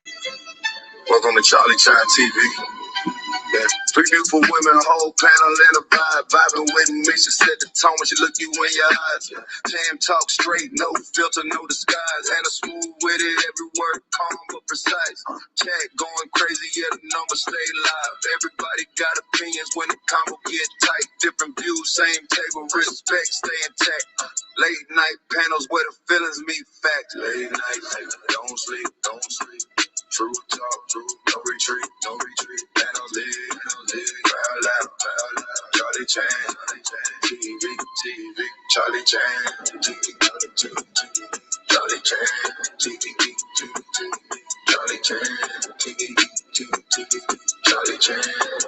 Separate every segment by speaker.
Speaker 1: Welcome to Charlie Chine TV. Yeah. Three beautiful women, a whole panel in a vibe. Vibing with me, she set the tone when she look you in your eyes. Tam talk straight, no filter, no disguise. And a smooth with it, every word calm but precise. Chat going crazy, yeah, the numbers stay live. Everybody got opinions when the combo get tight. Different views, same table, respect, stay intact. Late night panels where the feelings meet facts. Late night, don't sleep, don't sleep. True talk, true, no retreat, no retreat. And I'll live, proud loud, proud loud. Charlie Chan, TV, Charlie Chan, TV, Charlie Chan, TV, Charlie Chan, TV, Charlie Chan,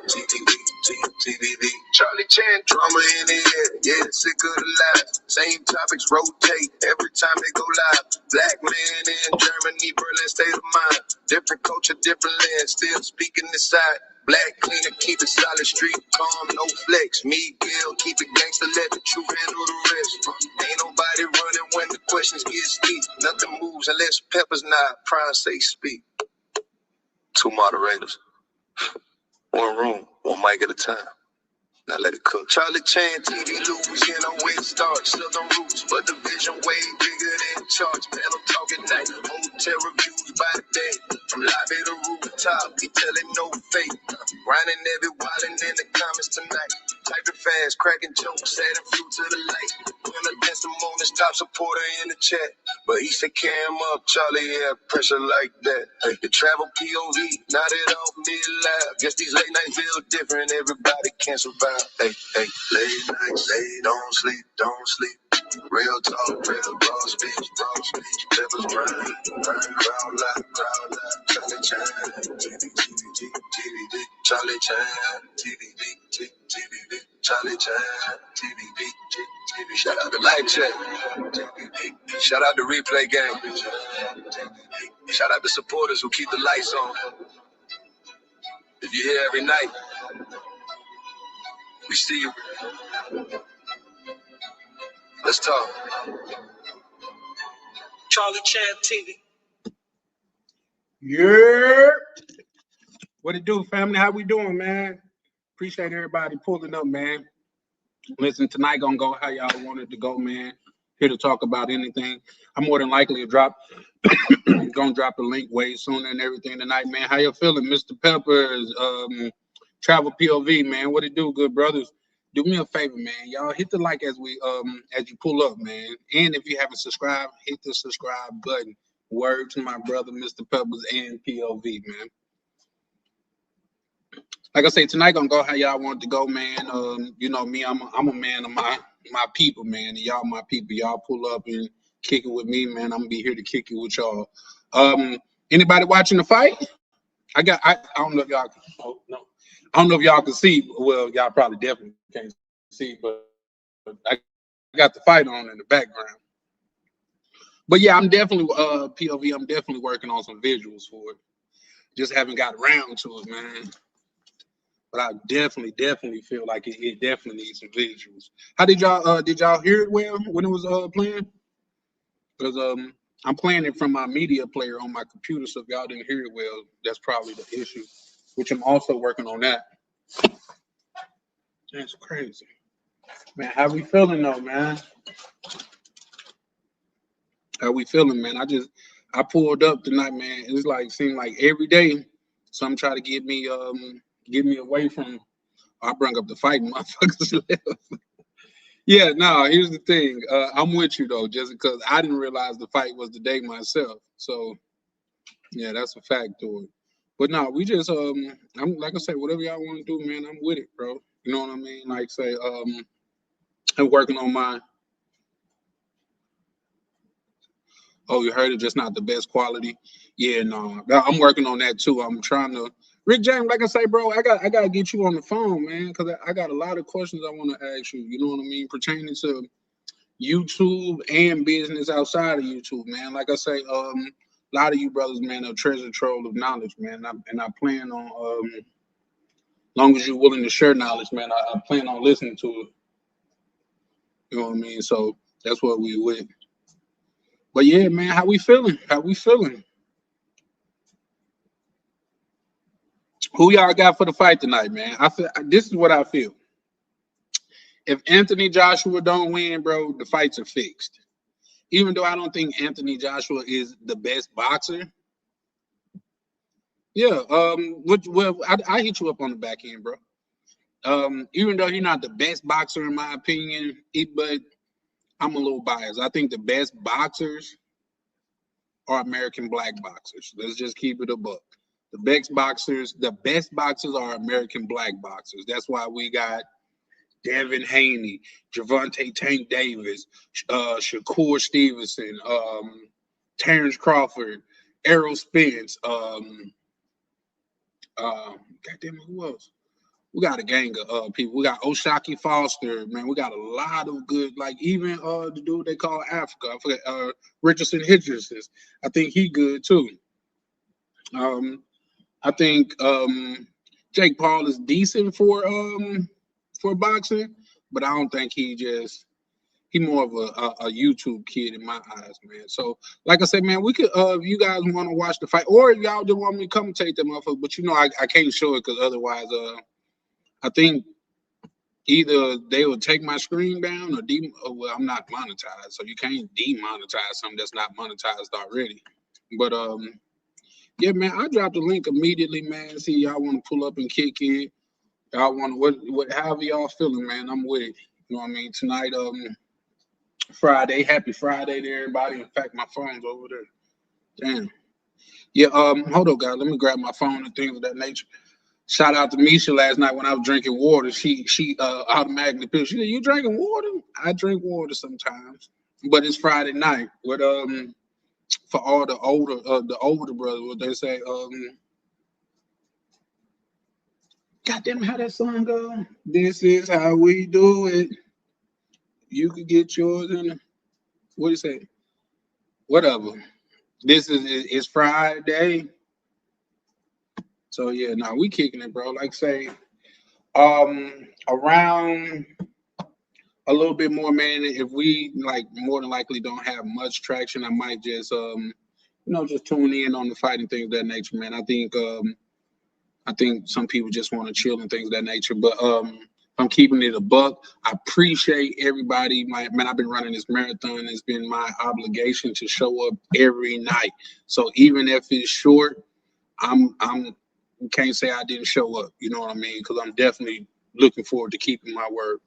Speaker 1: TV, Charlie Chan, drama in the air, yeah, sick of the lies. Same topics rotate every time they go live. Black man in Germany, Berlin, state of mind. Different culture, different land, still speaking this side. Black cleaner, keep it solid, street calm, no flex. Miguel, keep it gangster, let the truth handle the rest. Ain't nobody running when the questions get steep. Nothing moves unless Pepper's not. Prime say speak. Two moderators, one room, one mic at a time. Now let it cook. Charlie Chan, TV lose, you know where it starts. Southern roots, but the vision way bigger than charts. Panel talking night, hotel reviews by the day. From lobby to rooftop, we telling no fake. Grinding every wildin' in the comments tonight. Typing fast, cracking jokes, adding fuel to the light. When I dance the moment, stop supporter in the chat. But he said, cam up, Charlie, yeah, pressure like that. Hey, the travel POV, not it off mid-live. Guess these late nights feel different, everybody can't survive. Hey, late nights, don't sleep, don't sleep. Real talk, real raw speech, Peppers grind, crowd loud, Charlie Chan, TVD, Charlie Chan, TVD, Charlie Chan, TVD. Shout out to Live Chat, shout out to Replay Gang, shout out to supporters who keep the lights on. If you're here every night, we see you. Let's talk.
Speaker 2: Charlie Chan TV.
Speaker 3: Yeah. What it do, family? How we doing, man? Appreciate everybody pulling up, man. Listen, tonight gonna go how y'all wanted to go, man. Here to talk about anything. I'm more than likely to drop gonna drop the link way sooner and everything tonight, man. How you feeling, Mr. Peppers? Travel POV, man. What it do, good brothers? Do me a favor, man. Y'all hit the like as you pull up, man. And if you haven't subscribed, hit the subscribe button. Word to my brother, Mr. Peppers and POV, man. Like I say, tonight gonna go how y'all want to go, man. You know me, I'm a man of my people, man. And y'all my people. Y'all pull up and kick it with me, man. I'm gonna be here to kick it with y'all. Anybody watching the fight? I don't know if y'all. Oh no, I don't know if y'all can see. Well, y'all probably definitely can't see, but I got the fight on in the background. But yeah, I'm definitely POV. I'm definitely working on some visuals for it. Just haven't got around to it, man. But I definitely feel like it definitely needs some visuals. How did y'all hear it well when it was playing? Because I'm playing it from my media player on my computer, so if y'all didn't hear it well, that's probably the issue. Which I'm also working on that. That's crazy, man. How we feeling though, man? How we feeling, man? I pulled up tonight, man. It's like seemed like every day, some try to get me away from. I bring up the fight, motherfuckers left. Yeah, no, here's the thing. I'm with you though, just because I didn't realize the fight was today myself. So yeah, that's a fact to it. But no, we just I'm like I say, whatever y'all want to do, man, I'm with it, bro. You know what I mean? Like say, I'm working on my. Oh, you heard it, just not the best quality. Yeah, no, I'm working on that too. I'm trying to. Rick James, like I say, bro, I gotta get you on the phone, man, because I got a lot of questions I want to ask you. You know what I mean, pertaining to YouTube and business outside of YouTube, man. Like I say, a lot of you brothers, man, are treasure trove of knowledge, man. And I plan on, long as you're willing to share knowledge, man, I plan on listening to it. You know what I mean? So that's what we with. But yeah, man, how we feeling? How we feeling? Who y'all got for the fight tonight, man? I feel this is what I feel. If Anthony Joshua don't win, bro, the fights are fixed. Even though I don't think Anthony Joshua is the best boxer, yeah. Well, I hit you up on the back end, bro. Even though he's not the best boxer in my opinion, but I'm a little biased. I think the best boxers are American black boxers. Let's just keep it a buck. The best boxers are American black boxers. That's why we got Devin Haney, Gervonta Tank Davis, Shakur Stevenson, Terrence Crawford, Errol Spence, goddamn it, who else? We got a gang of people. We got Oshaki Foster, man. We got a lot of good, like even the dude they call Africa. I forget Richardson Hitcherson. I think he good too. I think Jake Paul is decent for boxing, but I don't think he more of a YouTube kid in my eyes, man. So like I said, man, we could if you guys want to watch the fight, or if y'all just want me to commentate that motherfucker, but you know I can't show it because otherwise I think either they will take my screen down well, I'm not monetized, so you can't demonetize something that's not monetized already. But yeah, man, I dropped the link immediately, man. See, y'all want to pull up and kick it. Y'all want what however y'all feeling, man. I'm with it. You know what I mean? Tonight, Friday, happy Friday to everybody. In fact, my phone's over there. Damn. Yeah, hold on, guys. Let me grab my phone and things of that nature. Shout out to Misha last night when I was drinking water. She automatically put, she said, "You drinking water?" I drink water sometimes, but it's Friday night. What for all the older brothers, what they say, goddamn how that song go? This is how we do it. You could get yours in. What do you say? Whatever. This is it's Friday. So yeah, now we kicking it, bro. Like say, around a little bit more, man. If we like more than likely don't have much traction, I might just just tune in on the fight and things of that nature, man. I think some people just want to chill and things of that nature. But I'm keeping it a buck. I appreciate everybody. Man, I've been running this marathon. It's been my obligation to show up every night. So even if it's short, I'm can't say I didn't show up. You know what I mean? Because I'm definitely looking forward to keeping my word.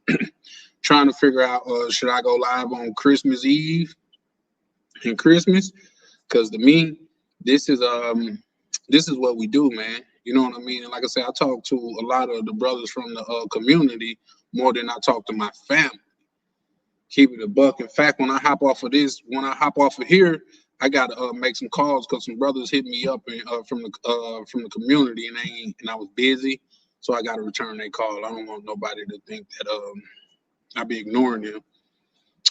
Speaker 3: Trying to figure out should I go live on Christmas Eve and Christmas? Because to me, this is what we do, man. You know what I mean? And like I said, I talk to a lot of the brothers from the community more than I talk to my family. Keep it a buck. In fact, when I hop off of here, I gotta make some calls because some brothers hit me up from the community and I was busy, so I gotta return their call. I don't want nobody to think that I be ignoring them.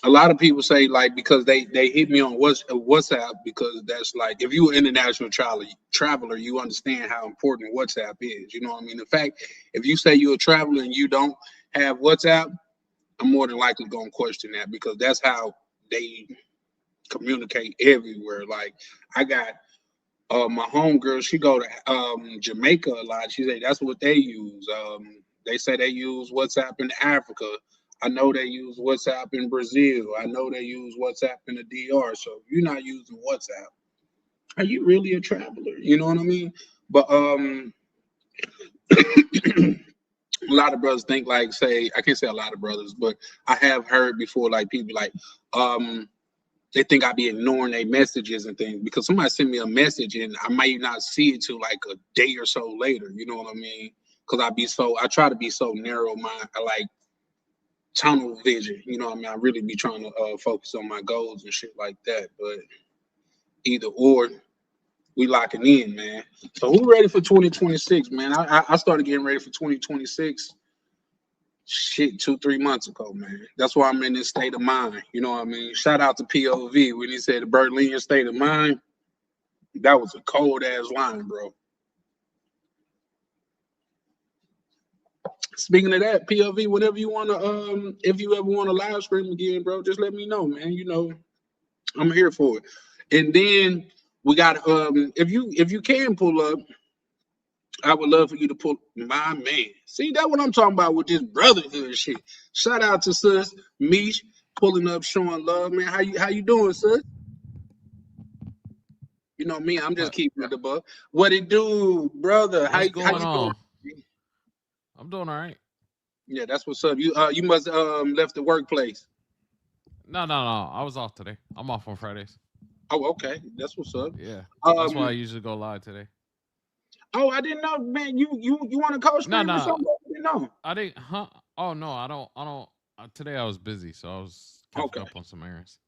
Speaker 3: A lot of people say like because they hit me on WhatsApp because that's like if you're an international traveler, you understand how important WhatsApp is. You know what I mean? In fact, if you say you're a traveler and you don't have WhatsApp, I'm more than likely gonna question that because that's how they communicate everywhere. Like I got my homegirl, she go to Jamaica a lot. She say that's what they use. They say they use WhatsApp in Africa. I know they use WhatsApp in Brazil. I know they use WhatsApp in the DR. So if you're not using WhatsApp, are you really a traveler? You know what I mean? But a lot of brothers think like say I can't say a lot of brothers, but I have heard before like people like they think I be ignoring their messages and things because somebody sent me a message and I might not see it till like a day or so later. You know what I mean? Because I try to be so narrow minded. I like tunnel vision. You know what I mean? I really be trying to focus on my goals and shit like that. But either or, we locking in, man. So who ready for 2026, man? I started getting ready for 2026 shit 2-3 months ago, man. That's why I'm in this state of mind. You know what I mean? Shout out to POV when he said the Berlin state of mind. That was a cold ass line, bro. Speaking of that, POV, whenever you wanna if you ever want to live stream again, bro, just let me know, man. You know, I'm here for it. And then we got if you can pull up, I would love for you to pull my man. See, that's what I'm talking about with this brotherhood shit. Shout out to sis Mish pulling up, showing love, man. How you doing, sis? You know me, I'm just
Speaker 4: What?
Speaker 3: keeping it above. What it do, brother? How
Speaker 4: What's
Speaker 3: how
Speaker 4: going
Speaker 3: you doing?
Speaker 4: on? I'm doing all right.
Speaker 3: Yeah, that's what's up. You must left the workplace.
Speaker 4: No. I was off today. I'm off on Fridays.
Speaker 3: Oh, okay, that's what's up.
Speaker 4: Yeah, that's why I
Speaker 3: Um,
Speaker 4: usually go live today.
Speaker 3: oh, I didn't know, man. You want to
Speaker 4: No,
Speaker 3: co-stream or
Speaker 4: no,
Speaker 3: something? I didn't know.
Speaker 4: I didn't. Huh? Oh no, I don't. I don't. Today I was busy, so I was catching
Speaker 3: Okay.
Speaker 4: up on some errands.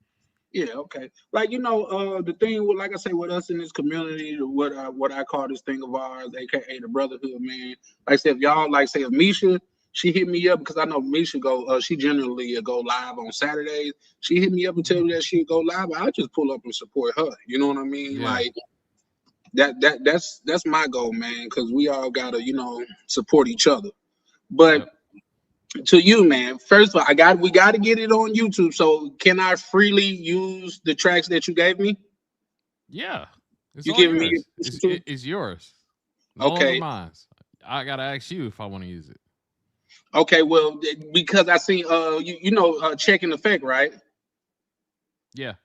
Speaker 3: Yeah, okay. Like the thing with, like I say, with us in this community, what I call this thing of ours, aka the brotherhood, man. Like I said, if y'all like say if Misha, she hit me up because I know Misha she generally go live on Saturdays. She hit me up and tell
Speaker 4: Mhm.
Speaker 3: me that she'd go live. I just pull up and support her. You know what I mean?
Speaker 4: Yeah.
Speaker 3: Like that's my goal, man. Because we all gotta support each other. But
Speaker 4: Yep.
Speaker 3: to you, man. First of all, we got to get it on YouTube. So can I freely use the tracks that you gave me?
Speaker 4: Yeah. It's
Speaker 3: You
Speaker 4: all
Speaker 3: giving me your
Speaker 4: yours.
Speaker 3: permission to?
Speaker 4: It's yours. No longer
Speaker 3: Okay,
Speaker 4: mine. I gotta ask you if I want to use it.
Speaker 3: okay. Well, because I seen checking effect, right?
Speaker 4: Yeah.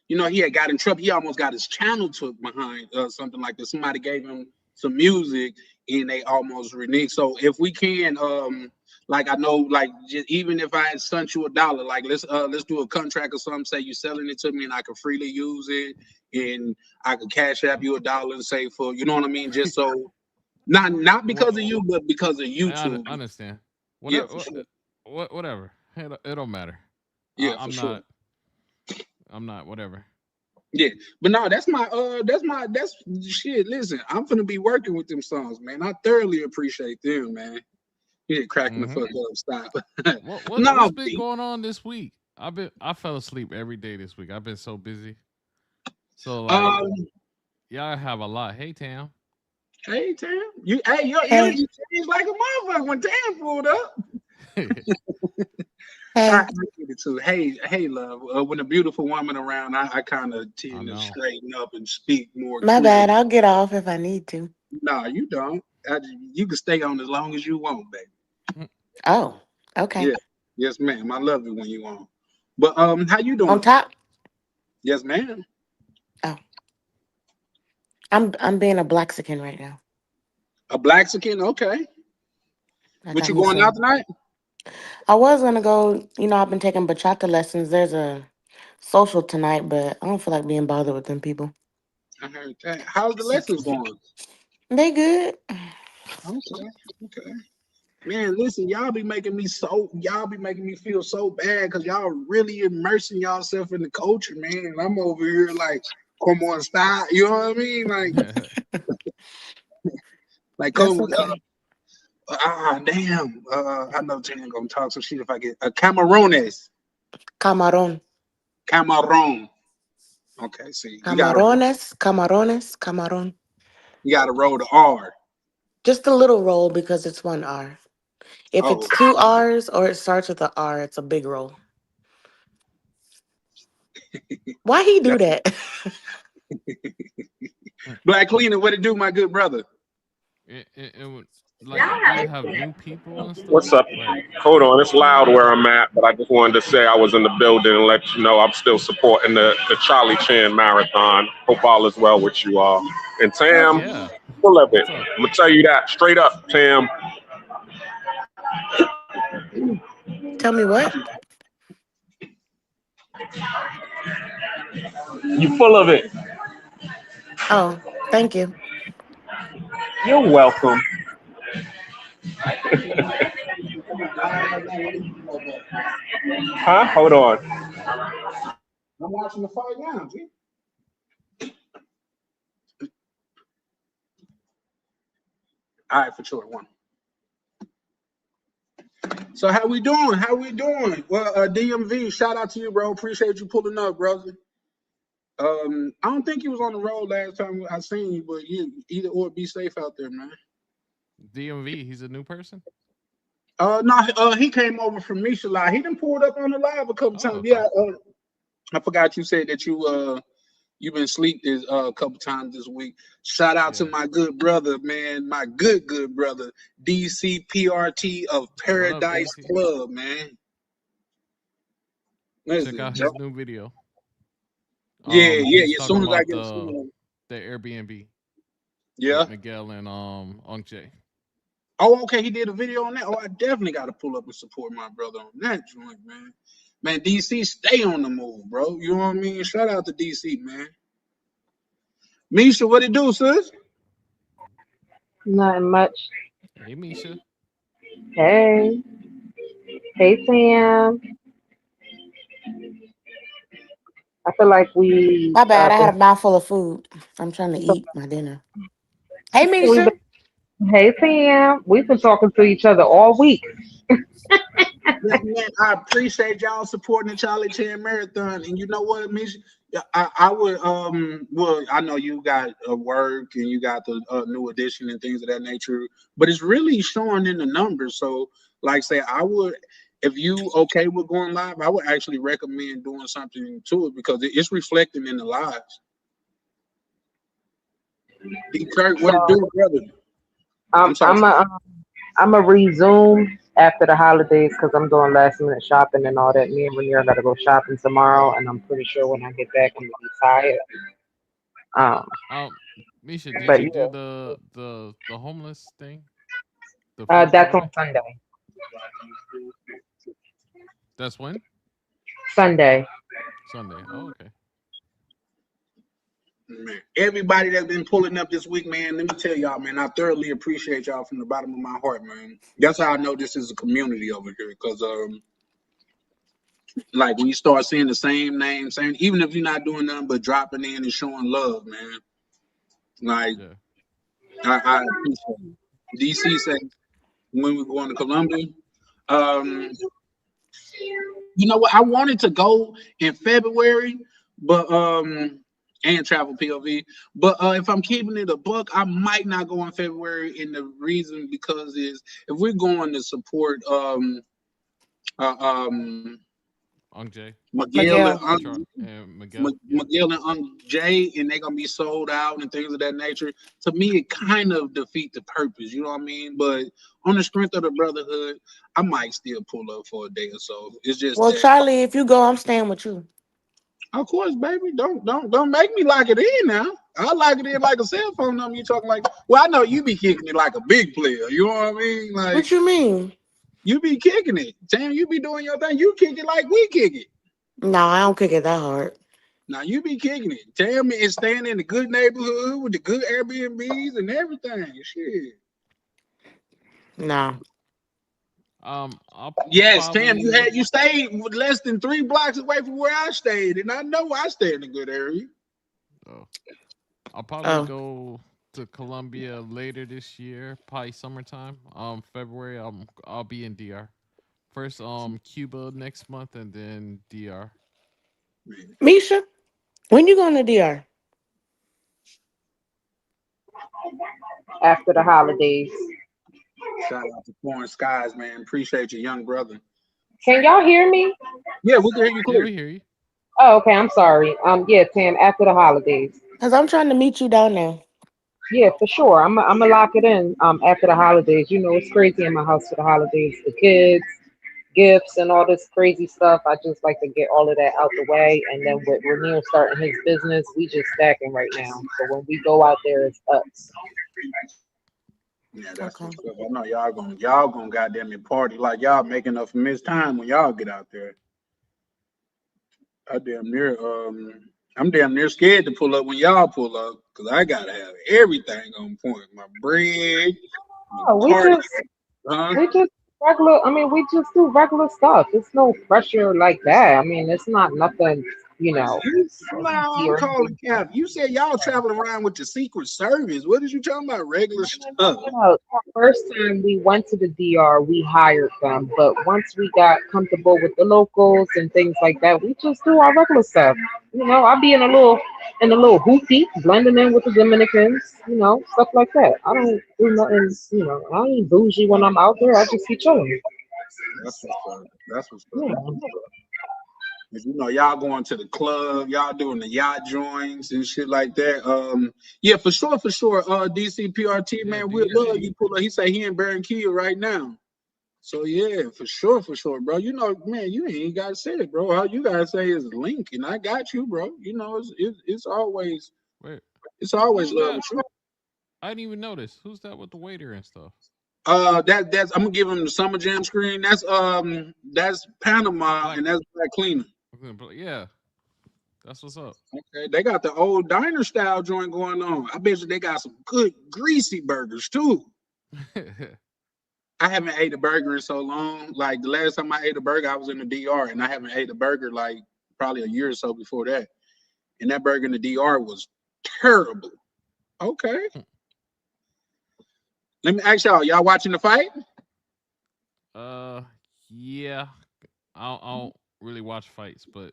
Speaker 3: He had got in trouble. He almost got his channel took behind something like this. Somebody gave him some music and they almost reneged. So if we can, like I know, like just, even if I had sent you $1, like let's do a contract or something. Say you selling it to me and I can freely use it, and I could cash app you $1 and say for you know what I mean. Just so not because of
Speaker 4: What?
Speaker 3: you, but because of YouTube.
Speaker 4: I understand.
Speaker 3: Yeah,
Speaker 4: Whatever.
Speaker 3: for sure.
Speaker 4: Whatever. It don't matter.
Speaker 3: Yeah, for
Speaker 4: I'm
Speaker 3: sure.
Speaker 4: not. I'm not. Whatever.
Speaker 3: Yeah, but no, that's shit. Listen, I'm gonna be working with them songs, man. I thoroughly appreciate them, man. You cracking the
Speaker 4: Mm-hmm.
Speaker 3: fuck up, stop.
Speaker 4: What's
Speaker 3: No,
Speaker 4: been going on this week? I fell asleep every day this week. I've been so busy. So like
Speaker 3: um,
Speaker 4: y'all have a lot. Hey Tam.
Speaker 3: hey Tam, your
Speaker 1: Hey,
Speaker 3: energy changed like a motherfucker when Tam pulled up. I
Speaker 1: hey.
Speaker 3: get it too. Hey, love. When a beautiful woman around, I kind of
Speaker 4: I
Speaker 3: tend to
Speaker 4: know.
Speaker 3: straighten up and speak more
Speaker 1: My
Speaker 3: clear.
Speaker 1: bad. I'll get off if I need to.
Speaker 3: No, you don't. You can stay on as long as you want, baby.
Speaker 1: Oh, okay.
Speaker 3: Yeah, yes, ma'am. I love it when you on. But how you
Speaker 1: On
Speaker 3: doing?
Speaker 1: top.
Speaker 3: Yes, ma'am.
Speaker 1: Oh, I'm being a Blaxican right now.
Speaker 3: A Blaxican, okay.
Speaker 1: I
Speaker 3: What
Speaker 1: got
Speaker 3: you
Speaker 1: me
Speaker 3: going out
Speaker 1: some.
Speaker 3: tonight?
Speaker 1: I was gonna go. I've been taking bachata lessons. There's a social tonight, but I don't feel like being bothered with them people.
Speaker 3: I heard that. How's the lessons going?
Speaker 1: They good.
Speaker 3: Okay, okay. Man, listen, y'all be making me feel so bad because y'all really immersing yourself in the culture, man. And I'm over here like, come on, stop. You know what I mean? Like
Speaker 1: That's
Speaker 3: come,
Speaker 1: okay.
Speaker 3: damn. I know Jan gonna talk some shit if I get Camarones,
Speaker 1: Camarón.
Speaker 3: Camarón. Okay, see,
Speaker 1: Camarones. Camarones. Camarón.
Speaker 3: you gotta roll the R.
Speaker 1: Just a little roll because it's one R. If
Speaker 3: Oh,
Speaker 1: it's two R's or it starts with a R, it's a big roll. Why he do
Speaker 3: that
Speaker 1: that?
Speaker 3: Black Cleaner, what it do, my good brother?
Speaker 4: It would like you have new people and
Speaker 5: What's
Speaker 4: stuff.
Speaker 5: up?
Speaker 4: Like
Speaker 5: Hold on, it's loud where I'm at, but I just wanted to say I was in the building and let you know I'm still supporting the Charlie Chan Marathon. Hope all is well with you all. And
Speaker 3: That's
Speaker 5: Tam,
Speaker 4: yeah.
Speaker 5: full of it.
Speaker 4: What's up?
Speaker 5: I'm gonna tell you that straight up, Tam.
Speaker 1: Tell me what?
Speaker 5: You full of it.
Speaker 1: Oh, thank you.
Speaker 5: You're welcome. Huh? Hold on.
Speaker 3: I'm watching the fight now, G. All right, for sure. One. So how we doing? How we doing? Well, DMV, shout out to you, bro. Appreciate you pulling up, brother. I don't think you was on the road last time I seen you, but you either or be safe out there, man.
Speaker 4: DMV. He's a new person.
Speaker 3: No, he came over from Misha Live. He done pulled up on the live a couple
Speaker 4: Oh,
Speaker 3: times.
Speaker 4: okay.
Speaker 3: Yeah, I forgot you said that you You've been asleep this a couple times this week. Shout out to
Speaker 4: Yeah.
Speaker 3: my good brother, man. My good brother, DCPRT of
Speaker 4: What up,
Speaker 3: Paradise
Speaker 4: DC?
Speaker 3: Club, man. What is
Speaker 4: Check
Speaker 3: it,
Speaker 4: out
Speaker 3: Joe?
Speaker 4: his new video.
Speaker 3: Yeah,
Speaker 4: He was
Speaker 3: As
Speaker 4: talking
Speaker 3: soon as I
Speaker 4: about
Speaker 3: get a signal,
Speaker 4: the Airbnb
Speaker 3: yeah.
Speaker 4: with Miguel and Unc J.
Speaker 3: Oh, okay. He did a video on that. Oh, I definitely got to pull up and support my brother on that joint, man. Man, DC, stay on the move, bro. You know what I mean? Shout out to DC, man. Misha, what it do, sis?
Speaker 6: Not much.
Speaker 4: Hey, Misha.
Speaker 6: Hey, hey, Sam. I feel like we
Speaker 1: My bad. I had
Speaker 6: been,
Speaker 1: a mouthful of food. I'm trying to eat my dinner. Hey,
Speaker 6: we've
Speaker 1: Misha.
Speaker 6: been, hey, Sam. We've been talking to each other all week.
Speaker 3: Man, I appreciate y'all supporting the Charlie Chan Marathon. And you know what, Misha? Yeah, I would well, I know you got work and you got the new edition and things of that nature, but it's really showing in the numbers. So, like say, I would, if you okay with going live, I would actually recommend doing something to it because it's reflecting in the lives. D Kirk, what it
Speaker 6: So
Speaker 3: do, brother? I'm
Speaker 6: um,
Speaker 3: sorry.
Speaker 6: I'm a, I'm a resume after the holidays because I'm doing last minute shopping and all that. Me and Rainier got to go shopping tomorrow, and I'm pretty sure when I get back, I'm gonna be tired. Um,
Speaker 4: Misha, did
Speaker 6: but
Speaker 4: you do
Speaker 6: yeah,
Speaker 4: the homeless thing? The food
Speaker 6: that's on
Speaker 4: giveaway?
Speaker 6: Sunday.
Speaker 4: That's when?
Speaker 6: Sunday.
Speaker 4: Sunday. Oh, okay.
Speaker 3: Man, everybody that's been pulling up this week, man, let me tell y'all, man, I thoroughly appreciate y'all from the bottom of my heart, man. That's how I know this is a community over here, because like when you start seeing the same name, same, even if you're not doing nothing but dropping in and showing love, man. Like
Speaker 4: Yeah.
Speaker 3: I appreciate it. DC said when we're going to Columbia, um, you know what? I wanted to go in February, but and travel POV. But if I'm keeping it a buck, I might not go in February. And the reason because is if we're going to support uh, um
Speaker 4: Unc J.
Speaker 3: Miguel
Speaker 1: Miguel.
Speaker 4: And Miguel. Yep.
Speaker 3: Miguel and Jay, and they're gonna be sold out and things of that nature. To me, it kind of defeat the purpose. You know what I mean? But on the strength of the brotherhood, I might still pull up for a day or so. It's just
Speaker 1: Well,
Speaker 3: that.
Speaker 1: Charlie, if you go, I'm staying with you.
Speaker 3: Of course, baby. Don't make me lock it in now. I lock it in like a cell phone number. You talking like? Well, I know you be kicking it like a big player. You know what I mean? Like
Speaker 1: What you mean?
Speaker 3: you be kicking it. Damn, you be doing your thing. You kick it like we kick it.
Speaker 1: No, I don't kick it that hard.
Speaker 3: Now you be kicking it. Tell me it's staying in the good neighborhood with the good Airbnbs and everything. Shit.
Speaker 1: No.
Speaker 4: I'll
Speaker 3: Yes, Tam,
Speaker 4: probably
Speaker 3: you stayed less than 3 blocks away from where I stayed, and I know I stay in a good area.
Speaker 4: oh, I'll probably
Speaker 1: Oh.
Speaker 4: go to Colombia later this year, probably summertime. February. I'll be in DR. First, Cuba next month, and then DR.
Speaker 1: Misha, when you going to DR?
Speaker 6: After the holidays.
Speaker 3: Shout out to Foreign Skies, man. Appreciate your young brother.
Speaker 6: Can y'all hear me?
Speaker 3: Yeah, we can hear you
Speaker 4: Yeah,
Speaker 3: clear.
Speaker 4: we hear you.
Speaker 6: Oh, okay. I'm sorry. Yeah, Tam. After the holidays.
Speaker 1: Because I'm trying to meet you down there.
Speaker 6: Yeah, for sure. I'm gonna lock it in. After the holidays. You know, it's crazy in my house for the holidays. The kids, gifts, and all this crazy stuff. I just like to get all of that out the way. And then with Rainier starting his business, we just stacking right now. So when we go out there, it's us.
Speaker 3: Yeah, that's
Speaker 1: Okay.
Speaker 3: what's up. I know y'all gonna goddamn it party like y'all making up for missed time when y'all get out there. I damn near I'm damn near scared to pull up when y'all pull up because I gotta have everything on point. My bread, my
Speaker 6: Oh,
Speaker 3: party, huh?
Speaker 6: we just regular. I mean, we just do regular stuff. It's no pressure like that. I mean, it's not nothing, you know,
Speaker 3: No,
Speaker 6: crazy
Speaker 3: I'm
Speaker 6: or
Speaker 3: calling
Speaker 6: anything.
Speaker 3: cap. You said y'all traveling around with the Secret Service. What is you talking about? Regular stuff.
Speaker 6: No. First time we went to the DR, we hired them, but once we got comfortable with the locals and things like that, we just do our regular stuff. You know, I'll be in a little hoopty, blending in with the Dominicans, you know, stuff like that. I don't do nothing, you know, I ain't bougie when I'm out there. I just be chilling.
Speaker 3: That's what's up. That's what's up.
Speaker 6: Yeah.
Speaker 3: But you know, y'all going to the club, y'all doing the yacht joints and shit like that. Yeah, for sure, for sure. DCPRT,
Speaker 4: Yeah,
Speaker 3: man, we'd
Speaker 4: DC.
Speaker 3: love you pull up. He say he in Barranquilla right now. So yeah, for sure, bro. You know, man, you ain't gotta say it, bro. All you gotta say is link, and I got you, bro. You know, it's always
Speaker 4: Wait,
Speaker 3: love
Speaker 4: who's that?
Speaker 3: with you.
Speaker 4: I didn't even notice. Who's that with the waiter and stuff?
Speaker 3: That's I'm gonna give him the Summer Jam screen. That's Panama,
Speaker 4: Black.
Speaker 3: and that's Black Cleaner.
Speaker 4: Yeah, that's what's up.
Speaker 3: Okay, they got the old diner style joint going on. I bet you they got some good greasy burgers too. I haven't ate a burger in so long. Like the last time I ate a burger, I was in the DR, and I haven't ate a burger like probably a year or so before that. And that burger in the DR was terrible. Okay. Let me ask y'all watching the fight?
Speaker 4: Yeah. I don't really watch fights, but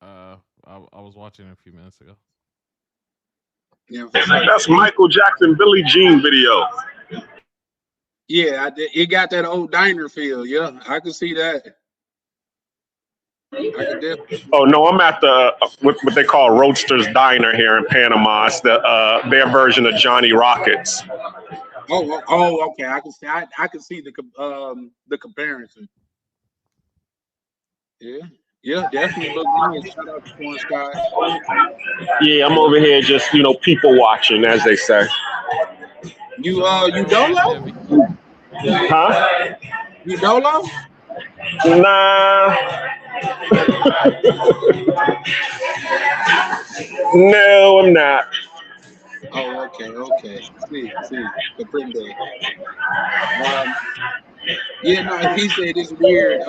Speaker 4: I was watching it a few minutes ago.
Speaker 3: Yeah,
Speaker 5: That's Michael Jackson, Billie Jean video.
Speaker 3: yeah, it got that old diner feel. Yeah, I can see that. I could definitely.
Speaker 5: Oh no, I'm at the what they call Roadster's Diner here in Panama. It's their version of Johnny Rockets.
Speaker 3: Oh, okay. I can see the comparison. Yeah, definitely look nice. Shout out to Corn Sky.
Speaker 5: Yeah, I'm over here just people watching, as they say.
Speaker 3: You
Speaker 4: Bro,
Speaker 3: Dolo?
Speaker 4: Heavy.
Speaker 5: Huh?
Speaker 3: You Dolo?
Speaker 5: Nah. No, I'm not.
Speaker 3: Oh, okay. See, comprende. Yeah, no, he said it's weird.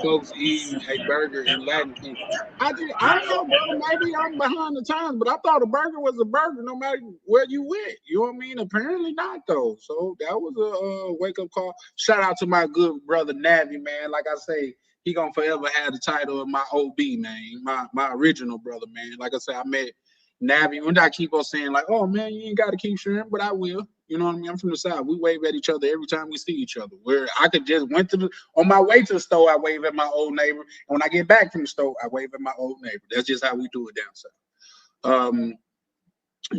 Speaker 3: Folks eating a burger in Latin country. I don't know, bro. Maybe I'm behind the times, but I thought a burger was a burger, no matter where you went. You know what I mean? Apparently not, though. So that was a wake up call. Shout out to my good brother Navi, man. Like I say, he gonna forever have the title of my OB, man. My original brother, man. Like I say, I met Navi. When I keep on saying like, oh man, you ain't got to keep sharing, but I will. You know what I mean? I'm from the South. We wave at each other every time we see each other. Where I could just on my way to the store, I wave at my old neighbor. And when I get back from the store, I wave at my old neighbor. That's just how we do it down south.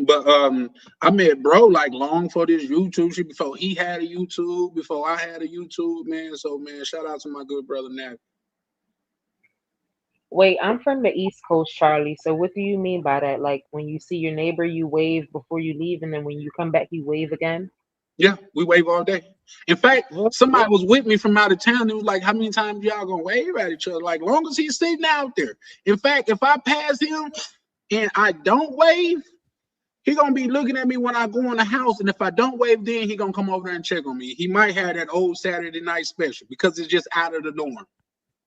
Speaker 3: But I met bro like long for this YouTube shit, before he had a YouTube, before I had a YouTube, man. So man, shout out to my good brother Nat.
Speaker 6: Wait, I'm from the East Coast, Charlie. So what do you mean by that? Like when you see your neighbor, you wave before you leave, and then when you come back, you wave again?
Speaker 3: Yeah, we wave all day. In fact,
Speaker 6: What?
Speaker 3: somebody was with me from out of town. It was like, how many times y'all gonna wave at each other? Like, long as he's sitting out there. In fact, if I pass him and I don't wave, he gonna be looking at me when I go in the house. And if I don't wave, then he gonna come over there and check on me. He might have that old Saturday night special because it's just out of the norm.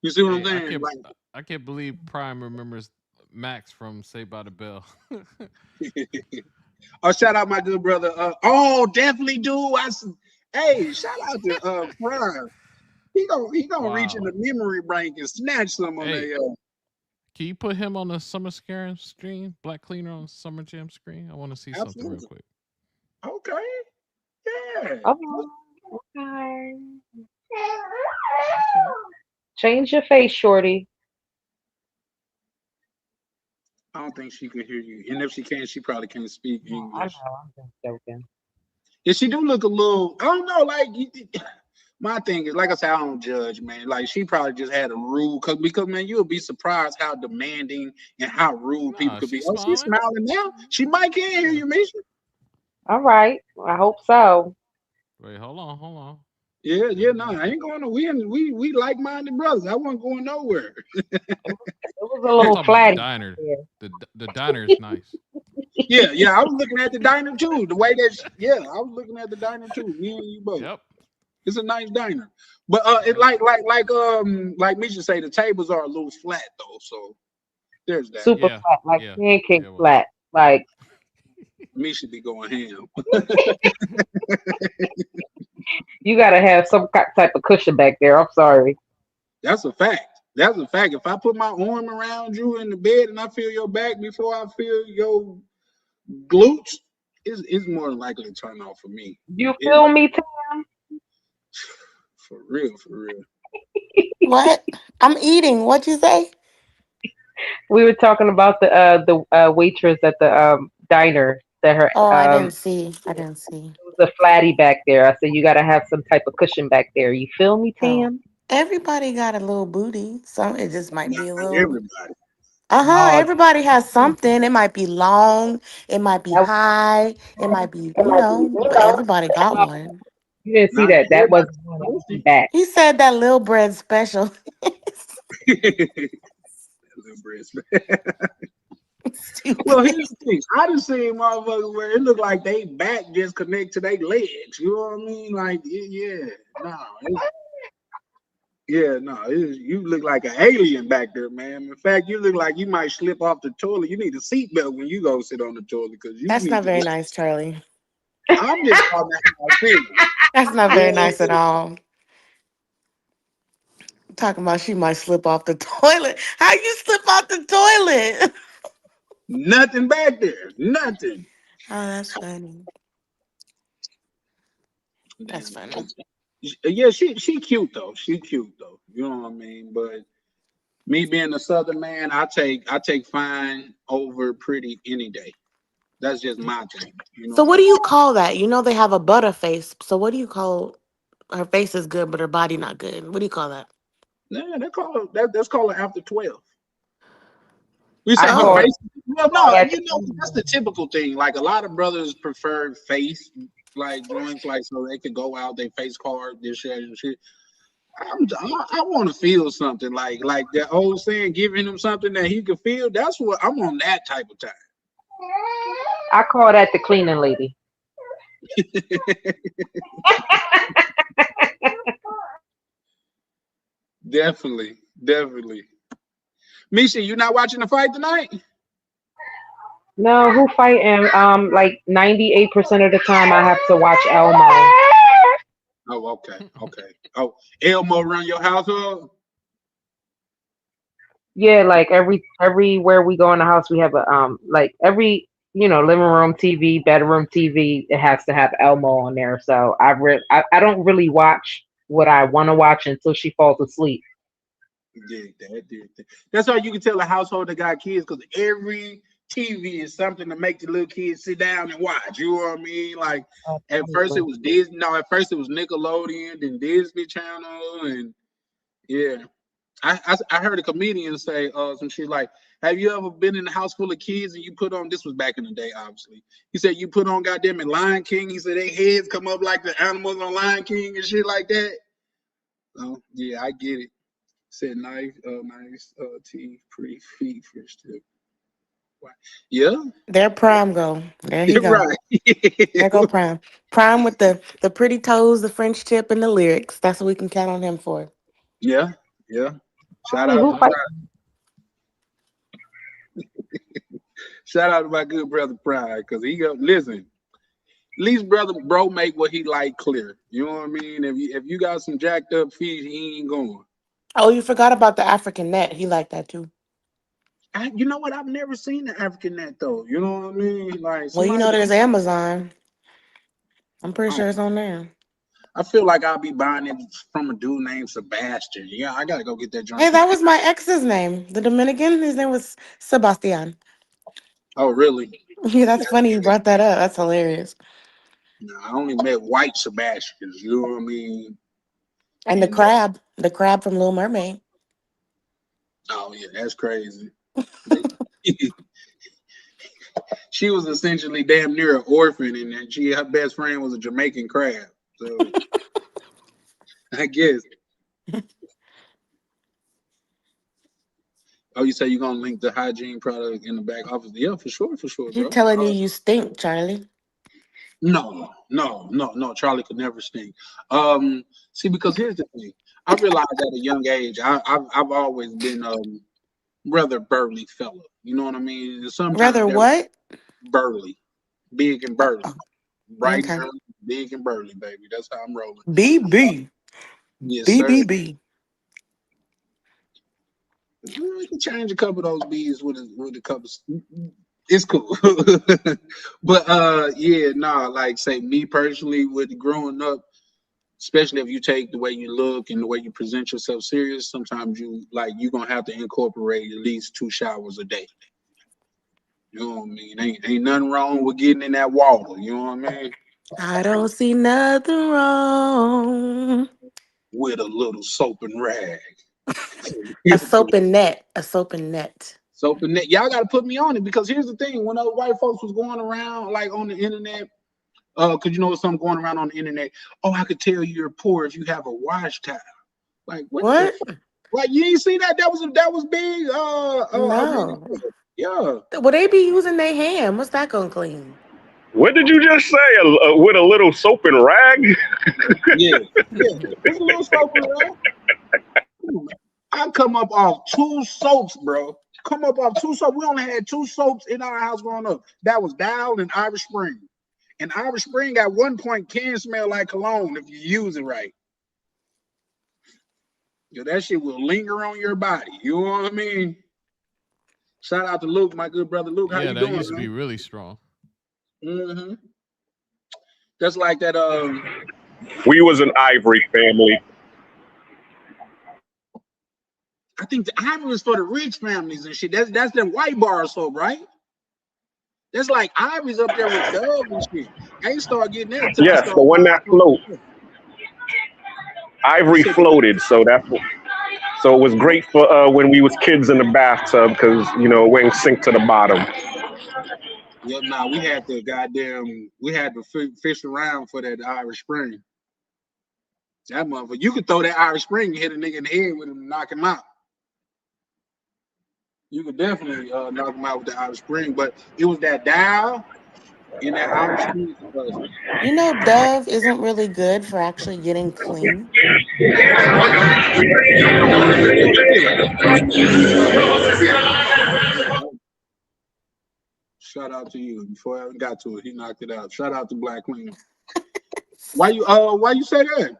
Speaker 3: You see what I'm
Speaker 4: Hey,
Speaker 3: saying? Like,
Speaker 4: I can't believe Prime remembers Max from Saved by the Bell.
Speaker 3: oh, shout out my good brother. Definitely do. Hey, shout out to Prime. He gonna reach in
Speaker 4: Wow.
Speaker 3: the memory bank and snatch some on
Speaker 4: Hey,
Speaker 3: that.
Speaker 4: can you put him on the Summer Scam screen? Black Cleaner on Summer Jam screen? I want to see something real
Speaker 3: Absolutely.
Speaker 4: quick.
Speaker 3: Okay. Yeah.
Speaker 6: Oh, okay.
Speaker 4: Okay.
Speaker 6: Change your face, shorty.
Speaker 3: I don't think she can hear you. And if she can, she probably can't speak
Speaker 6: No, I know.
Speaker 3: English.
Speaker 6: I'm just joking.
Speaker 3: Yeah, she do look a little, I don't know, like my thing is, like I said, I don't judge, man. Like she probably just had a rude because man, you'll be surprised how demanding and how rude people
Speaker 4: Nah,
Speaker 3: could be.
Speaker 4: she's
Speaker 3: Oh, she's
Speaker 4: smiling.
Speaker 3: smiling now. She might can't hear
Speaker 4: Yeah.
Speaker 3: you, Misha.
Speaker 6: All right. I hope so.
Speaker 4: Wait, hold on.
Speaker 3: Yeah, no, I ain't going to we like-minded brothers. I wasn't going nowhere.
Speaker 6: It was a
Speaker 4: I'm
Speaker 6: little
Speaker 4: talking about the
Speaker 6: flatty
Speaker 4: diner.
Speaker 6: there.
Speaker 4: The diner is nice.
Speaker 3: Yeah, I was looking at the diner too. The way that I was looking at the diner too. Me and you both.
Speaker 4: Yep.
Speaker 3: It's a nice diner. But it
Speaker 4: Yep.
Speaker 3: like Misha say, the tables are a little flat though. So there's that.
Speaker 6: Super
Speaker 4: Yeah.
Speaker 6: flat, like
Speaker 4: Yeah.
Speaker 6: pancake
Speaker 4: Yeah. Well.
Speaker 6: flat. Like
Speaker 3: Misha be going ham.
Speaker 6: you gotta have some type of cushion back there. I'm sorry.
Speaker 3: That's a fact. That's a fact. If I put my arm around you in the bed and I feel your back before I feel your glutes, it's more than likely to turn off for me.
Speaker 6: You
Speaker 3: It,
Speaker 6: feel me, Tam?
Speaker 3: for real.
Speaker 7: What? I'm eating. What'd you say?
Speaker 6: We were talking about the waitress at the diner that her
Speaker 7: Oh, I didn't see. I didn't see.
Speaker 6: was a flatty back there. I said you got to have some type of cushion back there. You feel me,
Speaker 7: Oh,
Speaker 6: Tam?
Speaker 7: everybody got a little booty. Some it just might
Speaker 3: Not
Speaker 7: be a little.
Speaker 3: everybody.
Speaker 7: Uh-huh.
Speaker 3: No,
Speaker 7: Everybody has something. It might be long. It might be
Speaker 6: That,
Speaker 7: high. It might be, but everybody got one.
Speaker 6: you didn't see
Speaker 3: not
Speaker 6: that. That was
Speaker 3: everybody
Speaker 6: one that was
Speaker 3: posted.
Speaker 6: back.
Speaker 7: He said that little bread special.
Speaker 3: Little breast. Well,
Speaker 7: Stupid.
Speaker 3: here's the thing. I done seen motherfuckers where it look like they back just connect to their legs. You know what I mean? Like, yeah, no, you look like an alien back there, man. In fact, you look like you might slip off the toilet. You need a seatbelt when you go sit on the toilet because you
Speaker 7: That's
Speaker 3: need
Speaker 7: not
Speaker 3: to.
Speaker 7: very nice, Charlie.
Speaker 3: I'm just talking how I feel.
Speaker 7: That's not
Speaker 3: You
Speaker 7: very
Speaker 3: know what
Speaker 7: nice at all. Talking about she might slip off the toilet. How you slip off the toilet?
Speaker 3: Nothing back there. Nothing.
Speaker 7: Oh, that's funny. That's
Speaker 3: And,
Speaker 7: funny.
Speaker 3: yeah, she cute though. She cute though. You know what I mean? But me being a Southern man, I take fine over pretty any day. That's just my thing. You know
Speaker 7: So
Speaker 3: what
Speaker 7: what
Speaker 3: I
Speaker 7: do
Speaker 3: mean?
Speaker 7: you call that? You know they have a butter face. So what do you call her face is good, but her body not good? What do you call that?
Speaker 3: Yeah, that's called an after 12. We
Speaker 6: I
Speaker 3: say her
Speaker 6: call
Speaker 7: Oh,
Speaker 3: face. Well,
Speaker 6: call
Speaker 3: no,
Speaker 6: that.
Speaker 3: you know that's the typical thing. Like a lot of brothers prefer face like joints, like so they could go out, they face card, this shit and shit. I want to feel something like that old saying, giving him something that he could feel. That's what I'm on that type of time.
Speaker 6: I call that the cleaning lady.
Speaker 3: Definitely, definitely. Misha, you not watching the fight tonight?
Speaker 6: No, who fighting? Like 98% of the time, I have to watch Elmo.
Speaker 3: Oh, okay, okay. Oh, Elmo run your household?
Speaker 6: Yeah, like everywhere we go in the house, we have a like every living room TV, bedroom TV, it has to have Elmo on there. So I don't really watch what I want to watch until she falls asleep.
Speaker 3: Dig that. That's how you can tell a household that got kids because every TV is something to make the little kids sit down and watch. You know what I mean? Like at first it
Speaker 6: Absolutely.
Speaker 3: was Disney. No, at first it was Nickelodeon, then Disney Channel, and yeah. I heard a comedian say some shit like, "Have you ever been in a house full of kids and you put on?" This was back in the day, obviously. He said you put on goddamn it Lion King. He said their heads come up like the animals on Lion King and shit like that. Oh yeah, I get it. Said nice teeth, pretty feet, fish too. Yeah,
Speaker 7: there Prime go. There he
Speaker 3: you're
Speaker 7: go.
Speaker 3: right.
Speaker 7: There go Prime. Prime with the pretty toes, the French tip, and the lyrics. That's what we can count on him for.
Speaker 3: Yeah, yeah. Shout
Speaker 6: Hey,
Speaker 3: out
Speaker 6: who
Speaker 3: to
Speaker 6: fight?
Speaker 3: shout out to my good brother Pride, because he go listen. At least bro make what he like clear. You know what I mean? If you got some jacked up feet, he ain't going.
Speaker 7: Oh, you forgot about the African net. He liked that too.
Speaker 3: You know what? I've never seen the African net though. You know what I mean? Like
Speaker 7: Well, you
Speaker 3: somebody
Speaker 7: know
Speaker 3: told
Speaker 7: there's
Speaker 3: me.
Speaker 7: Amazon. I'm pretty
Speaker 3: Oh,
Speaker 7: sure it's on there.
Speaker 3: I feel like I'll be buying it from a dude named Sebastian. Yeah, I gotta go get that joint
Speaker 7: Hey,
Speaker 3: from.
Speaker 7: that was my ex's name. The Dominican. His name was Sebastian.
Speaker 3: Oh, really?
Speaker 7: Yeah, that's funny you brought that up. That's hilarious.
Speaker 3: No, I only met white Sebastians. You know what I mean?
Speaker 7: And
Speaker 3: And
Speaker 7: the crab from Little Mermaid.
Speaker 3: oh yeah, that's crazy. They, she was essentially damn near an orphan, and then her best friend was a Jamaican crab. So I guess. Oh, you say you're gonna link the hygiene product in the back office? Yeah, for sure,
Speaker 7: He
Speaker 3: bro.
Speaker 7: telling you you stink, Charlie.
Speaker 3: No. Charlie could never stink. See, because here's the thing. I realized at a young age, I've always been rather burly fella. You know what I mean? And sometimes
Speaker 7: Rather
Speaker 3: that
Speaker 7: what?
Speaker 3: burly, big and burly,
Speaker 7: Oh,
Speaker 3: bright and
Speaker 7: okay.
Speaker 3: early, big and burly, baby. That's how I'm rolling.
Speaker 7: BB.
Speaker 3: Yes, sir.
Speaker 7: BBB.
Speaker 3: We can change a couple of those bees with a couple. It's cool, but yeah, nah. Like say me personally, with growing up, especially if you take the way you look and the way you present yourself serious. Sometimes you're gonna have to incorporate at least 2 showers a day. You know what I mean? Ain't nothing wrong with getting in that water. You know what I mean?
Speaker 7: I don't see nothing wrong.
Speaker 3: With a little soap and rag.
Speaker 7: A soap and net. A soap and net.
Speaker 3: Soap and net. Y'all got to put me on it, because here's the thing: when those white folks was going around like on the internet, because you know something going around on the internet. Oh, I could tell you're poor if you have a wash towel. Like what?
Speaker 7: What?
Speaker 3: Like you ain't see that? That was big.
Speaker 7: No.
Speaker 3: Yeah.
Speaker 7: Well, they be using their hand. What's that gonna clean?
Speaker 5: What did you just say? With a little soap and rag?
Speaker 3: Yeah. It's a little soap and rag. I come up off 2 soaps, bro. Come up off 2 soaps. We only had 2 soaps in our house growing up. That was Dial and Irish Spring. And Irish Spring at one point can smell like cologne if you use it right. Yo, that shit will linger on your body. You know what I mean? Shout out to Luke, my good brother Luke. How you
Speaker 4: that
Speaker 3: doing?
Speaker 4: used to
Speaker 3: man?
Speaker 4: be really strong.
Speaker 3: Mm-hmm. Just like that.
Speaker 5: We was an Ivory family.
Speaker 3: I think the Ivory is for the rich families and shit. That's them white bar soap, right? That's like Ivory's up there with Dove and shit. I ain't start getting that until
Speaker 5: Yes, the one that float. Ivory floated, so so it was great for when we was kids in the bathtub, because you know it wouldn't sink to the bottom.
Speaker 3: Yep, nah, we had to fish around for that Irish Spring. That motherfucker, you could throw that Irish Spring and hit a nigga in the head with him and knock him out. You could definitely knock him out with the Irish Spring, but it was that Dial in that Irish Spring.
Speaker 7: You know, Dove isn't really good for actually getting clean.
Speaker 3: Shout out to you. Before I even got to it, he knocked it out. Shout out to Black Queen. Why you say that?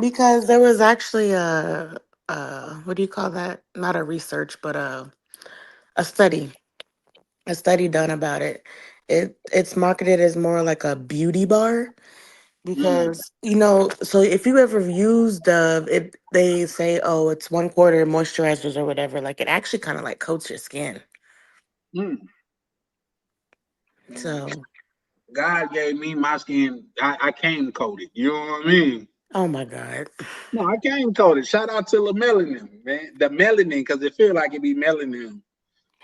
Speaker 7: Because there was actually what do you call that? Not a research, but a study. A study done about it. It's marketed as more like a beauty bar because so if you ever use Dove, they say, oh, it's 1/4 moisturizers or whatever. Like it actually kind of like coats your skin. So
Speaker 3: God gave me my skin. I came coated. You know what I mean?
Speaker 7: oh my God.
Speaker 3: No, I came coated. Shout out to the melanin, man. The melanin, because it feel like it be melanin.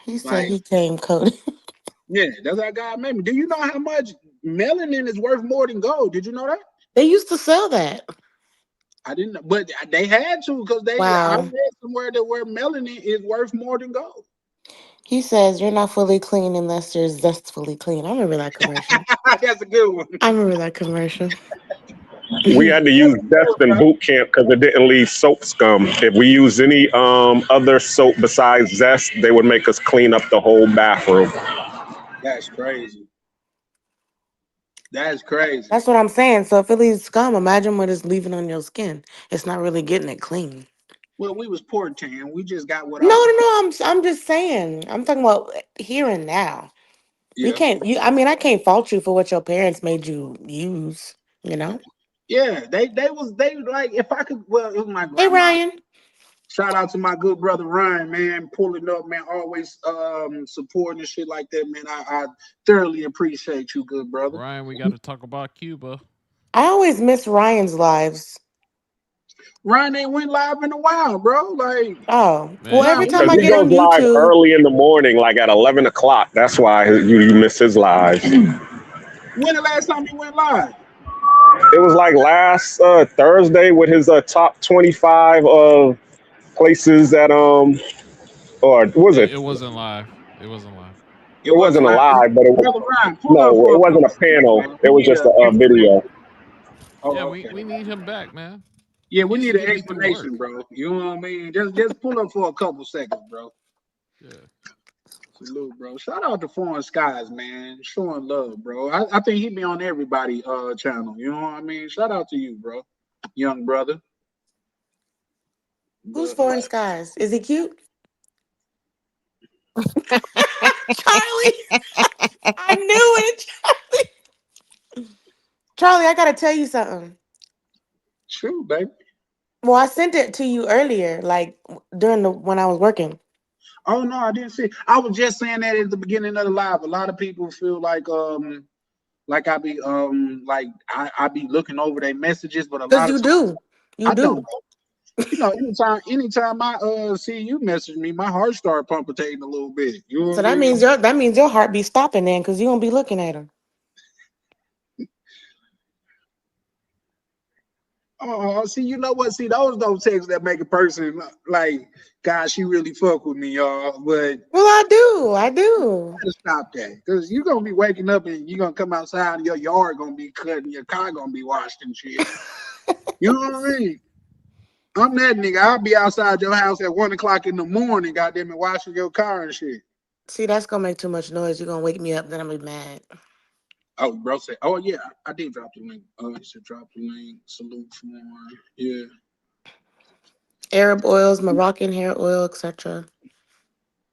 Speaker 7: He said he came coated.
Speaker 3: Yeah, that's how God made me. Do you know how much melanin is worth more than gold? Did you know that?
Speaker 7: They used to sell that.
Speaker 3: I didn't know, but they had to, because I read somewhere that where melanin is worth more than gold.
Speaker 7: He says you're not fully clean unless you're zestfully clean. I remember that commercial.
Speaker 3: That's a good one.
Speaker 7: I remember that commercial.
Speaker 5: We had to use Zest in boot camp because it didn't leave soap scum. If we used any other soap besides Zest, they would make us clean up the whole bathroom.
Speaker 3: That's crazy. That's crazy.
Speaker 7: That's what I'm saying. So if it leaves scum, imagine what it's leaving on your skin. It's not really getting it clean.
Speaker 3: Well, we was poor tan. We just got what.
Speaker 7: No. I'm just saying. I'm talking about here and now.
Speaker 3: Yeah.
Speaker 7: We can't. I can't fault you for what your parents made you use. You know.
Speaker 3: Yeah, they like, if I could. Well, it was my grandma.
Speaker 7: Hey Ryan.
Speaker 3: Shout out to my good brother Ryan, man, pulling up, man, always supporting and shit like that, man. I thoroughly appreciate you, good brother.
Speaker 4: Ryan, we got to talk about Cuba.
Speaker 7: I always miss Ryan's lives.
Speaker 3: Ryan ain't went live in a while, bro. Like,
Speaker 7: oh, well, every time I
Speaker 5: he
Speaker 7: get on
Speaker 5: goes live
Speaker 7: YouTube
Speaker 5: early in the morning, like at 11 o'clock. That's why you miss his lives.
Speaker 3: When the last time he went live?
Speaker 5: It was like last Thursday with his top 25 of places that or was it?
Speaker 4: It wasn't live. It wasn't live.
Speaker 5: It wasn't live, but it wasn't a panel. It was just a video.
Speaker 3: Oh,
Speaker 4: yeah,
Speaker 3: okay.
Speaker 4: we need him back, man.
Speaker 3: Yeah, we need an explanation, bro. You know what I mean? Just pull up for a couple seconds, bro.
Speaker 4: Yeah.
Speaker 3: Salute, bro. Shout out to Foreign Skies, man. Showing love, bro. I think he be on everybody channel. You know what I mean? Shout out to you, bro. Young brother.
Speaker 7: Who's Foreign Skies? Is he cute? Charlie. I knew it, Charlie. Charlie, I gotta tell you something.
Speaker 3: True, baby.
Speaker 7: Well, I sent it to you earlier, like during the when I was working.
Speaker 3: Oh no, I didn't see. I was just saying that at the beginning of the live. A lot of people feel like I be I be looking over their messages, but a
Speaker 7: Because
Speaker 3: lot of
Speaker 7: you
Speaker 3: times
Speaker 7: do. You
Speaker 3: I don't.
Speaker 7: do.
Speaker 3: You know, anytime I see you message me, my heart start palpitating a little bit. You know what
Speaker 7: So
Speaker 3: I mean?
Speaker 7: that means your heart be stopping then because you don't be looking at them.
Speaker 3: Oh, see, you know what? See, those texts that make a person like, God, she really fuck with me, y'all. But
Speaker 7: Well, I do. I do.
Speaker 3: gotta stop that. Because you're gonna be waking up and you're gonna come outside and your yard gonna be cut and your car gonna be washed and shit. You know what I mean? I'm that nigga. I'll be outside your house at 1 o'clock in the morning, goddamn it, washing your car and shit.
Speaker 7: See, that's gonna make too much noise. You're gonna wake me up, then I'm gonna be mad.
Speaker 3: Oh, bro said, oh yeah, I did drop the link. He said drop the link. Salute for yeah.
Speaker 7: Arab oils, Moroccan hair oil, etc.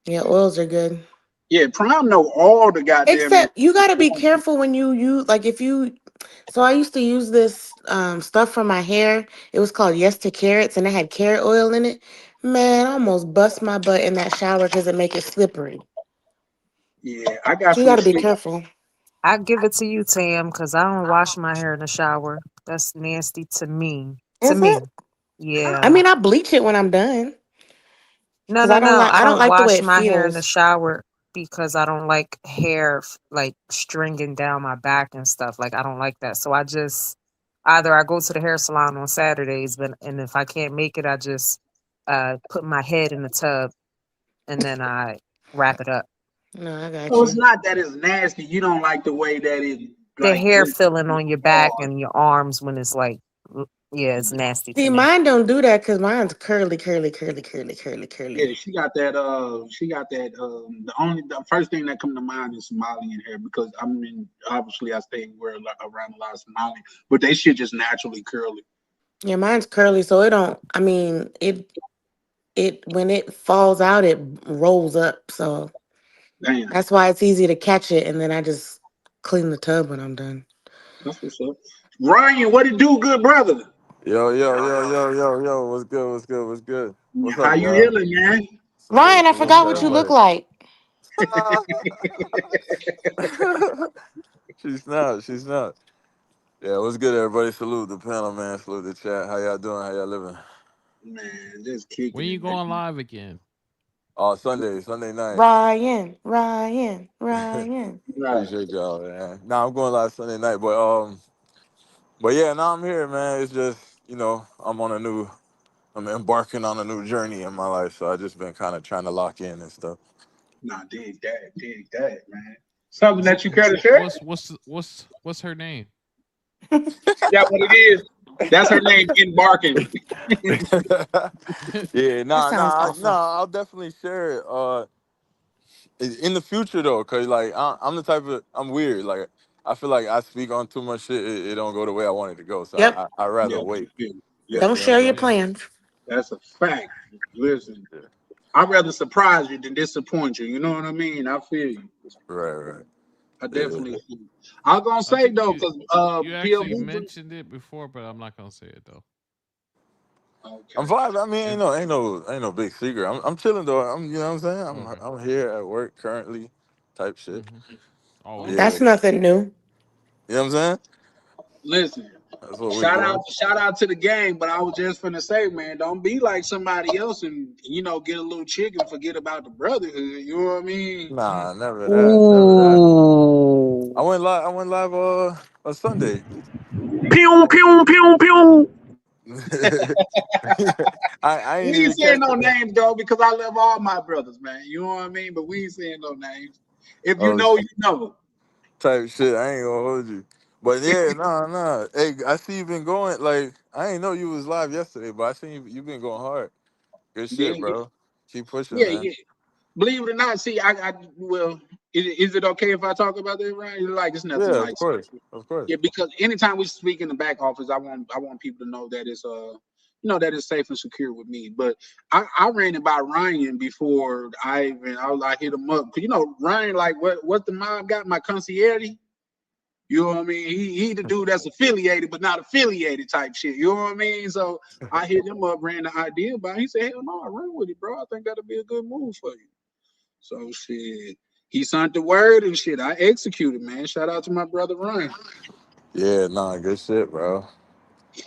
Speaker 7: Yeah, oils are good.
Speaker 3: Yeah, Prime know all the goddamn.
Speaker 7: Except you gotta be careful when you use like if you. So I used to use this stuff for my hair. It was called Yes to Carrots, and it had carrot oil in it. Man, I almost bust my butt in that shower because it make it slippery.
Speaker 3: Yeah, I got
Speaker 7: So you
Speaker 3: some
Speaker 7: gotta be
Speaker 3: shit.
Speaker 7: careful.
Speaker 1: I give it to you, Tam, because I don't wash my hair in the shower. That's nasty to me. To
Speaker 7: Is it?
Speaker 1: me.
Speaker 7: I
Speaker 1: Yeah.
Speaker 7: mean, I bleach it when I'm done
Speaker 1: No,
Speaker 7: because
Speaker 1: no, no.
Speaker 7: I
Speaker 1: I
Speaker 7: don't
Speaker 1: don't
Speaker 7: like the way
Speaker 1: wash
Speaker 7: it
Speaker 1: my hair in the
Speaker 7: feels.
Speaker 1: shower because I don't like hair like stringing down my back and stuff. Like I don't like that. So I just either I go to the hair salon on Saturdays, but and if I can't make it, I just put my head in the tub and then I wrap it up.
Speaker 7: No, I got
Speaker 3: So it's
Speaker 7: you.
Speaker 3: not that it's nasty. You don't like the way that it
Speaker 1: The
Speaker 3: like
Speaker 1: hair
Speaker 3: drips
Speaker 1: feeling on your back
Speaker 3: hard.
Speaker 1: and your arms when it's like, yeah, it's nasty to
Speaker 7: See,
Speaker 1: me.
Speaker 7: mine don't do that because mine's curly, curly, curly, curly, curly, curly.
Speaker 3: Yeah, the first thing that come to mind is Somalian hair because I mean obviously I stay around a lot of Somali, but they shit just naturally curly.
Speaker 7: Yeah, mine's curly, so it don't. I mean, it when it falls out, it rolls up. So
Speaker 3: Damn,
Speaker 7: that's why it's easy to catch it, and then I just clean the tub when I'm done.
Speaker 3: that's what's up. Ryan, what it do, good brother?
Speaker 8: Yo. What's good? What's good? What's good? What's
Speaker 3: How
Speaker 8: up,
Speaker 3: you
Speaker 8: y'all?
Speaker 3: healing, man?
Speaker 7: Ryan, I
Speaker 8: Salute to
Speaker 7: forgot what you look
Speaker 8: everybody.
Speaker 7: like.
Speaker 8: She's not. She's not. Yeah, what's good, everybody? Salute the panel, man. Salute the chat. How y'all doing? How y'all living?
Speaker 3: Man, just
Speaker 4: When
Speaker 3: kicking
Speaker 4: you
Speaker 3: it, man.
Speaker 4: going live again?
Speaker 8: Oh, Sunday night.
Speaker 7: Ryan.
Speaker 3: Right.
Speaker 8: Appreciate y'all, man. Nah, I'm going live Sunday night, but yeah, now I'm here, man. It's just, I'm embarking on a new journey in my life, so I just been kind of trying to lock in and stuff.
Speaker 3: Nah, dig that, man. Something
Speaker 4: What
Speaker 3: that you care to share?
Speaker 4: what's her name?
Speaker 3: Yeah, what it is. That's her name, embarking.
Speaker 8: Yeah,
Speaker 7: That sounds awful.
Speaker 8: I'll definitely share it. In the future though, cause like I'm the type of I'm weird. Like I feel like I speak on too much shit. It don't go the way I want it to go. So
Speaker 7: Yep.
Speaker 8: I rather
Speaker 3: Yeah,
Speaker 8: wait.
Speaker 3: yeah,
Speaker 7: Don't
Speaker 8: You know
Speaker 7: share
Speaker 8: what
Speaker 7: your
Speaker 8: I'm saying?
Speaker 7: plans.
Speaker 3: that's a fact. Listen,
Speaker 8: Yeah.
Speaker 3: I'd rather surprise you than disappoint you. You know what I mean? I feel you.
Speaker 8: Right.
Speaker 3: I
Speaker 8: Yeah.
Speaker 3: definitely feel you. I was gonna
Speaker 4: I
Speaker 3: say
Speaker 4: think
Speaker 3: though, because
Speaker 4: you actually
Speaker 3: POV.
Speaker 4: mentioned it before, but I'm not gonna say it though.
Speaker 8: I'm
Speaker 3: Okay.
Speaker 8: vibing. I mean,
Speaker 4: If
Speaker 8: ain't no big secret. I'm chilling though. You know what I'm saying?
Speaker 4: okay.
Speaker 8: I'm here at work currently, type shit.
Speaker 4: Hmm. Always
Speaker 8: Yeah.
Speaker 7: That's
Speaker 4: good.
Speaker 7: nothing new.
Speaker 8: You know what I'm saying?
Speaker 3: Listen,
Speaker 8: That's what we doing.
Speaker 3: shout out to the game, but I was just finna say, man, don't be like somebody else and get a little chick and forget about the brotherhood. You know what I mean?
Speaker 8: Nah, never that. Never that.
Speaker 1: Ooh.
Speaker 8: I went live on Sunday.
Speaker 3: Pew pew pew pew.
Speaker 8: I
Speaker 3: We
Speaker 8: ain't
Speaker 3: ain't
Speaker 8: even
Speaker 3: saying
Speaker 8: catch
Speaker 3: no
Speaker 8: it.
Speaker 3: names though, because I love all my brothers, man. You know what I mean? But we ain't saying no names. If you
Speaker 8: Oh,
Speaker 3: know, you know.
Speaker 8: type shit. I ain't gonna hold you. But yeah, nah. Hey, I see you been going like I ain't know you was live yesterday, but I see you been going hard. Good
Speaker 3: Yeah,
Speaker 8: shit, bro. Keep pushing, man.
Speaker 3: yeah. Believe it or not, see, well, is it okay if I talk about that, right? Like, it's nothing
Speaker 8: Yeah,
Speaker 3: like,
Speaker 8: of course.
Speaker 3: yeah, because anytime we speak in the back office, I want people to know that it's that it's safe and secure with me. But I ran it by Ryan before I hit him up. 'Cause Ryan, like, what the mom got my concierge. You know what I mean? He the dude that's affiliated but not affiliated type shit. You know what I mean? So I hit him up, ran the idea by. He said, "Hell no, I run with it, bro. I think that'll be a good move for you." So shit, he signed the word and shit. I executed, man. Shout out to my brother Ryan.
Speaker 8: Yeah, nah, good shit, bro.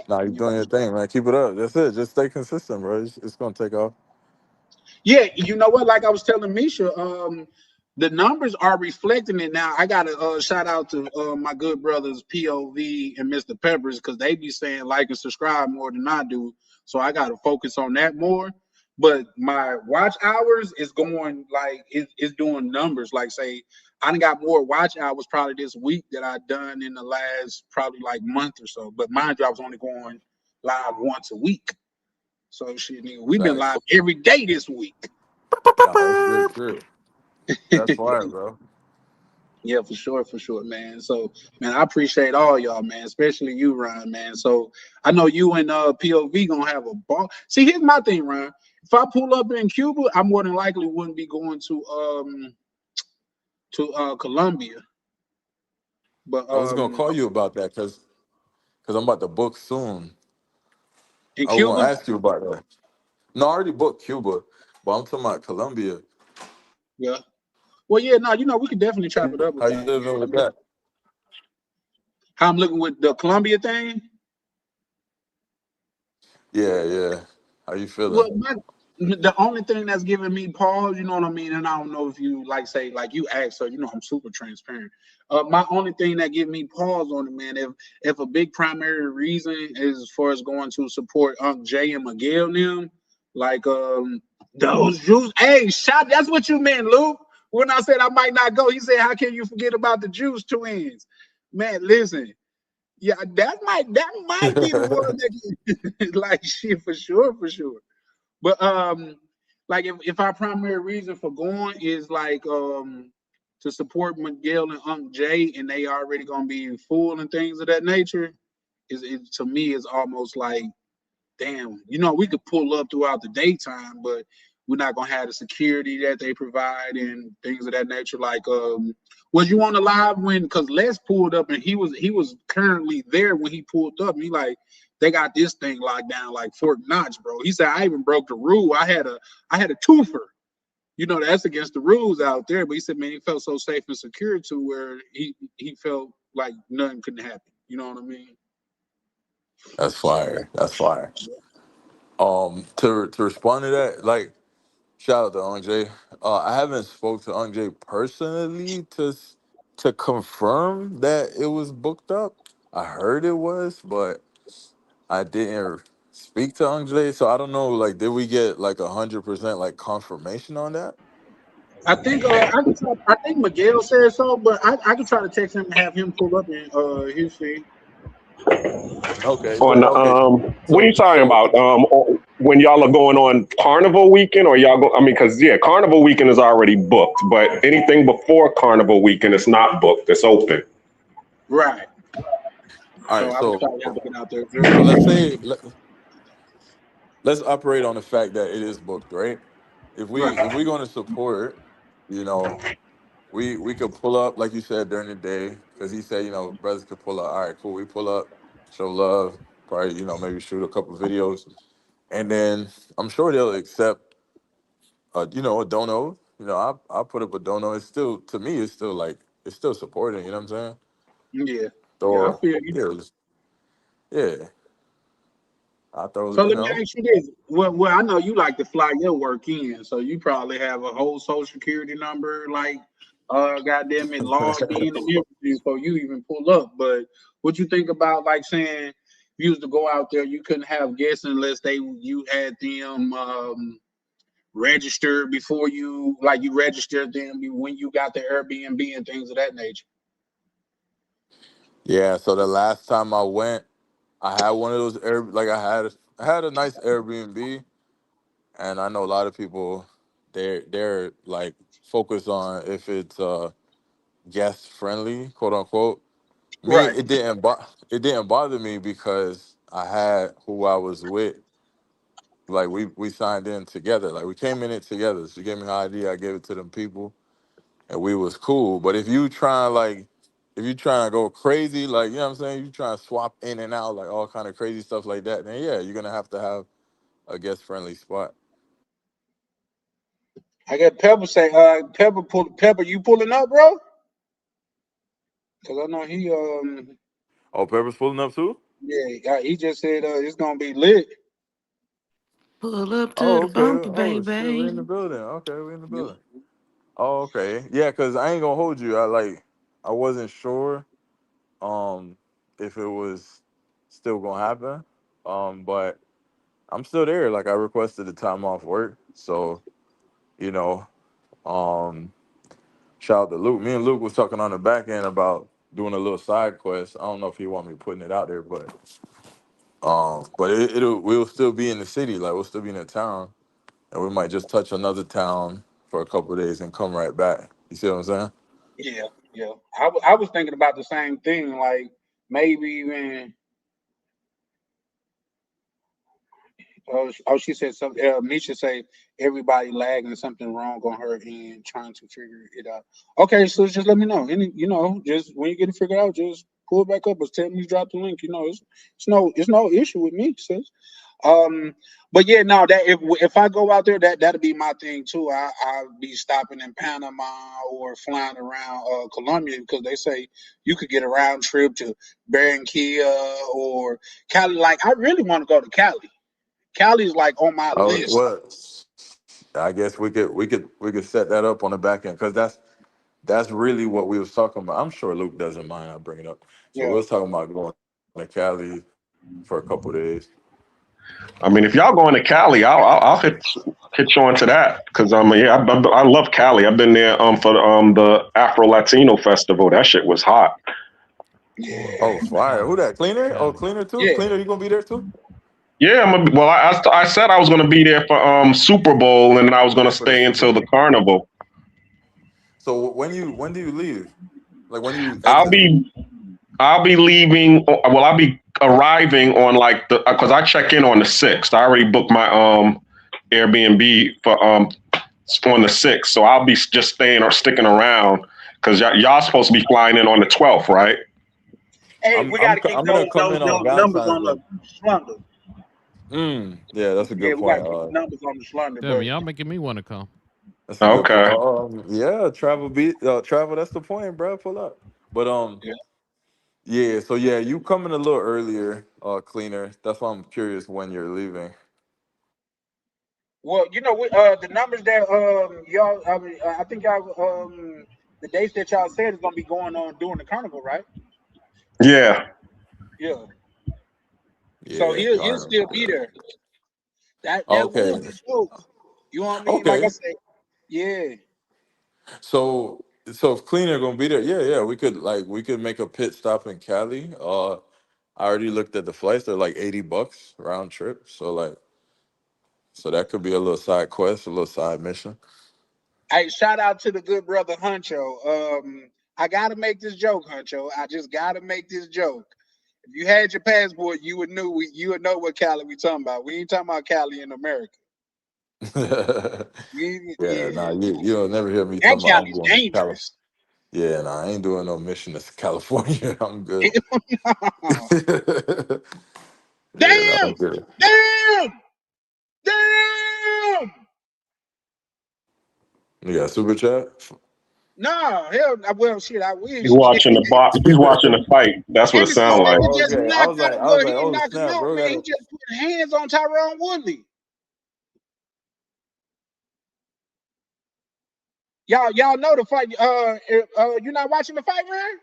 Speaker 8: Nah, you
Speaker 3: Yeah.
Speaker 8: doing your thing, man. Keep it up. That's it. Just stay consistent, bro. It's gonna take off.
Speaker 3: Yeah, you know what? Like I was telling Misha, the numbers are reflecting it now. I got to shout out to my good brothers POV and Mr. Peppers because they be saying like and subscribe more than I do. So I got to focus on that more. But my watch hours is going like it's doing numbers. Like say, I done got more watch hours probably this week that I done in the last probably like month or so. But mind you, I was only going live once a week. So shit, nigga, we've been live
Speaker 8: Facts.
Speaker 3: every day this week.
Speaker 8: Nah, that's good shit. That's fire, bro.
Speaker 3: Yeah, for sure, man. So, man, I appreciate all y'all, man, especially you, Ryan, man. So, I know you and POV gonna have a ball. See, here's my thing, Ryan. If I pull up in Cuba, I more than likely wouldn't be going to Colombia, but
Speaker 8: I was gonna call you about that because I'm about to book soon.
Speaker 3: in
Speaker 8: I was gonna
Speaker 3: Cuba,
Speaker 8: ask you about that. No, I already booked Cuba, but I'm talking about Colombia.
Speaker 3: yeah. Well, yeah, no, we could definitely chop it up
Speaker 8: How
Speaker 3: about
Speaker 8: you living with
Speaker 3: it.
Speaker 8: that?
Speaker 3: How I'm looking with the Colombia thing.
Speaker 8: Yeah, yeah. How you feeling?
Speaker 3: Well, the only thing that's giving me pause, you know what I mean, and I don't know if you like say like you asked, so I'm super transparent. My only thing that give me pause on it, man, if a big primary reason is as far as going to support Unc Jay and Miguel them, like those Jews. Hey, shot. That's what you meant, Luke. When I said I might not go, he said, "How can you forget about the Juice twins?" Man, listen. Yeah, that might be the one that like shit for sure, for sure. But like if our primary reason for going is like to support Miguel and Unc Jay, and they already gonna be full and things of that nature, is it to me is almost like damn, we could pull up throughout the daytime, but we're not gonna have the security that they provide and things of that nature. Like, was you on the live when? Because Les pulled up and he was currently there when he pulled up. And he like they got this thing locked down like Fort Knox, bro. He said I even broke the rule. I had a twofer. That's against the rules out there. But he said, man, he felt so safe and secure to where he felt like nothing couldn't happen. You know what I mean?
Speaker 8: That's
Speaker 3: So
Speaker 8: fire. That's fire. To respond to that, like shout out to Andre. I haven't spoke to Andre personally to confirm that it was booked up. I heard it was, but I didn't speak to Andre, so I don't know. Like, did we get like 100% like confirmation on that?
Speaker 3: I think Miguel said so, but I could try to text him and have him pull up in his feed.
Speaker 8: Okay,
Speaker 5: On
Speaker 8: but
Speaker 5: the
Speaker 8: okay.
Speaker 5: what are you
Speaker 8: So
Speaker 5: talking
Speaker 8: so
Speaker 5: about? When y'all are going on Carnival weekend, or y'all go? I mean, because yeah, Carnival weekend is already booked, but anything before Carnival weekend is not booked. It's open.
Speaker 3: Right.
Speaker 8: all
Speaker 3: So
Speaker 8: right,
Speaker 3: I would
Speaker 8: so
Speaker 3: probably have to get out there
Speaker 8: so
Speaker 3: early.
Speaker 8: let's operate on the fact that it is booked, right? If
Speaker 3: Right.
Speaker 8: we're going to support, you know, we could pull up like you said during the day because he said brothers could pull up. All right, cool. We pull up, show love, probably maybe shoot a couple videos, and then I'm sure they'll accept a dono. I put up a dono. It's still to me, it's still like it's still supporting. You know what I'm saying?
Speaker 3: Yeah. Yeah, I
Speaker 8: So
Speaker 3: feel you.
Speaker 8: yeah, yeah. I throw
Speaker 3: So let me ask you this. Well, I know you like to fly your work in, so you probably have a whole social security number, like goddamn it, logged in and everything before you even pull up. But what you think about like saying if you used to go out there, you couldn't have guests unless you had them registered before you registered them when you got the Airbnb and things of that nature.
Speaker 8: Yeah. So the last time I went, I had one of those like I had a nice Airbnb, and I know a lot of people they're like focused on if it's guest friendly, quote unquote. Me,
Speaker 3: Right.
Speaker 8: it didn't bother me because I had who I was with. Like we signed in together. Like we came in it together. She gave me her idea. I gave it to them people, and we was cool. But if you try like if you trying to go crazy, like you know what I'm saying, you trying to swap in and out, like all kind of crazy stuff like that, then yeah, you're gonna have to have a guest friendly spot.
Speaker 3: I got Pepper say, Pepper, you pulling up, bro? Cause I know he
Speaker 8: Oh, Pepper's pulling up too.
Speaker 3: yeah, he just said it's gonna be lit.
Speaker 7: Pull up to
Speaker 8: Oh,
Speaker 7: the
Speaker 8: okay.
Speaker 7: bumper,
Speaker 8: Oh shit, we in the
Speaker 7: baby.
Speaker 8: building. Okay, we in the
Speaker 3: Yep.
Speaker 8: building. Oh, okay. Yeah, cause I ain't gonna hold you. I wasn't sure um if it was still gonna happen. But I'm still there. Like I requested the time off work. So, you know, um shout out to Luke. Me and Luke was talking on the back end about doing a little side quest. I don't know if he want me putting it out there, but we'll still be in the city, like we'll still be in the town. And we might just touch another town for a couple of days and come right back. You see what I'm saying?
Speaker 3: Yeah, yeah. I was thinking about the same thing, like maybe even she said something. Misha say everybody lagging, something wrong on her end, trying to figure it out. Okay, so just let me know. Any, just when you get it figured out, just pull it back up or tell me to drop the link. It's no issue with me, sis. Um, but yeah, no, that if I go out there, that'll be my thing too. I'll be stopping in Panama or flying around Colombia because they say you could get a round trip to Barranquilla or Cali. Like I really want to go to Cali. Cali's like on my
Speaker 8: Oh,
Speaker 3: list.
Speaker 8: well, I guess we could set that up on the back end because that's really what we was talking about. I'm sure Luke doesn't mind. I bring it up. So we
Speaker 3: Yeah.
Speaker 8: was talking about going to Cali for a couple of days.
Speaker 5: I mean, if y'all going to Cali, I'll hit you onto that because yeah, I love Cali. I've been there for the Afro Latino Festival. That shit was hot.
Speaker 8: Oh,
Speaker 3: Yeah.
Speaker 8: fire! Who that? Cleaner? Oh,
Speaker 4: Cali.
Speaker 8: Cleaner too.
Speaker 3: Yeah.
Speaker 8: Cleaner, you gonna be there too?
Speaker 5: Yeah, well, I said I was going to be there for Super Bowl, and then I was going to
Speaker 8: For the
Speaker 5: stay
Speaker 8: Super
Speaker 5: until the
Speaker 8: Bowl.
Speaker 5: carnival.
Speaker 8: So when do you leave? Like when you
Speaker 5: I'll
Speaker 8: exit?
Speaker 5: be I'll be leaving. Well, I'll be arriving on like the because I check in on the 6th. I already booked my Airbnb for on the 6th, so I'll be just staying or sticking around because y'all supposed to be flying in on the 12th, right?
Speaker 3: Hey,
Speaker 8: I'm
Speaker 3: we got
Speaker 8: I'm
Speaker 3: to keep
Speaker 8: I'm gonna come in on
Speaker 3: those numbers
Speaker 8: Valentine's
Speaker 3: on
Speaker 8: Day.
Speaker 3: the slender.
Speaker 8: Yeah, that's a
Speaker 3: Yeah,
Speaker 8: good
Speaker 3: we got to
Speaker 8: point.
Speaker 3: keep the numbers on the slender,
Speaker 4: Damn,
Speaker 3: but
Speaker 4: y'all making me want to come.
Speaker 8: That's a good point.
Speaker 5: Okay.
Speaker 8: Yeah, travel. That's the point, bro. Pull up. But
Speaker 3: yeah.
Speaker 8: yeah. So yeah, you coming a little earlier, cleaner. That's why I'm curious when you're leaving.
Speaker 3: Well, the numbers that y'all, I mean, I think y'all the dates that y'all said is gonna be going on during the carnival, right?
Speaker 5: Yeah.
Speaker 3: Yeah. So
Speaker 8: Yeah,
Speaker 3: he'll
Speaker 8: Garner.
Speaker 3: still be
Speaker 8: Yeah.
Speaker 3: there. That
Speaker 8: Okay.
Speaker 3: would be dope. You know what I mean? Like I
Speaker 8: Okay.
Speaker 3: said, yeah.
Speaker 8: So if cleaner gonna be there, yeah. We could make a pit stop in Cali. I already looked at the flights. They're like $80 round trip. So that could be a little side quest, a little side mission.
Speaker 3: Hey, shout out to the good brother Huncho. I gotta make this joke, Huncho. I just gotta make this joke. If you had your passport, you would know what Cali we talking about. We ain't talking about Cali in America.
Speaker 8: Yeah, nah,
Speaker 3: Yeah,
Speaker 8: you'll never hear me
Speaker 3: that
Speaker 8: talking about I'm
Speaker 3: Cali's
Speaker 8: going to California.
Speaker 3: dangerous.
Speaker 8: Yeah, nah, I ain't doing no mission to California. I'm good. Yeah, nah, I'm
Speaker 3: Damn!
Speaker 8: good.
Speaker 3: Damn! Damn!
Speaker 8: You got super chat?
Speaker 3: No, hell, well, shit, I
Speaker 5: He's
Speaker 3: wish.
Speaker 5: watching the box. He's watching the fight. That's what it
Speaker 3: Anderson
Speaker 5: sounds like.
Speaker 3: Silva just
Speaker 8: Okay. I
Speaker 3: knocked
Speaker 8: was
Speaker 3: out.
Speaker 8: like, I was
Speaker 3: Well, he
Speaker 8: like,
Speaker 3: didn't
Speaker 8: oh
Speaker 3: knock him
Speaker 8: snap,
Speaker 3: out,
Speaker 8: bro.
Speaker 3: man. He
Speaker 8: Got
Speaker 3: just put hands on Tyrone Woodley. Y'all know the fight. You're not watching the fight, man?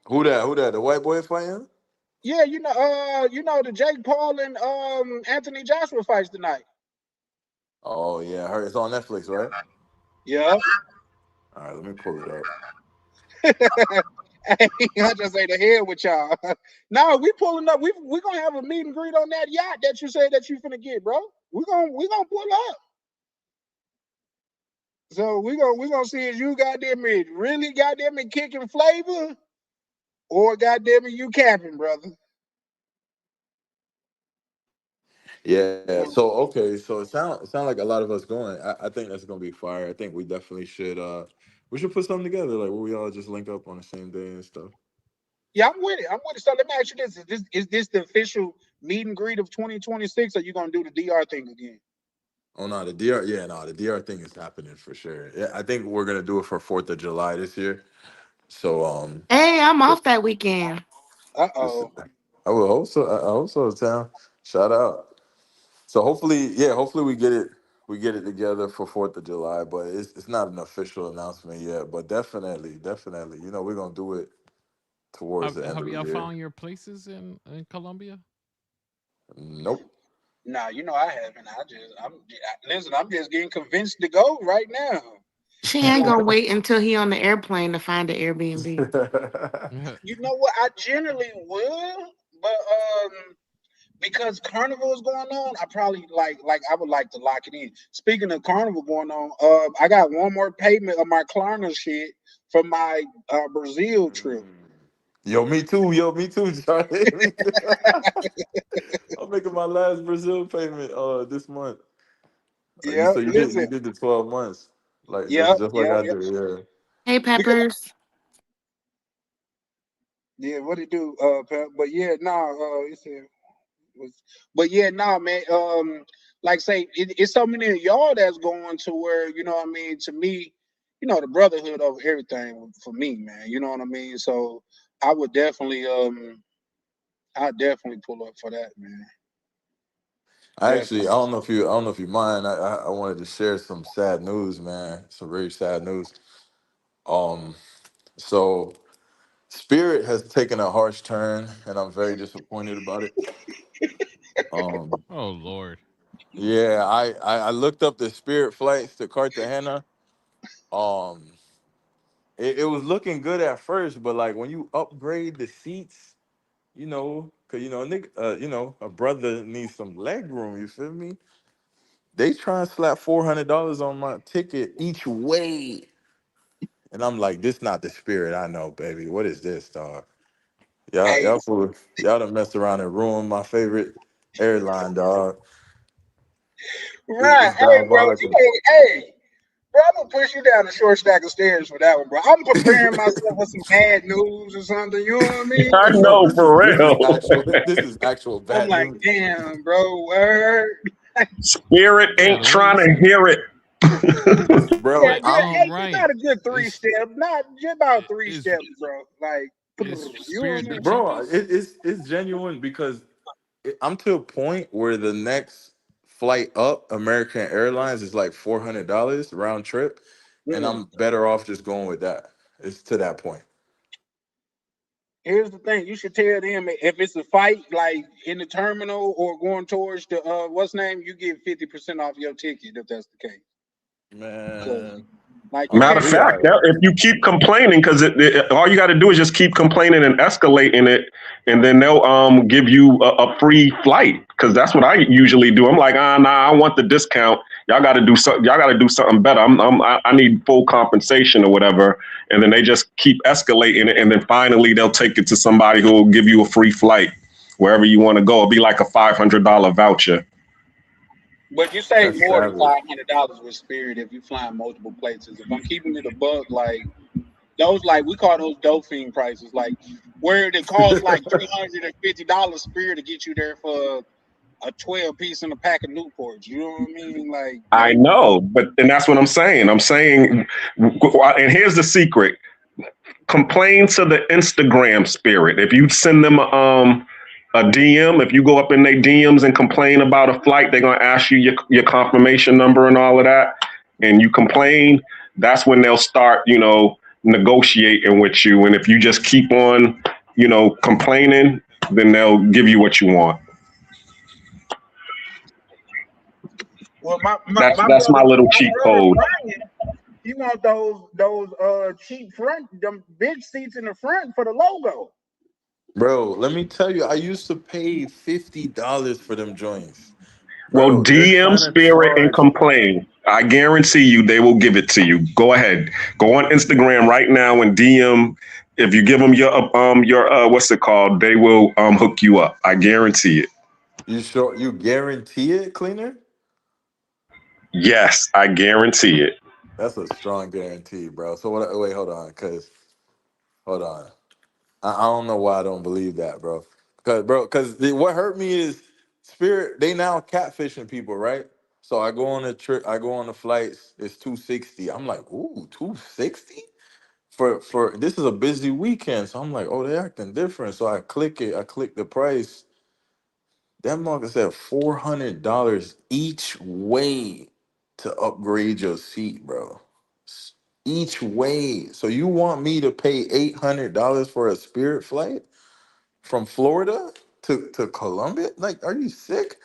Speaker 8: who that? Who that? The white boy fighting?
Speaker 3: Yeah, the Jake Paul and Anthony Joshua fights tonight.
Speaker 8: Oh yeah, I heard it's on Netflix, right?
Speaker 3: Yeah.
Speaker 8: All right, let me pull it up.
Speaker 3: Hey, I just say the hell with y'all. No, we pulling up. We gonna have a meet and greet on that yacht that you said that you finna get, bro. We gonna pull up. So we gonna see if you goddamn it really goddamn it kicking flavor or goddamn it you capping, brother.
Speaker 8: Yeah. So okay. So it sound like a lot of us going. I think that's gonna be fire. I think we We should put something together, like where we all just link up on the same day and stuff.
Speaker 3: Yeah, I'm with it. I'm with it. So let me ask you this: is this the official meet and greet of 2026, or you gonna do the DR thing again?
Speaker 8: Oh no, the DR, yeah, no, the DR thing is happening for sure. Yeah, I think we're gonna do it for 4th of July this year. So
Speaker 7: Hey, I'm off that weekend.
Speaker 3: Uh
Speaker 8: it's,
Speaker 3: oh.
Speaker 8: I will hope so. I hope so, Town. Shout out. So hopefully, yeah, hopefully we get it together for 4th of July. But it's not an official announcement yet. But definitely, we're gonna do it towards
Speaker 4: Have
Speaker 8: the end
Speaker 4: Have
Speaker 8: of the
Speaker 4: y'all
Speaker 8: year.
Speaker 4: found your places in Colombia?
Speaker 8: Nope.
Speaker 3: Nah, I haven't. Listen. I'm just getting convinced to go right now.
Speaker 7: She
Speaker 3: You
Speaker 7: ain't
Speaker 3: know.
Speaker 7: gonna wait until he on the airplane to find an Airbnb.
Speaker 3: You know what? I generally will, but because Carnival is going on, I probably like I would like to lock it in. Speaking of Carnival going on, I got one more payment of my Klarna shit from my Brazil trip.
Speaker 8: Yo, me too. Yo, me too, Charlie. Me too. I'm making my last Brazil payment this month. You
Speaker 3: Yeah,
Speaker 8: so you
Speaker 3: listen.
Speaker 8: did the 12 months. Like
Speaker 3: Yeah,
Speaker 8: just like
Speaker 3: yeah,
Speaker 8: I
Speaker 3: yeah.
Speaker 8: do, yeah.
Speaker 7: Hey,
Speaker 3: Because
Speaker 7: Peppers.
Speaker 3: yeah, what it do? But yeah, nah. It's a, was, but yeah, nah, man. Like say, it's so many of y'all that's going to where what I mean. To me, the brotherhood over everything for me, man. You know what I mean. So I would definitely, I definitely pull up for that, man.
Speaker 8: I
Speaker 3: Definitely.
Speaker 8: don't know if you mind. I wanted to share some sad news, man. Some very sad news. Um, so Spirit has taken a harsh turn, and I'm very disappointed about it. Um,
Speaker 4: Oh Lord.
Speaker 8: yeah, I looked up the Spirit flights to Cartagena. Um, it was looking good at first, but like when you upgrade the seats, cause a nigga, a brother needs some leg room. You feel me? They try and slap $400 on my ticket each way, and I'm like, this not the Spirit I know, baby. What is this, dog?
Speaker 3: Hey,
Speaker 8: Y'all done messed around and ruined my favorite airline, dog.
Speaker 3: right.
Speaker 8: It's
Speaker 3: Hey, bro.
Speaker 8: diabolical.
Speaker 3: Hey, bro. I'm gonna push you down a short stack of stairs for that one, bro. I'm preparing myself for some bad news or something. You know what I mean?
Speaker 5: I
Speaker 8: Bro,
Speaker 5: know for
Speaker 8: this is
Speaker 5: real.
Speaker 8: actual this is actual
Speaker 3: I'm
Speaker 8: bad
Speaker 3: like,
Speaker 8: news.
Speaker 3: damn, bro. Word.
Speaker 5: Spirit
Speaker 4: Yeah,
Speaker 5: ain't
Speaker 4: the way you
Speaker 5: trying to
Speaker 4: said.
Speaker 5: hear it.
Speaker 3: Yeah,
Speaker 8: Bro,
Speaker 3: yeah,
Speaker 8: I'm
Speaker 3: hey, just
Speaker 4: Right.
Speaker 3: not a good three
Speaker 4: Is
Speaker 3: step, not just about three
Speaker 4: is
Speaker 3: steps, bro. Like,
Speaker 4: is
Speaker 3: you know what
Speaker 4: Spirit
Speaker 3: I
Speaker 4: the
Speaker 3: mean?
Speaker 8: bro,
Speaker 4: cheapest?
Speaker 8: it's genuine because I'm to a point where the next flight up, American Airlines, is like $400 round trip, and
Speaker 3: Mm.
Speaker 8: I'm better off just going with that. It's to that point.
Speaker 3: Here's the thing: you should tell them if it's a fight, like in the terminal or going towards the what's name, you get 50% off your ticket if that's the case. Cause
Speaker 8: Man,
Speaker 3: like you
Speaker 5: Matter
Speaker 3: can't
Speaker 5: of
Speaker 8: we
Speaker 3: say,
Speaker 5: fact,
Speaker 8: got it.
Speaker 5: if you keep complaining, because all you got to do is just keep complaining and escalating it, and then they'll give you a free flight. Because that's what I usually do. I'm like, nah, I want the discount. Y'all got to do something. Y'all got to do something better. I need full compensation or whatever. And then they just keep escalating it, and then finally they'll take it to somebody who will give you a free flight wherever you want to go. It'll be like a $500 voucher.
Speaker 3: but you save
Speaker 8: That's
Speaker 3: more than
Speaker 8: savage.
Speaker 3: $500 with Spirit if you flying multiple places. If I'm keeping it a buck, like those, like we call those Dauphine prices, like where it costs like $350 Spirit to get you there for a 12 piece and a pack of Newports. You know what I mean? Like
Speaker 5: I
Speaker 3: they,
Speaker 5: know, but and that's what I'm saying. I'm saying, and here's the secret: complain to the Instagram Spirit. If you send them a DM, if you go up in their DMs and complain about a flight, they're gonna ask you your confirmation number and all of that, and you complain. That's when they'll start, negotiating with you. And if you just keep on, complaining, then they'll give you what you want.
Speaker 3: well,
Speaker 5: That's
Speaker 3: my
Speaker 5: that's
Speaker 3: brother,
Speaker 5: my little
Speaker 3: my
Speaker 5: cheat
Speaker 3: brother
Speaker 5: code.
Speaker 3: Brian, he want those cheap front, them big seats in the front for the logo.
Speaker 8: Bro, let me tell you, I used to pay $50 for them joints.
Speaker 5: Well,
Speaker 8: Bro, they're
Speaker 5: DM
Speaker 8: trying to
Speaker 5: Spirit and
Speaker 8: charge.
Speaker 5: complain. I guarantee you they will give it to you. Go ahead. Go on Instagram right now and DM. If you give them your what's it called, they will hook you up. I guarantee it.
Speaker 8: You sure you guarantee it, cleaner?
Speaker 5: Yes, I guarantee it.
Speaker 8: That's a strong guarantee, bro. So what? Wait, hold on, cause hold on. I don't know why I don't believe that, bro. Cause what hurt me is Spirit. They now catfishing people, right? So I go on a trip. I go on the flights. It's 260. I'm like, ooh, 260 for this is a busy weekend. So I'm like, oh, they acting different. So I click it. I click the price. That market said $400 each way to upgrade your seat, bro. Each way. So you want me to pay $800 for a Spirit flight from Florida to Colombia? Like, are you sick?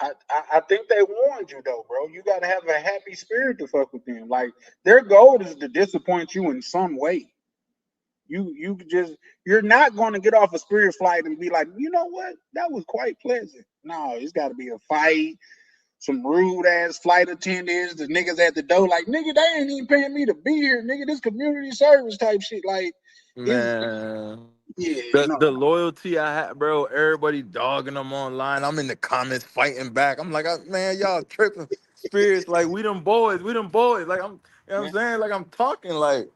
Speaker 3: I think they warned you though, bro. You gotta have a happy spirit to fuck with them. Like their goal is to disappoint you in some way. You just you're not going to get off a Spirit flight and be like, you know what, that was quite pleasant. No, it's got to be a fight, some rude ass flight attendants, the niggas at the door, like nigga, they ain't even paying me to be here, nigga. This community service type shit, like, is
Speaker 8: Man.
Speaker 3: yeah, no.
Speaker 8: The loyalty I had, bro, everybody dogging them online. I'm in the comments fighting back. I'm like, man, y'all tripping. Spirits, like, we them boys, we them boys. Like, you know what I'm
Speaker 3: Man.
Speaker 8: saying? Like, I'm talking like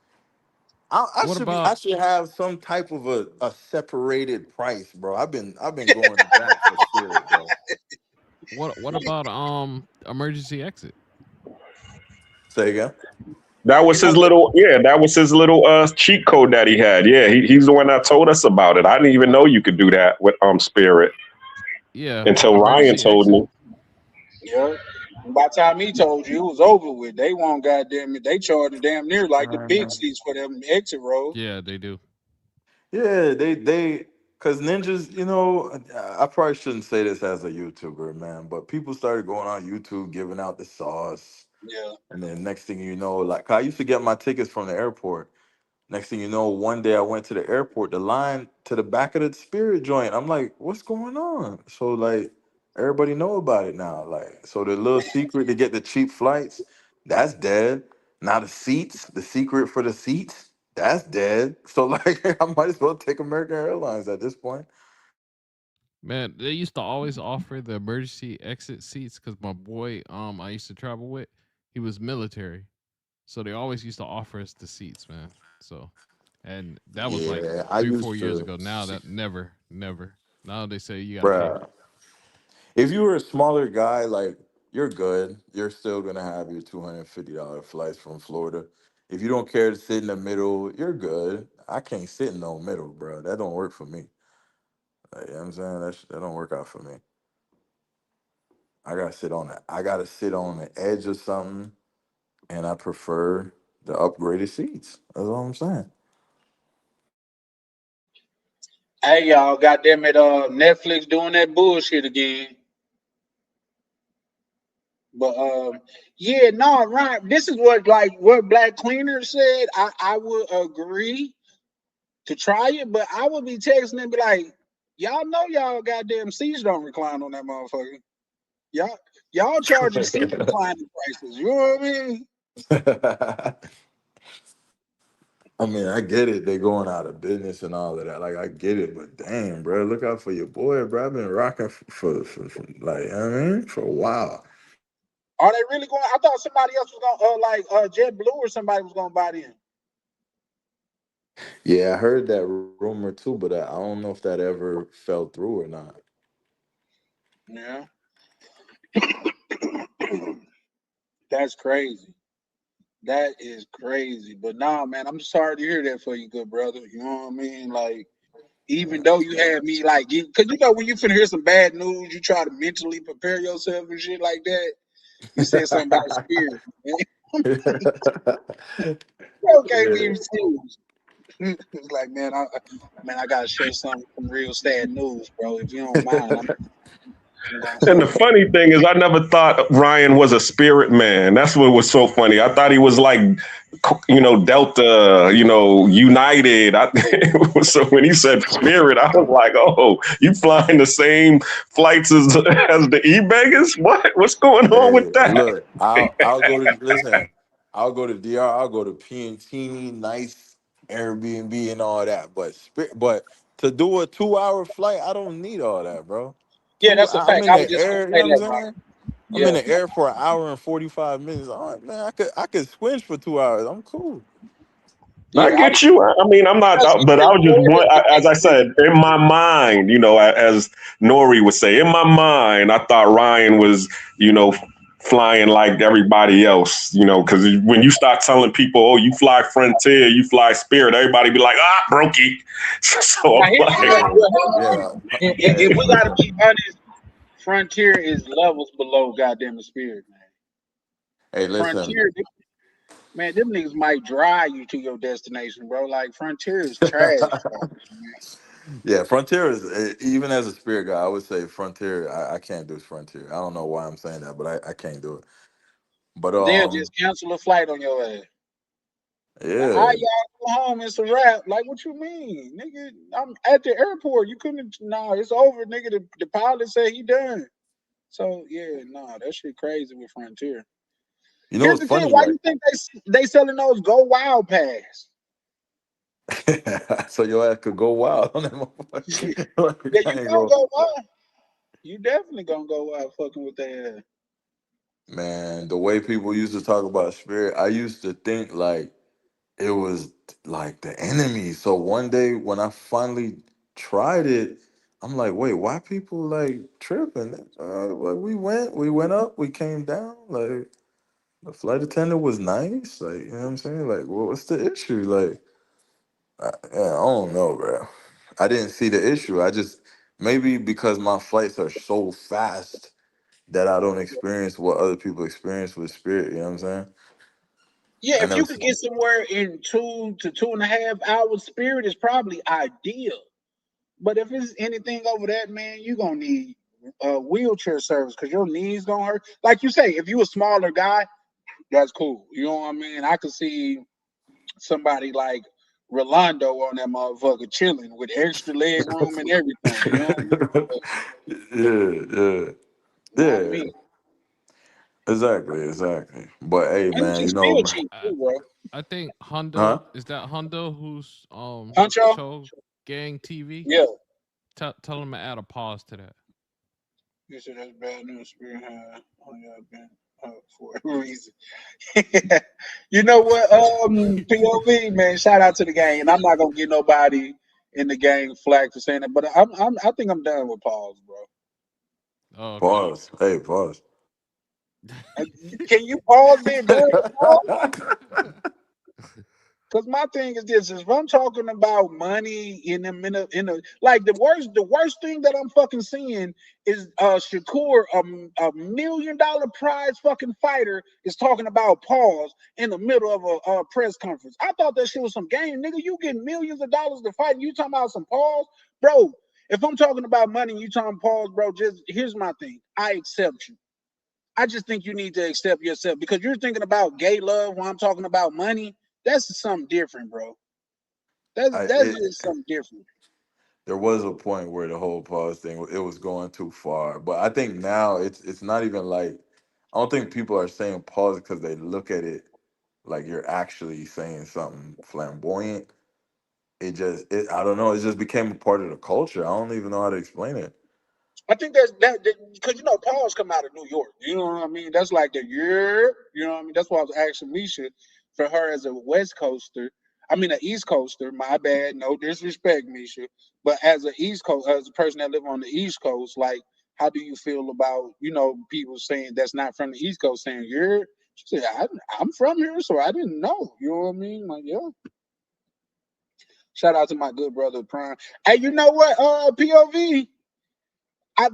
Speaker 4: What
Speaker 8: I
Speaker 4: about
Speaker 8: should have some type of a separated price, bro. I've been going to bat for Spirit, bro.
Speaker 4: what about emergency exit?
Speaker 8: Say again.
Speaker 5: That
Speaker 3: You
Speaker 5: was
Speaker 3: know,
Speaker 5: his little, yeah, that was his little cheat code that he had. Yeah, he's the one that told us about it. I didn't even know you could do that with Spirit
Speaker 4: Yeah,
Speaker 5: until Ryan
Speaker 4: emergency
Speaker 5: told
Speaker 4: exit.
Speaker 5: me.
Speaker 3: yeah. And by the time he told you it was over with, they won't goddamn it. They charge damn near like the big seats for them exit rows.
Speaker 4: Yeah, they do.
Speaker 8: Yeah, cause ninjas, I probably shouldn't say this as a YouTuber, man, but people started going on YouTube giving out the sauce.
Speaker 3: Yeah.
Speaker 8: And then next thing you know, like I used to get my tickets from the airport. Next thing you know, one day I went to the airport, the line to the back of the Spirit joint. I'm like, what's going on? So like everybody know about it now. Like, so the little secret to get the cheap flights, that's dead. Now the secret for the seats, that's dead. So like I might as well take American Airlines at this point.
Speaker 4: Man, they used to always offer the emergency exit seats because my boy, I used to travel with, he was military, so they always used to offer us the seats, man. So, and that was like
Speaker 8: Yeah, I
Speaker 4: 3 4
Speaker 8: used
Speaker 4: years
Speaker 8: to,
Speaker 4: ago. Now that never. Now they say you got to pay.
Speaker 8: bruh. If you were a smaller guy, like you're good. You're still gonna have your $250 flights from Florida. If you don't care to sit in the middle, you're good. I can't sit in no middle, bro. That don't work for me. Like, you know what I'm saying? That don't work out for me. I gotta sit on the edge of something, and I prefer the upgraded seats. That's all I'm saying.
Speaker 3: Hey y'all, goddamn it, Netflix doing that bullshit again. But yeah, no, right. This is what Black Cleaner said. I would agree to try it, but I would be texting and be like, y'all know y'all goddamn seats don't recline on that motherfucker. Y'all y'all charging seat reclining prices. You know what I mean?
Speaker 8: I mean, I get it. They going out of business and all of that. Like, I get it. But damn, bro, look out for your boy, bro. I've been rocking for like, you know what I mean, for a while.
Speaker 3: Are they really going? I thought somebody else was gonna JetBlue or somebody was gonna buy them.
Speaker 8: Yeah, I heard that rumor too, but I don't know if that ever fell through or not.
Speaker 3: Yeah. That's crazy. That is crazy. But nah, man, I'm sorry to hear that for you, good brother. You know what I mean? Like, even
Speaker 8: Yeah.
Speaker 3: though you had me like, because you know when you finna hear some bad news, you try to mentally prepare yourself and shit like that. You said something about spirit, man. You can't be serious. It's like, man, I gotta share some real sad news, bro. If you don't mind, I'm gonna
Speaker 5: And
Speaker 3: say
Speaker 5: the
Speaker 3: that.
Speaker 5: funny thing is, I never thought Ryan was a spirit man. That's what was so funny. I thought he was like, Delta, United. So when he said spirit, I was like, oh, you flying the same flights as the e-beggars? What's going on with
Speaker 8: Hey,
Speaker 5: that?
Speaker 8: look, I'll go to listen. I'll go to DR. I'll go to PNT, nice Airbnb and all that. But to do a 2 hour flight, I don't need all that, bro.
Speaker 3: Yeah, that's a
Speaker 8: I'm
Speaker 3: fact.
Speaker 8: in
Speaker 3: I was
Speaker 8: the
Speaker 3: just gonna
Speaker 8: air. You
Speaker 3: say
Speaker 8: know what I'm
Speaker 3: that, bro.
Speaker 8: saying? I'm in
Speaker 3: Yeah.
Speaker 8: the air for an hour and 45 minutes. I'm like, man, I could squinch for 2 hours. I'm cool.
Speaker 5: I
Speaker 3: Yeah.
Speaker 5: get you. I mean, I'm not,
Speaker 3: Honestly,
Speaker 5: but I
Speaker 3: just
Speaker 5: was just
Speaker 3: enjoy
Speaker 5: one.
Speaker 3: the
Speaker 5: As I said,
Speaker 3: experience.
Speaker 5: in my mind, as Nori would say, in my mind, I thought Ryan was, flying like everybody else. Because when you start telling people, "Oh, you fly Frontier, you fly Spirit," everybody be like, "Ah, brokey." So
Speaker 3: Now,
Speaker 5: I'm
Speaker 3: here's
Speaker 5: like,
Speaker 8: Yeah,
Speaker 3: what,
Speaker 8: yeah.
Speaker 3: if
Speaker 8: Hey,
Speaker 3: we got to
Speaker 8: listen.
Speaker 3: be honest, Frontier is levels below goddamn Spirit, man.
Speaker 8: Hey, listen.
Speaker 3: Frontier, man, them niggas might drive you to your destination, bro. Like Frontier is trash, man.
Speaker 8: Yeah, Frontier is even as a spirit guy, I would say Frontier. I can't do Frontier. I don't know why I'm saying that, but I can't do it. But
Speaker 3: They'll just cancel a flight on your ass. Like, all
Speaker 8: yeah,
Speaker 3: right, y'all go home. It's a wrap. Like, what you mean, nigga? I'm at the airport. You couldn't. Nah, it's over, nigga. The pilot said he done. So yeah, nah, that shit crazy with Frontier.
Speaker 8: you know
Speaker 3: Here's
Speaker 8: what's
Speaker 3: the thing:
Speaker 8: funny?
Speaker 3: why
Speaker 8: Like,
Speaker 3: you think they selling those Go Wild pass?
Speaker 8: so your ass could go wild on that
Speaker 3: Yeah,
Speaker 8: motherfucker. Like,
Speaker 3: you
Speaker 8: I ain't
Speaker 3: gonna
Speaker 8: go.
Speaker 3: go wild. You definitely gonna go wild fucking with that.
Speaker 8: Man, the way people used to talk about spirit, I used to think like it was like the enemy. So one day when I finally tried it, I'm like, wait, why people like tripping? Like we went up, we came down. Like the flight attendant was nice. Like, you know what I'm saying? Like, what's the issue? Like, yeah, I don't know, bro. I didn't see the issue. I just maybe because my flights are so fast that I don't experience what other people experience with Spirit. You know what I'm saying?
Speaker 3: Yeah,
Speaker 8: I
Speaker 3: if
Speaker 8: never.
Speaker 3: you could get somewhere in 2 to 2.5 hours, Spirit is probably ideal. But if it's anything over that, man, you gonna need wheelchair service because your knees gonna hurt. Like you say, if you a smaller guy, that's cool. You know what I mean? I could see somebody like Rolando on that motherfucker chilling with extra leg room and everything. You know what I mean? But,
Speaker 8: Yeah, yeah,
Speaker 3: not
Speaker 8: yeah.
Speaker 3: me.
Speaker 8: Exactly, exactly. But hey,
Speaker 3: And
Speaker 8: man,
Speaker 3: it's
Speaker 8: you know,
Speaker 3: still
Speaker 8: man.
Speaker 3: cheap too, bro.
Speaker 4: I think Hondo
Speaker 8: Huh?
Speaker 4: is that Hondo who's
Speaker 3: Huncho?
Speaker 4: show Gang TV.
Speaker 3: Yeah.
Speaker 4: Tell him to add a pause to that.
Speaker 3: You said that's bad news. Spirit had only been for a reason. You know what? POV man, shout out to the gang, and I'm not gonna get nobody in the gang flag for saying it, but I think I'm done with Pauls, bro.
Speaker 4: Oh, okay.
Speaker 8: Pause. Hey, pause.
Speaker 3: Uh, Can you pause being done with Pauls? Because my thing is this: is if I'm talking about money in the like the worst thing that I'm fucking seeing is Shakur, $1 million prize fucking fighter, is talking about pause in the middle of a press conference. I thought that shit was some game, nigga. You get millions of dollars to fight, and you talking about some pause, bro. If I'm talking about money, and you talking pause, bro. Just here's my thing: I accept you. I just think you need to accept yourself because you're thinking about gay love when I'm talking about money. That's something different, bro. That's
Speaker 8: I
Speaker 3: that's
Speaker 8: it,
Speaker 3: just something different.
Speaker 8: there was a point where the whole pause thing it was going too far, but I think now it's not even like I don't think people are saying pause because they look at it like you're actually saying something flamboyant. I don't know. It just became a part of the culture. I don't even know how to explain it.
Speaker 3: I think that's that because Paul's come out of New York. You know what I mean? That's like the year. You know what I mean? That's why I was asking Misha for her as a West Coaster. I mean, an East Coaster. My bad. No disrespect, Misha. But as an East Coast, as a person that live on the East Coast, like, how do you feel about people saying that's not from the East Coast saying you're? She said, I'm from here, so I didn't know. You know what I mean? Like, yeah. Shout out to my good brother Prime. Hey, you know what? POV.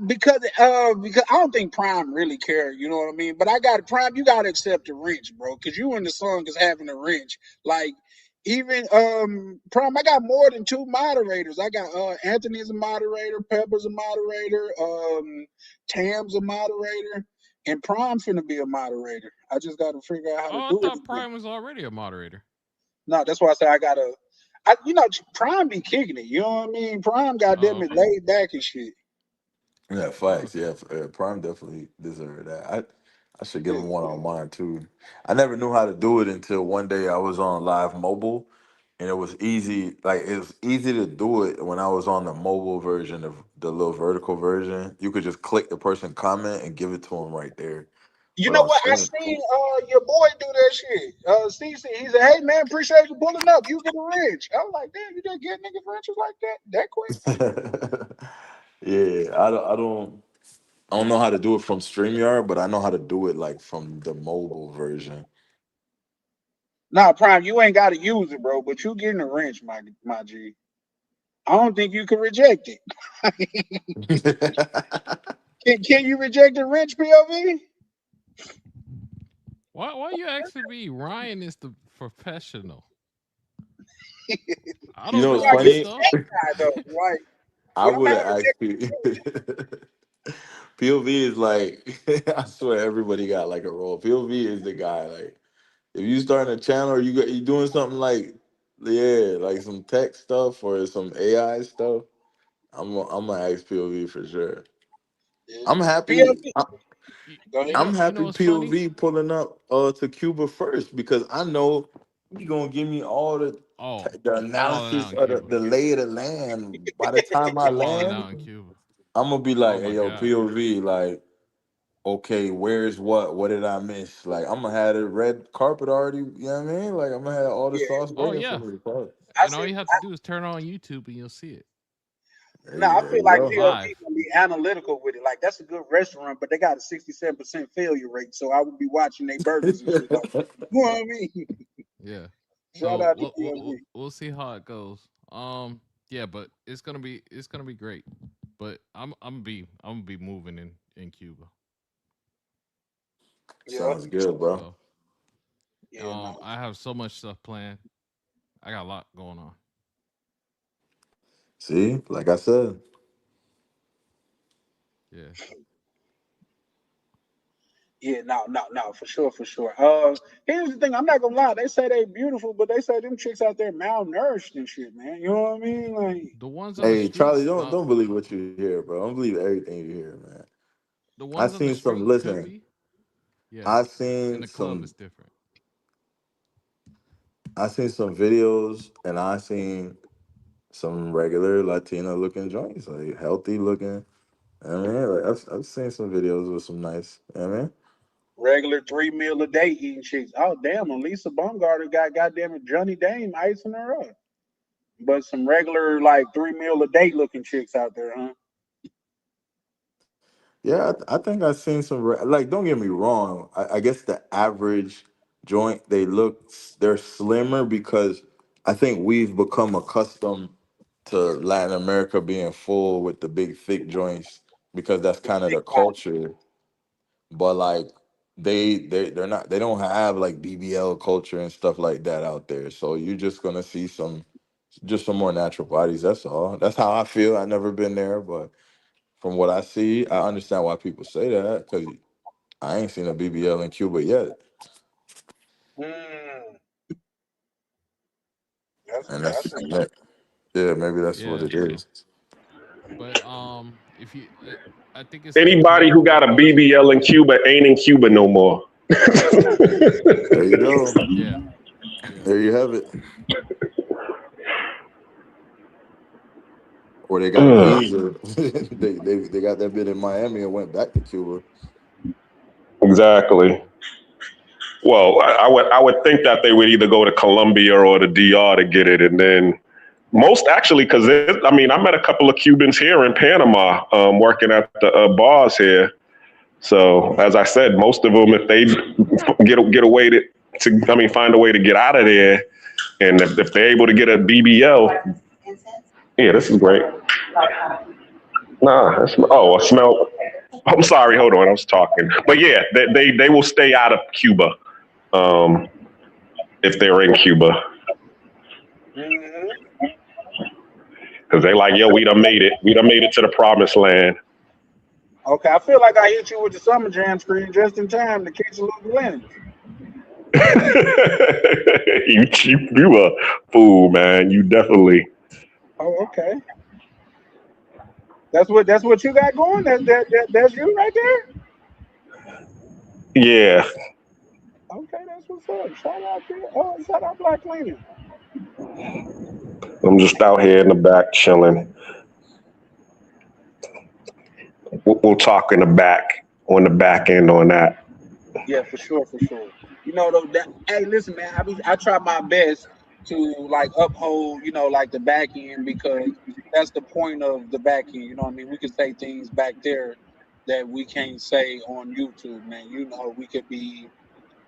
Speaker 3: Because I don't think Prime really care, you know what I mean. But I got Prime. You gotta accept the wrench, bro. Because you in the song is having a wrench. Like even Prime, I got more than two moderators. I got Anthony's a moderator, Pepper's a moderator, Tam's a moderator, and Prime finna be a moderator. I just gotta figure out how to
Speaker 4: Oh, I
Speaker 3: do
Speaker 4: thought
Speaker 3: it.
Speaker 4: Prime was already a moderator.
Speaker 3: No, that's why I say I gotta. Prime be kicking it. You know what I mean? Prime,
Speaker 4: Oh,
Speaker 3: goddamn it,
Speaker 4: okay.
Speaker 3: laid back and shit.
Speaker 8: Yeah,
Speaker 4: Oh,
Speaker 8: facts.
Speaker 4: okay.
Speaker 8: Yeah, Prime definitely deserved that. I should give
Speaker 3: Yeah.
Speaker 8: him one on mine too. I never knew how to do it until one day I was on Live Mobile, and it was easy. Like it was easy to do it when I was on the mobile version of the little vertical version. You could just click the person comment and give it to them right there.
Speaker 3: You
Speaker 8: But
Speaker 3: know
Speaker 8: on
Speaker 3: what? I
Speaker 8: stream,
Speaker 3: seen your boy do that shit. Steve said, he said, "Hey man, appreciate you pulling up. You get a wrench." I was like, "Damn, you didn't get niggas wrenches like that quick?"
Speaker 8: yeah, I don't know how to do it from StreamYard, but I know how to do it like from the mobile version.
Speaker 3: Nah, Prime, you ain't got to use it, bro. But you getting a wrench, my G. I don't think you can reject it. Can you reject a wrench, POV?
Speaker 4: Why you asking me? Ryan is the professional. I
Speaker 8: You
Speaker 4: don't
Speaker 8: know
Speaker 3: You
Speaker 8: what's
Speaker 4: know
Speaker 3: are
Speaker 4: this
Speaker 3: the
Speaker 8: funny?
Speaker 4: stuff.
Speaker 3: tech guy, though. Like
Speaker 8: I
Speaker 3: when I'm
Speaker 8: would have
Speaker 3: having
Speaker 8: asked you. POV is like I swear everybody got like a role. POV is the guy. Like if you starting a channel or you doing something like like some tech stuff or some AI stuff, I'm gonna ask POV for sure.
Speaker 3: yeah.
Speaker 8: I'm happy.
Speaker 3: POV, go ahead.
Speaker 8: I'm
Speaker 4: You know
Speaker 8: happy
Speaker 4: what's funny?
Speaker 8: POV pulling up to Cuba first because I know he gonna give me all
Speaker 4: Oh,
Speaker 8: the
Speaker 4: I'm balling
Speaker 8: analysis
Speaker 4: out in
Speaker 8: of
Speaker 4: Cuba.
Speaker 8: the lay of the land. By the time I
Speaker 4: I'm balling
Speaker 8: land,
Speaker 4: out in Cuba.
Speaker 8: I'm gonna be
Speaker 4: Oh
Speaker 8: like,
Speaker 4: my
Speaker 8: hey yo,
Speaker 4: god.
Speaker 8: POV, like, okay, where's what? What did I miss? Like I'm gonna have the red carpet already, you know what I mean? Like I'm gonna have all the
Speaker 3: Yeah,
Speaker 8: sauce
Speaker 4: Oh
Speaker 8: waiting for
Speaker 4: yeah.
Speaker 8: me to come.
Speaker 3: I
Speaker 4: And all
Speaker 3: see.
Speaker 4: you have to do is turn on YouTube and you'll see it
Speaker 3: Now I
Speaker 8: There
Speaker 3: feel
Speaker 8: you
Speaker 3: like
Speaker 8: go.
Speaker 3: POV
Speaker 4: live.
Speaker 3: gonna be analytical with it. Like that's a good restaurant, but they got a 67% failure rate. So I would be watching their burgers and shit. Like, you know what I mean?
Speaker 4: Yeah.
Speaker 3: Shout
Speaker 4: So
Speaker 3: out to POV.
Speaker 4: we'll see how it goes. Yeah, but it's gonna be great. But I'm gonna be moving in Cuba.
Speaker 3: Yeah,
Speaker 8: Sounds good, bro.
Speaker 4: So
Speaker 3: yeah, no.
Speaker 4: I have so much stuff planned. I got a lot going on.
Speaker 8: See, like I said.
Speaker 4: Yeah.
Speaker 3: Yeah, no, for sure, for sure. Here's the thing. I'm not gonna lie. They say they beautiful, but they say them chicks out there malnourished and shit, man. You know what I mean? Like,
Speaker 4: The ones on the
Speaker 8: Hey, Charlie,
Speaker 4: streets,
Speaker 8: don't believe what you hear, bro. Don't believe everything you hear, man.
Speaker 4: the
Speaker 8: I
Speaker 4: ones on the
Speaker 8: seen some.
Speaker 4: street could
Speaker 8: Listen,
Speaker 4: be. Yeah.
Speaker 8: I
Speaker 4: In
Speaker 8: seen
Speaker 4: the club
Speaker 8: some.
Speaker 4: it's different.
Speaker 8: I seen some videos, and I seen some regular Latina looking joints, like healthy looking. I mean, like I've seen some videos with some nice. I mean,
Speaker 3: regular 3 meal a day eating chicks. Oh damn, Lisa Baumgartner got goddamn it Johnny Dame icing her up. But some regular like 3 meal a day looking chicks out there, huh?
Speaker 8: yeah, I think I've seen some. Like, don't get me wrong. I guess the average joint they're slimmer because I think we've become accustomed to Latin America being full with the big thick joints because that's
Speaker 3: The
Speaker 8: kind of
Speaker 3: thick
Speaker 8: the culture. But like they're not they don't have like BBL culture and stuff like that out there. So you're just gonna see some more natural bodies. That's all. That's how I feel. I never been there, but from what I see, I understand why people say that because I ain't seen a BBL in Cuba yet,
Speaker 3: mm,
Speaker 8: and
Speaker 3: that's a
Speaker 8: yeah, maybe that's what
Speaker 4: Yeah.
Speaker 8: it is.
Speaker 4: But if you I think it's the
Speaker 5: Anybody who got a
Speaker 4: capabilities.
Speaker 5: BBL in Cuba ain't in Cuba no more.
Speaker 8: There you go.
Speaker 4: Yeah. Yeah.
Speaker 8: There you have it. Or they got a
Speaker 5: Ugh,
Speaker 8: visa. They got that bit in Miami and went back to Cuba.
Speaker 5: exactly. Well, I would think that they would either go to Colombia or the DR to get it, and then most actually because I mean I met a couple of Cubans here in Panama working at the bars here. So as I said, most of them if they get a way to I mean find a way to get out of there, and if they're able to get a BBL, yeah, this is great. Nah, I smell. I'm sorry, hold on, I was talking. But yeah, they will stay out of Cuba um, if they're in Cuba
Speaker 3: mm-hmm.
Speaker 5: because they like, yo, we done made it. We done made it to the promised land.
Speaker 3: Okay, I feel like I hit you with the summer jam screen just in time to catch a little glimpse.
Speaker 5: You a fool, man. You definitely.
Speaker 3: Oh, okay. That's what you got going. That's you right there.
Speaker 5: Yeah.
Speaker 3: Okay, that's what's up. Shout out to shout out Black Cleaning.
Speaker 5: I'm just out here in the back chilling. We'll talk in the back on the back end on that.
Speaker 3: Yeah, for sure, for sure. You know, though, hey, listen, man, I try my best to like uphold, like the back end because that's the point of the back end. You know what I mean? We can say things back there that we can't say on YouTube, man. We could be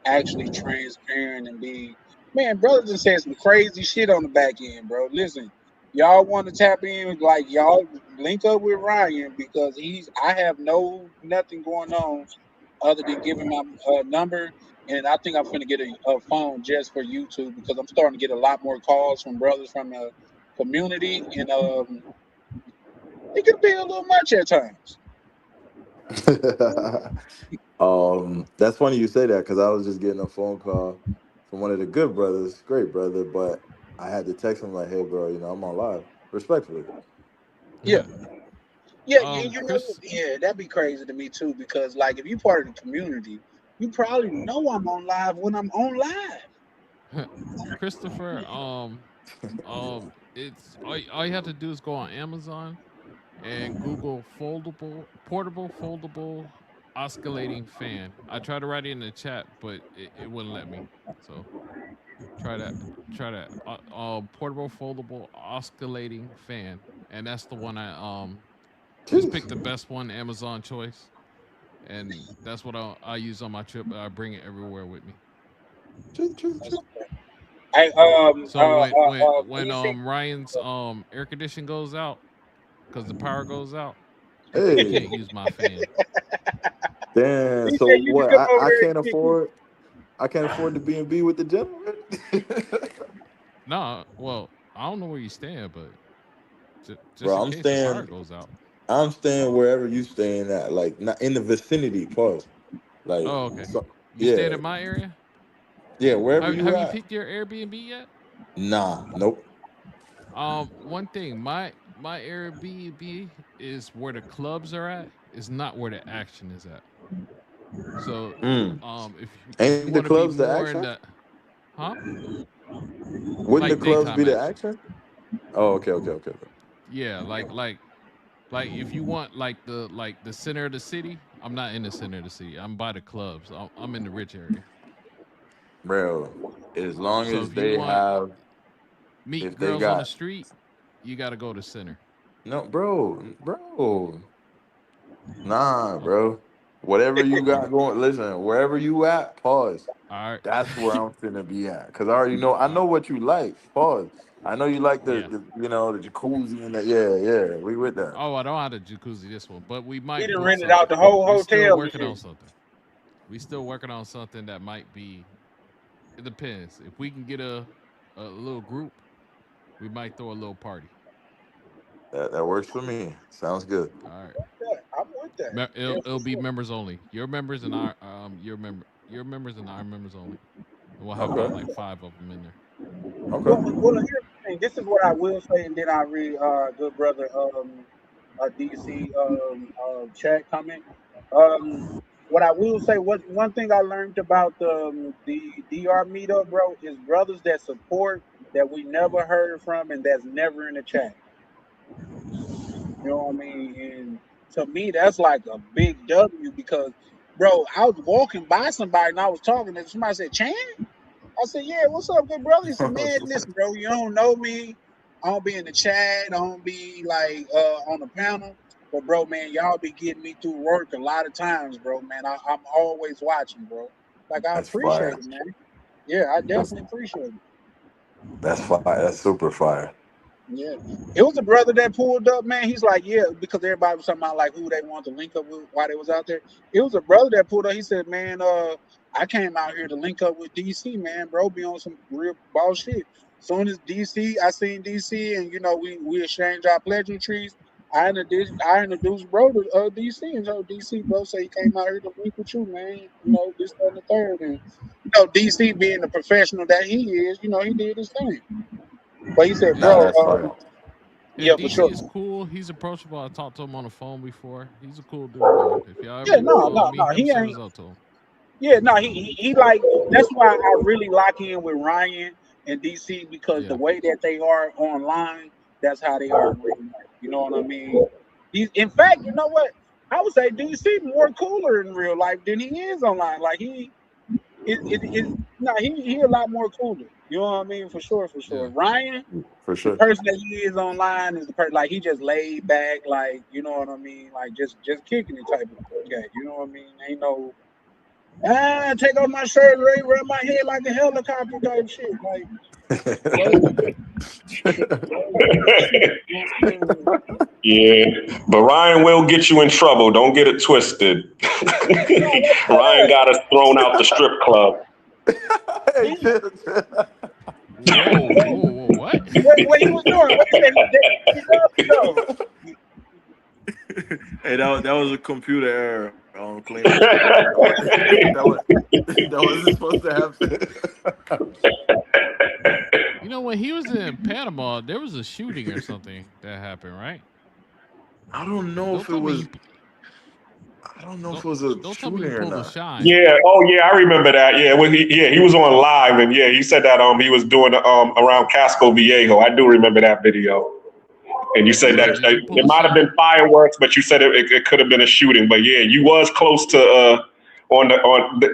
Speaker 3: actually transparent and be, man, brothers just said some crazy shit on the back end, bro. Listen, y'all want to tap in, like y'all link up with Ryan because I have nothing going on other than giving my number. And I think I'm finna get a phone just for YouTube because I'm starting to get a lot more calls from brothers from the community, and it can be a little much at times.
Speaker 8: That's funny you say that because I was just getting a phone call from one of the good brothers, great brother, but I had to text him like, "Hey, bro, I'm on live, respectfully."
Speaker 3: Yeah, yeah,
Speaker 4: Chris,
Speaker 3: yeah, that'd be crazy to me too because like if you part of the community, you probably know I'm on live when I'm on live.
Speaker 4: Christopher, it's all you have to do is go on Amazon and Google portable foldable oscillating fan. I tried to write it in the chat, but it wouldn't let me. So try that. Try that. Portable foldable oscillating fan, and that's the one I just
Speaker 8: Jeez.
Speaker 4: picked the best one, Amazon choice, and that's what I use on my trip. I bring it everywhere with me.
Speaker 8: Jeez, jeez, jeez.
Speaker 3: I
Speaker 4: So
Speaker 3: let me see.
Speaker 4: Ryan's air condition goes out because the power goes out, he
Speaker 8: Hey,
Speaker 4: can't use my fan.
Speaker 8: damn.
Speaker 3: He
Speaker 8: So
Speaker 3: said you can
Speaker 8: what?
Speaker 3: come over
Speaker 8: I
Speaker 3: there and
Speaker 8: can't
Speaker 3: kick it.
Speaker 8: afford. I can't afford the B&B with the gentleman.
Speaker 4: Nah, well, I don't know where you stand, but just
Speaker 8: Bro,
Speaker 4: in
Speaker 8: I'm
Speaker 4: case the power
Speaker 8: staying.
Speaker 4: goes out.
Speaker 8: I'm staying wherever you staying at, like not in the vicinity. Pause. Like,
Speaker 4: Oh, okay.
Speaker 8: so,
Speaker 4: You staying
Speaker 8: yeah,
Speaker 4: in my area?
Speaker 8: yeah, wherever
Speaker 4: Have
Speaker 8: you
Speaker 4: Have you
Speaker 8: at.
Speaker 4: picked your Airbnb yet?
Speaker 8: Nah, nope.
Speaker 4: One thing, my Airbnb is where the clubs are at. Is not where the action is at. So,
Speaker 8: Mm.
Speaker 4: if you
Speaker 8: Ain't the
Speaker 4: want to be
Speaker 8: clubs the
Speaker 4: more in
Speaker 8: action?
Speaker 4: the, huh?
Speaker 8: Wouldn't the
Speaker 4: Like
Speaker 8: clubs be
Speaker 4: daytime
Speaker 8: the
Speaker 4: action.
Speaker 8: action? Oh, okay, okay, okay, okay.
Speaker 4: Yeah, like if you want like the center of the city, I'm not in the center of the city. I'm by the clubs. I'm in the rich area.
Speaker 8: Bro, as long
Speaker 4: So
Speaker 8: as
Speaker 4: if you
Speaker 8: they
Speaker 4: want
Speaker 8: have,
Speaker 4: meet
Speaker 8: if they
Speaker 4: girls on the
Speaker 8: got
Speaker 4: street, you got to go to center.
Speaker 8: no, bro, nah,
Speaker 4: Oh,
Speaker 8: bro. Whatever you got going, listen. Wherever you at, pause.
Speaker 4: all right.
Speaker 8: That's where I'm finna be at. Cause I already know. I know what you like. Pause. I know you like
Speaker 4: Yeah.
Speaker 8: the jacuzzi and the yeah. We with that.
Speaker 4: Oh, I don't have the jacuzzi this one, but we
Speaker 3: He
Speaker 4: might
Speaker 3: done
Speaker 4: book
Speaker 3: rented out
Speaker 4: something.
Speaker 3: the whole
Speaker 4: We still
Speaker 3: hotel and
Speaker 4: working
Speaker 3: shit.
Speaker 4: on something. We still working on something that might be. It depends. If we can get a little group, we might throw a little party.
Speaker 8: That works for me. Sounds good.
Speaker 4: All right.
Speaker 3: Yeah, I'm with that. Yeah,
Speaker 4: It'll
Speaker 3: for
Speaker 4: be
Speaker 3: sure.
Speaker 4: members only. Your members and our members only. And we'll have about
Speaker 8: Okay.
Speaker 4: like 5 of them in there.
Speaker 8: Okay.
Speaker 3: Well, here's the thing. This is what I will say, and then I read good brother DC chat comment. Um, what I will say, what one thing I learned about the DR meetup, bro, is brothers that support that we never heard from and that's never in the chat. You know what I mean? And to me, that's like a big W because, bro, I was walking by somebody and I was talking and somebody said, Chan? I said, yeah, what's up, good brother? He said, man, listen, bro, you don't know me. I don't be in the chat. I don't be like on the panel. But bro, man, y'all be getting me through work a lot of times, bro. Man, I'm always watching, bro. Like I
Speaker 8: That's
Speaker 3: appreciate
Speaker 8: fire.
Speaker 3: it, man. Yeah, I
Speaker 8: That's
Speaker 3: definitely appreciate it.
Speaker 8: that's fire. That's super fire.
Speaker 3: Yeah. It was a brother that pulled up, man. He's like, yeah, because everybody was talking about like who they wanted to link up with while they was out there. It was a brother that pulled up. He said, man, I came out here to link up with DC, man. Bro, be on some real ball shit. Soon as I seen DC, and we exchanged our pleasantries. I introduced bro to DC, and so DC bro said he came out here to link with you, man. This, that, and the third, and DC being the professional that he is, he did his thing. But he said,
Speaker 8: Nah,
Speaker 3: bro,
Speaker 8: that's fire.
Speaker 3: yeah,
Speaker 4: And
Speaker 3: for sure.
Speaker 4: DC is cool. He's approachable. I talked to him on the phone before. He's a cool dude, man. If y'all
Speaker 3: Yeah,
Speaker 4: ever
Speaker 3: no, no,
Speaker 4: meet
Speaker 3: no.
Speaker 4: him,
Speaker 3: He
Speaker 4: shout
Speaker 3: ain't.
Speaker 4: us out to him.
Speaker 3: Yeah, no. He like. That's why I really lock in with Ryan in DC because the
Speaker 4: Yeah.
Speaker 3: way that they are online, that's how they are in real life. You know what I mean? He's in fact, you know what? I would say DC more cooler in real life than he is online. Like it no, he a lot more cooler. You know what I mean? For sure, for
Speaker 4: Yeah.
Speaker 3: sure. Ryan,
Speaker 8: For
Speaker 3: the
Speaker 8: sure.
Speaker 3: person that he is online is the person like he just laid back, like you know what I mean, like just kicking it type of guy. You know what I mean? Ain't no take off my shirt, rub my head like a helicopter type shit. Like
Speaker 5: Yeah, but Ryan will get you in trouble. Don't get it twisted.
Speaker 3: no, that's
Speaker 5: Ryan
Speaker 3: good.
Speaker 5: got us thrown out the strip club.
Speaker 8: Hey,
Speaker 3: He,
Speaker 8: chill, chill.
Speaker 4: Whoa, whoa, whoa, what?
Speaker 3: what he was doing? What he said? He danced though.
Speaker 8: Hey, that was a computer error. I don't claim it. That wasn't supposed to happen.
Speaker 4: You know, when he was in Panama, there was a shooting or something that happened, right?
Speaker 8: I don't know
Speaker 4: Don't
Speaker 8: if it
Speaker 4: tell me
Speaker 8: was. I don't know if
Speaker 4: don't
Speaker 8: it was a
Speaker 4: don't tell me he
Speaker 8: shooting or
Speaker 4: pulled a
Speaker 8: not.
Speaker 4: shine.
Speaker 5: Yeah. Oh, yeah. I remember that. Yeah. He was on live, and yeah, he said that he was doing around Casco Viejo. I do remember that video. And you said
Speaker 4: Yeah,
Speaker 5: that
Speaker 4: did he pull
Speaker 5: it
Speaker 4: a
Speaker 5: might have been
Speaker 4: shine?
Speaker 5: fireworks, but you said it could have been a shooting. But yeah, you was close to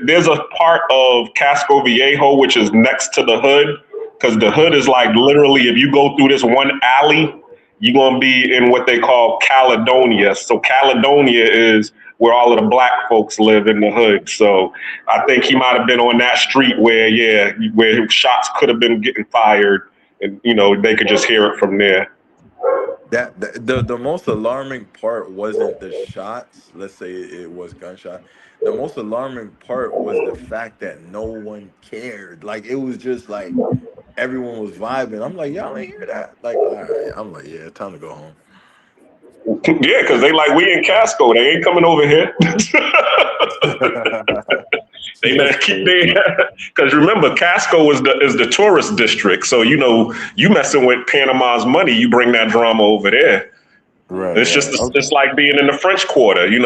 Speaker 5: there's a part of Casco Viejo which is next to the hood because the hood
Speaker 4: Uh-huh.
Speaker 5: is like literally if you go through this one alley, you're gonna be in what they call Caledonia. So Caledonia is where all of the black folks live in the hood. So I think he might have been on that street where where shots could have been getting fired, and they could just hear it from there.
Speaker 8: The most alarming part wasn't the shots. Let's say it was gunshot. The most alarming part was the fact that no one cared. Like it was just like everyone was vibing. I'm like, y'all ain't hear that? Like, all right. I'm like, yeah, time to go home.
Speaker 5: Yeah, because they like we in Casco. They ain't coming over here. They better
Speaker 8: That's
Speaker 5: keep
Speaker 8: crazy.
Speaker 5: their because remember Casco is the tourist district. So you messing with Panama's money, you bring that drama over there.
Speaker 8: Right,
Speaker 5: It's just
Speaker 8: right.
Speaker 5: it's like being in the French Quarter. You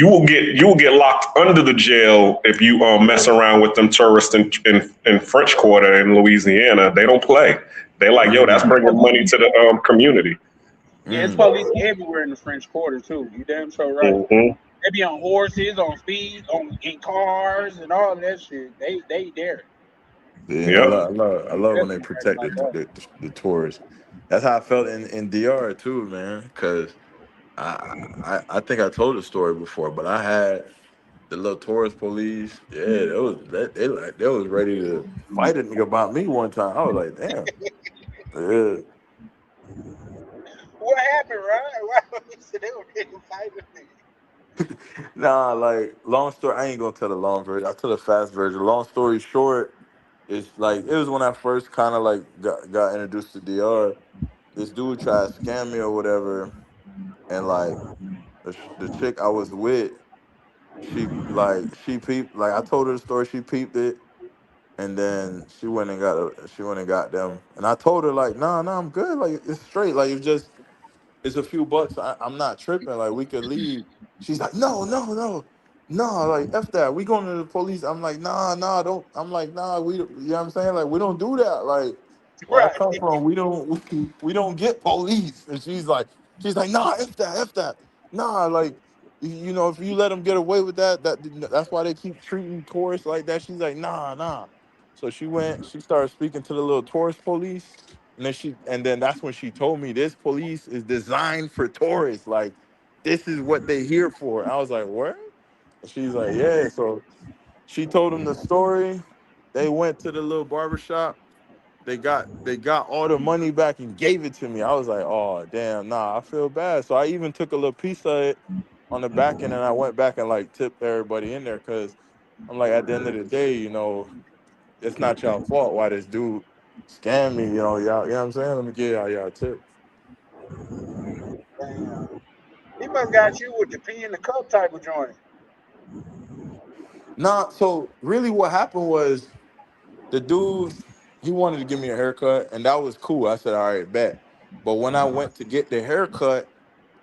Speaker 5: will get locked under the jail if you mess around with them tourists in French Quarter in Louisiana. They don't play. They like yo, that's
Speaker 8: Mm,
Speaker 5: bringing money to the community.
Speaker 3: Yeah, it's
Speaker 8: mm.
Speaker 3: police everywhere in the French Quarter too. You damn sure right.
Speaker 5: Hmm.
Speaker 3: They be on horses, on speed, on in cars, and all that shit. They there.
Speaker 8: Yeah, I
Speaker 5: Yep.
Speaker 8: love, I love, I love when they
Speaker 3: Definitely acting
Speaker 8: protect
Speaker 3: like that.
Speaker 8: the tourists. That's how I felt in DR too, man. Cause I think I told the story before, but I had the little tourist police. Yeah, they was ready to fight a nigga about me one time. I was like, damn. Yeah.
Speaker 3: What happened, right? Why you said they were ready to fight with me?
Speaker 8: Nah, like long story. I ain't gonna tell the long version. I'll tell the fast version. Long story short, it's like it was when I first kind of like got introduced to DR. This dude tried to scam me or whatever, and like the chick I was with, she peeped. Like I told her the story, she peeped it, and then she went and got them, and I told her like, nah, I'm good. Like it's straight. Like it's a few bucks. I'm not tripping. Like we could leave. She's like, no. Like f that. We going to the police. I'm like, nah, don't. I'm like, nah. We, you know what I'm saying? Like we don't do that. Like where I
Speaker 3: Right.
Speaker 8: come from, we don't we don't get police. And she's like, nah, f that. Nah, like if you let them get away with that's why they keep treating tourists like that. She's like, nah. So she started speaking to the little tourist police. And then that's when she told me this police is designed for tourists. Like, this is what they here for. I was like, what? And she's like, yeah. So she told them the story. They went to the little barber shop. They got all the money back and gave it to me. I was like, oh damn, nah, I feel bad. So I even took a little piece of it on the back end and I went back and like tipped everybody in there because I'm like, at the end of the day, it's not y'all fault why this dude scammed me, y'all, you know what I'm saying? Let me get y'all a tip.
Speaker 3: Damn. He must got you with the pee in the cup type of joint.
Speaker 8: Nah, so really what happened was the dude, he wanted to give me a haircut, and that was cool. I said, all right, bet. But when I went to get the haircut,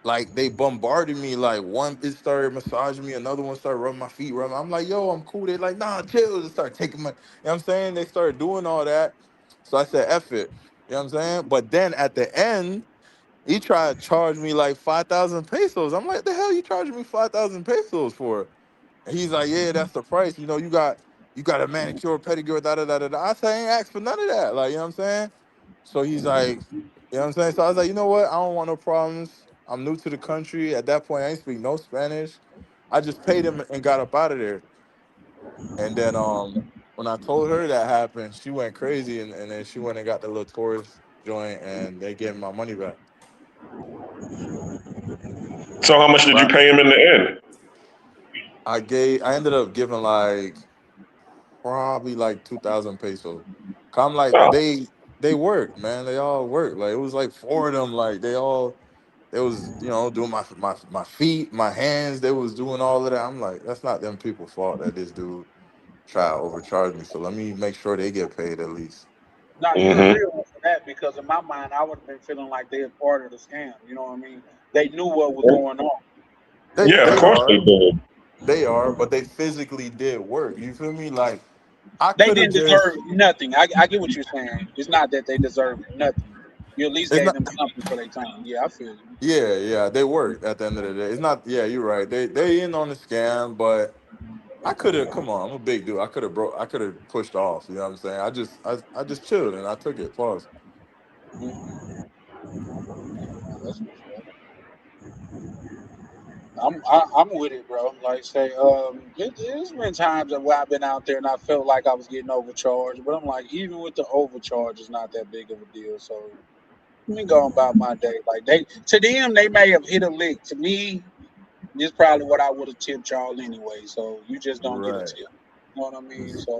Speaker 8: like they bombarded me. Like one, it started massaging me, another one started rubbing my feet, I'm like, yo, I'm cool. They're like, nah, chill. They started taking my, you know what I'm saying? They started doing all that. So I said, F it. You know what I'm saying? But then at the end, he tried to charge me like 5,000 pesos. I'm like, the hell you charging me 5,000 pesos for? And he's like, yeah, that's the price. You know, you got a manicure, pedicure, da da da da. I say, I ain't asked for none of that. Like, you know what I'm saying? So he's like, you know what I'm saying? So I was like, you know what? I don't want no problems. I'm new to the country. At that point, I ain't speak no Spanish. I just paid him and got up out of there. And then when I told her that happened, she went crazy and then she went and got the little tourist joint and they gave me my money back.
Speaker 5: So how much did you
Speaker 8: But
Speaker 5: pay him in the end?
Speaker 8: I ended up giving like probably like 2,000 pesos. 'Cause I'm like
Speaker 5: Oh,
Speaker 8: they work, man. They all work. Like it was like four of them. Like they was doing my feet, my hands. They was doing all of that. I'm like, that's not them people's fault that this dude try to overcharge me. So let me make sure they get paid at least.
Speaker 3: Now you're a
Speaker 5: hmm
Speaker 3: real one for that because in my mind I would have been feeling like they were part of the scam. You know what I mean? They knew what was going on.
Speaker 8: They
Speaker 5: yeah, of
Speaker 8: they
Speaker 5: course they
Speaker 8: are
Speaker 5: did.
Speaker 8: they are, but they physically did work. You feel me? Like I
Speaker 3: They
Speaker 8: could have
Speaker 3: didn't deserve
Speaker 8: just.
Speaker 3: nothing. I get what you're saying. It's not that they deserved nothing. You at least
Speaker 8: It's
Speaker 3: gave
Speaker 8: not.
Speaker 3: them something for their time. Yeah, I feel you.
Speaker 8: Yeah, they work at the end of the day. It's not. Yeah, you're right. They in on the scam, but I could have. Come on, I'm a big dude. I could have pushed off. You know what I'm saying? I just chilled and I took it. Pause.
Speaker 3: Mhm. That's what's up. I'm with it, bro. Like say, there's been times where I've been out there and I felt like I was getting overcharged, but I'm like, even with the overcharge, it's not that big of a deal. So let me go about my day. Like to them, they may have hit a lick. To me, this probably what I would have tipped y'all anyway. So you just don't get a
Speaker 8: Right.
Speaker 3: tip. You know what I mean?
Speaker 8: Ex-
Speaker 3: So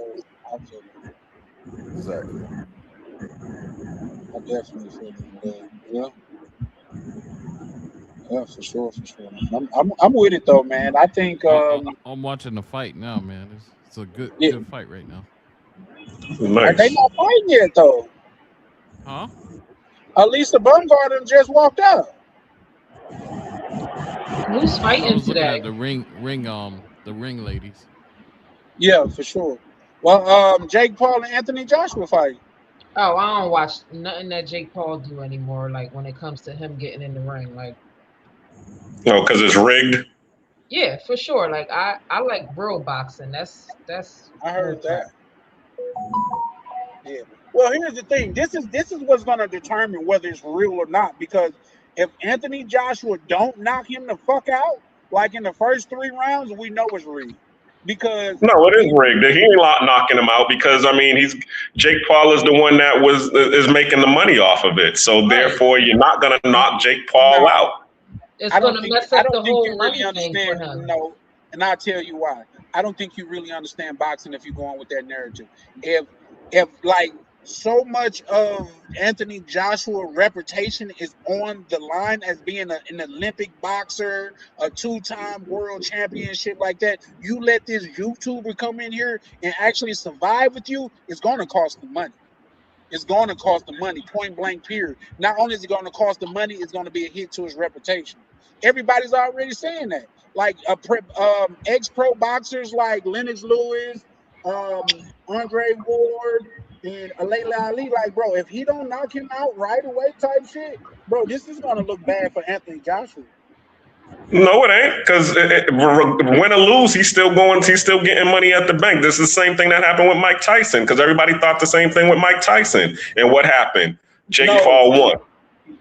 Speaker 3: I feel you.
Speaker 8: Exactly.
Speaker 3: I definitely feel you. Yeah, yeah, for sure, for sure. I'm with it though, man. I think
Speaker 4: I'm watching the fight now, man. It's a
Speaker 3: yeah,
Speaker 4: good fight right now.
Speaker 3: are they
Speaker 5: Nice.
Speaker 3: not fighting yet though?
Speaker 4: Huh?
Speaker 3: Lisa Baumgarten just walked out.
Speaker 6: Who's
Speaker 4: I
Speaker 6: fighting
Speaker 4: was looking
Speaker 6: today?
Speaker 4: at the ring ladies.
Speaker 3: Yeah, for sure. Well, Jake Paul and Anthony Joshua fight.
Speaker 6: Oh, I don't watch nothing that Jake Paul do anymore. Like when it comes to him getting in the ring, like
Speaker 5: No, because it's rigged.
Speaker 6: yeah, for sure. Like I like real boxing. That's
Speaker 3: I
Speaker 6: bull
Speaker 3: heard that.
Speaker 6: crap.
Speaker 3: Yeah. Well, here's the thing. This is what's going to determine whether it's real or not. Because if Anthony Joshua don't knock him the fuck out, like in the first 3 rounds, we know it's real. Because
Speaker 5: No, it is
Speaker 3: he,
Speaker 5: rigged. He ain't knocking him out because I mean he's Jake Paul is the one that was is making the money off of it. So
Speaker 6: Right.
Speaker 5: therefore, you're not gonna knock Jake Paul
Speaker 3: nah,
Speaker 5: out.
Speaker 6: It's gonna mess
Speaker 3: I
Speaker 6: up
Speaker 3: don't
Speaker 6: the
Speaker 3: think
Speaker 6: whole
Speaker 3: you really
Speaker 6: money thing for
Speaker 3: understand.
Speaker 6: him.
Speaker 3: No, and I'll tell you why. I don't think you really understand boxing if you go on with that narrative. If like so much of Anthony Joshua reputation is on the line as being an Olympic boxer, a two-time world championship like that, you let this YouTuber come in here and actually survive with you, it's gonna cost the money. It's going to cost the money, point blank, period. Not only is it going to cost the money, it's going to be a hit to his reputation. Everybody's already saying that. Like ex-pro boxers like Lennox Lewis, Andre Ward, and Alayla Ali. Like, bro, if he don't knock him out right away, type shit, bro, this is going to look bad for Anthony Joshua.
Speaker 5: No, it ain't because win or lose, he's still going. He's still getting money at the bank. This is the same thing that happened with Mike Tyson because everybody thought the same thing with Mike Tyson. And what happened? Jake
Speaker 3: No,
Speaker 5: Paul won.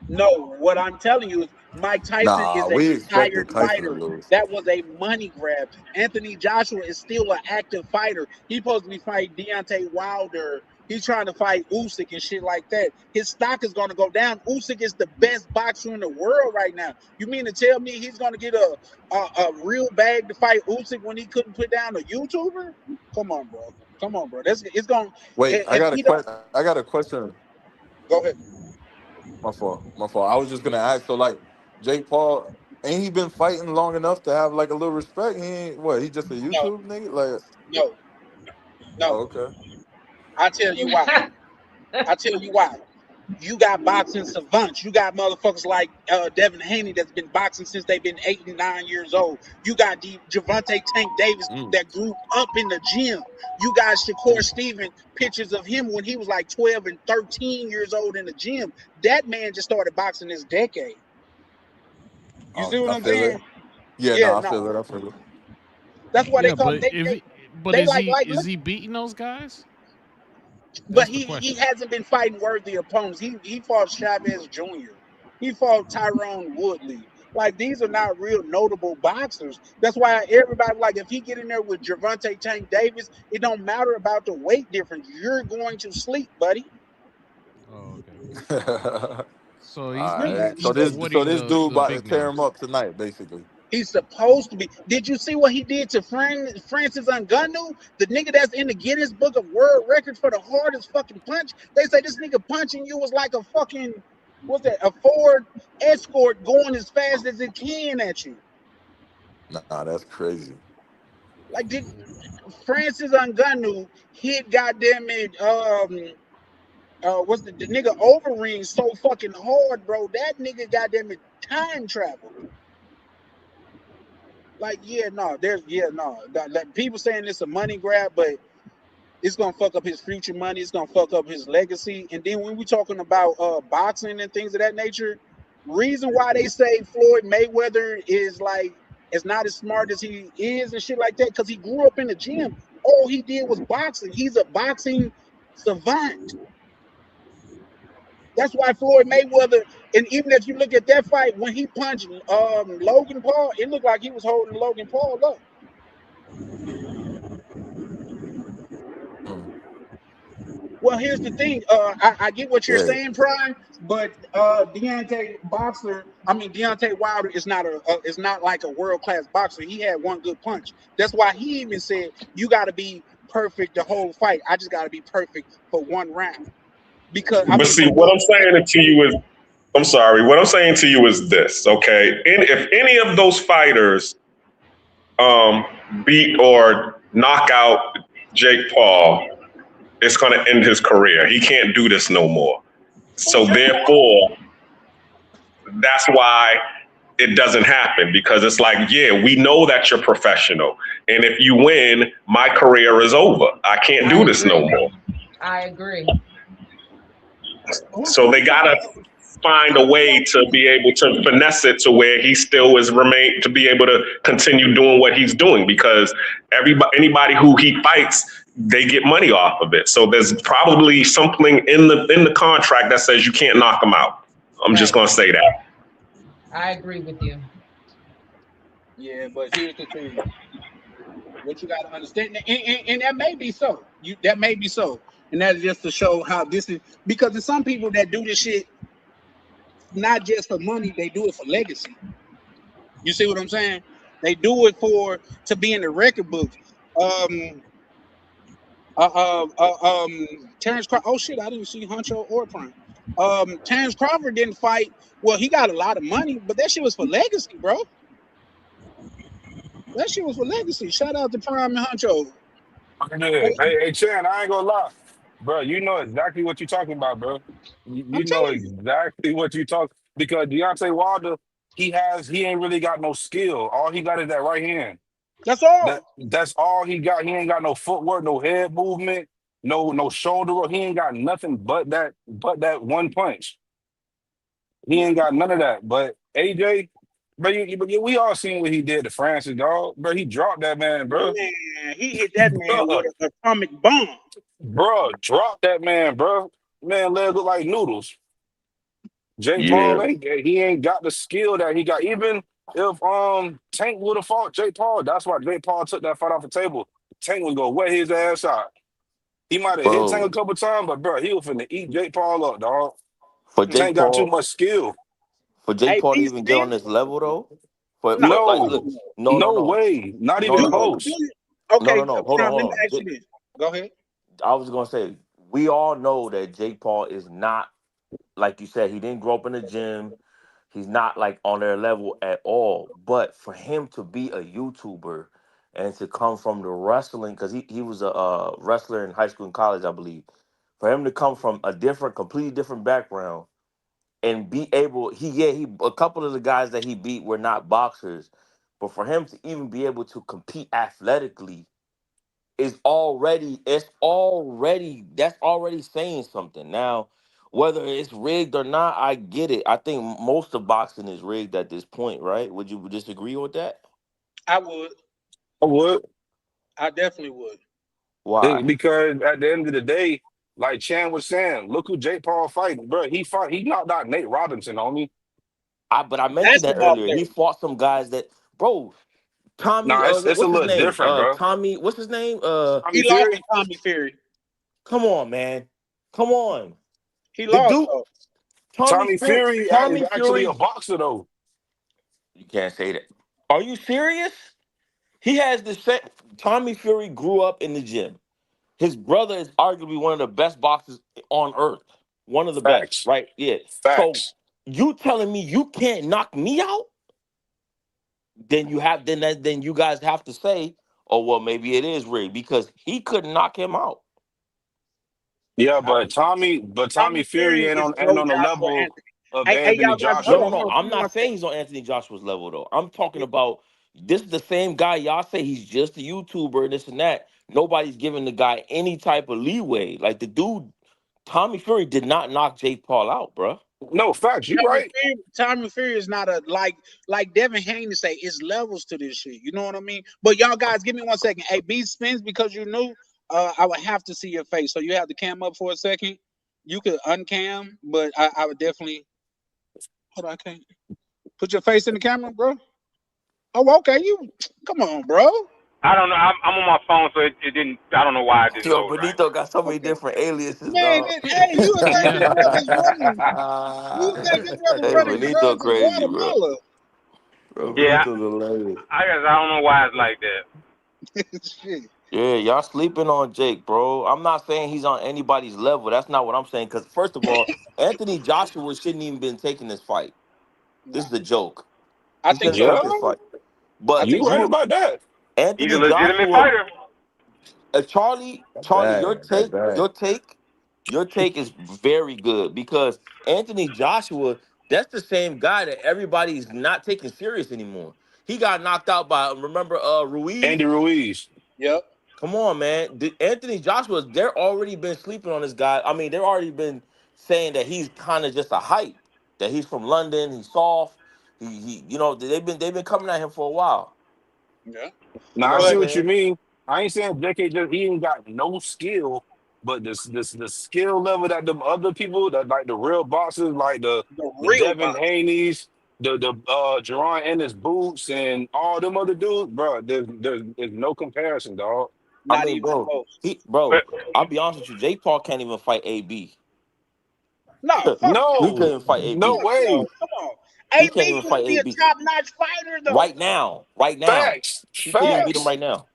Speaker 3: no, what I'm telling you is Mike Tyson
Speaker 8: Nah,
Speaker 3: is a
Speaker 8: we
Speaker 3: retired
Speaker 8: expected Tyson to
Speaker 3: fighter.
Speaker 8: lose.
Speaker 3: That was a money grab. Anthony Joshua is still an active fighter. He's supposed to be fighting Deontay Wilder. He's trying to fight Usyk and shit like that. His stock is going to go down. Usyk is the best boxer in the world right now. You mean to tell me he's going to get a real bag to fight Usyk when he couldn't put down a YouTuber? Come on, bro. Come on, bro. That's it's going.
Speaker 8: Wait,
Speaker 3: If he don't,
Speaker 8: I got a question.
Speaker 3: go ahead.
Speaker 8: My fault. My fault. I was just gonna ask. So like, Jake Paul, ain't he been fighting long enough to have like a little respect? He ain't what? He just a
Speaker 3: No,
Speaker 8: YouTube nigga? Like,
Speaker 3: no,
Speaker 8: oh,
Speaker 3: no.
Speaker 8: okay.
Speaker 3: I tell you why. I tell you why. You got boxing savants. You got motherfuckers like Devin Haney that's been boxing since they've been 8 and 9 years old. You got Javante Tank Davis
Speaker 8: Mm.
Speaker 3: that grew up in the gym. You got Shakur Stevens, pictures of him when he was like 12 and 13 years old in the gym. That man just started boxing this decade. You see what
Speaker 8: I
Speaker 3: I'm
Speaker 8: feel it.
Speaker 3: saying?
Speaker 8: Yeah,
Speaker 3: Yeah,
Speaker 8: no, I
Speaker 3: no.
Speaker 8: feel it. I feel it.
Speaker 3: That's why they
Speaker 4: Yeah,
Speaker 3: call
Speaker 4: but if he, but
Speaker 3: they like
Speaker 4: is he beating those guys?
Speaker 3: but
Speaker 4: That's the
Speaker 3: he
Speaker 4: question.
Speaker 3: hasn't been fighting worthy opponents. He fought Chavez Jr. He fought Tyrone Woodley. Like these are not real notable boxers. That's why everybody like if he get in there with Gervonta Tank Davis, it don't matter about the weight difference. You're going to sleep, buddy.
Speaker 4: Oh, okay.
Speaker 8: All
Speaker 4: So
Speaker 3: You're
Speaker 8: right.
Speaker 3: going to
Speaker 8: So
Speaker 3: sleep.
Speaker 4: avoiding
Speaker 8: this dude
Speaker 4: the
Speaker 8: about to
Speaker 4: big
Speaker 8: tear him
Speaker 4: names.
Speaker 8: up tonight, basically.
Speaker 3: He's supposed to be. Did you see what he did to Francis Ngannou? The nigga that's in the Guinness Book of World Records for the hardest fucking punch. They say this nigga punching you was like a fucking, what's that, a Ford Escort going as fast as it can at you.
Speaker 8: Nah, that's crazy.
Speaker 3: Like did Francis Ngannou hit goddamn it what's the nigga Overeem so fucking hard, bro. That nigga goddamn it time travel. Like Like, people saying it's a money grab, but it's gonna fuck up his future money. It's gonna fuck up his legacy. And then when we talking about boxing and things of that nature, reason why they say Floyd Mayweather is not as smart as he is and shit like that, because he grew up in the gym. All he did was boxing. He's a boxing savant. That's why Floyd Mayweather, and even if you look at that fight when he punched Logan Paul, it looked like he was holding Logan Paul up.
Speaker 8: Mm.
Speaker 3: Well, here's the thing. I get what you're
Speaker 8: Yeah.
Speaker 3: saying, Prime, but Deontay Wilder is not like a world class boxer. He had one good punch. That's why he even said you got to be perfect the whole fight. I just got to be perfect for one round because
Speaker 5: But see,
Speaker 3: for
Speaker 5: what
Speaker 3: one
Speaker 5: I'm saying to you is, I'm sorry. What I'm saying to you is this, okay? If any of those fighters um, beat or knock out Jake Paul, it's going to end his career. He can't do this no more.
Speaker 3: who
Speaker 5: So
Speaker 3: Jake Paul.
Speaker 5: therefore, that's why it doesn't happen, because it's like, yeah, we know that you're professional, and if you win, my career is over. I can't
Speaker 6: I
Speaker 5: do this no
Speaker 6: agree.
Speaker 5: more.
Speaker 6: I agree.
Speaker 5: So they gotta find a way to be able to finesse it to where he still is remain to be able to continue doing what he's doing, because anybody who he fights, they get money off of it. So there's probably something in the contract that says you can't knock him out. I'm just
Speaker 6: Right.
Speaker 5: gonna say that.
Speaker 6: I agree with you.
Speaker 3: Yeah, but here's the thing. What you got to understand, and that may be so. That may be so, and that's just to show how this is. Because there's some people that do this shit not just for money; they do it for legacy. You see what I'm saying? They do it to be in the record books. Um, Terrence Crawford. Oh shit, I didn't see Huncho or Prime. Terrence Crawford didn't fight. Well, he got a lot of money, but that shit was for legacy, bro. That shit was for legacy. Shout out to Prime and Huncho.
Speaker 9: Yeah. Hey, Chan, I ain't gonna lie, bro. You know exactly what you're talking about, bro.
Speaker 3: I'm
Speaker 9: You know
Speaker 3: telling you,
Speaker 9: exactly what you talk because Deontay Wilder, he ain't really got no skill. All he got is that right hand.
Speaker 3: that's all.
Speaker 9: That's all he got. He ain't got no footwork, no head movement, no shoulder roll. He ain't got nothing but that one punch. He ain't got none of that. But AJ, bro, we all seen what he did to Francis, dog. Bro, he dropped that man, bro.
Speaker 3: Man, he hit that man with an atomic bomb.
Speaker 9: Bro, drop that man, bro. Man, leg look like noodles. Jake Paul
Speaker 8: Yeah.
Speaker 9: he ain't got the skill that he got. Even if Tank would have fought Jake Paul, that's why Jake Paul took that fight off the table. Tank was gonna wet his ass out. He might have hit Tank a
Speaker 8: Bro,
Speaker 9: couple times, but bro, he was finna eat Jake Paul up, dog.
Speaker 8: for
Speaker 9: Tank
Speaker 8: Jake
Speaker 9: got too
Speaker 8: Paul,
Speaker 9: much skill.
Speaker 3: Hey,
Speaker 8: to
Speaker 3: peace to
Speaker 8: even get on
Speaker 3: them.
Speaker 8: this level though,
Speaker 3: No,
Speaker 8: like
Speaker 3: fuck
Speaker 9: No,
Speaker 8: look,
Speaker 3: no.
Speaker 8: no, no,
Speaker 9: no
Speaker 8: no,
Speaker 9: way. Not
Speaker 8: no,
Speaker 9: even
Speaker 8: no,
Speaker 3: Do
Speaker 8: no,
Speaker 3: you?
Speaker 9: close.
Speaker 8: no, no,
Speaker 3: Okay,
Speaker 8: no. Hold on,
Speaker 3: Prime, let
Speaker 8: hold
Speaker 3: me
Speaker 8: on.
Speaker 3: ask you this. Go ahead.
Speaker 8: I was gonna say we all know that Jake Paul is not, like you said, he didn't grow up in the gym. He's not like on their level at all. But for him to be a YouTuber and to come from the wrestling, because he was a wrestler in high school and college, I believe.
Speaker 1: For him to come from a completely different background and be able, he a couple of the guys that he beat were not boxers, but for him to even be able to compete athletically that's already saying something. Now, whether it's rigged or not, I get it. I think most of boxing is rigged at this point, right? Would you disagree with that?
Speaker 3: I would.
Speaker 9: I would.
Speaker 3: I definitely would.
Speaker 1: Why?
Speaker 9: Because at the end of the day, like Chan was saying, look who Jake Paul fighting, bro. He knocked out Nate Robinson, homie.
Speaker 1: But I mentioned that
Speaker 3: Basketball
Speaker 1: earlier.
Speaker 3: player.
Speaker 1: He fought some guys that, bro. Tommy,
Speaker 9: Nah, it's a
Speaker 1: what's his
Speaker 9: little
Speaker 1: name?
Speaker 9: different, bro.
Speaker 1: Tommy, what's his name?
Speaker 9: Tommy
Speaker 3: He lost
Speaker 9: Fury.
Speaker 3: to Tommy Fury.
Speaker 1: Come on, man. Come on.
Speaker 3: He
Speaker 1: The
Speaker 3: lost
Speaker 1: dude,
Speaker 3: though.
Speaker 9: Tommy Fury is
Speaker 1: Tommy
Speaker 9: actually
Speaker 1: Fury.
Speaker 9: a boxer, though.
Speaker 1: You can't say that. Are you serious? He has the same. Tommy Fury grew up in the gym. His brother is arguably one of the best boxers on earth. One of the best,
Speaker 9: Facts.
Speaker 1: right? Yeah. So
Speaker 9: Facts.
Speaker 1: you telling me you can't knock me out? Then you guys have to say, oh well, maybe it is rigged because he couldn't knock him out.
Speaker 9: Yeah,
Speaker 3: I,
Speaker 9: but Tommy
Speaker 3: Tommy
Speaker 9: Fury
Speaker 3: Fury
Speaker 9: ain't
Speaker 3: is
Speaker 9: on
Speaker 3: no
Speaker 9: the
Speaker 3: Joshua
Speaker 9: level
Speaker 3: Anthony.
Speaker 9: of
Speaker 3: Hey,
Speaker 9: Anthony
Speaker 3: y'all guys, hold
Speaker 1: No, no,
Speaker 3: on,
Speaker 9: Joshua.
Speaker 1: no.
Speaker 3: hold on.
Speaker 1: I'm
Speaker 3: Give me
Speaker 1: not
Speaker 3: one
Speaker 1: saying
Speaker 3: second.
Speaker 1: he's on Anthony Joshua's level though. I'm talking about this is the same guy y'all say he's just a YouTuber and this and that. Nobody's giving the guy any type of leeway. Like the dude, Tommy Fury did not knock Jake Paul out, bro.
Speaker 9: No, facts. You right.
Speaker 3: Tommy Fury is not a like Devin Haney say. It's levels to this shit. You know what I mean? But y'all guys, give me 1 second. Hey, B Spins, because you knew, I would have to see your face. So you have to cam up for a second. You could uncam, but I would definitely. Hold on, I can't put your face in the camera, bro. Oh, okay. You come on, bro.
Speaker 10: I don't know. I'm on my phone, so it didn't. I don't know why it didn't
Speaker 1: Yo,
Speaker 10: load right.
Speaker 1: Benito got so many
Speaker 3: Okay.
Speaker 1: different aliases,
Speaker 3: Man,
Speaker 1: dog.
Speaker 3: hey, you would think this brother's running. You would think this brother
Speaker 1: Hey,
Speaker 3: running
Speaker 1: Benito
Speaker 3: drugs in
Speaker 1: crazy, bro.
Speaker 3: Guatemala.
Speaker 1: Bro,
Speaker 10: Yeah,
Speaker 1: Benito's hilarious.
Speaker 10: I guess I don't know why it's like that.
Speaker 3: Shit.
Speaker 1: Yeah, y'all sleeping on Jake, bro. I'm not saying he's on anybody's level. That's not what I'm saying. Because first of all, Anthony Joshua shouldn't even been taking this fight.
Speaker 3: Nah,
Speaker 1: This is a joke.
Speaker 3: I
Speaker 1: He
Speaker 3: think
Speaker 1: shouldn't
Speaker 3: so
Speaker 1: have
Speaker 9: Yeah,
Speaker 1: took this
Speaker 3: too.
Speaker 1: fight.
Speaker 3: I
Speaker 1: But
Speaker 3: think
Speaker 9: you
Speaker 3: so.
Speaker 9: right about that.
Speaker 10: He's a
Speaker 1: Anthony
Speaker 10: legitimate
Speaker 1: Joshua,
Speaker 10: fighter.
Speaker 1: Charlie,
Speaker 8: Bad, that bad.
Speaker 1: your take is very good because Anthony Joshua, that's the same guy that everybody's not taking serious anymore. He got knocked out by remember Ruiz.
Speaker 9: Andy Ruiz.
Speaker 3: Yep.
Speaker 1: Come on, man. Anthony Joshua, they're already been sleeping on this guy. I mean, they're already been saying that he's kind of just a hype. That he's from London, he's soft. They've been coming at him for a while.
Speaker 3: Yeah.
Speaker 1: You
Speaker 9: Now
Speaker 1: know
Speaker 9: I
Speaker 1: what I'm
Speaker 9: see
Speaker 3: But
Speaker 9: what you
Speaker 1: saying?
Speaker 9: mean. I ain't saying JK just he ain't got no skill, but the skill level that them other people that like the real boxers, like
Speaker 3: the
Speaker 9: the
Speaker 3: real
Speaker 9: Devin
Speaker 3: box,
Speaker 9: Haney's, the Jerron Ennis Boots and all them other dudes, bro. There's no comparison, dog.
Speaker 1: I
Speaker 3: not
Speaker 1: mean,
Speaker 3: even
Speaker 1: bro,
Speaker 3: close.
Speaker 10: But
Speaker 1: I'll be honest with you. Jake Paul can't even fight AB.
Speaker 3: No, fuck
Speaker 1: He
Speaker 3: no.
Speaker 1: couldn't
Speaker 9: No,
Speaker 1: even fight
Speaker 9: no
Speaker 1: AB.
Speaker 3: Fuck no.
Speaker 9: way.
Speaker 3: Come on.
Speaker 1: He
Speaker 3: AB
Speaker 1: can't even
Speaker 3: used to
Speaker 1: fight
Speaker 3: be a
Speaker 1: AB
Speaker 3: top-notch fighter though.
Speaker 1: right now. Right now,
Speaker 9: Facts,
Speaker 1: he couldn't even
Speaker 3: Yeah.
Speaker 1: beat him
Speaker 9: facts.
Speaker 1: right now.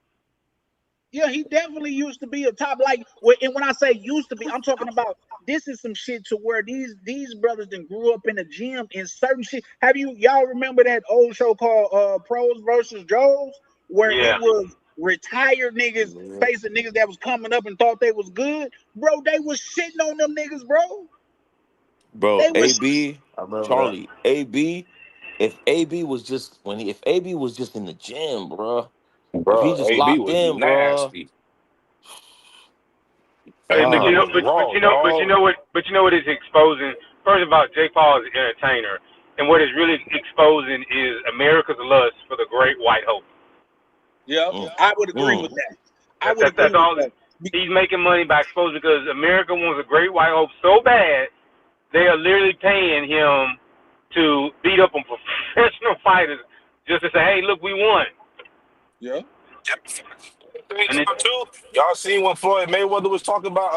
Speaker 3: Yeah, he definitely used to be a top and when I say used to be, I'm talking about this is some shit to where these brothers then grew up in the gym in certain shit. Have y'all remember that old show called Pros versus Joes where it
Speaker 10: yeah,
Speaker 3: was retired niggas
Speaker 1: Yeah.
Speaker 3: facing niggas that was coming up and thought they was good? Bro, they was shitting on them niggas, bro.
Speaker 1: Bro,
Speaker 3: They was
Speaker 1: AB,
Speaker 8: I remember that.
Speaker 1: Charlie, AB. If AB was just in the gym, bro. If he
Speaker 9: Bro,
Speaker 1: just
Speaker 9: AB
Speaker 1: locked
Speaker 9: was
Speaker 1: in, bro.
Speaker 9: nasty.
Speaker 10: but
Speaker 9: AB
Speaker 1: Oh,
Speaker 10: you know,
Speaker 9: was
Speaker 10: but
Speaker 9: raw,
Speaker 10: you know, but you
Speaker 9: dog.
Speaker 10: know what, but you know what is exposing. First of all, Jake Paul is an entertainer, and what is really exposing is America's lust for the great white hope.
Speaker 3: Yep.
Speaker 1: mm,
Speaker 3: I would agree with
Speaker 1: mm.
Speaker 3: that. I would
Speaker 10: That's
Speaker 3: agree with
Speaker 10: all.
Speaker 3: that.
Speaker 10: He's making money by exposing because America wants a great white hope so bad they are literally paying him to beat up on professional fighters just to say, "Hey, look, we won."
Speaker 3: Yeah.
Speaker 9: Thing
Speaker 10: And it,
Speaker 9: too, y'all seen when Floyd Mayweather was talking about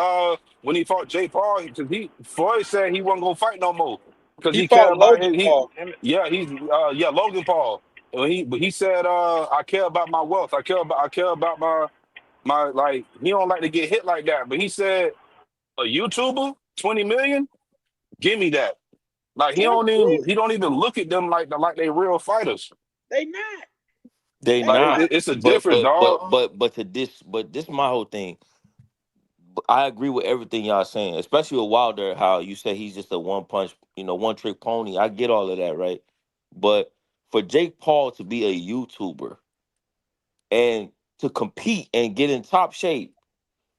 Speaker 9: when he fought Jake Paul because he Floyd said he wasn't gonna fight no more because
Speaker 3: He
Speaker 9: he cared
Speaker 3: fought
Speaker 9: about
Speaker 3: Logan
Speaker 9: his
Speaker 3: Paul.
Speaker 9: Logan Paul. But he said I care about my wealth. I care about my like he don't like to get hit like that. But he said a YouTuber 20 million, give me that. Like
Speaker 3: Absolutely.
Speaker 9: he don't even look at them like they real fighters.
Speaker 3: They not.
Speaker 1: They
Speaker 3: They
Speaker 9: Like
Speaker 3: not.
Speaker 1: not.
Speaker 9: it's a
Speaker 1: But
Speaker 9: difference,
Speaker 1: but
Speaker 9: dog.
Speaker 1: but but but to this but this is my whole thing. I agree with everything y'all saying, especially with Wilder. How you say he's just a one punch, one trick pony. I get all of that, right? But for Jake Paul to be a YouTuber and to compete and get in top shape,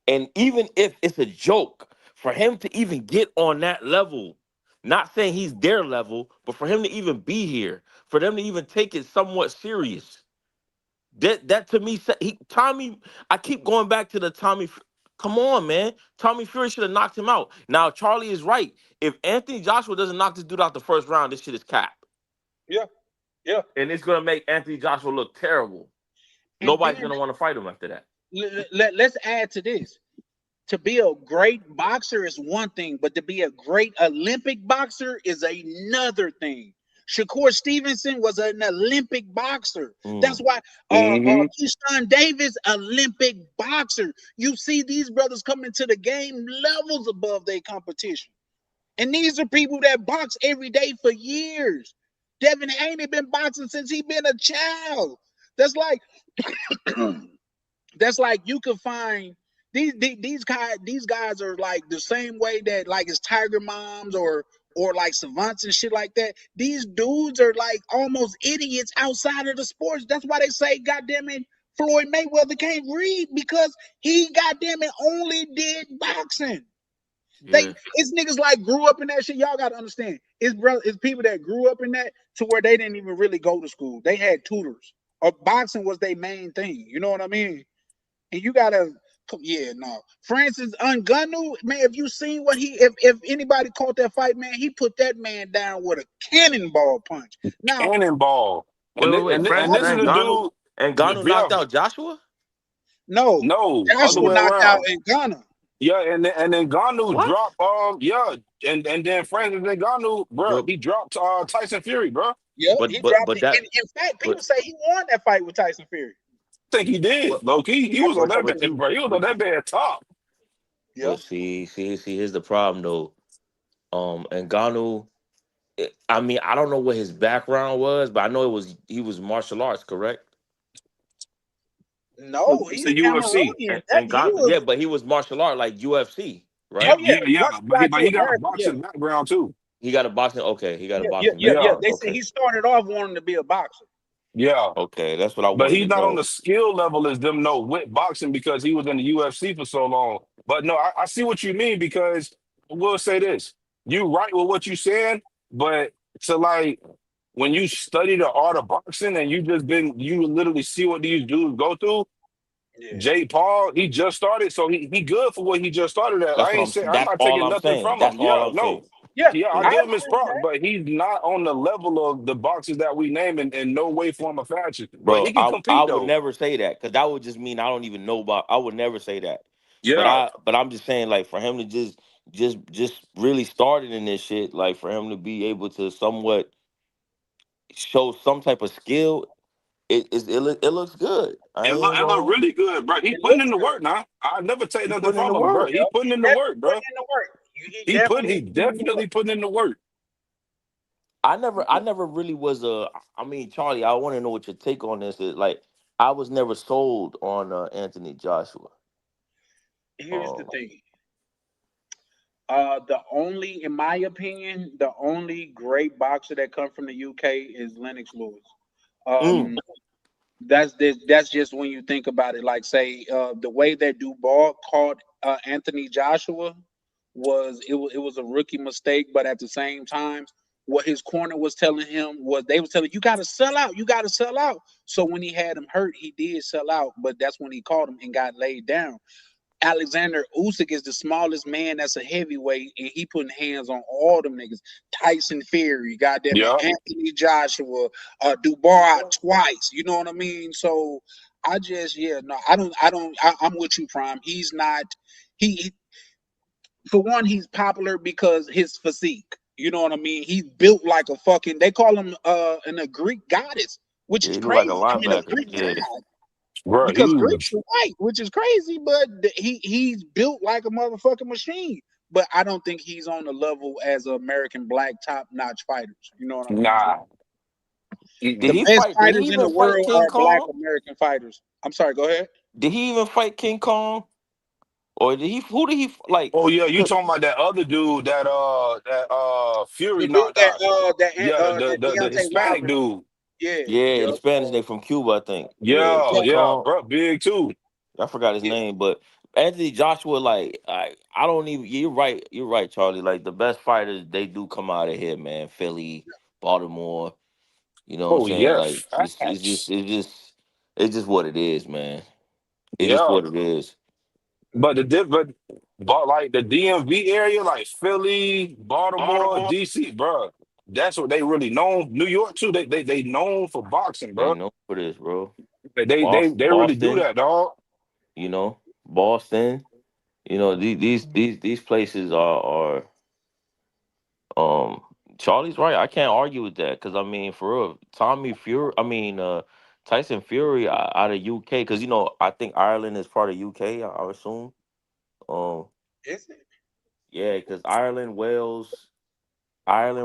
Speaker 1: and even if it's a joke, for him to even get on that level, not saying he's their level, but for him to even be here, for them to even take it somewhat serious, that to me, Tommy. I keep going back to the Tommy. Come on, man. Tommy Fury should have knocked him out. Now Charlie is right. If Anthony Joshua doesn't knock this dude out the first round, this shit is capped.
Speaker 3: Yeah, yeah.
Speaker 1: And it's gonna make Anthony Joshua look terrible.
Speaker 3: And
Speaker 1: Nobody's
Speaker 3: then
Speaker 1: gonna want to fight him after that.
Speaker 3: let's add to this. To be a great boxer is one thing, but to be a great Olympic boxer is another thing. Shakur Stevenson was an Olympic boxer. That's why Keyshawn Davis, Olympic boxer. You see these brothers coming to the game levels above their competition. And these are people that box every day for years. Devin Haney been boxing since he been a child. That's like you could find these guys are like the same way that like it's Tiger Moms or like savants and shit like that. These dudes are like almost idiots outside of the sports. That's why they say, goddamn it, Floyd Mayweather can't read because he goddamn it only did boxing.
Speaker 1: Yeah.
Speaker 3: It's niggas like grew up in that shit. Y'all gotta understand. It's people that grew up in that to where they didn't even really go to school. They had tutors. Or boxing was their main thing. You know what I mean? And you gotta, Francis Ngannou, man, if you seen what if anybody caught that fight, man, he put that man down with a cannonball punch. Now,
Speaker 9: Cannonball.
Speaker 1: Wait. Francis
Speaker 9: This is the dude.
Speaker 1: Ngannou knocked out Joshua?
Speaker 9: No, other way
Speaker 3: knocked out
Speaker 9: around.
Speaker 3: Ngannou.
Speaker 9: Yeah, and then Ngannou dropped. And then Francis Ngannou, bro, he dropped Tyson Fury, bro.
Speaker 3: Yeah, he dropped it. In fact, people say he won that fight with Tyson Fury.
Speaker 9: I think he did. Low key, he was on that man, bro. He was on that man top.
Speaker 1: Yeah. But see, here's the problem though. Ngannou, I mean, I don't know what his background was, but I know he was martial arts, correct?
Speaker 3: No,
Speaker 9: he's a UFC.
Speaker 1: But he was martial art like UFC, right?
Speaker 9: But he got a boxing background too.
Speaker 1: He got a boxing. Okay, he got a boxing.
Speaker 3: Yeah. They say he started off wanting to be a boxer.
Speaker 9: Yeah.
Speaker 1: Okay, that's what I.
Speaker 9: But he's not on the skill level as them with boxing because he was in the UFC for so long. But no, I see what you mean because we'll say this: you right with what you saying, but to like when you study the art of boxing and you literally see what these dudes go through. Yeah. Jake Paul, he just started, so he good for what he just started at. I'm not taking nothing from him. I give him his props, but he's not on the level of the boxers that we name in no way, form, or fashion.
Speaker 1: Bro,
Speaker 9: but he can compete,
Speaker 1: I would never say that because that would just mean I don't even know about. I would never say that. Yeah, but I'm just saying, like, for him to just really started in this shit, like for him to be able to somewhat show some type of skill. It looks good.
Speaker 9: It look really good, bro. He putting in the work now. I never take nothing from him, bro. He putting in the work, bro. He definitely putting in the work.
Speaker 1: I never really was I mean, Charlie, I want to know what your take on this is. Like, I was never sold on Anthony Joshua.
Speaker 3: Here's the thing. In my opinion, the only great boxer that come from the UK is Lennox Lewis. That's just when you think about it. Like, say, the way that Dubois caught Anthony Joshua was a rookie mistake, but at the same time, what his corner was telling him was they was telling you gotta sell out. So when he had him hurt, he did sell out, but that's when he caught him and got laid down. Alexander Usyk is the smallest man that's a heavyweight, and he putting hands on all them niggas. Tyson Fury, goddamn Anthony Joshua, Dubois twice. You know what I mean? So I'm with you, Prime. He's not. He for one, he's popular because his physique. You know what I mean? He's built like a fucking. They call him a Greek goddess, which is crazy.
Speaker 1: Like a Greek
Speaker 3: god. Bro, because Greeks are white, which is crazy, but he's built like a motherfucking machine. But I don't think he's on the level as American black top-notch fighters. You know what I mean?
Speaker 9: Nah.
Speaker 3: The best fighters in the world are black American fighters. I'm sorry, go ahead.
Speaker 1: Did he even fight King Kong? Or did he? Who did he like?
Speaker 9: Oh yeah, you talking about that other dude that
Speaker 3: The
Speaker 9: Fury
Speaker 3: dude
Speaker 9: knocked out? Yeah,
Speaker 3: that
Speaker 9: the
Speaker 3: Deontay
Speaker 9: Hispanic
Speaker 3: Wilder.
Speaker 9: dude.
Speaker 3: Yeah,
Speaker 1: Yeah,
Speaker 3: yeah.
Speaker 1: the Spanish nigga from Cuba, I think. Yeah,
Speaker 9: Yeah,
Speaker 1: Jack
Speaker 9: yeah,
Speaker 1: Kong.
Speaker 9: bro, big too.
Speaker 1: I forgot his
Speaker 3: Yeah.
Speaker 1: name, but Anthony Joshua, like I don't even. You're right, Charlie. Like the best fighters, they do come out of here, man. Philly, Baltimore. You know what I'm
Speaker 9: Oh
Speaker 1: saying?
Speaker 9: yeah,
Speaker 1: Like
Speaker 9: facts.
Speaker 1: it's just what it is, man. It's just
Speaker 9: Yeah,
Speaker 1: what it is.
Speaker 9: but but like the DMV area, like Philly, Baltimore,
Speaker 1: Baltimore.
Speaker 9: DC, bro. That's what they really known. New York too. They known for boxing,
Speaker 1: They
Speaker 9: bro.
Speaker 1: know for this, bro.
Speaker 9: They really do
Speaker 1: Boston.
Speaker 9: that, dog.
Speaker 1: You know, Boston. You know, these places are um. Charlie's right. I can't argue with that because I mean, for real, Tommy Fury. I mean, Tyson Fury out of UK because you know I think Ireland is part of UK. I assume. Um,
Speaker 3: Is it?
Speaker 1: yeah, because Ireland,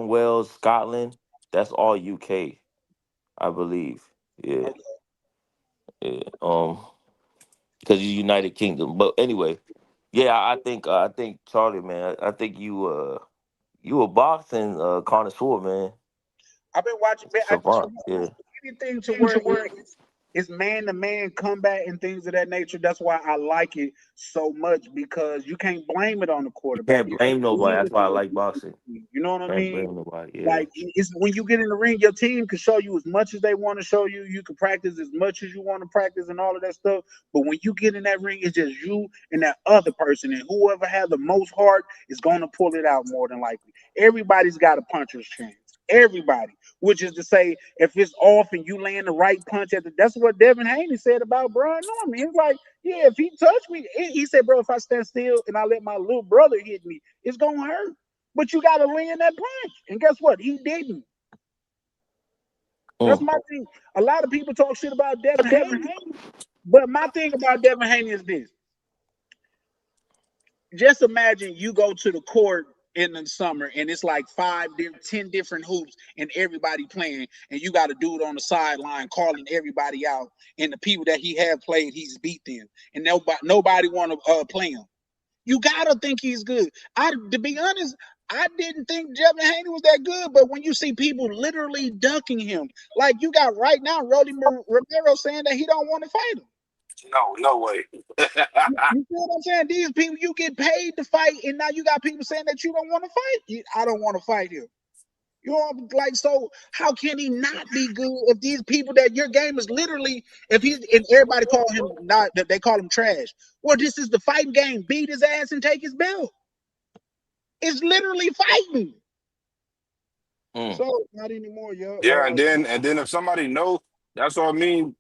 Speaker 1: Wales, Scotland. That's all UK, I believe. Yeah,
Speaker 3: Okay.
Speaker 1: yeah. Because you United Kingdom. But anyway, yeah, I think Charlie, man. I think you a boxing connoisseur, man.
Speaker 3: I've been watching. Man, I just
Speaker 1: Savant. Yeah.
Speaker 3: anything to where it's man to man combat and things of that nature. That's why I like it so much because you can't blame it on the
Speaker 1: You
Speaker 3: quarterback.
Speaker 1: can't
Speaker 3: You can't
Speaker 1: blame nobody.
Speaker 3: blame
Speaker 1: That's
Speaker 3: it on
Speaker 1: why I
Speaker 3: the
Speaker 1: like boxing.
Speaker 3: defense. You know what I
Speaker 1: Can't
Speaker 3: mean?
Speaker 1: blame nobody. Yeah.
Speaker 3: Like it's when you get in the ring, your team can show you as much as they want to show you. You can practice as much as you want to practice and all of that stuff. But when you get in that ring, it's just you and that other person, and whoever has the most heart is going to pull it out more than likely. Everybody's got a puncher's chance. Everybody, which is to say, if it's off and you land the right punch at that's what Devin Haney said about Brian Norman. He's like, yeah, if he touched me, he said, bro, if I stand still and I let my little brother hit me, it's gonna hurt. But you got to land that punch. And guess what? He didn't. That's
Speaker 1: Mm.
Speaker 3: my thing. A lot of people talk shit about Devin Haney. But my thing about Devin Haney is this. Just imagine you go to the court in the summer and it's like 10 different hoops and everybody playing and you got a dude on the sideline calling everybody out and the people that he had played, he's beat them and nobody want to play him. You gotta think he's good. To be honest, I didn't think Devin Haney was that good, but when you see people literally ducking him, like you got right now, Rolly Romero saying that he don't want to fight him.
Speaker 9: No, no way.
Speaker 3: You see what I'm saying? These people you get paid to fight, and now you got people saying that you don't want to fight. I don't want to fight him. You know, like so. How can he not be good if these people that your game is literally if he's and everybody call him not they call him trash. Well, this is the fighting game. Beat his ass and take his belt. It's literally fighting.
Speaker 1: Mm.
Speaker 3: So not anymore, yo.
Speaker 9: Yeah, and then if somebody know, that's what I mean.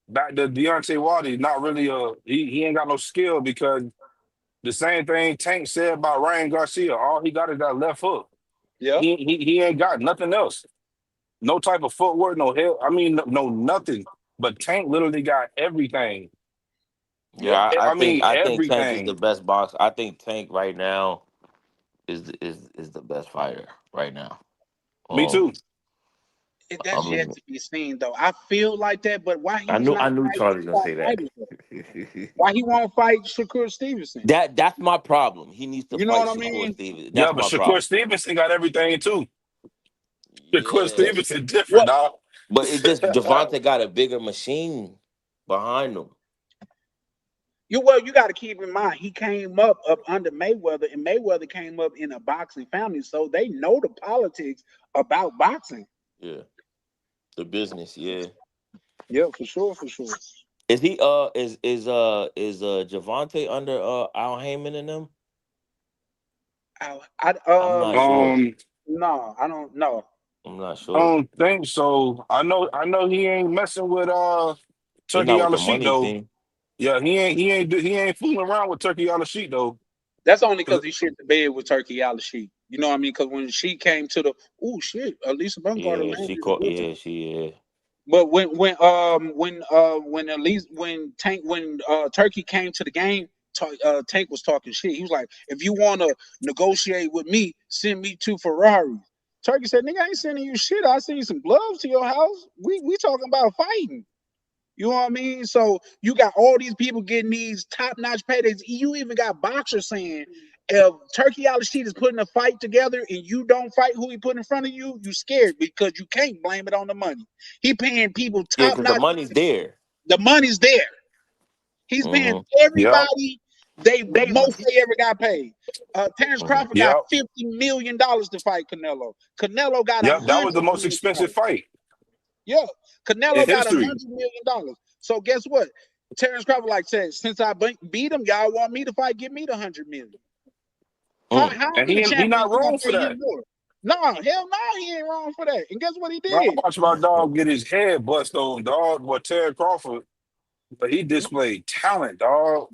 Speaker 9: Back to Deontay Wilder, he's not really he ain't got no skill because the same thing Tank said about Ryan Garcia. All he got is that left hook.
Speaker 3: Yeah.
Speaker 9: He ain't got nothing else. No type of footwork, no head. I mean, no nothing. But Tank literally got everything.
Speaker 1: Yeah,
Speaker 3: Yeah.
Speaker 9: I mean,
Speaker 1: I think Tank is the
Speaker 9: everything.
Speaker 1: best boxer. I think Tank right now is the best fighter right now.
Speaker 9: Me
Speaker 1: Um,
Speaker 9: too.
Speaker 1: I
Speaker 3: That's yet
Speaker 1: mean,
Speaker 3: to be seen, though. I feel like that, but why he's not
Speaker 1: I knew
Speaker 3: fighting
Speaker 1: Charlie was gonna
Speaker 3: top
Speaker 1: say that.
Speaker 3: fighters? Why he won't fight Shakur Stevenson?
Speaker 1: That's my problem. He needs to
Speaker 3: You know
Speaker 1: fight
Speaker 3: what I
Speaker 1: Shakur
Speaker 3: mean?
Speaker 1: Stevens.
Speaker 9: Yeah,
Speaker 1: That's
Speaker 9: but
Speaker 1: my
Speaker 9: Shakur
Speaker 1: problem.
Speaker 9: Stevenson got everything too. Shakur
Speaker 1: Yeah,
Speaker 9: Stevenson different,
Speaker 3: What?
Speaker 9: dog.
Speaker 1: but it just Javante got a bigger machine behind him.
Speaker 3: You got to keep in mind he came up under Mayweather, and Mayweather came up in a boxing family, so they know the politics about boxing.
Speaker 1: Yeah, the business. Yeah,
Speaker 3: Yeah, for sure, for sure.
Speaker 1: is he Javante under Al Heyman and them?
Speaker 3: I
Speaker 1: I'm not sure.
Speaker 3: no, I don't know.
Speaker 1: I'm not
Speaker 9: I
Speaker 1: sure.
Speaker 9: don't think so. I know he ain't messing with
Speaker 1: He
Speaker 9: Turkey
Speaker 1: not with
Speaker 9: on the
Speaker 1: the
Speaker 9: sheet
Speaker 1: money
Speaker 9: though.
Speaker 1: thing.
Speaker 9: Yeah, he ain't fooling around with Turkey on the sheet though.
Speaker 3: That's only because he shit the bed with Turkey Al Sheik. You know what I mean? Because when she came to the shit, Elisa Bumgarner
Speaker 1: Yeah,
Speaker 3: landed
Speaker 1: she
Speaker 3: a
Speaker 1: caught.
Speaker 3: good.
Speaker 1: Yeah, she. Yeah.
Speaker 3: But when at least when Turkey came to the game, Tank was talking shit. He was like, "If you want to negotiate with me, send me 2 Ferraris." Turkey said, "Nigga, I ain't sending you shit. I send you some gloves to your house. We talking about fighting." You know what I mean? So you got all these people getting these top-notch paydays. You even got boxers saying, if Turkey Al-Rashid is putting a fight together and you don't fight who he put in front of you, you scared because you can't blame it on the money. He paying people
Speaker 1: Yeah, because the
Speaker 3: top-notch.
Speaker 1: money's there.
Speaker 3: The money's there. He's paying
Speaker 9: Yep.
Speaker 3: everybody most they ever got paid. Terrence Crawford got
Speaker 9: Yep.
Speaker 3: $50 million to fight Canelo. Canelo got
Speaker 9: Yep. That was
Speaker 3: $100
Speaker 9: the most
Speaker 3: million.
Speaker 9: expensive fight
Speaker 3: Yeah,
Speaker 9: in
Speaker 3: Canelo got
Speaker 9: history.
Speaker 3: $100 million. So guess what? Terrence Crawford like said, since I beat him, y'all want me to fight? Give me the $100 million. How
Speaker 9: And
Speaker 3: many
Speaker 9: he
Speaker 3: champions
Speaker 9: not
Speaker 3: gonna
Speaker 9: wrong for
Speaker 3: pay
Speaker 9: that.
Speaker 3: him more? No, hell no, he ain't wrong for that. And guess what he
Speaker 9: Bro, I
Speaker 3: did?
Speaker 9: watched my dog get his head bust on, dog. What Terry Crawford, but he displayed talent, dog.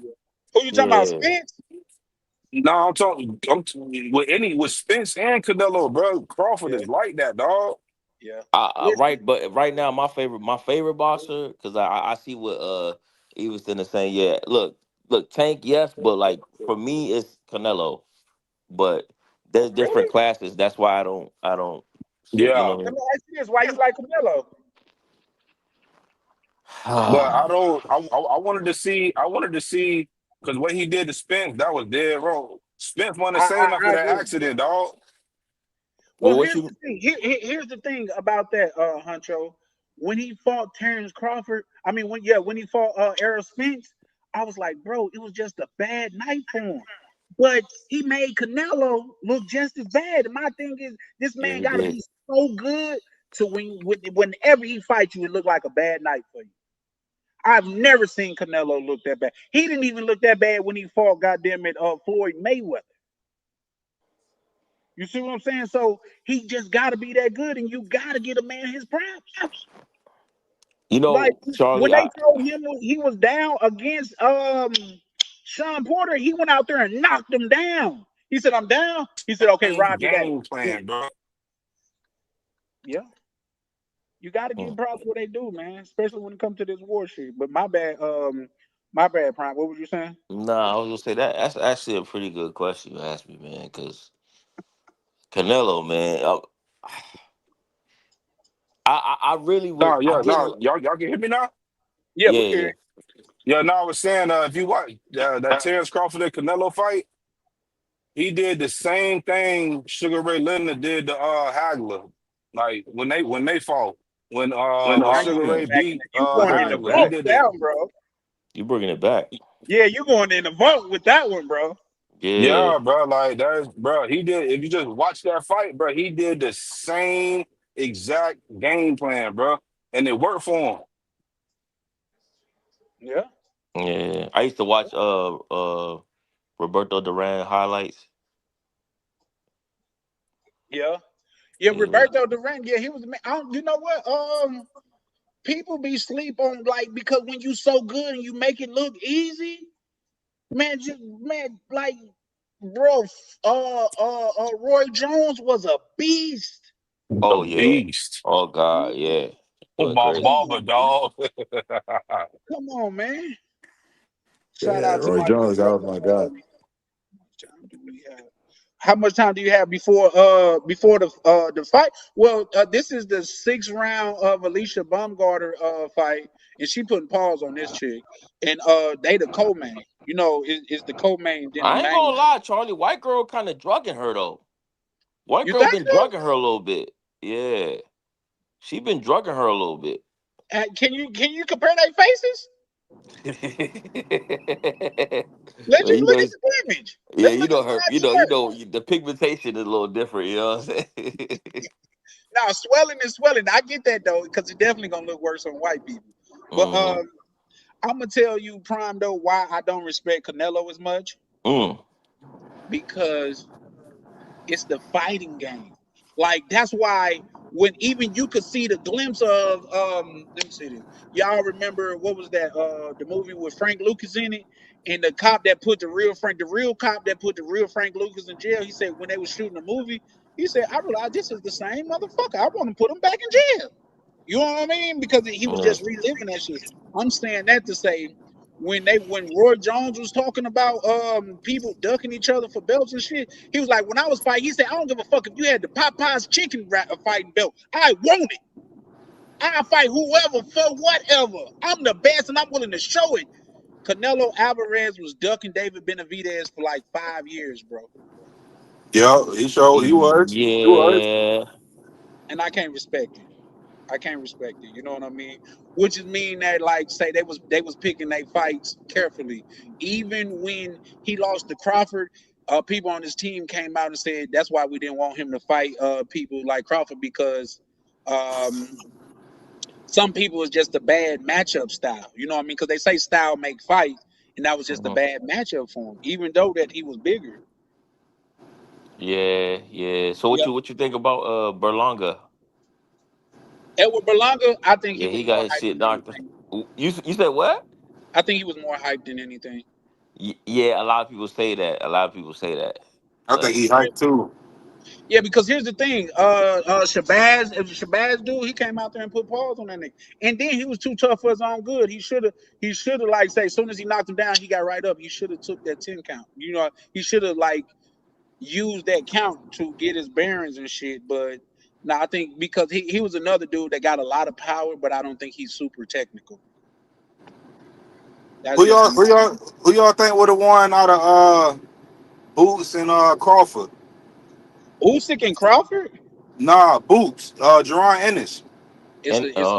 Speaker 3: Who you talking about,
Speaker 1: Yeah.
Speaker 3: Spence?
Speaker 9: No, with Spence and Canelo, bro. Crawford
Speaker 3: Yeah,
Speaker 9: is like that, dog.
Speaker 3: yeah.
Speaker 1: Right,
Speaker 3: Listen,
Speaker 1: but right now my favorite boxer, because I see what he was in the saying. Yeah, look, Tank, yes, but like for me it's Canelo. But there's different
Speaker 3: really?
Speaker 1: classes. That's why I don't sit. You
Speaker 9: Yeah,
Speaker 3: Let
Speaker 1: know.
Speaker 3: me ask you this: why you like Canelo?
Speaker 9: but I don't. I wanted to see. I wanted to see because what he did to Spence, that was dead wrong. Spence wasn't the same after
Speaker 3: I
Speaker 9: that
Speaker 3: agree.
Speaker 9: accident, dog.
Speaker 3: Well,
Speaker 1: Well, what
Speaker 3: here's
Speaker 1: you?
Speaker 3: the thing. Here's the thing about that, Huncho. When he fought Terrence Crawford, when he fought Errol Spence, I was like, bro, it was just a bad night for him. But he made Canelo look just as bad. And my thing is, this
Speaker 1: Yeah,
Speaker 3: man
Speaker 1: he
Speaker 3: got to
Speaker 1: did.
Speaker 3: be so good to whenever he fights you, it look like a bad night for you. I've never seen Canelo look that bad. He didn't even look that bad when he fought, goddamn it, Floyd Mayweather. You see what I'm saying? So he just got to be that good, and you got to get a man his props.
Speaker 1: You
Speaker 3: Like
Speaker 1: know,
Speaker 3: when
Speaker 1: Charlie.
Speaker 3: they told him he was down against Sean Porter, he went out there and knocked him down. He said, "I'm down." He said, "Okay,
Speaker 9: Same
Speaker 3: ride me back."
Speaker 9: game plan, bro.
Speaker 3: Yeah, you got to give props what they do, man. Especially when it comes to this war shit. But my bad, Prime. What was you saying?
Speaker 1: Nah, I was gonna say that's actually a pretty good question you asked me, man. Because Canelo, man, I really would.
Speaker 9: No,
Speaker 1: I
Speaker 9: yeah,
Speaker 1: get.
Speaker 9: no, y'all can hear me now.
Speaker 3: Yeah,
Speaker 1: Yeah,
Speaker 3: we
Speaker 1: yeah.
Speaker 3: can.
Speaker 9: Yeah, no, I was saying if you watch that Terrence Crawford and Canelo fight, he did the same thing Sugar Ray Leonard did to Hagler. Like when they fought, when
Speaker 3: Back
Speaker 9: Sugar Ray
Speaker 3: back in
Speaker 9: beat
Speaker 3: you
Speaker 1: You
Speaker 3: going in
Speaker 1: bringing
Speaker 3: the
Speaker 1: it
Speaker 9: Hagler, he
Speaker 3: vault
Speaker 1: back.
Speaker 3: with
Speaker 9: did
Speaker 3: that
Speaker 9: it.
Speaker 3: one, bro.
Speaker 1: You bringing it back.
Speaker 3: Yeah, you going in the vault with that one, bro.
Speaker 1: Yeah.
Speaker 9: Yeah, bro, like that's bro. He did. If you just watch that fight, bro, he did the same exact game plan, bro, and it worked for him.
Speaker 3: Yeah,
Speaker 1: Yeah. I used to watch Roberto Duran highlights.
Speaker 3: yeah, yeah.
Speaker 1: Yeah.
Speaker 3: Roberto Duran. Yeah, he was. You know what? People be sleep on like because when you so good and you make it look easy, man. Like, bro. Roy Jones was a beast.
Speaker 9: The
Speaker 1: Oh yeah.
Speaker 9: beast.
Speaker 1: Oh God, yeah.
Speaker 9: Oh,
Speaker 1: Going
Speaker 9: my
Speaker 1: crazy.
Speaker 3: Come
Speaker 9: mama,
Speaker 3: on, man.
Speaker 9: dog.
Speaker 3: Come on, man. Shout
Speaker 8: Yeah,
Speaker 3: out to
Speaker 8: Roy
Speaker 3: my
Speaker 8: Jones, that
Speaker 3: brother.
Speaker 8: was my guy.
Speaker 3: How much time do you have before the fight? Well, this is the 6th round of Alicia Baumgartner fight, and she putting pause on this chick, and they the co-main. You know, is the co-main then the
Speaker 1: I ain't
Speaker 3: main.
Speaker 1: gonna lie, Charlie. White girl kind of drugging her though. White
Speaker 3: You
Speaker 1: girl
Speaker 3: think
Speaker 1: been
Speaker 3: so?
Speaker 1: drugging her a little bit. Yeah. She been drugging her a little bit.
Speaker 3: Can you compare their faces? Let's
Speaker 1: Well,
Speaker 3: just
Speaker 1: you
Speaker 3: look
Speaker 1: know,
Speaker 3: at the image.
Speaker 1: yeah,
Speaker 3: Let's look at
Speaker 1: her.
Speaker 3: somebody sweating.
Speaker 1: The pigmentation is a little different. You know what I'm saying?
Speaker 3: Now swelling is swelling. I get that though, because it's definitely gonna look worse on white people. But
Speaker 1: hmm
Speaker 3: I'm gonna tell you, Prime though, why I don't respect Canelo as much
Speaker 1: mm.
Speaker 3: because it's the fighting game. Like that's why when even you could see the glimpse of let me see this. Y'all remember what was that the movie with Frank Lucas in it? And the real cop that put the real Frank Lucas in jail, he said when they was shooting the movie, he said, I realized this is the same motherfucker. I want to put him back in jail. You know what I mean? Because he was
Speaker 1: Yeah.
Speaker 3: just reliving that shit. I'm saying that to say when Roy Jones was talking about people ducking each other for belts and shit, he was like, when I was fighting, he said, I don't give a fuck if you had the Popeyes chicken fighting belt. I want it. I'll fight whoever for whatever. I'm the best and I'm willing to show it. Canelo Alvarez was ducking David Benavidez for like 5 years, bro.
Speaker 1: Yeah, he showed he was. He was.
Speaker 11: Yeah.
Speaker 3: And I can't respect it. I can't respect it. You know what I mean? Which is mean that like say they was picking their fights carefully. Even when he lost to Crawford, people on his team came out and said that's why we didn't want him to fight people like Crawford because um, some people is just a bad matchup style. You know what I mean? Because they say style make fight, and that was just a
Speaker 11: Mhm.
Speaker 3: bad matchup for him. Even though that he was bigger.
Speaker 11: Yeah, yeah. So
Speaker 3: Yep.
Speaker 11: what you think about Berlanga?
Speaker 3: Edward Berlanga, I think he
Speaker 11: Yeah,
Speaker 3: was
Speaker 11: he
Speaker 3: more
Speaker 11: got his
Speaker 3: hyped
Speaker 11: shit
Speaker 3: than
Speaker 11: knocked.
Speaker 3: anything.
Speaker 11: You said what?
Speaker 3: I think he was more hyped than anything.
Speaker 11: Yeah, a lot of people say that. A lot of people say that.
Speaker 1: I think
Speaker 11: But
Speaker 1: he hyped too.
Speaker 3: Yeah, because here's the thing. Shabazz, if Shabazz dude, he came out there and put paws on that nigga. And then he was too tough for his own good. He should have like say as soon as he knocked him down, he got right up. He should have took that 10 count. You know, he should have like used that count to get his bearings and shit. But no, I think because he was another dude that got a lot of power, but I don't think he's super technical. That's
Speaker 1: Who
Speaker 3: just
Speaker 1: y'all
Speaker 3: me.
Speaker 1: who y'all who y'all think would have won out of Boots and Crawford?
Speaker 3: Usyk and Crawford.
Speaker 1: Nah, Boots, Jerron Ennis.
Speaker 3: It's
Speaker 11: and
Speaker 3: a it's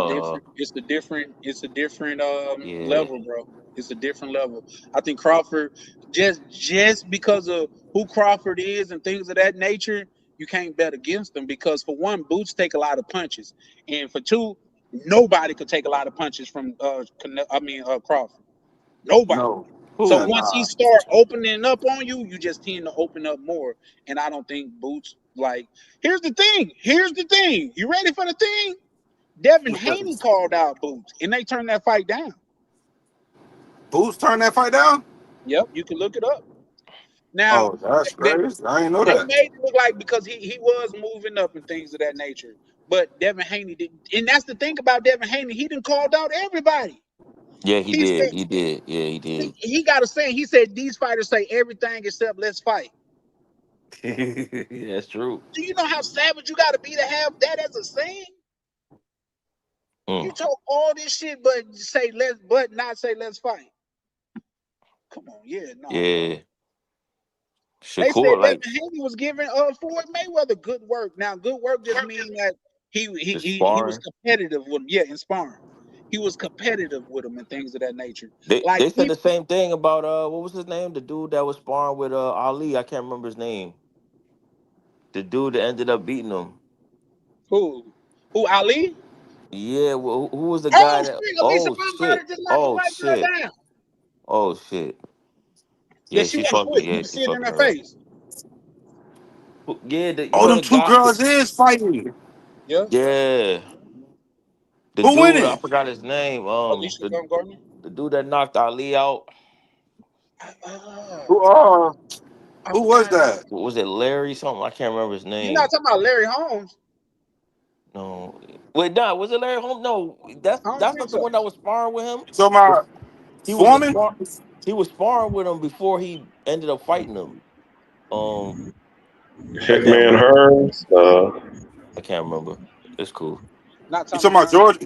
Speaker 3: a different it's a different
Speaker 11: yeah,
Speaker 3: level, bro. It's a different level. I think Crawford just because of who Crawford is and things of that nature, you can't bet against them because for one, Boots take a lot of punches, and for two, nobody could take a lot of punches from Crawford. Nobody.
Speaker 1: No.
Speaker 3: So
Speaker 1: Yeah,
Speaker 11: who?
Speaker 3: once he
Speaker 1: nah.
Speaker 3: start opening up on you, you just tend to open up more. And I don't think Boots like. Here's the thing. Here's the thing. You ready for the thing? Devin Haney called out Boots, and they turned that fight down.
Speaker 1: Boots turned that fight down?
Speaker 3: Yep, you can look it up. Now,
Speaker 1: Oh, that's
Speaker 3: they,
Speaker 1: crazy. I didn't know
Speaker 3: they
Speaker 1: that.
Speaker 3: made it look like because he was moving up and things of that nature. But Devin Haney didn't. And that's the thing about Devin Haney. He didn't called out everybody.
Speaker 11: Yeah, he
Speaker 3: He
Speaker 11: did.
Speaker 3: said,
Speaker 11: He did. Yeah, he did.
Speaker 3: he got a saying. He said, these fighters say everything except let's fight.
Speaker 11: That's true.
Speaker 3: Do you know how savage you got to be to have that as a saying? You
Speaker 11: Mm.
Speaker 3: talk all this shit, but not say let's fight. Come on, yeah, no, bro.
Speaker 11: Yeah,
Speaker 3: They said
Speaker 11: Shakur
Speaker 3: Devin
Speaker 11: like
Speaker 3: Haney was giving Floyd Mayweather good work. Now, good work just means that
Speaker 11: the
Speaker 3: he was
Speaker 11: sparring.
Speaker 3: competitive with him. Yeah, in sparring, he was competitive with him and things of that nature.
Speaker 11: They
Speaker 3: Like
Speaker 11: said the same thing about what was his name? The dude that was sparring with Ali. I can't remember his name. The dude that ended up beating him.
Speaker 3: who Ali?
Speaker 11: Yeah, well, who was the
Speaker 3: Oh,
Speaker 11: guy that?
Speaker 3: Spring Elisa
Speaker 11: Oh
Speaker 3: Bumgarner
Speaker 11: shit!
Speaker 3: just knocked a
Speaker 11: Oh
Speaker 3: white girl
Speaker 11: shit!
Speaker 3: down.
Speaker 11: Oh shit!
Speaker 3: Yeah,
Speaker 11: Yeah,
Speaker 3: she
Speaker 11: she
Speaker 3: walked
Speaker 11: fucking.
Speaker 3: quick. You
Speaker 11: Yeah,
Speaker 3: can
Speaker 11: she
Speaker 3: see it in
Speaker 11: fucking
Speaker 3: her
Speaker 11: her up.
Speaker 3: face.
Speaker 11: Yeah, you
Speaker 1: Oh,
Speaker 11: know
Speaker 1: them
Speaker 11: the
Speaker 1: two
Speaker 11: guy.
Speaker 1: girls is fighting.
Speaker 3: Yeah,
Speaker 11: Yeah, the
Speaker 1: Who
Speaker 11: dude. I
Speaker 1: winning?
Speaker 11: forgot his name.
Speaker 3: Alicia Bumgarner.
Speaker 11: The dude that knocked Ali out.
Speaker 3: Uh,
Speaker 1: Who
Speaker 3: I
Speaker 1: who was
Speaker 3: forgot.
Speaker 1: that?
Speaker 11: What was it? Larry something? I can't remember his
Speaker 3: You're not
Speaker 11: name.
Speaker 3: talking about Larry Holmes.
Speaker 11: No, wait, nah, was it Larry Holmes? No,
Speaker 3: I don't
Speaker 11: that's
Speaker 3: think
Speaker 11: not the
Speaker 3: so.
Speaker 11: one that was sparring with him.
Speaker 1: You talking about
Speaker 11: He was a
Speaker 1: Foreman?
Speaker 11: spar. He was sparring with him before he ended up fighting him. Um, I can't
Speaker 5: Hitman
Speaker 11: remember.
Speaker 5: Hearns.
Speaker 11: I can't remember. It's cool.
Speaker 3: Not
Speaker 1: You
Speaker 3: Tommy
Speaker 1: talking about
Speaker 3: Hearns.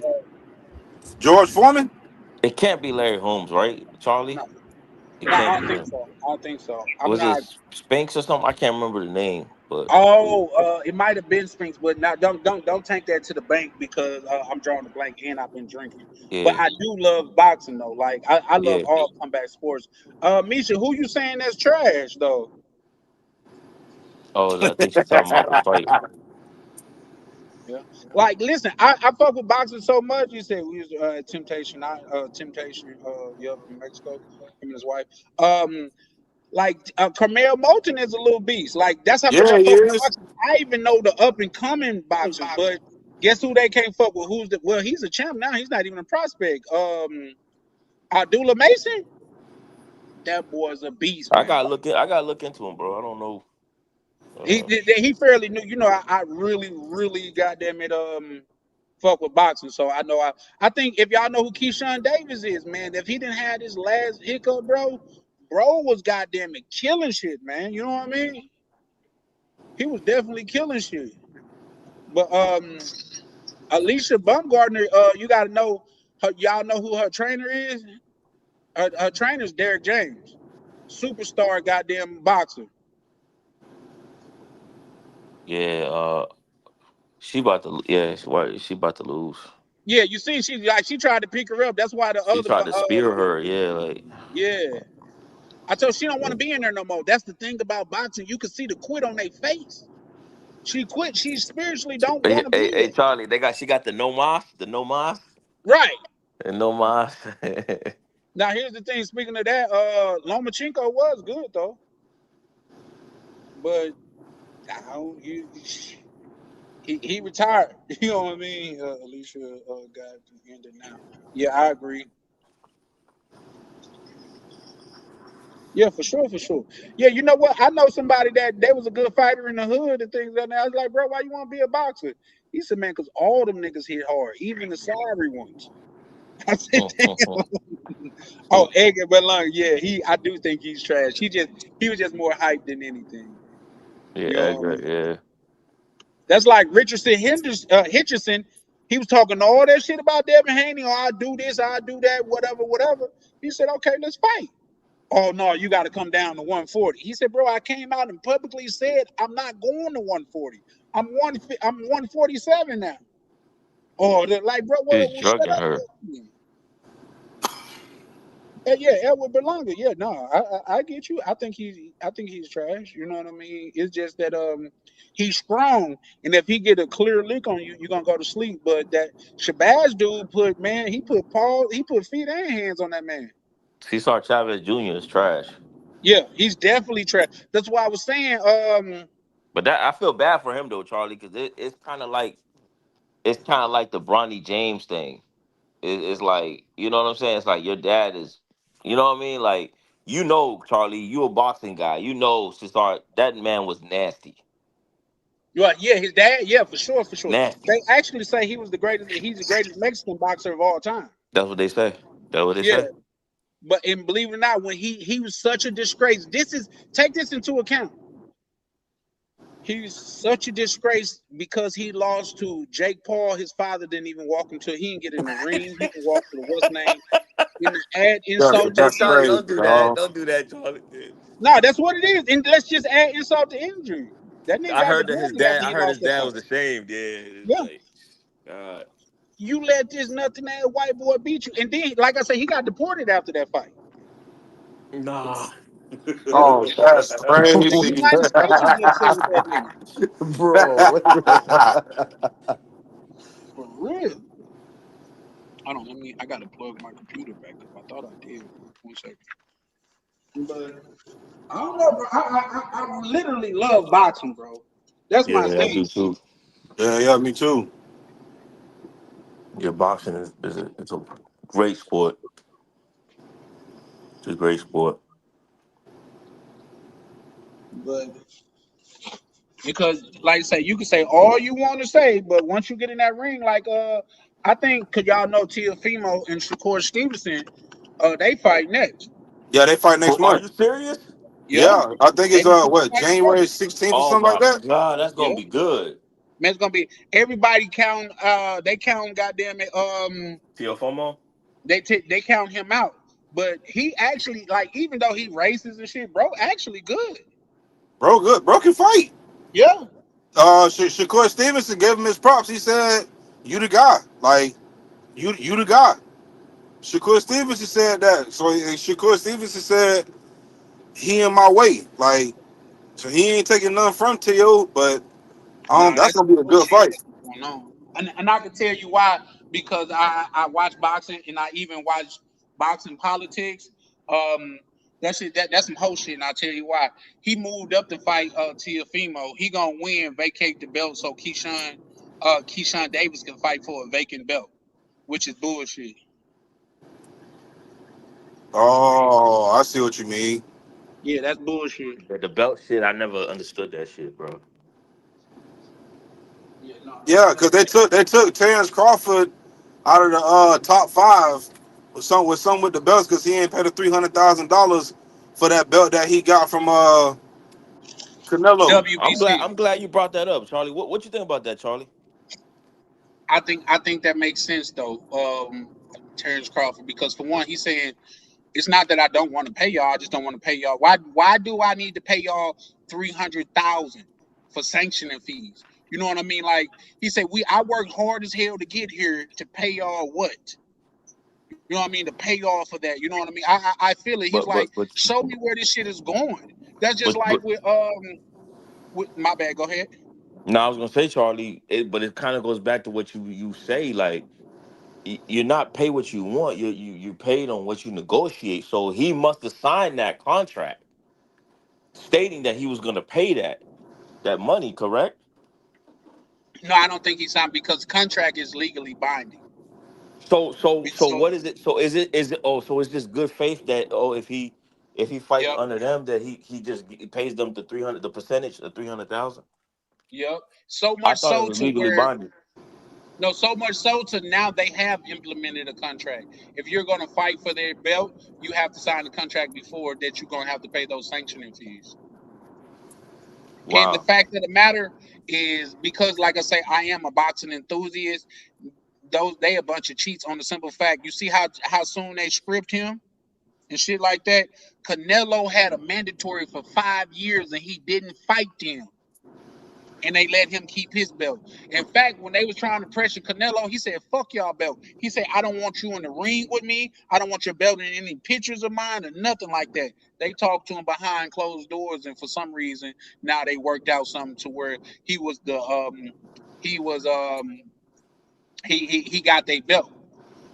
Speaker 1: George Foreman?
Speaker 11: It can't be Larry Holmes, right,
Speaker 3: No,
Speaker 11: Charlie? It
Speaker 3: no, I
Speaker 11: can't
Speaker 3: don't
Speaker 11: be
Speaker 3: think
Speaker 11: him.
Speaker 3: so. I don't think so. I'm
Speaker 11: Was it
Speaker 3: not.
Speaker 11: Spinks or something? I can't remember the name, but
Speaker 3: Oh, it might have been Spinks, but now don't take that to the bank because I'm drawing a blank and I've been drinking. But
Speaker 11: yeah,
Speaker 3: I do love boxing though. Like I love
Speaker 11: yeah.
Speaker 3: all combat sports. Misha, who you saying that's trash though?
Speaker 11: Oh, I think she's talking about the fight.
Speaker 3: Yeah. Like listen, I fuck with boxing so much. You said we was Temptation, Temptation, yep, from Mexico, him and his wife. Like Carmel Moulton is a little beast. Like that's how much
Speaker 1: Yeah,
Speaker 3: I
Speaker 1: he
Speaker 3: fuck with
Speaker 1: is.
Speaker 3: boxing. I even know the up and coming boxers, but guess who they can't fuck with? Who's the well? He's a champ now. He's not even a prospect. Abdullah Mason. That boy's a beast,
Speaker 11: I
Speaker 3: man.
Speaker 11: gotta look. I gotta look into him, bro. I don't know.
Speaker 3: He fairly new. You know, I really goddamn it fuck with boxing. So I think if y'all know who Keyshawn Davis is, man, if he didn't have this last hiccup, bro was goddamn it killing shit, man. You know what I mean? He was definitely killing shit. But Alicia Bumgardner, you got to know her. Y'all know who her trainer is? Her trainer's Derek James, superstar, goddamn boxer.
Speaker 11: Yeah, she about to. Yeah, she about to lose.
Speaker 3: Yeah, you see, she tried to pick her up. That's why the
Speaker 11: She
Speaker 3: other,
Speaker 11: tried to spear her. Yeah, like
Speaker 3: yeah. I told she don't want to be in there no more. That's the thing about boxing. You can see the quit on their face. She quit. She spiritually don't
Speaker 11: hey,
Speaker 3: want to be
Speaker 11: hey,
Speaker 3: there.
Speaker 11: Charlie, she got the no mas,
Speaker 3: Right.
Speaker 11: and no mas.
Speaker 3: Now here's the thing. Speaking of that, Lomachenko was good though, but I don't, he retired. You know what I mean? Alicia got ended now. Yeah, I agree. Yeah, for sure, for sure. Yeah, you know what? I know somebody that they was a good fighter in the hood and things like that. I was like, bro, why you want to be a boxer? He said, man, because all them niggas hit hard, even the sorry ones. I said, damn. Oh, Edgar Berlanga, yeah, I do think he's trash. He was just more hyped than anything.
Speaker 11: Yeah,
Speaker 3: You know what I
Speaker 11: Edgar.
Speaker 3: mean?
Speaker 11: Yeah.
Speaker 3: That's like Hitcherson. He was talking all that shit about Devin Haney. Oh, I do this, I do that, whatever, whatever. He said, okay, let's fight. Oh no, you got to come down to 140. He said, bro, I came out and publicly said I'm not going to 140. I'm 147 now. Oh, they're like, bro,
Speaker 11: He's
Speaker 3: shut
Speaker 11: drugging
Speaker 3: up.
Speaker 11: her.
Speaker 3: Yeah, Edward Berlanga. Yeah, no, I get you. I think he's trash. You know what I mean? It's just that he's strong, and if he get a clear lick on you, you're gonna go to sleep. But that Shabazz dude he put feet and hands on that man.
Speaker 11: Cesar Chavez Jr. is trash.
Speaker 3: Yeah, he's definitely trash. That's why I was saying,
Speaker 11: But that I feel bad for him though, Charlie, because it's kind of like the Bronny James thing. It's like, you know what I'm saying? It's like your dad is, you know what I mean? Like, Charlie, you a boxing guy. Cesar, that man was nasty.
Speaker 3: yeah, his dad, yeah, for sure, for sure.
Speaker 11: Nasty.
Speaker 3: They actually say he's the greatest Mexican boxer of all time.
Speaker 11: That's what they say. That's what they
Speaker 3: Yeah.
Speaker 11: say.
Speaker 3: But and believe it or not, when he was such a disgrace, take this into account. He was such a disgrace because he lost to Jake Paul. His father didn't even walk him to. He didn't get in the ring. He can walk to the what's name. In the add insult to
Speaker 8: That's
Speaker 11: Charlie,
Speaker 3: injury.
Speaker 8: crazy,
Speaker 11: don't do that.
Speaker 8: dog.
Speaker 11: Don't do that, Charlie.
Speaker 3: No, that's what it is. And let's just add insult to injury. That nigga got deported after
Speaker 11: I
Speaker 3: he
Speaker 11: heard his
Speaker 3: lost that
Speaker 11: dad
Speaker 3: fight.
Speaker 11: was ashamed. Yeah, it's
Speaker 3: Yeah.
Speaker 11: like, God.
Speaker 3: You let this nothing ass white boy beat you. And then, like I said, he got deported after that fight.
Speaker 11: Nah.
Speaker 8: Oh, that's
Speaker 3: The
Speaker 8: crazy.
Speaker 3: United States was upset with that nigga.
Speaker 11: Bro.
Speaker 3: For real. Hold on, I gotta plug my computer back up. I thought I did. 1 second. But I don't know, bro. I literally love boxing, bro. That's my
Speaker 11: Yeah, I
Speaker 3: thing.
Speaker 11: do too.
Speaker 8: Yeah, me too.
Speaker 11: Yeah, boxing it's a great sport. It's a great sport.
Speaker 3: But because, like I say, you can say all you want to say, but once you get in that ring, like I think, cause y'all know Teofimo and Shakur Stevenson, they fight next.
Speaker 8: Yeah, they fight next
Speaker 11: Are
Speaker 8: month.
Speaker 11: you serious?
Speaker 3: Yeah,
Speaker 8: Yeah, I think
Speaker 3: they
Speaker 8: it's
Speaker 3: supposed to
Speaker 8: what,
Speaker 3: fight together.
Speaker 8: January 16th or
Speaker 11: Oh
Speaker 8: something like
Speaker 11: my
Speaker 8: that.
Speaker 11: God, that's gonna
Speaker 3: Yeah,
Speaker 11: be good.
Speaker 3: man, it's gonna be everybody count. They count, goddamn it.
Speaker 11: Teofomo?
Speaker 3: They count him out, but he actually, like, even though he races and shit, bro, actually good.
Speaker 8: Bro, good. Bro can fight.
Speaker 3: Yeah,
Speaker 8: Shakur Stevenson gave him his props. He said, "You the guy. Like you the guy." Shakur Stevenson said that. So Shakur Stevenson said he in my way. Like, so he ain't taking nothing from T.O., but
Speaker 3: nah,
Speaker 8: that's
Speaker 3: that's
Speaker 8: gonna be a good
Speaker 3: bullshit
Speaker 8: fight.
Speaker 3: going on, and I can tell you why, because I watch boxing and I even watch boxing politics. Um, that's some whole shit, and I'll tell you why. He moved up to fight Teofimo. He gonna win, vacate the belt, so Keyshawn Davis can fight for a vacant belt, which is bullshit.
Speaker 8: Oh, I see what you mean.
Speaker 3: Yeah, that's bullshit.
Speaker 11: Yeah, the belt shit, I never understood that shit, bro.
Speaker 3: Yeah, no,
Speaker 8: Yeah, because they took Terrence Crawford out of the top five with the belts because he ain't paid the $300,000 for that belt that he got from Canelo.
Speaker 11: I'm glad
Speaker 3: WBC.
Speaker 11: I'm glad you brought that up, Charlie. What you think about that, Charlie?
Speaker 3: I think that makes sense though, Terrence Crawford, because for one, he's saying it's not that I don't want to pay y'all. I just don't want to pay y'all. Why do I need to pay y'all 300,000 for sanctioning fees? You know what I mean? Like he said, I worked hard as hell to get here to pay y'all what? You know what I mean? To pay y'all for that. You know what I mean? I feel it. He's
Speaker 11: But
Speaker 3: like,
Speaker 11: but but
Speaker 3: show me where this shit is going. That's just
Speaker 11: but
Speaker 3: like
Speaker 11: but
Speaker 3: with my bad. Go ahead.
Speaker 11: now I was gonna say, Charlie, but it kind of goes back to what you say, like you're not paid what you want. You paid on what you negotiate. So he must have signed that contract stating that he was gonna pay that money, correct?
Speaker 3: No, I don't think he signed because the contract is legally binding.
Speaker 11: So
Speaker 3: So
Speaker 11: what is it? So is it? Oh, so it's just good faith that if he fights
Speaker 3: yep,
Speaker 11: under them that he just pays them the 300 the percentage of 300,000.
Speaker 3: yep. So
Speaker 11: I
Speaker 3: much
Speaker 11: thought it
Speaker 3: so
Speaker 11: was
Speaker 3: to
Speaker 11: legally
Speaker 3: where
Speaker 11: binded.
Speaker 3: no, so much so to now they have implemented a contract. If you're going to fight for their belt, you have to sign the contract before that you're going to have to pay those sanctioning fees. And the
Speaker 11: Wow.
Speaker 3: fact of the matter is because, like I say, I am a boxing enthusiast. Those they a bunch of cheats on the simple fact. You see how soon they script him and shit like that. Canelo had a mandatory for 5 years and he didn't fight them. And they let him keep his belt. In fact, when they was trying to pressure Canelo, he said, "Fuck y'all belt." He said, "I don't want you in the ring with me. I don't want your belt in any pictures of mine or nothing like that." They talked to him behind closed doors, and for some reason, now they worked out something to where he was the he was he got their belt.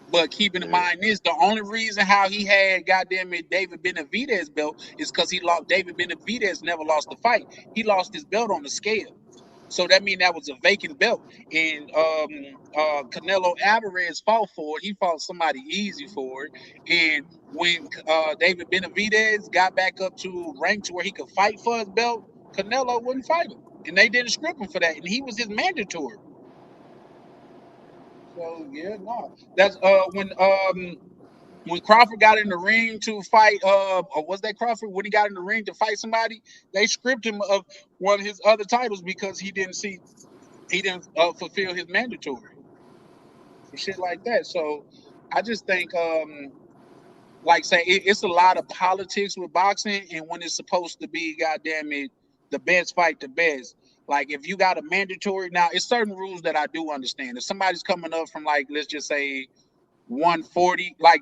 Speaker 3: But keeping in
Speaker 11: Yeah.
Speaker 3: mind this, the only reason how he had goddamn it David Benavidez belt is because he lost. David Benavidez never lost the fight. He lost his belt on the scale. So that means that was a vacant belt. And Canelo Alvarez fought for it. He fought somebody easy for it. And when David Benavidez got back up to rank to where he could fight for his belt, Canelo wouldn't fight him. And they didn't script him for that. And he was his mandatory. So yeah, no. That's when Crawford got in the ring to fight, or was that Crawford when he got in the ring to fight somebody? They scripted him of one of his other titles because he didn't fulfill his mandatory and shit like that. So I just think, like say, it's a lot of politics with boxing, and when it's supposed to be, goddamn it, the best fight the best. Like if you got a mandatory now, it's certain rules that I do understand. If somebody's coming up from like let's just say 140, like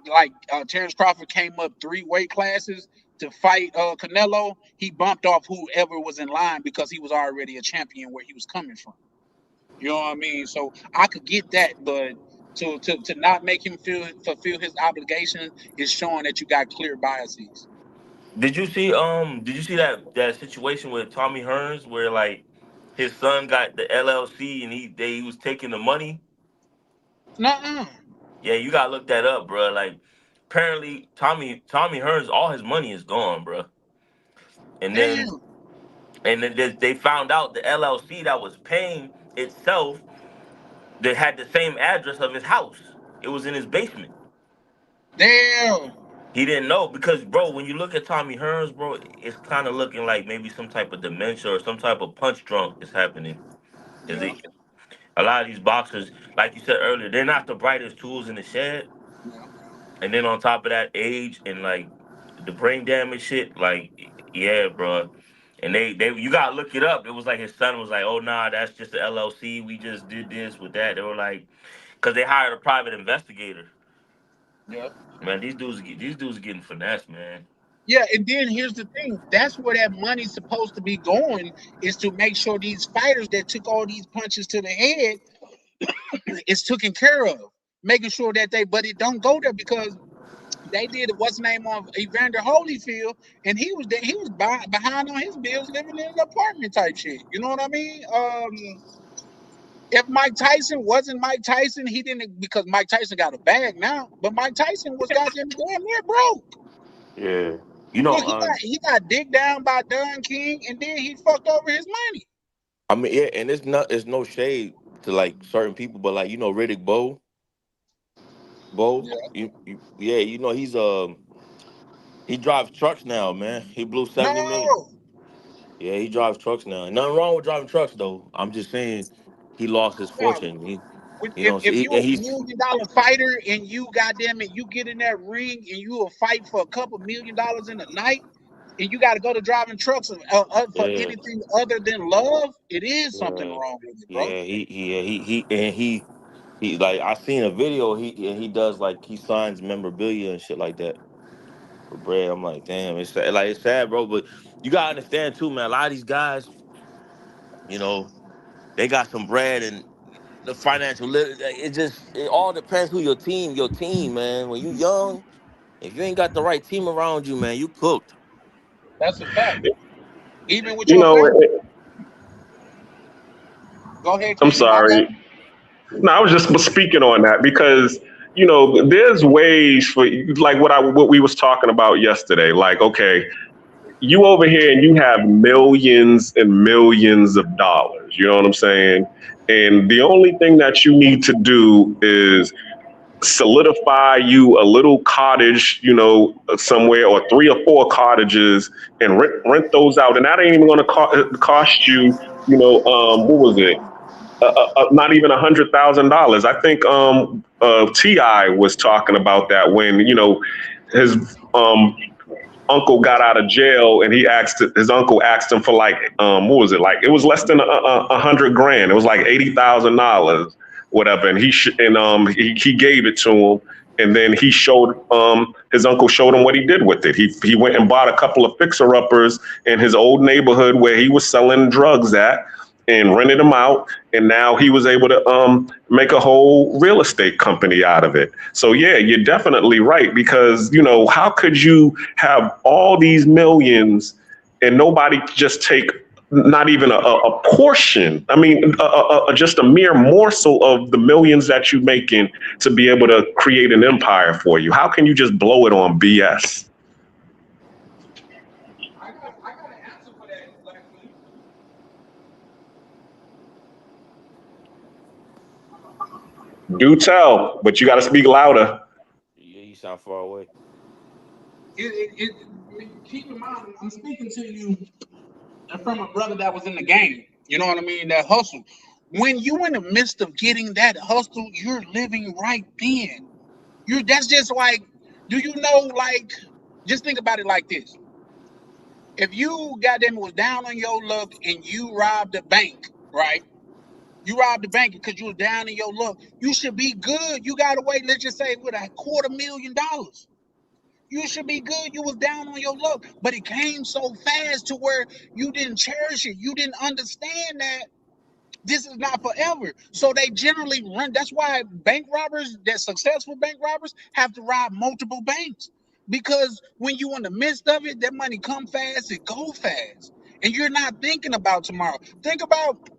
Speaker 3: Terrence Crawford came up 3 weight classes to fight Canelo, he bumped off whoever was in line because he was already a champion where he was coming from. You know what I mean? So I could get that, but to not make him fulfill his obligation is showing that you got clear biases.
Speaker 11: Did you see that situation with Tommy Hearns where like his son got the LLC and he was taking the money?
Speaker 3: Nuh-uh.
Speaker 11: Yeah, you gotta look that up, bro. Like apparently Tommy Hearns, all his money is gone, bro. And then
Speaker 3: Damn.
Speaker 11: they found out the LLC that was paying itself that had the same address of his house. It was in his basement.
Speaker 3: Damn.
Speaker 11: He didn't know because, bro, when you look at Tommy Hearns, bro, it's kind of looking like maybe some type of dementia or some type of punch drunk is happening. Cause
Speaker 3: Yeah.
Speaker 11: a lot of these boxers, like you said earlier, they're not the brightest tools in the shed.
Speaker 3: Yeah. Yeah.
Speaker 11: And then on top of that, age and like the brain damage shit, like yeah, bro. And they you gotta look it up. It was like his son was like, "Oh nah, that's just the LLC. We just did this with that." They were like, because they hired a private investigator.
Speaker 3: Yeah.
Speaker 11: Man, these dudes getting finessed, man.
Speaker 3: Yeah, and then here's the thing. That's where that money's supposed to be going is to make sure these fighters that took all these punches to the head is taken care of. Making sure that but it don't go there because they did what's the name of Evander Holyfield, and he was there, he was behind on his bills, living in an apartment type shit. You know what I mean? If Mike Tyson wasn't Mike Tyson, he didn't because Mike Tyson got a bag now, but Mike Tyson was goddamn damn near broke.
Speaker 11: Yeah. You
Speaker 3: Look,
Speaker 11: know,
Speaker 3: he got digged down by Don King, and then he fucked over his money.
Speaker 11: I mean, yeah, and it's no shade to like certain people, but like Riddick Bowe,
Speaker 3: Yeah.
Speaker 11: yeah, he drives trucks now, man. He blew 70 million.
Speaker 3: No.
Speaker 11: Yeah, he drives trucks now. Nothing wrong with driving trucks though. I'm just saying he lost his
Speaker 3: No.
Speaker 11: fortune. You know,
Speaker 3: If you
Speaker 11: and
Speaker 3: a
Speaker 11: he's
Speaker 3: $1 million fighter and you goddamn it, you get in that ring and you will fight for a couple $1 million in a night, and you got to go to driving trucks for
Speaker 11: yeah,
Speaker 3: anything other than love, it is something
Speaker 11: yeah,
Speaker 3: wrong with it, bro.
Speaker 11: yeah. He like I seen a video. He does like he signs memorabilia and shit like that for bread. I'm like, damn, it's sad. Like it's sad, bro. But you gotta understand too, man. A lot of these guys, you know, they got some bread and the financial. It all depends who your team. Your team, man. When you young, if you ain't got the right team around you, man, you cooked.
Speaker 3: That's a fact. Even with
Speaker 5: You
Speaker 3: your
Speaker 5: know,
Speaker 3: family. Go ahead,
Speaker 5: I'm
Speaker 3: Quentin. My bad.
Speaker 5: sorry. No, I was just speaking on that because there's ways for like what we was talking about yesterday. Like, okay, you over here and you have millions and millions of dollars. You know what I'm saying? And the only thing that you need to do is solidify you a little cottage, somewhere, or 3 or 4 cottages, and rent those out. And that ain't even going to cost you, what was it? Not even $100,000. I think Ti was talking about that when his uncle got out of jail, and his uncle asked him for like what was it, like it was less than 100 grand. It was like $80,000, whatever, and he gave it to him. And then his uncle showed him what he did with it. He went and bought a couple of fixer uppers in his old neighborhood where he was selling drugs at, and rented them out. And now he was able to make a whole real estate company out of it. So yeah, you're definitely right, because how could you have all these millions and nobody just take not even a portion? I mean, just a mere morsel of the millions that you're making to be able to create an empire for you. How can you just blow it on BS?
Speaker 3: I got an answer for that, Black Queen.
Speaker 5: Do tell, but you got to speak louder.
Speaker 11: Yeah, you sound far away.
Speaker 3: Keep in mind, I'm speaking to you from a brother that was in the game. You know what I mean? That hustle. When you in the midst of getting that hustle, you're living right then. That's just like, do you know, like, just think about it like this. If you goddamn was down on your luck and you robbed a bank, right? You robbed the bank because you was down in your luck. You should be good. You got away, let's just say, with $250,000. You should be good. You was down on your luck, but it came so fast to where you didn't cherish it. You didn't understand that this is not forever. So they generally run. That's why bank robbers, that successful bank robbers, have to rob multiple banks, because when you in the midst of it, that money come fast and go fast, and you're not thinking about tomorrow. Think about,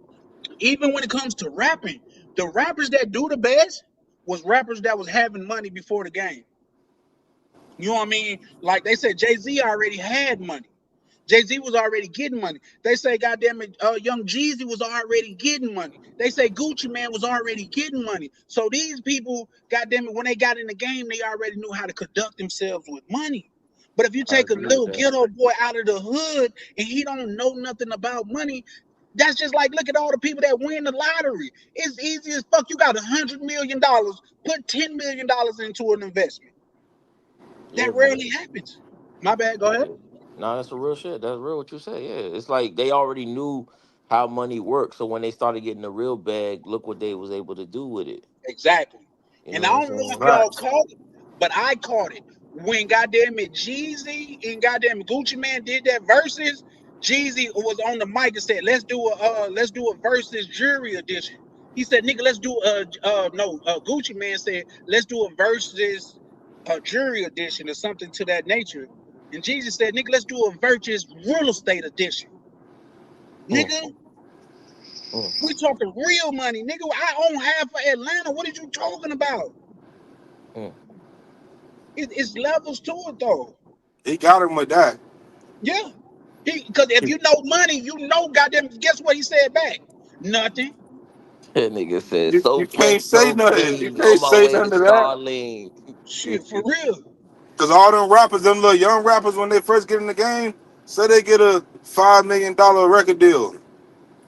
Speaker 3: even when it comes to rapping, the rappers that do the best was rappers that was having money before the game. You know what I mean? Like they said, Jay-Z already had money. Jay-Z was already getting money. They say, goddamn it, Young Jeezy was already getting money. They say Gucci Man was already getting money. So these people, goddamn it, when they got in the game, they already knew how to conduct themselves with money. But if you
Speaker 11: I
Speaker 3: take a
Speaker 11: agree with
Speaker 3: little
Speaker 11: that.
Speaker 3: ghetto boy out of the hood and he don't know nothing about money, that's just like, look at all the people that win the lottery. It's easy as fuck. You got $100 million, put $10 million into an investment.
Speaker 11: Yeah,
Speaker 3: That
Speaker 11: man.
Speaker 3: rarely happens. My bad. Go ahead.
Speaker 11: Yeah. No, that's a real shit. That's real what you say. Yeah, it's like they already knew how money works. So when they started getting the real bag, look what they was able to do with it.
Speaker 3: Exactly.
Speaker 11: You
Speaker 3: And
Speaker 11: know
Speaker 3: I
Speaker 11: what I'm
Speaker 3: don't know if
Speaker 11: saying?
Speaker 3: y'all
Speaker 8: Facts.
Speaker 3: caught it, but I caught it. When goddamn it, Jeezy and goddamn Gucci Man did that versus, Jeezy was on the mic and said, let's do a versus jury edition. He said, nigga, let's do Gucci Man said, let's do a versus jury edition or something to that nature. And Jeezy said, nigga, let's do a versus real estate edition.
Speaker 11: Mm,
Speaker 3: Nigga,
Speaker 11: mm,
Speaker 3: we talking real money. Nigga, I own half of Atlanta. What are you talking about?
Speaker 11: mm.
Speaker 3: It's levels to it though.
Speaker 8: He got him with that.
Speaker 3: Yeah. Because if you know money, you know, goddamn, guess what he said back? Nothing.
Speaker 11: That nigga said,
Speaker 8: You
Speaker 11: so
Speaker 8: can't
Speaker 11: fresh,
Speaker 8: say
Speaker 11: so
Speaker 8: nothing. You
Speaker 11: clean, on
Speaker 8: can't
Speaker 11: my
Speaker 8: say
Speaker 11: way to
Speaker 8: nothing to that.
Speaker 11: Starling.
Speaker 3: Shit, for real.
Speaker 8: Cause all them rappers, them little young rappers, when they first get in the game, say they get a $5 million record deal.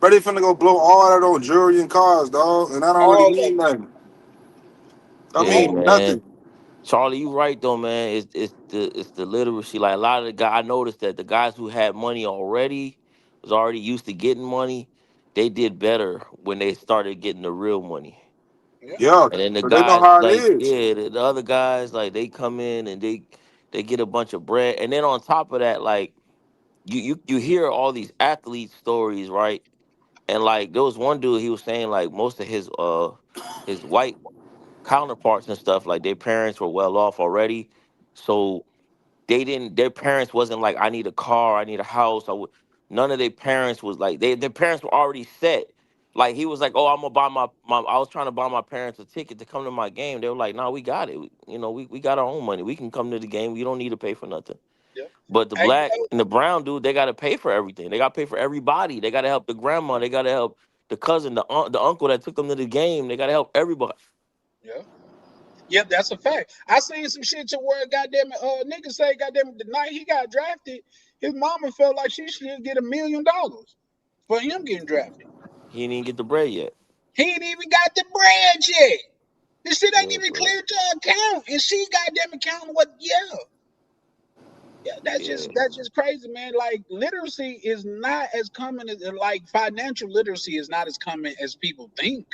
Speaker 9: Bro, they finna go blow all that on jewelry and cars, dog, and that don't really
Speaker 6: All of
Speaker 9: mean
Speaker 6: it.
Speaker 9: nothing. That
Speaker 11: Hey
Speaker 9: mean
Speaker 11: man,
Speaker 9: nothing.
Speaker 11: Charlie, you right though, man. It's the literacy. Like a lot of the guys, I noticed that the guys who had money already was already used to getting money. They did better when they started getting the real money.
Speaker 6: Yeah.
Speaker 9: Yeah,
Speaker 11: And then the
Speaker 9: so they know
Speaker 11: guys
Speaker 9: how it
Speaker 11: like
Speaker 9: is.
Speaker 11: yeah, the other guys like they come in and they get a bunch of bread. And then on top of that, like you hear all these athlete stories, right? And like there was one dude he was saying like most of his white counterparts and stuff like their parents were well off already, so they didn't their parents wasn't like I need a car, I need a house. None of their parents was like their parents were already set. Like he was like, oh, I'm gonna buy my I was trying to buy my parents a ticket to come to my game. They were like, no, we got it. We got our own money. We can come to the game. We don't need to pay for nothing.
Speaker 6: Yeah.
Speaker 11: But the
Speaker 6: Hey, you
Speaker 11: black
Speaker 6: know,
Speaker 11: and the brown dude, they gotta pay for everything. They gotta pay for everybody. They gotta help the grandma. They gotta help the cousin, the uncle that took them to the game. They gotta help everybody.
Speaker 6: yeah. Yeah, that's a fact. I seen some shit to where goddamn niggas say goddamn the night he got drafted, his mama felt like she should get $1 million for him getting drafted.
Speaker 11: He didn't even get the bread yet.
Speaker 6: He ain't even got the bread yet. This shit ain't
Speaker 11: Yeah,
Speaker 6: even
Speaker 11: bro.
Speaker 6: cleared to her account, and she goddamn accounting what? Yeah, yeah.
Speaker 11: Yeah.
Speaker 6: That's just crazy, man. Like literacy is not as common as like financial literacy is not as common as people think.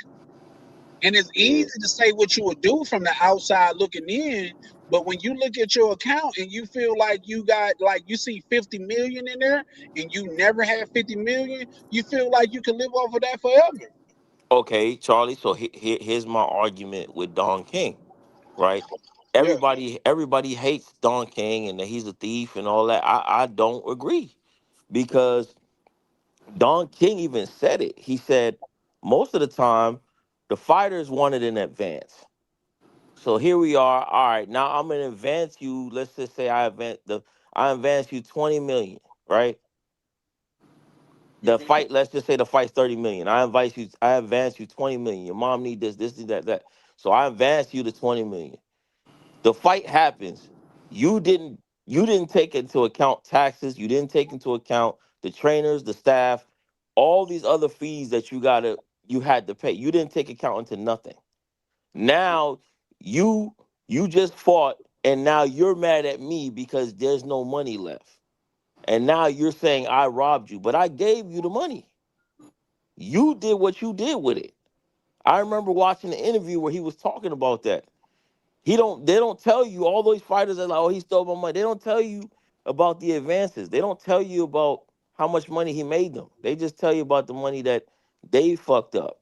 Speaker 6: And it's
Speaker 11: Yeah.
Speaker 6: easy to say what you would do from the outside looking in, but when you look at your account and you feel like you got like you see 50 million in there and you never had 50 million, you feel like you can live off of that forever.
Speaker 11: Okay, Charlie. So here's my argument with Don King. Right?
Speaker 6: Yeah.
Speaker 11: Everybody hates Don King and that he's a thief and all that. I don't agree because Don King even said it. He said most of the time the fighters wanted in advance. So here we are. All right, now I'm gonna advance you. Let's just say I advance you 20 million, right? The
Speaker 6: Hmm.
Speaker 11: fight, let's just say the fight's 30 million. I advance you 20 million. Your mom need this, that. So I advance you to 20 million. The fight happens. You didn't take into account taxes. You didn't take into account the trainers, the staff, all these other fees that you had to pay. You didn't take account into nothing. Now you you just fought and now you're mad at me because there's no money left. And now you're saying I robbed you, but I gave you the money. You did what you did with it. I remember watching the interview where he was talking about that. They don't tell you all those fighters are like, oh, he stole my money. They don't tell you about the advances. They don't tell you about how much money he made them. They just tell you about the money that they fucked up.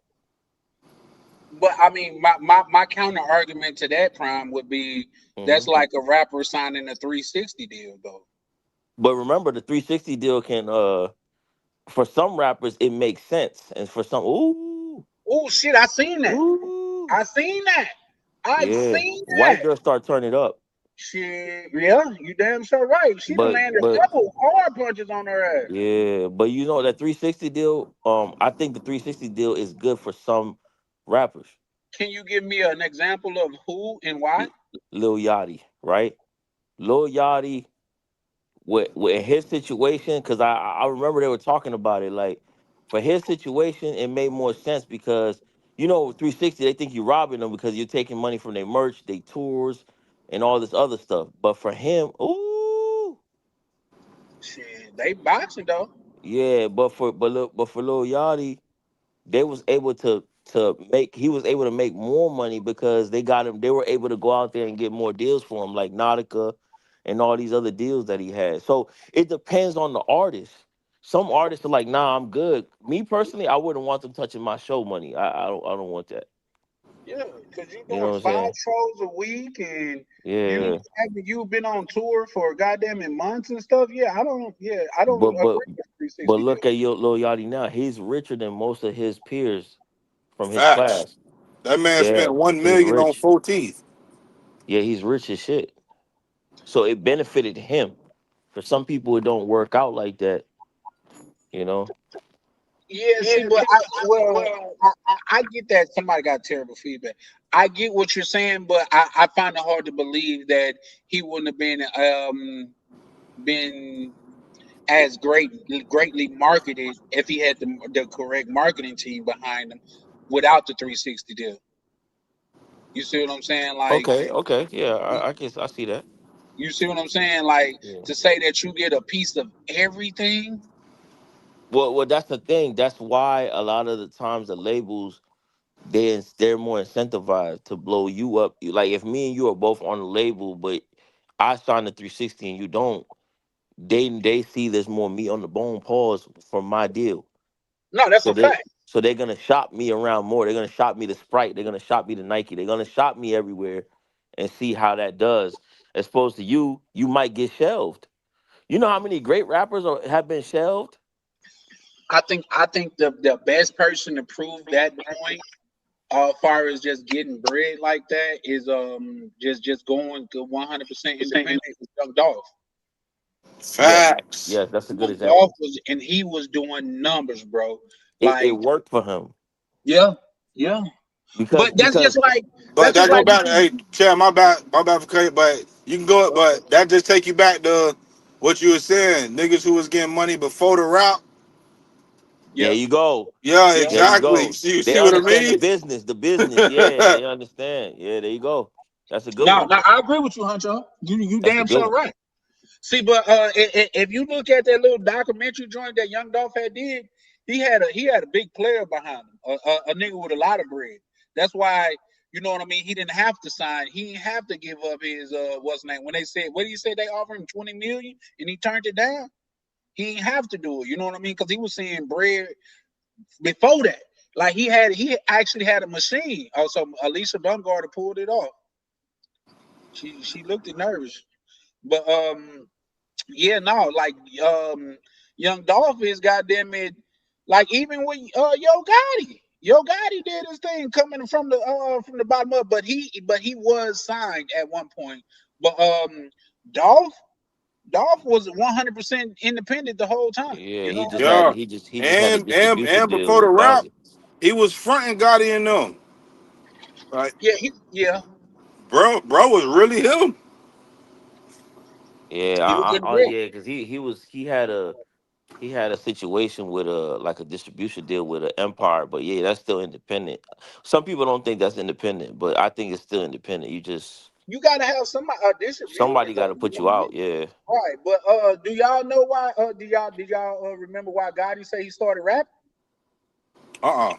Speaker 6: But I mean, my counter argument to that prime would be that's
Speaker 11: Hmm.
Speaker 6: like a rapper signing a 360 deal, though.
Speaker 11: But remember, the 360 deal can, for some rappers, it makes sense, and for some, ooh,
Speaker 6: Oh shit, I seen that.
Speaker 11: ooh,
Speaker 6: I seen that. I
Speaker 11: yeah,
Speaker 6: seen
Speaker 11: white
Speaker 6: that.
Speaker 11: girls start turning up.
Speaker 6: Shit, yeah, you damn sure right. She done
Speaker 11: But
Speaker 6: landed a
Speaker 11: but
Speaker 6: couple hard punches on her ass.
Speaker 11: yeah, but you know that 360 deal. I think the 360 deal is good for some rappers.
Speaker 6: Can you give me an example of who and why?
Speaker 11: L- Lil Yachty, right? Lil Yachty with his situation, because I remember they were talking about it. Like for his situation, it made more sense because 360 they think you're robbing them because you're taking money from their merch, their tours, and all this other stuff. But for him, ooh,
Speaker 6: Shit, they boxing though.
Speaker 11: yeah. But for Lil Yachty, they was able to make he was able to make more money because they were able to go out there and get more deals for him like Nautica and all these other deals that he had. So it depends on the artist. Some artists are like, nah, I'm good. Me personally, I wouldn't want them touching my show money. I don't want that.
Speaker 6: Yeah, because you
Speaker 11: You know
Speaker 6: doing
Speaker 11: what I'm
Speaker 6: five
Speaker 11: saying?
Speaker 6: shows a week and you
Speaker 11: Yeah.
Speaker 6: after you've been on tour for goddamn in months and stuff. I don't
Speaker 11: But but
Speaker 6: agree with
Speaker 11: but
Speaker 6: 360 deal.
Speaker 11: look at Lil Yachty now. He's richer than most of his peers from his
Speaker 9: Facts.
Speaker 11: class.
Speaker 9: That man
Speaker 11: Yeah,
Speaker 9: spent 1
Speaker 11: he's
Speaker 9: million on
Speaker 11: rich.
Speaker 9: 4 teeth.
Speaker 11: Yeah, he's rich as shit. So it benefited him. For some people, it don't work out like that, you know.
Speaker 6: Yeah, see, but I get that somebody got terrible feedback. I get what you're saying, but I find it hard to believe that he wouldn't have been
Speaker 3: as greatly marketed if he had the correct marketing team behind him without the 360 deal. You see what I'm saying? Like,
Speaker 11: Okay, yeah, I guess I see that.
Speaker 3: you see what I'm saying? Like,
Speaker 11: Yeah.
Speaker 3: to say that you get a piece of everything.
Speaker 11: Well, that's the thing. That's why a lot of the times the labels they're more incentivized to blow you up. Like if me and you are both on the label, but I sign the 360 and you don't, they see there's more meat on the bone. Pause for my deal.
Speaker 3: No, that's
Speaker 11: So
Speaker 3: a fact.
Speaker 11: they're gonna shop me around more. They're gonna shop me the Sprite. They're gonna shop me the Nike. They're gonna shop me everywhere, and see how that does. As opposed to you might get shelved. You know how many great rappers have been shelved?
Speaker 3: I think the best person to prove that point, far as just getting bread like that, is just going to 100% independent with Young Dolph.
Speaker 11: Yes,
Speaker 8: Facts.
Speaker 11: yes, that's a good
Speaker 3: Young Dolph
Speaker 11: example.
Speaker 3: he was doing numbers, bro.
Speaker 11: It
Speaker 3: Like,
Speaker 11: worked for him
Speaker 3: yeah, yeah.
Speaker 11: because
Speaker 3: But that's just
Speaker 11: because
Speaker 3: like
Speaker 8: But that go
Speaker 3: me
Speaker 8: back. Hey, Chad, my bad for cutting. But you can go. But that just take you back to what you were saying. Niggas who was getting money before the rap.
Speaker 11: there
Speaker 3: yeah,
Speaker 11: you go.
Speaker 8: Yeah,
Speaker 3: yeah.
Speaker 11: There you
Speaker 8: exactly.
Speaker 11: go.
Speaker 8: You
Speaker 11: They
Speaker 8: see what I
Speaker 11: understand the
Speaker 8: mean?
Speaker 11: business. The business. Yeah, they understand. Yeah, there you go. That's a good
Speaker 3: No,
Speaker 11: one.
Speaker 3: no, I agree with you, Huncho. You
Speaker 11: That's a
Speaker 3: damn
Speaker 11: good
Speaker 3: sure
Speaker 11: one.
Speaker 3: right. See, but if you look at that little documentary joint that Young Dolph had did, he had a big player behind him, a nigga with a lot of bread. That's why, you know what I mean. He didn't have to sign. He didn't have to give up his what's name when they said what did you say they offered him 20 million and he turned it down. He didn't have to do it. You know what I mean? Because he was seeing bread before that. Like he actually had a machine. Also, Alicia Bumgarner pulled it off. She looked nervous, but yeah, no, like Young Dolph is goddamn it. Like even with Yo Gotti did his thing coming from the bottom up, but he was signed at one point. But Dolph Dolph was 100% independent the whole time.
Speaker 11: Yeah,
Speaker 3: You know
Speaker 11: he
Speaker 3: what
Speaker 11: just
Speaker 3: I mean?
Speaker 11: had
Speaker 8: Yeah.
Speaker 11: he just had a
Speaker 8: And
Speaker 11: distribution deal
Speaker 8: before the
Speaker 11: with
Speaker 8: rap,
Speaker 11: Bounty.
Speaker 8: he was fronting Gotti and them. Like,
Speaker 3: Yeah,
Speaker 8: bro was really him.
Speaker 11: Yeah,
Speaker 3: he was getting
Speaker 11: oh
Speaker 3: bread.
Speaker 11: yeah, because he had a situation with a like a distribution deal with an Empire, but yeah, that's still independent. Some people don't think that's independent, but I think it's still independent. You just
Speaker 3: You gotta have somebody distributor
Speaker 11: somebody got
Speaker 3: though.
Speaker 11: to
Speaker 3: You
Speaker 11: put
Speaker 3: know
Speaker 11: you
Speaker 3: what I mean?
Speaker 11: out. Yeah.
Speaker 3: Right, but do y'all know why? Did y'all remember why Gotti say he started rapping?
Speaker 8: Uh-uh.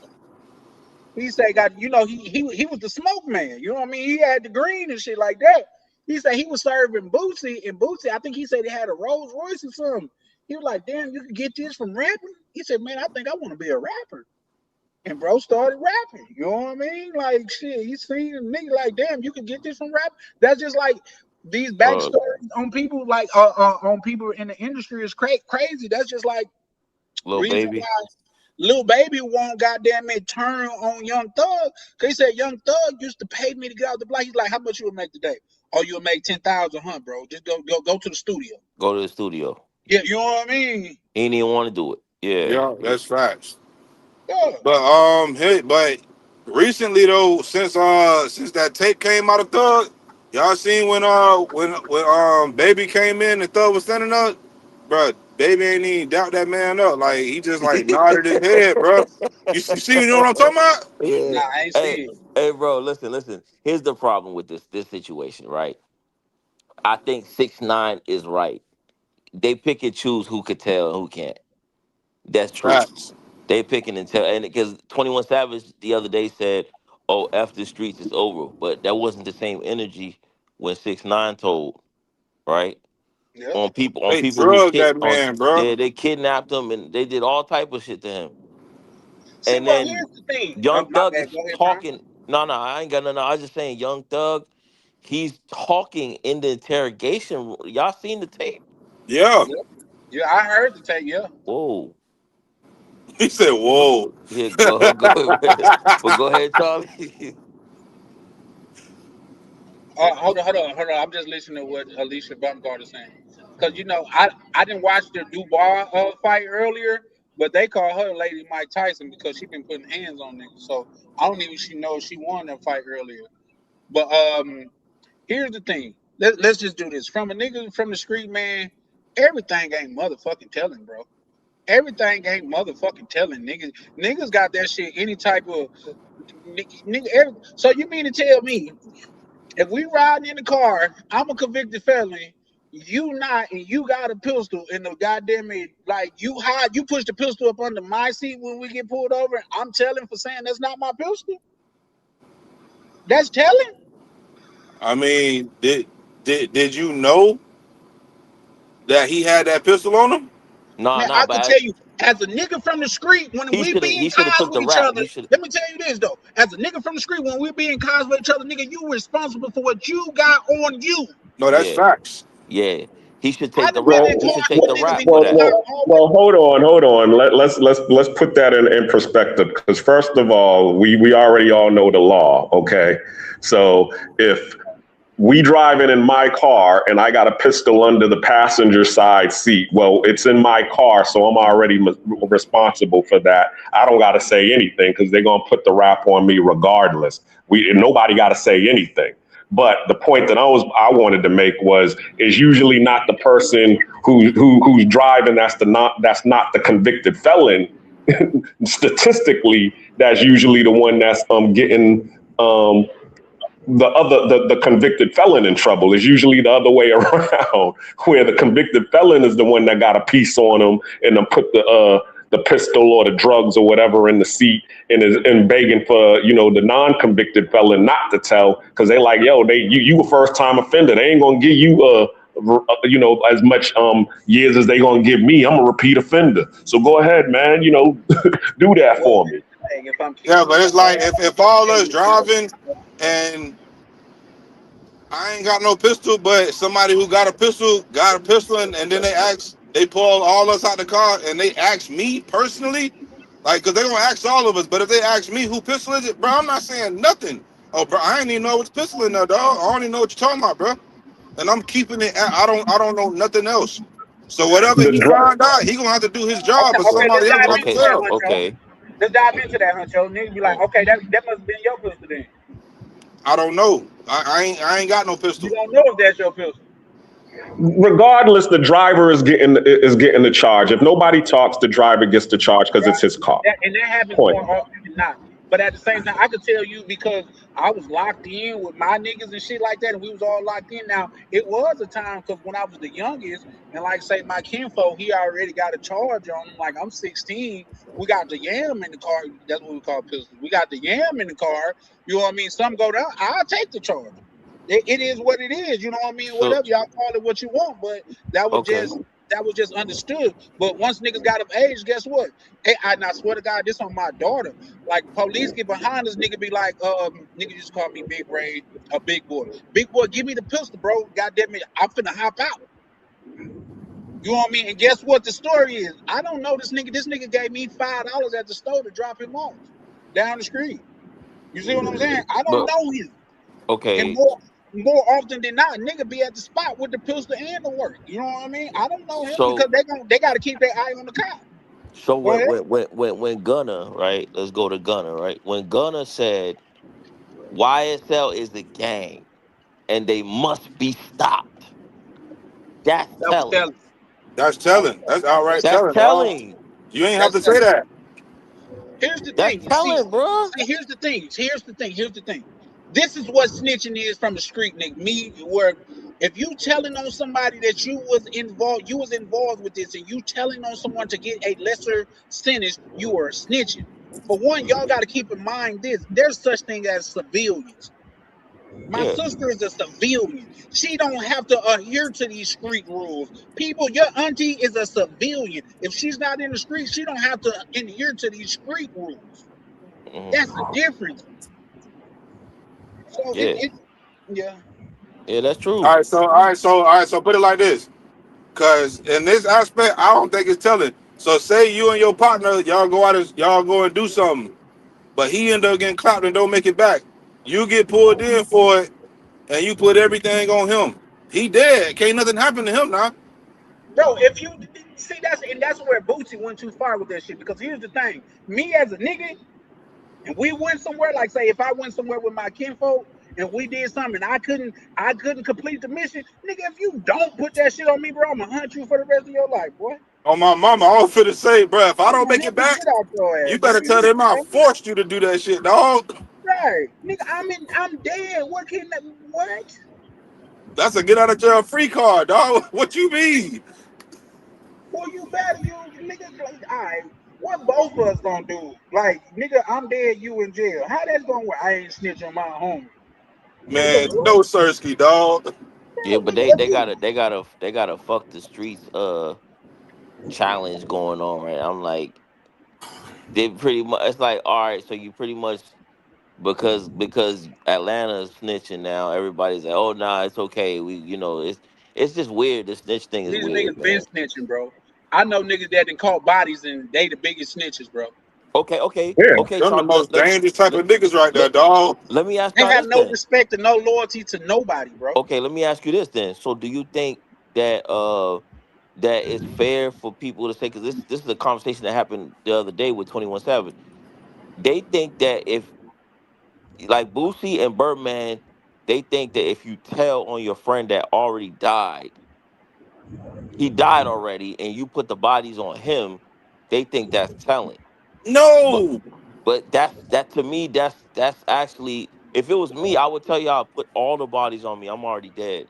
Speaker 3: He say got he was the smoke man. You know what I mean? He had the green and shit like that. He said he was serving Bootsy, and Bootsy, I think he said they had a Rolls Royce or something. He was like, "Damn, you can get this from rapping." He said, "Man, I think I want to be a rapper." And bro started rapping. You know what I mean? Like shit, he seen a nigga like, "Damn, you can get this from rap." That's just like these
Speaker 11: Uh,
Speaker 3: backstories on people like on people in the industry is crazy. That's just like
Speaker 11: Little
Speaker 3: reason
Speaker 11: baby.
Speaker 3: why Lil Baby won't goddamn it turn on Young Thug. Cause he said Young Thug used to pay me to get out the block. He's like, how much you would make today? Oh, you'll make 10,000, huh, bro? Just go to the studio.
Speaker 11: Go to the studio.
Speaker 3: Yeah, you know what I mean?
Speaker 11: He didn't even want to do it. Yeah.
Speaker 8: Yeah, that's facts.
Speaker 3: Yeah.
Speaker 8: But recently though, since that tape came out of Thug, y'all seen when Baby came in and Thug was standing up, bro. Baby ain't even doubt that man up. Like he just like nodded his head, bro. You know what I'm talking about?
Speaker 11: Yeah.
Speaker 3: Nah, I ain't
Speaker 11: Hey,
Speaker 3: see it.
Speaker 11: bro, listen. Here's the problem with this situation, right? I think 6ix9ine is right. They pick and choose who could tell and who can't. That's true.
Speaker 8: Facts.
Speaker 11: They picking and tell, and because 21 Savage the other day said, "Oh, F the streets is over," but that wasn't the same energy when 6ix9ine told, right?
Speaker 3: Yeah.
Speaker 11: On
Speaker 8: They
Speaker 11: people who
Speaker 8: drugged that man, bro.
Speaker 11: they kidnapped him and they did all type of shit to him.
Speaker 3: See,
Speaker 11: And
Speaker 3: well,
Speaker 11: then
Speaker 3: here's the thing.
Speaker 11: Young
Speaker 3: My
Speaker 11: Thug
Speaker 3: bad.
Speaker 11: is
Speaker 3: Go ahead, Prime.
Speaker 11: talking. No, I ain't got nothing. I was just saying, Young Thug, he's talking in the interrogation room. Y'all seen the tape?
Speaker 8: Yeah.
Speaker 3: Yeah. Yeah, I heard the tape. Yeah.
Speaker 11: Whoa.
Speaker 8: He said,
Speaker 11: But
Speaker 8: "Whoa."
Speaker 11: yeah, go ahead. But go ahead, Charlie.
Speaker 3: Hold on. I'm just listening to what Alicia Baumgart is saying. Because, I didn't watch the Dubois fight earlier, but they call her Lady Mike Tyson because she been putting hands on niggas. So I don't even she know she won that fight earlier. But here's the thing. Let's just do this. From a nigga from the street, man, Everything ain't motherfucking telling, bro. Everything ain't motherfucking telling, niggas. Niggas got that shit. Any type of nigga. So you mean to tell me if we riding in the car, I'm a convicted felon, you not, and you got a pistol, and the goddamn it, like you hide, you push the pistol up under my seat when we get pulled over. I'm telling for saying that's not my pistol. That's telling.
Speaker 12: I mean, did you know that he had that pistol on him?
Speaker 11: Nah,
Speaker 3: Man,
Speaker 11: nah,
Speaker 3: I can
Speaker 11: but
Speaker 3: tell you, as a nigga from the street, when
Speaker 11: he
Speaker 3: we
Speaker 11: should have
Speaker 3: be in
Speaker 11: he should have
Speaker 3: cars
Speaker 11: took the
Speaker 3: with each
Speaker 11: rap.
Speaker 3: other,
Speaker 11: He should.
Speaker 3: let me tell you this though. As a nigga from the street, when we be in cars with each other, nigga, you responsible for what you got on you.
Speaker 12: No, that's
Speaker 11: Yeah,
Speaker 12: facts.
Speaker 11: yeah. He should
Speaker 3: I
Speaker 11: take the
Speaker 3: done been
Speaker 11: rap.
Speaker 3: in
Speaker 5: Well,
Speaker 11: He should
Speaker 3: cars
Speaker 11: take
Speaker 3: with
Speaker 11: the
Speaker 3: niggas
Speaker 11: rap
Speaker 3: and
Speaker 11: for
Speaker 5: well,
Speaker 3: you
Speaker 11: that.
Speaker 3: got
Speaker 5: well,
Speaker 3: always.
Speaker 5: well. Hold on. Let's put that in perspective. Because first of all, we already all know the law. Okay, so if we driving in my car and I got a pistol under the passenger side seat. Well, it's in my car, so I'm already responsible for that. I don't got to say anything because they're gonna put the rap on me regardless. Nobody got to say anything. But the point that I wanted to make was is usually not the person who's driving that's not the convicted felon. Statistically, that's usually the one that's getting the convicted felon in trouble. Is usually the other way around, where the convicted felon is the one that got a piece on him and then put the pistol or the drugs or whatever in the seat and begging for the non-convicted felon not to tell because they like, yo, you a first time offender, they ain't gonna give you as much years as they gonna give me. I'm a repeat offender, so go ahead, man, do that
Speaker 3: Well,
Speaker 5: for me.
Speaker 3: here's the thing, if I'm
Speaker 12: Yeah,
Speaker 3: keeping
Speaker 12: but
Speaker 3: it
Speaker 12: it's
Speaker 3: a
Speaker 12: like
Speaker 3: band,
Speaker 12: if all
Speaker 3: hey,
Speaker 12: us
Speaker 3: listen though.
Speaker 12: driving and I ain't got no pistol, but somebody who got a pistol, and then they pull all us out the car, and they ask me personally, like, cause they gonna ask all of us, but if they ask me who pistol is it, bro, I'm not saying nothing. Oh, bro, I ain't even know what's pistol in there, dog. I don't even know what you're talking about, bro. And I'm keeping it. I don't know nothing else. So whatever
Speaker 5: The
Speaker 12: he find out, he gonna have to do his job, but
Speaker 3: Okay, let's
Speaker 12: somebody else
Speaker 3: dive
Speaker 12: gonna have to
Speaker 3: into
Speaker 11: Okay,
Speaker 3: that,
Speaker 12: tell.
Speaker 3: Huncho.
Speaker 11: okay.
Speaker 3: Let's dive into that, Huncho. Nigga be like,
Speaker 11: Mm.
Speaker 3: okay, that must have been your pistol then.
Speaker 12: I don't know. I ain't got no
Speaker 3: You
Speaker 12: pistol.
Speaker 3: don't know if that's your pistol.
Speaker 5: Regardless, the driver is getting the charge. If nobody talks, the driver gets the charge because it's his car.
Speaker 3: And that happens
Speaker 5: Point.
Speaker 3: more often than not. But at the same time, I could tell you because I was locked in with my niggas and shit like that, and we was all locked in. Now it was a time because when I was the youngest, and like say my kinfolk, he already got a charge on him. Like I'm 16, we got the yam in the car. That's what we call pistols. We got the yam in the car. You know what I mean? Some go down. I'll take the charge. It is what it is. You know what I mean?
Speaker 11: So
Speaker 3: Whatever y'all call it, what you want. But that was
Speaker 11: okay.
Speaker 3: just that was just understood. But once niggas got of age, guess what? Hey, and I swear to God, this on my daughter. Like police get behind us, nigga be like, nigga just call me Big Ray, a big boy. Big boy, give me the pistol, bro. God damn it, I'm finna hop out. You know what I mean? And guess what the story is? I don't know this nigga. This nigga gave me $5 at the store to drop him off down the street. You see what I'm saying? I don't
Speaker 11: But
Speaker 3: know him. And
Speaker 11: okay.
Speaker 3: more often than not, nigga be at the spot with the pistol and the work. You know what I mean? I don't know him because
Speaker 11: So
Speaker 3: they gotta keep their eye on the cop.
Speaker 11: so
Speaker 3: Go ahead.
Speaker 11: when Gunner, right? Let's go to Gunner, right? When Gunner said YSL is the gang and they must be stopped. That's
Speaker 3: That was
Speaker 11: telling.
Speaker 3: telling.
Speaker 12: That's
Speaker 3: That was
Speaker 12: telling. That's outright
Speaker 11: That's
Speaker 12: telling, dog.
Speaker 11: telling.
Speaker 12: You ain't have
Speaker 3: that's
Speaker 12: to say
Speaker 3: telling.
Speaker 12: that.
Speaker 3: Here's the
Speaker 11: That's
Speaker 3: thing.
Speaker 11: telling, bro.
Speaker 3: Here's the thing. Here's the thing. This is what snitching is from the street, nigga. Me, where if you telling on somebody that you was involved with this, and you telling on someone to get a lesser sentence, you are snitching. For one, y'all got to keep in mind this: there's such thing as civilians. My
Speaker 11: Yeah.
Speaker 3: sister is a civilian. She don't have to adhere to these street rules. People, your auntie is a civilian. If she's not in the street, she don't have to adhere to these street rules.
Speaker 11: Mhm.
Speaker 3: That's the difference. So
Speaker 11: Yeah.
Speaker 3: yeah.
Speaker 11: Yeah, that's
Speaker 12: All
Speaker 11: true.
Speaker 12: right, so put it like this. Cause in this aspect, I don't think it's telling. So say you and your partner, y'all go and do something, but he end up getting clapped and don't make it back. You get pulled in for it, and you put everything on him. He dead. Can't nothing happen to him now.
Speaker 3: Bro, if you see that's where Bootsy went too far with that shit. Because here's the thing: me as a nigga, and we went somewhere, like say if I went somewhere with my kinfolk, and we did something, and I couldn't complete the mission, nigga. If you don't put that shit on me, bro, I'ma hunt you for the rest of your life, boy.
Speaker 12: On my mama, I was finna say, bro, if I
Speaker 3: Come
Speaker 12: don't
Speaker 3: on,
Speaker 12: make
Speaker 3: let
Speaker 12: it
Speaker 3: me
Speaker 12: back,
Speaker 3: get out your ass,
Speaker 12: you
Speaker 3: nigga.
Speaker 12: better
Speaker 3: You
Speaker 12: tell them I
Speaker 3: know,
Speaker 12: forced you to do that shit, dog.
Speaker 3: right, nigga. I'm dead. What can that? What?
Speaker 12: That's a get out of jail free card, dog. What you mean?
Speaker 3: Boy, you better use nigga. Like, all right, what both of us gonna do? Like, nigga, I'm dead. You in jail. How that's gonna work? I ain't snitch on my homie, nigga.
Speaker 12: Man,
Speaker 3: What?
Speaker 12: no Sirski, dog.
Speaker 11: Yeah,
Speaker 3: Bro,
Speaker 11: but
Speaker 3: nigga,
Speaker 11: they
Speaker 3: if
Speaker 11: they
Speaker 3: you
Speaker 11: got a they got a fuck the streets challenge going on, right? I'm like, they pretty much, it's like, all right, so you pretty much, because Atlanta's snitching now, everybody's like, oh nah, it's okay. It's just weird. The snitch thing is
Speaker 3: these
Speaker 11: weird,
Speaker 3: niggas been
Speaker 11: man.
Speaker 3: snitching, bro. I know niggas that done caught bodies and they the biggest snitches, bro.
Speaker 11: Okay, okay,
Speaker 12: Yeah,
Speaker 11: okay,
Speaker 12: them the
Speaker 11: Charlie.
Speaker 12: most dangerous type
Speaker 11: Let,
Speaker 12: of niggas right there,
Speaker 11: let,
Speaker 12: dog.
Speaker 11: let me ask
Speaker 3: They
Speaker 11: y'all
Speaker 3: have
Speaker 11: this
Speaker 3: no
Speaker 11: then.
Speaker 3: respect and no loyalty to nobody, bro.
Speaker 11: Okay, let me ask you this then. So do you think that that it's fair for people to say, because this is a conversation that happened the other day with 21 Savage. They think that if, like Boosie and Birdman, they think that if you tell on your friend that already died, he died already, and you put the bodies on him, they think that's telling. But
Speaker 12: No,
Speaker 11: that to me, that's actually, if it was me, I would tell y'all, put all the bodies on me. I'm already dead.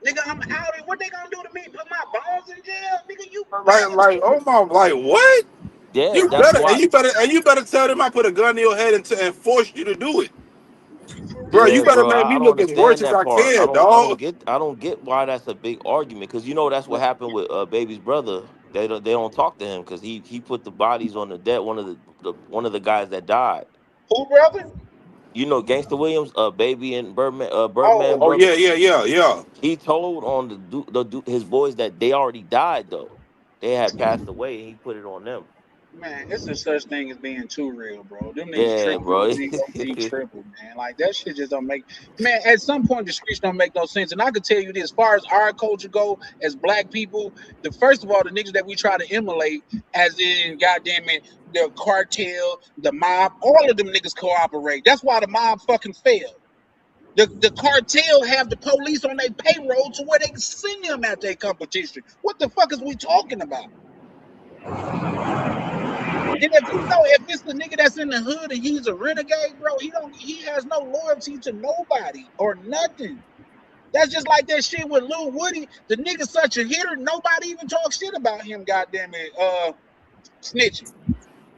Speaker 3: Nigga, I'm out. What they gonna do to me? Put my bones in jail? Nigga, you
Speaker 12: like,
Speaker 3: better.
Speaker 12: oh my, like what?
Speaker 11: Yeah,
Speaker 12: You
Speaker 11: that's
Speaker 12: better,
Speaker 11: why.
Speaker 12: and you better tell them I put a gun in your head and force you to do it, bro. You
Speaker 11: Yeah,
Speaker 12: better
Speaker 11: bro.
Speaker 12: make
Speaker 11: I
Speaker 12: me
Speaker 11: don't
Speaker 12: look as worse
Speaker 11: understand
Speaker 12: as
Speaker 11: that
Speaker 12: I
Speaker 11: part. I
Speaker 12: can,
Speaker 11: don't. I don't
Speaker 12: dog.
Speaker 11: get. I don't get why that's a big argument. Because that's what happened with Baby's brother. They don't talk to him because he put the bodies on the dead. One of the guys that died.
Speaker 3: Who, brother?
Speaker 11: Gangsta Williams, Baby and
Speaker 3: Oh,
Speaker 11: Birdman
Speaker 12: Oh
Speaker 11: brother.
Speaker 12: yeah, yeah, yeah, yeah.
Speaker 11: He told on his boys that they already died though. They had passed away, and he put it on them.
Speaker 3: man, it's a such thing as being too real, bro. Them niggas
Speaker 11: Yeah,
Speaker 3: tripping.
Speaker 11: bro.
Speaker 3: They tripping, man. Like that shit just don't make. Man, at some point the streets don't make no sense. And I could tell you this: as far as our culture go, as black people, the first of all, the niggas that we try to emulate, as in, goddamn it, the cartel, the mob, all of them niggas cooperate. That's why the mob fucking failed. The cartel have the police on their payroll to where they can send them at their competition. What the fuck is we talking about? And if if it's the nigga that's in the hood and he's a renegade, bro, he has no loyalty to nobody or nothing. That's just like that shit with Lil Woody. The nigga's such a hitter, nobody even talks shit about him, goddamn it, snitching.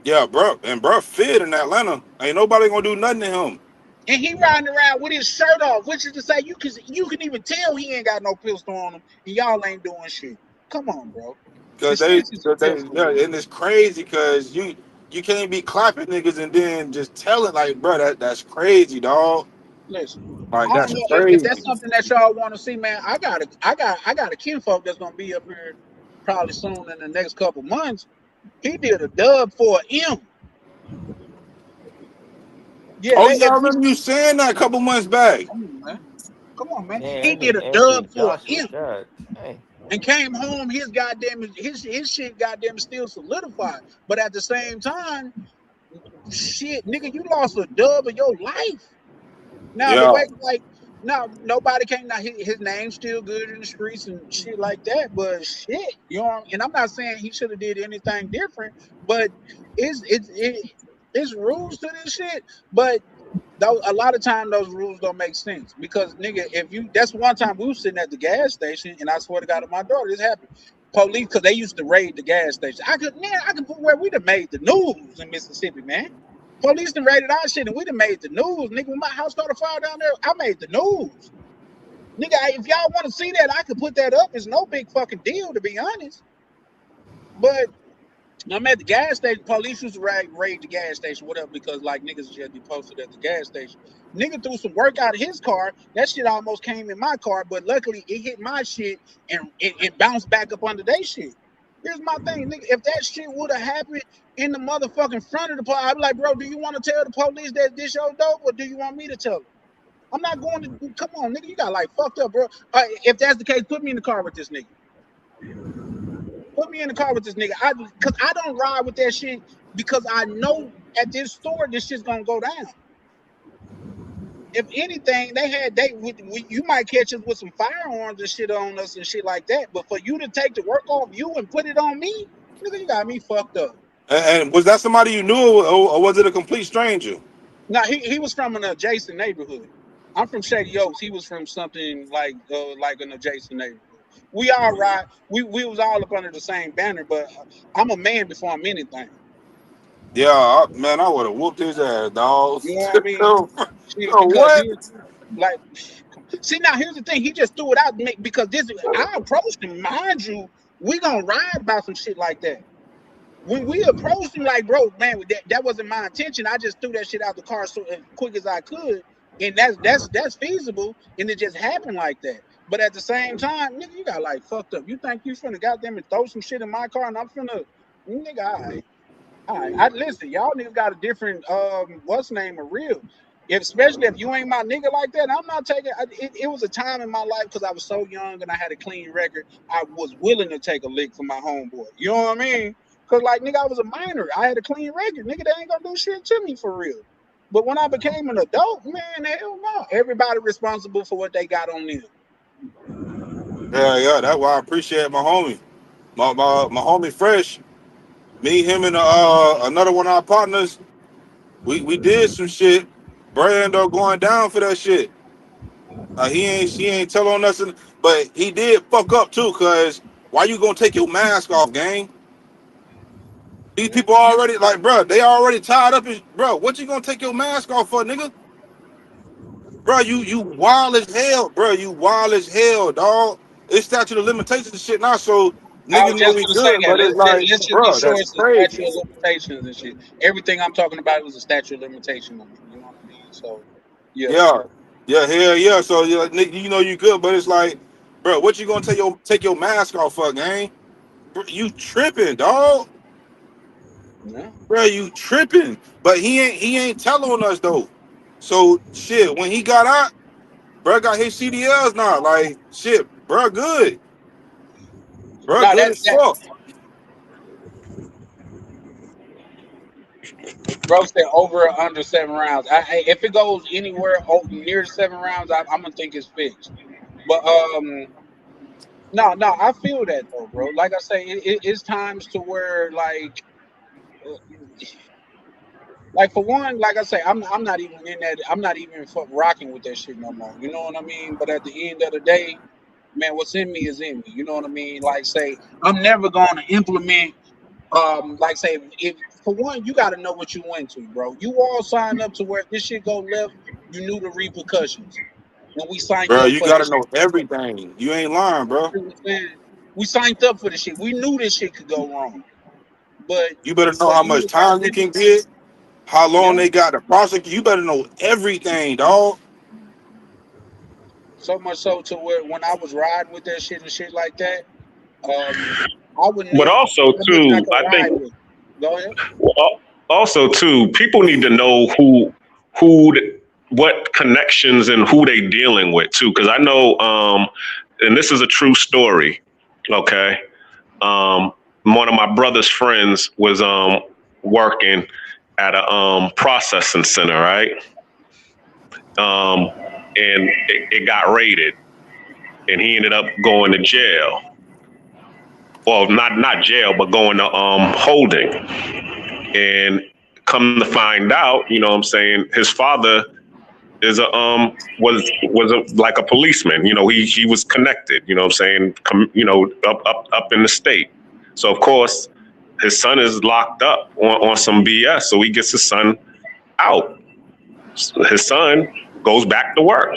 Speaker 12: Yeah, bro, and bro, fit in Atlanta. Ain't nobody gonna do nothing to him.
Speaker 3: And he riding around with his shirt off, which is to say you can even tell he ain't got no pistol on him, and y'all ain't doing shit. Come on, bro. The streets is pitiful,
Speaker 12: Yeah,
Speaker 3: man.
Speaker 12: and it's crazy because you can't be clapping niggas and then just telling like, bro, that's crazy, dog.
Speaker 3: Listen,
Speaker 12: Like
Speaker 3: I don't
Speaker 12: that's
Speaker 3: know if
Speaker 12: crazy.
Speaker 3: that's something that y'all want to see, man. I got a kinfolk that's gonna be up here probably soon in the next couple months. He did a dub for M. Yeah,
Speaker 12: Oh
Speaker 3: they,
Speaker 12: yeah,
Speaker 3: if
Speaker 12: I
Speaker 3: you
Speaker 12: remember you saying that a couple months back.
Speaker 3: come on, man, he
Speaker 11: Man, that
Speaker 3: did
Speaker 11: nigga
Speaker 3: a
Speaker 11: Anthony
Speaker 3: dub for
Speaker 11: Joshua.
Speaker 3: M
Speaker 11: God, dang.
Speaker 3: and came home. His shit goddamn still solidified, but at the same time, shit, nigga, you lost a dub of your life. Now the
Speaker 12: Yeah,
Speaker 3: way, like, now nobody can. Now his name's still good in the streets and shit like that. But shit, you know. And I'm not saying he should have did anything different, but it's rules to this shit. But though a lot of time those rules don't make sense because nigga, if you that's one time we was sitting at the gas station and I swear to God, to my daughter, this happened. Police, because they used to raid the gas station. I could put where we'd have made the news in Mississippi, man. Police done raided our shit and we done made the news. Nigga, when my house started fire down there, I made the news. Nigga, if y'all want to see that, I could put that up. It's no big fucking deal, to be honest. But I'm at the gas station. Police used to raid the gas station, whatever, because like niggas just be posted at the gas station. Nigga threw some work out of his car. That shit almost came in my car, but luckily it hit my shit and it bounced back up under their shit. Here's my thing, nigga. If that shit would have happened in the motherfucking front of the police, I'd be like, bro, do you want to tell the police that this your dope, or do you want me to tell them? I'm not going to. Come on, nigga. You got like fucked up, bro. If that's the case, put me in the car with this nigga. Put me in the car with this nigga. Cause I don't ride with that shit because I know at this store this shit's gonna go down. if anything, you might catch us with some firearms and shit on us and shit like that. But for you to take the work off you and put it on me, nigga, you got me fucked up.
Speaker 12: And was that somebody you knew, or was it a complete stranger?
Speaker 3: No, he was from an adjacent neighborhood. I'm from Shady Oaks. He was from something like an adjacent neighborhood. We all right. We was all up under the same banner, but I'm a man before I'm anything.
Speaker 12: Yeah, man, I would have whooped his ass, dog.
Speaker 3: You know what I mean?
Speaker 12: Yo,
Speaker 3: Because
Speaker 12: what?
Speaker 3: he was like, see, now here's the thing. He just threw it out to make, because I approached him, mind you. We gonna ride about some shit like that. When we approached him, like, bro, man, that wasn't my intention. I just threw that shit out the car so as quick as I could, and that's feasible, and it just happened like that. But at the same time, nigga, you got like fucked up. You think you finna goddamn and throw some shit in my car, and I'm finna, nigga, all right. Listen, y'all niggas got a different what's name of real. Especially if you ain't my nigga like that, I'm not taking. It was a time in my life because I was so young and I had a clean record. I was willing to take a lick for my homeboy. You know what I mean? Because, like, nigga, I was a minor. I had a clean record. Nigga, they ain't gonna do shit to me for real. But when I became an adult, man, hell no. Everybody responsible for what they got on them.
Speaker 12: Yeah, that's why I appreciate my homie. My homie Fresh. Me, him, and another one of our partners, we did some shit. Brando going down for that shit. He ain't telling us, but he did fuck up too. Cause why you gonna take your mask off, gang? These people already like, bro. They already tied up. Bro, what you gonna take your mask off for, nigga? Bro, you wild as hell, bro. You wild as hell, dog. It's statute of limitations and shit now, so
Speaker 3: I was
Speaker 12: niggas know
Speaker 3: just
Speaker 12: we
Speaker 3: gonna say
Speaker 12: good,
Speaker 3: that.
Speaker 12: but it's like,
Speaker 3: Let's just be
Speaker 12: bro,
Speaker 3: sure
Speaker 12: that's
Speaker 3: it's a
Speaker 12: crazy.
Speaker 3: statute of limitations and shit. Everything I'm talking about was a statute of limitation on it. You know what I mean? So, yeah.
Speaker 12: Hell yeah. So you know you good, but it's like, bro, what you gonna take your mask off for, gang? Bro, you tripping, dog.
Speaker 3: Yeah.
Speaker 12: Bro, you tripping. But he ain't telling us though. So shit, when he got out, bro got his CDLs now. Like shit, bro, good. Bro,
Speaker 3: No,
Speaker 12: good as fuck.
Speaker 3: bro said over or under 7 rounds. If it goes anywhere near 7 rounds, I'm gonna think it's fixed. But no, I feel that though, bro. Like I say, it's times to where like for one, like I say, I'm not even in that. I'm not even rocking with that shit no more. You know what I mean? But at the end of the day, man, what's in me is in me. You know what I mean? Like say, I'm never going to implement. Like say, if for one, you got to know what you went to, bro. You all signed up to where if this shit go left, you knew the repercussions. When we signed
Speaker 12: Bro,
Speaker 3: up
Speaker 12: you
Speaker 3: for this
Speaker 12: gotta
Speaker 3: shit,
Speaker 12: know everything. You ain't lying, bro.
Speaker 3: you know what I'm saying? We signed up for this shit. We knew this shit could go wrong. But
Speaker 12: You better know
Speaker 3: for
Speaker 12: how
Speaker 3: you
Speaker 12: much
Speaker 3: to
Speaker 12: time you can get, how long
Speaker 3: yeah,
Speaker 12: they got to prosecute. You better know everything, dog.
Speaker 3: so much so to where when I was riding with that shit and shit like that, I would
Speaker 5: But
Speaker 3: know
Speaker 5: also
Speaker 3: how much I
Speaker 5: too,
Speaker 3: could
Speaker 5: I
Speaker 3: ride
Speaker 5: think
Speaker 3: with. Go ahead.
Speaker 5: also too, people need to know what connections and who they dealing with too. Because I know, and this is a true story. Okay, one of my brother's friends was working at a processing center, right? And it got raided, and he ended up going to jail. Well, not jail, but going to holding. And come to find out, you know what I'm saying, his father is was like a policeman. You know, he was connected, you know what I'm saying, up in the state. So of course his son is locked up on some BS. So he gets his son out. His son goes back to work.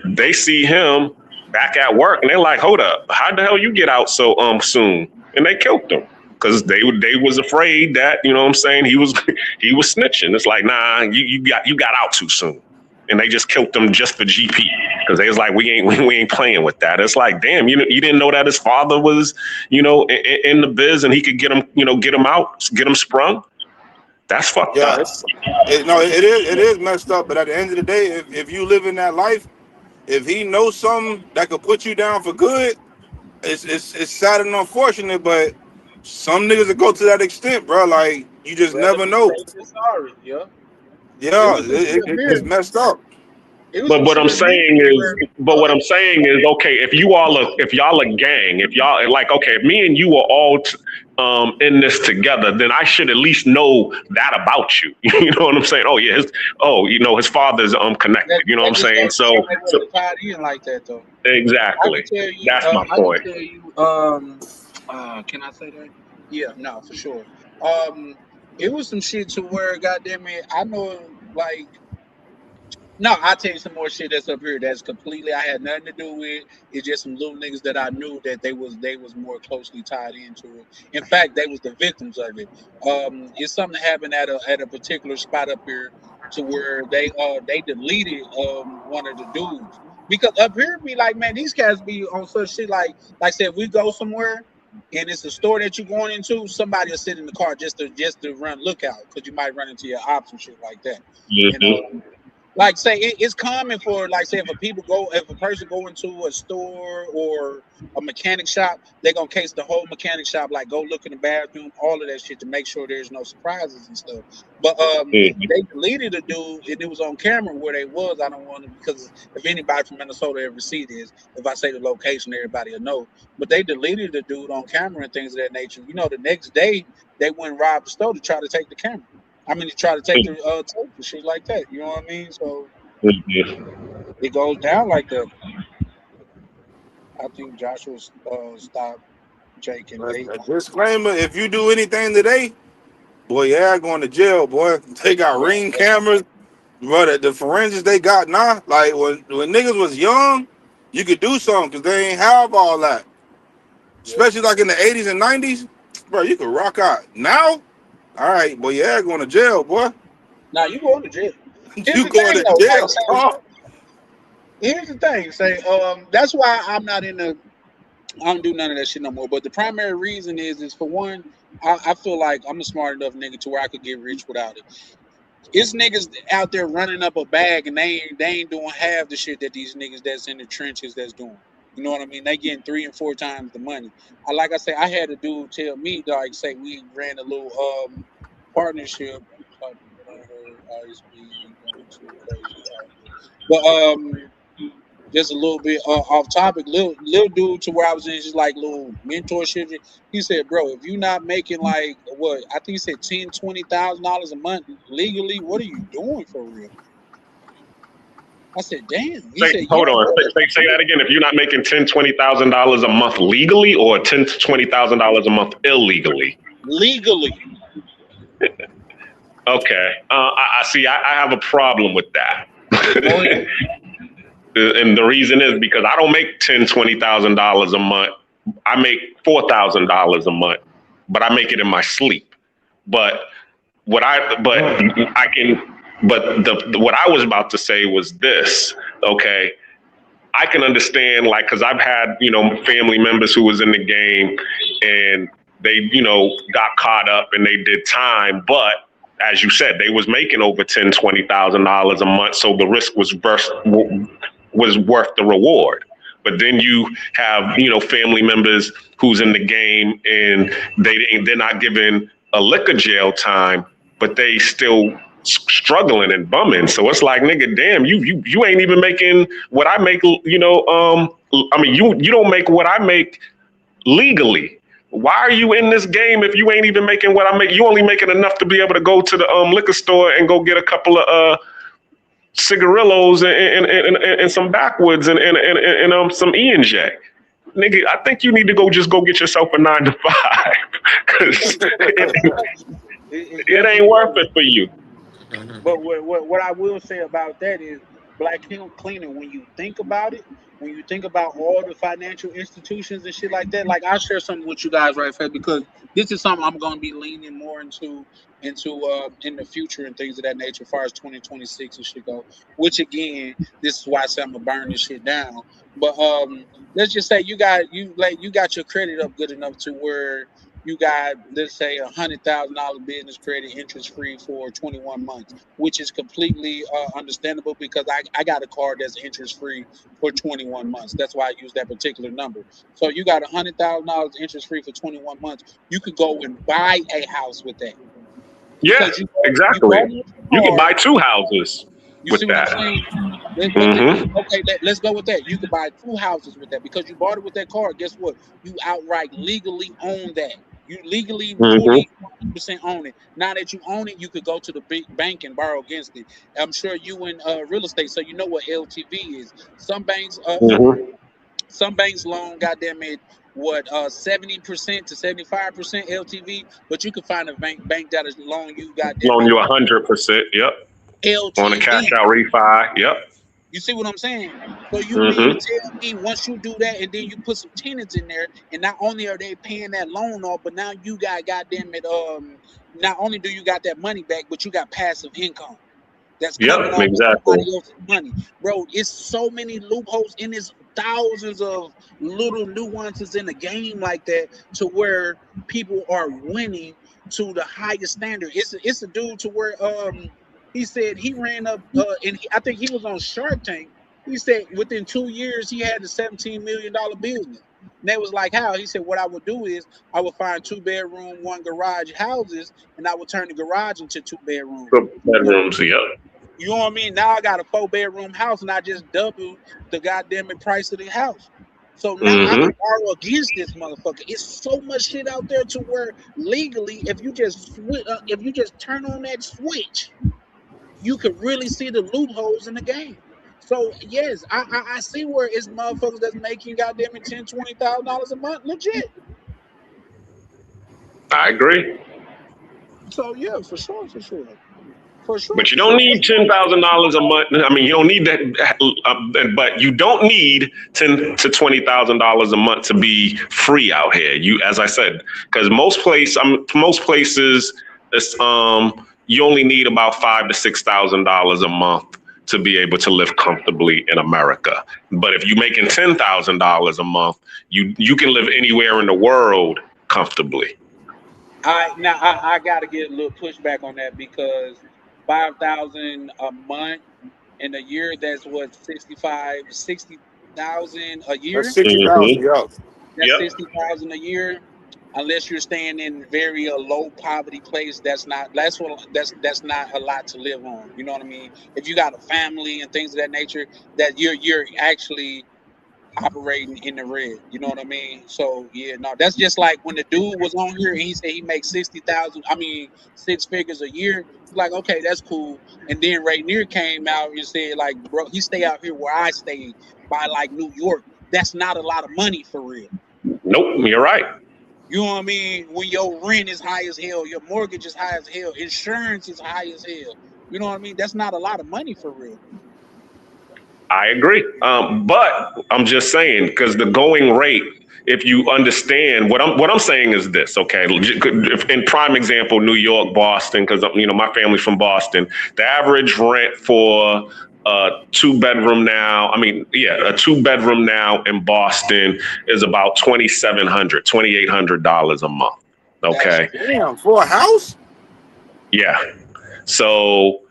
Speaker 5: They see him back at work and they're like, hold up, how the hell you get out so soon? And they killed him because they was afraid that, you know what I'm saying, he was snitching. It's like, nah, you got out too soon. And they just killed him just for GP because they was like, we ain't playing with that. It's like, damn, you didn't know that his father was, in the biz and he could get him out, get him sprung. That's fucked
Speaker 12: Yeah,
Speaker 5: up.
Speaker 12: it is messed up. But at the end of the day, if you live in that life, if he knows something that could put you down for good, it's sad and unfortunate. But some niggas that go to that extent, bro, like you just
Speaker 3: Rather
Speaker 12: never
Speaker 3: be
Speaker 12: know.
Speaker 3: safe than sorry. Yeah.
Speaker 12: Yeah,
Speaker 3: was some shit up
Speaker 12: it's
Speaker 3: here.
Speaker 12: messed up.
Speaker 3: It was
Speaker 5: But
Speaker 3: some
Speaker 5: what
Speaker 3: shit
Speaker 5: I'm
Speaker 3: up here
Speaker 5: saying is,
Speaker 3: where
Speaker 5: but what I'm saying is, okay, if y'all a gang, if y'all like, okay, if me and you are all in this together, then I should at least know that about you. You know what I'm saying? Oh yeah, his father's connected. You know what
Speaker 3: that
Speaker 5: I'm
Speaker 3: just
Speaker 5: saying?
Speaker 3: goes to show they
Speaker 5: So
Speaker 3: wasn't tied in like that though. I can
Speaker 5: exactly,
Speaker 3: tell you.
Speaker 5: that's my
Speaker 3: I can
Speaker 5: point.
Speaker 3: tell you. Can I say that? Yeah, no, for sure. It was some shit to where, goddamn it, I know, like, no, I'll tell you some more shit that's up here that's completely I had nothing to do with. It's just some little niggas that I knew that they was more closely tied into it. In fact, they was the victims of it. It's something that happened at a particular spot up here to where they deleted one of the dudes. Because up here be like, man, these cats be on such shit like say if we go somewhere and it's a store that you're going into, somebody will sit in the car just to run lookout because you might run into your ops and shit like that. You know,
Speaker 5: Hmm.
Speaker 3: like say it's common for like say if a person go into a store or a mechanic shop, they're gonna case the whole mechanic shop, like go look in the bathroom, all of that shit to make sure there's no surprises and stuff. But
Speaker 5: Hmm.
Speaker 3: they deleted a dude and it was on camera where they was. I don't want to, because if anybody from Minnesota ever see this, if I say the location, everybody will know. But they deleted the dude on camera and things of that nature. You know, the next day they went and robbed the store to try to take the camera. I mean, to try to take the tape and shit like that. You know what I mean? So it goes down like that. I think Joshua stopped Jake and they.
Speaker 12: A disclaimer: if you do anything today, boy, yeah, going to jail, boy. They got
Speaker 3: Yeah,
Speaker 12: ring cameras, but the forensics they got now, like when niggas was young, you could do something because they ain't have all that.
Speaker 3: yeah.
Speaker 12: Especially like in the 80s and 90s, bro, you could rock out. Now, all right, boy, yeah, going to jail, boy.
Speaker 3: Now you going to jail. Here's
Speaker 12: You
Speaker 3: the
Speaker 12: going
Speaker 3: thing
Speaker 12: to
Speaker 3: though. Like,
Speaker 12: jail,
Speaker 3: say,
Speaker 12: oh.
Speaker 3: here's the thing. Say, that's why I'm not in the. I don't do none of that shit no more. But the primary reason is for one, I feel like I'm a smart enough nigga to where I could get rich without it. It's niggas out there running up a bag and they ain't doing half the shit that these niggas that's in the trenches that's doing. You know what I mean? They getting 3 and 4 times the money. Like I say, I had a dude tell me, like, say we ran a little partnership. ISB going too crazy. But just a little bit off topic, little dude to where I was in just like little mentorship. He said, "Bro, if you not making like what I think he said $10,000-$20,000 a month legally, what are you doing for real?" I said, "Damn." He said, "Yeah,
Speaker 5: Hold on.
Speaker 3: bro,
Speaker 5: Say that again. If you're not making $10,000-$20,000 a month legally, or $10,000-$20,000 a month illegally.
Speaker 3: legally."
Speaker 5: Okay. I see. I have a problem with that.
Speaker 3: Go ahead.
Speaker 5: And the reason is because I don't make $10,000-$20,000 a month. I make $4,000 a month, but I make it in my sleep. But what I can, but what I was about to say was this. Okay, I can understand, like, because I've had family members who was in the game and they got caught up and they did time, but as you said, they was making over $10,000-$20,000 a month, so the risk was worth the reward. But then you have family members who's in the game and they're not given a lick of jail time, but they still struggling and bumming. So it's like, nigga, damn, you ain't even making what I make. I mean, you don't make what I make legally. Why are you in this game if you ain't even making what I make? You only making enough to be able to go to the liquor store and go get a couple of cigarillos and some backwoods and some E&J. Nigga, I think you need to go get yourself a 9 to 5 because it ain't worth it for you.
Speaker 3: But what I will say about that is Black Cleaner, when you think about it, when you think about all the financial institutions and shit like that, like I'll share something with you guys right fast because this is something I'm gonna be leaning more into in the future and things of that nature as far as 2026 and shit go. Which again, this is why I say I'm gonna burn this shit down. But let's just say you got your credit up good enough to where you got, let's say, $100,000 business credit interest free for 21 months, which is completely understandable because I got a card that's interest free for 21 months. That's why I use that particular number. So you got $100,000 interest free for 21 months. You could go and buy a house with that
Speaker 5: Yeah,
Speaker 3: because you
Speaker 5: exactly. You can
Speaker 3: car.
Speaker 5: buy 2 houses
Speaker 3: You
Speaker 5: with
Speaker 3: see what I'm
Speaker 5: that.
Speaker 3: saying?
Speaker 5: Mm-hmm.
Speaker 3: Okay, let's go with that. You could buy 2 houses with that because you bought it with that car. Guess what? You outright legally own that. You legally
Speaker 5: Mm-hmm.
Speaker 3: fully 100% own it. Now that you own it, you could go to the big bank and borrow against it. I'm sure you in real estate, so you know what LTV is. Some banks,
Speaker 5: Mm-hmm.
Speaker 3: some banks loan, goddamn it, what 70% to 75% LTV, but you can find a bank that is loan you, goddamn
Speaker 5: Loan
Speaker 3: it,
Speaker 5: you 100%. Yep. On a cash
Speaker 3: LTV.
Speaker 5: out refi. Yep.
Speaker 3: You see what I'm saying? So you mean to
Speaker 5: Mm-hmm.
Speaker 3: tell me once you do that and then you put some tenants in there, and not only are they paying that loan off, but now you got, goddamn it, not only do you got that money back, but you got passive income that's coming
Speaker 5: Yep.
Speaker 3: off of
Speaker 5: Exactly.
Speaker 3: somebody else's money. Bro, it's so many loopholes and it's thousands of little nuances in the game like that to where people are winning to the highest standard. It's a dude to where he said he ran up I think he was on Shark Tank. He said within 2 years he had a $17 million business. And they was like, how? He said, what I would do is I would find 2-bedroom, 1 garage houses, and I would turn the garage into 2 bedrooms.
Speaker 5: Bedrooms. Yep.
Speaker 3: You know what I mean? Now I got a 4-bedroom house and I just doubled the goddamn price of the house. So now I can borrow against this motherfucker. It's so much shit out there to where legally, if you just turn on that switch, you can really see the loopholes in the game. So yes, I see where it's motherfuckers that's making goddamn $10,000-$20,000 a month, legit.
Speaker 5: I agree.
Speaker 3: So yeah, for sure.
Speaker 5: But you don't need $10,000 a month. I mean, you don't need that, but you don't need $10,000 to $20,000 a month to be free out here. You, as I said, because most places, it's, you only need about $5,000 to $6,000 a month to be able to live comfortably in America. But if you're making $10,000 a month, you can live anywhere in the world comfortably.
Speaker 3: I got to get a little pushback on that because 5,000 a month in a year, that's what 60,000 a year.
Speaker 12: That's 60,000, yeah.
Speaker 3: That's
Speaker 5: Yep.
Speaker 3: 60,000 a year. Unless you're staying in very low poverty place, that's not a lot to live on. You know what I mean? If you got a family and things of that nature, that you're actually operating in the red. You know what I mean? So yeah, no, that's just like when the dude was on here and he said he makes 60,000. I mean, 6 figures a year. Like, okay, that's cool. And then Rainier came out and said, like, bro, he stay out here where I stay by like New York. That's not a lot of money for real.
Speaker 5: Nope, you're right.
Speaker 3: You know what I mean? When your rent is high as hell, your mortgage is high as hell, insurance is high as hell. You know what I mean? That's not a lot of money for real.
Speaker 5: I agree. But I'm just saying, because the going rate, if you understand what I'm saying is this, okay? In prime example, New York, Boston, because my family's from Boston. The average rent for a 2-bedroom now, a 2-bedroom now in Boston is about $2,700, $2,800 a month. Okay.
Speaker 12: Damn, for a house?
Speaker 5: Yeah. So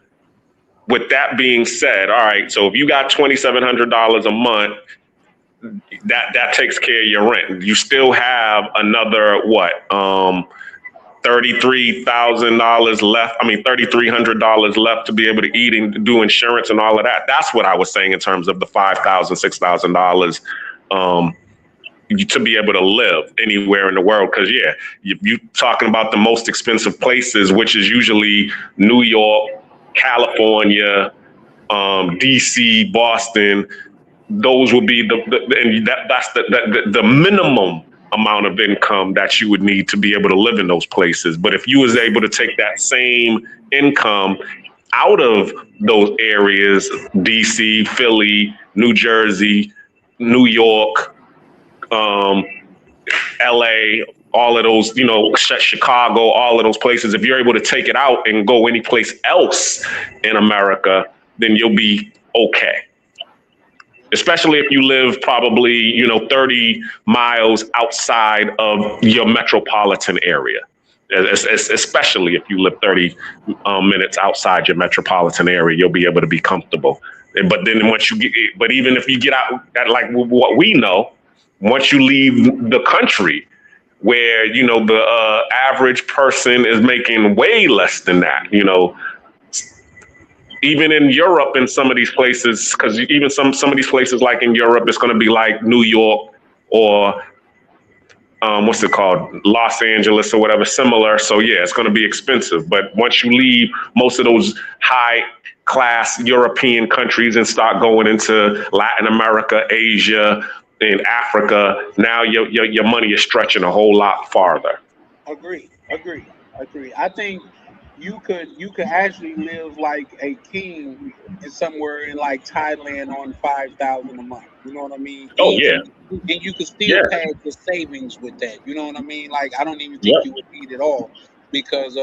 Speaker 5: with that being said, all right, so if you got $2,700 a month, that takes care of your rent. You still have another $33,000 left. $3,300 left to be able to eat and do insurance and all of that. That's what I was saying in terms of the $5,000, $6,000 to be able to live anywhere in the world. Because you talking about the most expensive places, which is usually New York, California, DC, Boston. Those would be that's the minimum amount of income that you would need to be able to live in those places. But if you was able to take that same income out of those areas, DC, Philly, New Jersey, New York, LA, all of those, Chicago, all of those places, if you're able to take it out and go any place else in America, then you'll be okay. Especially if you live probably, 30 miles outside of your metropolitan area. Especially if you live 30 minutes outside your metropolitan area, you'll be able to be comfortable. But then even if you get out, like what we know, once you leave the country, where the average person is making way less than that, even in Europe, in some of these places, because even some of these places, like in Europe, it's going to be like New York or what's it called, Los Angeles or whatever, similar. So yeah, it's going to be expensive. But once you leave most of those high class European countries and start going into Latin America, Asia, and Africa, now your money is stretching a whole lot farther.
Speaker 3: Agree. I think you could actually live like a king in somewhere in like Thailand on 5,000 a month. You know what I mean?
Speaker 5: Oh yeah,
Speaker 3: And you could still
Speaker 5: yeah,
Speaker 3: pad your savings with that. You know what I mean? Like I don't even think
Speaker 5: yeah.
Speaker 3: you would need it all because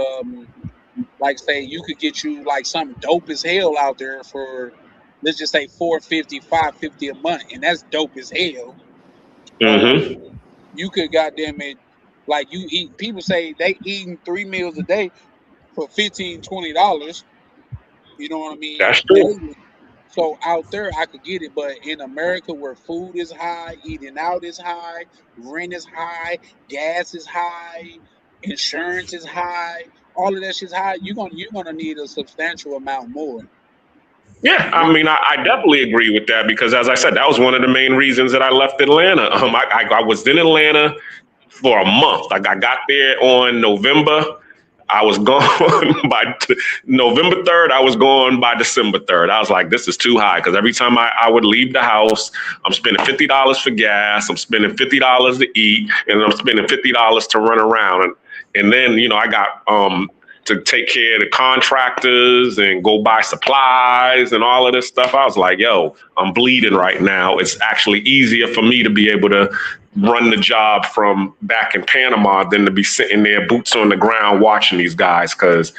Speaker 3: like say you could get you like something dope as hell out there for let's just say 450, 550 a month, and that's dope as hell.
Speaker 5: Hmm.
Speaker 3: You could goddamn it like you eat people say they eating 3 meals a day for $15, $20. You know what I mean?
Speaker 5: That's true.
Speaker 3: Daily. So out there I could get it, but in America where food is high, eating out is high, rent is high, gas is high, insurance is high, all of that shit's high, you're gonna need a substantial amount more.
Speaker 5: Yeah, I mean, I definitely agree with that because, as I said, that was one of the main reasons that I left Atlanta. I was in Atlanta for a month. Like I got there on November. I was gone by November 3rd. I was gone by December 3rd. I was like, this is too high because every time I would leave the house, I'm spending $50 for gas. I'm spending $50 to eat, and I'm spending $50 to run around. And then, I got to take care of the contractors and go buy supplies and all of this stuff. I was like, yo, I'm bleeding right now. It's actually easier for me to be able to run the job from back in Panama than to be sitting there boots on the ground watching these guys because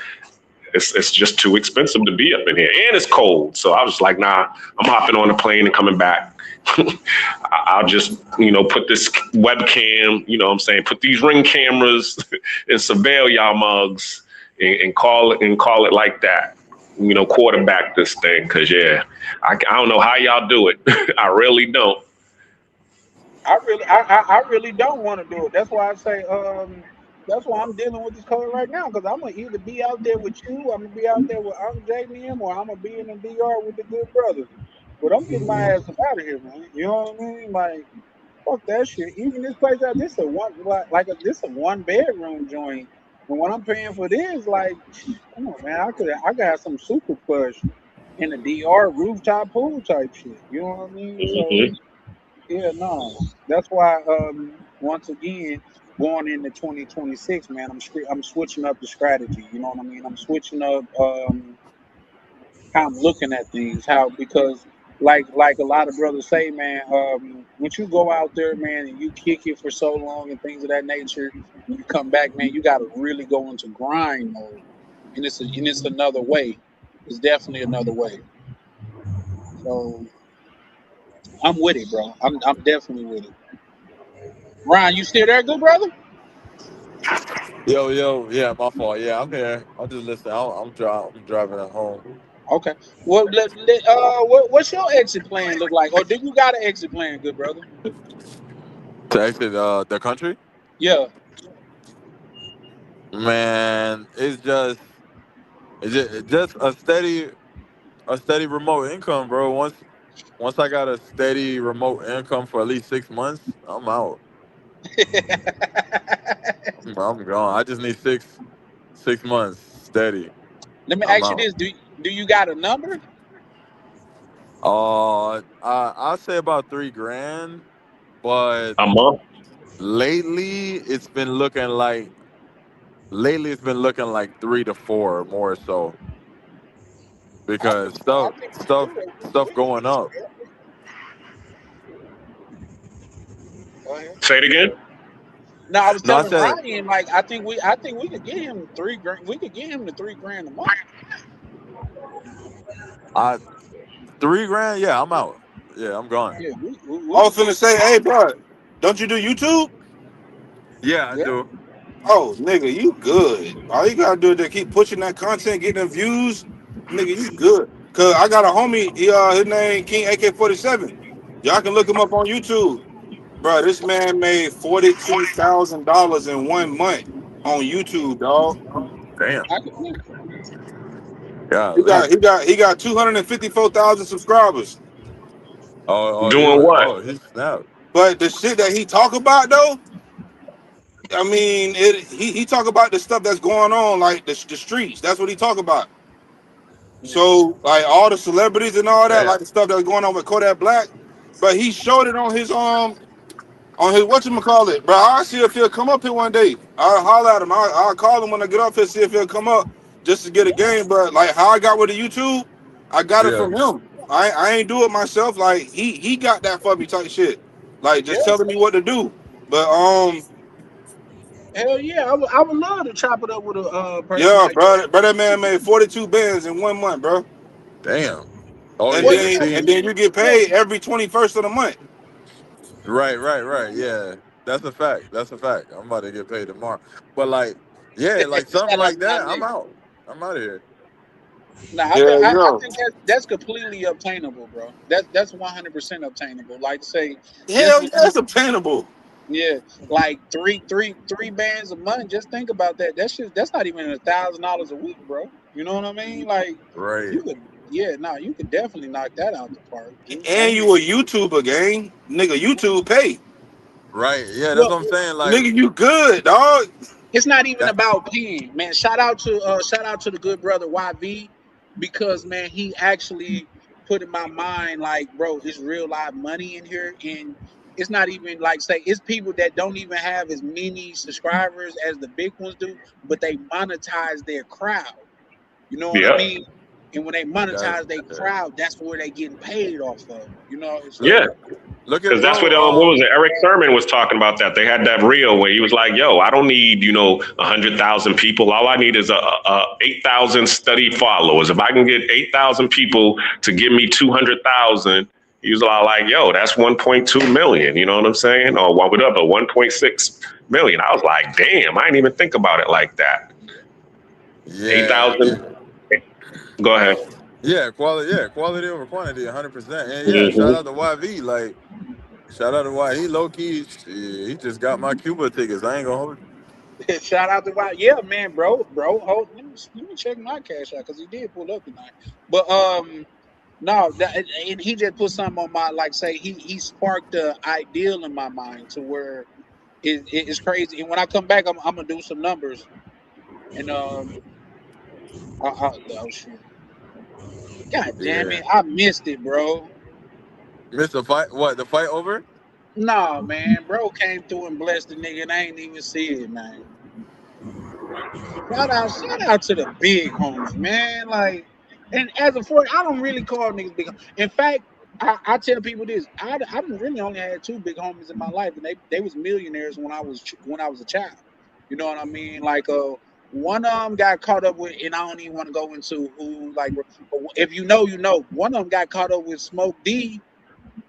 Speaker 5: it's just too expensive to be up in here. And it's cold. So I was like, nah, I'm hopping on a plane and coming back. I'll just, put this webcam, what I'm saying, put these Ring cameras and surveil y'all mugs and call it like that. Quarterback this thing, because I don't know how y'all do it. I really don't.
Speaker 3: I really don't want to do it. That's why I say that's why I'm dealing with this code right now because I'm gonna either be out there with you, I'm gonna be out there with Uncle JBM, or I'm gonna be in the DR with the good brothers. But I'm getting my ass up out of here, man. You know what I mean? Like, fuck that shit. Even this place out this a one this a 1 bedroom joint. And what I'm paying for this, like, come on, man, I could have some super plush in the DR rooftop pool type shit. You know what I mean? So yeah, no. That's why once again, going into 2026, man, I'm switching up the strategy. You know what I mean? I'm switching up how I'm looking at things, because like a lot of brothers say, man, once you go out there, man, and you kick it for so long and things of that nature, when you come back, man, you got to really go into grind mode, and it's another way. It's definitely another way. So I'm with it, bro. I'm definitely with it. Ryan, you still there, good brother?
Speaker 8: Yo, yeah, my fault. Yeah, I'm here. I'm just listening. I'm driving at home.
Speaker 3: Okay. Well, what's your exit plan look like? Or do you got an exit plan, good brother?
Speaker 8: To exit the country?
Speaker 3: Yeah.
Speaker 8: Man, it's just a steady remote income, bro. Once I got a steady remote income for at least 6 months, I'm out. I'm gone. I just need 6 months steady.
Speaker 3: Let me
Speaker 8: I'm
Speaker 3: ask you
Speaker 8: out.
Speaker 3: this: Do you got a number?
Speaker 8: I'll say about $3,000, but
Speaker 5: A month.
Speaker 8: lately it's been looking like 3 to 4 more so because
Speaker 3: I think we can do
Speaker 8: stuff
Speaker 3: that.
Speaker 8: going up.
Speaker 3: Go ahead.
Speaker 5: Say it again.
Speaker 3: No, I was
Speaker 8: No, I
Speaker 3: telling
Speaker 8: said
Speaker 3: Ryan, like I think we could get him $3,000. We could get him the $3,000 a month.
Speaker 8: I $3,000. Yeah, I'm out. Yeah, I'm gone.
Speaker 3: Yeah,
Speaker 12: I was finna say, hey, bro, don't you do YouTube?
Speaker 8: Yeah, I
Speaker 3: yeah.
Speaker 8: do.
Speaker 12: Oh, nigga, you good. All you gotta do is to keep pushing that content, getting them views. Nigga, you good. Cause I got a homie, his name King AK-47. Y'all can look him up on YouTube. Bro, this man made $42,000 in 1 month on YouTube, dog.
Speaker 8: Damn.
Speaker 3: I could,
Speaker 8: Golly.
Speaker 12: He got 254,000 subscribers.
Speaker 5: Doing what?
Speaker 8: He snapped.
Speaker 12: But the shit that he talk about though, I mean, he talk about the stuff that's going on, like the streets. That's what he talk about. So like all the celebrities and all that,
Speaker 8: Damn.
Speaker 12: like the stuff that's going on with Kodak Black. But he showed it on his whatchamacallit, bro. I'll see if he'll come up here one day. I'll holler at him. I'll call him when I get up here, see if he'll come up just to get a game. But like how I got with the YouTube, I got it
Speaker 8: Yeah.
Speaker 12: from him. I ain't do it myself. Like he got that for me type shit. Like just telling me what to do. But
Speaker 3: Hell yeah, I would love to chop it up with a person
Speaker 12: yeah,
Speaker 3: like that.
Speaker 12: bro, that man made 42 bands in 1 month, bro.
Speaker 8: Damn. Oh
Speaker 12: And
Speaker 8: yeah.
Speaker 12: then
Speaker 8: See.
Speaker 12: and then you get paid every 21st of the month.
Speaker 8: Right. Yeah. That's a fact. I'm about to get paid tomorrow. But like, yeah, like something
Speaker 3: Shout out
Speaker 8: like
Speaker 3: to my
Speaker 8: that, I'm
Speaker 3: nigga.
Speaker 8: out. I'm out of here.
Speaker 3: Nah,
Speaker 12: Yeah,
Speaker 3: I
Speaker 12: yeah.
Speaker 3: think that's completely obtainable, bro. That's 100% obtainable. Like say, just
Speaker 12: Hell yeah, that's obtainable.
Speaker 3: yeah, like three bands a month. Just think about that. That's not even $1,000 a week, bro. You know what I mean? Like
Speaker 8: Right.
Speaker 3: you could, you could definitely knock that out the park.
Speaker 12: And you a YouTuber, gang. Nigga, YouTube pay.
Speaker 8: Right. Yeah, that's
Speaker 3: Well,
Speaker 8: what I'm saying. Like
Speaker 12: Nigga, you good, dog.
Speaker 3: it's not even
Speaker 8: that,
Speaker 3: about paying, man. Shout out to the good brother YV, because man, he actually put in my mind like, bro, it's real live money in here, and it's not even like say it's people that don't even have as many subscribers as the big ones do, but they monetize their crowd. You know what I
Speaker 5: Yeah.
Speaker 3: mean? And when they
Speaker 8: that's
Speaker 3: monetize their crowd, that's where they getting paid off of. You know, so
Speaker 5: Yeah.
Speaker 8: look at
Speaker 5: Because that's what
Speaker 8: bro.
Speaker 5: what was it? Eric Sermon was talking about that. They had that reel where he was like, "Yo, I don't need 100,000 people. All I need is a 8,000 study followers. If I can get 8,000 people to give me 200,000." He was all like, "Yo, that's 1.2 million." You know what I'm saying? Or what would up? 1.6 million. I was like, "Damn, I didn't even think about it like that."
Speaker 8: Yeah.
Speaker 5: 8,000. Go ahead.
Speaker 8: Yeah, quality over quantity, 100%. And yeah,
Speaker 5: Mm-hmm.
Speaker 8: shout out to YV. Like, shout out to YV. He low key, he just got my Cuba tickets. I ain't gonna hold you.
Speaker 3: shout out to YV. Yeah, man, bro. Hold, let me check my cash out because he did pull up tonight. But no, and he just put something on my like say he sparked the ideal in my mind to where it's crazy. And when I come back, I'm gonna do some numbers. And oh shit, god damn
Speaker 8: Yeah.
Speaker 3: it, I missed it, bro.
Speaker 8: Missed the fight? What? The fight over?
Speaker 3: Nah, man, bro came through and blessed the nigga, and I ain't even see it, man. Shout out to the big homies, man. Like, and as a 40, I don't really call niggas big. In fact, I tell people this: I didn't really only had 2 big homies in my life, and they was millionaires when I was a child. You know what I mean? Like, one of them got caught up with, and I don't even want to go into who. Like, if you know, you know. One of them got caught up with Smoke D.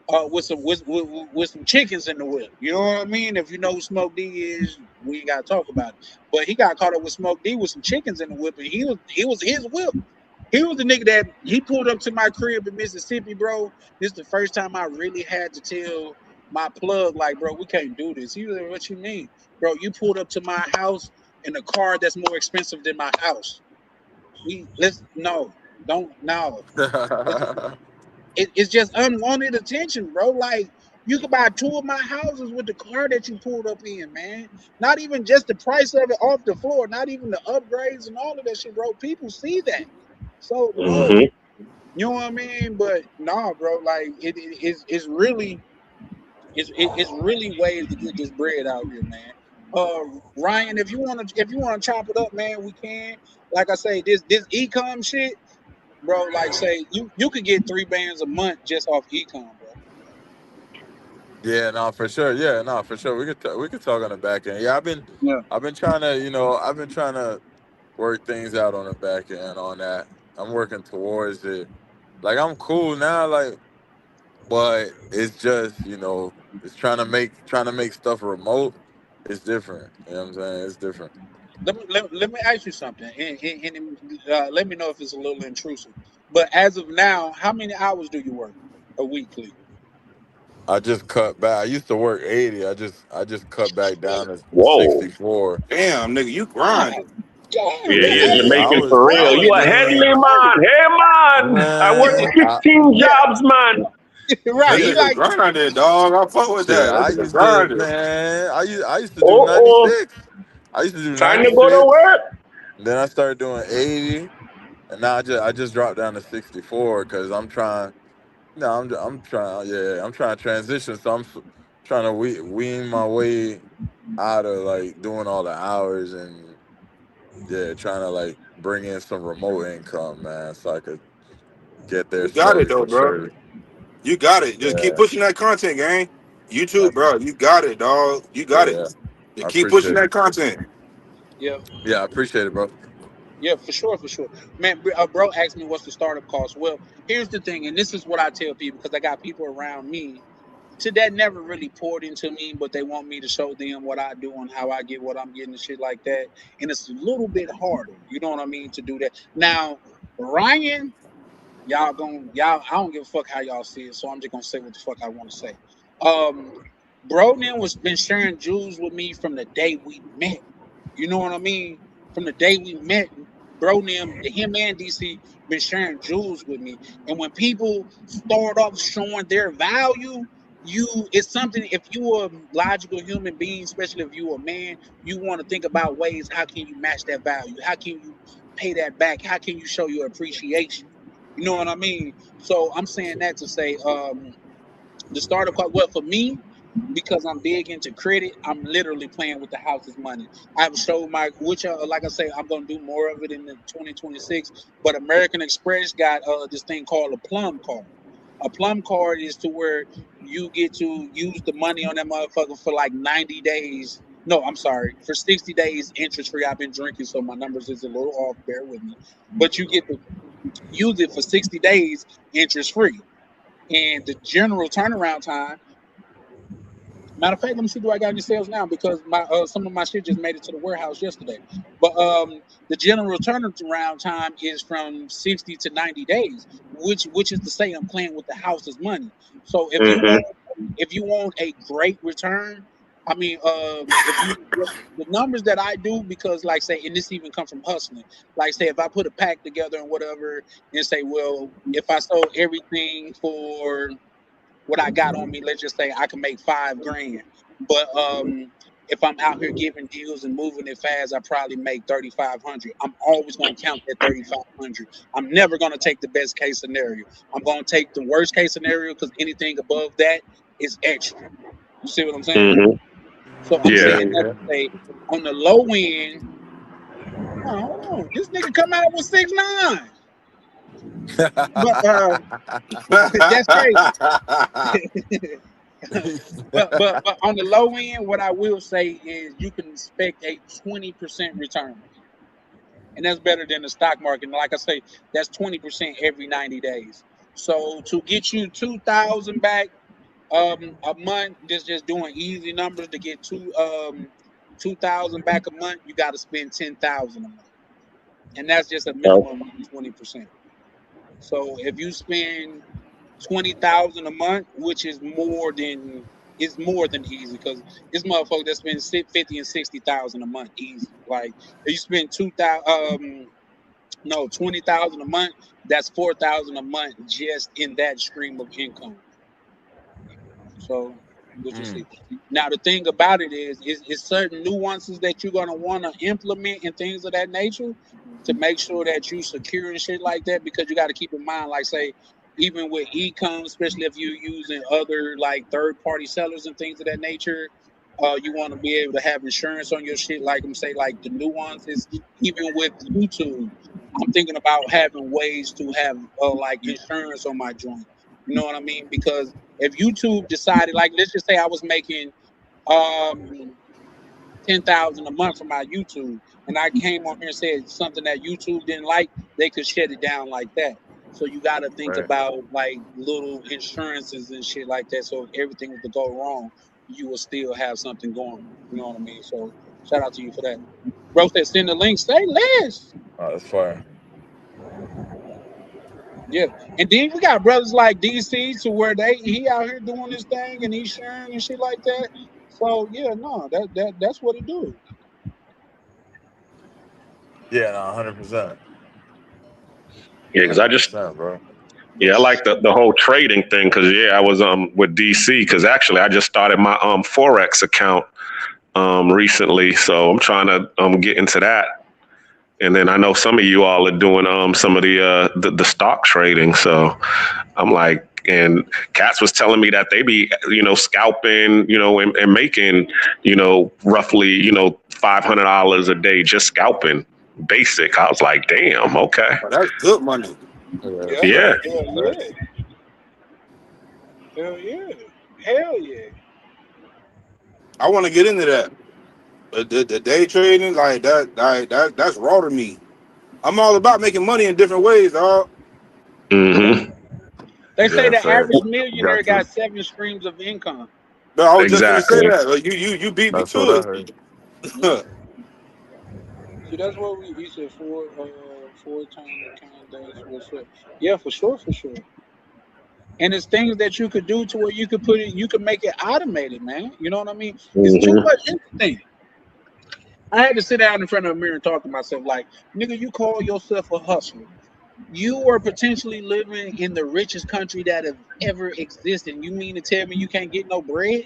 Speaker 3: With some chickens in the whip. You know what I mean? If you know who Smoke D is, we ain't gotta talk about it. But he got caught up with Smoke D with some chickens in the whip, and he was his whip. He was the nigga that he pulled up to my crib in Mississippi, bro. This is the first time I really had to tell my plug, like, bro, we can't do this. He was like, what you mean? Bro, you pulled up to my house in a car that's more expensive than my house. It's just unwanted attention, bro. Like, you could buy 2 of my houses with the car that you pulled up in, man. Not even just the price of it off the floor, not even the upgrades and all of that shit, bro. People see that. So, bro,
Speaker 5: Mm-hmm.
Speaker 3: you know what I mean? But nah, bro, like it's really ways to get this bread out here, man. Ryan, if you wanna chop it up, man, we can. Like I say, this ecom shit, bro, like say you could get 3 bands a month just off ecom, bro.
Speaker 8: Yeah, no, for sure. Yeah, no, for sure. We could talk on the back end. Yeah,
Speaker 3: Yeah.
Speaker 8: I've been trying to work things out on the back end on that. I'm working towards it. Like I'm cool now, like, but it's just it's trying to make stuff remote. It's different. You know what I'm saying? It's different.
Speaker 3: Let me ask you something, and let me know if it's a little intrusive. But as of now, how many hours do you work a weekly?
Speaker 8: I just cut back. I used to work 80. I just cut back down to
Speaker 5: Whoa.
Speaker 8: 64.
Speaker 12: Damn, nigga, you
Speaker 3: God
Speaker 12: grind.
Speaker 3: Damn,
Speaker 5: Yeah,
Speaker 3: man.
Speaker 5: yeah,
Speaker 3: Hey,
Speaker 8: I
Speaker 5: Jamaican
Speaker 8: was
Speaker 5: for
Speaker 8: I
Speaker 5: real.
Speaker 8: was
Speaker 5: You
Speaker 3: Brian,
Speaker 5: a
Speaker 3: this
Speaker 5: headley
Speaker 8: doing
Speaker 5: man. Hey man, I work
Speaker 8: man.
Speaker 5: 16
Speaker 3: yeah,
Speaker 5: jobs, man.
Speaker 3: right.
Speaker 12: That
Speaker 3: He
Speaker 12: nigga
Speaker 3: like,
Speaker 12: grinding, dog. I fuck with
Speaker 8: Shit,
Speaker 12: that. That
Speaker 8: I
Speaker 12: nigga
Speaker 8: used to
Speaker 12: grinding.
Speaker 8: man. I used to do
Speaker 5: Oh,
Speaker 8: 96. I used to do
Speaker 5: time to go to
Speaker 8: 96.
Speaker 5: work.
Speaker 8: Then I started doing 80, and now I just dropped down to 64 because I'm trying. No, I'm trying. Yeah, I'm trying to transition. So trying to wean my way out of like doing all the hours and yeah, trying to like bring in some remote income, man, so I could get there
Speaker 12: You got it
Speaker 8: slowly
Speaker 12: though,
Speaker 8: but
Speaker 12: bro.
Speaker 8: surely.
Speaker 12: You got it. Just keep
Speaker 8: Yeah,
Speaker 12: pushing that content, gang.
Speaker 8: I,
Speaker 12: YouTube, bro. You got it, dog. You got it.
Speaker 8: yeah, I
Speaker 12: Just keep pushing
Speaker 8: appreciate it.
Speaker 12: that content.
Speaker 3: yeah,
Speaker 8: Yeah, I appreciate it, bro.
Speaker 3: yeah, for sure, for sure. Man, bro asked me what's the startup cost. Well, here's the thing, and this is what I tell people because I got people around me that never really poured into me, but they want me to show them what I do and how I get what I'm getting and shit like that. And it's a little bit harder, you know what I mean, to do that. Now, Ryan, y'all, I don't give a fuck how y'all see it, so I'm just gonna say what the fuck I want to say. Broden was been sharing jewels with me from the day we met. You know what I mean? From the day we met, Broden, him and DC been sharing jewels with me. And when people start off showing their value, it's something. If you are a logical human being, especially if you are a man, you want to think about ways how can you match that value? How can you pay that back? How can you show your appreciation? You know what I mean? So I'm saying that to say, the startup cost. Well, for me, because I'm big into credit, I'm literally playing with the house's money. I've showed like I say, I'm gonna do more of it in the 2026. But American Express got this thing called a plum card. A plum card is to where you get to use the money on that motherfucker for like 90 days. No, I'm sorry, for 60 days interest free. I've been drinking, so my numbers is a little off. Bear with me. But you get to use it for 60 days interest free. And the general turnaround time. Matter of fact, let me see, do I got any sales now? Because my some of my shit just made it to the warehouse yesterday. But the general turnaround time is from 60 to 90 days, which is to say I'm playing with the house's money. So
Speaker 5: Mm-hmm.
Speaker 3: if you want a great return, I mean, if you the numbers that I do, because like say, and this even come from hustling. Like say, if I put a pack together and whatever, and say, well, if I sold everything for what I got on me, let's just say I can make $5 grand. But if I'm out here giving deals and moving it fast, I probably make 3,500. I'm always gonna count that 3,500. I'm never gonna take the best case scenario. I'm gonna take the worst case scenario because anything above that is extra. You see what I'm saying?
Speaker 5: Mm-hmm.
Speaker 3: So I'm
Speaker 5: Yeah.
Speaker 3: saying that to say on the low end, oh, hold on, this nigga come out with 6'9". But that's crazy. but on the low end, what I will say is you can expect a 20% return, and that's better than the stock market. And like I say, that's 20% every 90 days. So to get you 2,000 back a month, just doing easy numbers to get 2,000 back a month, you got to spend 10,000 a month, and that's just a minimum of 20%. So if you spend 20,000 a month, which is more than easy because this motherfucker that spends 50 and 60,000 a month easy. Like if you spend 2,000, no 20,000 a month, that's 4,000 a month just in that stream of income. So what you see. Now the thing about it is certain nuances that you're gonna want to implement and things of that nature to make sure that you secure and shit like that, because you got to keep in mind, like say, even with e-com, especially if you're using other like third-party sellers and things of that nature, you want to be able to have insurance on your shit. Like I'm saying, like the nuances, even with YouTube, I'm thinking about having ways to have like insurance on my joint. You know what I mean? Because if YouTube decided, like, let's just say I was making 10,000 a month from my YouTube, and I came on here and said something that YouTube didn't like, they could shut it down like that. So you got to think
Speaker 8: Right.
Speaker 3: about like little insurances and shit like that. So if everything was to go wrong, you will still have something going. You know what I mean? So shout out to you for that. Bro said send the link. Say less.
Speaker 8: Oh, that's fire.
Speaker 3: Yeah, and then we got brothers like DC to where he out here doing this thing and he's sharing and shit like that. So yeah, no, that's what it do.
Speaker 8: Yeah, no, 100%.
Speaker 5: Yeah, because I just
Speaker 8: 100%, bro.
Speaker 5: I like the whole trading thing. Because I was with DC. Because actually, I just started my Forex account recently, so I'm trying to get into that. And then I know some of you all are doing some of the stock trading. So I'm like, and Cats was telling me that they be scalping, and making roughly $500 a day just scalping basic. I was like, damn, okay,
Speaker 12: But that's good money.
Speaker 8: Yeah,
Speaker 1: Yeah,
Speaker 5: yeah,
Speaker 8: facts.
Speaker 1: hell yeah.
Speaker 8: Facts.
Speaker 1: Hell yeah. Hell yeah.
Speaker 12: I want to get into that. The day trading, like that's raw to me. I'm all about making money in different ways, dog.
Speaker 5: mm-hmm,
Speaker 1: They say
Speaker 8: Yeah,
Speaker 1: the
Speaker 8: facts.
Speaker 1: average
Speaker 8: You
Speaker 1: millionaire
Speaker 8: got to.
Speaker 1: got 7 streams of income.
Speaker 12: But I was just gonna say
Speaker 5: exactly.
Speaker 12: that. Like, you beat me
Speaker 8: That's what I
Speaker 12: to
Speaker 8: heard.
Speaker 1: Yeah.
Speaker 12: it.
Speaker 1: See, that's what we said 4 time account days. What's up? Yeah, for sure, for sure. And it's things that you could do to where you could put it, you could make it automated, man. You know what I mean? It's too
Speaker 5: Mm-hmm.
Speaker 1: much interesting. I had to sit down in front of a mirror and talk to myself like, nigga, you call yourself a hustler. You are potentially living in the richest country that have ever existed. You mean to tell me you can't get no bread?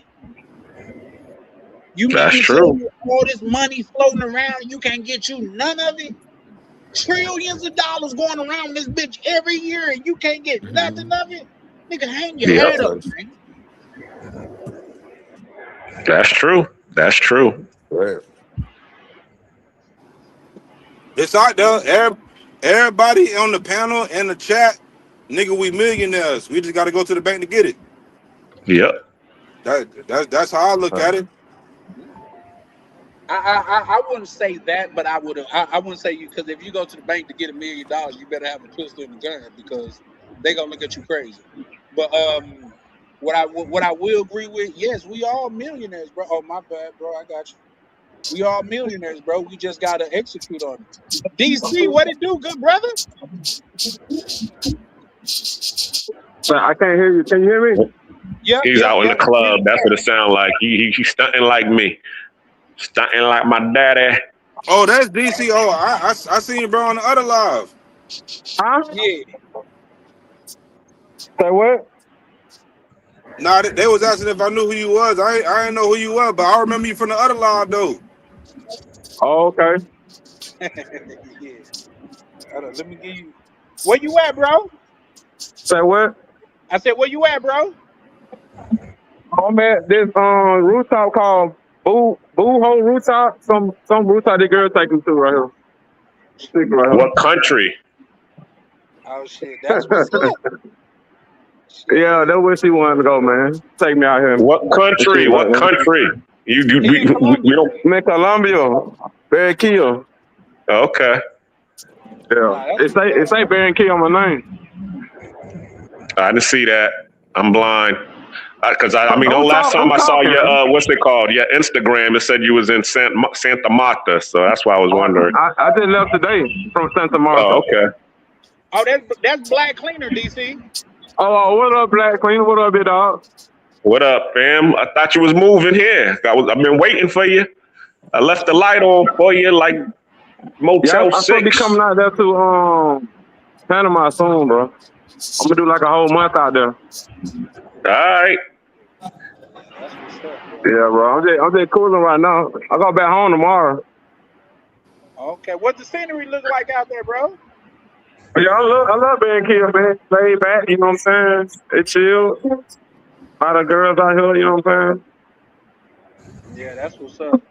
Speaker 1: You mean
Speaker 5: That's
Speaker 1: to tell
Speaker 5: true.
Speaker 1: me all this money floating around, you can't get you none of it? Trillions of dollars going around this bitch every year, and you can't get nothing of it? Nigga, hang your
Speaker 5: Yep,
Speaker 1: head up,
Speaker 8: Facts.
Speaker 1: man.
Speaker 5: that's true. That's true.
Speaker 8: Right.
Speaker 12: It's out there. Everybody on the panel and the chat, nigga, we millionaires. We just got to go to the bank to get it.
Speaker 5: Yep.
Speaker 12: That's how I look at it.
Speaker 1: I wouldn't say that, but I wouldn't say you, because if you go to the bank to get $1 million, you better have a pistol and a gun, because they gonna look at you crazy. But what I will agree with, yes, we all millionaires, bro. Oh, my bad, bro. I got you. We all millionaires, bro. We just gotta execute on it. DC, what it do, good brother?
Speaker 13: I can't hear you. Can you hear me?
Speaker 1: Yep,
Speaker 5: He's
Speaker 1: yep,
Speaker 5: out in the
Speaker 1: yep.
Speaker 5: club. That's what it sounds like. He's stunting like me, stunting like my daddy.
Speaker 12: Oh, that's DC. Oh, I seen bro on the other live.
Speaker 13: Huh?
Speaker 1: Yeah.
Speaker 13: Say what?
Speaker 12: Nah, they was asking if I knew who you was. I didn't know who you was, but I remember you from the other live though.
Speaker 13: Oh, okay.
Speaker 1: Yeah. Hold on, let me give you. Where you at, bro?
Speaker 13: Say what?
Speaker 1: I said, where you at, bro?
Speaker 13: I'm at this rooftop called Boo Ho Rooftop. Some rooftop the girl taking to right here. Stick right here.
Speaker 5: What country?
Speaker 1: Oh shit, that's what's up.
Speaker 13: Yeah, that's where she wanted to go, man. Take me out here.
Speaker 5: What country? What country? We don't.
Speaker 13: I'm in Colombia. Barranquilla.
Speaker 5: Okay.
Speaker 13: Yeah. It say Barranquilla on my name.
Speaker 5: I didn't see that. I'm blind. Because I mean, the
Speaker 13: I'm
Speaker 5: last
Speaker 13: talking-
Speaker 5: time I
Speaker 13: I'm
Speaker 5: saw
Speaker 13: talking.
Speaker 5: your what's it called? Your Instagram, it said you was in Santa Marta, so that's why I was wondering.
Speaker 13: I just left today from Santa Marta.
Speaker 5: Oh, okay.
Speaker 1: Oh, that's Black Cleaner, DC.
Speaker 13: Oh, what up, Black Queen? What up, big dog?
Speaker 5: What up, fam? I thought you was moving here. I've been waiting for you. I left the light on for you, like
Speaker 13: Yeah,
Speaker 5: Motel
Speaker 13: I'm supposed to be
Speaker 5: 6.
Speaker 13: coming out there to Panama soon, bro. I'm gonna do like a whole month out there.
Speaker 5: All right.
Speaker 1: That's what's up.
Speaker 13: Yeah, bro. I'm just cooling right now. I go back home tomorrow.
Speaker 1: Okay, what the scenery look like out there, bro?
Speaker 13: Yeah, I love Barranquilla, man. Laid back, you know what I'm saying? It chill. A lot of girls out here, you know what I'm saying?
Speaker 1: Yeah, that's what's up.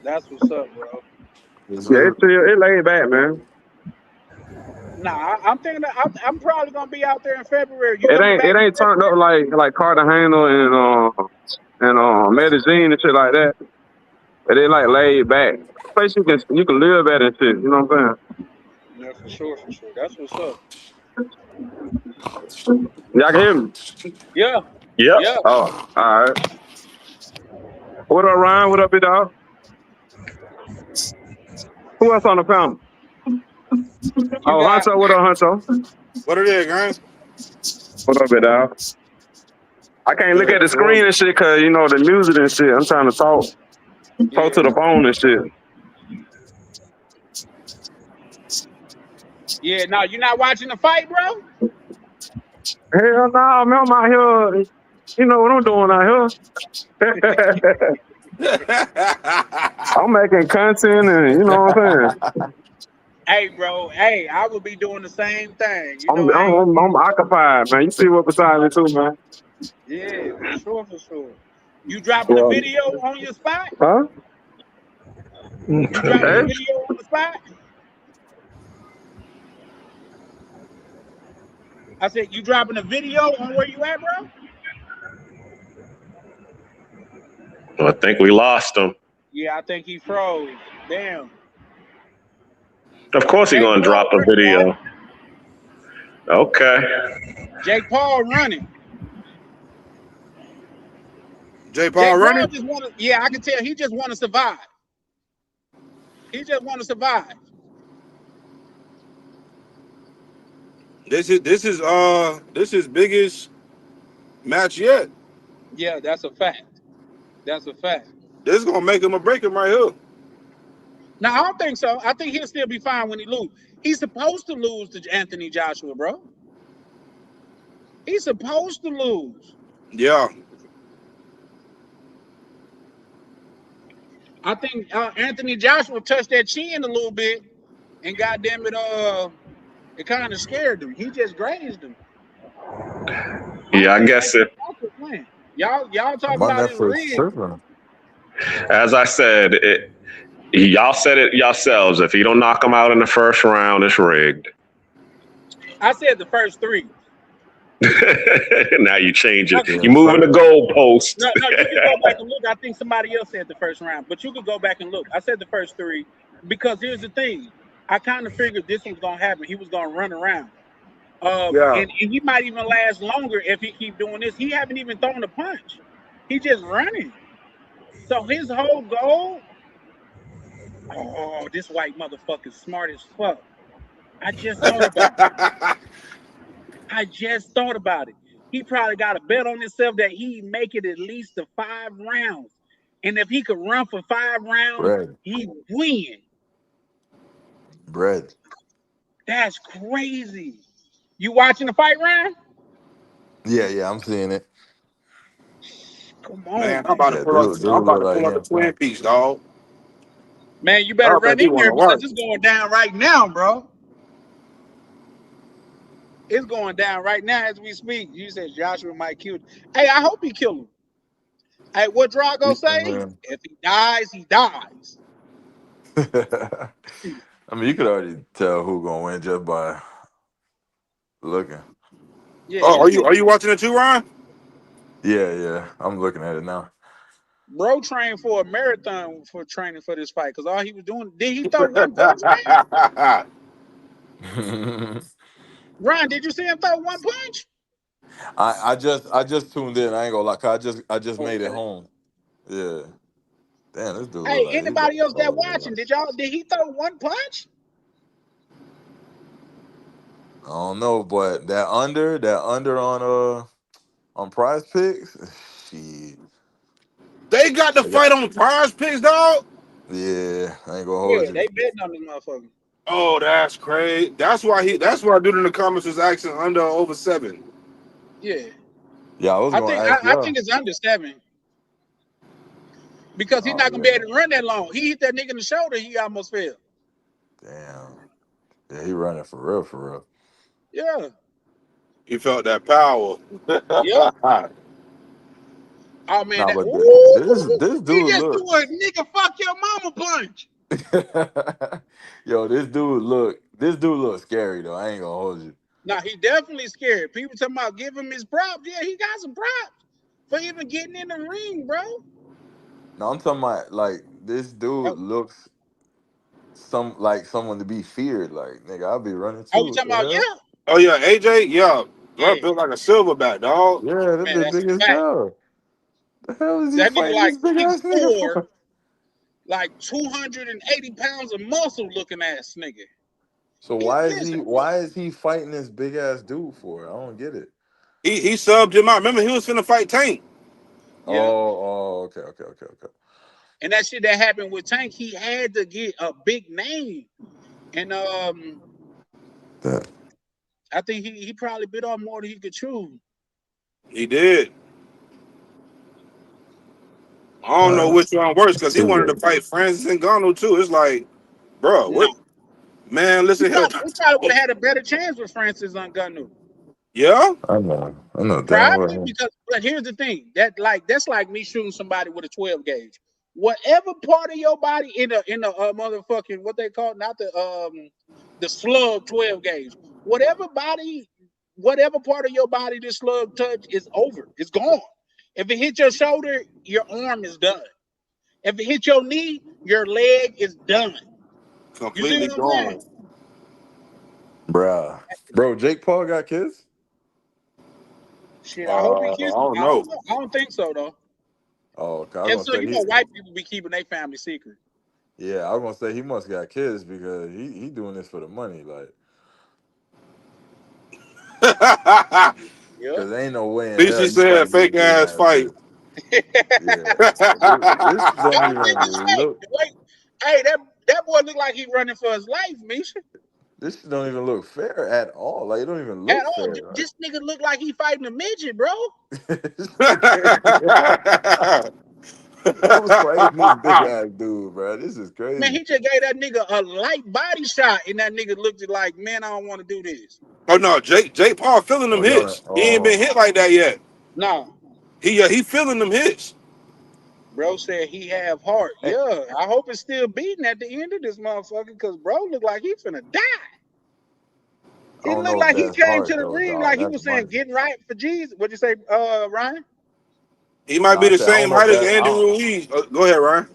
Speaker 1: That's what's up, bro.
Speaker 13: Yeah, it chill. It laid back, man.
Speaker 1: Nah, I'm thinking that I'm probably gonna be out there in February. You
Speaker 13: It
Speaker 1: coming back
Speaker 13: ain't
Speaker 1: in
Speaker 13: turned up like Cartagena and Medellin and shit like that. But it like laid back. Place you can live at and shit. You know what I'm saying?
Speaker 1: Yeah, for sure, for sure. That's what's up.
Speaker 13: Y'all can hear me?
Speaker 1: Yeah,
Speaker 5: Yep.
Speaker 1: yeah.
Speaker 13: Oh, all right. What up, Ryan? What up, big dog? Who else on the panel? Oh,
Speaker 1: got-
Speaker 13: Huncho. What up, Huncho?
Speaker 12: What it is, guys?
Speaker 13: What up, big dog? I can't look at the screen and shit because, you know, the music and shit. I'm trying to talk to the phone and shit.
Speaker 3: Yeah, no, you not watching the fight, bro?
Speaker 13: Hell no, man, I'm out here. You know what I'm doing out here? I'm making content, and you know what I'm saying.
Speaker 3: Hey, bro. Hey, I would be doing the same thing. You
Speaker 13: I'm
Speaker 3: know, I
Speaker 13: I'm
Speaker 3: ain't.
Speaker 13: I'm, I'm occupied, man. You see what beside me too, man.
Speaker 3: Yeah, for sure, for sure. You dropping a
Speaker 13: Yeah.
Speaker 3: video on your spot?
Speaker 13: Huh?
Speaker 3: You dropping a
Speaker 13: Hey?
Speaker 3: video on the spot? I said, you dropping a video on where you at, bro?
Speaker 5: I think we lost him.
Speaker 3: Yeah, I think he froze. Damn.
Speaker 5: Of course, he's
Speaker 3: Jake
Speaker 5: gonna
Speaker 3: Paul
Speaker 5: drop a
Speaker 3: running,
Speaker 5: video.
Speaker 3: right?
Speaker 5: Okay.
Speaker 3: Jake Paul running.
Speaker 12: J. Paul
Speaker 3: Jake Paul
Speaker 12: running.
Speaker 3: just want to. Yeah, I can tell he just want to survive. He just want to survive.
Speaker 12: This is biggest match yet.
Speaker 3: Yeah, that's a fact. That's a fact.
Speaker 12: This is gonna make him or break him right here.
Speaker 3: No, I don't think so. I think he'll still be fine when he lose. He's supposed to lose to Anthony Joshua, bro. He's supposed to lose.
Speaker 12: Yeah.
Speaker 3: I think Anthony Joshua touched that chin a little bit, and goddamn it, it kind of scared him. He just grazed him.
Speaker 5: Yeah, I guess it.
Speaker 3: Y'all talking
Speaker 8: My
Speaker 3: about his
Speaker 8: Netflix
Speaker 3: rig?
Speaker 8: tripping.
Speaker 5: As I said, y'all said it yourselves. If he don't knock him out in the first round, it's rigged.
Speaker 3: I said the first three.
Speaker 5: Now you change it.
Speaker 3: Okay.
Speaker 5: You moving the goalpost.
Speaker 3: No, you can go back and look. I think somebody else said the first round, but you could go back and look. I said the first three because here's the thing. I kind of figured this was gonna happen. He was gonna run around.
Speaker 12: Yeah.
Speaker 3: And he might even last longer if he keep doing this. He haven't even thrown a punch. He just running. So his whole goal. Oh, this white motherfucker's smart as fuck. I just thought about it. He probably got a bet on himself that he make it at least to 5 rounds. And if he could run for 5 rounds, he win.
Speaker 8: Bread.
Speaker 3: That's crazy. You watching the fight, Ryan?
Speaker 8: Yeah, I'm seeing it.
Speaker 3: Come on,
Speaker 12: Man, I'm about to
Speaker 8: Yeah,
Speaker 12: pull up.
Speaker 8: dude
Speaker 12: I'm about
Speaker 8: look
Speaker 12: to
Speaker 8: like
Speaker 12: pull
Speaker 8: he
Speaker 12: up the
Speaker 8: in
Speaker 12: Twin
Speaker 8: form.
Speaker 12: Peaks, dog.
Speaker 3: Man, you better
Speaker 12: I
Speaker 3: run
Speaker 12: bet he
Speaker 3: in
Speaker 12: want
Speaker 3: there
Speaker 12: to
Speaker 3: because
Speaker 12: work.
Speaker 3: it's going down right now, bro. It's going down right now as we speak. You said Joshua might kill him. Hey, I hope he kill him. Hey, what Drago say? If he dies, he dies.
Speaker 8: I mean, you could already tell who gonna win just by looking.
Speaker 3: Yeah,
Speaker 12: Oh, are you watching it too, Ryan?
Speaker 8: Yeah, I'm looking at it now.
Speaker 3: Bro trained for a marathon for training for this fight because all he was doing. Did he throw one punch, man? Ryan, did you see him throw one punch?
Speaker 8: I just tuned in. I ain't gonna lie. 'Cause I just made it home. Yeah. Damn, this dude
Speaker 3: Hey,
Speaker 8: look like he about
Speaker 3: anybody
Speaker 8: to
Speaker 3: else that
Speaker 8: close
Speaker 3: watching?
Speaker 8: it.
Speaker 3: Did he throw one punch?
Speaker 8: I don't know, but that under on Prize Picks, shit.
Speaker 12: They got the fight on Prize Picks, dog.
Speaker 8: Yeah, I ain't gonna
Speaker 3: Yeah,
Speaker 8: hold you.
Speaker 3: they betting on this motherfucker.
Speaker 12: Oh, that's crazy. That's why dude in the comments was asking under or over 7.
Speaker 3: Yeah.
Speaker 8: Yeah, I was gonna ask
Speaker 3: I
Speaker 8: y'all.
Speaker 3: think it's under 7. Because he's not gonna be able to run that long. He hit that nigga in the shoulder, he almost fell.
Speaker 8: Damn. Yeah, he running for real.
Speaker 3: Yeah.
Speaker 12: He felt that power.
Speaker 3: Yeah. Oh man,
Speaker 8: Nah,
Speaker 3: that
Speaker 8: but this
Speaker 3: he
Speaker 8: dude
Speaker 3: just
Speaker 8: look.
Speaker 3: threw a nigga fuck your mama punch.
Speaker 8: Yo, this dude look scary though. I ain't gonna hold you.
Speaker 3: Nah, he definitely scared. People talking about give him his props. Yeah, he got some props for even getting in the ring, bro.
Speaker 8: No, I'm talking about like this dude looks like someone to be feared. Like, nigga, I'll be running
Speaker 3: Oh, you
Speaker 8: too.
Speaker 3: talking
Speaker 8: What the
Speaker 3: about
Speaker 8: hell?
Speaker 12: Oh yeah, AJ, yeah. Bro
Speaker 3: Yeah.
Speaker 12: built like a silverback, dog.
Speaker 8: Yeah, that
Speaker 3: Man,
Speaker 8: bitch
Speaker 3: that's
Speaker 8: big
Speaker 3: a
Speaker 8: as
Speaker 3: fact.
Speaker 8: hell. The hell is he
Speaker 3: That nigga
Speaker 8: fighting
Speaker 3: like
Speaker 8: this big ass nigga
Speaker 3: 6'4",
Speaker 8: for?
Speaker 3: like 280 pounds of muscle looking ass nigga.
Speaker 8: So why is he fighting this big ass dude for? I don't get it.
Speaker 12: He subbed him out. Remember, he was finna fight Tank.
Speaker 3: Yeah.
Speaker 8: Okay.
Speaker 3: And that shit that happened with Tank, he had to get a big name. And
Speaker 8: That
Speaker 3: I think he probably bit off more than he could chew.
Speaker 12: He did. I don't know
Speaker 8: uh,
Speaker 12: which one worse because he wanted to
Speaker 8: still
Speaker 12: fight Francis Ngannou too. It's like, bro,
Speaker 3: No,
Speaker 12: what? Man, listen here.
Speaker 3: he probably would have had a better chance with Francis Ngannou.
Speaker 12: Yeah.
Speaker 8: I know damn
Speaker 3: Probably
Speaker 8: well.
Speaker 3: because, but here's the thing that's like me shooting somebody with a 12 gauge. Whatever part of your body in the motherfucking what they call not the slug 12 gauge. Whatever part of your body this slug touch is over. It's gone. If it hit your shoulder, your arm is done. If it hit your knee, your leg is done. You see
Speaker 12: Completely
Speaker 3: what I'm saying?
Speaker 12: gone.
Speaker 8: Bruh. Bro, Jake Paul got kids?
Speaker 3: Shit, I hope he keeps
Speaker 12: I
Speaker 3: them.
Speaker 12: don't
Speaker 3: I
Speaker 12: know.
Speaker 3: don't know. I don't think so though.
Speaker 8: Oh, okay. I was
Speaker 3: And
Speaker 8: gonna
Speaker 3: so
Speaker 8: say
Speaker 3: you know, white people be keeping their family secret.
Speaker 8: yeah, I was gonna say he must got kids because he doing this for the money, like
Speaker 3: Yep.
Speaker 8: because ain't no way in hell
Speaker 12: BC
Speaker 8: you
Speaker 12: said
Speaker 8: fighting
Speaker 12: fake
Speaker 8: niggas who didn't
Speaker 12: ass
Speaker 8: have
Speaker 12: fight.
Speaker 8: kids. Yeah. This don't
Speaker 3: Y'all niggas
Speaker 8: even
Speaker 3: fake.
Speaker 8: look
Speaker 3: Wait, hey, that boy look like he running for his life, Misha.
Speaker 8: this don't even look fair at all. Like it don't even
Speaker 3: At
Speaker 8: look
Speaker 3: all.
Speaker 8: fair. Like,
Speaker 3: This nigga look like he fighting a midget, bro.
Speaker 8: this shit crazy. Who's fighting this big ass dude, bro? This is
Speaker 3: Man,
Speaker 8: crazy.
Speaker 3: he just gave that nigga a light body shot, and that nigga looked like, man, I don't want to do this.
Speaker 12: Oh no, Jake Paul feeling them
Speaker 8: Oh, y'all
Speaker 12: hits. He ain't been
Speaker 8: oh
Speaker 12: hit like that yet.
Speaker 3: No,
Speaker 12: He feeling them hits.
Speaker 3: bro said he have heart.
Speaker 8: hey,
Speaker 3: Yeah, I hope it's still beating at the end of this motherfucker, because bro look like he finna die.
Speaker 8: I
Speaker 3: He
Speaker 8: don't
Speaker 3: looked
Speaker 8: know if
Speaker 3: like he
Speaker 8: that's
Speaker 3: came to
Speaker 8: hard
Speaker 3: the
Speaker 8: though,
Speaker 3: ring
Speaker 8: dog.
Speaker 3: like he
Speaker 8: That's
Speaker 3: was saying,
Speaker 8: money.
Speaker 3: getting right for Jesus. What'd you say, Ryan?
Speaker 12: He might
Speaker 8: No,
Speaker 12: be
Speaker 8: I
Speaker 12: the
Speaker 8: said I don't
Speaker 12: same
Speaker 8: know if
Speaker 12: height as
Speaker 8: that
Speaker 12: Andy Ruiz. Go ahead, Ryan.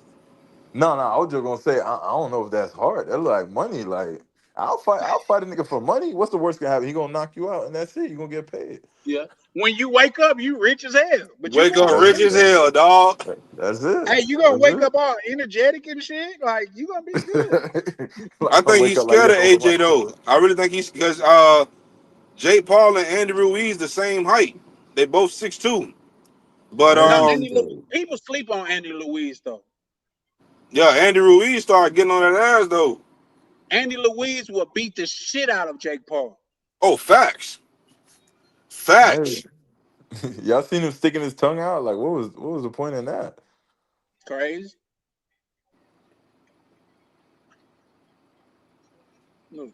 Speaker 8: no, I was just gonna say I don't know if that's hard. That look like money. Like I'll fight a nigga for money. What's the worst gonna happen? He gonna knock you out and that's it. You gonna get paid.
Speaker 3: Yeah. When you wake up, you rich as hell, but you
Speaker 12: Wake
Speaker 3: gonna
Speaker 12: up
Speaker 3: be
Speaker 8: That's
Speaker 12: rich
Speaker 3: good.
Speaker 12: as
Speaker 8: that,
Speaker 12: hell, dog.
Speaker 8: that's it.
Speaker 3: Hey, you gonna
Speaker 8: That's
Speaker 3: wake
Speaker 8: it.
Speaker 3: up all energetic and shit. Like you gonna be good.
Speaker 12: I
Speaker 8: Like, I
Speaker 12: think
Speaker 8: wake
Speaker 12: he's
Speaker 8: up like
Speaker 12: scared of
Speaker 8: yo,
Speaker 12: AJ though. I really think he's because Jake Paul and Andy Ruiz the same height. They both 6'2". But
Speaker 3: No,
Speaker 8: man,
Speaker 3: people sleep on Andy Louise though.
Speaker 12: yeah, Andy Ruiz started getting on that ass though.
Speaker 3: Andy Louise will beat the shit out of Jake Paul.
Speaker 12: Oh, facts.
Speaker 8: hey,
Speaker 12: Facts.
Speaker 8: y'all seen him sticking his tongue out? Like what was the point in that?
Speaker 3: Crazy. Look,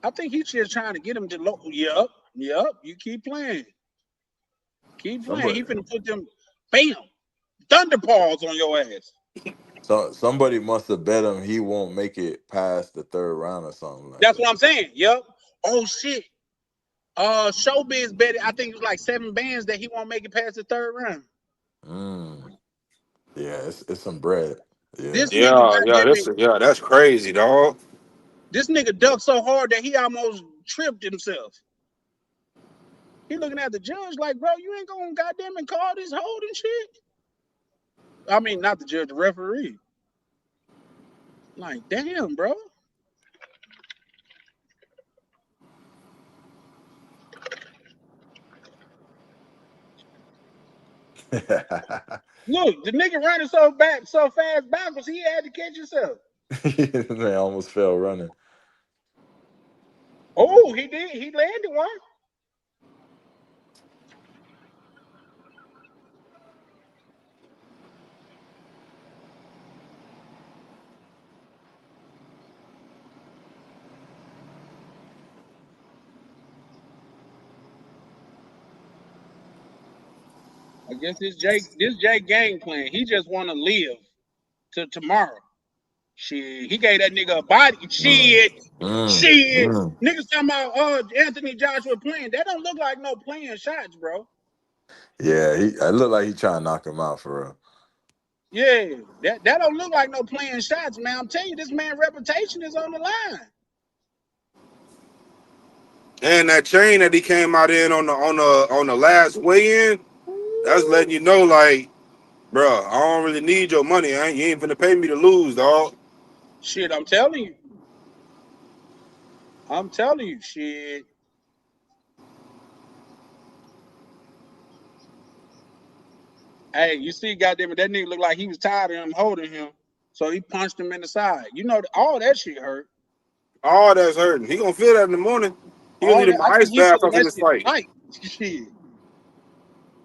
Speaker 3: I think he's just trying to get him to low. Yep. You keep playing. Keep playing.
Speaker 8: Somebody
Speaker 3: He finna put them bam thunder paws on your ass.
Speaker 8: somebody must have bet him he won't make it past the third round or something like
Speaker 3: That's
Speaker 8: that.
Speaker 3: what I'm saying. Yep. Oh shit. Showbiz bet it. I think it was like 7 bands that he won't make it past the third round.
Speaker 8: Mm. Yeah, it's some bread. Yeah.
Speaker 3: This nigga, goddamn it,
Speaker 12: That's crazy, dog.
Speaker 3: this nigga ducked so hard that he almost tripped himself. He looking at the judge like, bro, you ain't gonna goddamn it call this holding shit. I mean, not the judge, the referee. Like, damn, bro. Look, the nigga running so fast backwards, he had to catch himself.
Speaker 8: Man almost fell running.
Speaker 3: Oh, he did. He landed one. I guess this Jake game plan. He just want to live to tomorrow. Shit, he gave that nigga a body.
Speaker 8: Mm.
Speaker 3: Shit,
Speaker 8: Mm.
Speaker 3: shit.
Speaker 8: Mm.
Speaker 3: Niggas talking about Anthony Joshua playing. That don't look like no playing shots, bro.
Speaker 8: Yeah, I look like he trying to knock him out for real.
Speaker 3: Yeah, that don't look like no playing shots, man. I'm telling you, this man's reputation is on the line.
Speaker 12: And that chain that he came out in on the last weigh in, that's letting you know, like, bro, I don't really need your money. You ain't finna pay me to lose, dog.
Speaker 3: Shit, I'm telling you. I'm telling you, shit. Hey, you see, goddamn it, that nigga looked like he was tired of him holding him, so he punched him in the side. You know, all that shit hurt.
Speaker 12: All that's hurting. He gonna feel that in the morning. He gonna
Speaker 3: All
Speaker 12: need
Speaker 3: that,
Speaker 12: an
Speaker 3: I
Speaker 12: ice
Speaker 3: think he
Speaker 12: bath
Speaker 3: feeling
Speaker 12: after
Speaker 3: that
Speaker 12: this
Speaker 3: shit
Speaker 12: fight.
Speaker 3: tonight. Shit.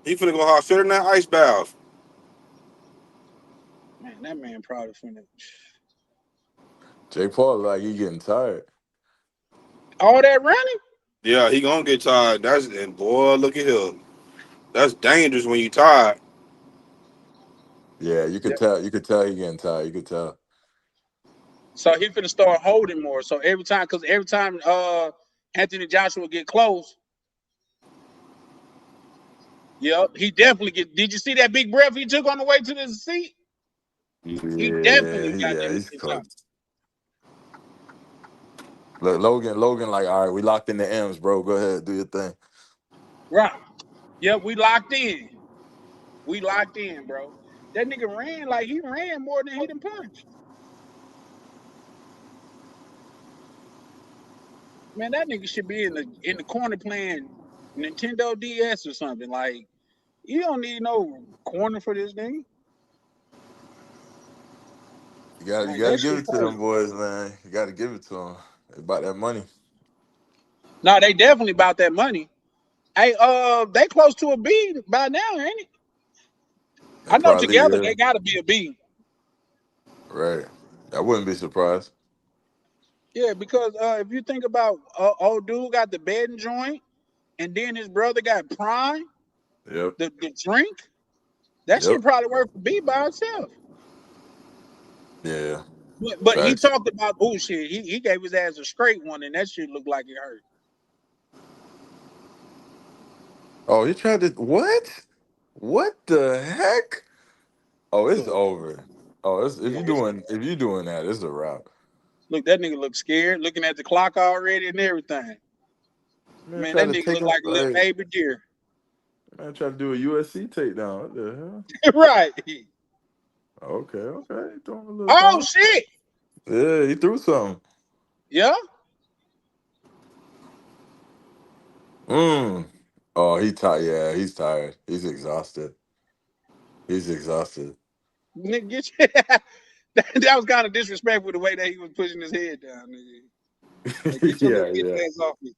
Speaker 12: He finna go hard, sit in that ice bath.
Speaker 3: Man, that man probably finna.
Speaker 8: Jake Paul like he getting tired.
Speaker 3: All that running?
Speaker 12: Yeah, he gonna get tired. And boy, look at him. That's dangerous when you tired.
Speaker 8: Yeah, you
Speaker 3: Yeah.
Speaker 8: could tell. You could tell he getting tired. You could tell.
Speaker 3: So he finna start holding more. So every time Anthony Joshua get close, yep, he definitely get. Did you see that big breath he took on the way to the seat? He definitely got that
Speaker 8: He's
Speaker 3: shit out.
Speaker 8: cooked. Look, Logan, like, all right, we locked in the M's, bro. Go ahead, do your thing.
Speaker 3: Right. Yep, we locked in. We locked in, bro. That nigga ran like he ran more than he done punched. Man, that nigga should be in the corner playing Nintendo DS or something. Like, you don't need no corner for this thing.
Speaker 8: You got
Speaker 3: Like,
Speaker 8: to
Speaker 3: that
Speaker 8: give
Speaker 3: shit
Speaker 8: it to them
Speaker 3: crazy.
Speaker 8: boys, man. You got to give it to them. They about that money.
Speaker 3: No, they definitely about that money. Hey, they close to a B by now, ain't it?
Speaker 8: They
Speaker 3: I know
Speaker 8: probably
Speaker 3: together they gotta be a B.
Speaker 8: right. I wouldn't be surprised.
Speaker 3: Yeah, because if you think about old dude got the bed and joint, and then his brother got Prime,
Speaker 8: Yep.
Speaker 3: the drink, that
Speaker 8: Yep.
Speaker 3: shit probably work for B by itself.
Speaker 8: Yeah.
Speaker 3: But he
Speaker 8: Facts.
Speaker 3: talked about bullshit. He gave his ass a straight one, and that shit looked like it hurt.
Speaker 8: Oh, he tried to what? What the heck? Oh, it's
Speaker 3: Look,
Speaker 8: over. Oh,
Speaker 3: yeah, it's over.
Speaker 8: if you doing that, it's a wrap.
Speaker 3: Look, that nigga look scared, looking at the clock already and everything.
Speaker 8: Man
Speaker 3: Man,
Speaker 8: tried
Speaker 3: that
Speaker 8: to
Speaker 3: nigga
Speaker 8: take
Speaker 3: look
Speaker 8: him
Speaker 3: like a little
Speaker 8: like
Speaker 3: baby deer.
Speaker 8: man tried to do a USC takedown. What the hell?
Speaker 3: Right.
Speaker 8: Okay, okay. Throwing a little
Speaker 3: Oh
Speaker 8: something.
Speaker 3: shit.
Speaker 8: Yeah, he threw something.
Speaker 3: Yeah.
Speaker 8: Oh, he tired. Yeah, he's tired. He's exhausted. He's exhausted.
Speaker 3: Nigga, get your, that was kind of disrespectful the way that he was pushing his head down. Nigga. Like, get your little
Speaker 8: Yeah,
Speaker 3: bitch
Speaker 8: yeah.
Speaker 3: ass off me.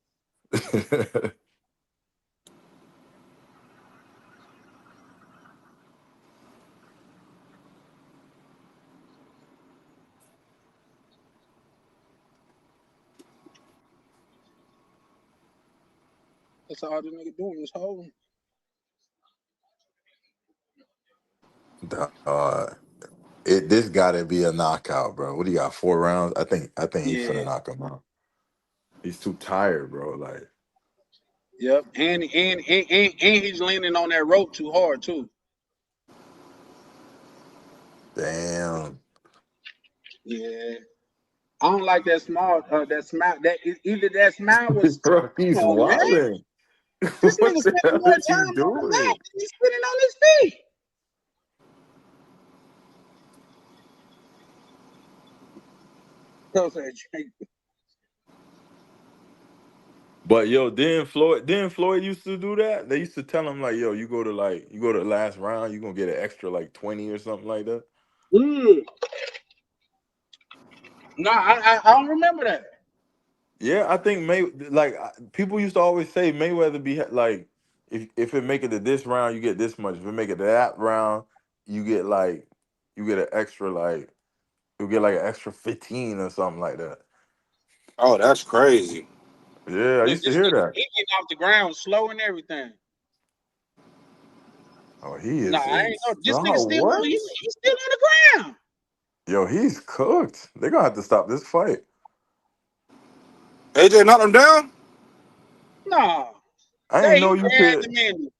Speaker 3: That's all the nigga doing is holding.
Speaker 8: uh, this got to be a knockout, bro. What do you got? 4 rounds? I think he's
Speaker 3: Yeah.
Speaker 8: finna knock him out. He's too tired, bro. Like,
Speaker 3: Yep. And he's leaning on that rope too hard too.
Speaker 8: damn.
Speaker 3: Yeah. I don't like that small that smile either that smile was
Speaker 8: Bro,
Speaker 3: come
Speaker 8: he's
Speaker 3: on, man.
Speaker 8: wilding.
Speaker 3: This
Speaker 8: What
Speaker 3: nigga
Speaker 8: the
Speaker 3: spending
Speaker 8: hell
Speaker 3: more
Speaker 8: is he
Speaker 3: time on the mat
Speaker 8: doing?
Speaker 3: than he's spending on his feet. So say,
Speaker 8: But yo, didn't Floyd used to do that? They used to tell him like, yo, you go to the last round, you gonna get an extra like 20 or something like that.
Speaker 3: No, I don't remember that.
Speaker 8: Yeah, I think people used to always say Mayweather be like, if it make it to this round, you get this much. If it make it to that round, you get an extra you get like an extra 15 or something like that.
Speaker 12: Oh, that's crazy.
Speaker 8: Yeah, I
Speaker 3: Look,
Speaker 8: used to
Speaker 3: this
Speaker 8: hear
Speaker 3: nigga,
Speaker 8: that.
Speaker 3: he getting off the ground slow and everything.
Speaker 8: Oh, he
Speaker 3: No,
Speaker 8: is
Speaker 3: I ain't know. This nigga
Speaker 8: exhausted.
Speaker 3: still
Speaker 8: What?
Speaker 3: he's still on the ground.
Speaker 8: Yo, he's cooked. They're gonna have to stop this fight.
Speaker 12: AJ knocked him down.
Speaker 3: No,
Speaker 8: I ain't
Speaker 3: they
Speaker 8: know
Speaker 3: he
Speaker 8: you
Speaker 3: grabbed
Speaker 8: could.
Speaker 3: him in.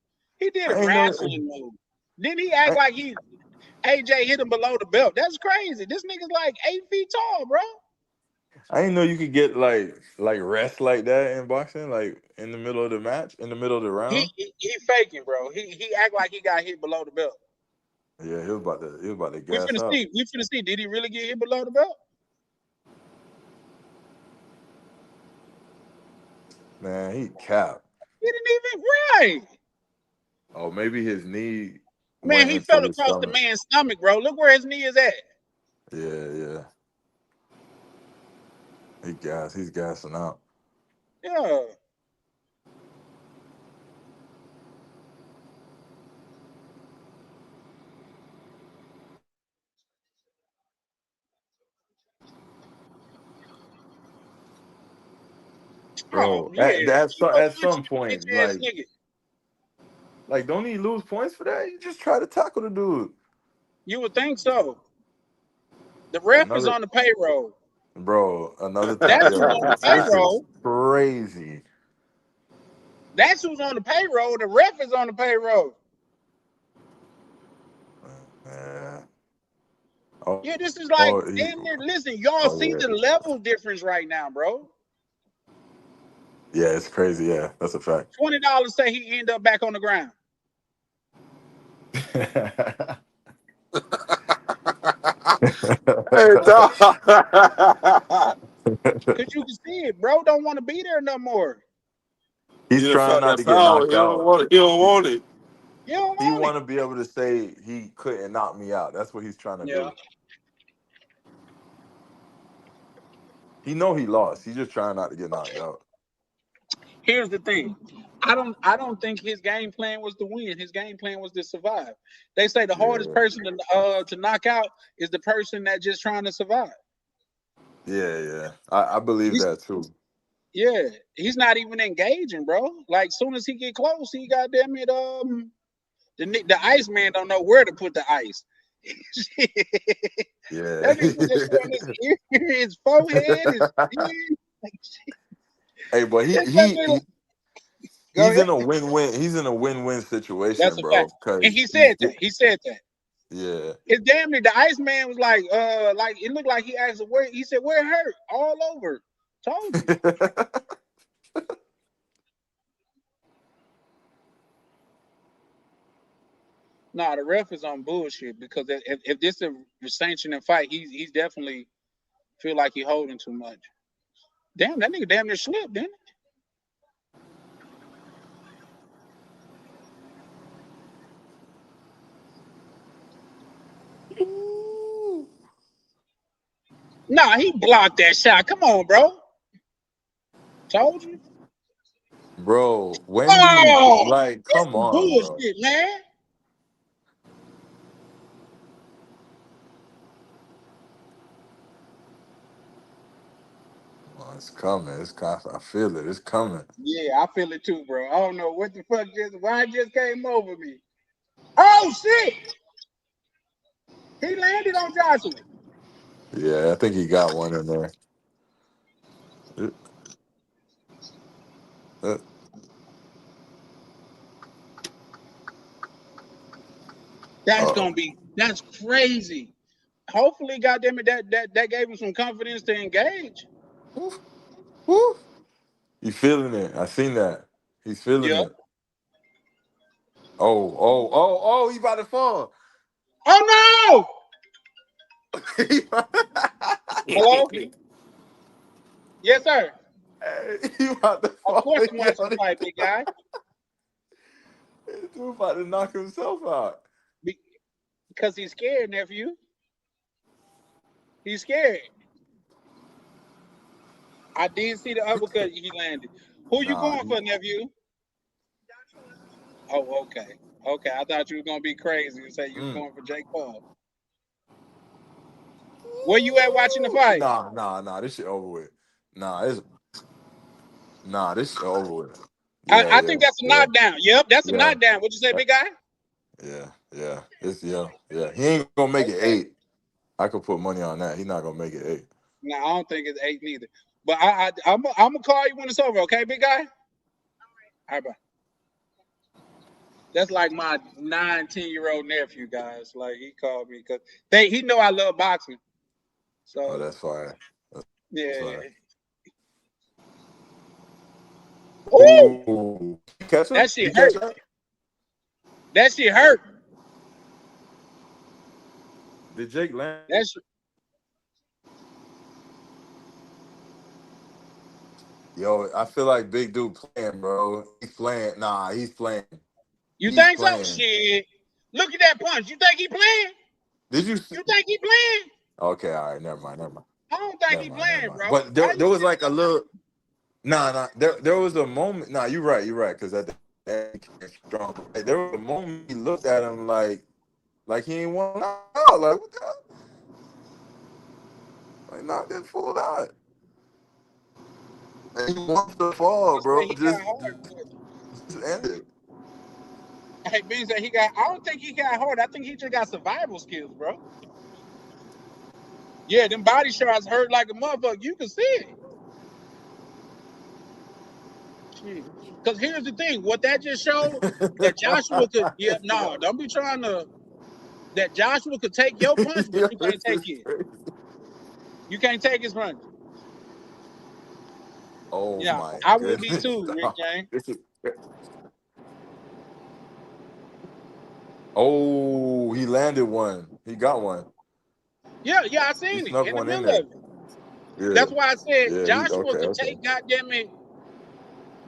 Speaker 3: He did a
Speaker 8: I ain't know.
Speaker 3: wrestling move. Then he act
Speaker 8: I,
Speaker 3: like AJ hit him below the belt. That's crazy. This nigga's like 8 feet tall, bro.
Speaker 8: I ain't know you could get like rest like that in boxing, like in the middle of the match, in the middle of the
Speaker 3: He
Speaker 8: round.
Speaker 3: he faking, bro. He act like he got hit below the belt.
Speaker 8: Yeah, he was about to
Speaker 3: We
Speaker 8: gas
Speaker 3: finna
Speaker 8: out.
Speaker 3: see. We finna see. Did he really get hit below the belt?
Speaker 8: Man, he capped.
Speaker 3: He didn't even right.
Speaker 8: Oh, maybe his knee
Speaker 3: Man,
Speaker 8: went
Speaker 3: he
Speaker 8: into
Speaker 3: fell
Speaker 8: his
Speaker 3: across the
Speaker 8: stomach.
Speaker 3: man's stomach, bro. Look where his knee is at.
Speaker 8: Yeah, yeah. He's gassing out.
Speaker 3: Yeah. Oh
Speaker 8: Bro,
Speaker 3: man,
Speaker 8: at some
Speaker 3: bitch
Speaker 8: point,
Speaker 3: ass nigga.
Speaker 8: like, don't he lose points for that? You just try to tackle the dude.
Speaker 3: You would think so. The ref is
Speaker 8: Another,
Speaker 3: on the payroll.
Speaker 8: bro, another,
Speaker 3: That's who's on
Speaker 8: yo,
Speaker 3: the
Speaker 8: this is
Speaker 3: payroll.
Speaker 8: crazy.
Speaker 3: That's who's on the payroll. The ref is on the payroll.
Speaker 8: Yeah.
Speaker 3: Yeah, this is like,
Speaker 8: Oh,
Speaker 3: listen, y'all see
Speaker 8: yeah.
Speaker 3: the level difference right now, bro.
Speaker 8: Yeah, it's crazy. Yeah, that's a fact.
Speaker 3: $20 say he end up back on the ground.
Speaker 12: Hey, dog.
Speaker 3: Because you can see it, bro. Don't want to be there no more.
Speaker 8: He's
Speaker 12: You done
Speaker 8: trying
Speaker 12: felt
Speaker 8: not
Speaker 12: that
Speaker 8: to get
Speaker 12: foul.
Speaker 8: knocked
Speaker 12: He don't
Speaker 8: out.
Speaker 12: want it. He don't want it.
Speaker 3: You don't
Speaker 8: He
Speaker 3: want
Speaker 8: want
Speaker 3: it.
Speaker 8: to be able to say he couldn't knock me out. That's what he's trying to do. He know he lost. He's just trying not to get knocked out.
Speaker 3: Here's the thing. I don't think his game plan was to win. His game plan was to survive. They say the hardest person to knock out is the person that just trying to survive.
Speaker 8: Yeah. I believe that too.
Speaker 3: Yeah, he's not even engaging, bro. Like, soon as he get close, he goddamn it. The Iceman don't know where to put the ice.
Speaker 8: Yeah.
Speaker 3: That nigga put this shit on his ear, his forehead, his ear.
Speaker 8: Hey, but he's in a win-win. He's in a win-win situation,
Speaker 3: That's a
Speaker 8: bro.
Speaker 3: fact. And he said that. He said that.
Speaker 8: Yeah.
Speaker 3: It's damn near the Iceman was like it looked like he asked where. He said, where it hurt? All over. Told you. Nah, the ref is on bullshit because if this is a sanctioning fight, he's definitely feel like he holding too much. Damn, that nigga damn near slipped, didn't it? Nah, he blocked that shot. Come on, bro. Told you.
Speaker 8: Bro, when do you, like, come on, bro.
Speaker 3: Bullshit, man.
Speaker 8: Oh, it's coming. I feel it. It's coming.
Speaker 3: Yeah, I feel it too, bro. I don't know what the fuck why it just came over me. Oh shit! He landed on Joshua.
Speaker 8: Yeah, I think he got one in there.
Speaker 3: That's crazy. Hopefully, goddamn it, that gave him some confidence to engage.
Speaker 8: Woo. You feeling it? I seen that. He's feeling it. Oh, he about to fall.
Speaker 3: Oh no! Hello? Yes, sir.
Speaker 8: He about to fall.
Speaker 3: Of course I'm watching the fight, big guy.
Speaker 8: Dude about to knock himself out.
Speaker 3: Because he's scared, nephew. He's scared. I did see the uppercut he landed. Who you going for, nephew? Oh, okay. Okay, I thought you were gonna be crazy and say you was going for Jake Paul. Where you at watching the fight?
Speaker 8: Nah. This shit over with. This shit over with.
Speaker 3: I think that's a knockdown. Yep, that's a knockdown. What'd you say, big guy?
Speaker 8: Yeah. He ain't gonna make it 8. I could put money on that. He's not gonna make it 8.
Speaker 3: No, I don't think it's 8 neither. But I'm gonna call you when it's over, okay, big guy? All right, bye. That's like my 9-10-year-old nephew, guys. Like, he called me because he know I love boxing. So
Speaker 8: that's fine.
Speaker 3: Yeah.
Speaker 8: Ooh. Catch him?
Speaker 3: That shit hurt. That shit hurt.
Speaker 8: Did Jake land? Yo, I feel like Big Dude playing, bro. He's playing. Nah, he's playing.
Speaker 3: You think so? Shit. Look at that punch. You think he playing?
Speaker 8: Did you?
Speaker 3: You think he playing?
Speaker 8: Okay, all right. Never mind.
Speaker 3: Oh, I don't think
Speaker 8: Never
Speaker 3: he
Speaker 8: mind, never
Speaker 3: playing,
Speaker 8: mind.
Speaker 3: bro.
Speaker 8: But
Speaker 3: Why
Speaker 8: there
Speaker 3: you
Speaker 8: was
Speaker 3: keep
Speaker 8: like a little. Nah. There was a moment. Nah, you're right. Because at the end, he came strong. Like, there was a moment he looked at him like he ain't want out. Like what the hell? Like knock that fool out. And he wants to fall,
Speaker 3: say
Speaker 8: bro.
Speaker 3: he got
Speaker 8: Just
Speaker 3: hard, but
Speaker 8: end it.
Speaker 3: hey, Ben said he got. I don't think he got hard. I think he just got survival skills, bro. Yeah, them body shots hurt like a motherfucker. You can see it. Because here's the thing, what that just showed that Joshua could. Yeah, no, don't be trying to. That Joshua could take your punch, but
Speaker 8: Yo,
Speaker 3: you can't
Speaker 8: this
Speaker 3: take
Speaker 8: is
Speaker 3: it.
Speaker 8: crazy.
Speaker 3: You can't take his punch.
Speaker 8: Oh
Speaker 3: Yeah,
Speaker 8: my
Speaker 3: I would be
Speaker 8: goodness.
Speaker 3: too, Rick James.
Speaker 8: This is. Oh, he landed one. He got one.
Speaker 3: Yeah, I
Speaker 8: He
Speaker 3: seen it
Speaker 8: snuck
Speaker 3: in the
Speaker 8: one in
Speaker 3: middle of
Speaker 8: there.
Speaker 3: it.
Speaker 8: Yeah.
Speaker 3: That's why I said
Speaker 8: Yeah. He
Speaker 3: Joshua
Speaker 8: okay.
Speaker 3: could
Speaker 8: Okay.
Speaker 3: take goddamn it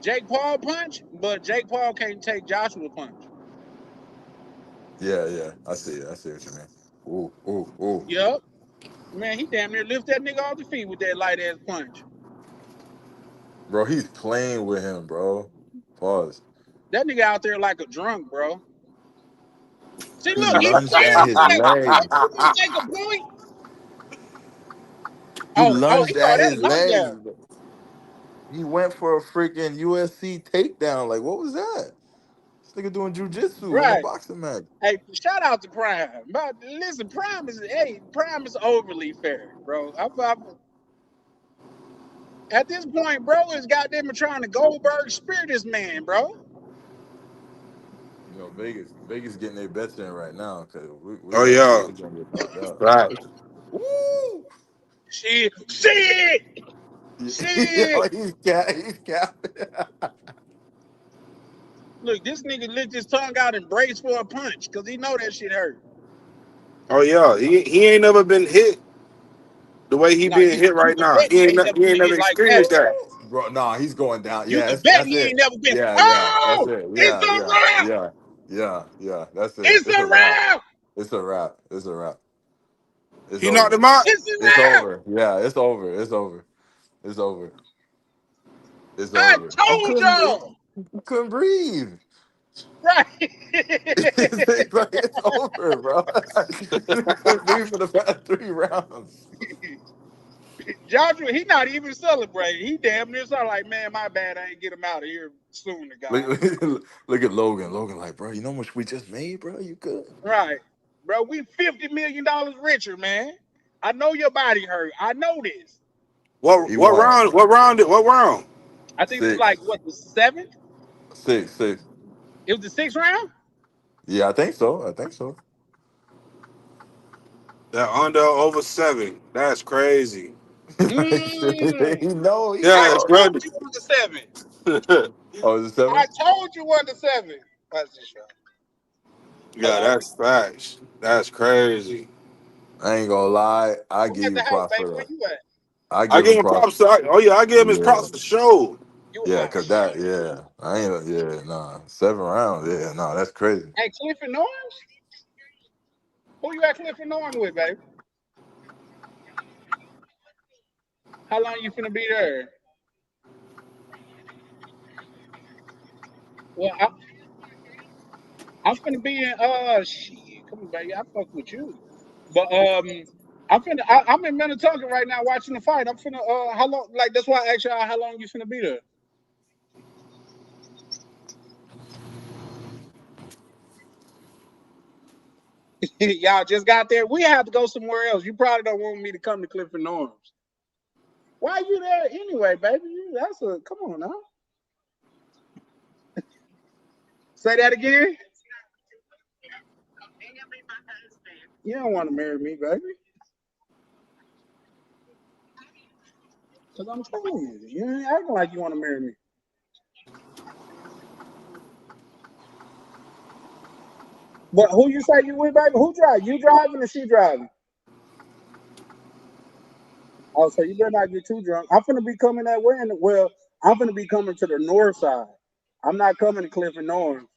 Speaker 3: Jake Paul punch, but Jake Paul can't take Joshua punch.
Speaker 8: Yeah. I see it. I see what you mean. Ooh.
Speaker 3: Yep. Man, he damn near lift that nigga off the feet with that light ass punch.
Speaker 8: Bro, he's playing with him, bro. Pause.
Speaker 3: That nigga out there like a drunk, bro. See,
Speaker 8: He
Speaker 3: look, he's
Speaker 8: lunged at
Speaker 3: scared
Speaker 8: his
Speaker 3: to take. Oh,
Speaker 8: legs.
Speaker 3: you gonna take a point?
Speaker 8: He
Speaker 3: Oh, he
Speaker 8: lunged
Speaker 3: called
Speaker 8: at
Speaker 3: that a
Speaker 8: his
Speaker 3: knockdown.
Speaker 8: legs. He went for a freaking UFC takedown. Like, what was that? This nigga doing jujitsu in a
Speaker 3: Right.
Speaker 8: boxing match.
Speaker 3: Hey, shout out to Prime. But listen, Prime is overly fair, bro. At this point, bro, is goddamn trying to Goldberg spear this man, bro.
Speaker 8: You know, Vegas getting their bets in right now because we
Speaker 12: Oh
Speaker 8: got
Speaker 12: yeah,
Speaker 8: we gonna get knocked out.
Speaker 12: right.
Speaker 8: Woo!
Speaker 3: Shit.
Speaker 8: Yo, he's capping.
Speaker 3: Look, this nigga licked his tongue out and braced for a punch because he know that shit hurt.
Speaker 12: Oh yeah, he ain't never been hit the way he
Speaker 3: Now
Speaker 12: being hit
Speaker 3: you
Speaker 12: right
Speaker 3: could
Speaker 12: now.
Speaker 3: bet he ain't never
Speaker 12: He
Speaker 3: been
Speaker 12: ain't never
Speaker 3: hit like that.
Speaker 12: experienced that.
Speaker 8: Bro, nah, he's going down.
Speaker 3: You
Speaker 8: Yeah,
Speaker 3: could bet
Speaker 8: that's
Speaker 3: he
Speaker 8: it.
Speaker 3: ain't never been.
Speaker 8: Yeah, that's
Speaker 3: Oh,
Speaker 8: it.
Speaker 3: it's a wrap.
Speaker 8: Yeah. That's it.
Speaker 3: It's
Speaker 8: It's
Speaker 3: a
Speaker 8: a wrap.
Speaker 3: wrap.
Speaker 8: It's a wrap. It's a wrap. It's
Speaker 12: He knocked
Speaker 8: over.
Speaker 12: him out.
Speaker 3: It's a
Speaker 8: It's
Speaker 3: wrap.
Speaker 8: over. Yeah, it's over. It's over. It's over. It's
Speaker 3: I
Speaker 8: over.
Speaker 3: told y'all.
Speaker 8: He couldn't breathe.
Speaker 3: Right.
Speaker 8: It's like it's over, bro. He couldn't breathe for the past 3 rounds.
Speaker 3: Joshua, he not even celebrating. He damn near sound like, man, my bad. I ain't get him out of here sooner, guy.
Speaker 8: Look at Logan. Logan, like, bro, you know how much we just made, bro? You good?
Speaker 3: Right. Bro, we $50 million richer, man. I know your body hurt. I know this.
Speaker 12: What
Speaker 8: He
Speaker 12: what
Speaker 8: won
Speaker 12: round? What round? What round?
Speaker 3: I think it was like,
Speaker 8: 6,
Speaker 3: what, the 7th?
Speaker 8: 6.
Speaker 3: It was the 6th round?
Speaker 8: Yeah, I think so.
Speaker 12: That under over 7. That's crazy.
Speaker 3: Mm.
Speaker 8: he know.
Speaker 3: I
Speaker 12: Yeah, it's
Speaker 3: told
Speaker 12: good.
Speaker 3: you it was the 7th.
Speaker 8: Oh, is it 7?
Speaker 3: I told you what the 7th. That's the show.
Speaker 12: Yeah,
Speaker 3: Hello.
Speaker 12: that's facts. That's crazy.
Speaker 8: I ain't gonna lie. I
Speaker 3: I'm
Speaker 8: give
Speaker 3: at the
Speaker 8: you
Speaker 3: house,
Speaker 8: props
Speaker 3: baby.
Speaker 8: for
Speaker 3: Where
Speaker 8: that.
Speaker 3: you at?
Speaker 8: I
Speaker 12: I
Speaker 8: give
Speaker 12: give
Speaker 8: him
Speaker 12: him
Speaker 8: props.
Speaker 12: props. I give him his
Speaker 8: Yeah,
Speaker 12: props for show.
Speaker 3: You
Speaker 8: yeah, cause
Speaker 3: shit.
Speaker 8: I ain't. Yeah, nah, 7 rounds. Yeah, nah, that's crazy.
Speaker 3: Hey, Clifford Norms? Who you at Clifford Norm with, baby? How long you finna be there? Well, I'm finna be in shit. Come on, baby. I fuck with you. But I'm in Minnetonka right now watching the fight. I'm finna how long like that's why I asked y'all how long you finna be there. Y'all just got there. We have to go somewhere else. You probably don't want me to come to Clifford Norms. Why you there anyway, baby? That's a come on now. Say that again. You don't want to marry me, baby. Cause I'm telling you, you ain't acting like you want to marry me. But who you say you with, baby? Who drive? You driving or she driving? Oh, so you better not get too drunk. I'm finna be coming that way. Well, I'm finna be coming to the north side. I'm not coming to Clifford Norms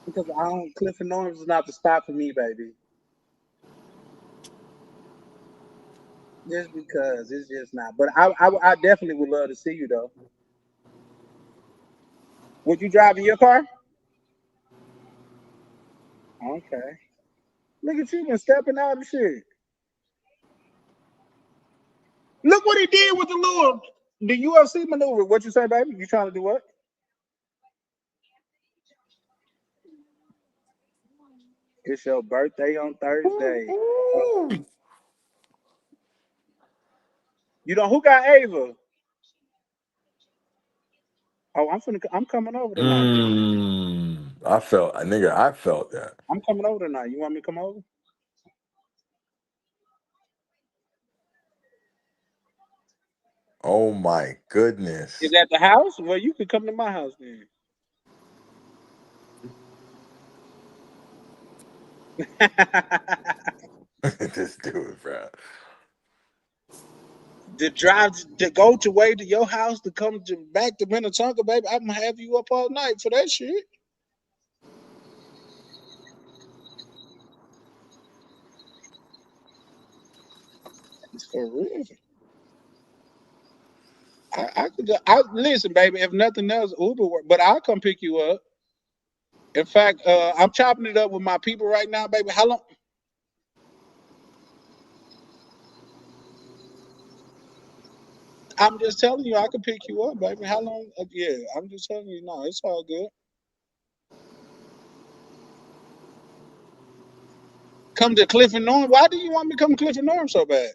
Speaker 3: because I don't. Clifford Norms is not the spot for me, baby. Just because it's just not. But I definitely would love to see you though. Would you drive in your car? Okay. Look at you been stepping out and shit. Look what he did with the UFC maneuver. What you say, baby? You trying to do what? It's your birthday on Thursday. You know who got Ava? Oh, I'm coming over tonight.
Speaker 8: I felt that.
Speaker 3: I'm coming over tonight. You want me to come over?
Speaker 8: Oh my goodness.
Speaker 3: Is at the house? Well, you could come to my house then.
Speaker 8: This dude, bro.
Speaker 3: The drive to go to way to your house to come back to Minnetonka, baby. I'm gonna have you up all night for that shit. It's for real. I listen, baby. If nothing else, Uber work, but I'll come pick you up. In fact, I'm chopping it up with my people right now, baby. How long? I'm just telling you, I can pick you up, baby. How long? Yeah, I'm just telling you, no, it's all good. Come to Clifton Norm. Why do you want me to come to Clifton Norm so bad?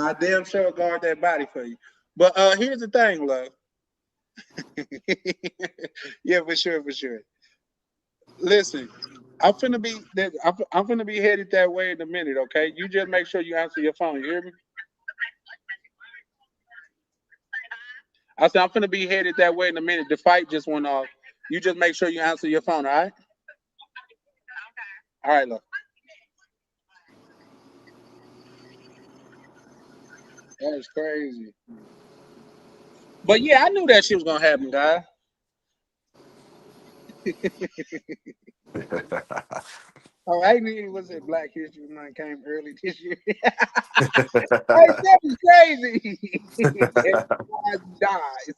Speaker 3: I damn sure guard that body for you. But here's the thing, love. Yeah, for sure, for sure. Listen, I'm finna be headed that way in a minute, okay? You just make sure you answer your phone. You hear me? I said I'm finna be headed that way in a minute. The fight just went off. You just make sure you answer your phone, all right? All right, love. That is crazy. But yeah, I knew that shit was gonna happen, guys. Oh, I knew it was it Black History Month came early this year. Hey, that is crazy. Everybody dies.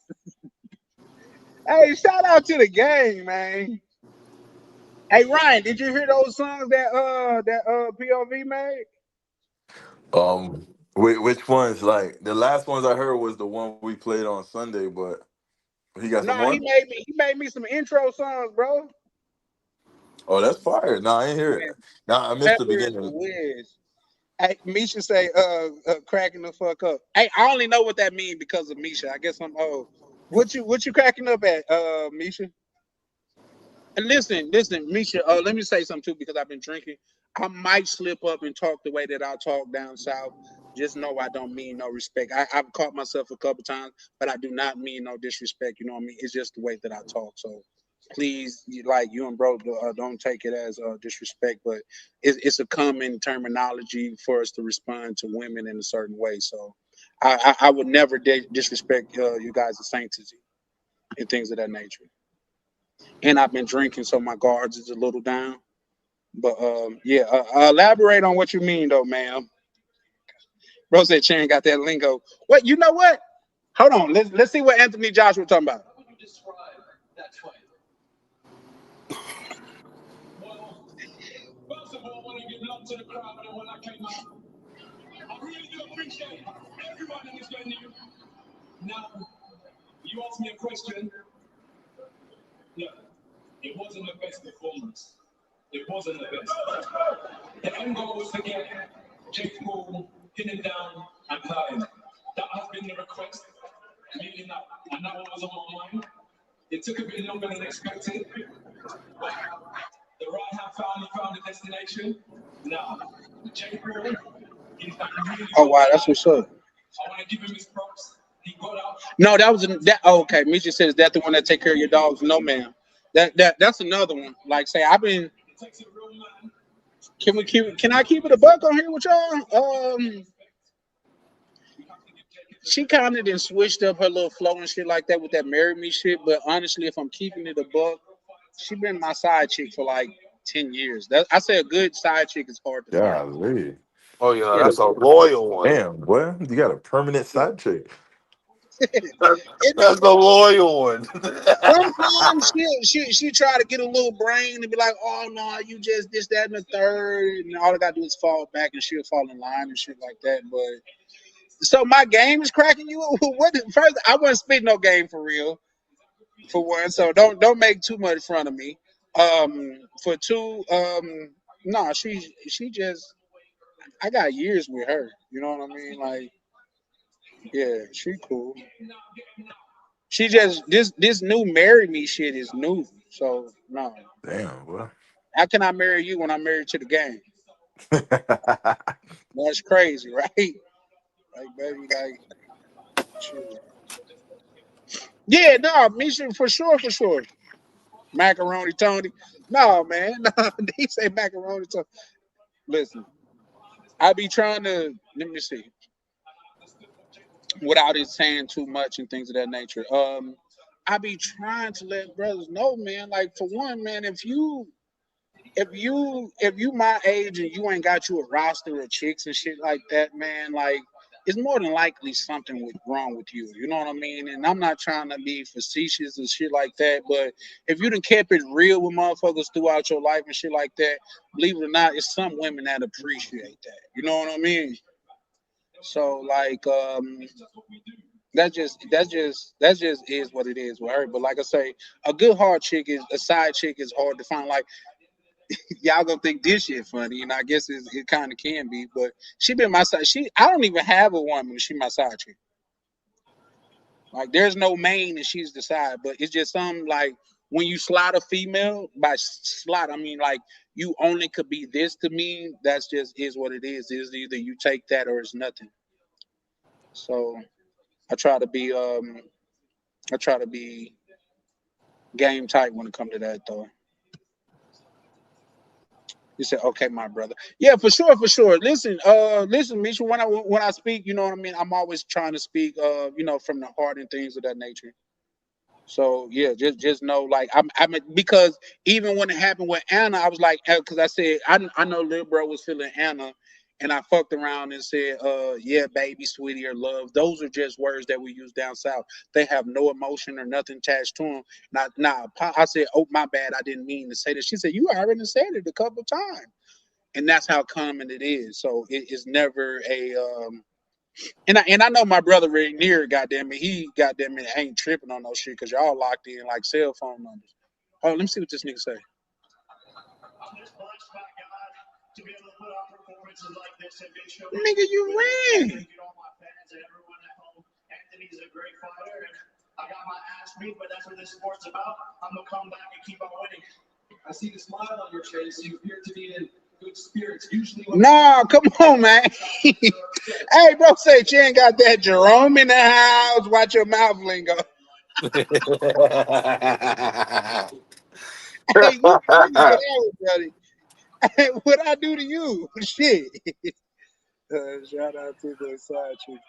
Speaker 3: Hey, shout out to the gang, man. Hey Ryan, did you hear those songs that POV made?
Speaker 8: Which ones? Like the last ones I heard was the one we played on Sunday, but he got some
Speaker 3: No,
Speaker 8: more.
Speaker 3: he made me some intro songs, bro.
Speaker 8: Oh, that's fire. No, I ain't hear it.
Speaker 3: Man,
Speaker 8: No, I missed the
Speaker 3: Pepper is the
Speaker 8: beginning.
Speaker 3: whiz. Hey, Misha say, cracking the fuck up. Hey, I only know what that means because of Misha. I guess I'm old. What you cracking up at, Misha? And listen, Misha. Let me say something too because I've been drinking. I might slip up and talk the way that I talk down south. Just know I don't mean no respect. I've caught myself a couple times, but I do not mean no disrespect. You know what I mean? It's just the way that I talk. So please, like you and bro, don't take it as disrespect, but it's a common terminology for us to respond to women in a certain way. So I would never disrespect you guys' sanctity and things of that nature. And I've been drinking, so my guards is a little down. But yeah, elaborate on what you mean, though, ma'am. Bro said Chan got that lingo. What? You know what? Hold on. Let's see what Anthony Joshua talking about.
Speaker 1: First of all, I want to give love to the crowd and when I came out. I really do appreciate everyone in this venue. Now, you asked me a question. Yeah, it wasn't the best performance. It wasn't the best. The end goal was to get Jake Paul pinning down and cutting. That has been the request leading up, and that one was on my mind. It took a bit longer than expected, but the right hand finally found a destination. Now, Jake Paul, he's done really
Speaker 3: Oh
Speaker 1: well.
Speaker 3: wow, that's what's up.
Speaker 1: I want to give him his props. He got out.
Speaker 3: No, that was that. Oh, okay, Misha says that the one that take care of your dogs. No, ma'am. That's another one. Like say, I've been.
Speaker 1: It takes a real man.
Speaker 3: Can I keep it a buck on here with y'all? She kind of then switched up her little flow and shit like that with that marry me shit. But honestly, if I'm keeping it a buck, She been my side chick for like 10 years. I say a good side chick is hard to find.
Speaker 8: Golly.
Speaker 1: Oh yeah,
Speaker 3: Yeah,
Speaker 1: that's a loyal one.
Speaker 8: Damn, boy. You got a permanent side chick.
Speaker 1: That's the loyal one.
Speaker 3: sometimes she try to get a little brain and be like, oh no, you just this, that, and the third, and all I gotta do is fall back and she'll fall in line and shit like that. But so my game is cracking you. What first I wasn't spitting no game for real, for one. So don't make too much fun of me. For two, no, she just I got years with her. You know what I mean? Like, yeah, she cool. She just this new marry me shit is new. So no.
Speaker 8: Damn, boy.
Speaker 3: How can I marry you when I'm married to the game? That's crazy, right? Like, baby, like, shit. Yeah, no, Misha, for sure, for sure. Macaroni Tony. No, man, no, they say macaroni Tony. Listen, I be trying to, let me see, without it saying too much and things of that nature. I be trying to let brothers know, man, like, for one, man, if you my age and you ain't got you a roster of chicks and shit like that, man, like it's more than likely something wrong with you. You know what I mean? And I'm not trying to be facetious and shit like that, but if you done kept it real with motherfuckers throughout your life and shit like that, believe it or not, it's some women that appreciate that. You know what I mean? So like that just is what it is with her. But like I say, a good hard chick is a side chick is hard to find. Like y'all gonna think this shit funny, and I guess it kind of can be. But she been my side. I don't even have a woman. She my side chick. Like there's no main, and she's the side. But it's just something like when you slot a female by slot, I mean like you only could be this to me. That's just is what it is. Is either you take that or it's nothing. So I try to be game tight when it comes to that though. You said, okay, my brother. Yeah, for sure, for sure. Listen, Misha. When I speak, you know what I mean. I'm always trying to speak, from the heart and things of that nature. So yeah, just know, like I'm because even when it happened with Anna, I was like, because I said I know little bro was feeling Anna, and I fucked around and said, yeah, baby, sweetie, or love. Those are just words that we use down south. They have no emotion or nothing attached to them. Now, I said, oh my bad, I didn't mean to say that. She said, you already said it a couple times, and that's how common it is. So it is never a and I know my brother Rainier, goddamn it, he goddamn it ain't tripping on no shit because y'all locked in like cell phone numbers. Oh, let me see what this nigga say. Nigga, you ran. Nah, come on, man. Hey, bro, say you ain't got that Jerome in the house. Watch your mouth lingo. Hey, you crazy out, buddy. Hey, what I do to you? Shit. Shout out to the side chick,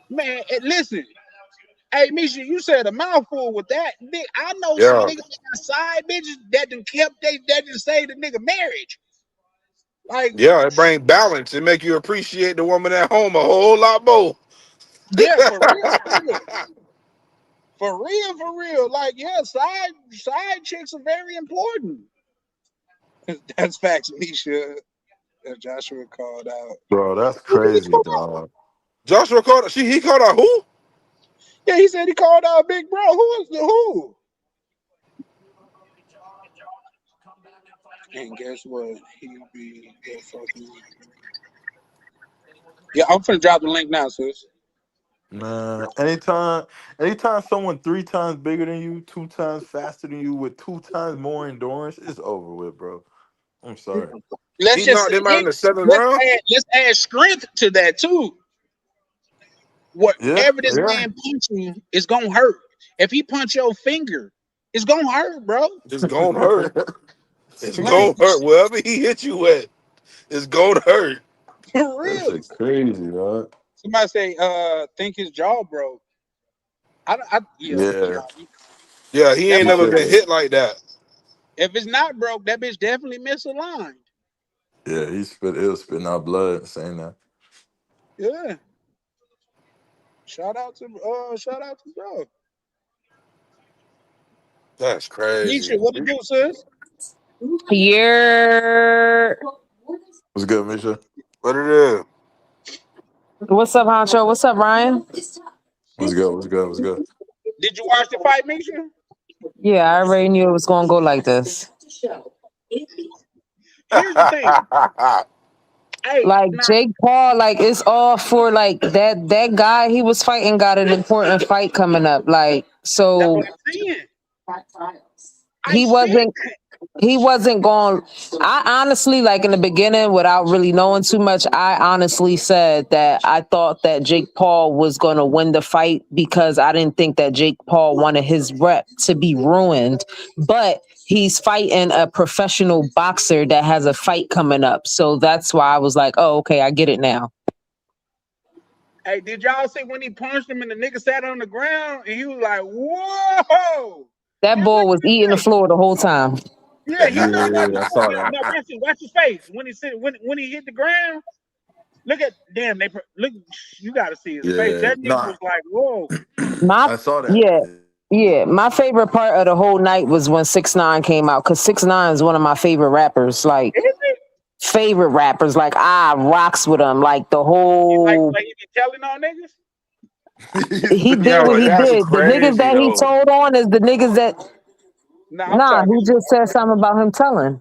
Speaker 3: man. Listen, hey, Misha, you said a mouthful with that. I know some
Speaker 1: Yeah,
Speaker 3: niggas that got side bitches that done kept that done saved the nigga marriage. Like,
Speaker 1: yeah. It brings balance. It make you appreciate the woman at home a whole lot more.
Speaker 3: yeah, for real, for real. For real, for real. Like, yeah, side chicks are very important. That's facts, Misha. That Joshua called out.
Speaker 8: Bro, that's
Speaker 3: Who did he
Speaker 8: crazy,
Speaker 3: call out?
Speaker 8: dog.
Speaker 1: Joshua called. He called out who?
Speaker 3: Yeah, he said he called out Big Bro. Who was the who? And guess what? He'll be there fucking. Yeah, I'm finna drop the link now, sis.
Speaker 8: Man, anytime someone 3 times bigger than you, 2 times faster than you, with 2 times more endurance, it's over with, bro. I'm sorry.
Speaker 3: Let's
Speaker 1: He
Speaker 3: just
Speaker 1: knocked him out
Speaker 3: yeah,
Speaker 1: in the seventh round.
Speaker 3: let's add strength to that too.
Speaker 8: Yeah,
Speaker 3: Whatever this
Speaker 8: yeah.
Speaker 3: man punch you is gonna hurt. If he punch your finger, it's gonna hurt, bro.
Speaker 1: It's gonna hurt. It's
Speaker 3: Like
Speaker 1: gonna hurt. Wherever he hit you at, it's gonna hurt.
Speaker 3: for
Speaker 8: That
Speaker 3: real.
Speaker 8: shit crazy, dog.
Speaker 3: Somebody say, think his jaw broke. Yeah,
Speaker 8: Yeah,
Speaker 3: nah,
Speaker 12: Yeah, he
Speaker 3: That
Speaker 12: ain't
Speaker 8: He
Speaker 12: never
Speaker 3: motherfucker,
Speaker 8: said
Speaker 12: been
Speaker 8: that.
Speaker 12: hit like that.
Speaker 3: if it's not broke, that bitch definitely misaligned.
Speaker 8: Yeah, it was spitting out blood saying that.
Speaker 3: Yeah. Shout out to bro.
Speaker 12: That's
Speaker 3: Nisha,
Speaker 12: crazy.
Speaker 3: what it do, sis?
Speaker 14: You're
Speaker 8: What's good, Misha?
Speaker 12: What it is?
Speaker 14: what's up, Honcho? What's up, Ryan?
Speaker 8: What's good? What's good? What's good?
Speaker 3: Did you watch the fight, Misha?
Speaker 14: Yeah, I already knew it was gonna go like this.
Speaker 3: Here's the thing. Hey,
Speaker 14: Like
Speaker 3: now
Speaker 14: Jake Paul, like it's all for like that guy he was fighting got an important fight coming up. Like
Speaker 3: that's
Speaker 14: so
Speaker 3: what I'm saying. I
Speaker 14: he
Speaker 3: said
Speaker 14: wasn't he wasn't going. I honestly, like in the beginning, without really knowing too much, I honestly said that I thought that Jake Paul was going to win the fight because I didn't think that Jake Paul wanted his rep to be ruined. But he's fighting a professional boxer that has a fight coming up. So that's why I was like, oh, okay, I get it now.
Speaker 3: Hey, did y'all see when he punched him and the nigga sat on the ground and he was like, whoa!
Speaker 14: That
Speaker 3: Man,
Speaker 14: boy
Speaker 3: look
Speaker 14: was
Speaker 3: at
Speaker 14: eating the
Speaker 3: his face.
Speaker 14: floor the whole time.
Speaker 3: Yeah, he looked like
Speaker 8: Yeah, I saw that.
Speaker 3: no, watch his face. When he said when he hit the ground, look at damn, look, you gotta see his face.
Speaker 8: Yeah,
Speaker 3: That nigga
Speaker 8: nah,
Speaker 3: was like, whoa.
Speaker 14: My
Speaker 8: I saw that.
Speaker 14: yeah. Yeah, my favorite part of the whole night was when 6ix9ine came out because 6ix9ine is one of my favorite rappers. Like
Speaker 3: Is it?
Speaker 14: favorite rappers. Like I rocks with him. Like the
Speaker 3: You like
Speaker 14: whole
Speaker 3: he be telling on niggas?
Speaker 14: he did
Speaker 12: Yeah,
Speaker 14: what
Speaker 12: but
Speaker 14: he
Speaker 12: that's
Speaker 14: did. The niggas
Speaker 12: crazy
Speaker 14: that he
Speaker 12: though.
Speaker 14: told on is the niggas that
Speaker 3: No, I'm
Speaker 14: nah.
Speaker 3: talking
Speaker 14: He
Speaker 3: shit.
Speaker 14: just said something about him telling.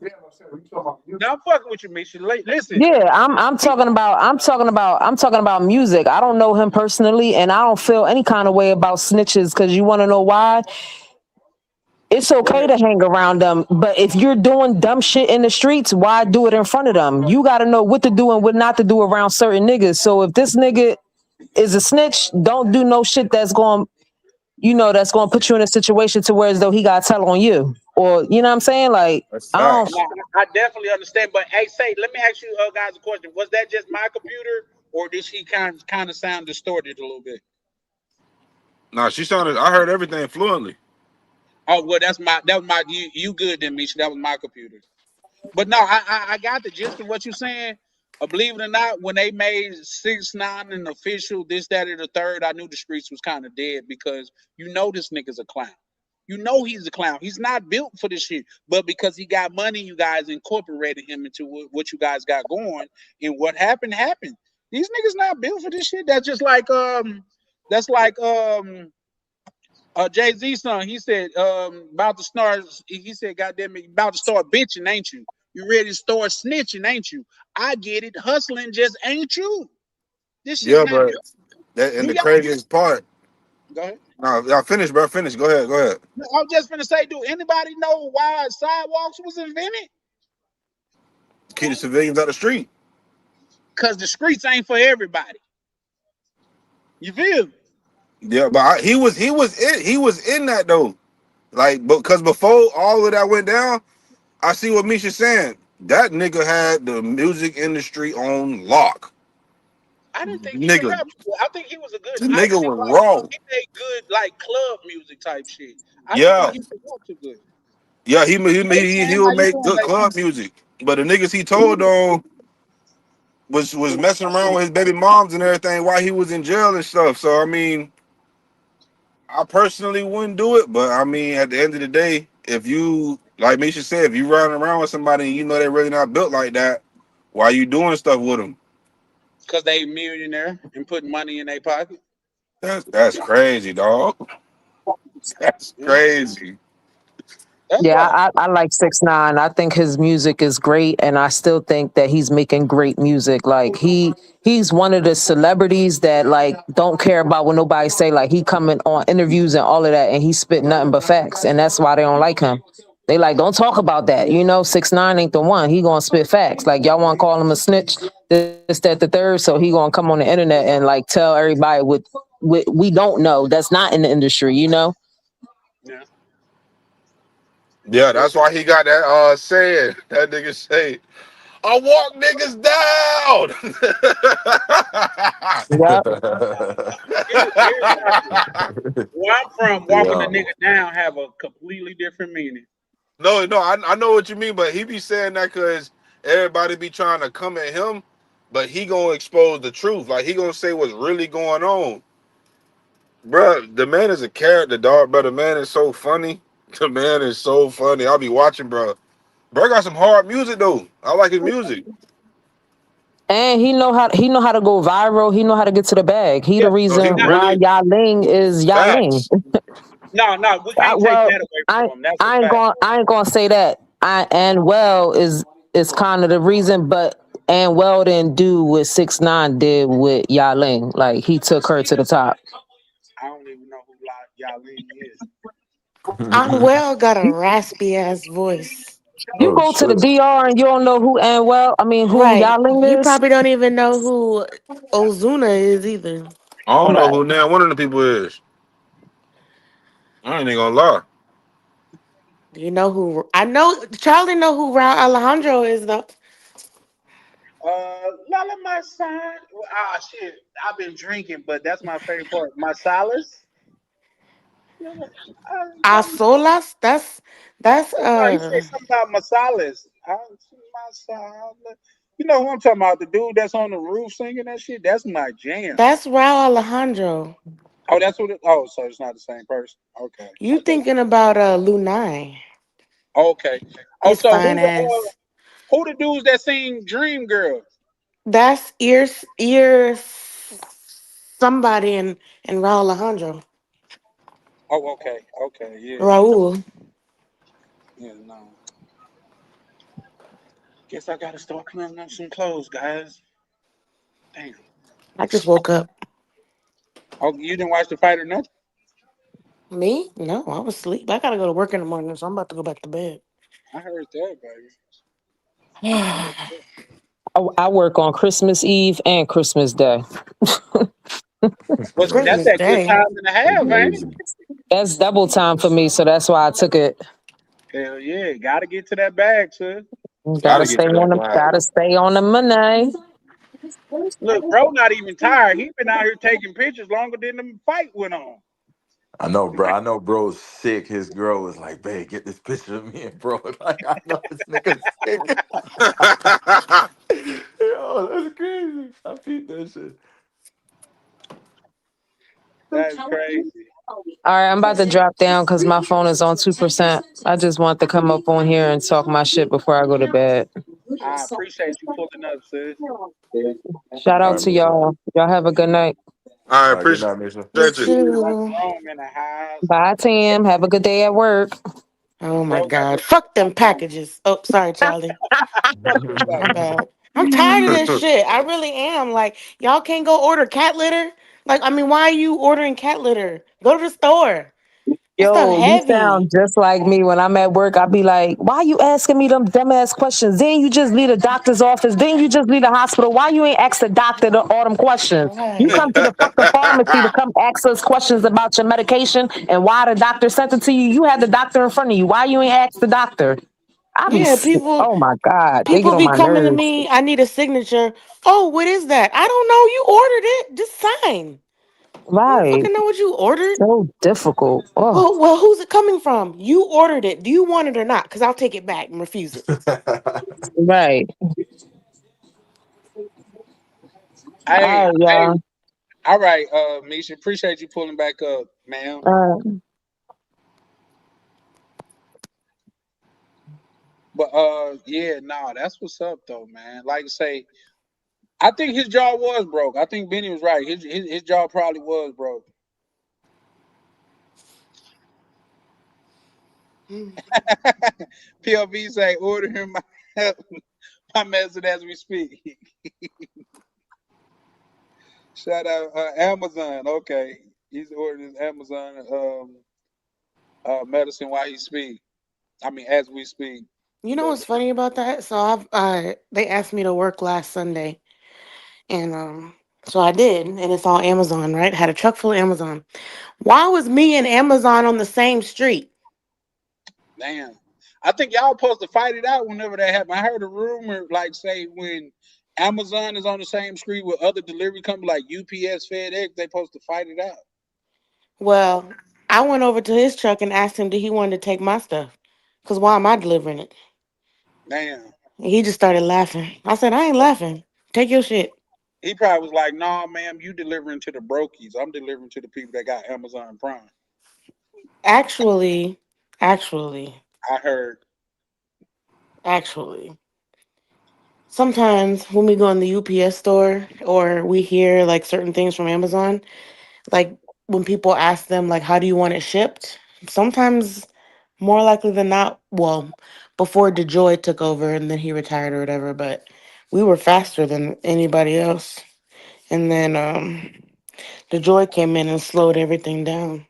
Speaker 3: No, I'm fucking with you, Misha. Listen,
Speaker 14: Yeah, I'm
Speaker 3: he,
Speaker 14: talking about music. I don't know him personally, and I don't feel any kind of way about snitches because you want to know why? It's
Speaker 3: go
Speaker 14: okay
Speaker 3: ahead.
Speaker 14: to hang around them, but if you're doing dumb shit in the streets, why do it in front of them? You got to know what to do and what not to do around certain niggas. So if this nigga is a snitch, don't do no shit that's going, that's going to put you in a situation to where as though he got to tell on you, or you know what I'm saying? Like
Speaker 12: That's
Speaker 14: I don't.
Speaker 12: facts.
Speaker 3: No, I definitely understand. But hey, let me ask you guys a question. Was that just my computer, or did she kind of sound distorted a little bit?
Speaker 12: Nah, she sounded. I heard everything fluently.
Speaker 3: Oh well, that was my you good then, Misha. That was my computer. But no, I got the gist of what you're saying. Believe it or not, when they made 6ix9ine an official, this, that, or the third, I knew the streets was kind of dead because this nigga's a clown. You know he's a clown. He's not built for this shit. But because he got money, you guys incorporated him into what you guys got going. And what happened happened. These niggas not built for this shit. That's like Jay-Z son, he said, about to start, he said, goddamn it, about to start bitching, ain't you? You ready to start snitching, ain't you? I get it. Hustling just ain't you. This shit's
Speaker 12: Yeah,
Speaker 3: not
Speaker 12: but
Speaker 3: built.
Speaker 12: that and
Speaker 3: Do
Speaker 12: the
Speaker 3: y'all
Speaker 12: craziest part.
Speaker 3: go ahead?
Speaker 12: No, y'all finish, bro. Finish. Go ahead. Go ahead.
Speaker 3: I was just gonna say, do anybody know why sidewalks was invented?
Speaker 12: Keep the civilians out the street.
Speaker 3: Because the streets ain't for everybody. You feel me?
Speaker 12: Yeah, but he was in that though. Like, because before all of that went down, I see what Misha's saying. That nigga had the music industry on lock.
Speaker 3: I didn't think he could
Speaker 12: Nigga,
Speaker 3: rap. I think he was a good.
Speaker 12: the
Speaker 3: I
Speaker 12: nigga
Speaker 3: see
Speaker 12: was
Speaker 3: why
Speaker 12: raw.
Speaker 3: he made good like club music type shit. I didn't think
Speaker 12: Yeah,
Speaker 3: he could rap too good.
Speaker 12: yeah. He
Speaker 3: Hey
Speaker 12: he
Speaker 3: Sam,
Speaker 12: he will
Speaker 3: how you
Speaker 12: make
Speaker 3: doing,
Speaker 12: good
Speaker 3: baby?
Speaker 12: club music. But the niggas he told on was messing around with his baby moms and everything while he was in jail and stuff. So I mean, I personally wouldn't do it. But I mean, at the end of the day, if you like Misha said, if you running around with somebody and you know they're really not built like that, why you doing stuff with them?
Speaker 3: Because they millionaire and putting money in their pocket.
Speaker 12: That's crazy, dog. That's
Speaker 3: Yeah,
Speaker 12: crazy.
Speaker 3: that's
Speaker 14: Yeah,
Speaker 3: why.
Speaker 14: I like 6ix9ine. I think his music is great, and I still think that he's making great music. Like he's one of the celebrities that like don't care about what nobody say. Like he coming on interviews and all of that, and he spit nothing but facts, and that's why they don't like him. They like don't talk about that. 6ix9ine ain't the one. He gonna spit facts. Like y'all want to call him a snitch, this, that, the third. So he gonna come on the internet and like tell everybody what we don't know. That's not in the industry.
Speaker 3: Yeah,
Speaker 12: Yeah,
Speaker 3: but
Speaker 12: that's why he got that saying. That nigga say, I walk niggas
Speaker 14: Yep.
Speaker 3: Here's something. Where I'm from, walking a
Speaker 8: Yeah.
Speaker 3: nigga down have a completely different meaning.
Speaker 12: no, I know what you mean, but he be saying that because everybody be trying to come at him, but he gonna expose the truth. Like he gonna say what's really going on. Bruh, the man is a character, dog. Bro, the man is so funny. The man is so funny. I'll be watching, bro. Bro got some hard music though. I like his music.
Speaker 14: And he know how to go viral. He know how to get to the bag. He
Speaker 3: Yeah.
Speaker 14: the
Speaker 12: No, he
Speaker 14: reason
Speaker 3: Now,
Speaker 14: why
Speaker 12: really
Speaker 14: Yaling is Yaling.
Speaker 12: facts.
Speaker 3: no, we can't take
Speaker 14: Well,
Speaker 3: that away
Speaker 14: I
Speaker 3: from him. That's a
Speaker 14: I ain't
Speaker 3: fact.
Speaker 14: gonna I ain't gonna say that. And well is kind of the reason, but and well didn't do what 6ix9ine did with Yaling. Like he took her to the top.
Speaker 3: I don't even know who Yalin is.
Speaker 7: Unwell got a raspy ass voice.
Speaker 14: You
Speaker 8: Oh
Speaker 14: go to the
Speaker 8: shit.
Speaker 14: DR and you don't know who who
Speaker 7: Right. You
Speaker 14: Yaling is.
Speaker 7: probably don't even know who Ozuna is either.
Speaker 12: I don't know
Speaker 14: Right.
Speaker 12: who now one of the people is. I ain't even gonna lie.
Speaker 7: Do you know who? I know Charlie know who Raul Alejandro is though.
Speaker 3: Lala my son. Ah, shit. I've been drinking, but that's my favorite part. Marsalis. Yeah,
Speaker 7: A solas. That's
Speaker 3: no, he said something about Marsalis. Marsalis. You know who I'm talking about? The dude that's on the roof singing that shit. That's my jam.
Speaker 7: that's Raul Alejandro.
Speaker 3: Oh, that's what. Oh, so it's not the same person. Okay.
Speaker 7: You
Speaker 3: Okay.
Speaker 7: thinking about Lunai?
Speaker 3: Okay. Oh,
Speaker 7: His
Speaker 3: so
Speaker 7: fine ass.
Speaker 3: who the dudes that sing Dream Girl?
Speaker 7: That's ear somebody in Raul Alejandro.
Speaker 3: Oh, okay. Okay. Yeah.
Speaker 7: Raul.
Speaker 3: Yeah. No. Guess I gotta start cleaning up some clothes, guys. Damn.
Speaker 7: I just woke up.
Speaker 3: Oh, you didn't watch the fight or nothing?
Speaker 7: Me? No, I was asleep. I gotta go to work in the morning, so I'm about to go back to bed.
Speaker 3: I heard that, baby. I heard
Speaker 7: That's
Speaker 3: that.
Speaker 14: I work on Christmas Eve and Christmas Day.
Speaker 3: That's
Speaker 7: Christmas
Speaker 3: that good
Speaker 7: Day.
Speaker 3: time and a half, ain't it?
Speaker 8: Amazing.
Speaker 14: That's double time for me, so that's why I took it.
Speaker 3: Hell yeah, gotta get to that bag, sis.
Speaker 12: Gotta get to that bag.
Speaker 14: Gotta stay on the money.
Speaker 3: Look, bro, not even tired. He been out here taking pictures longer than the fight went on.
Speaker 8: I know, bro. I know, bro's sick. His girl was like, "Babe, get this picture of me and bro." Like, I know this nigga's sick. Yo, that's crazy. I peeped that shit.
Speaker 3: That's crazy.
Speaker 14: All right, I'm about to drop down because my phone is on 2%. I just want to come up on here and talk my shit before I go to bed.
Speaker 3: I appreciate you pulling up, sis.
Speaker 14: Shout
Speaker 8: All
Speaker 14: out
Speaker 8: right,
Speaker 14: to
Speaker 8: Misha.
Speaker 14: y'all. Y'all have a good night.
Speaker 12: I
Speaker 8: All right, good
Speaker 12: appreciate
Speaker 8: night, Misha.
Speaker 7: You
Speaker 12: you.
Speaker 3: My
Speaker 7: too.
Speaker 3: Jerome in the house.
Speaker 14: Bye, Tim. Have a good day at work.
Speaker 7: Oh my
Speaker 3: Bro got
Speaker 7: God.
Speaker 3: his
Speaker 7: Fuck them packages. Oh, sorry, Charlie.
Speaker 3: what's up,
Speaker 7: My
Speaker 3: man?
Speaker 7: bad. I'm tired of this shit. I really am. Like, y'all can't go order cat litter. Like, I mean, why are you ordering cat litter? Go to the store. That stuff
Speaker 14: Yo, you
Speaker 7: heavy.
Speaker 14: sound just like me when I'm at work. I be like, why you asking me them dumbass questions? Then you just leave the doctor's office. Then you just leave the hospital. Why you ain't ask the doctor all them questions? You
Speaker 7: Right.
Speaker 14: come to the fucking pharmacy to come ask us questions about your medication and why the doctor sent it to you. You had the doctor in front of you. Why you ain't ask the doctor?
Speaker 7: Yeah, people
Speaker 14: Oh my God. They get
Speaker 7: people
Speaker 14: on
Speaker 7: be
Speaker 14: my
Speaker 7: coming to
Speaker 14: nerves.
Speaker 7: me. I need a signature. Oh, what is that? I don't know. You ordered it. Just sign. I don't
Speaker 14: Right.
Speaker 7: fucking know what you ordered.
Speaker 14: So difficult. Oh,
Speaker 7: Well, who's it coming from? You ordered it. Do you want it or not? Because I'll take it back and refuse it.
Speaker 14: right.
Speaker 3: Hey,
Speaker 14: All right,
Speaker 3: hey,
Speaker 14: y'all.
Speaker 3: all right, Misha, appreciate you pulling back up, man. But yeah, nah, that's what's up though, man. Like I say, I think his jaw was broke. I think Benny was right. His jaw probably was broke. PLV say order him my medicine as we speak. Shout out Amazon. Okay, he's ordering his Amazon medicine while he speak. I mean, as we speak.
Speaker 7: You know
Speaker 3: But
Speaker 7: what's funny about that? So they asked me to work last Sunday, and so I did, and it's all Amazon, right? Had a truck full of Amazon. Why was me and Amazon on the same street?
Speaker 3: damn. I think y'all supposed to fight it out whenever that happen. I heard a rumor like say when Amazon is on the same screen with other delivery companies like UPS, FedEx, they supposed to fight it out.
Speaker 7: Well, I went over to his truck and asked him did he wanted to take my stuff. Cause why am I delivering it?
Speaker 3: Damn.
Speaker 7: And he just started laughing. I said, I ain't laughing. Take your shit.
Speaker 3: He probably was like, "Nah, ma'am, you delivering to the brokies. I'm delivering to the people that got Amazon Prime."
Speaker 7: Actually, actually,
Speaker 3: I heard.
Speaker 7: actually. Sometimes when we go in the UPS store or we hear like certain things from Amazon, like when people ask them like how do you want it shipped? Sometimes more likely than not, well, before DeJoy took over and then he retired or whatever, but we were faster than anybody else. And then DeJoy came in and slowed everything down.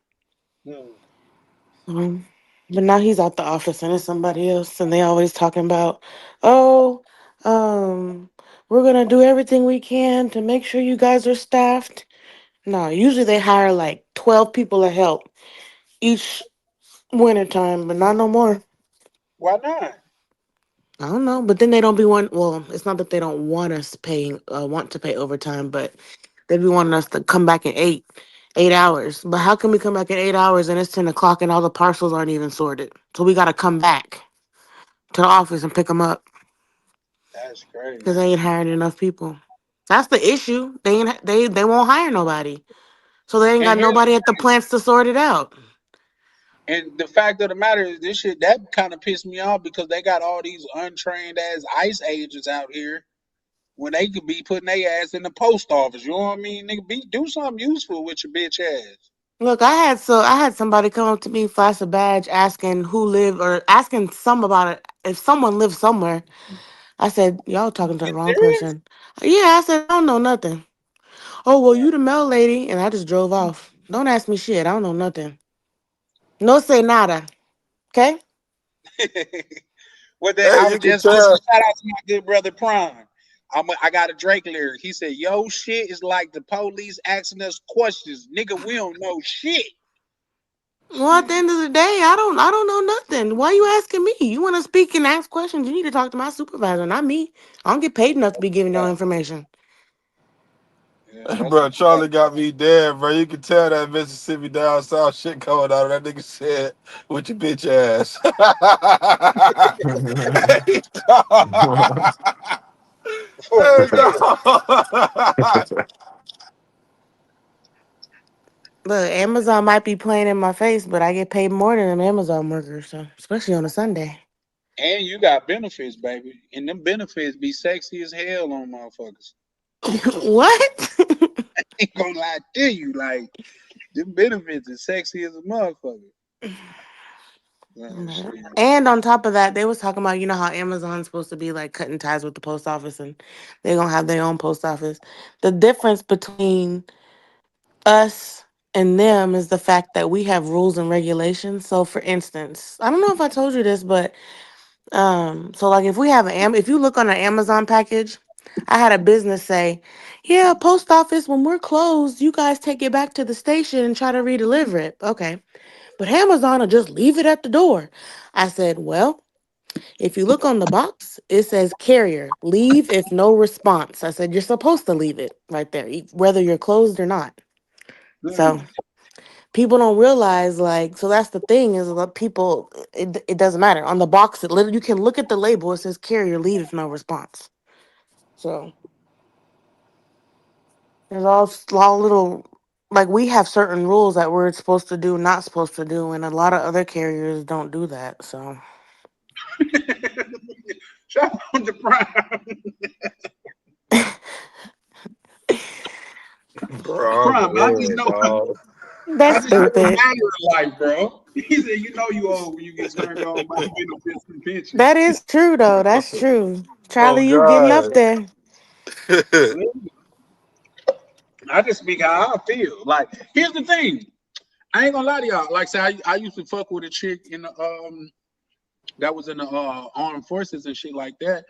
Speaker 3: Hmm.
Speaker 7: Um, but now he's out the office and it's somebody else, and they always talking about, oh, we're gonna do everything we can to make sure you guys are staffed. No, usually they hire like 12 people to help each winter time, but not no more.
Speaker 3: Why not?
Speaker 7: I don't know, but then they don't be one. Well, it's not that they don't want us paying, want to pay overtime, but they be wanting us to come back in 8 hours. But how can we come back in 8 hours and it's 10 o'clock and all the parcels aren't even sorted? So we got to come back to the office and pick them up
Speaker 3: That's
Speaker 7: because
Speaker 3: crazy.
Speaker 7: they ain't hiring enough people. That's the issue. They won't hire nobody, so they ain't
Speaker 3: And
Speaker 7: got
Speaker 3: here's
Speaker 7: nobody at the plants to sort it out.
Speaker 3: and the fact of the matter is this shit that kind of pissed me off because they got all these untrained ass ICE agents out here when they could be putting their ass in the post office. You know what I mean? Nigga, do something useful with your bitch ass.
Speaker 7: Look, I had somebody come up to me, flash a badge, asking who live or asking some about it if someone lives somewhere. I said, y'all talking to the
Speaker 3: You
Speaker 7: wrong
Speaker 3: serious?
Speaker 7: person. Yeah, I said, I don't know nothing. Oh, well, you the mail lady. And I just drove off. Don't ask me shit. I don't know nothing. No say nada. Okay?
Speaker 3: What that
Speaker 12: Hey,
Speaker 3: I
Speaker 12: you
Speaker 3: was
Speaker 12: can
Speaker 3: just listening.
Speaker 12: tell.
Speaker 3: Shout out to my good brother Prime. I got a Drake lyric. He said, "Yo, shit is like the police asking us questions, nigga. We don't know shit."
Speaker 7: Well, at the
Speaker 3: Shit.
Speaker 7: end of the day, I don't know nothing. Why you asking me? You want to speak and ask questions? You need to talk to my supervisor, not me. I don't get paid enough to be giving y'all information.
Speaker 3: Yeah, that's a
Speaker 12: Bro,
Speaker 3: fact.
Speaker 12: Charlie got me dead, bro. You can tell that Mississippi down south shit coming out of that nigga said with your bitch ass. Hey, dog.
Speaker 3: For
Speaker 12: Hey,
Speaker 3: real.
Speaker 12: dog.
Speaker 7: Look, Amazon might be playing in my face, but I get paid more than an Amazon worker, so especially on a Sunday.
Speaker 3: And you got benefits, baby. And them benefits be sexy as hell on motherfuckers.
Speaker 7: What?
Speaker 3: Ain't gonna lie to you, like them benefits is sexy as a motherfucker.
Speaker 7: Mhm.
Speaker 3: Shit.
Speaker 7: And on top of that, they was talking about, you know how Amazon's supposed to be like cutting ties with the post office and they're gonna have their own post office. The difference between us and them is the fact that we have rules and regulations. So for instance, I don't know if I told you this, but so like if we have if you look on an Amazon package, I had a business say, yeah, post office, when we're closed, you guys take it back to the station and try to redeliver it. Okay. But Amazon will just leave it at the door. I said, well, if you look on the box, it says carrier, leave if no response. I said, you're supposed to leave it right there, whether you're closed or not. So
Speaker 3: Mm.
Speaker 7: people don't realize, like, so that's the thing is that people, it doesn't matter. On the box, you can look at the label, it says carrier, leave if no response. So there's all little, like, we have certain rules that we're supposed to do, not supposed to do, and a lot of other carriers don't do that. So.
Speaker 3: Shout out to Prime.
Speaker 12: Bro, I'm
Speaker 3: Prime,
Speaker 12: dead, dog.
Speaker 3: I
Speaker 7: That's
Speaker 3: just know
Speaker 7: stupid.
Speaker 3: matter life, bro. He said, you know you old when you get turned on by benefits and
Speaker 7: That
Speaker 3: pensions.
Speaker 7: is true, though. That's true.
Speaker 12: Oh,
Speaker 7: Charlie, you getting up
Speaker 12: God.
Speaker 7: there.
Speaker 3: I just speak how I feel. Like, here's the thing. I ain't gonna lie to y'all. Like, say, I used to fuck with a chick in the that was in the armed forces and shit like that.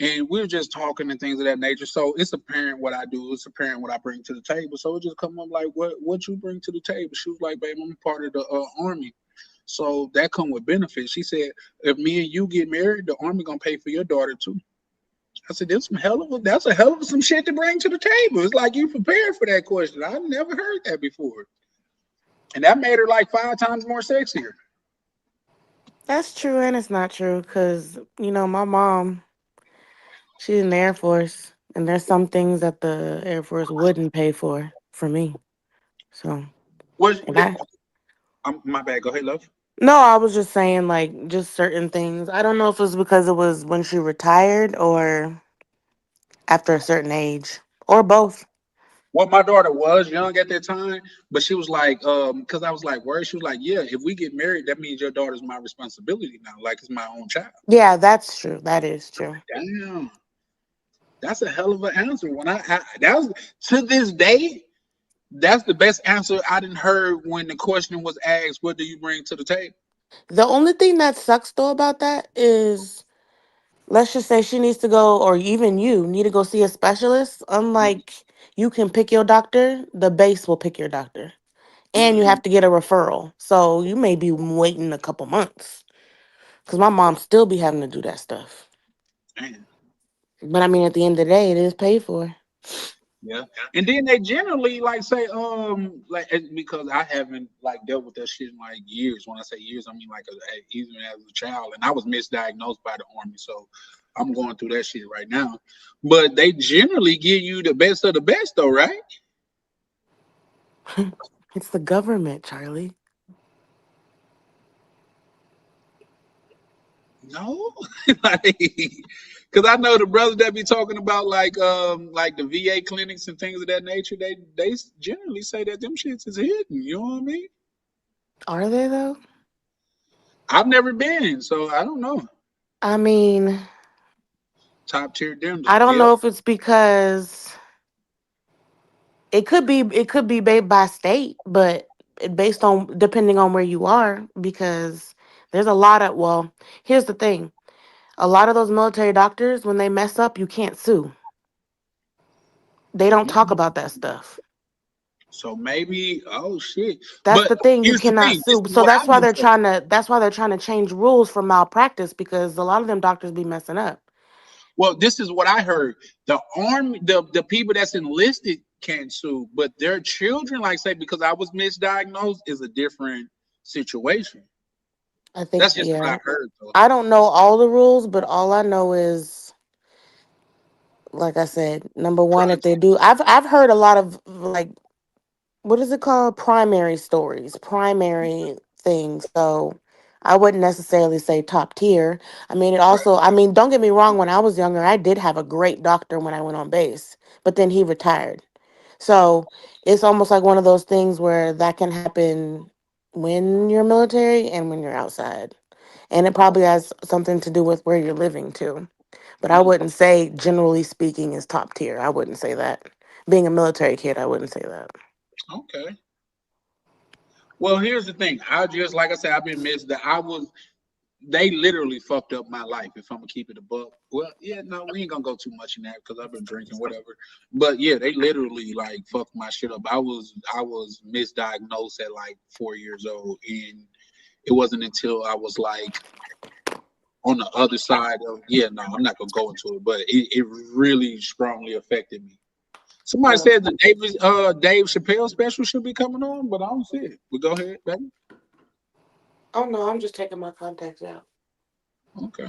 Speaker 3: And we were just talking and things of that nature. So it's apparent what I do. It's apparent what I bring to the table. So it just come up like, what you bring to the table? She was like, babe, I'm part of the army. So that come with benefits. She said, if me and you get married, the Army gonna pay for your daughter too. I said, that's a hell of some shit to bring to the table. It's like you prepared for that question. I never heard that before. And that made her like 5 times more sexier.
Speaker 7: That's true and it's not true because, my mom, she's in the Air Force, and there's some things that the Air Force wouldn't pay for me. So,
Speaker 3: Was
Speaker 7: if I,
Speaker 3: my bad. Go ahead, love.
Speaker 7: no, I was just saying, like, just certain things. I don't know if it's because it was when she retired or after a certain age or both.
Speaker 3: Well, my daughter was young at that time, but she was like, because I was like, where? She was like, yeah, if we get married, that means your daughter's my responsibility now, like it's my own child.
Speaker 7: Yeah, that's true. That is true.
Speaker 3: Damn, that's a hell of an answer. When that was to this day, that's the best answer I didn't heard when the question was asked, what do you bring to the table?
Speaker 7: The only thing that sucks though about that is, let's just say she needs to go, or even you need to go see a specialist. Unlike you can pick your doctor, the base will pick your doctor. And you
Speaker 3: Mm,
Speaker 7: have to get a referral. So you may be waiting a couple months. Because my mom still be having to do that stuff.
Speaker 3: man.
Speaker 7: But I mean, at the end of the day, it is paid for.
Speaker 3: Yeah, and then they generally like say because I haven't like dealt with that shit in like years. When I say years, I mean like even as a child, and I was misdiagnosed by the Army, so I'm going through that shit right now. But they generally give you the best of the best, though, right?
Speaker 7: It's the government, Charlie.
Speaker 3: No, like because I know the brothers that be talking about like the VA clinics and things of that nature. They generally say that them shits is hidden. You know what I mean?
Speaker 7: Are they though?
Speaker 3: I've never been, so I don't know.
Speaker 7: I mean,
Speaker 3: Top tier them though.
Speaker 7: I don't
Speaker 3: Yep.
Speaker 7: know if it's because it could be by state, but based on depending on where you are, because there's a lot of, well, here's the thing. A lot of those military doctors, when they mess up, you can't sue. They don't talk
Speaker 3: Mhm.
Speaker 7: about that stuff.
Speaker 3: So maybe, oh shit.
Speaker 7: That's
Speaker 3: But
Speaker 7: the thing, you
Speaker 3: here's the
Speaker 7: cannot
Speaker 3: thing. This
Speaker 7: sue.
Speaker 3: is
Speaker 7: So
Speaker 3: what I've been told.
Speaker 7: that's why they're trying to change rules for malpractice, because a lot of them doctors be messing up.
Speaker 3: Well, this is what I heard. The army, the people that's enlisted can't sue, but their children, like say, because I was misdiagnosed, is a different situation.
Speaker 7: I think,
Speaker 3: That's just what I
Speaker 7: yeah.
Speaker 3: heard, though.
Speaker 7: I don't know all the rules, but all I know is, like I said, number one, if they
Speaker 3: Content.
Speaker 7: do, I've heard a lot of, like, what is it called? Primary stories, primary things. So I wouldn't necessarily say top tier. I mean,
Speaker 3: Right.
Speaker 7: I mean, don't get me wrong, when I was younger, I did have a great doctor when I went on base, but then he retired. So it's almost like one of those things where that can happen when you're military and when you're outside. And it
Speaker 3: Oh,
Speaker 7: probably has something to do with where you're living too. But I
Speaker 3: mm,
Speaker 7: wouldn't say, generally speaking, is top tier. I wouldn't say that. Being a military kid, I wouldn't say that.
Speaker 3: okay. Well, here's the thing. I just, like I said, I've been missed. That I was they literally fucked up my life if I'm gonna keep it a buck. Well, yeah, no, we ain't gonna go too much in that because I've been drinking, whatever. But yeah, they literally like fucked my shit up. I was misdiagnosed at like 4 years old, and it wasn't until I was like on the other side of yeah, no, I'm not gonna go into it, but it really strongly affected me. Somebody
Speaker 7: Mm.
Speaker 3: said the Dave Chappelle special should be coming on, but I don't see it. But go ahead, baby.
Speaker 7: Oh no, I'm just taking my contacts out.
Speaker 3: Okay.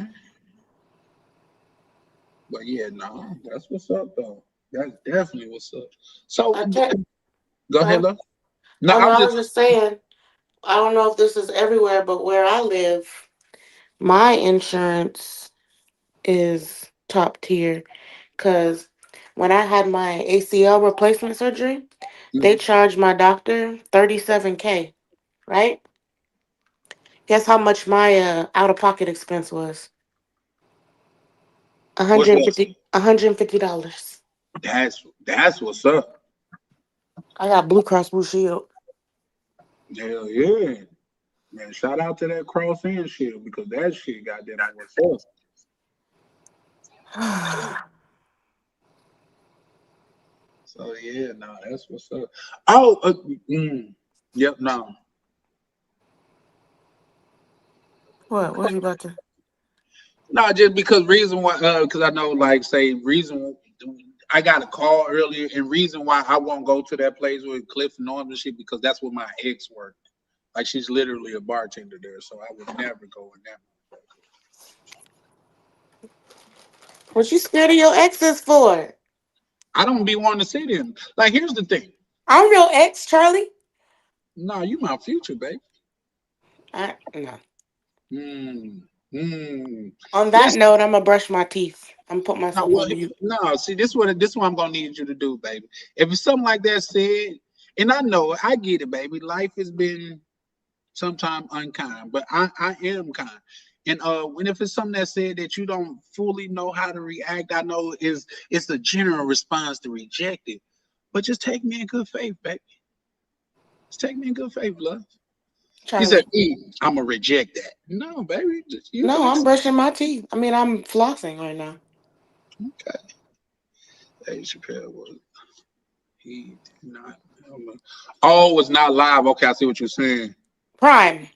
Speaker 3: But yeah, no, that's what's up though. That's definitely what's up. So
Speaker 7: I check.
Speaker 3: go ahead,
Speaker 7: Huh?
Speaker 3: love. No,
Speaker 7: Oh
Speaker 3: I
Speaker 7: no,
Speaker 3: was
Speaker 7: I
Speaker 3: just
Speaker 7: was just saying. I don't know if this is everywhere, but where I live, my insurance is top tier. Cause when I had my ACL replacement surgery, they
Speaker 3: mhm.
Speaker 7: charged my doctor 37K. Right? Guess how much my out of pocket expense was?
Speaker 3: What's that?
Speaker 7: $150.
Speaker 3: That's what's up.
Speaker 7: I got Blue Cross Blue Shield.
Speaker 3: Hell yeah. Man, shout out to that cross and shit because that shit goddamn it what's up. So yeah, no, that's what's up. Oh, mm, yep, no.
Speaker 7: What? What you about to?
Speaker 3: No, just because reason why, because I know, like, say reason. I got a call earlier, and reason why I won't go to that place with Cliff and Norm and shit because that's where my ex worked. Like she's literally a bartender there, so I would never go in that.
Speaker 7: What you scared of your exes for?
Speaker 3: I don't be wanting to see them. Like, here's the thing.
Speaker 7: I'm your ex, Charlie.
Speaker 3: Nah, you my future, babe.
Speaker 7: No.
Speaker 3: Hmm. Hmm.
Speaker 7: On that
Speaker 3: Listen.
Speaker 7: note, I'm gonna brush my teeth. I'm put
Speaker 3: No,
Speaker 7: myself
Speaker 3: well,
Speaker 7: on mute.
Speaker 3: no. See, this what I'm gonna need you to do, baby. If it's something like that said, and I know it, I get it, baby. Life has been sometimes unkind, but I am kind. And when if it's something that said that you don't fully know how to react, I know it's a general response to reject it. But just take me in good faith, baby. Just take me in good faith, love. He said,
Speaker 7: Charlie.
Speaker 3: I'm gonna reject that. No, baby, you can
Speaker 7: No, I'm
Speaker 3: accept.
Speaker 7: brushing my teeth. I mean, I'm flossing right now.
Speaker 3: Okay. Dave Chappelle was he did not. Oh, it's not live. Okay, I see what you're saying.
Speaker 7: Prime.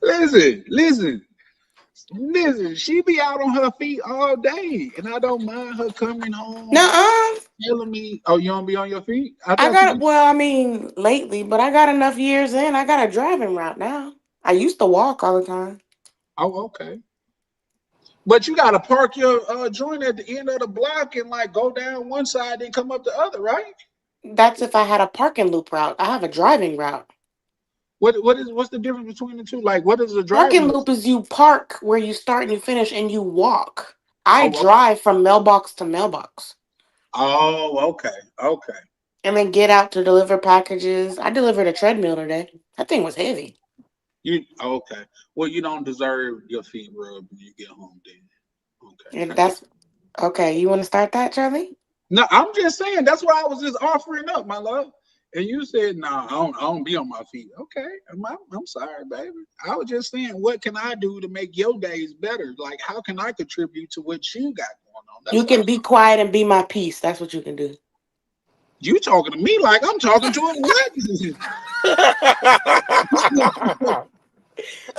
Speaker 3: listen, listen, listen. She be out on her feet all day, and I don't mind her coming home
Speaker 7: Nuh-uh.
Speaker 3: telling me, "Oh, you don't be on your feet." I
Speaker 7: I
Speaker 3: thought
Speaker 7: got
Speaker 3: you.
Speaker 7: well, I mean, lately, but I got enough years in. I got a driving route now. I used to walk all the time.
Speaker 3: Oh, okay. But you gotta park your joint at the end of the block and like go down one side, then come up the other, right?
Speaker 7: That's if I had a parking loop route. I have a driving route.
Speaker 3: What's the difference between the two? Like, what is the
Speaker 7: Parking
Speaker 3: driving?
Speaker 7: loop is you park where you start and you finish and you walk. I
Speaker 3: Oh,
Speaker 7: drive from mailbox to mailbox
Speaker 3: oh, okay, okay.
Speaker 7: and then get out to deliver packages. I delivered a treadmill today. That thing was heavy.
Speaker 3: You okay? Well, you don't deserve your feet rubbed when you get home, then. Okay,
Speaker 7: And
Speaker 3: I get.
Speaker 7: that's okay. You want to start that, Charlie?
Speaker 3: No, I'm just saying. That's why I was just offering up, my love. And you said, "No, I don't be on my feet." Okay, I'm sorry, baby. I was just saying, what can I do to make your days better? Like, how can I contribute to what you got going on?
Speaker 7: You
Speaker 3: That's
Speaker 7: can
Speaker 3: all.
Speaker 7: be quiet and be my peace. That's what you can do.
Speaker 3: You talking to me like I'm talking to a what?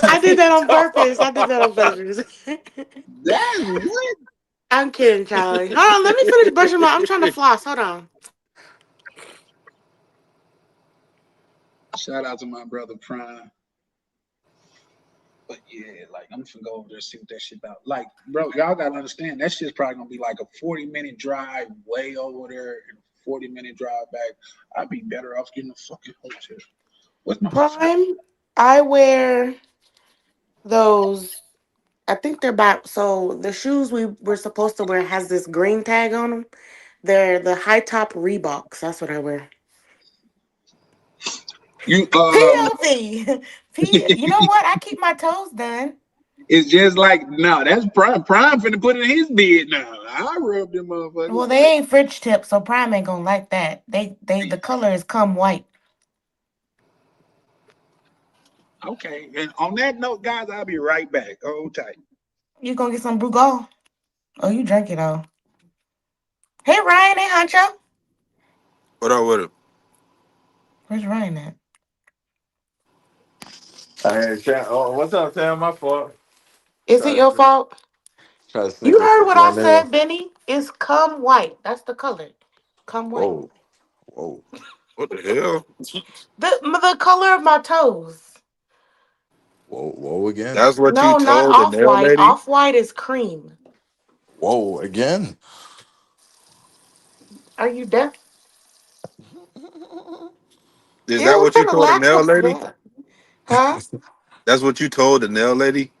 Speaker 7: I did that on purpose. I did that on purpose.
Speaker 3: That's what?
Speaker 7: I'm kidding, Charlie. Hold on, let me finish brushing my. I'm trying to floss. Hold on.
Speaker 3: Shout out to my brother Prime. But yeah, like I'm finna go over there and see what that shit about. Like, bro, y'all gotta understand that shit's probably gonna be like a 40-minute drive way over there and a 40-minute drive back. I'd be better off getting a fucking hotel. What's my
Speaker 7: Prime. I wear those. I think they're about. So the shoes we were supposed to wear has this green tag on them. They're the high top Reeboks. That's what I wear.
Speaker 3: you
Speaker 7: POV. You know what? I keep my toes done.
Speaker 3: it's just like no, that's Prime. Prime finna put in his bid now. I rub them
Speaker 7: Well,
Speaker 3: motherfuckers.
Speaker 7: they ain't French tip, so Prime ain't gonna like that. The color is come white.
Speaker 3: Okay, and on that note, guys, I'll be right back. Hold tight.
Speaker 7: You gonna get some Brugal? Oh, you drink it all. Hey Ryan, hey Huncho.
Speaker 12: What up with it?
Speaker 7: Where's Ryan at?
Speaker 8: Hey, oh, what's up, Sam? My fault.
Speaker 7: Is it
Speaker 8: Try
Speaker 7: your
Speaker 8: to
Speaker 7: fault?
Speaker 8: try to
Speaker 7: You
Speaker 8: sneak
Speaker 7: heard what I
Speaker 8: one in.
Speaker 7: said, Benny. It's come white. That's the color. Come white.
Speaker 8: Whoa, whoa,
Speaker 12: What the hell?
Speaker 7: The color of my toes.
Speaker 8: whoa again.
Speaker 12: That's what you
Speaker 7: No, not
Speaker 12: told the
Speaker 7: off
Speaker 12: nail
Speaker 7: white.
Speaker 12: lady?
Speaker 7: Off white is cream.
Speaker 8: Whoa again.
Speaker 7: Are you deaf?
Speaker 12: Is
Speaker 7: Ew,
Speaker 12: that
Speaker 7: what
Speaker 12: what you
Speaker 7: kind of
Speaker 12: told the
Speaker 7: laugh
Speaker 12: nail
Speaker 7: was
Speaker 12: lady?
Speaker 7: that? Huh?
Speaker 12: That's what you told the nail lady?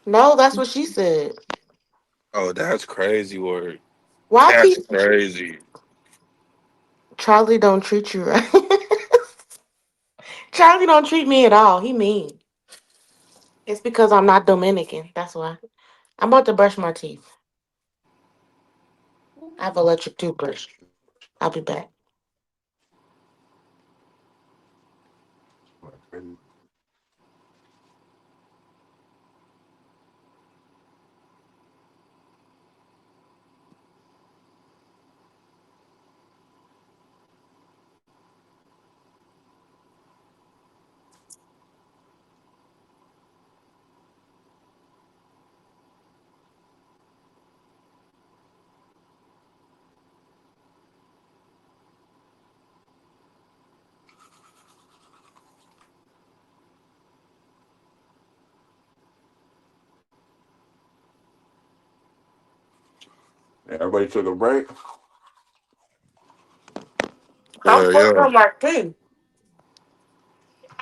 Speaker 7: No, that's what she said.
Speaker 12: Oh, that's crazy word.
Speaker 7: Why
Speaker 12: That's
Speaker 7: people
Speaker 12: crazy.
Speaker 7: Charlie don't treat you right? Charlie don't treat me at all. He mean. It's because I'm not Dominican. That's why. I'm about to brush my teeth. I have electric toothbrush. I'll be back.
Speaker 8: Everybody took a break.
Speaker 7: I'm
Speaker 8: Yeah,
Speaker 7: working
Speaker 8: yeah.
Speaker 7: on my team.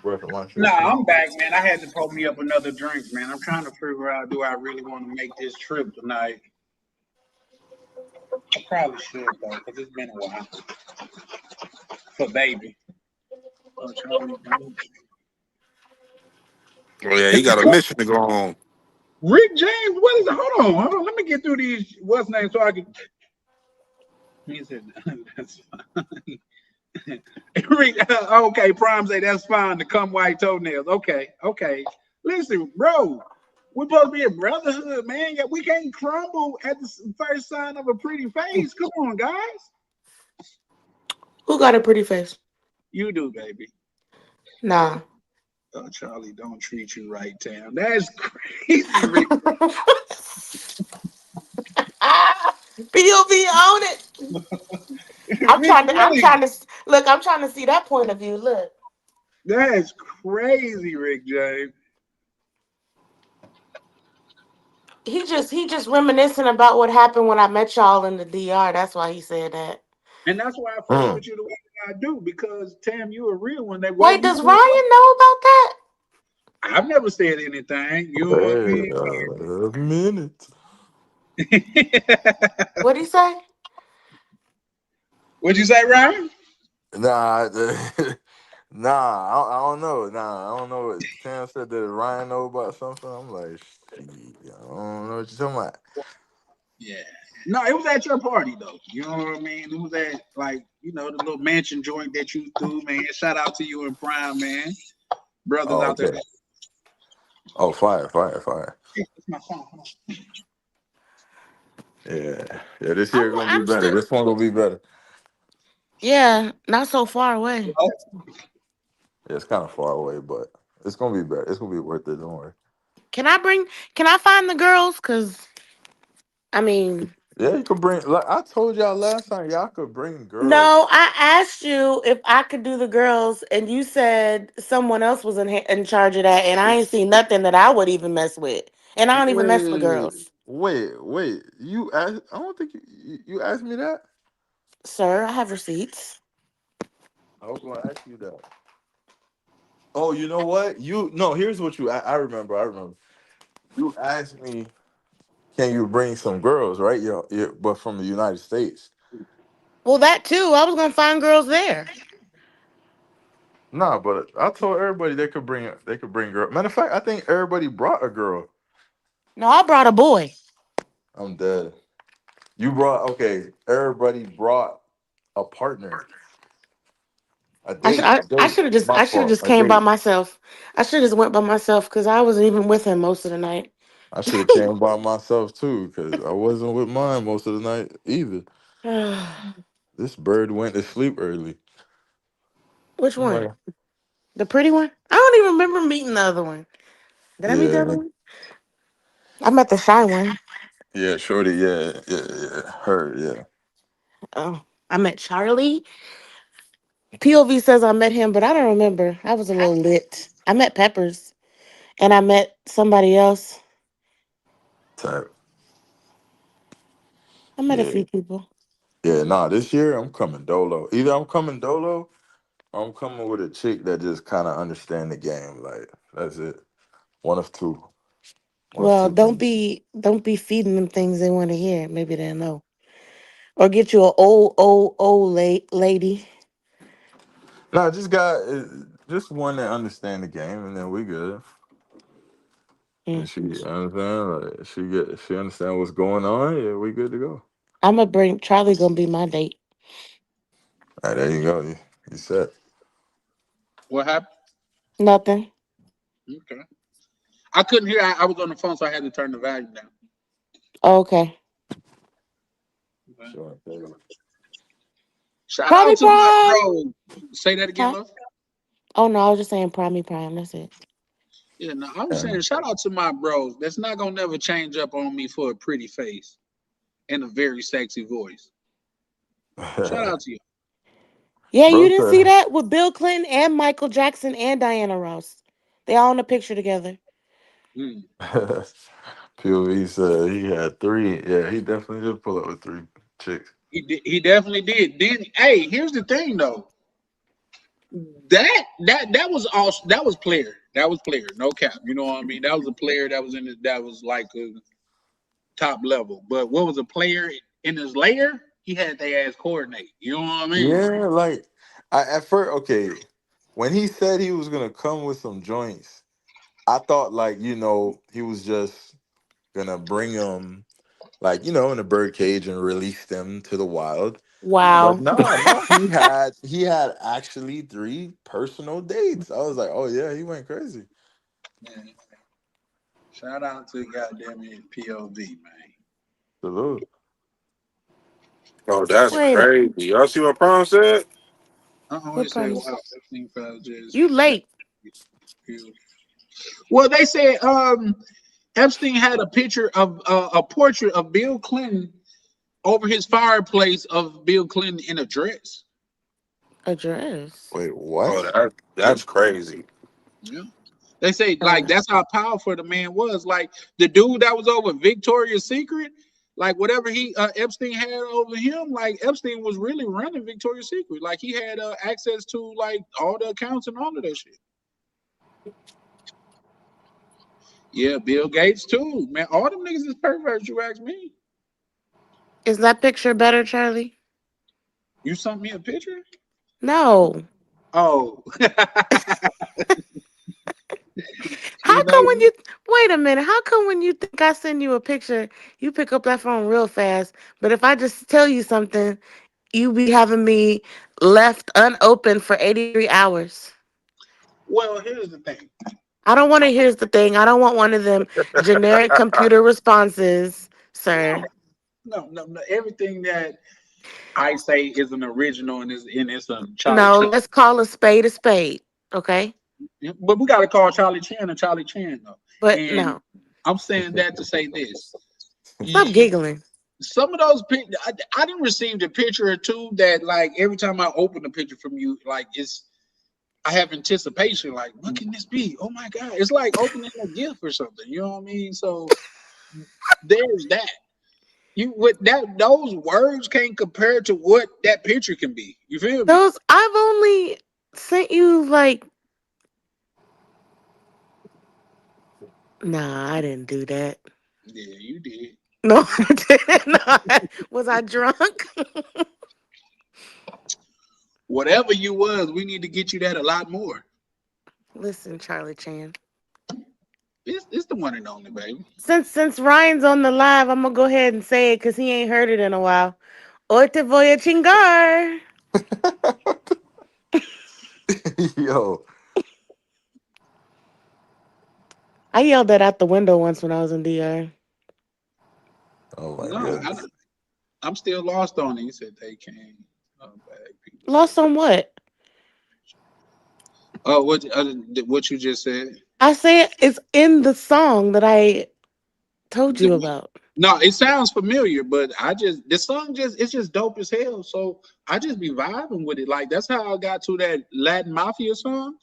Speaker 8: Breath of my shit
Speaker 3: Nah,
Speaker 8: too.
Speaker 3: I'm back, man. I had to pour me up another drink, man. I'm trying to figure out, do I really want to make this trip tonight? I probably should though, because it's been a while for baby. Oh, Charlie, don't.
Speaker 12: Oh yeah, he got a mission to go on.
Speaker 3: Rick James, what is it? Hold on. Let me get through these. What's name so I can. He said, "That's fine." Rick, okay, Prime say that's fine. To come white toenails. Okay. Listen, bro, we're supposed to be a brotherhood, man. Yeah, we can't crumble at the first sign of a pretty face. Come on, guys.
Speaker 7: Who got a pretty face?
Speaker 3: You do, baby.
Speaker 7: Nah.
Speaker 3: Oh, Charlie, don't treat you right, Tam. That's crazy, Rick.
Speaker 7: POV on it. I'm
Speaker 3: Rick,
Speaker 7: trying to. I'm
Speaker 3: really?
Speaker 7: trying to look. I'm trying to see that point of view. Look.
Speaker 3: That's crazy, Rick James.
Speaker 7: He just reminiscing about what happened when I met y'all in the DR. That's why he said that.
Speaker 3: And that's why I fuck
Speaker 8: Mm.
Speaker 3: with you the way that I do, because Tam, you a real one. That way
Speaker 7: Wait,
Speaker 3: you
Speaker 7: does
Speaker 3: pull up,
Speaker 7: Ryan know about that?
Speaker 3: I've never said anything. You know what I
Speaker 8: Hey,
Speaker 3: mean?
Speaker 8: a minute.
Speaker 7: What'd he say?
Speaker 3: What'd you say, Ryan?
Speaker 8: Nah, I don't know. Nah, I don't know what Sam said that Ryan know about something. I'm like, shit, I don't know what you're talking about.
Speaker 3: Yeah. No, it was at your party though. You know what I mean? It was at the little mansion joint that you threw, man. Shout out to you and Prime, man. Brothers
Speaker 8: Oh,
Speaker 3: out there.
Speaker 8: okay. Oh, fire.
Speaker 3: It's my phone. Hold on.
Speaker 8: Yeah. This year gonna be
Speaker 7: I'm
Speaker 8: better.
Speaker 7: still.
Speaker 8: This one gonna be better.
Speaker 7: Yeah, not so far away.
Speaker 8: Yeah, it's kind of far away, but it's gonna be better. It's gonna be worth it. Don't worry.
Speaker 7: Can I bring? Can I find the girls? Cause I mean,
Speaker 8: Yeah, you could bring. Like I told y'all last time, y'all could bring girls.
Speaker 7: no. I asked you if I could do the girls, and you said someone else was in charge of that, and I ain't seen nothing that I would even mess with, and I don't even mess with
Speaker 8: Wait,
Speaker 7: girls,
Speaker 8: wait. You asked? I don't think you asked me that.
Speaker 7: sir. I have receipts.
Speaker 8: I was gonna ask you that. Oh, you know what? Here's what I remember. You asked me, can you bring some girls, right? But from the United States.
Speaker 7: Well, that too. I was gonna find girls there.
Speaker 8: Nah, but I told everybody they could bring girl. Matter of fact, I think everybody brought a girl.
Speaker 7: No, I brought a boy.
Speaker 8: I'm dead. You brought okay. Everybody brought a partner, a date, a
Speaker 7: I
Speaker 8: date.
Speaker 7: should have just
Speaker 8: My
Speaker 7: I should have
Speaker 8: fault,
Speaker 7: just
Speaker 8: a
Speaker 7: came by
Speaker 8: date.
Speaker 7: myself. I should have just went by myself because I wasn't even with him most of the night.
Speaker 8: I should have came by myself too, because I wasn't with mine most of the night either. This bird went to sleep early.
Speaker 7: Which
Speaker 8: I'm
Speaker 7: one?
Speaker 8: like,
Speaker 7: The pretty one? I don't even remember meeting the other one. Did I meet the
Speaker 8: yeah,
Speaker 7: other one? I met the shy one.
Speaker 8: yeah, shorty, yeah, her, yeah.
Speaker 7: Oh, I met Charlie. POV says I met him, but I don't remember. I was a little lit. I met Peppers, and I met somebody else.
Speaker 8: Type,
Speaker 7: I met a
Speaker 8: yeah,
Speaker 7: few people.
Speaker 8: yeah. Nah, this year I'm coming dolo. Either I'm coming dolo, or I'm coming with a chick that just kind of understand the game. Like that's it. One of two. One of
Speaker 7: Well,
Speaker 8: two things.
Speaker 7: don't be feeding them things they want to hear. Maybe they'll know. Or get you an old lady.
Speaker 8: Nah, just got just one that understand the game, and then we good. And
Speaker 7: Mm.
Speaker 8: she, you know what I'm saying? Like she understand what's going on. Yeah, we good to go.
Speaker 7: I'm gonna bring Charlie. Gonna be my date.
Speaker 8: All right, there you go. You set.
Speaker 3: What happened?
Speaker 7: Nothing.
Speaker 3: Okay. I couldn't hear. I was on the phone, so I had to turn the volume down.
Speaker 7: Okay.
Speaker 3: Okay.
Speaker 8: Sure.
Speaker 3: Shout out
Speaker 7: Prime
Speaker 3: to my
Speaker 7: Prime.
Speaker 3: bro. Say that again,
Speaker 7: Huh?
Speaker 3: love.
Speaker 7: Oh no, I was just saying Prime Prime. That's it.
Speaker 3: Yeah, no, I was saying shout out to my bros. That's not gonna never change up on me for a pretty face and a very sexy voice. Shout out to you.
Speaker 7: Yeah, you
Speaker 8: Bro
Speaker 7: didn't see
Speaker 8: said,
Speaker 7: that with Bill Clinton and Michael Jackson and Diana Ross. They all in a picture together.
Speaker 3: Mm.
Speaker 8: POV said he had 3. Yeah, he definitely did pull up with 3 chicks.
Speaker 3: He definitely did. Then, hey, here's the thing though. That was also that was player. That was player. No cap. You know what I mean? That was a player that was that was like a top level. But what was a player in his layer? He had their ass coordinate. You know what I mean?
Speaker 8: Yeah, like I at first, okay, when he said he was gonna come with some joints, I thought like he was just gonna bring them like in a bird cage and release them to the wild. But
Speaker 7: Wow.
Speaker 8: no, he had actually 3 personal dates. I was like, oh yeah, he went crazy.
Speaker 3: Man, shout out to goddamn it POV, man.
Speaker 8: Salute.
Speaker 12: Oh, that's
Speaker 7: Wait, a-
Speaker 12: crazy. Y'all see what Prom said?
Speaker 3: He
Speaker 7: what
Speaker 3: said,
Speaker 7: problem?
Speaker 3: wow, Epstein file just
Speaker 7: You late?
Speaker 3: well, they said Epstein had a picture of a portrait of Bill Clinton over his fireplace of Bill Clinton in a dress.
Speaker 7: Address.
Speaker 8: Wait,
Speaker 12: Oh,
Speaker 8: what?
Speaker 12: that's crazy.
Speaker 3: Yeah. They say like that's how powerful the man was. Like the dude that was over Victoria's Secret, like whatever he Epstein had over him, like Epstein was really running Victoria's Secret. Like he had access to like all the accounts and all of that shit. Yeah, Bill Gates too, man. All them niggas is perverts. You ask me.
Speaker 7: Is that picture better, Charlie?
Speaker 3: You sent me a picture?
Speaker 7: No.
Speaker 3: Oh.
Speaker 7: How
Speaker 3: You
Speaker 7: come
Speaker 3: know,
Speaker 7: when you wait a minute? How come when you think I send you a picture, you pick up that phone real fast? But if I just tell you something, you be having me left unopened for 83 hours.
Speaker 3: well, here's the thing.
Speaker 7: I don't want to. Here's the thing. I don't want one of them generic computer responses,
Speaker 3: No,
Speaker 7: sir.
Speaker 3: no. Everything that I say is an original and it's a Charlie
Speaker 7: No,
Speaker 3: Chan.
Speaker 7: let's call a spade a spade. Okay.
Speaker 3: Yeah, but we gotta call Charlie Chan and Charlie Chan though.
Speaker 7: But
Speaker 3: And
Speaker 7: no.
Speaker 3: I'm saying that to say this.
Speaker 7: Stop giggling.
Speaker 3: Some of those pictures, I didn't receive a picture or two that like every time I open a picture from you, like I have anticipation, like what can this be? Oh my god, it's like opening a gift or something. You know what I mean? So there's that. You with that those words can't compare to what that picture can be. You feel me?
Speaker 7: Those I've only sent you like nah, I didn't do that.
Speaker 3: Yeah, you did.
Speaker 7: No, I didn't. No, was I drunk?
Speaker 3: Whatever you was, we need to get you that a lot more.
Speaker 7: Listen, Charlie Chan.
Speaker 3: It's the one and only, baby.
Speaker 7: Since Ryan's on the live, I'm gonna go ahead and say it because he ain't heard it in a while. Hoy te voy a chingar.
Speaker 8: Yo,
Speaker 7: I yelled that out the window once when I was in DR.
Speaker 8: oh my
Speaker 3: No,
Speaker 8: goodness.
Speaker 3: I'm still lost on it. You said they came bag people.
Speaker 7: Lost on what?
Speaker 3: Oh, what you just said?
Speaker 7: I said it's in the song that I told you about.
Speaker 3: No, it sounds familiar, but the song it's just dope as hell. So I just be vibing with it. Like that's how I got to that Latin Mafia song.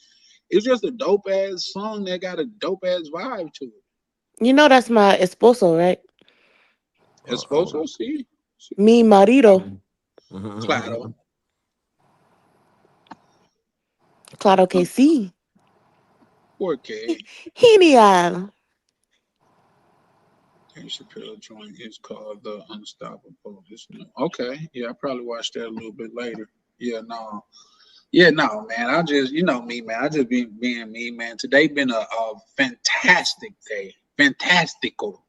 Speaker 3: It's just a dope ass song that got a dope ass vibe to it.
Speaker 7: You know that's my esposo, right?
Speaker 3: It's supposed to see.
Speaker 7: Mi marido.
Speaker 3: Claro.
Speaker 7: Claro que sí.
Speaker 3: Okay.
Speaker 7: Genial.
Speaker 3: Dave Chappelle joint is called The Unstoppable. Okay. Yeah, I probably watched that a little bit later. Yeah, no. Yeah, no, man. I just, you know me, man. I just be being me, man. Today been a fantastic day. Fantastical.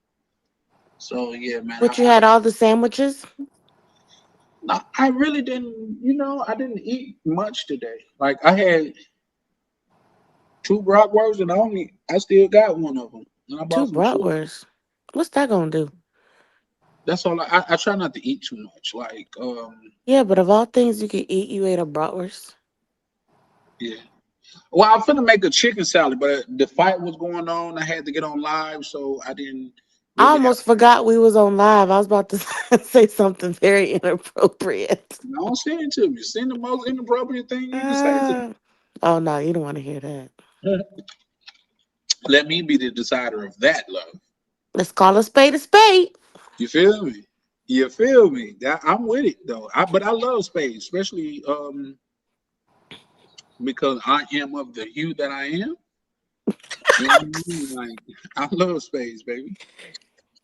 Speaker 3: So yeah, man.
Speaker 7: But you had all the sandwiches?
Speaker 3: No, I really didn't, I didn't eat much today. Like I had 2 bratwursts and I still got one of them. And I
Speaker 7: 2
Speaker 3: bought some chicken.
Speaker 7: bratwursts. What's that gonna do?
Speaker 3: That's all. I try not to eat too much. Like
Speaker 7: Yeah, but of all things you could eat, you ate a bratwurst.
Speaker 3: Yeah. Well, I'm finna make a chicken salad, but the fight was going on. I had to get on live, so I didn't.
Speaker 7: I almost forgot we was on live. I was about to say something very inappropriate.
Speaker 3: Don't send it to me. Send the most inappropriate thing you can say to me.
Speaker 7: Oh no, you don't want to hear that.
Speaker 3: Let me be the decider of that, love.
Speaker 7: Let's call a spade a spade.
Speaker 3: You feel me? You feel me? I'm with it though. But I love space, especially because I am of the hue that I am. You know what I mean? Like I love space, baby.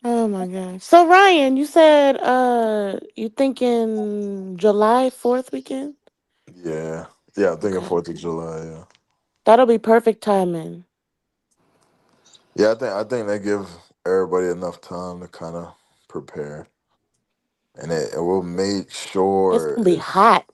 Speaker 7: Oh my gosh. So Ryan, you said you thinking July 4th weekend?
Speaker 1: Yeah, yeah. I'm thinking
Speaker 7: Okay.
Speaker 1: 4th of July. Yeah,
Speaker 7: That'll be perfect timing.
Speaker 1: yeah. I think they give everybody enough time to kind of prepare, and it will make
Speaker 7: It's
Speaker 1: sure
Speaker 7: gonna be hot.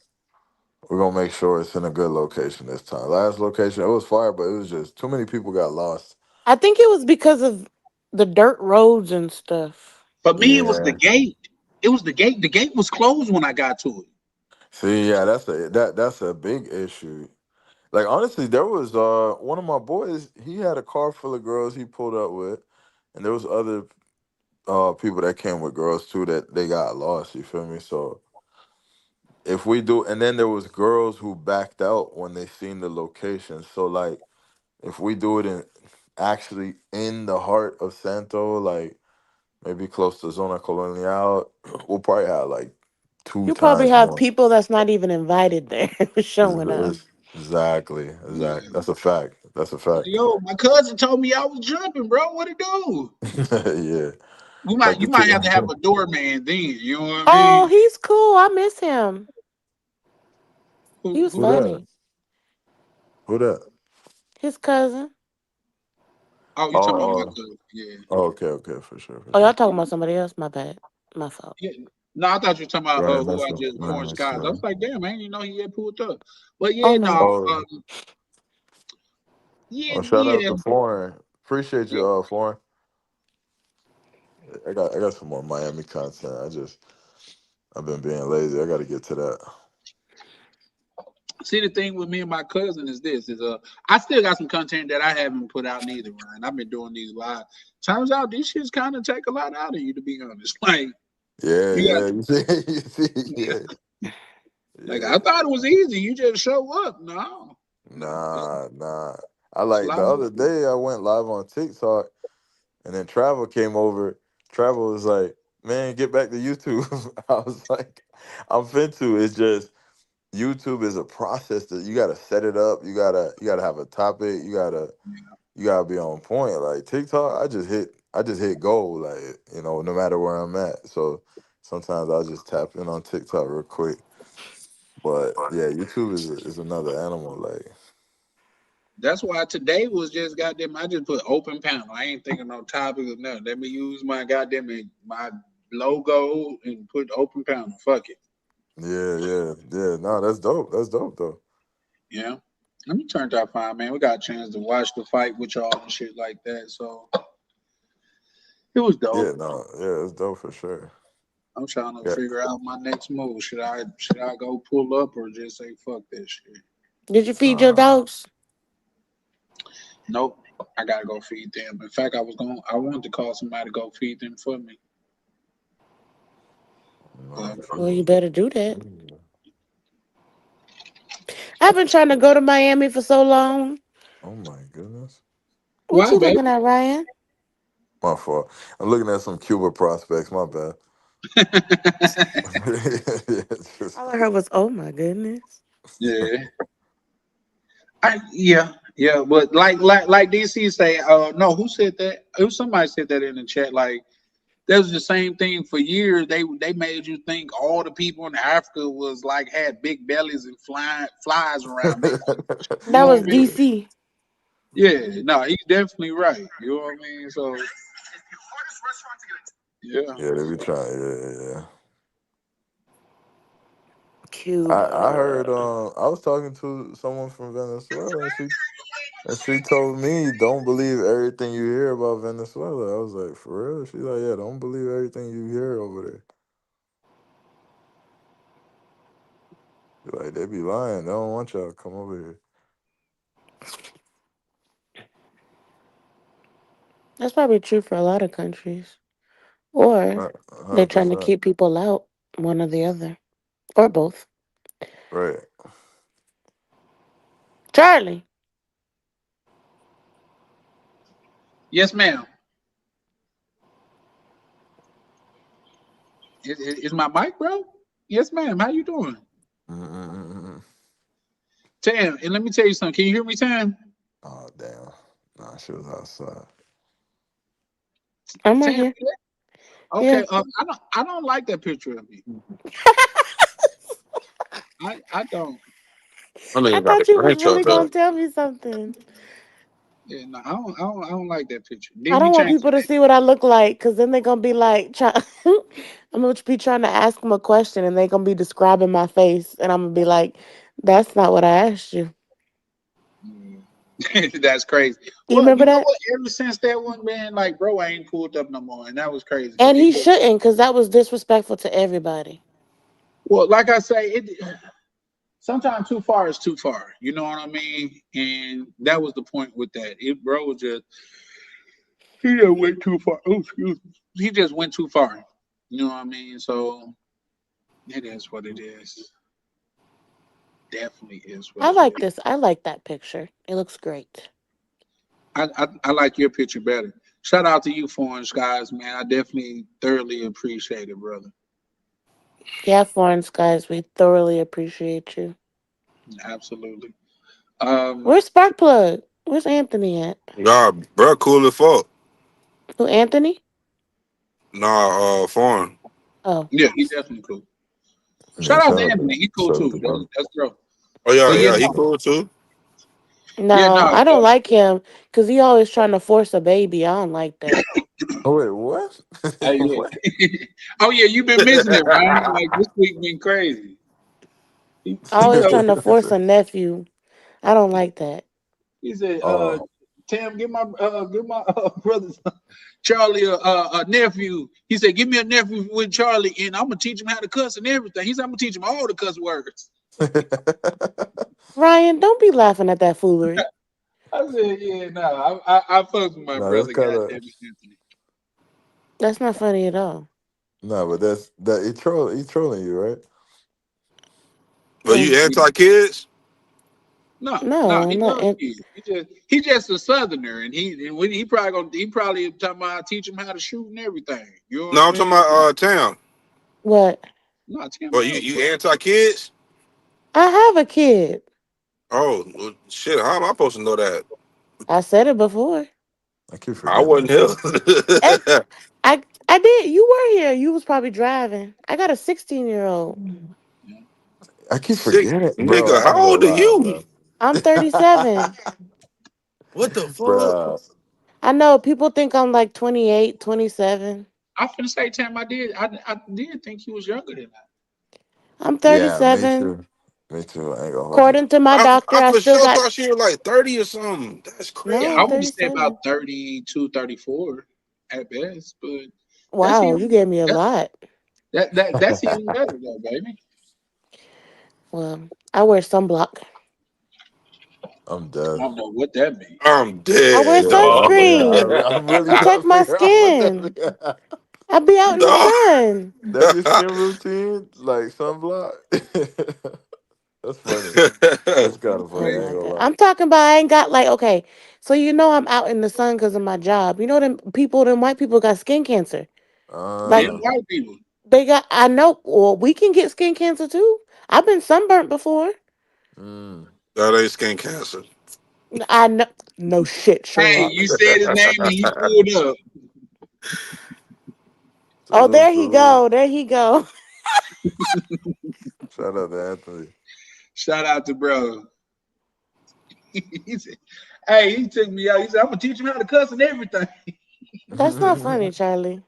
Speaker 1: we're gonna make sure it's in a good location this time. Last location, it was fire, but it was just too many people got lost.
Speaker 7: I think it was because of the dirt roads and stuff.
Speaker 3: For me, it was the
Speaker 1: Yeah.
Speaker 3: gate. It was the gate. The gate was closed when I got to it.
Speaker 1: See, yeah, that's a big issue. Like honestly, there was one of my boys. He had a car full of girls he pulled up with, and there was other people that came with girls too that they got lost. You feel me? So if we do, and then there was girls who backed out when they seen the location. So like if we do it in actually in the heart of Santo, like maybe close to Zona Colonial, we'll probably have like two
Speaker 7: You probably
Speaker 1: times
Speaker 7: have
Speaker 1: more.
Speaker 7: people that's not even invited there showing up.
Speaker 1: Exactly,
Speaker 3: Yeah.
Speaker 1: exactly. That's a fact. That's a fact.
Speaker 3: Yo, my cousin told me I was jumping, bro. What it do?
Speaker 1: Yeah,
Speaker 3: You
Speaker 1: like
Speaker 3: might
Speaker 1: the
Speaker 3: you might have to have
Speaker 1: two.
Speaker 3: a doorman then. You know what I
Speaker 7: Oh,
Speaker 3: mean?
Speaker 7: he's cool. I miss him. He was
Speaker 3: Who
Speaker 1: Who
Speaker 3: that?
Speaker 1: that?
Speaker 7: funny.
Speaker 1: Who that?
Speaker 7: His cousin.
Speaker 3: Oh, you
Speaker 1: Oh,
Speaker 3: talking about my
Speaker 1: oh,
Speaker 3: cousin? Yeah.
Speaker 1: oh, okay, okay, for sure, for
Speaker 7: Oh, y'all
Speaker 1: sure.
Speaker 7: talking about somebody else? My bad. My fault.
Speaker 3: Yeah. No, I thought you were talking about
Speaker 1: Right,
Speaker 3: who
Speaker 1: that's
Speaker 3: I
Speaker 1: what.
Speaker 3: just
Speaker 1: No,
Speaker 3: foreign
Speaker 1: that's
Speaker 3: skies. I was
Speaker 1: fine.
Speaker 3: like, damn, man, you know he had pulled up. But
Speaker 7: Oh
Speaker 3: yeah,
Speaker 7: no.
Speaker 3: no,
Speaker 1: Oh,
Speaker 3: yeah,
Speaker 1: oh, shout out
Speaker 3: yeah,
Speaker 1: to Foreign. Appreciate
Speaker 3: yeah.
Speaker 1: you, Foreign. I got some more Miami content. I've been being lazy. I got to get to that.
Speaker 3: See, the thing with me and my cousin is this: is I still got some content that I haven't put out neither, Ryan. I've been doing these live. Turns out these shits kind of take a lot out of you, to be honest. Like
Speaker 1: Yeah,
Speaker 3: you got,
Speaker 1: yeah. You see, you see, yeah,
Speaker 3: like I
Speaker 1: yeah.
Speaker 3: thought it was easy. You just show up. No,
Speaker 1: Nah, nah. I
Speaker 3: it's a
Speaker 1: like
Speaker 3: lot
Speaker 1: the
Speaker 3: more
Speaker 1: other
Speaker 3: to it.
Speaker 1: day I went live on TikTok and then Travel came over. Travel was like, "Man, get back to YouTube." I was like, "I'm fin to." It's just YouTube is a process that you gotta set it up. You gotta have a topic. You gotta be on point. Like TikTok, I just hit goal. Like no matter where I'm at. So sometimes I'll just tap in on TikTok real quick. But yeah, YouTube is another animal. Like
Speaker 3: That's why today was just goddamn. I just put open panel. I ain't thinking no topic or nothing. Let me use my goddamn my logo and put open panel. Fuck it.
Speaker 1: yeah, yeah, yeah. No, that's dope. That's dope though.
Speaker 3: Yeah. Let me turn out fine, man. We got a chance to watch the fight with y'all and shit like that. So it was
Speaker 1: Yeah,
Speaker 3: dope.
Speaker 1: no, yeah, it's dope for sure.
Speaker 3: I'm trying to
Speaker 1: Yeah.
Speaker 3: figure out my next move. Should I go pull up or just say fuck that shit?
Speaker 7: Did you feed your
Speaker 1: Uh,
Speaker 7: dogs?
Speaker 3: Nope. I gotta go feed them. In fact, I wanted to call somebody to go feed them for me.
Speaker 1: no,
Speaker 3: But
Speaker 7: Well, you
Speaker 1: true.
Speaker 7: better do that. I've been trying to go to Miami for so long.
Speaker 1: Oh my goodness.
Speaker 7: What
Speaker 3: why,
Speaker 7: you
Speaker 3: baby?
Speaker 7: looking at, Ryan?
Speaker 1: My fault. I'm looking at some Cuba prospects. My bad. It's just-
Speaker 7: All I heard was, "Oh my goodness."
Speaker 3: Yeah. Yeah, but like DC say, no, who said that? It was somebody said that in the chat. Like that was the same thing for years. They made you think all the people in Africa was like had big bellies and flying flies around their feet. You
Speaker 7: That
Speaker 3: know what
Speaker 7: was
Speaker 3: I mean?
Speaker 7: DC.
Speaker 3: Yeah, no, he's definitely right. You know what I mean? So yeah.
Speaker 1: Yeah, they be trying. Yeah, yeah, yeah. I heard.
Speaker 7: Cuba.
Speaker 1: I was talking to someone from Venezuela, and she told me, "Don't believe everything you hear about Venezuela." I was like, "For real?" She's like, "Yeah, don't believe everything you hear over there." She's like, they be lying. They don't want y'all to come over here.
Speaker 7: That's probably true for a lot of countries. Or they're
Speaker 1: Hundred
Speaker 7: trying to
Speaker 1: percent.
Speaker 7: keep people out, one or the other, or both.
Speaker 1: Right.
Speaker 7: Charlie,
Speaker 3: Yes, ma'am. Is my mic, bro? Yes, ma'am. How you doing?
Speaker 8: Mm-mm-mm-mm.
Speaker 3: Tam, and let me tell you something. Can you hear me, Tam?
Speaker 8: Oh damn! Nah, she was outside.
Speaker 7: I'm right
Speaker 3: Tam,
Speaker 7: here.
Speaker 3: okay.
Speaker 7: Yeah.
Speaker 3: I don't like that picture of me. I don't.
Speaker 12: I
Speaker 7: I
Speaker 12: nigga got the
Speaker 7: thought you was really
Speaker 12: grandchild
Speaker 7: gonna
Speaker 12: too.
Speaker 7: tell me something.
Speaker 3: Yeah, no, I don't like that picture.
Speaker 7: I
Speaker 3: Then you
Speaker 7: don't want
Speaker 3: change
Speaker 7: people to see what I look like, because then they're gonna be like, I'm gonna be trying to ask them a question, and they're gonna be describing my face, and I'm gonna be like, "That's not what I asked you."
Speaker 3: it. That's crazy.
Speaker 7: You
Speaker 3: Well,
Speaker 7: remember
Speaker 3: you know
Speaker 7: that?
Speaker 3: what? Ever since that one, man, like, bro, I ain't pulled up no more, and that was crazy because
Speaker 7: And
Speaker 3: he
Speaker 7: he
Speaker 3: just.
Speaker 7: shouldn't, because that was disrespectful to everybody.
Speaker 3: Well, like I say, it sometimes too far is too far. You know what I mean? And that was the point with that. It bro was just he just went too far. Oh, excuse me. He just went too far. You know what I mean? So it is what it is. Definitely is what
Speaker 7: I
Speaker 3: it
Speaker 7: like
Speaker 3: is.
Speaker 7: this. I like that picture. It looks great.
Speaker 3: I like your picture better. Shout out to you, foreign skies, man. I definitely thoroughly appreciate it, brother.
Speaker 7: Yeah, foreign skies, we thoroughly appreciate you.
Speaker 3: Absolutely.
Speaker 7: Where's Sparkplug? Where's Anthony at?
Speaker 12: God, bro, cool as fuck.
Speaker 7: Who, Anthony?
Speaker 12: Nah, foreign.
Speaker 7: Oh,
Speaker 3: Yeah, he definitely cool.
Speaker 8: Yeah,
Speaker 3: Shout out to Anthony. He cool
Speaker 8: shout out
Speaker 3: too.
Speaker 8: to brother.
Speaker 3: That's bro.
Speaker 12: Oh
Speaker 3: But
Speaker 12: yeah,
Speaker 3: yeah,
Speaker 12: yeah, he
Speaker 3: no,
Speaker 12: cool too.
Speaker 3: yeah, no.
Speaker 7: no, I don't like him, because he always trying to force a baby. I don't like that.
Speaker 8: Oh wait, what?
Speaker 3: Hey,
Speaker 8: What?
Speaker 3: yeah. Oh yeah, you've been missing it, right? Like this week been crazy. He
Speaker 7: Always
Speaker 3: told
Speaker 7: trying to force a nephew. I don't like that.
Speaker 3: he said,
Speaker 8: Oh,
Speaker 3: Tam, give my brother Charlie a nephew. He said, give me a nephew with Charlie, and I'm gonna teach him how to cuss and everything. He said, I'm gonna teach him all the cuss words.
Speaker 7: Ryan, don't be laughing at that foolery.
Speaker 3: I said, yeah, no, I fuck with my
Speaker 8: no, that's
Speaker 3: brother.
Speaker 8: kind
Speaker 3: God
Speaker 8: of
Speaker 3: damn it, Anthony.
Speaker 7: That's not funny at all.
Speaker 8: no, but that's that he trolling you, right?
Speaker 12: But you
Speaker 7: Mm,
Speaker 12: anti kids?
Speaker 3: No,
Speaker 7: no,
Speaker 3: he
Speaker 7: not.
Speaker 3: loves kids. He just a southerner, and he probably talking about teach him how to shoot and everything. You know what I'm
Speaker 12: No, I'm talking
Speaker 3: saying?
Speaker 12: about town.
Speaker 7: What?
Speaker 3: No, Tim
Speaker 12: But you
Speaker 3: loves
Speaker 12: you anti kids?
Speaker 7: I have a kid.
Speaker 12: Oh well, shit! How am I supposed to know that?
Speaker 7: I said it before.
Speaker 8: I keep
Speaker 12: I
Speaker 8: forgetting
Speaker 12: wasn't
Speaker 8: that shit.
Speaker 7: And
Speaker 12: here.
Speaker 7: I did. You were here. You was probably driving. I got a 16-year-old.
Speaker 8: I keep
Speaker 12: Sick
Speaker 8: forgetting, bro.
Speaker 12: nigga.
Speaker 8: I ain't
Speaker 12: How
Speaker 8: gonna
Speaker 12: old are
Speaker 8: lie,
Speaker 12: you?
Speaker 8: bro.
Speaker 7: I'm 37.
Speaker 12: What the fuck?
Speaker 8: Bruh.
Speaker 7: I know people think I'm like 28, 27.
Speaker 3: I finna say, Tim, I did think he was younger than that.
Speaker 7: I'm
Speaker 8: Yeah, me
Speaker 7: 37.
Speaker 8: too. Me too. I ain't gonna hold you.
Speaker 7: According to my doctor,
Speaker 12: I
Speaker 7: I
Speaker 12: for
Speaker 7: still
Speaker 12: sure
Speaker 7: got.
Speaker 12: thought she was like 30 or something. That's
Speaker 7: No,
Speaker 3: Yeah,
Speaker 7: I'm
Speaker 3: I
Speaker 12: crazy.
Speaker 3: would say about
Speaker 7: 37.
Speaker 3: 32, 34 at best, but that's
Speaker 7: Wow, you
Speaker 3: even
Speaker 7: gave me a
Speaker 3: that's
Speaker 7: lot.
Speaker 3: that's even better though, baby.
Speaker 7: Well, I wear sunblock.
Speaker 8: I'm
Speaker 3: I
Speaker 8: dead.
Speaker 3: don't know what that means.
Speaker 12: I'm
Speaker 7: I wear
Speaker 12: dead,
Speaker 8: Yeah,
Speaker 12: dog.
Speaker 7: sunscreen.
Speaker 8: I'm really trying
Speaker 7: Protect
Speaker 8: to
Speaker 7: my
Speaker 8: figure out what that
Speaker 7: skin.
Speaker 8: means.
Speaker 7: I be out in the
Speaker 12: Dog.
Speaker 7: sun.
Speaker 8: That's your skin routine, like sunblock. That's funny. That's kind of
Speaker 7: Oh
Speaker 8: funny. I
Speaker 3: Hey,
Speaker 8: ain't
Speaker 7: my
Speaker 8: gonna
Speaker 7: god.
Speaker 8: lie.
Speaker 7: I'm talking about I ain't got like okay. So I'm out in the sun because of my job. You know them white people got skin cancer. Like
Speaker 3: damn
Speaker 8: Uh,
Speaker 3: white people.
Speaker 7: they got I know well we can get skin cancer too. I've been sunburnt before.
Speaker 8: mm,
Speaker 12: That ain't skin cancer.
Speaker 7: I know no shit,
Speaker 3: Hey,
Speaker 7: Sherlock.
Speaker 3: you said his name and he pulled up.
Speaker 7: Oh,
Speaker 8: salute,
Speaker 7: there he
Speaker 8: salute.
Speaker 7: go. There he go.
Speaker 8: Shout out to Anthony.
Speaker 3: Shout out to bro. He said, hey, he took me out. He said, I'm gonna teach him how to cuss and everything.
Speaker 7: That's not funny, Charlie.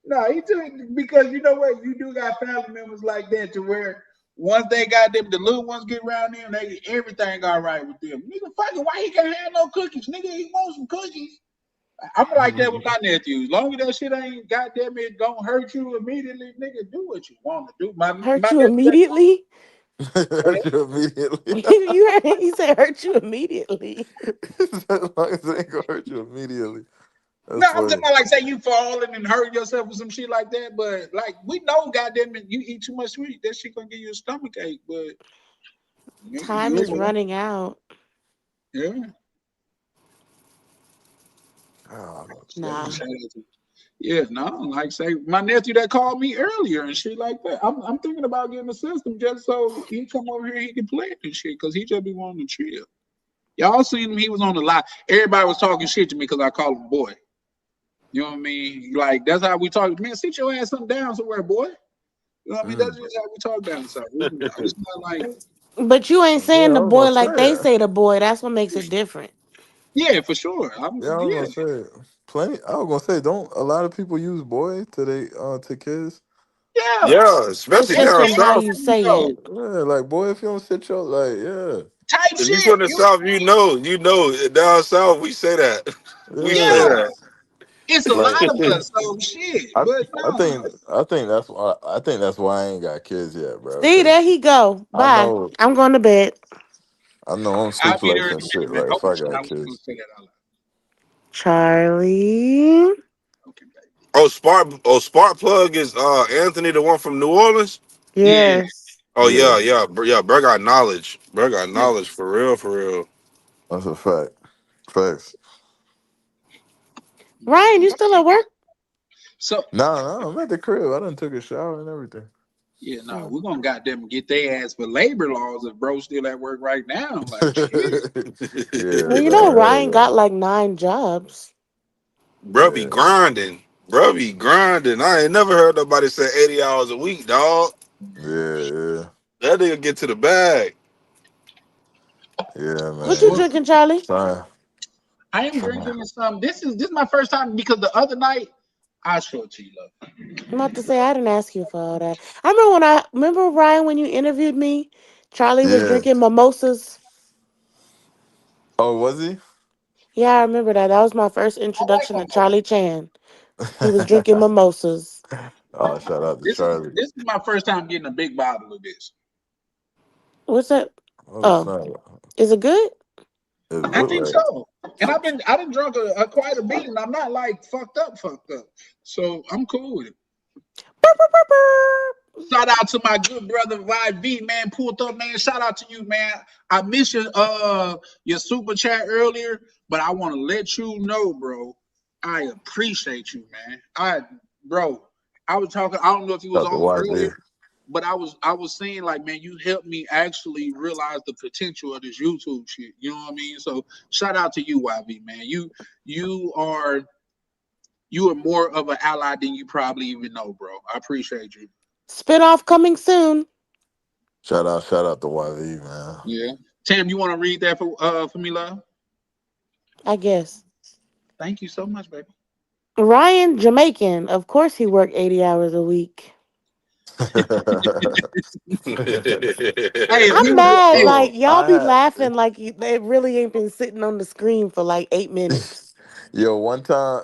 Speaker 3: No, he took because you know what? You do got family members like that to where once they got them, the little ones get around them, they everything all right with them. Nigga, fucking why he can't have no cookies? Nigga, he wants some cookies. I'm like that with my nephews. Long as that shit ain't goddamn it don't hurt you immediately, nigga, do what you want to do. My
Speaker 7: Hurt you
Speaker 3: nephew ain't
Speaker 7: immediately?
Speaker 8: Hurt you immediately.
Speaker 7: You heard he said hurt you immediately.
Speaker 8: As long as it ain't gonna hurt you immediately.
Speaker 3: no,
Speaker 8: That's
Speaker 3: I'm talking
Speaker 8: funny.
Speaker 3: about like say you falling and hurting yourself or some shit like that. But like we know, goddamn it, you eat too much sweet, that shit gonna give you a stomach ache. But
Speaker 7: Time is
Speaker 3: you
Speaker 7: running out.
Speaker 3: yeah.
Speaker 8: Oh,
Speaker 3: Shout
Speaker 7: Nah.
Speaker 3: out to Yeah, no, like say my nephew that called me earlier and shit like that. I'm thinking about getting a system just so he come over here and he can play it and shit because he just be wanting to chill. Y'all seen him? He was on the live. Everybody was talking shit to me because I called him boy. You know what I mean? Like that's how we talk. Man, sit your ass something down somewhere, boy. You know what I mean? That's just how we talk down south. It's not like
Speaker 1: But you ain't
Speaker 8: Yeah,
Speaker 1: saying
Speaker 8: I
Speaker 1: the
Speaker 8: was
Speaker 1: boy like they
Speaker 8: gonna say.
Speaker 1: say the boy. That's what makes it different.
Speaker 3: yeah, for sure.
Speaker 8: Yeah, I
Speaker 3: Yeah,
Speaker 8: was gonna say. Plenty. I was gonna say. Don't a lot of people use boy to they to kids?
Speaker 3: yeah.
Speaker 12: Yeah,
Speaker 1: It's
Speaker 12: especially
Speaker 1: just
Speaker 12: down
Speaker 1: in how
Speaker 12: south.
Speaker 1: you say
Speaker 3: Yo,
Speaker 1: it.
Speaker 8: Yeah, like boy, if you don't sit your like,
Speaker 3: type
Speaker 12: If you
Speaker 3: shit.
Speaker 12: from the
Speaker 3: You
Speaker 12: south, you know down south we say that. We say
Speaker 3: yeah.
Speaker 8: yeah.
Speaker 12: that.
Speaker 3: It's a
Speaker 8: Like
Speaker 3: lot of us, so shit.
Speaker 8: I,
Speaker 3: But
Speaker 8: I
Speaker 3: no,
Speaker 8: think, I think that's why, I ain't got kids yet, bro.
Speaker 1: See, there
Speaker 8: Cause
Speaker 1: he go.
Speaker 8: I
Speaker 1: Bye.
Speaker 8: know,
Speaker 1: I'm going to bed.
Speaker 8: I know I'm
Speaker 3: I'll be there
Speaker 8: sleeping
Speaker 3: in
Speaker 8: and
Speaker 3: a minute,
Speaker 8: shit.
Speaker 3: man.
Speaker 8: Like
Speaker 3: Oh,
Speaker 8: if I
Speaker 3: shit, I
Speaker 8: got
Speaker 3: wasn't gonna
Speaker 8: kids,
Speaker 3: say that out loud.
Speaker 1: Charlie.
Speaker 3: Okay, baby.
Speaker 12: Spark Plug is Anthony, the one from New Orleans.
Speaker 3: Yeah,
Speaker 1: Yes.
Speaker 12: Oh
Speaker 8: yeah,
Speaker 12: yeah, bro got knowledge. Bro got
Speaker 3: yeah.
Speaker 12: knowledge for real, for real.
Speaker 8: that's a fact. Facts.
Speaker 1: Ryan, you still at work?
Speaker 3: So
Speaker 8: No, I'm at the crib. I done took a shower and everything.
Speaker 3: yeah, no,
Speaker 1: Mm.
Speaker 3: we're gonna goddamn get their ass for labor laws if bro still at work right now. Like shit.
Speaker 1: Well,
Speaker 8: Yeah,
Speaker 1: you know, Ryan
Speaker 8: no,
Speaker 1: got like 9 jobs.
Speaker 12: Bro be
Speaker 8: yeah,
Speaker 12: grinding. Bro be grinding. I ain't never heard nobody say 80 hours a week, dog.
Speaker 8: yeah,
Speaker 12: That nigga get to the bag.
Speaker 8: yeah,
Speaker 1: What you
Speaker 8: man.
Speaker 3: Well,
Speaker 1: drinking, Charlie?
Speaker 8: Trying,
Speaker 3: I am
Speaker 8: trying.
Speaker 3: drinking some. This is my first time because the other night I'll show it to you, love.
Speaker 1: I'm about to say I didn't ask you for all that. I remember Ryan when you interviewed me. Charlie was
Speaker 8: Yeah.
Speaker 1: drinking mimosas.
Speaker 8: Oh, was he?
Speaker 1: Yeah, I remember that. That was my first
Speaker 3: I like
Speaker 1: introduction to
Speaker 3: mimosas.
Speaker 1: Charlie Chan. He was drinking mimosas.
Speaker 8: Oh, shout out to
Speaker 3: This is
Speaker 8: Charlie.
Speaker 3: this is my first time getting a big bottle of this.
Speaker 1: What's that?
Speaker 8: Oh,
Speaker 1: Oh,
Speaker 8: snap.
Speaker 1: is it good?
Speaker 8: It
Speaker 3: I
Speaker 8: looked
Speaker 3: think
Speaker 8: like.
Speaker 3: so. And I done drunk a quite a bit, and I'm not like fucked up. So I'm cool with it.
Speaker 1: Burp, burp, burp, burp.
Speaker 3: Shout out to my good brother YV, man. Pulled up, man. Shout out to you, man. I missed your super chat earlier, but I want to let you know, bro. I appreciate you, man. Bro, I was talking. I don't know if you was
Speaker 8: Got the
Speaker 3: on
Speaker 8: YV.
Speaker 3: earlier, but I was saying like, man, you helped me actually realize the potential of this YouTube shit. You know what I mean? So shout out to you, YV, man. You are more of an ally than you probably even know, bro. I appreciate you.
Speaker 1: Spinoff coming soon.
Speaker 8: Shout out to YV, man.
Speaker 3: Yeah. Tam, you want to read that for me, love?
Speaker 1: I guess.
Speaker 3: Thank you so much, baby.
Speaker 1: Ryan Jamaican. Of course he worked 80 hours a week.
Speaker 3: Hey, if he
Speaker 1: I'm
Speaker 3: would have,
Speaker 1: mad.
Speaker 3: hey,
Speaker 1: Like,
Speaker 8: Yo,
Speaker 1: y'all be laughing like it really ain't been sitting on the screen for like 8 minutes.
Speaker 8: yo, one time,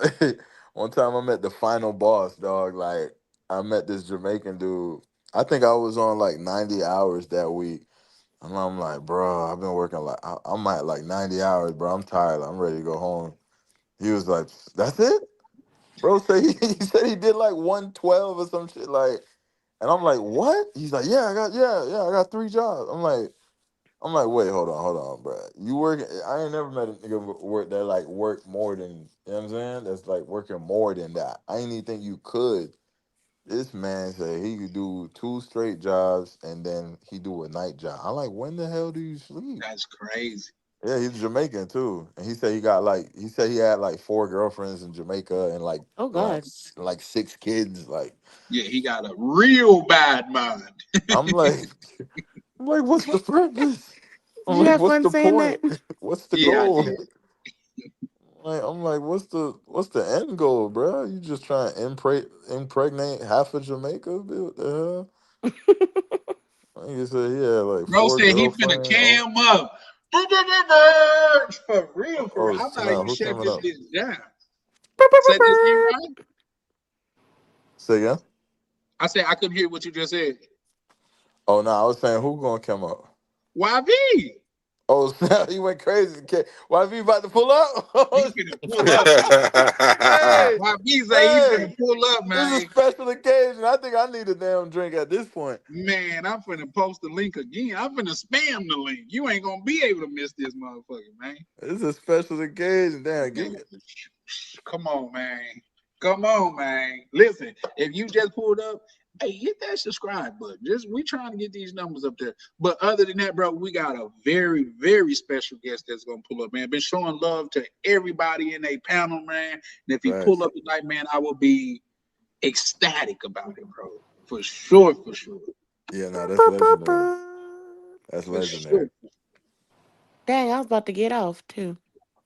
Speaker 8: one time I met the final boss, dog. Like, I met this Jamaican dude. I think I was on like 90 hours that week. And I'm like, bro, I've been working like, I'm at like 90 hours, bro. I'm tired. I'm ready to go home. He was like, that's it? Bro said he said he did like 112 or some shit. Like, and I'm like, what? He's like, I got 3 jobs. I'm like, wait, hold on, bro. You work? I ain't never met a nigga work that like work more than, you know what I'm saying? That's like working more than that. I ain't even think you could. This man said he could do 2 straight jobs and then he do a night job. I'm like, when the hell do you sleep?
Speaker 3: that's crazy.
Speaker 8: Yeah, he's Jamaican too, and he said he said he had like 4 girlfriends in Jamaica and
Speaker 1: Oh God.
Speaker 8: like 6 kids. Like,
Speaker 3: Yeah, he got a real bad mind.
Speaker 8: I'm like, I'm like, what's the purpose?
Speaker 1: Did
Speaker 8: I'm
Speaker 1: you
Speaker 8: like,
Speaker 1: have
Speaker 8: what's
Speaker 1: fun
Speaker 8: the
Speaker 1: saying
Speaker 8: point?
Speaker 1: that?
Speaker 8: What's the
Speaker 3: Yeah, I
Speaker 8: goal?
Speaker 3: did.
Speaker 8: Like, I'm like, what's the end goal, bro? You just trying to impregnate half of Jamaica? What the hell? Like you said, he had like
Speaker 3: Bro
Speaker 8: four
Speaker 3: said he finna
Speaker 8: girlfriends. Oh,
Speaker 3: cam up. For real, for real.
Speaker 8: oh
Speaker 3: I'm not
Speaker 8: snap!
Speaker 3: even
Speaker 8: Who
Speaker 3: shut
Speaker 8: coming
Speaker 3: this
Speaker 8: up?
Speaker 3: bitch down.
Speaker 1: Burp, burp,
Speaker 3: Say
Speaker 1: burp,
Speaker 3: this again,
Speaker 1: burp.
Speaker 3: right?
Speaker 8: Say again?
Speaker 3: I said I couldn't hear what you just said.
Speaker 8: Oh no, I was saying who gonna come up?
Speaker 3: YV.
Speaker 8: Oh snap! He went crazy. Why be about to pull up?
Speaker 3: He
Speaker 8: Oh,
Speaker 3: finna pull
Speaker 8: snap.
Speaker 3: up, man.
Speaker 8: Hey,
Speaker 3: YV say he
Speaker 8: hey!
Speaker 3: finna pull up,
Speaker 8: This is a
Speaker 3: man.
Speaker 8: special occasion. I think I need a damn drink at this point.
Speaker 3: Man, I'm finna post the link again. I'm finna spam the link. You ain't gonna be able to miss this motherfucker, man.
Speaker 8: This is a special occasion. Damn, give me.
Speaker 3: Come on, man. Come on, man. Listen, if you just pulled up, hey, hit that subscribe button. We trying to get these numbers up there. But other than that, bro, we got a very, very special guest that's gonna pull up, man. Been showing love to everybody in a panel, man. And if he pull
Speaker 8: Facts.
Speaker 3: up tonight, man, I will be ecstatic about it, bro. For sure, for sure.
Speaker 8: Yeah, no, that's legendary. That's
Speaker 3: For sure.
Speaker 8: legendary.
Speaker 7: Dang, I was about to get off too.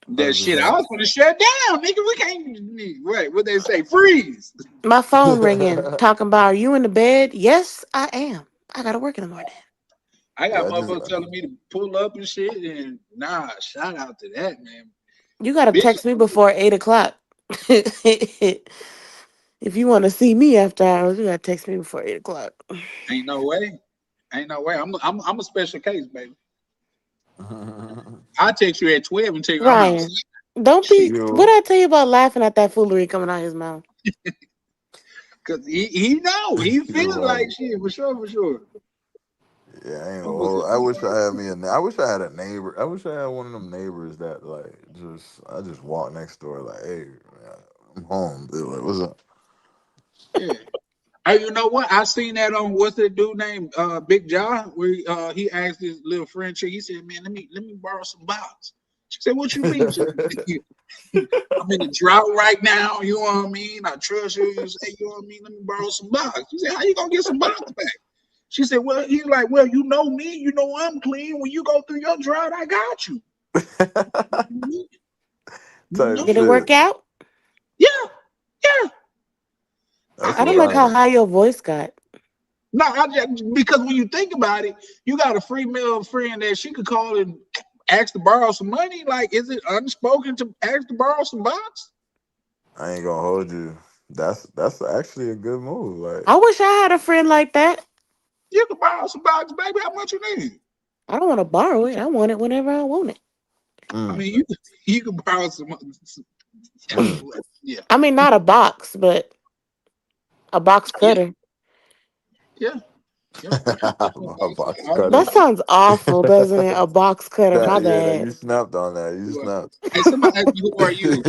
Speaker 3: That shit, I
Speaker 8: 100%.
Speaker 3: was gonna shut down, nigga. We can't wait. What they say? Freeze.
Speaker 7: My phone ringing, talking about, are you in the bed? Yes, I am. I gotta work in the morning.
Speaker 3: I got
Speaker 8: Yeah, I just
Speaker 3: motherfuckers telling me to pull up and shit, and nah, shout out to that, man.
Speaker 7: You gotta
Speaker 3: Bitch,
Speaker 7: text me before 8 o'clock. If you want to see me after hours, you gotta text me before 8 o'clock.
Speaker 3: ain't no way. Ain't no way. I'm a special case, baby. I'll text you at 12 and tell you I'm
Speaker 7: Ryan,
Speaker 3: outside.
Speaker 7: don't be. What
Speaker 8: Yo,
Speaker 7: I tell you about laughing at that foolery coming out his mouth?
Speaker 3: Cause he know. He
Speaker 8: you
Speaker 3: feeling like
Speaker 8: right.
Speaker 3: shit for sure, for sure.
Speaker 8: Yeah, I ain't gonna
Speaker 3: I'm gonna
Speaker 8: hold. I wish I had me a. I wish I had a neighbor. I wish I had one of them neighbors that like just. I just walk next door like, hey, man, I'm home. They're like, what's up?
Speaker 3: yeah. Hey, you know what? I seen that on what's that dude named Big John, where he asked his little friend chick. He said, "Man, let me borrow some box." She said, "What you mean?" She said, I'm in a drought right now. You know what I mean? I trust you. You say, you know what I mean? Let me borrow some box. She said, "How you gonna get some box back?" She said, "Well," he's like, "Well, you know me. You know I'm clean. When you go through your drought, I got you." You
Speaker 8: Type
Speaker 7: Did it
Speaker 3: know?
Speaker 7: work
Speaker 8: shit.
Speaker 7: out?
Speaker 3: Yeah, yeah.
Speaker 8: That's
Speaker 7: I
Speaker 3: You
Speaker 7: don't
Speaker 8: what
Speaker 3: know,
Speaker 7: like
Speaker 8: I.
Speaker 7: how high your voice got.
Speaker 3: no, because when you think about it, you got a free male friend that she could call and ask to borrow some money. Like, is it unspoken to ask to borrow some bucks?
Speaker 8: I ain't gonna hold you. That's actually a good move. Like,
Speaker 7: I wish I had a friend like that.
Speaker 3: You can borrow some bucks, baby. How much you need?
Speaker 7: I don't want to borrow it. I want it whenever I want it.
Speaker 3: I
Speaker 8: mm,
Speaker 3: mean, you can borrow some
Speaker 8: mm.
Speaker 3: yeah,
Speaker 7: I mean, not a box, but a box
Speaker 3: yeah,
Speaker 7: cutter.
Speaker 3: yeah, yeah.
Speaker 8: My box
Speaker 7: That
Speaker 8: cutter.
Speaker 7: sounds awful, doesn't it? A box cutter. My
Speaker 8: Yeah, that
Speaker 7: bad.
Speaker 8: you snapped on that. You snapped.
Speaker 3: Hey, somebody asked me, who are you?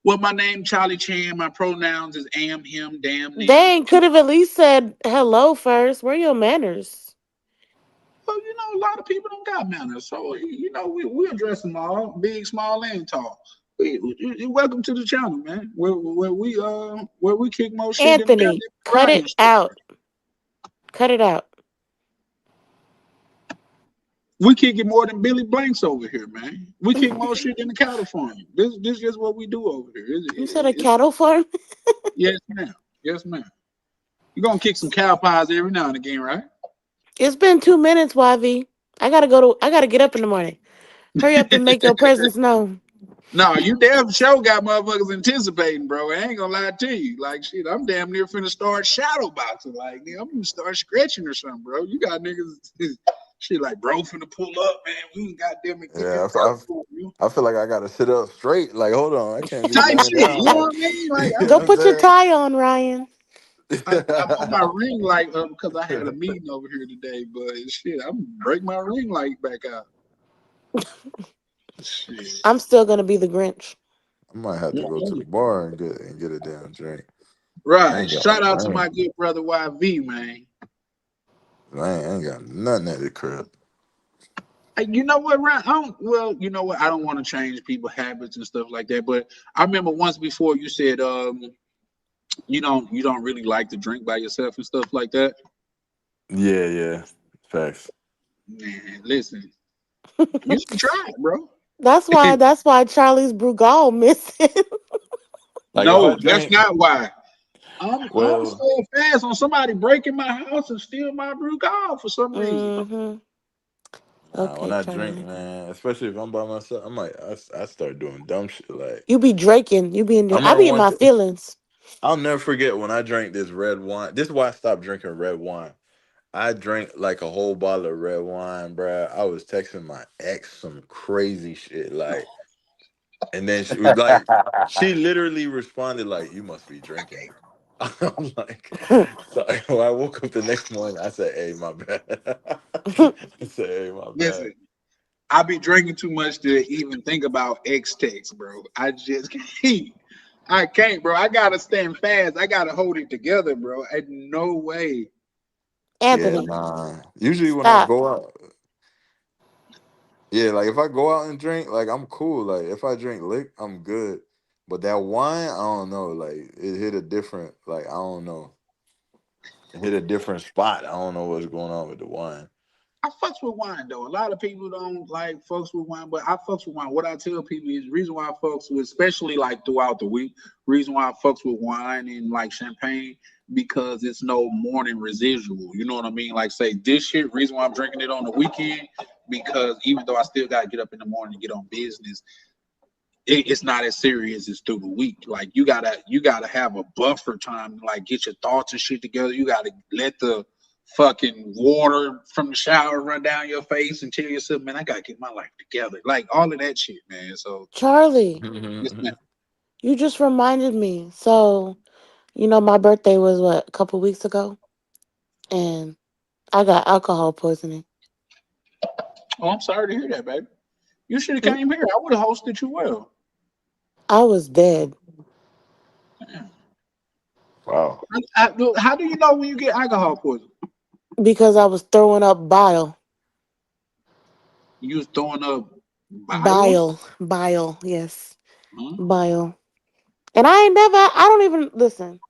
Speaker 3: Well, my name Charlie Chan. My pronouns is am, him, damn, them.
Speaker 7: Dang, could have at least said hello first. Where are your manners?
Speaker 3: Well, a lot of people don't got manners, so we address them all, big, small, and tall. Welcome to the channel, man. Where we kick more shit than the
Speaker 7: Anthony,
Speaker 3: goddamn
Speaker 7: cut
Speaker 3: Ryan
Speaker 7: it
Speaker 3: shit.
Speaker 7: out. Cut it out.
Speaker 3: We kick it more than Billy Blanks over here, man. We kick more shit than the California. This is what we do over here.
Speaker 7: You said a cattle farm?
Speaker 3: Yes, ma'am. Yes, ma'am. You're gonna kick some cow pies every now and again, right?
Speaker 7: It's been 2 minutes, YV. I gotta get up in the morning. Hurry up and make your presence known.
Speaker 3: No, you damn sure got motherfuckers anticipating, bro. I ain't gonna lie to you. Like shit, I'm damn near finna start shadow boxing. Like, nigga, I'm gonna start scratching or something, bro. You got niggas shit like bro finna pull up, man. We ain't got them and get this
Speaker 8: Yeah,
Speaker 3: work for you.
Speaker 8: I feel like I gotta sit up straight. Like, hold on, I can't be
Speaker 3: Type
Speaker 8: laying
Speaker 3: shit,
Speaker 8: down.
Speaker 3: you know
Speaker 8: Like,
Speaker 3: what I mean? Like
Speaker 8: you
Speaker 7: Go
Speaker 8: know what
Speaker 7: put your
Speaker 8: I'm
Speaker 7: tie on, Ryan.
Speaker 3: I put my ring light up because I had a
Speaker 8: saying?
Speaker 3: meeting over here today, but shit, I'm break my ring light back out. Shit.
Speaker 7: I'm still gonna be the Grinch.
Speaker 8: I might have to go to the bar and get a damn drink. I
Speaker 3: Right.
Speaker 8: ain't got
Speaker 3: Shout out to
Speaker 8: I
Speaker 3: my
Speaker 8: ain't,
Speaker 3: good brother YV, man.
Speaker 8: I ain't got nothing at the crib.
Speaker 3: Hey, you know what, Ryan? You know what? I don't want to change people's habits and stuff like that. But I remember once before you said you don't really like to drink by yourself and stuff like that.
Speaker 8: Yeah, yeah. Facts.
Speaker 3: Man, listen, you should try it, bro.
Speaker 7: That's why Charlie's Brugal missing.
Speaker 8: Like if I
Speaker 3: No, that's
Speaker 8: drink,
Speaker 3: not why. I'm
Speaker 8: well,
Speaker 3: so fast on somebody breaking my house and steal my brew gall for some reason.
Speaker 7: Mm-hmm.
Speaker 8: nah, when
Speaker 7: Okay,
Speaker 8: I drink,
Speaker 7: Charlie.
Speaker 8: man, especially if I'm by myself, I start doing dumb shit. Like
Speaker 7: You be draking.
Speaker 8: I
Speaker 7: I
Speaker 8: remember
Speaker 7: be in
Speaker 8: one
Speaker 7: my
Speaker 8: thing.
Speaker 7: feelings.
Speaker 8: I'll never forget when I drank this red wine. This is why I stopped drinking red wine. I drank like a whole bottle of red wine, bruh. I was texting my ex some crazy shit, like, and then she was like, she literally responded like, "You must be drinking." I'm like, so when I woke up the next morning, I said, "Hey, my bad." I said, "Hey, my bad."
Speaker 3: Listen, I be drinking too much to even think about X text, bro. I just can't. I can't, bro. I gotta stand fast. I gotta hold it together, bro. Ain't no way.
Speaker 8: Yeah,
Speaker 7: Anthony,
Speaker 8: nah. Usually when I
Speaker 7: stop.
Speaker 8: go out, yeah, like if I go out and drink, like I'm cool. Like if I drink lick, I'm good. But that wine, I don't know. Like it hit a different, like I don't know, it hit a different spot. I don't know what's going on with the wine.
Speaker 3: I fucks with wine though. A lot of people don't like fucks with wine, but I fucks with wine. What I tell people is the reason why I fucks with, especially like throughout the week, reason why I fucks with wine and like champagne because it's no morning residual. You know what I mean? Like say this shit, reason why I'm drinking it on the weekend because even though I still gotta get up in the morning and get on business, it's not as serious as through the week. Like you gotta have a buffer time, to, like get your thoughts and shit together. You gotta let the fucking water from the shower run down your face and tell yourself, man, I gotta get my life together. Like all of that shit, man. So
Speaker 7: Charlie,
Speaker 3: yes, man.
Speaker 7: you just reminded me. So, my birthday was what, a couple weeks ago? And I got alcohol poisoning.
Speaker 3: Oh, I'm sorry to hear that, baby. You should have
Speaker 7: Mm,
Speaker 3: came here. I would have hosted you well.
Speaker 7: I was dead
Speaker 8: Wow.
Speaker 3: How do you know when you get alcohol poisoning?
Speaker 7: because I was throwing up bile.
Speaker 3: You was throwing up bile?
Speaker 7: Bile, yes.
Speaker 3: Huh?
Speaker 7: Bile. And I don't even, listen,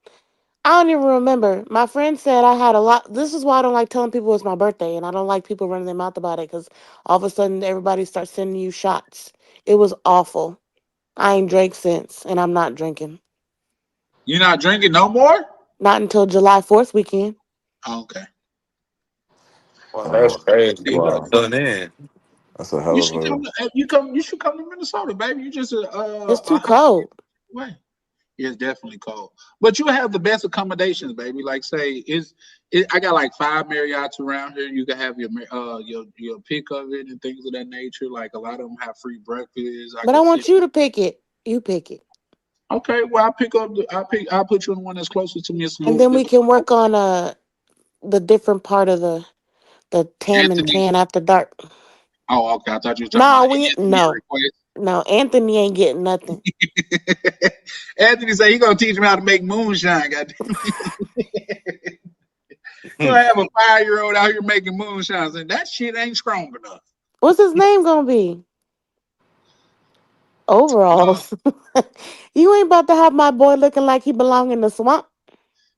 Speaker 7: I don't even remember. My friend said I had a lot. This is why I don't like telling people it's my birthday, and I don't like people running their mouth about it because all of a sudden everybody starts sending you shots. It was awful. I ain't drank since, and I'm not drinking.
Speaker 3: You're not drinking no more?
Speaker 7: Not until July 4th weekend.
Speaker 3: Oh, okay.
Speaker 15: Well, that's
Speaker 8: Oh,
Speaker 15: crazy.
Speaker 3: See,
Speaker 15: You
Speaker 3: look,
Speaker 15: got
Speaker 8: wow.
Speaker 15: done in.
Speaker 8: That's a
Speaker 3: you
Speaker 8: hell of
Speaker 3: should come.
Speaker 8: a.
Speaker 3: You should come to Minnesota, baby. You just
Speaker 7: It's
Speaker 3: a
Speaker 7: too
Speaker 3: half
Speaker 7: cold.
Speaker 3: way. Yeah, it's definitely cold, but you have the best accommodations, baby. Like say, I got like 5 Marriotts around here. You can have your pick of it and things of that nature. Like a lot of them have free breakfast. I
Speaker 7: But I
Speaker 3: can sit.
Speaker 7: want you to pick it. You pick it.
Speaker 3: Okay, well I pick up. I'll put you in the one that's closest to me. It's a
Speaker 7: And
Speaker 3: little.
Speaker 7: then we can work on the different part of the Tam and
Speaker 3: Anthony.
Speaker 7: Tan after dark.
Speaker 3: Oh, okay. I thought you were talking
Speaker 7: No,
Speaker 3: about
Speaker 7: we
Speaker 3: Anthony
Speaker 7: no.
Speaker 3: request.
Speaker 7: No, Anthony ain't getting nothing.
Speaker 3: Anthony said he gonna teach me how to make moonshine. Goddamn. You
Speaker 15: Hmm.
Speaker 3: have a 5-year-old out here making moonshines, and that shit ain't strong enough.
Speaker 7: What's his name gonna be?
Speaker 3: Uh,
Speaker 7: Overalls. You ain't about to have my boy looking like he belong in the swamp.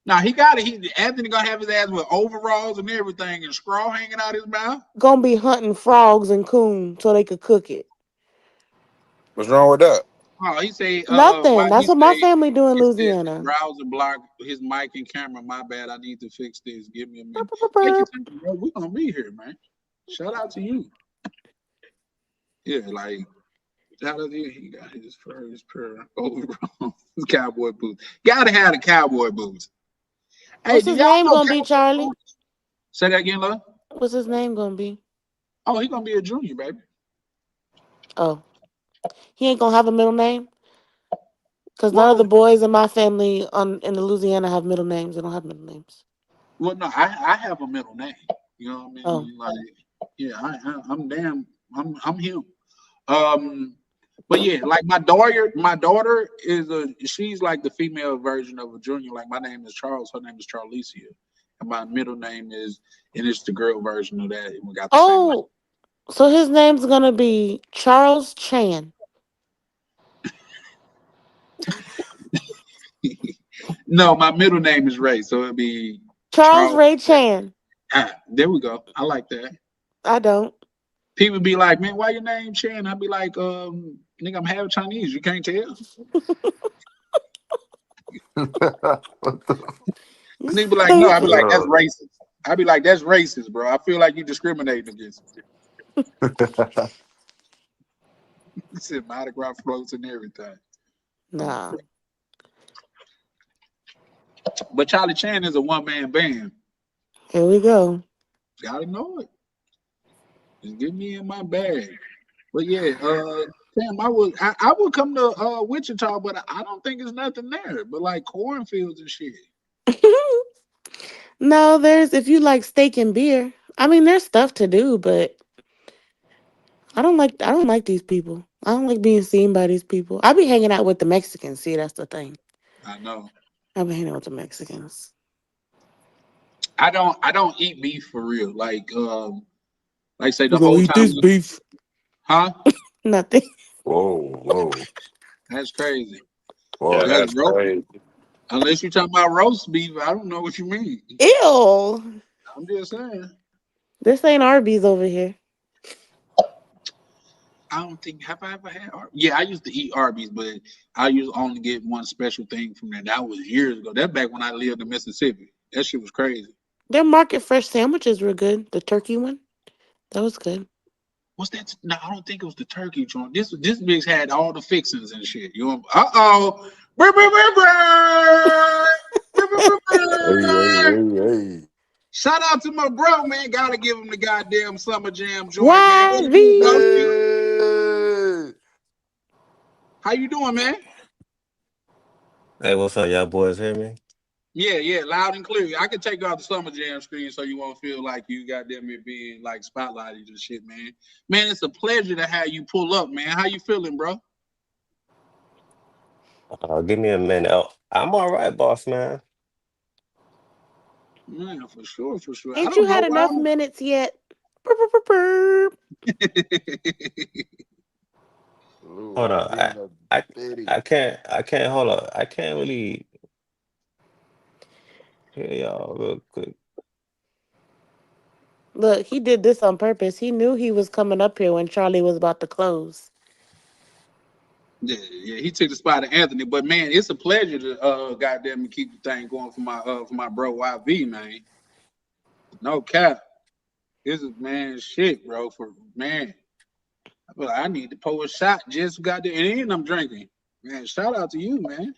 Speaker 3: now he got it. Anthony gonna have his ass with overalls and everything, and straw hanging out his mouth.
Speaker 7: Gonna be hunting frogs and coon so they could cook it.
Speaker 15: What's wrong with that?
Speaker 3: Oh, he say,
Speaker 7: Nothing.
Speaker 3: why
Speaker 7: That's
Speaker 3: he
Speaker 7: what my
Speaker 3: say?
Speaker 7: family do in
Speaker 3: He said the
Speaker 7: Louisiana.
Speaker 3: browser blocked his mic and camera. My bad. I need to fix this. Give me a
Speaker 7: Burp,
Speaker 3: minute.
Speaker 7: burp, burp,
Speaker 3: Take your
Speaker 7: burp.
Speaker 3: time, bro. We gonna be here, man. Shout out to you. Yeah, like shout out to you. He got his first pair of overalls, cowboy boots. Gotta have the cowboy boots. Hey,
Speaker 7: What's
Speaker 3: do
Speaker 7: his
Speaker 3: y'all
Speaker 7: name
Speaker 3: know
Speaker 7: gonna be,
Speaker 3: cowboy
Speaker 7: Charlie?
Speaker 3: boots? Say that again, love.
Speaker 7: What's his name gonna be?
Speaker 3: Oh, he gonna be a junior, baby.
Speaker 7: Oh, he ain't gonna have a middle name? Because none of the
Speaker 3: Well,
Speaker 7: boys in my family in Louisiana have middle names. They don't have middle names.
Speaker 3: well, no, I have a middle name. You know what I
Speaker 7: Oh.
Speaker 3: mean? Like, yeah, I'm damn, I'm him. Um, but yeah, like my daughter is she's like the female version of a junior. Like my name is Charles, her name is Charlicia, and my middle name is, and it's the girl version of that. And we got the same
Speaker 7: Oh, so his name's gonna be Charles Chan.
Speaker 3: name. No, my middle name is Ray, so it'll be
Speaker 7: Charles
Speaker 3: Charles.
Speaker 7: Ray Chan.
Speaker 3: There we go. I like that.
Speaker 7: I don't.
Speaker 3: People be like, man, why your name Chan? I'd be like, nigga, I'm half Chinese. You can't tell.
Speaker 8: What the?
Speaker 7: You
Speaker 3: Nigga be like, no. I'd be
Speaker 7: stupid.
Speaker 3: like, that's
Speaker 8: Yo.
Speaker 3: racist. I'd be like, that's racist, bro. I feel like you discriminating against me. He said Mardi Gras floats and everything.
Speaker 7: Nah.
Speaker 3: But Charlie Chan is a one-man band.
Speaker 7: Here we go.
Speaker 3: Gotta know it. Just get me in my bag. But yeah, Sam, I would come to Wichita, but I don't think there's nothing there. But like cornfields and shit.
Speaker 7: No, there's if you like steak and beer. I mean, there's stuff to do, but I don't like these people. I don't like being seen by these people. I be hanging out with the Mexicans. See, that's the thing.
Speaker 3: I know.
Speaker 7: I be hanging out with the Mexicans.
Speaker 3: I don't eat beef for real. Like say
Speaker 7: You
Speaker 3: the
Speaker 7: gonna
Speaker 3: whole
Speaker 7: eat
Speaker 3: time
Speaker 7: this
Speaker 3: we,
Speaker 7: beef?
Speaker 3: huh?
Speaker 7: Nothing.
Speaker 8: Whoa, whoa.
Speaker 3: That's crazy.
Speaker 5: Yeah,
Speaker 8: Pause.
Speaker 3: That's
Speaker 5: that's
Speaker 3: roast.
Speaker 5: crazy.
Speaker 3: Unless you're talking about roast beef, I don't know what you mean.
Speaker 7: Ew.
Speaker 3: I'm just saying.
Speaker 7: This ain't Arby's over here.
Speaker 3: I don't think have I ever had Yeah, I used to eat Arby's, but I used to only get one special thing from there. That was years ago. That back when I lived in Mississippi. That shit was crazy.
Speaker 7: Their market fresh sandwiches were good. The turkey one, that was good.
Speaker 3: What's that? No, I don't think it was the turkey joint. This mix had all the fixings and shit. You know? Uh-oh. Brr, brr, brr, brr. Brr, brr, brr,
Speaker 8: Hey, hey,
Speaker 3: brr.
Speaker 8: hey, hey.
Speaker 3: Shout out to my bro, man. Gotta give him the goddamn summer jam joint, man. What it do, broski?
Speaker 7: YV.
Speaker 8: Hey.
Speaker 3: How you doing, man?
Speaker 16: Hey, what's up, y'all boys? Hear me?
Speaker 3: Yeah, loud and clear. I can take off the summer jam screen so you won't feel like you goddamn it being like spotlighted and shit, man. Man, it's a pleasure to have you pull up, man. How you feeling, bro?
Speaker 16: Give me a minute. Oh, I'm all right, boss man.
Speaker 3: Man, for sure, for sure. I
Speaker 7: Ain't you
Speaker 3: don't know
Speaker 7: had enough
Speaker 3: why.
Speaker 7: minutes yet? Burp, burp, burp, burp.
Speaker 8: Lou,
Speaker 16: Hold
Speaker 8: I
Speaker 16: on.
Speaker 8: be in the
Speaker 16: I,
Speaker 8: bitty.
Speaker 16: I can't hold up. I can't really hear y'all real quick.
Speaker 7: Look, he did this on purpose. He knew he was coming up here when Charlie was about to close.
Speaker 3: Yeah, he took the spot of Anthony. But man, it's a pleasure to goddamn keep the thing going for my bro YV, man. No cap. This is man shit, bro. For man. I feel like I need to pour a shot just got there and I'm drinking. Man, shout out to you, man.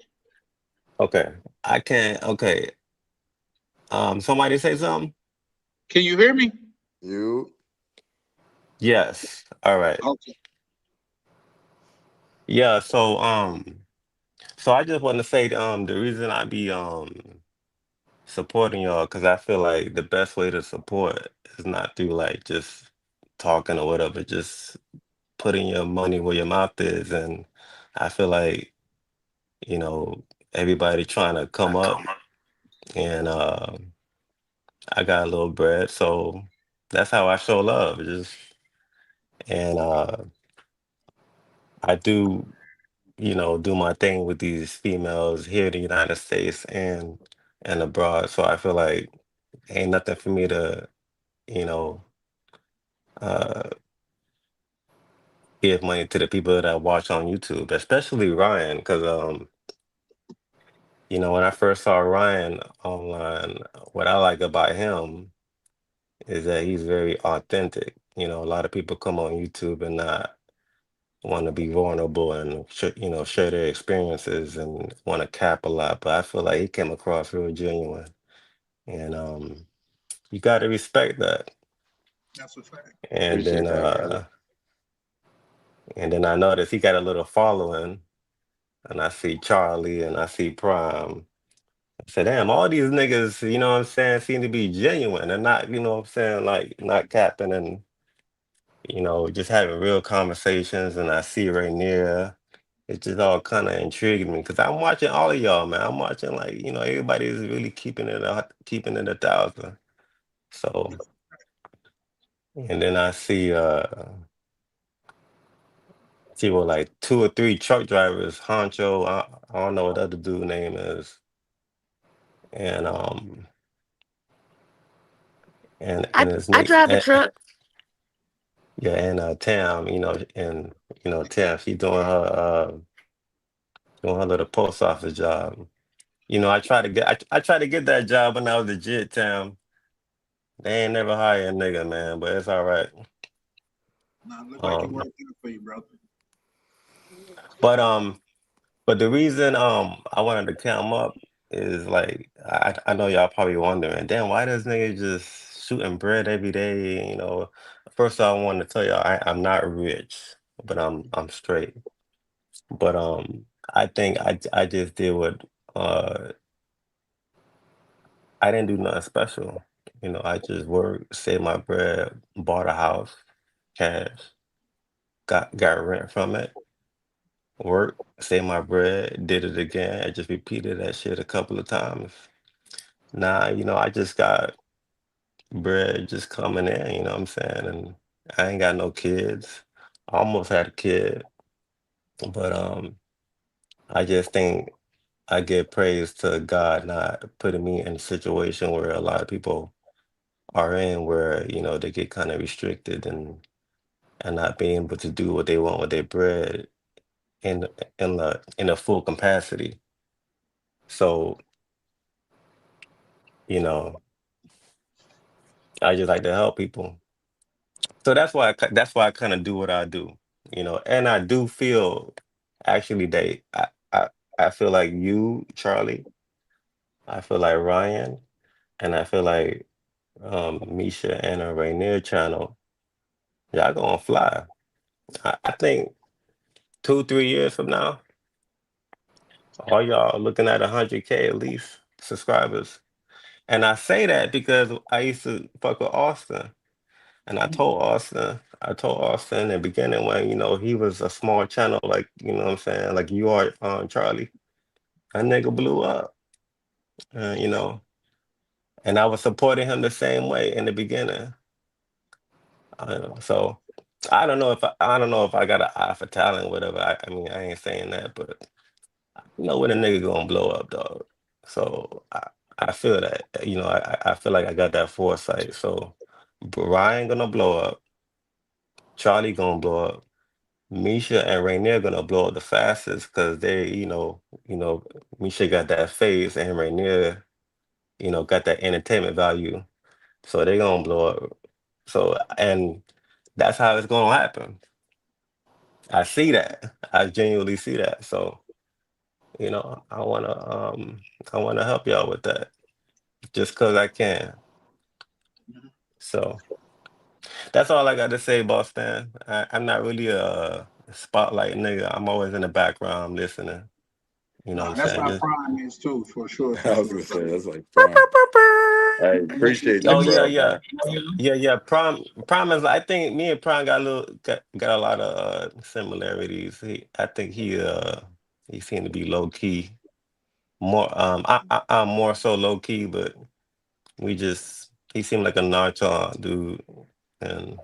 Speaker 16: Okay. I can't. Okay. Somebody say something?
Speaker 3: Can you hear me?
Speaker 8: You?
Speaker 16: Yes. All right.
Speaker 3: Okay.
Speaker 16: Yeah. So I just want to say, the reason I be supporting y'all, because I feel like the best way to support is not through like just talking or whatever, just putting your money where your mouth is. And I feel like, you know, everybody trying to come up and I got a little bread. So that's how I show love. Just and I do, do my thing with these females here in the United States and abroad. So I feel like ain't nothing for me to, you know, uh give money to the people that I watch on YouTube, especially Ryan, because when I first saw Ryan online, what I like about him is that he's very authentic. A lot of people come on YouTube and not want to be vulnerable and share their experiences and want to cap a lot, but I feel like he came across real genuine, and you got to respect that.
Speaker 3: That's a fact.
Speaker 16: And then
Speaker 8: Appreciate that, brother.
Speaker 16: I noticed he got a little following, and I see Charlie and I see Prime. I said, damn, all these niggas, you know what I'm saying, seem to be genuine and not, what I'm saying, like not capping and, just having real conversations. And I see Rainier. It just all kind of intrigued me because I'm watching all of y'all, man. I'm watching like, everybody's really keeping it 1,000. So, and then I see what like two or three truck drivers, Honcho, I don't know what the other dude name is. And and his
Speaker 7: I
Speaker 16: next
Speaker 7: drive a truck.
Speaker 16: yeah, and Tam, and Tam, she doing her little post office job. I try to get that job when I was legit, Tam. They ain't never hire a nigga, man, but it's all right.
Speaker 3: Nah, look like it
Speaker 16: Um,
Speaker 3: worked out for you, brother.
Speaker 16: but but the reason I wanted to come up is like I know y'all probably wondering, damn, why does nigga just shooting bread every day? First I want to tell y'all I'm not rich, but I'm straight. But I think I just did what uh I didn't do nothing special. I just worked, saved my bread, bought a house, cash. got rent from it, worked, saved my bread, did it again. I just repeated that shit a couple of times. Now, I just got bread just coming in, you know what I'm saying? And I ain't got no kids. I almost had a kid, but I just think I give praise to God not putting me in a situation where a lot of people are in where, they get kind of restricted and not being able to do what they want with their bread in in a full capacity. So, you know, I just like to help people. So that's why I kind of do what I do, and I do feel actually that I feel like you, Charlie, I feel like Ryan, and I feel like Misha and a Rainier channel, y'all gonna fly. I think 2, 3 years from now, all y'all looking at 100K at least subscribers. And I say that because I used to fuck with Austin. And I told Austin in the beginning when, he was a small channel, like, you know what I'm saying, like you are, Charlie. That nigga blew up, uh, you know, and I was supporting him the same way in the beginning. So I don't know if I got an eye for talent, whatever. I mean, I ain't saying that, but when a nigga gonna blow up, dog. So I feel that, I feel like I got that foresight. So Ryan gonna blow up, Charlie gonna blow up. Misha and Rainier gonna blow up the fastest because Misha got that face and Rainier, got that entertainment value. So they gonna blow up. So and that's how it's gonna happen. I see that. I genuinely see that. So, I wanna help y'all with that just cause I can. So that's all I got to say, boss man. I'm not really a spotlight nigga. I'm always in the background listening. You know what
Speaker 3: Nah,
Speaker 16: I'm
Speaker 3: that's
Speaker 16: saying?
Speaker 3: how
Speaker 16: Just
Speaker 3: Prime is too, for sure, for
Speaker 15: I was
Speaker 3: sure.
Speaker 15: gonna say that's like
Speaker 7: Burr,
Speaker 15: prime.
Speaker 7: burr, burr,
Speaker 15: I
Speaker 7: burr.
Speaker 3: Let,
Speaker 15: appreciate
Speaker 3: let
Speaker 15: you,
Speaker 16: oh
Speaker 3: me
Speaker 16: yeah,
Speaker 15: bro.
Speaker 16: yeah. Yeah, yeah. Prime is. I think me and Prime got a lot of similarities. I think he seemed to be low key. More I'm more so low key, but he seemed like a nonchalant dude, and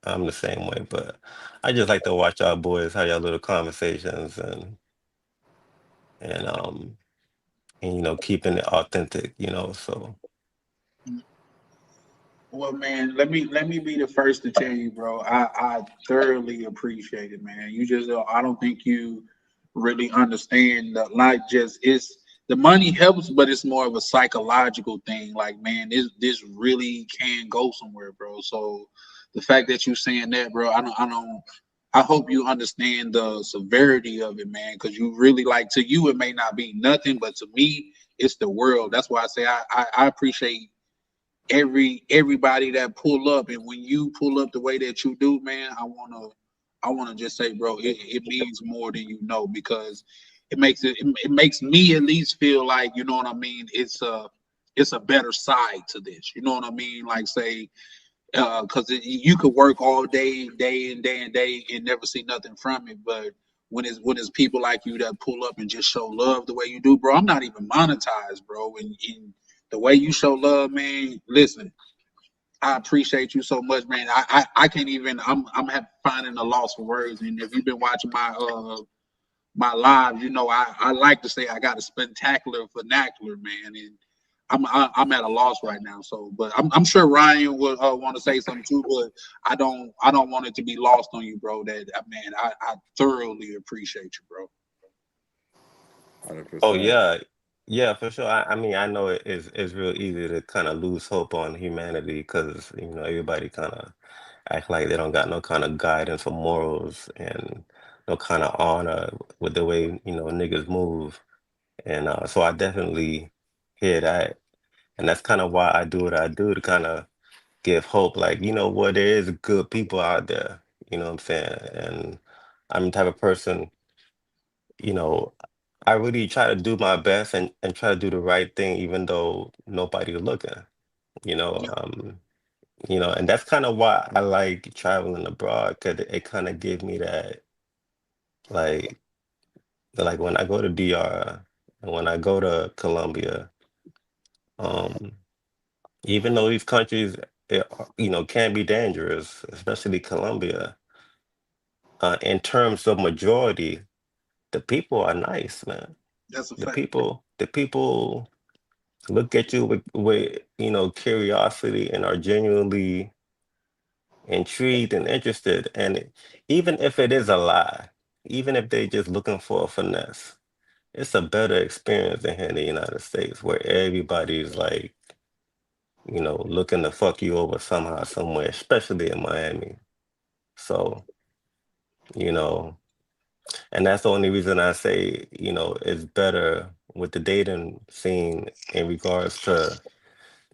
Speaker 16: I'm the same way. But I just like to watch y'all boys have y'all little conversations and keeping it authentic. So
Speaker 3: Well, man, let me be the first to tell you, bro. I thoroughly appreciate it, man. You just I don't think you really understand that. Like, just it's the money helps, but it's more of a psychological thing. Like, man, this really can go somewhere, bro. So the fact that you saying that, bro, I don't. I hope you understand the severity of it, man, because you really like to you it may not be nothing, but to me it's the world. That's why I say I appreciate everybody that pull up, and when you pull up the way that you do, man, I wanna just say, bro, it means more than you know, because it makes me at least feel like, you know what I mean, it's a better side to this, you know what I mean, like, say, because you could work all day and day and day and never see nothing from it, but when it's people like you that pull up and just show love the way you do, bro, I'm not even monetized, bro, and the way you show love, man, listen, I appreciate you so much, man. I can't even. Finding a loss for words. And if you've been watching my lives, I like to say I got a spectacular vernacular, man, and I'm at a loss right now. So, but I'm sure Ryan would want to say something too, but I don't want it to be lost on you, bro. That man, I thoroughly appreciate you, bro.
Speaker 15: 100%.
Speaker 16: oh yeah, yeah, for sure. I mean, I know it's real easy to kind of lose hope on humanity because everybody kind of act like they don't got no kind of guidance or morals and no kind of honor with the way niggas move. And so I definitely hear that, and that's kind of why I do what I do to kind of give hope. Like, what, there is good people out there. You know what I'm saying? And I'm the type of person, you know, I really try to do my best and try to do the right thing, even though nobody's looking. You know,
Speaker 3: Yeah.
Speaker 16: um, You know, and that's kind of why I like traveling abroad, because it kind of gives me that, like, when I go to DR and when I go to Colombia, um, even though these countries, can be dangerous, especially Colombia, in terms of majority, the people are nice, man.
Speaker 3: That's a
Speaker 16: The
Speaker 3: fact.
Speaker 16: people look at you with curiosity and are genuinely intrigued and interested. And even if it is a lie, even if they just looking for a finesse, it's a better experience than here in the United States where everybody's like, looking to fuck you over somehow, somewhere, especially in Miami. So, you know, and that's the only reason I say, it's better with the dating scene in regards to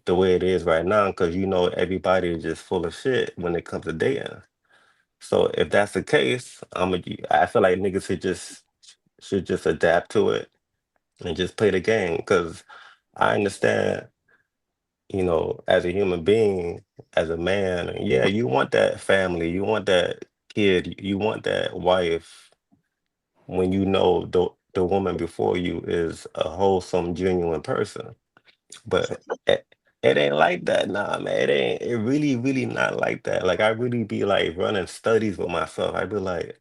Speaker 16: the way it is right now, because everybody is just full of shit when it comes to dating. So if that's the case, I feel like niggas should just adapt to it and just play the game. Because I understand, as a human being, as a man, yeah, you want that family, you want that kid, you want that wife when the woman before you is a wholesome, genuine person. But it ain't like that, nah, man. It really, really not like that. Like I really be like running studies with myself. I be like,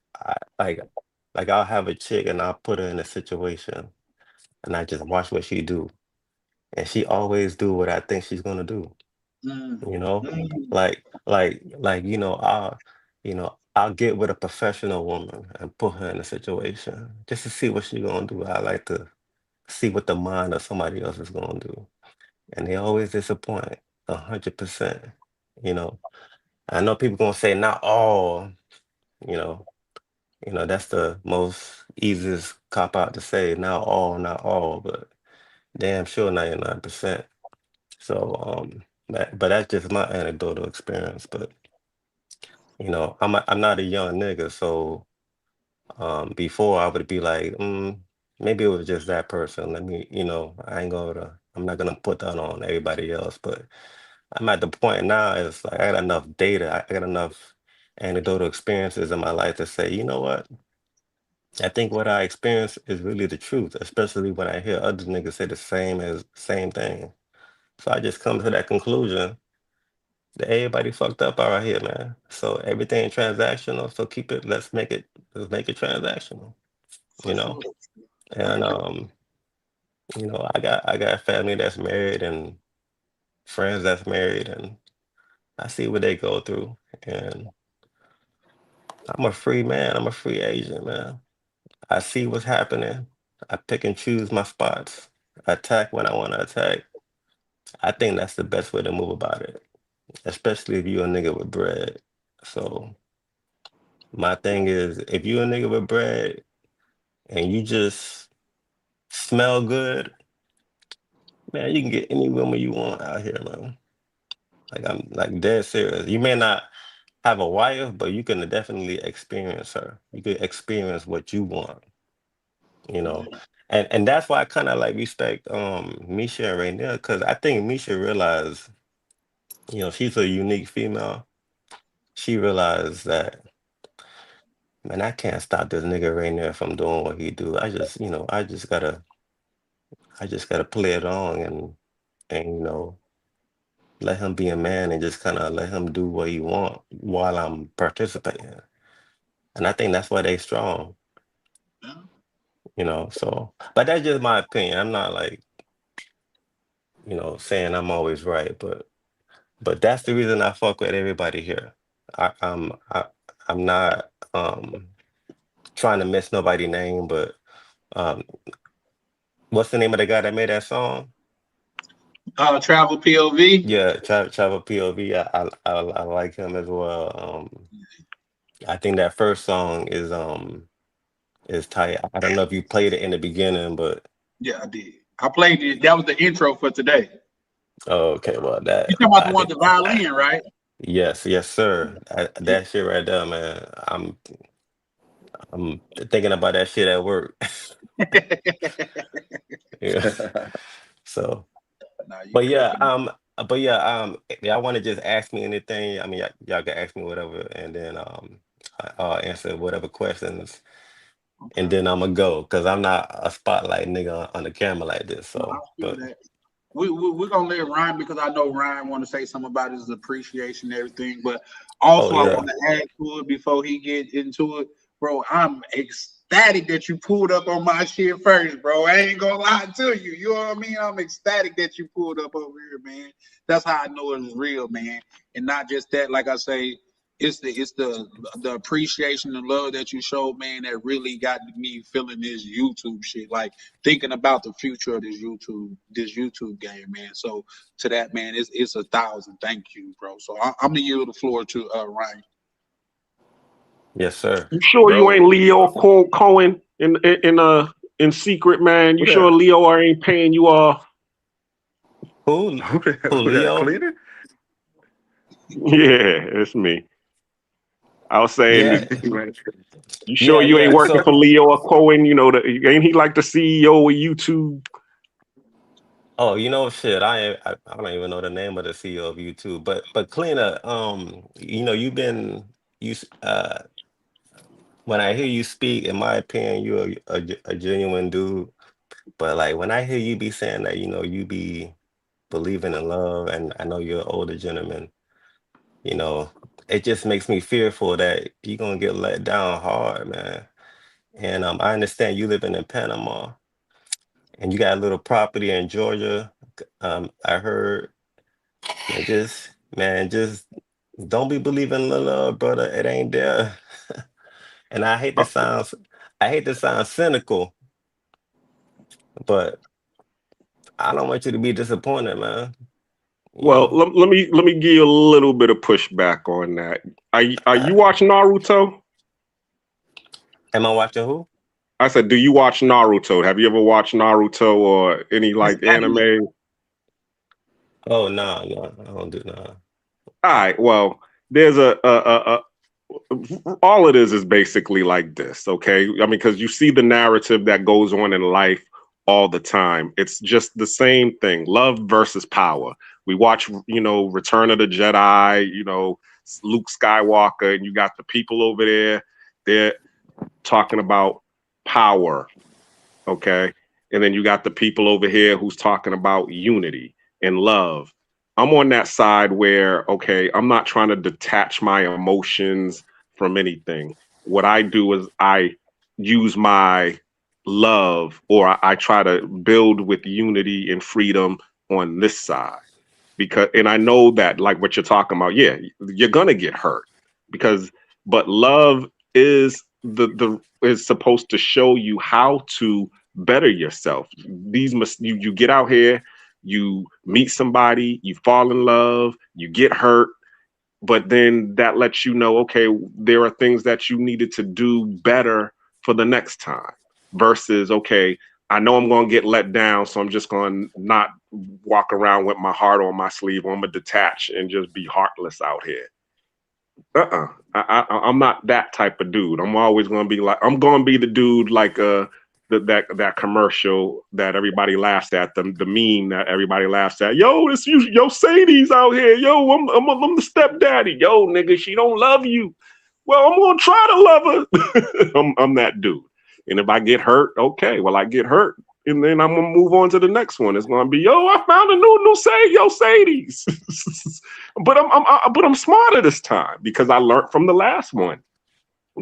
Speaker 16: like I'll have a chick and I'll put her in a situation and I just watch what she do. And she always do what I think she's gonna do,
Speaker 3: Mm,
Speaker 16: you know?
Speaker 3: mm.
Speaker 16: Like, I'll get with a professional woman and put her in a situation just to see what she gonna do. I like to see what the mind of somebody else is gonna do. And they always disappoint 100%. You know, I know people gonna say not all, you know, that's the most easiest cop out to say, not all, but damn sure 99%. So, but that's just my anecdotal experience. But I'm not a young nigga, so before I would be like, maybe it was just that person. Let me, I'm not gonna put that on everybody else, but I'm at the point now, it's like I got enough data, I got enough anecdotal experiences in my life to say, you know what? I think what I experienced is really the truth, especially when I hear other niggas say the same thing. So I just come to that conclusion that everybody fucked up out here, man. So everything transactional. So let's make it transactional,
Speaker 3: For
Speaker 16: you know?
Speaker 3: sure. I
Speaker 16: And
Speaker 3: agree.
Speaker 16: I got family that's married and friends that's married, and I see what they go through. And I'm a free man. I'm a free agent, man. I see what's happening. I pick and choose my spots. Attack when I want to attack. I think that's the best way to move about it, especially if you're a nigga with bread. So my thing is, if you're a nigga with bread and you just smell good, man, you can get any woman you want out here, man. Like I'm like dead serious. You may not have a wife, but you can definitely experience her. You can experience what you want. you know. And that's why I kind of like respect Misha right now, because I think Misha realized, she's a unique female. She realized that, man, I can't stop this nigga right now from doing what he do. I just gotta play it on and let him be a man and just kind of let him do what he want while I'm participating. And I think that's why they strong,
Speaker 3: Yeah.
Speaker 16: so but that's just my opinion. I'm not like, saying I'm always right, but that's the reason I fuck with everybody here. I'm not trying to miss nobody name, but um, what's the name of the guy that made that song?
Speaker 3: Travel POV.
Speaker 16: Yeah, Travel POV. I like him as well. I think that first song is tight. I don't know if you played it in the beginning, but
Speaker 3: Yeah, I did. I played it. That was the intro for today.
Speaker 16: okay, well
Speaker 3: You
Speaker 16: that
Speaker 3: talking about the
Speaker 16: I
Speaker 3: one with
Speaker 16: think
Speaker 3: the violin, right?
Speaker 16: yes, sir.
Speaker 3: Yeah.
Speaker 16: That shit right there, man. I'm thinking about that shit at work. Yeah. So,
Speaker 3: Nah, you
Speaker 16: but yeah,
Speaker 3: cooking.
Speaker 16: But yeah, y'all want to just ask me anything? I mean, y'all can ask me whatever, and then I'll answer whatever questions, and
Speaker 3: Okay.
Speaker 16: then I'm gonna go because I'm not a spotlight nigga on the camera like this.
Speaker 3: No, I
Speaker 16: So,
Speaker 3: feel
Speaker 16: but
Speaker 3: that. We're gonna let Ryan because I know Ryan want to say something about his appreciation and everything, but
Speaker 16: oh
Speaker 3: also I
Speaker 16: yeah,
Speaker 3: want to add to it before he get into it, bro. I'm ecstatic that you pulled up on my shit first, bro. I ain't gonna lie to you. You know what I mean? I'm ecstatic that you pulled up over here, man. That's how I know it's real, man. And not just that, like I say, it's the appreciation and love that you showed, man, that really got me feeling this YouTube shit. Like thinking about the future of this YouTube game, man. So to that, man, it's 1,000. Thank you, bro. So I'm gonna yield the floor to Ryan.
Speaker 16: yes sir,
Speaker 5: You sure you ain't
Speaker 8: bro.
Speaker 5: Leo Cohen in secret, man? You
Speaker 8: Who
Speaker 5: sure
Speaker 8: that?
Speaker 5: Leo ain't paying you off?
Speaker 16: who who
Speaker 8: Who that?
Speaker 16: Leo?
Speaker 8: Cleaner?
Speaker 5: Yeah, it's me. I was saying,
Speaker 16: Yeah,
Speaker 5: you sure
Speaker 16: yeah,
Speaker 5: you ain't
Speaker 16: yeah.
Speaker 5: working
Speaker 16: So,
Speaker 5: for Leo Cohen? You know, ain't he like the CEO of YouTube?
Speaker 16: oh, you know, shit, I don't even know the name of the CEO of YouTube, but Cleaner, you know, you when I hear you speak, in my opinion, you're a genuine dude. But like when I hear you be saying that, you know, you be believing in love, and I know you're an older gentleman, you know, it just makes me fearful that you're gonna get let down hard, man. And I understand you living in Panama and you got a little property in Georgia. I heard, man, just don't be believing in love, brother. It ain't there. And I hate to sound cynical, but I don't want you to be disappointed, man. You
Speaker 5: Well,
Speaker 16: know,
Speaker 5: let me give you a little bit of pushback on that. Are
Speaker 16: uh,
Speaker 5: you watching Naruto?
Speaker 16: am I watching who?
Speaker 5: I said, do you watch Naruto? Have you ever watched Naruto or any
Speaker 3: It's
Speaker 5: like
Speaker 3: anime.
Speaker 5: anime?
Speaker 16: Oh no, no, I don't do no.
Speaker 5: All right. Well, there's all it is basically like this, okay? I mean, because you see the narrative that goes on in life all the time. It's just the same thing: love versus power. We watch, Return of the Jedi, Luke Skywalker, and you got the people over there. They're talking about power, okay? And then you got the people over here who's talking about unity and love. I'm on that side where, okay, I'm not trying to detach my emotions from anything. What I do is I use my love, or I try to build with unity and freedom on this side. And I know that, like what you're talking about, yeah, you're gonna get hurt but love is supposed to show you how to better yourself. You get out here, you meet somebody, you fall in love, you get hurt, but then that lets you know, okay, there are things that you needed to do better for the next time, versus, okay, I know I'm going to get let down, so I'm just going to not walk around with my heart on my sleeve, or I'm going to detach and just be heartless out here. I'm not that type of dude. I'm always going to be like, I'm going to be the dude like that commercial that everybody laughs at, the meme that everybody laughs at. Yo, it's you, yo, Sadie's out here. Yo, I'm the stepdaddy. Yo, nigga, she don't love you. Well, I'm gonna try to love her. I'm that dude. And if I get hurt, okay, well, I get hurt, and then I'm gonna move on to the next one. It's gonna be, yo, I found a new Sadie's. But I'm smarter this time because I learned from the last one.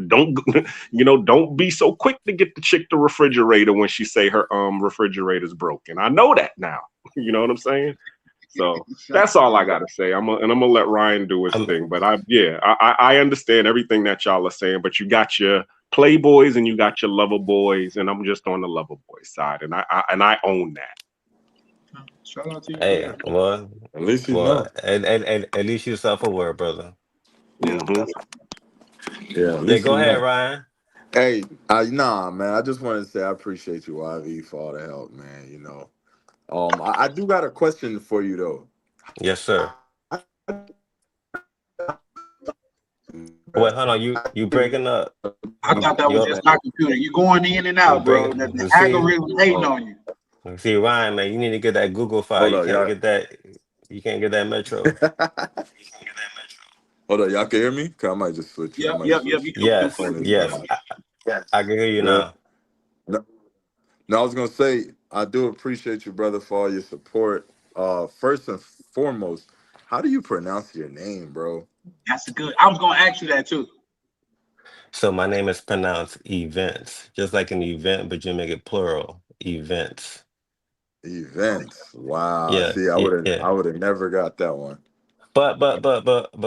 Speaker 5: Don't be so quick to get the chick the refrigerator when she say her refrigerator's broken. I know that now. You know what I'm saying? So that's all I gotta say. I'm gonna let Ryan do his
Speaker 16: I'm,
Speaker 5: thing. But I understand everything that y'all are saying. But you got your playboys and you got your lover boys, and I'm just on the lover boy side, and I own that.
Speaker 3: Shout out to you for
Speaker 16: hey,
Speaker 3: that.
Speaker 8: At least you
Speaker 16: well,
Speaker 8: know.
Speaker 16: and at least you self-aware, brother.
Speaker 3: Yeah,
Speaker 5: Mm-hmm.
Speaker 3: that's
Speaker 8: Yeah, at
Speaker 16: Yeah,
Speaker 8: least
Speaker 16: go
Speaker 8: you
Speaker 16: ahead,
Speaker 8: know.
Speaker 16: Ryan.
Speaker 8: Hey, nah, man. I just wanted to say I appreciate you, YV, for all the help, man. I do got a question for you though.
Speaker 16: Yes, sir.
Speaker 8: I-
Speaker 16: Wait, hold on. You breaking up.
Speaker 3: I
Speaker 16: You
Speaker 3: thought that was
Speaker 16: you
Speaker 3: just my computer. You going in and
Speaker 16: you
Speaker 3: out, bro. The
Speaker 16: breaking. See,
Speaker 3: algorithm hating
Speaker 8: Oh,
Speaker 3: on you.
Speaker 16: see, Ryan, man, you need to get that Google file.
Speaker 8: hold
Speaker 16: You
Speaker 8: on,
Speaker 16: can't
Speaker 8: y'all.
Speaker 16: get that. You can't get that Metro.
Speaker 8: Hold on, y'all can hear me? 'Cause I might just switch. I
Speaker 3: Yep,
Speaker 8: might
Speaker 3: yep, yep.
Speaker 8: switch.
Speaker 3: You come
Speaker 8: My
Speaker 3: through
Speaker 16: Yes,
Speaker 8: phone
Speaker 3: clear.
Speaker 8: is
Speaker 16: yes.
Speaker 8: dying.
Speaker 16: I can hear you
Speaker 8: Yeah.
Speaker 16: now.
Speaker 8: No, no, I was gonna say I do appreciate you, brother, for all your support. First and foremost, how do you pronounce your name, bro?
Speaker 3: That's a good. I was gonna ask you that too.
Speaker 16: So my name is pronounced events, just like an event, but you make it plural. Events.
Speaker 8: Events. Wow.
Speaker 16: Yeah,
Speaker 8: See,
Speaker 16: yeah,
Speaker 8: I
Speaker 16: yeah.
Speaker 8: would have never got that one.
Speaker 16: But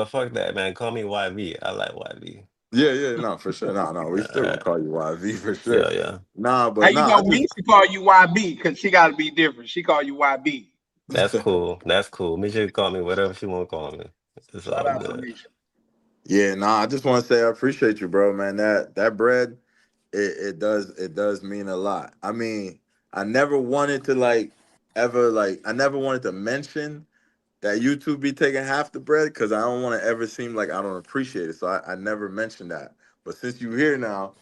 Speaker 16: fuck that, man. Call me YV. I like YV.
Speaker 8: Yeah, yeah, no, for sure. No, no, we still
Speaker 16: All
Speaker 8: gonna
Speaker 16: right.
Speaker 8: call you YV for sure.
Speaker 16: Yeah, yeah.
Speaker 8: Nah,
Speaker 3: How
Speaker 8: but
Speaker 3: you
Speaker 8: nah, I
Speaker 3: gonna
Speaker 8: just
Speaker 3: mean to call you YB? Because she got to be different. She call you YB.
Speaker 16: That's cool. That's cool. Make sure you call me whatever she want to call me. It's
Speaker 3: Shout
Speaker 16: all
Speaker 3: out to
Speaker 16: good.
Speaker 3: Nisha.
Speaker 8: yeah, nah, I just want to say I appreciate you, bro, man. That bread, it does mean a lot. I mean, I never wanted to I never wanted to mention that YouTube be taking half the bread because I don't want to ever seem like I don't appreciate it. So I never mentioned that. But since you're here now,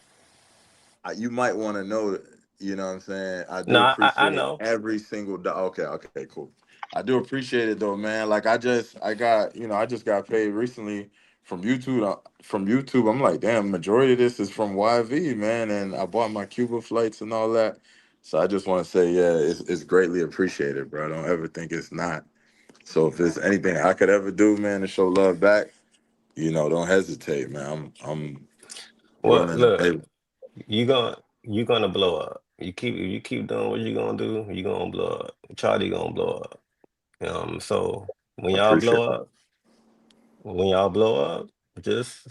Speaker 8: you might want to know, you know what I'm saying? I
Speaker 16: No,
Speaker 8: do
Speaker 16: I
Speaker 8: appreciate
Speaker 16: know.
Speaker 8: every single okay, okay, cool. I do appreciate it though, man. Like I got, I just got paid recently from YouTube. From YouTube, I'm like, damn, majority of this is from YV, man, and I bought my Cuba flights and all that. So I just want to say, yeah, it's greatly appreciated, bro. Don't ever think it's not. So if there's anything I could ever do, man, to show love back, don't hesitate, man. I'm
Speaker 16: Well,
Speaker 8: willing and
Speaker 16: look,
Speaker 8: able.
Speaker 16: you gonna blow up. You keep doing what you gonna do, you gonna blow up. Charlie gonna blow up. So when y'all
Speaker 8: Appreciate
Speaker 16: blow
Speaker 8: it.
Speaker 16: up, when y'all blow up, just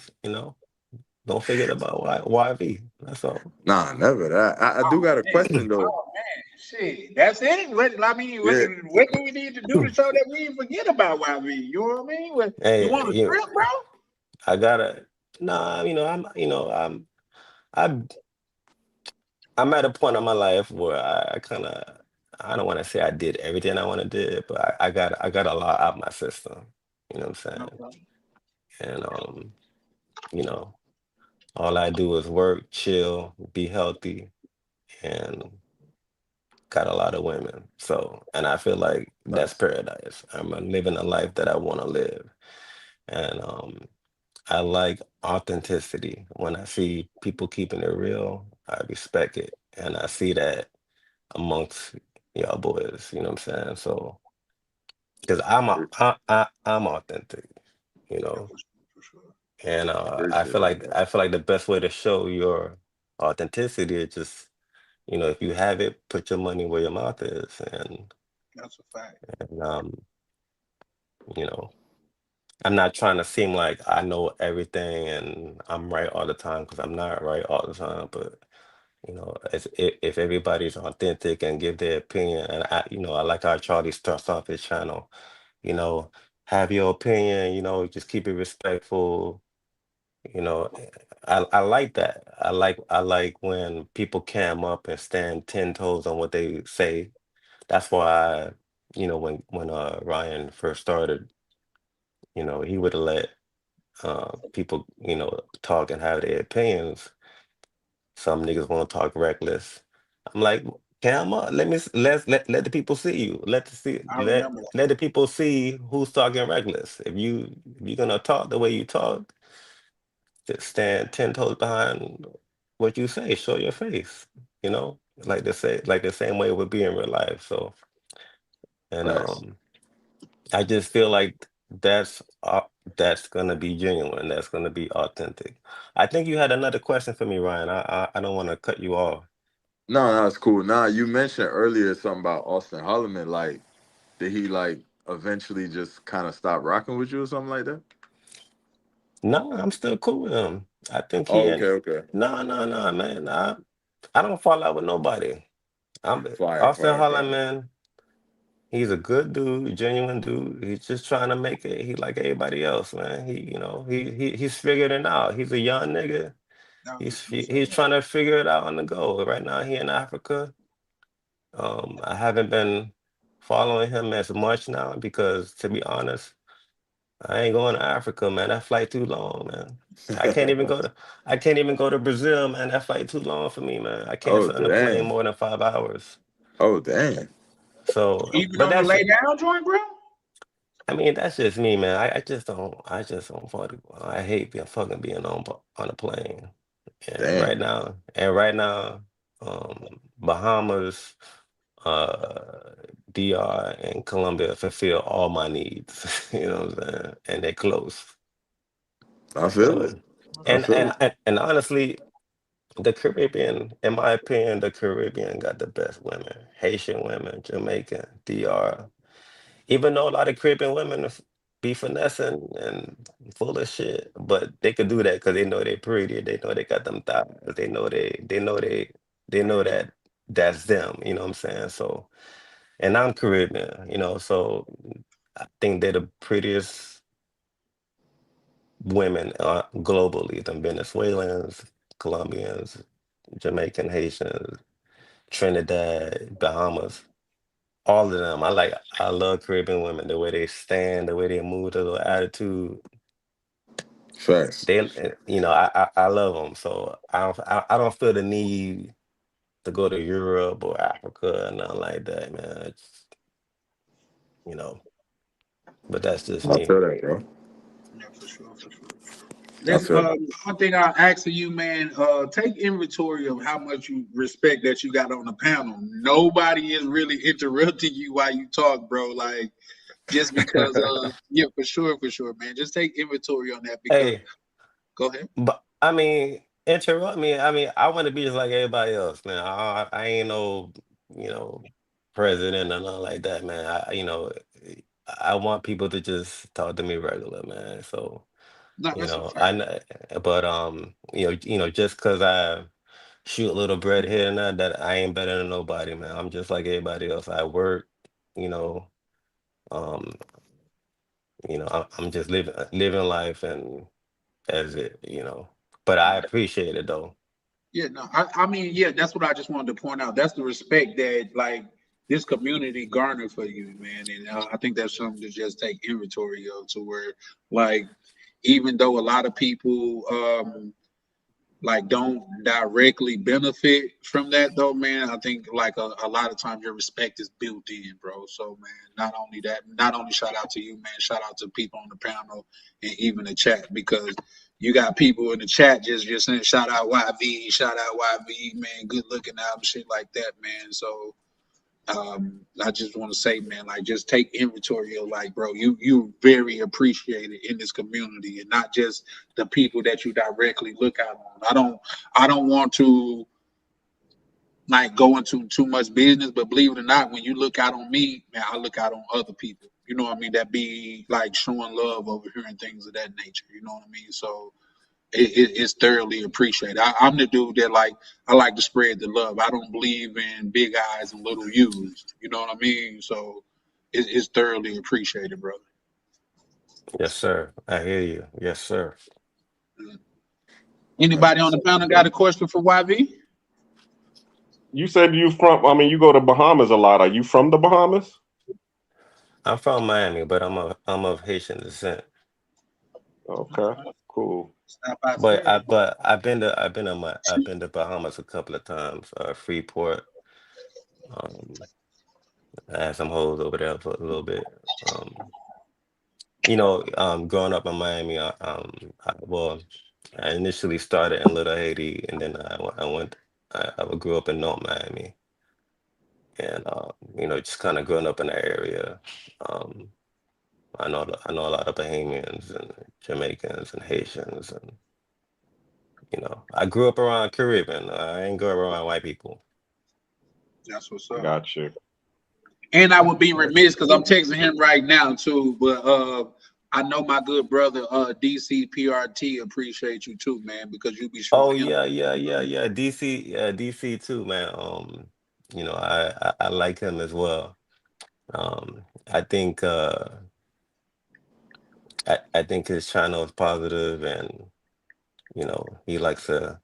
Speaker 16: don't forget about YV. That's all.
Speaker 8: Nah, never that. I do
Speaker 3: Oh
Speaker 8: got a
Speaker 3: man.
Speaker 8: question though.
Speaker 3: Oh man. Shit. That's it.
Speaker 8: Yeah.
Speaker 3: What do we need to do to show that we ain't forget about YB? You know what I mean? You
Speaker 16: Hey,
Speaker 3: want a trip, bro?
Speaker 16: I gotta. Nah, I'm I'm at a point in my life where I kind of, I don't want to say I did everything I want to do, but I got a lot out of my system. You know what I'm saying?
Speaker 3: Okay.
Speaker 16: And you know, all I do is work, chill, be healthy, and got a lot of women. So, and I feel like that's
Speaker 8: Nice.
Speaker 16: paradise. I'm living a life that I want to live, and I like authenticity. When I see people keeping it real, I respect it, and I see that amongst y'all boys. You know what I'm saying? So, because I'm authentic, you
Speaker 3: Yeah,
Speaker 16: know,
Speaker 3: for sure.
Speaker 16: and I
Speaker 8: Appreciate
Speaker 16: feel
Speaker 8: it,
Speaker 16: like
Speaker 8: bro.
Speaker 16: I feel like the best way to show your authenticity is just, if you have it, put your money where your mouth is,
Speaker 3: That's a fact.
Speaker 16: and you know, I'm not trying to seem like I know everything and I'm right all the time because I'm not right all the time, but. If everybody's authentic and give their opinion, and I like how Charlie starts off his channel, you know, have your opinion, just keep it respectful, you know. I like that. I like when people cam up and stand 10 toes on what they say. That's why, when Ryan first started, he would have let people, talk and have their opinions. Some niggas want to talk reckless. I'm like, cam up. Let the people see you.
Speaker 3: I remember that.
Speaker 16: Let the people see who's talking reckless. If you're gonna talk the way you talk, just stand 10 toes behind what you say. Show your face. Like the same way it would be in real life. So, and
Speaker 8: Facts.
Speaker 16: I just feel like that's gonna be genuine. That's gonna be authentic. I think you had another question for me, Ryan. I don't want to cut you off.
Speaker 8: No, no, it's cool. Nah, you mentioned earlier something about Austin Holloman. Like, did he eventually just kind of stop rocking with you or something like that?
Speaker 16: No, I'm still cool with him. I think he
Speaker 8: Oh,
Speaker 16: and
Speaker 8: okay, okay.
Speaker 16: no, no, no, man. I don't fall out with nobody. I'm
Speaker 8: Fire,
Speaker 16: Austin
Speaker 8: fire,
Speaker 16: Holland,
Speaker 8: fire.
Speaker 16: man. He's a good dude, genuine dude. He's just trying to make it. He like everybody else, man. He's figured it out. He's a young nigga.
Speaker 3: No,
Speaker 16: He's trying to figure it out on the go. Right now, he in Africa. I haven't been following him as much now because, to be honest, I ain't going to Africa, man. That flight too long, man. I can't even go to I can't even go to Brazil, man. That flight too long for me, man. I can't
Speaker 8: Oh,
Speaker 16: sit on a plane
Speaker 8: damn.
Speaker 16: more than 5 hours.
Speaker 8: Oh, damn.
Speaker 16: So,
Speaker 3: even
Speaker 16: but
Speaker 3: on the
Speaker 16: that's
Speaker 3: lay down joint, bro.
Speaker 16: I mean, that's just me, man. I just don't fucking, I hate being fucking being on a plane.
Speaker 15: Damn.
Speaker 16: And right now, Bahamas, uh, DR, and Colombia fulfill all my needs. You know what I'm saying? And they're close.
Speaker 15: I feel
Speaker 16: So,
Speaker 15: it. I feel it.
Speaker 16: and honestly, the Caribbean, in my opinion, the Caribbean got the best women. Haitian women, Jamaican, DR. Even though a lot of Caribbean women be finessing and full of shit, but they could do that because they know they're pretty. They know they got them thighs. They know that that's them. You know what I'm saying? So, and I'm Caribbean. You know, so I think they're the prettiest women globally. Them Venezuelans, Colombians, Jamaican, Haitians, Trinidad, Bahamas. All of them. I love Caribbean women, the way they stand, the way they move, the little attitude.
Speaker 15: Facts.
Speaker 16: I love them. So I don't feel the need to go to Europe or Africa or nothing like that, man. It's, you know, but that's just
Speaker 15: I
Speaker 16: me.
Speaker 15: feel that, bro.
Speaker 3: Yeah, for sure, for sure.
Speaker 15: I
Speaker 3: Let's
Speaker 15: feel that.
Speaker 3: one thing I'll ask of you, man, take inventory of how much you respect that you got on the panel. Nobody is really interrupting you while you talk, bro. Like just because yeah, for sure, man. Just take inventory on that because
Speaker 16: Hey,
Speaker 3: go ahead.
Speaker 16: but I mean, interrupt me. I mean, I want to be just like everybody else, man. I ain't no, you know, president or nothing like that, man. I want people to just talk to me regular, man. So,
Speaker 3: No,
Speaker 16: you
Speaker 3: that's a
Speaker 16: know,
Speaker 3: fact.
Speaker 16: but just because I shoot a little bread here and there, that I ain't better than nobody, man. I'm just like everybody else. I work, you know, um, I'm just living life and that's it. But I appreciate it though.
Speaker 3: Yeah, no, I mean, yeah, that's what I just wanted to point out. That's the respect that like this community garnered for you, man. And I think that's something to just take inventory of to where like even though a lot of people like don't directly benefit from that though, man. I think like a lot of times your respect is built in, bro. So man, not only that, not only shout out to you, man, shout out to people on the panel and even the chat because you got people in the chat just saying shout out YV, shout out YV, man, good looking album, shit like that, man. So I just want to say, man, like just take inventory of like, bro, you very appreciated in this community, and not just the people that you directly look out on. I don't want to like go into too much business, but believe it or not, when you look out on me, man, I look out on other people. You know what I mean? That be like showing love over here and things of that nature. You know what I mean? So it's thoroughly appreciated. I'm the dude that like I like to spread the love. I don't believe in big eyes and little U's. You know what I mean? So it's thoroughly appreciated, brother.
Speaker 16: Yes, sir. I hear you. Yes, sir.
Speaker 3: Anybody on the panel got a question for YV?
Speaker 5: You said you from? I mean, you go to Bahamas a lot. Are you from the Bahamas?
Speaker 16: I'm from Miami, but I'm of Haitian descent.
Speaker 5: Okay,
Speaker 3: Okay.
Speaker 5: cool.
Speaker 3: Stop by
Speaker 16: But
Speaker 3: today.
Speaker 16: I've been to Bahamas a couple of times. Freeport. Um, I had some hoes over there for a little bit. Growing up in Miami, I initially started in Little Haiti, and then I grew up in North Miami, and just kind of growing up in that area. Um, I know a lot of Bahamians and Jamaicans and Haitians, and I grew up around Caribbean. I ain't grew up around white people.
Speaker 3: That's what's up.
Speaker 5: Got you.
Speaker 3: And I would be remiss because I'm texting him right now too. But I know my good brother DC PRT appreciate you too, man, because you be
Speaker 16: Oh
Speaker 3: showing him.
Speaker 16: yeah. DC too, man. I like him as well. I think I think his channel is positive, and he likes to.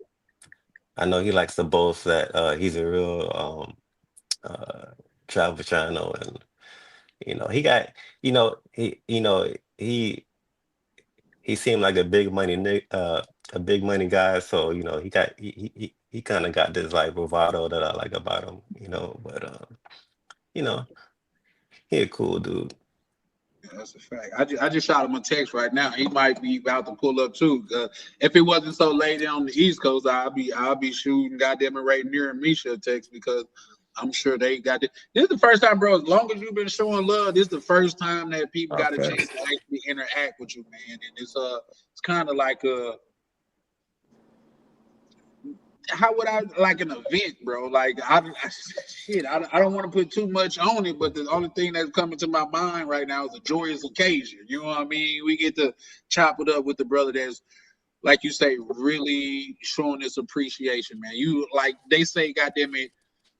Speaker 16: I know he likes to boast that he's a real uh, travel channel, and he got he he seemed like a big money guy, so he kind of got this like bravado that I like about him, but you know he a cool dude.
Speaker 3: That's a fact. I just shot him a text right now. He might be about to pull up too. If it wasn't so late on the East Coast, I'll be shooting goddamn it right near Misha a text because I'm sure they got it. This is the first time, bro. As long as you've been showing love, this is the first time that people got a chance to actually interact with you, man. And it's kind of like how would I like an event, bro? Like I don't want to put too much on it, but the only thing that's coming to my mind right now is a joyous occasion. You know what I mean? We get to chop it up with the brother that's, like you say, really showing this appreciation, man. You like they say, goddamn it,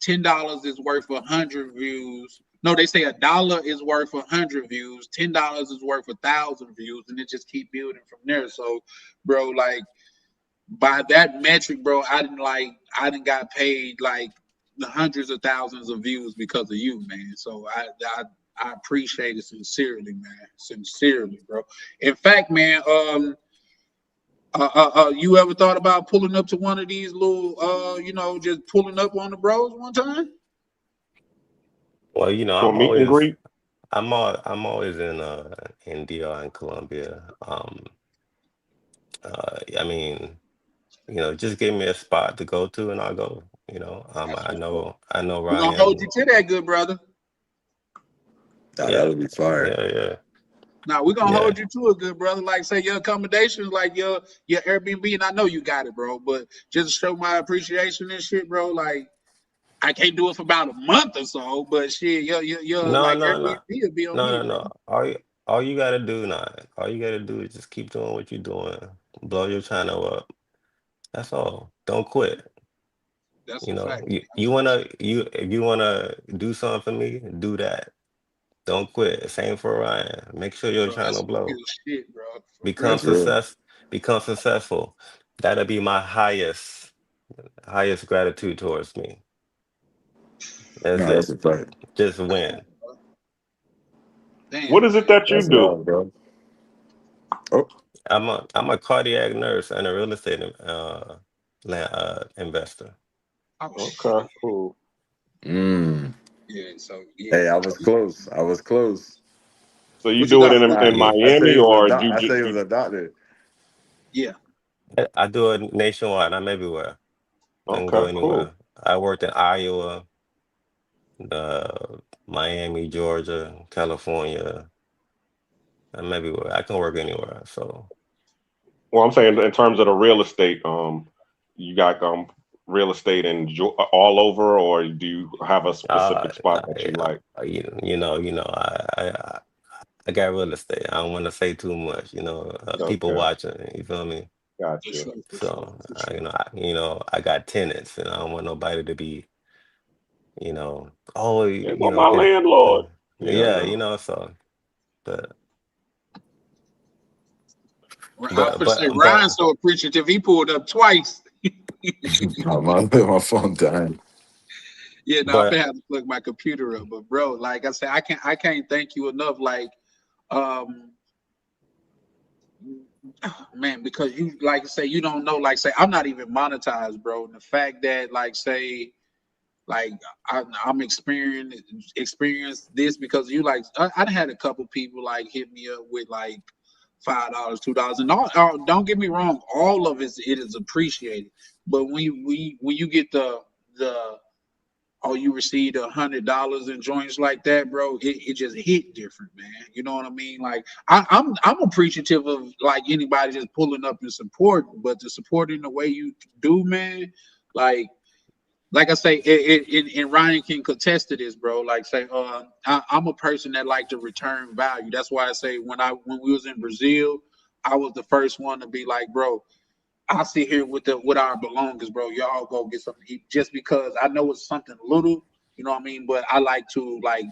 Speaker 3: $10 is worth 100 views. No, they say $1 is worth 100 views. $10 is worth 1,000 views, and it just keep building from there. So, bro, like by that metric, bro, I didn't got paid like the hundreds of thousands of views because of you, man. So I appreciate it sincerely, man. Sincerely, bro. In fact, man, you ever thought about pulling up to one of these little, just pulling up on the bros one time?
Speaker 16: Well,
Speaker 5: For a meet and greet?
Speaker 16: I'm always in DR and Colombia. I mean, just give me a spot to go to and I'll go. I know
Speaker 3: We're gonna
Speaker 16: Ryan.
Speaker 3: hold you to that, good brother.
Speaker 15: Nah,
Speaker 16: Yeah,
Speaker 15: that'll be fire.
Speaker 16: yeah.
Speaker 3: Now we're gonna
Speaker 16: Yeah.
Speaker 3: hold you to it, good brother. Like say your accommodations, like your Airbnb, and I know you got it, bro. But just to show my appreciation and shit, bro. Like I can't do it for about a month or so, but shit, your
Speaker 16: No,
Speaker 3: like
Speaker 16: no,
Speaker 3: Airbnb
Speaker 16: no,
Speaker 3: will be on me,
Speaker 16: no, no,
Speaker 3: bro.
Speaker 16: no. All you gotta do now, all you gotta do is just keep doing what you're doing. Blow your channel up. That's all. Don't quit.
Speaker 3: That's
Speaker 16: You
Speaker 3: a
Speaker 16: know,
Speaker 3: fact.
Speaker 16: you
Speaker 3: That's
Speaker 16: you
Speaker 3: for
Speaker 16: wanna
Speaker 3: sure.
Speaker 16: if you wanna do something for me, do that. Don't quit. Same for Ryan. Make sure your
Speaker 3: Bro, that's
Speaker 16: channel
Speaker 3: some real
Speaker 16: blow.
Speaker 3: shit, bro. For
Speaker 16: Become
Speaker 3: real.
Speaker 15: That's real.
Speaker 16: become successful. That'll be my highest gratitude towards me. That's
Speaker 15: No, that's
Speaker 16: it.
Speaker 15: a fact.
Speaker 16: Just win.
Speaker 3: Damn,
Speaker 5: What is it that you
Speaker 15: That's
Speaker 5: do?
Speaker 15: love, bro. Oh,
Speaker 16: I'm a cardiac nurse and a real estate investor.
Speaker 3: oh shit.
Speaker 5: Okay, cool.
Speaker 15: mm.
Speaker 3: Yeah. So yeah.
Speaker 15: Hey, I was close. I was close.
Speaker 5: So you
Speaker 15: What you
Speaker 5: do it
Speaker 15: got
Speaker 5: in
Speaker 15: for me?
Speaker 5: in
Speaker 3: Yeah.
Speaker 15: I say
Speaker 5: Miami
Speaker 15: he was a
Speaker 5: or
Speaker 15: doc.
Speaker 5: you
Speaker 15: I say he was
Speaker 5: just
Speaker 15: a doctor.
Speaker 3: Yeah.
Speaker 16: I do it nationwide. I'm everywhere. I can
Speaker 5: okay,
Speaker 16: go
Speaker 5: cool.
Speaker 16: anywhere. I worked in Iowa, Miami, Georgia, California. I'm everywhere. I can work anywhere. So
Speaker 5: Well, I'm saying in terms of the real estate, you got real estate in all over, or do you have a
Speaker 16: uh,
Speaker 5: specific spot that you like?
Speaker 16: I got real estate. I don't want to say too much. People
Speaker 5: Okay,
Speaker 16: watching. You feel me?
Speaker 3: For
Speaker 5: gotcha.
Speaker 3: sure. For sure.
Speaker 16: So
Speaker 3: For sure.
Speaker 16: I got tenants, and I don't want nobody to be, oh,
Speaker 5: There go my landlord. Yeah, I
Speaker 16: yeah,
Speaker 5: know.
Speaker 16: so, but,
Speaker 3: I would say
Speaker 16: but,
Speaker 3: Ryan's so appreciative. He pulled up twice.
Speaker 15: My phone dying.
Speaker 3: Yeah, no, I'm
Speaker 16: but,
Speaker 3: gonna have to plug my computer up. But bro, like I said, I can't thank you enough. Like, um, man, because you like I say, you don't know, like say, I'm not even monetized, bro. And the fact that like say, like I'm experience this because you like I done had a couple people like hit me up with like $5, $2, and don't get me wrong, all of it is appreciated. But when you get the oh, you received $100 in joints like that, bro. It just hit different, man. You know what I mean? Like I'm appreciative of like anybody just pulling up and supporting, but to support in the way you do, man, like I say, and Ryan can contest to this, bro. Like say, I'm a person that like to return value. That's why I say when we was in Brazil, I was the first one to be like, bro, I sit here with our belongings, bro. Y'all go get something to eat just because I know it's something little, you know what I mean? But I like to like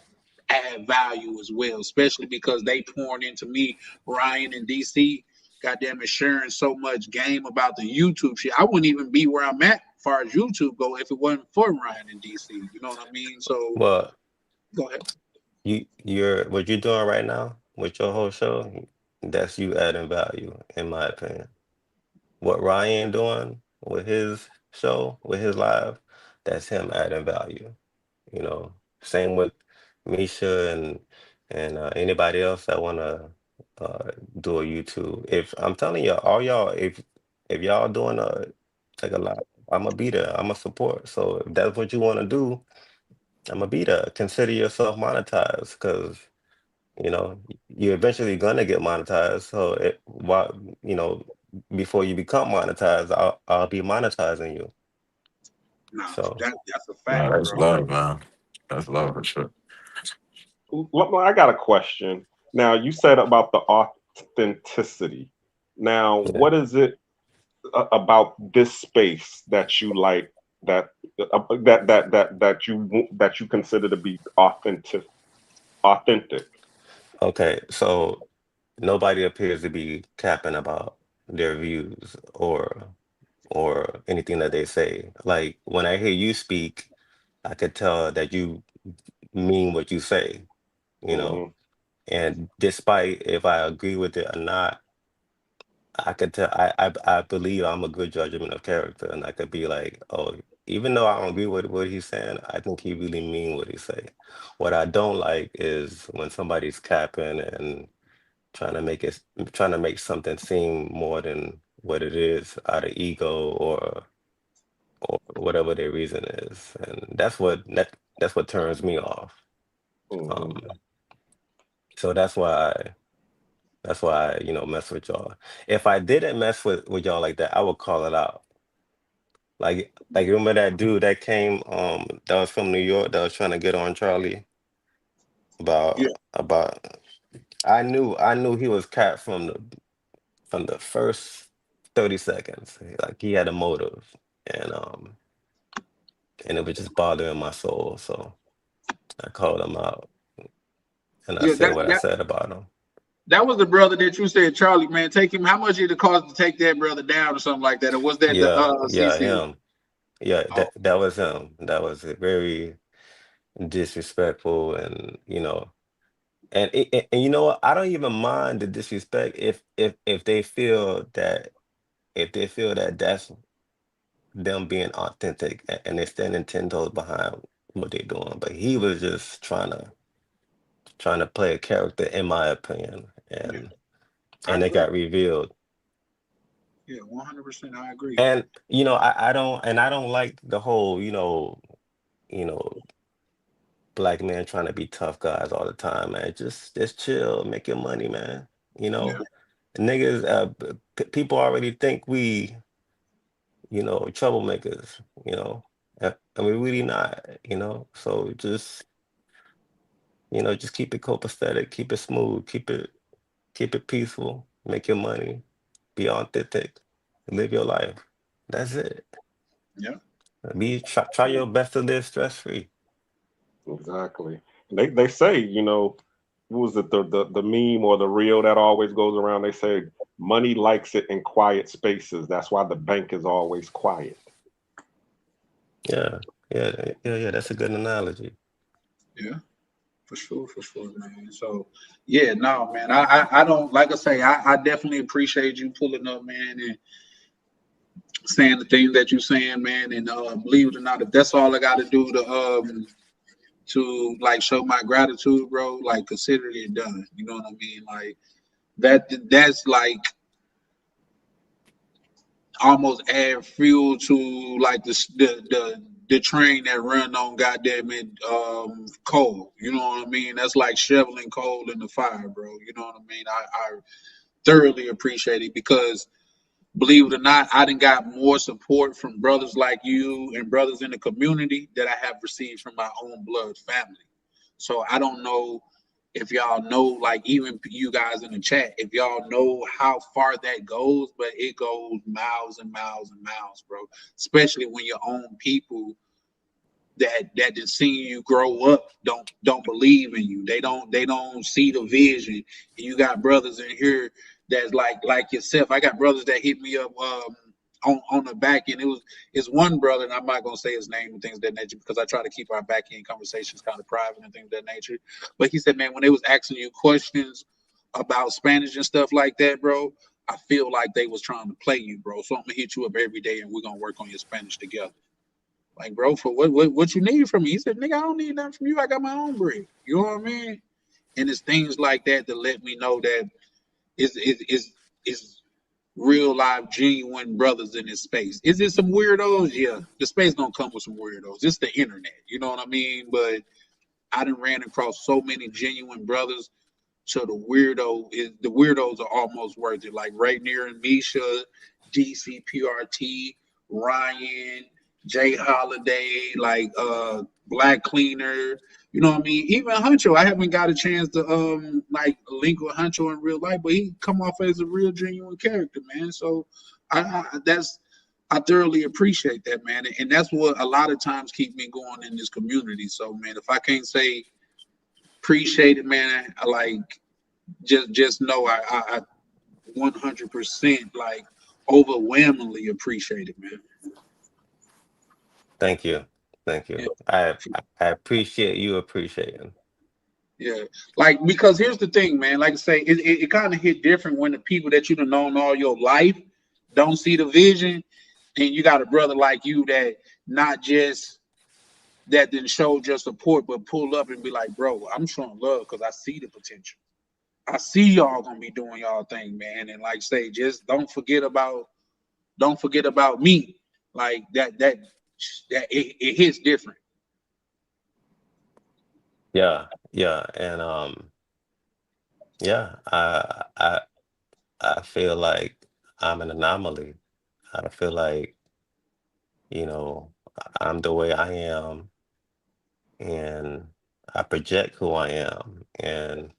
Speaker 3: add value as well, especially because they pouring into me, Ryan and DC, goddamn it, sharing so much game about the YouTube shit. I wouldn't even be where I'm at as far as YouTube go if it wasn't for Ryan and DC. You know what I mean? So
Speaker 16: well,
Speaker 3: go ahead.
Speaker 16: what you're doing right now with your whole show, that's you adding value, in my opinion. What Ryan doing with his show, with his live, that's him adding value. Same with Misha and And anybody else that wanna do a YouTube, if I'm telling you, all y'all, if y'all doing a take a lot, I'm gonna be there. I'm gonna support. So if that's what you want to do, I'm gonna be there. Consider yourself monetized, because you know you're eventually gonna get monetized. So why, you know, before you become monetized, I'll be monetizing you.
Speaker 3: No,
Speaker 16: So
Speaker 3: that's a
Speaker 15: Nah,
Speaker 3: fact,
Speaker 15: that's
Speaker 3: bro.
Speaker 15: love, man. That's love for sure.
Speaker 5: I got a question. Now, you said about the authenticity. Now,
Speaker 16: yeah.
Speaker 5: what is it about this space that you like, that that you consider to be authentic? Authentic.
Speaker 16: Okay. So nobody appears to be capping about their views or anything that they say. Like when I hear you speak, I could tell that you mean what you say, you know.
Speaker 5: Hmm.
Speaker 16: And despite if I agree with it or not, I could tell I believe I'm a good judgment of character, and I could be like, oh, even though I don't agree with what he's saying, I think he really mean what he say. What I don't like is when somebody's capping and trying to make it trying to make something seem more than what it is out of ego or whatever their reason is. And that's what turns me off.
Speaker 5: Hmm.
Speaker 16: Um, so that's why I, you know, mess with y'all. If I didn't mess with y'all like that, I would call it out. Like remember that dude that came that was from New York that was trying to get on Charlie
Speaker 3: Yeah,
Speaker 16: about I knew he was cat from the first 30 seconds. Like he had a motive, and and it was just bothering my soul. So I called him out and I
Speaker 3: yeah.
Speaker 16: said what I said about him.
Speaker 3: That was the brother that you said, Charlie, man. Take him. How much did it cost to take that brother down or something like that? Or was that the
Speaker 16: Yeah,
Speaker 3: CC?
Speaker 16: him. Yeah,
Speaker 3: Oh,
Speaker 16: that was him. That was very disrespectful, and you know, and you know what? I don't even mind the disrespect if they feel that if they feel that that's them being authentic and they're standing 10 toes behind what they're doing. But he was just trying to play a character, in my opinion,
Speaker 3: yeah. I
Speaker 16: and it
Speaker 3: agree.
Speaker 16: got revealed.
Speaker 3: Yeah, 100%. I agree.
Speaker 16: And you know, I don't like the whole, you know, black man trying to be tough guys all the time, man. Just chill, make your money, man. You
Speaker 3: Yeah,
Speaker 16: know, niggas, people already think we, troublemakers, and we're really not, So just keep it copacetic, keep it smooth, keep it peaceful, make your money, be authentic, live your life. That's it.
Speaker 3: yeah.
Speaker 16: Try your best to live stress free.
Speaker 5: Exactly. They say, what was it, the meme or the reel that always goes around? They say money likes it in quiet spaces. That's why the bank is always quiet.
Speaker 16: Yeah, yeah. That's a good analogy.
Speaker 3: Yeah, for sure, man. So, yeah, no, man. I don't like I say. I definitely appreciate you pulling up, man, and saying the things that you're saying, man. And believe it or not, if that's all I got to do to like show my gratitude, bro, like consider it done. You know what I mean? Like that's like almost add fuel to like the train that run on goddamn it coal. You know what I mean? That's like shoveling coal in the fire, bro. You know what I mean? I thoroughly appreciate it because believe it or not, I done got more support from brothers like you and brothers in the community that I have received from my own blood family. So I don't know if y'all know, like even you guys in the chat, if y'all know how far that goes, but it goes miles and miles and miles, bro. Especially when your own people that just seen you grow up don't believe in you. They don't see the vision. And you got brothers in here that's like yourself. I got brothers that hit me up on the back end. It's one brother, and I'm not gonna say his name and things of that nature because I try to keep our back end conversations kind of private and things of that nature. But he said, man, when they was asking you questions about Spanish and stuff like that, bro, I feel like they was trying to play you, bro. So I'm gonna hit you up every day and we're gonna work on your Spanish together. Like, bro, for what you need from me? He said, nigga, I don't need nothing from you. I got my own bread. You know what I mean? And it's things like that that let me know that it's real live, genuine brothers in this space. Is it some weirdos? Yeah, the space gonna come with some weirdos. It's the internet, you know what I mean? But I done ran across so many genuine brothers. So the weirdos are almost worth it. Like right near Misha, DCPRT, Ryan, Jay Holiday, like Black Cleaner. You know what I mean? Even Huncho, I haven't got a chance to like link with Huncho in real life, but he come off as a real genuine character, man. So I thoroughly appreciate that, man, and that's what a lot of times keep me going in this community. So, man, if I can't say appreciate it, man, I like just know I 100% like overwhelmingly appreciate it, man.
Speaker 16: Thank you. Thank you.
Speaker 3: Yeah.
Speaker 16: I appreciate you appreciating.
Speaker 3: Yeah, like because here's the thing, man. Like I say, it kind of hit different when the people that you've known all your life don't see the vision, and you got a brother like you that not just that didn't show your support, but pull up and be like, bro, I'm showing love because I see the potential. I see y'all gonna be doing y'all thing, man. And like say, just don't forget about me. Like that it hits different.
Speaker 16: Yeah, and yeah, I feel like I'm an anomaly. I feel like, you know, I'm the way I am, and I project who I am, and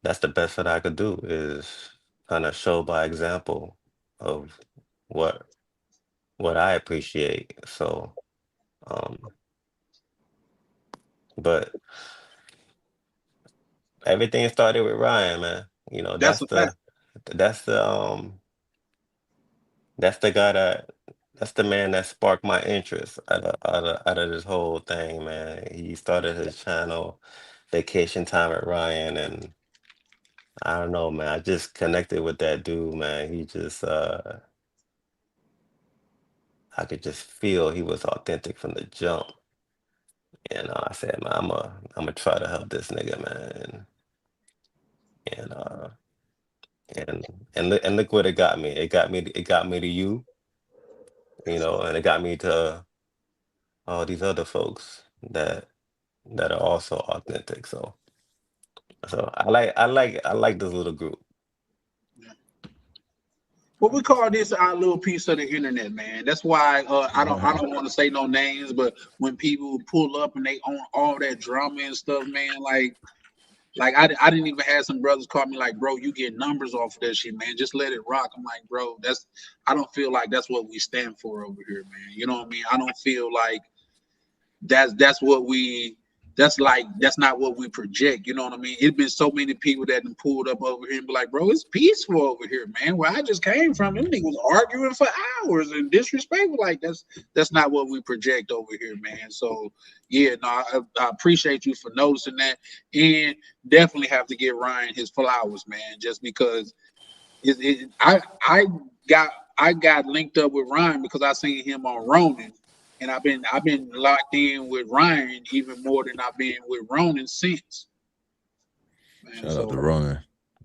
Speaker 16: that's the best that I could do is kind of show by example of what I appreciate. So, but everything started with Ryan, man. You know,
Speaker 3: That's a fact.
Speaker 16: that's the that's the guy that's the man that sparked my interest out of this whole thing, man. He started his channel, Vacation Time at Ryan, and I don't know, man. I just connected with that dude, man. He just I could just feel he was authentic from the jump. And I said, man, I'm gonna try to help this nigga, man. And and look what it got me. It got me to you, you know, and it got me to all these other folks that are also authentic. So I like this little group.
Speaker 3: Well, we call this our little piece of the internet, man. That's why I don't want to say no names, but when people pull up and they own all that drama and stuff, man, like I didn't even have some brothers call me like, bro, you get numbers off of that shit, man. Just let it rock. I'm like, bro, I don't feel like that's what we stand for over here, man. You know what I mean? I don't feel like that's not what we project. You know what I mean? It's been so many people that have pulled up over here and be like, bro, it's peaceful over here, man. Where I just came from, them niggas arguing for hours and disrespectful. Like that's not what we project over here, man. So yeah, no, I appreciate you for noticing that, and definitely have to give Ryan his flowers, man. Just because I got linked up with Ryan because I seen him on Ronin. And I've been locked in with Ryan even more than I've been with Ronin since. Man,
Speaker 1: shout out to Ronin.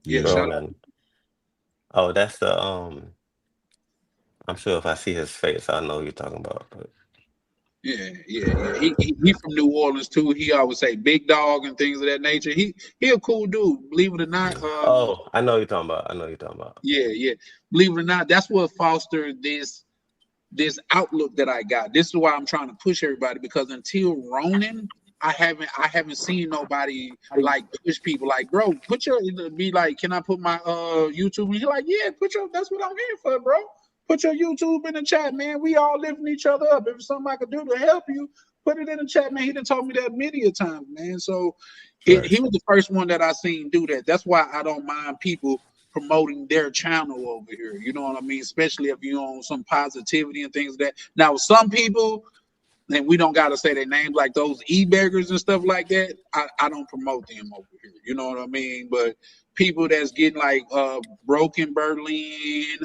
Speaker 3: Yeah,
Speaker 16: shout out. Oh, that's the I'm sure if I see his face, I know who you're talking about. But...
Speaker 3: Yeah. He from New Orleans too. He always say big dog and things of that nature. He a cool dude, believe it or not.
Speaker 16: Oh, I know who you're talking about.
Speaker 3: Yeah. Believe it or not, that's what fostered this outlook that I got. This is why I'm trying to push everybody, because until Ronin, I haven't seen nobody like push people like, bro, be like, can I put my YouTube? And you're like, yeah, that's what I'm here for, bro. Put your YouTube in the chat, man. We all lifting each other up. If something I could do to help you, put it in the chat, man. He done told me that many a time, man. So he was the first one that I seen do that. That's why I don't mind people promoting their channel over here. You know what I mean? Especially if you own some positivity and things like that. Now, some people, and we don't got to say their names, like those e-beggars and stuff like that, I don't promote them over here. You know what I mean? But people that's getting like Broken Berlin,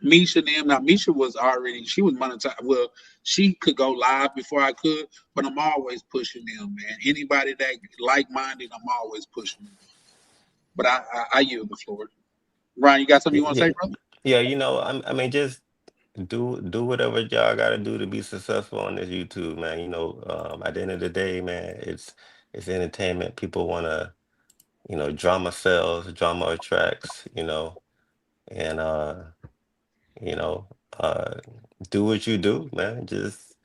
Speaker 3: Misha and them. Now Misha was already she was monetized. Well, she could go live before I could, but I'm always pushing them, man. Anybody that like minded, I'm always pushing them. But I yield the floor. Ryan, you got something you want to
Speaker 16: Yeah,
Speaker 3: say, brother?
Speaker 16: yeah, I mean, just do whatever y'all gotta do to be successful on this YouTube, man. At the end of the day, man, it's entertainment. People wanna, drama sells, drama attracts, and you know, uh, do what you do, man. Just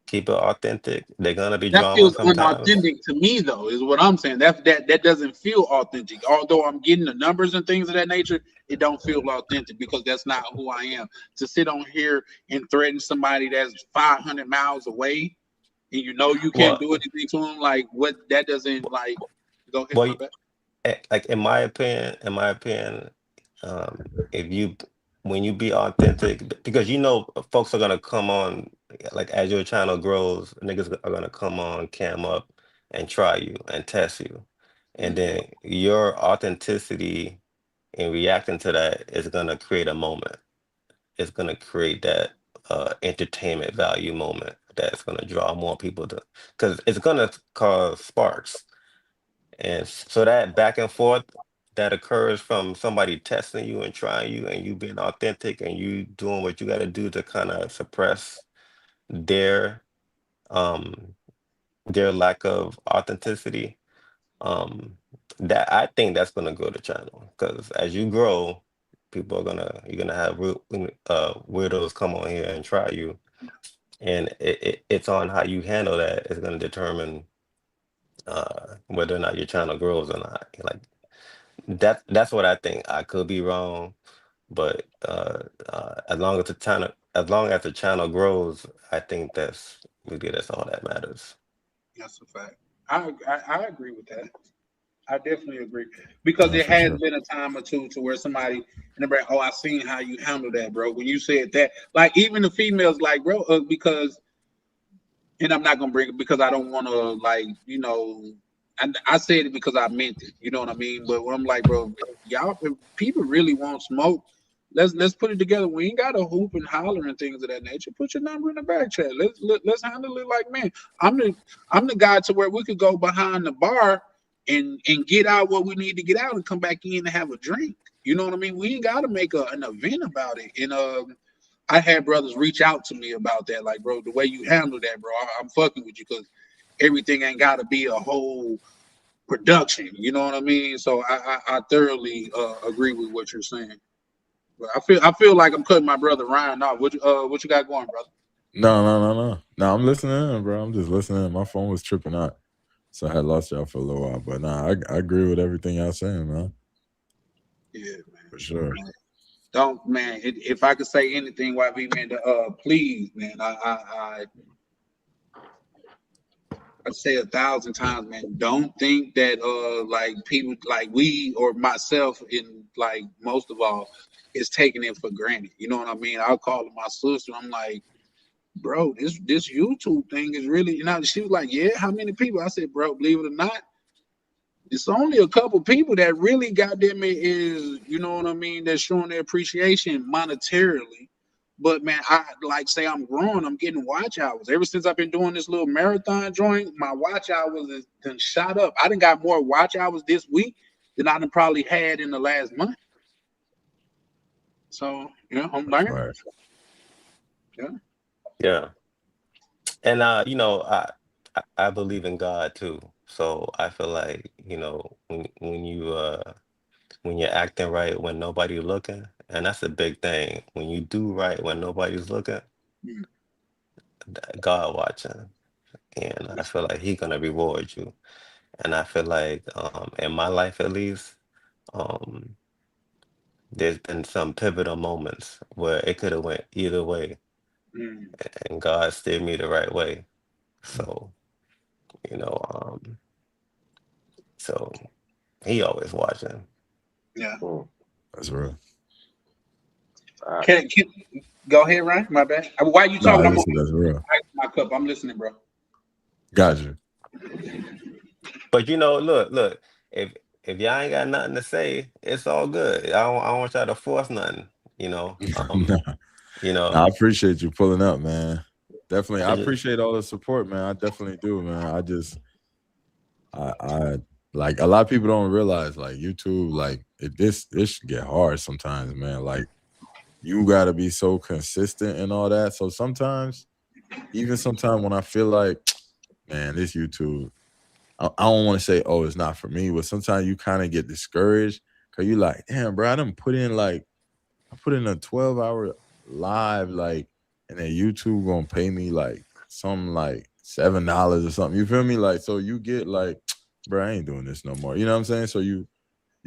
Speaker 16: keep it authentic. They're gonna be
Speaker 3: That
Speaker 16: drama
Speaker 3: feels
Speaker 16: sometimes.
Speaker 3: unauthentic to me, though, is what I'm saying. That doesn't feel authentic. Although I'm getting the numbers and things of that nature, it don't feel authentic because that's not who I am. To sit on here and threaten somebody that's 500 miles away, and you can't
Speaker 16: Well,
Speaker 3: do anything to them, like what? That doesn't like. Go ahead,
Speaker 16: well,
Speaker 3: my bad.
Speaker 16: like in my opinion, if you when you be authentic, because folks are gonna come on, like as your channel grows, niggas are gonna come on, cam up, and try you and test you, and
Speaker 3: Mm,
Speaker 16: then your authenticity in reacting to that is gonna create a moment. It's gonna create that entertainment value moment that's gonna draw more people to, because it's gonna cause sparks. And so that back and forth that occurs from somebody testing you and trying you and you being authentic and you doing what you got to do to kind of suppress their um their lack of authenticity, um that I think that's going to grow the channel, because as you grow, you're gonna have weirdos come on here and try you, and it's on how you handle that is going to determine whether or not your channel grows or not. Like, that's what I think. I could be wrong, but as long as the channel grows, I think that's all that matters.
Speaker 3: that's a fact. I agree with that. I definitely agree because
Speaker 15: No,
Speaker 3: it
Speaker 15: for
Speaker 3: has
Speaker 15: sure.
Speaker 3: been a time or two to where somebody and they're like, "Oh, I seen how you handle that, bro." When you said that, like even the females, like, bro, because and I'm not gonna bring it because I don't want to I said it because I meant it. You know what I mean? But when I'm like, bro, y'all, if people really want smoke, let's put it together. We ain't got to hoop and holler and things of that nature. Put your number in the back chat. Let's handle it like man. I'm the I'm the guy to where we could go behind the bar and get out what we need to get out and come back in and have a drink. You know what I mean? We ain't got to make an event about it. And I had brothers reach out to me about that, like, bro, the way you handle that, bro, I'm fucking with you because everything ain't got to be a whole production. You know what I mean? So I thoroughly agree with what you're saying. But I feel like I'm cutting my brother Ryan off. What you got going, brother?
Speaker 15: No, no, no, no. No, I'm listening in, bro. I'm just listening in. My phone was tripping out. So I had lost y'all for a little while. But nah, I agree with everything y'all saying, man.
Speaker 3: Yeah,
Speaker 15: For sure.
Speaker 3: man. Don't man. If I could say anything, YB man, please, man. I say 1,000 times, man. Don't think that like people like we or myself in like most of all is taking it for granted. You know what I mean? I'll call her my sister. I'm like, bro, this YouTube thing is really, she was like, yeah, how many people? I said, bro, believe it or not, it's only a couple people that really got them is, you know what I mean, that's showing their appreciation monetarily. But man, I like say I'm growing, I'm getting watch hours. Ever since I've been doing this little marathon joint, my watch hours has done shot up. I done got more watch hours this week than I done probably had in the last month. So, I'm
Speaker 15: That's
Speaker 3: learning.
Speaker 15: right.
Speaker 3: Yeah.
Speaker 16: Yeah, and I believe in God too. So I feel like when you're acting right when nobody's looking, and that's a big thing. When you do right when nobody's looking,
Speaker 3: Mm,
Speaker 16: God watching, and I feel like He gonna reward you. And I feel like in my life at least, um, there's been some pivotal moments where it could have went either way,
Speaker 3: mm,
Speaker 16: and God steered me the right way. So you know, so He always watching.
Speaker 3: yeah.
Speaker 5: Mm.
Speaker 15: That's real.
Speaker 3: Can go ahead, Ryan? My bad. Why you
Speaker 15: No,
Speaker 3: talking?
Speaker 15: I
Speaker 3: I'm gonna
Speaker 15: just said that's real.
Speaker 3: ice my cup. I'm listening, bro.
Speaker 15: Got you.
Speaker 16: But look, if y'all ain't got nothing to say, it's all good. I don't want y'all to force nothing. You know,
Speaker 15: Nah,
Speaker 16: you know,
Speaker 15: I appreciate you pulling up, man. Definitely,
Speaker 16: I
Speaker 15: I
Speaker 16: just,
Speaker 15: appreciate all the support, man. I definitely do, man. I like a lot of people don't realize like YouTube, like this should get hard sometimes, man. Like you gotta be so consistent and all that. So sometimes, even sometimes when I feel like, man, this YouTube, I don't want to say, oh, it's not for me, but sometimes you kind of get discouraged because you like, damn, bro, I put in a 12-hour live, like, and then YouTube gonna pay me like something like $7 or something. You feel me? Like, so you get like, bro, I ain't doing this no more. You know what I'm saying? So you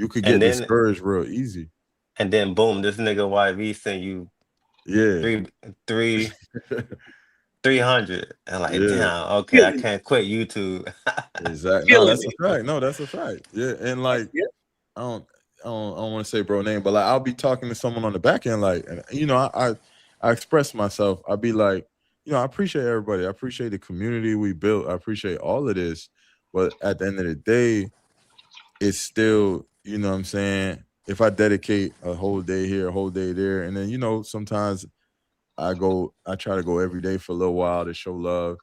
Speaker 15: could
Speaker 16: and
Speaker 15: get
Speaker 16: then
Speaker 15: discouraged real easy.
Speaker 16: boom, this nigga YV send you
Speaker 15: Yeah.
Speaker 16: three three 300 and like,
Speaker 15: Yeah.
Speaker 16: damn, okay, I
Speaker 3: Killing,
Speaker 16: can't quit YouTube.
Speaker 15: Exactly. No,
Speaker 3: killing
Speaker 15: that's a
Speaker 3: it.
Speaker 15: fact. No, that's a fact. Yeah. And like,
Speaker 3: Yeah.
Speaker 15: I don't I don't want to say bro name, but like I'll be talking to someone on the back end, like, and I express myself. I'll be like, I appreciate everybody. I appreciate the community we built. I appreciate all of this. But at the end of the day, it's still, you know what I'm saying? If I dedicate a whole day here, a whole day there, and then, sometimes I try to go every day for a little while to show love.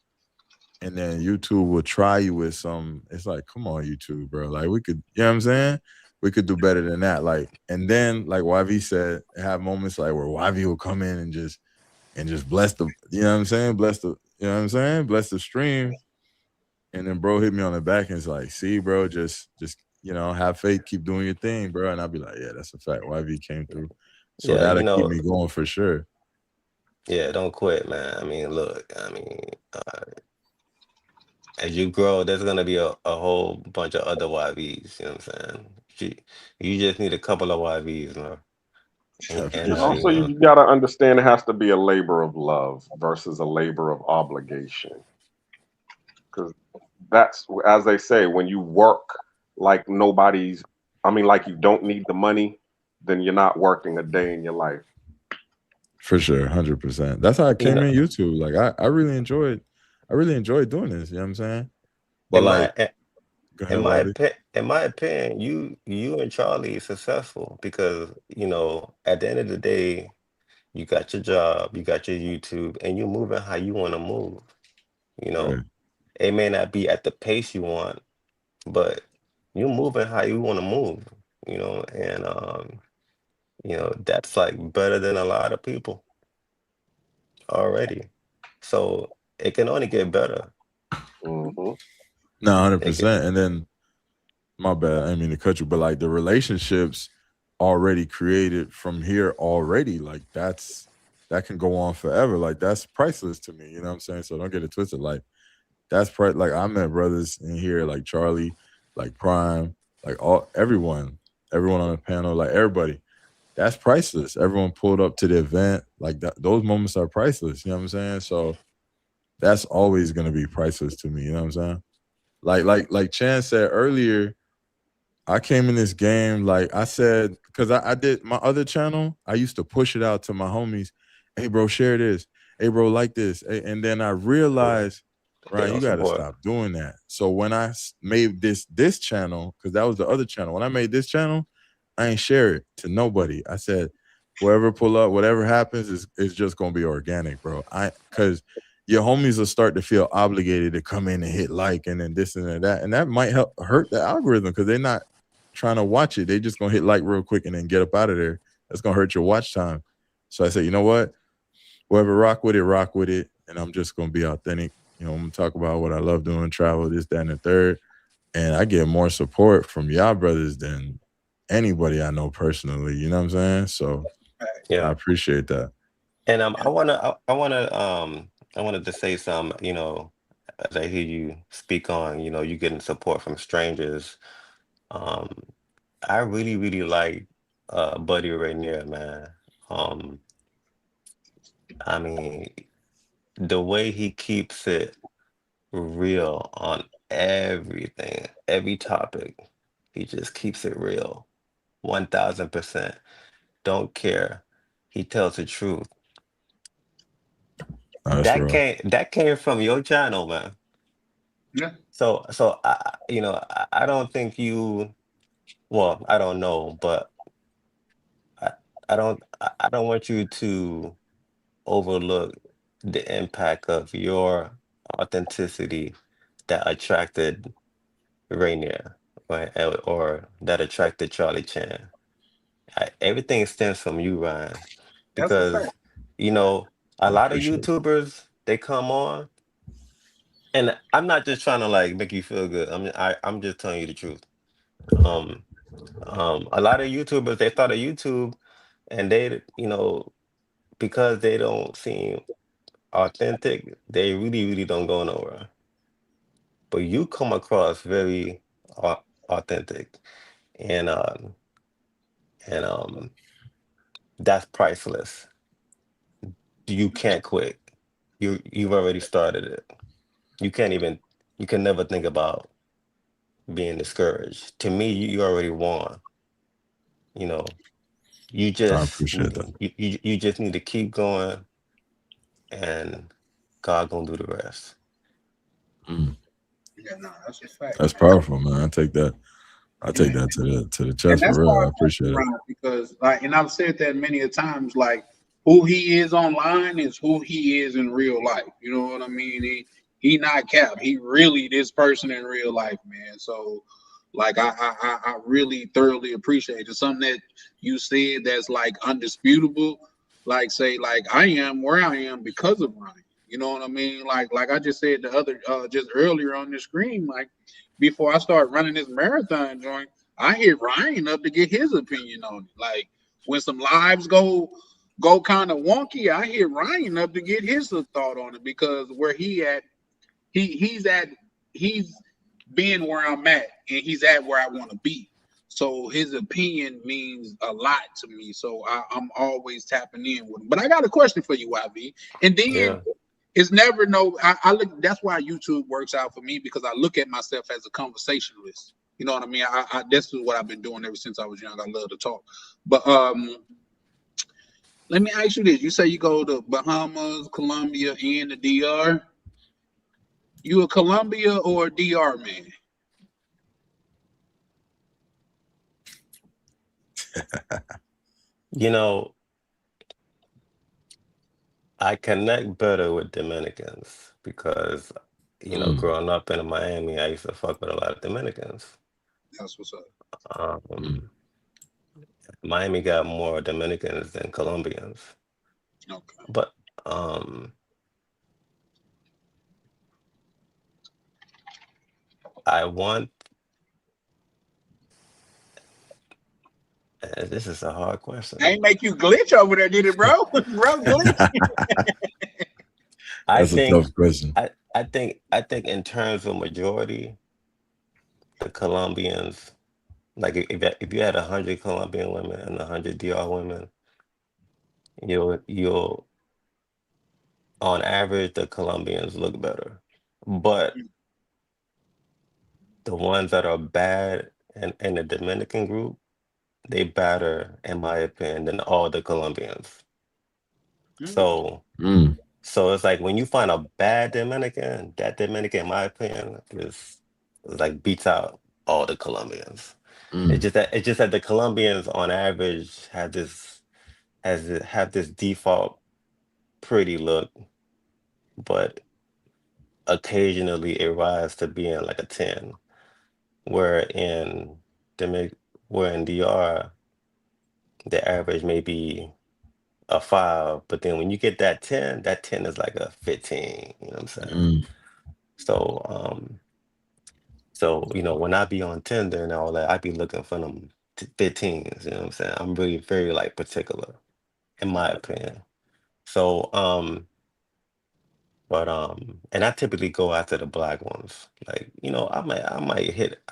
Speaker 15: And then YouTube will try you with some. It's like, come on, YouTube, bro. Like we could, you know what I'm saying? We could do better than that. Like, and then like YV said, have moments like where YV will come in and just bless the, you know what I'm saying? Bless the, you know what I'm saying? Bless the stream. And then bro hit me on the back and it's like, see, bro, just have faith, keep doing your thing, bro. And I'll be like, yeah, that's a fact. YV came through. So
Speaker 16: Yeah, you
Speaker 15: that'll keep
Speaker 16: know,
Speaker 15: me going for sure.
Speaker 16: yeah, don't quit, man. I mean, look, I mean, as you grow, there's gonna be a whole bunch of other YVs. You know what I'm saying? You just need a couple of YVs, man.
Speaker 15: I
Speaker 16: And
Speaker 5: And
Speaker 15: appreciate
Speaker 5: also,
Speaker 15: that.
Speaker 5: you got to understand it has to be a labor of love versus a labor of obligation. Because that's, as they say, when you work like nobody's, I mean, like you don't need the money, then you're not working a day in your life.
Speaker 15: For sure, 100%. That's how I
Speaker 16: you
Speaker 15: came
Speaker 16: know,
Speaker 15: in YouTube. Like I really enjoyed doing this. You know what I'm saying? But
Speaker 16: in
Speaker 15: like,
Speaker 16: my
Speaker 15: go ahead, Wadi.
Speaker 16: in my opinion, you and Charlie is successful because at the end of the day, you got your job, you got your YouTube, and you're moving how you want to move. You
Speaker 15: Right.
Speaker 16: know, it may not be at the pace you want, but you're moving how you want to move. And that's like better than a lot of people already. So it can only get better.
Speaker 5: Hmm.
Speaker 15: No, hundred
Speaker 16: It can,
Speaker 15: percent. And then my bad, I didn't mean to cut you, but like the relationships already created from here already, like that can go on forever. Like that's priceless to me. You know what I'm saying? So don't get it twisted. Like like I met brothers in here like Charlie, like Prime, like everyone on the panel, like everybody. That's priceless. Everyone pulled up to the event. Like that, those moments are priceless. You know what I'm saying? So that's always gonna be priceless to me. You know what I'm saying? Like Chan said earlier, I came in this game, like I said, because I did my other channel, I used to push it out to my homies. Hey bro, share this. Hey bro, like this. Hey, and then I
Speaker 16: yeah,
Speaker 15: realized,
Speaker 16: they
Speaker 15: Ryan, you
Speaker 16: don't
Speaker 15: gotta
Speaker 16: support.
Speaker 15: stop doing that. So when I made this channel, because that was the other channel. When I made this channel, I ain't share it to nobody. I said, whoever pull up, whatever happens is just gonna be organic, bro. Because your homies will start to feel obligated to come in and hit like and then this and then that. And that might help hurt the algorithm because they're not trying to watch it. They just gonna hit like real quick and then get up out of there. That's gonna hurt your watch time. So I said, you know what? Whoever rock with it, rock with it. And I'm just gonna be authentic. I'm gonna talk about what I love doing, travel, this, that, and the third. And I get more support from y'all brothers than anybody I know personally. You know what I'm saying? So I
Speaker 16: Yeah.
Speaker 15: appreciate that.
Speaker 16: And I wanted to say something, as I hear you speak on, you getting support from strangers. Um, I really, really like Buddy Rainier, man. Um, I mean, the way he keeps it real on everything, every topic, he just keeps it real, 1000%. Don't care. He tells the truth.
Speaker 15: No, that's real.
Speaker 16: That came from your channel, man.
Speaker 3: Yeah.
Speaker 16: So I don't think you. Well, I don't know, but I don't want you to overlook the impact of your authenticity that attracted Rainier, or that attracted Charlie Chan. Everything stems from you, Ryan,
Speaker 3: That's a fact.
Speaker 16: because you know a
Speaker 15: I
Speaker 16: lot of
Speaker 15: appreciate it.
Speaker 16: YouTubers they come on, and I'm not just trying to like make you feel good. I'm just telling you the truth. Um, a lot of YouTubers they thought of YouTube, and they because they don't seem authentic, they really don't go nowhere. But you come across very authentic, and and that's priceless. You can't quit. You've already started it. You can't even you can never think about being discouraged. To me, you already won. You know, you
Speaker 15: I
Speaker 16: just
Speaker 15: appreciate that.
Speaker 16: you just need to keep going, and God gonna do the rest.
Speaker 15: Mm.
Speaker 3: Yeah, no, that's a fact,
Speaker 15: That's
Speaker 3: man.
Speaker 15: powerful, man. I take that. I take
Speaker 3: Yeah.
Speaker 15: that to the
Speaker 3: And
Speaker 15: chest for
Speaker 3: that's why
Speaker 15: real.
Speaker 3: I
Speaker 15: I
Speaker 3: fuck
Speaker 15: appreciate
Speaker 3: with
Speaker 15: it.
Speaker 3: Ron, because like, and I've said that many a times, like who he is online is who he is in real life. You know what I mean? He not cap. He really this person in real life, man. So like I really thoroughly appreciate it. Something that you said that's like undisputable. Like say like I am where I am because of Ryan. You know what I mean? Like I just said the other just earlier on the screen, like before I start running this marathon joint. I hit Ryan up to get his opinion on it. Like when some lives go kind of wonky, I hit Ryan up to get his thought on it because where he at, he's been where I'm at and he's at where I want to be. So his opinion means a lot to me. So I'm always tapping in with him. But I got a question for you, YV. And then
Speaker 16: Yeah,
Speaker 3: it's never no. I look. That's why YouTube works out for me because I look at myself as a conversationalist. You know what I mean? This is what I've been doing ever since I was young. I love to talk. But let me ask you this: you say you go to Bahamas, Colombia, and the DR. You a Colombia or a DR man?
Speaker 16: you know, I connect better with Dominicans because
Speaker 15: Mm,
Speaker 16: growing up in Miami, I used to fuck with a lot of Dominicans.
Speaker 3: That's what's up.
Speaker 15: mm.
Speaker 16: Um, Miami got more Dominicans than Colombians,
Speaker 3: Okay.
Speaker 16: but um, I want. This is a hard
Speaker 3: I
Speaker 16: question.
Speaker 3: ain't make you glitch over there, did it, bro? Bro, glitch.
Speaker 16: I
Speaker 15: That's a
Speaker 16: think,
Speaker 15: tough question.
Speaker 16: I think in terms of majority, the Colombians, like if you had 100 Colombian women and 100 DR women, you'll on average the Colombians look better, but the ones that are bad in the Dominican group, they better, in my opinion, than all the Colombians.
Speaker 3: Mm.
Speaker 16: So
Speaker 15: Mm,
Speaker 16: so it's like when you find a bad Dominican, that Dominican, in my opinion, is like beats out all the Colombians.
Speaker 15: mm,
Speaker 16: It's just that the Colombians on average have this default pretty look, but occasionally it rises to being like a 10. Where in Dominic where in DR the average may be a 5, but then when you get that 10 is like a 15, you know what I'm saying?
Speaker 15: mm.
Speaker 16: So when I be on Tinder and all that, I be looking for them 15s, you know what I'm saying? I'm really very like particular in my opinion. So but and I typically go after the black ones. Like,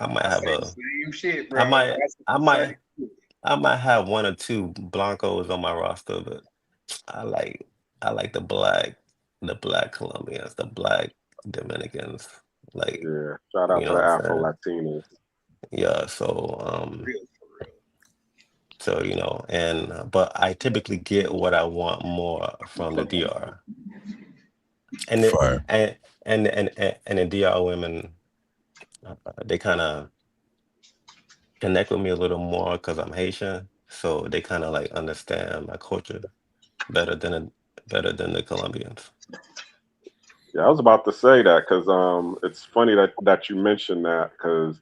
Speaker 16: I might
Speaker 3: I
Speaker 16: have
Speaker 3: say the
Speaker 16: a
Speaker 3: same shit,
Speaker 16: I
Speaker 3: bro.
Speaker 16: might
Speaker 3: I say
Speaker 16: I
Speaker 3: the same
Speaker 16: might
Speaker 3: shit.
Speaker 16: I might have one or two blancos on my roster, but I like I like the black Colombians, the black Dominicans. Like,
Speaker 1: Yeah. Shout
Speaker 16: you
Speaker 1: out to
Speaker 16: know
Speaker 1: the
Speaker 16: what I'm
Speaker 1: Afro
Speaker 16: saying?
Speaker 1: Latinos.
Speaker 16: Yeah,
Speaker 3: Real for real.
Speaker 16: and but I typically get what I want more from the DR. And the
Speaker 15: Fire.
Speaker 16: and the DR women, they kind of connect with me a little more because I'm Haitian. so they kind of like understand my culture better than the Colombians.
Speaker 5: Yeah, I was about to say that because it's funny that you mentioned that because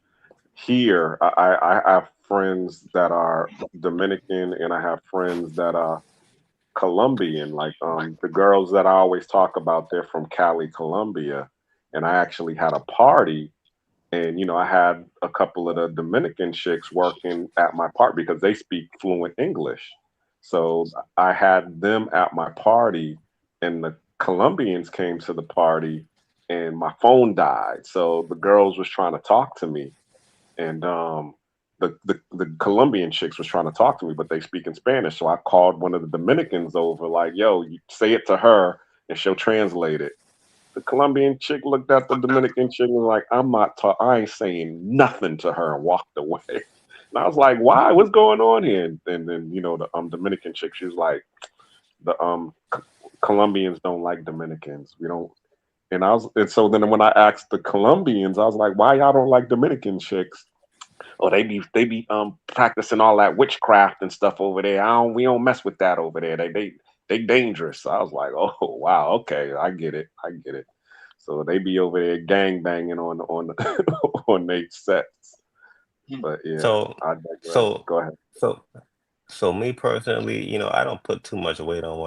Speaker 5: here I have friends that are Dominican and I have friends that are Colombian. Like the girls that I always talk about, they're from Cali, Colombia, and I actually had a party. And I had a couple of the Dominican chicks working at my party because they speak fluent English. So I had them at my party, and the Colombians came to the party, and my phone died. So the girls was trying to talk to me, and the Colombian chicks was trying to talk to me, but they speak in Spanish. So I called one of the Dominicans over, like, "Yo, you say it to her, and she'll translate it." The Colombian chick looked at the Dominican chick and was like, I ain't saying nothing to her, and walked away. And I was like, why? What's going on here? And then, the Dominican chick, she was like, the Colombians don't like Dominicans. We don't. And so then when I asked the Colombians, I was like, why y'all don't like Dominican chicks? Oh, they be practicing all that witchcraft and stuff over there. We don't mess with that over there. They dangerous. So I was like, oh wow, okay, I get it. So they be over there gang banging on on their sets. But yeah,
Speaker 16: So
Speaker 5: I digress.
Speaker 16: so
Speaker 5: Go ahead.
Speaker 16: so so me personally, I don't put too much weight on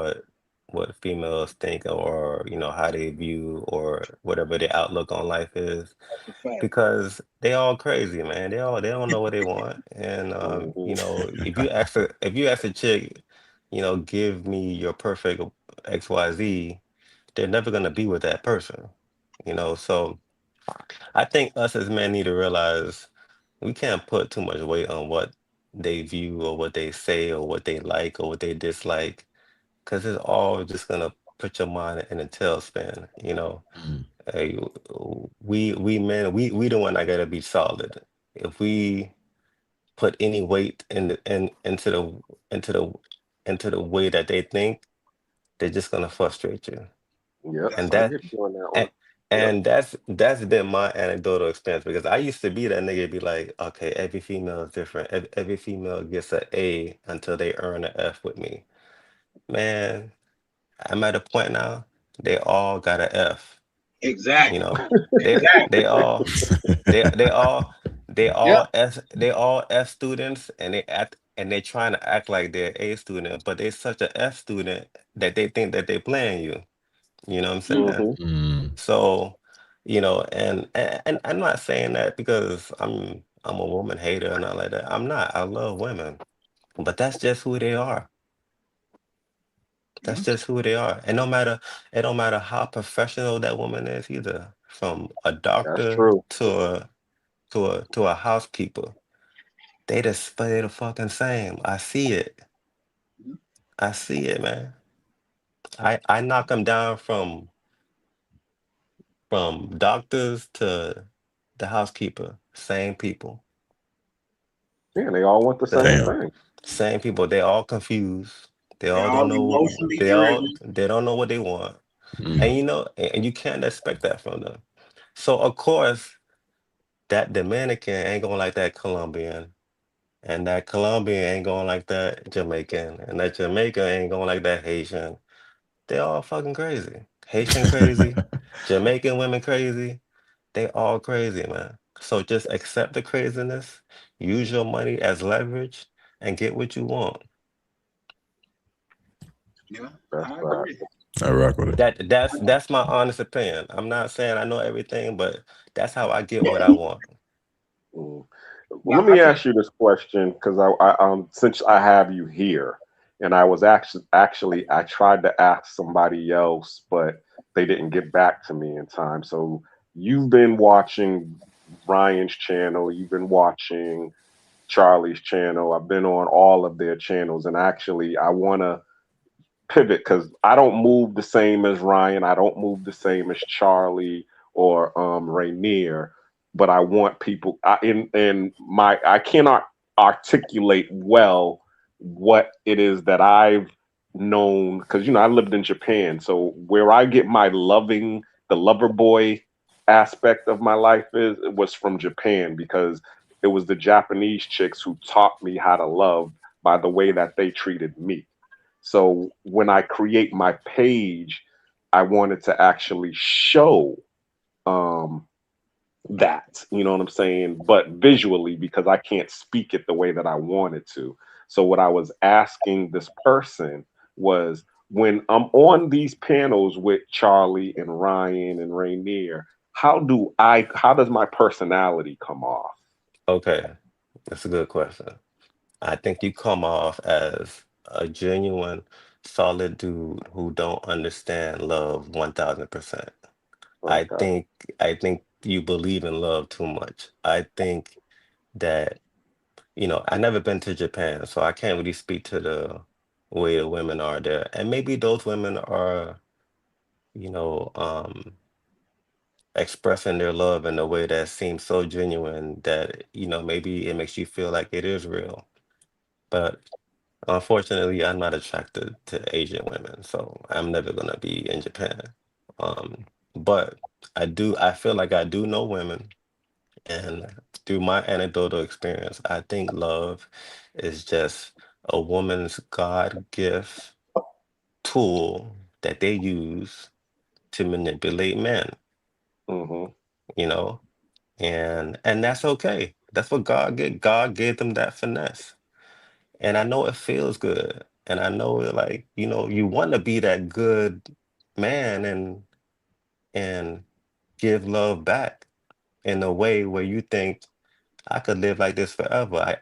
Speaker 16: what females think or how they view or whatever their outlook on life is
Speaker 3: That's a fact.
Speaker 16: because they all crazy, man. They don't know what they want. And if you ask a chick, give me your perfect XYZ, they're never gonna be with that person. So I think us as men need to realize we can't put too much weight on what they view or what they say or what they like or what they dislike because it's all just gonna put your mind in a tailspin.
Speaker 15: Mm.
Speaker 16: Hey, we men, we the one that gotta be solid. If we put any weight into the way that they think, they're just gonna frustrate you.
Speaker 5: Yep,
Speaker 16: And
Speaker 5: I
Speaker 16: that
Speaker 5: get you on that
Speaker 16: and,
Speaker 5: one. Yep.
Speaker 16: and that's been my anecdotal experience because I used to be that nigga be like, okay, every female is different. Every female gets an A until they earn an F with me. Man, I'm at a point now, they all got an F. You
Speaker 3: Exactly.
Speaker 16: know, they
Speaker 3: Exactly.
Speaker 16: they all they all
Speaker 3: Yep.
Speaker 16: they all F students and they trying to act like they're A student, but they such a F student that they think that they playing you. You know what I'm saying?
Speaker 5: Mm-hmm.
Speaker 15: Mm.
Speaker 16: So, and I'm not saying that because I'm a woman hater or not like that. I'm not. I love women, but that's just who they are.
Speaker 3: Yeah.
Speaker 16: That's just who they are. And it don't matter how professional that woman is either, from a
Speaker 5: That's
Speaker 16: doctor
Speaker 5: true.
Speaker 16: to a housekeeper. They the fucking same. I see it. I see it, man. I knock them down from doctors to the housekeeper. Same people.
Speaker 5: Yeah, they all want the same
Speaker 16: The
Speaker 15: Damn.
Speaker 5: thing.
Speaker 16: same people. They all confused. They
Speaker 3: They're
Speaker 16: all
Speaker 3: all
Speaker 16: don't know.
Speaker 3: emotionally driven.
Speaker 16: They don't know what they want.
Speaker 15: Mm.
Speaker 16: And and you can't expect that from them. So of course, that Dominican ain't gonna like that Colombian. And that Colombian ain't gonna like that Jamaican. And that Jamaican ain't gonna like that Haitian. They all fucking crazy. Haitian crazy. Jamaican women crazy. They all crazy, man. So just accept the craziness, use your money as leverage, and get what you want.
Speaker 3: Yeah,
Speaker 5: That's
Speaker 3: I
Speaker 5: right.
Speaker 3: agree.
Speaker 15: I rock with it.
Speaker 16: That's my honest opinion. I'm not saying I know everything, but that's how I get what I want.
Speaker 5: Mm. Well,
Speaker 3: Now,
Speaker 5: let
Speaker 3: I
Speaker 5: me
Speaker 3: think
Speaker 5: ask you this question because since I have you here, and I was actually I tried to ask somebody else, but they didn't get back to me in time. So you've been watching Ryan's channel, you've been watching Charlie's channel. I've been on all of their channels, and actually I want to pivot because I don't move the same as Ryan. I don't move the same as Charlie or Rainier. But I want people. I cannot articulate well what it is that I've known because I lived in Japan. So where I get the lover boy aspect of my life is it was from Japan because it was the Japanese chicks who taught me how to love by the way that they treated me. So when I create my page, I wanted to actually show um, that, you know what I'm saying? But visually, because I can't speak it the way that I wanted to. So what I was asking this person was, when I'm on these panels with Charlie and Ryan and Rainier, how does my personality come off?
Speaker 16: Okay, that's a good question. I think you come off as a genuine, solid dude who don't understand love 1000%. I
Speaker 5: Okay.
Speaker 16: think I think you believe in love too much. I think that, I never been to Japan, so I can't really speak to the way the women are there. And maybe those women are, you know, expressing their love in a way that seems so genuine that, maybe it makes you feel like it is real. But unfortunately, I'm not attracted to Asian women, so I'm never gonna be in Japan. Um, but I feel like I do know women, and through my anecdotal experience, I think love is just a woman's God gift tool that they use to manipulate men,
Speaker 5: Hmm.
Speaker 16: you know? And that's okay. That's what God gave. God gave them that finesse. And I know it feels good. And I know it, like, you want to be that good man and give love back in a way where you think I could live like this forever.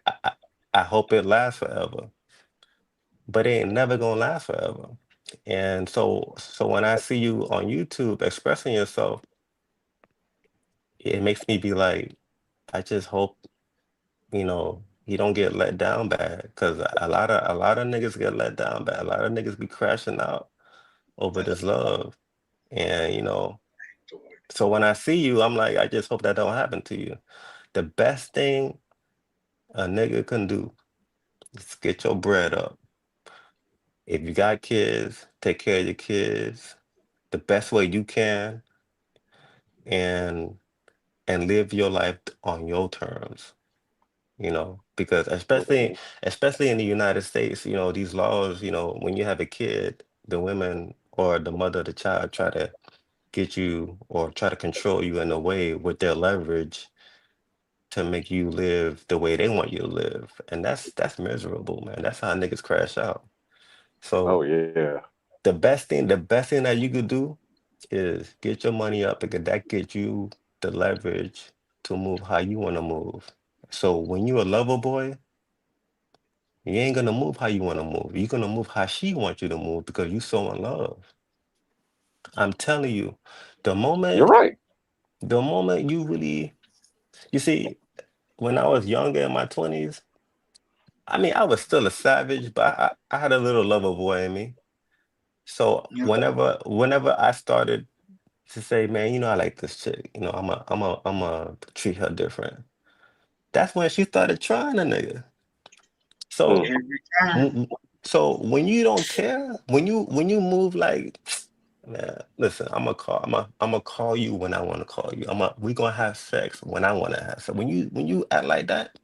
Speaker 16: I hope it lasts forever. But it ain't never gonna last forever. And so when I see you on YouTube expressing yourself, it makes me be like, I just hope, you don't get let down bad. Cause a lot of niggas get let down bad. A lot of niggas be crashing out over this love. And so when I see you, I'm like, I just hope that don't happen to you. The best thing a nigga can do is get your bread up. If you got kids, take care of your kids the best way you can, and live your life on your terms. Because especially in the United States, these laws, when you have a kid, the women or the mother of the child try to get you or try to control you in a way with their leverage to make you live the way they want you to live. And that's miserable, man. That's how niggas crash out.
Speaker 5: Oh
Speaker 16: So
Speaker 5: yeah.
Speaker 16: the best thing that you could do is get your money up, because that gets you the leverage to move how you want to move. So when you a lover boy, you ain't gonna move how you want to move. You're gonna move how she wants you to move because you so in love. I'm telling you, the
Speaker 5: You're
Speaker 16: moment
Speaker 5: right.
Speaker 16: the moment you see, when I was younger in my 20s, I mean, I was still a savage, but I had a little lover boy in me. So
Speaker 3: Yeah.
Speaker 16: whenever I started to say, man, I like this chick, I'm a treat her different. That's when she started trying a nigga.
Speaker 5: Mm.
Speaker 16: So
Speaker 3: Every time.
Speaker 16: w- w- so when you don't care, when you move like, man, listen, I'm gonna call you when I want to call you. We gonna have sex when I want to have sex. When you act like that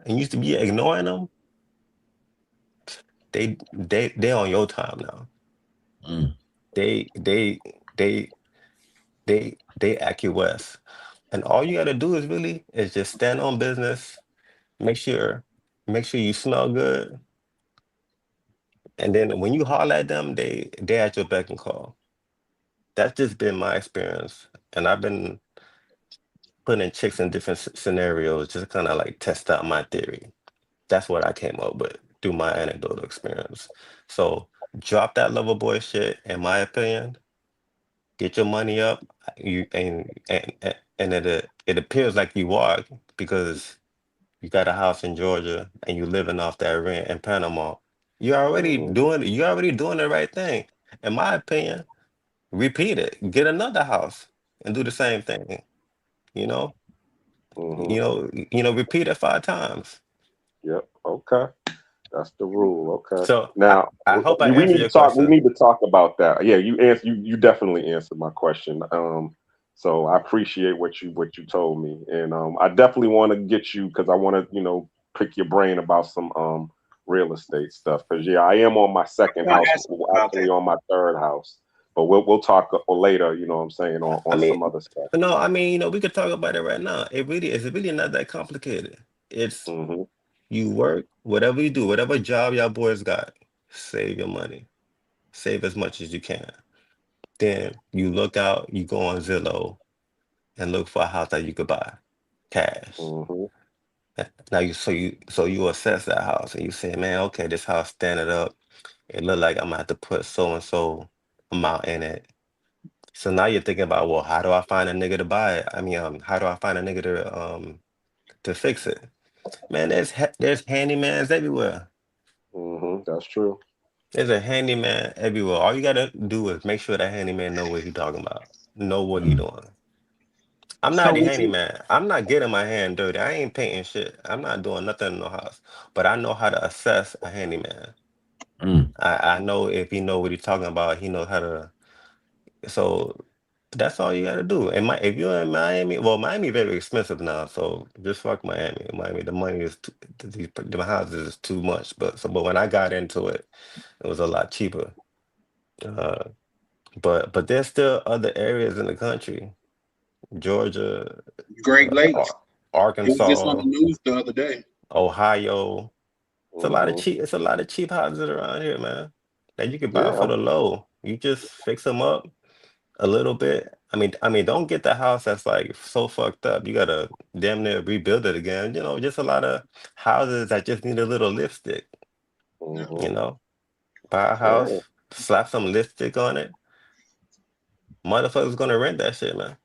Speaker 16: and used to be ignoring them, they on your time now.
Speaker 15: Mm.
Speaker 16: They they they they acquiesce. And all you gotta do is just stand on business, make sure make sure you smell good, and then when you holler at them, they at your beck and call. That's just been my experience, and I've been putting chicks in different scenarios just kind of like test out my theory. That's what I came up with through my anecdotal experience. So drop that lover boy shit, in my opinion. Get your money up. You and it appears like you are, because you got a house in Georgia and you living off that rent in Panama.
Speaker 5: Hmm.
Speaker 16: You're already doing the right thing. In my opinion, repeat it. Get another house and do the same thing. You know,
Speaker 5: Hmm.
Speaker 16: repeat it 5 times.
Speaker 5: Yep. Okay. That's the rule. Okay.
Speaker 16: So
Speaker 5: Now
Speaker 16: I hope I
Speaker 5: we
Speaker 16: answered
Speaker 5: need to
Speaker 16: your
Speaker 5: talk. We
Speaker 16: question.
Speaker 5: need to talk about that. Yeah, you answer. You definitely answered my question. So I appreciate what you told me, and I definitely want to get you, because I want to pick your brain about some real estate stuff, because I am on my second house, actually on my third house. But we'll talk later, you know what I'm saying, on some other stuff.
Speaker 16: No, I mean, we could talk about it right now. It's really not that complicated. It's you work, whatever you do, whatever job y'all boys got, save your money. Save as much as you can. Then you look out, you go on Zillow and look for a house that you could buy cash. Now you assess that house and you say, man, okay, this house standing up. It look like I'm gonna have to put so and so amount in it. So now you're thinking about, well, how do I find a nigga to buy it? I mean, how do I find a nigga to fix it? Man, there's handymans everywhere.
Speaker 5: That's true.
Speaker 16: There's a handyman everywhere. All you gotta do is make sure that handyman know what he's talking about, know what he's doing. I'm not the handyman. I'm not getting my hand dirty. I ain't painting shit. I'm not doing nothing in no house. But I know how to assess a handyman. I know if he know what he's talking about, he knows how to. So that's all you gotta do. And if you're in Miami, well, Miami very expensive now. So just fuck Miami. Miami, the money is the houses is too much. But when I got into it, it was a lot cheaper. But there's still other areas in the country. Georgia,
Speaker 3: Great Lakes,
Speaker 16: Arkansas,
Speaker 3: it was just on the news the other day.
Speaker 16: Ohio. It's a lot of cheap. It's a lot of cheap houses around here, man. That you can buy for the low. You just fix them up a little bit. I mean, don't get the house that's like so fucked up. You gotta damn near rebuild it again. You know, just a lot of houses that just need a little lipstick. You know, buy a house, slap some lipstick on it. Motherfuckers gonna rent that shit, man.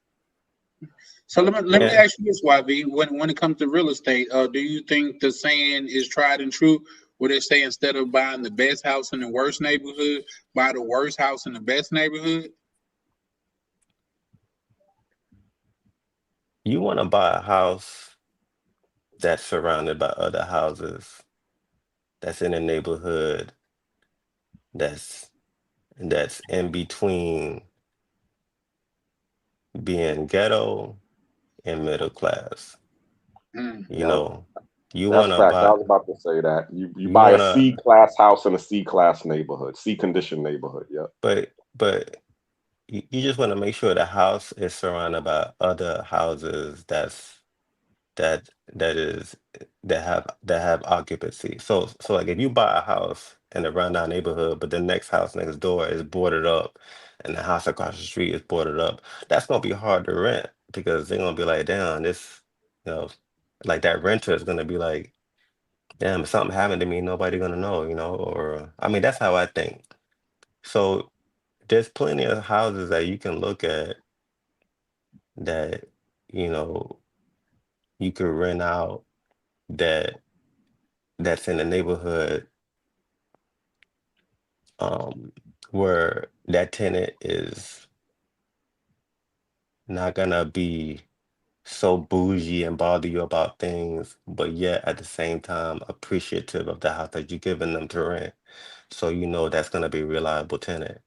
Speaker 3: So let me ask you this, YV. When it comes to real estate, do you think the saying is tried and true, where they say instead of buying the best house in the worst neighborhood, buy the worst house in the best neighborhood?
Speaker 16: You want to buy a house that's surrounded by other houses, that's in a neighborhood that's in between being ghetto and middle class. You know, you want to buy.
Speaker 5: I was about to say that you buy a C-class house in a C-class neighborhood, C-condition neighborhood. Yeah.
Speaker 16: But you just want to make sure the house is surrounded by other houses that have occupancy. So like if you buy a house in a rundown neighborhood, but the next house next door is boarded up, and the house across the street is boarded up, that's gonna be hard to rent, because they're gonna be like, damn, this, like that renter is gonna be like, damn, if something happened to me, nobody gonna know, or I mean, that's how I think. So there's plenty of houses that you can look at that, you could rent out that's in a neighborhood where that tenant is not gonna be so bougie and bother you about things, but yet at the same time appreciative of the house that you're giving them to rent. So that's gonna be a reliable tenant.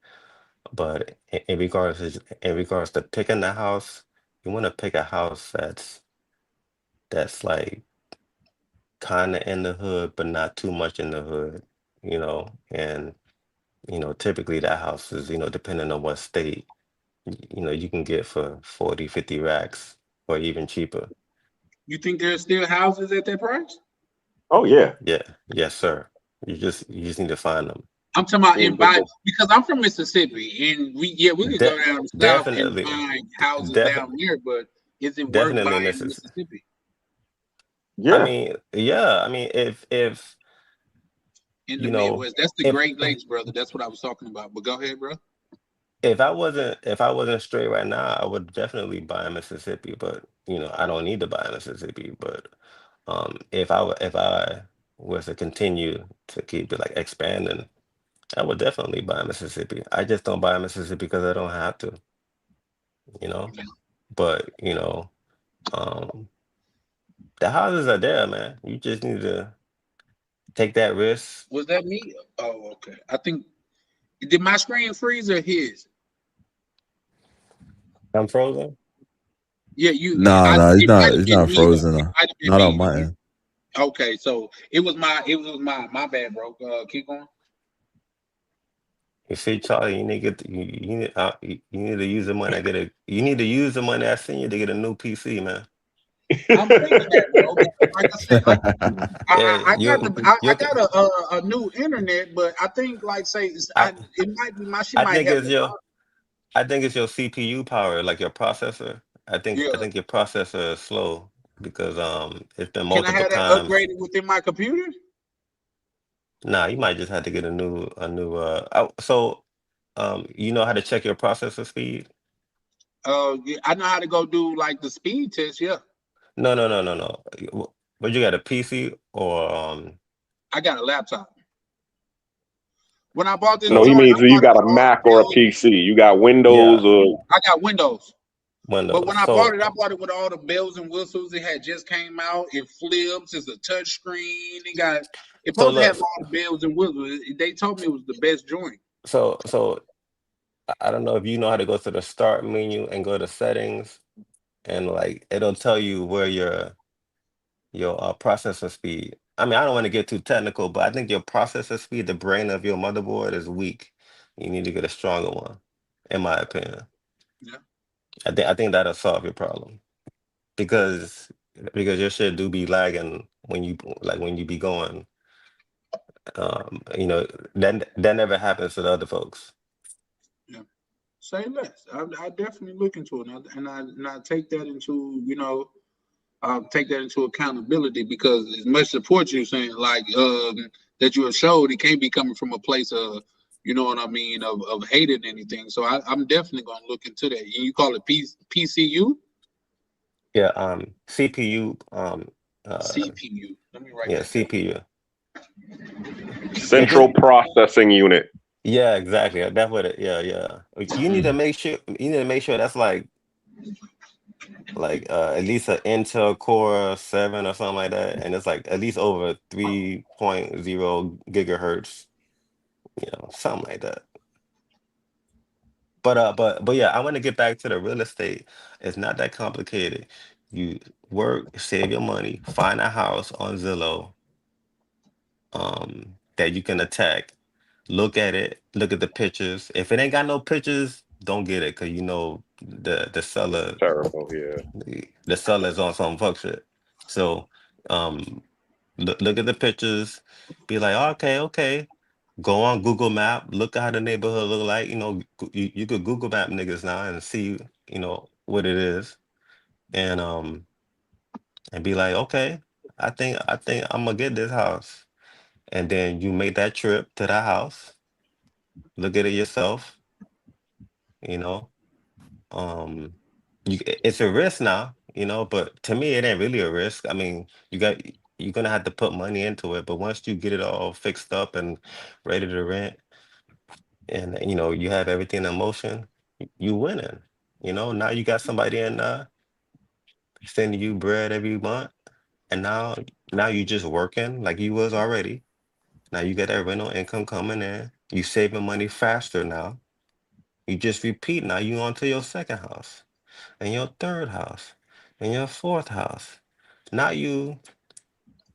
Speaker 16: But in regards to picking the house, you want to pick a house that's like kind of in the hood, but not too much in the hood, and typically that house is, depending on what state, you can get for 40, 50 racks or even cheaper.
Speaker 3: You think there's still houses at that price?
Speaker 5: Oh yeah.
Speaker 16: Yeah. Yes, sir. You just need to find them.
Speaker 3: I'm talking about because I'm from Mississippi, and we could go down the south and find houses down there, but is it worth buying in Mississippi?
Speaker 5: Yeah.
Speaker 16: I mean, if
Speaker 3: in the Midwest, that's the Great Lakes, brother. That's what I was talking about. But go ahead, bro.
Speaker 16: If I wasn't straight right now, I would definitely buy in Mississippi. But I don't need to buy in Mississippi. But if I was to continue to keep it like expanding, I would definitely buy in Mississippi. I just don't buy in Mississippi because I don't have to. But the houses are there, man. You just need to take that risk.
Speaker 3: Was that me? Oh, okay. I think, did my screen freeze or his?
Speaker 16: I'm frozen?
Speaker 3: Yeah, you.
Speaker 15: No, it's not frozen. Not on my end.
Speaker 3: Okay, so my bad, bro. Keep going.
Speaker 16: You see, Charlie, you need to use the money. You need to use the money I send you to get a new PC, man.
Speaker 3: I'm thinking that, bro. Because like I said,
Speaker 16: Yeah,
Speaker 3: I
Speaker 16: you
Speaker 3: got
Speaker 16: can.
Speaker 3: a new internet, but I think like say
Speaker 16: I
Speaker 3: it might be my shit
Speaker 16: I
Speaker 3: might
Speaker 16: think
Speaker 3: have
Speaker 16: it's your I think it's your CPU power, like your processor.
Speaker 3: yeah.
Speaker 16: I think your processor is slow because it's been
Speaker 3: Can I
Speaker 16: multiple
Speaker 3: have that
Speaker 16: times.
Speaker 3: upgraded within my computer?
Speaker 16: Nah, you might just have to get you know how to check your processor speed?
Speaker 3: Yeah, I know how to go do like the speed test. Yeah,
Speaker 16: No, no, no, no, no. But you got a PC or
Speaker 3: I got a laptop. When I bought this
Speaker 5: No, he
Speaker 16: so
Speaker 3: joint, I
Speaker 5: means you
Speaker 3: bought it
Speaker 5: got a
Speaker 3: with all the
Speaker 5: Mac or a
Speaker 3: bells.
Speaker 5: PC. You got Windows
Speaker 16: yeah,
Speaker 5: or
Speaker 3: I got Windows. But
Speaker 16: Windows.
Speaker 3: when I bought it with all the bells and whistles. It had just came out. It flips. It's a touch screen. It's
Speaker 16: So
Speaker 3: supposed to
Speaker 16: look,
Speaker 3: have all the bells and whistles. They told me it was the best joint.
Speaker 16: so I don't know if you know how to go to the start menu and go to settings and like it'll tell you where your processor speed. I mean, I don't want to get too technical, but I think your processor speed, the brain of your motherboard is weak. You need to get a stronger one, in my opinion.
Speaker 3: Yeah.
Speaker 16: I think that'll solve your problem because your shit do be lagging when you be going. You know, that never happens to the other folks.
Speaker 3: Yeah. Say less. I definitely look into it, and I take that into take that into accountability because as much support you're saying, like that you have showed, it can't be coming from a place of, you know what I mean, of hating anything. So I'm definitely gonna look into that. You call it PCU,
Speaker 16: Yeah, CPU,
Speaker 3: CPU. Let me write
Speaker 16: yeah,
Speaker 3: that down.
Speaker 16: CPU. Yeah,
Speaker 5: Central Processing Unit.
Speaker 16: yeah, exactly. That's what it. Yeah, yeah. You need to make sure that's at least an Intel Core 7 or something like that, and it's like at least over 3.0 gigahertz, something like that. But yeah, I want to get back to the real estate. It's not that complicated. You work, save your money, find a house on Zillow, that you can attack. Look at it, look at the pictures. If it ain't got no pictures, don't get it because you know the seller
Speaker 5: Terrible, yeah.
Speaker 16: the seller's on some fuck shit. So um look at the pictures, be like, okay, okay. Go on Google Map, look at how the neighborhood look like. You could Google Map niggas now and see, what it is. And be like, okay, I think I'm gonna get this house. And then you make that trip to that house, look at it yourself, you know. Um it's a risk now, but to me it ain't really a risk. I mean, you're gonna have to put money into it, but once you get it all fixed up and ready to rent and you have everything in motion, you winning. Now you got somebody in sending you bread every month, and now you just working like you was already. Now you got that rental income coming in. You saving money faster now. You just repeat now. You on to your second house and your third house and your fourth house. Now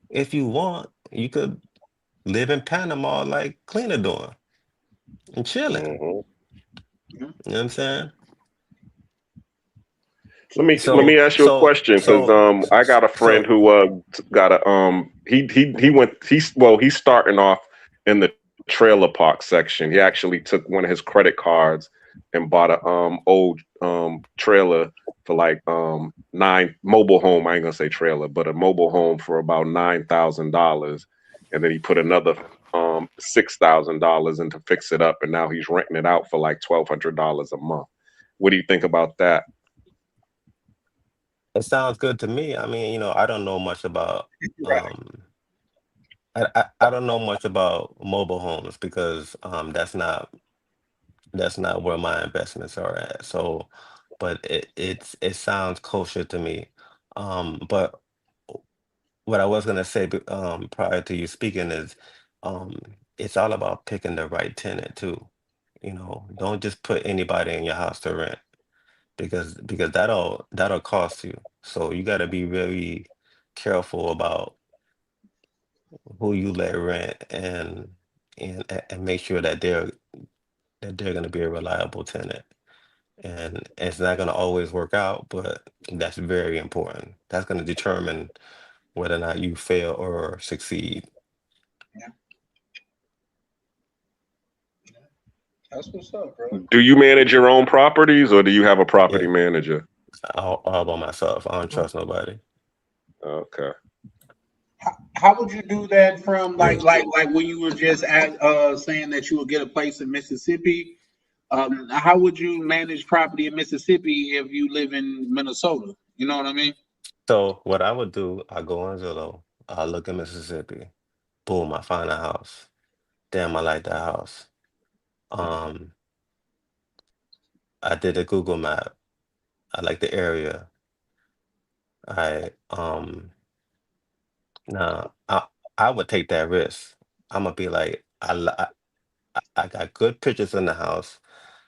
Speaker 16: if you want, you could live in Panama like Cleaner doing and chilling.
Speaker 5: hmm
Speaker 3: Yeah.
Speaker 16: You know what I'm saying?
Speaker 5: Let me
Speaker 16: So
Speaker 5: ask you a
Speaker 16: so
Speaker 5: question because
Speaker 16: so
Speaker 5: I got a friend
Speaker 16: so
Speaker 5: who got a he's starting off in the trailer park section. He actually took one of his credit cards and bought a old trailer for like nine mobile home. I ain't gonna say trailer, but a mobile home for about $9,000, and then he put another $6,000 in to fix it up, and now he's renting it out for like $1,200 a month. What do you think about that?
Speaker 16: it sounds good to me. I mean, I don't know much about
Speaker 3: Right.
Speaker 16: um I don't know much about mobile homes because that's not where my investments are at. So, but it sounds kosher to me. But what I was gonna say prior to you speaking is, um, it's all about picking the right tenant too. Don't just put anybody in your house to rent because that'll cost you. So you got to be very careful about who you let rent, and make sure that they're going to be a reliable tenant. And it's not going to always work out, but that's very important. That's going to determine whether or not you fail or succeed.
Speaker 3: Yeah, that's what's up, bro.
Speaker 5: Do you manage your own properties or do you have a property
Speaker 16: Yeah,
Speaker 5: manager?
Speaker 16: all by myself. I don't trust nobody.
Speaker 5: Okay.
Speaker 3: How would you do that from like when you were just saying that you would get a place in Mississippi? How would you manage property in Mississippi if you live in Minnesota? You know what I mean?
Speaker 16: So what I would do, I go on Zillow, I look at Mississippi, boom, I find a house. Damn, I like that house. Um, I did a Google map. I like the area. I Now I would take that risk. I'm gonna be like, I got good pictures in the house.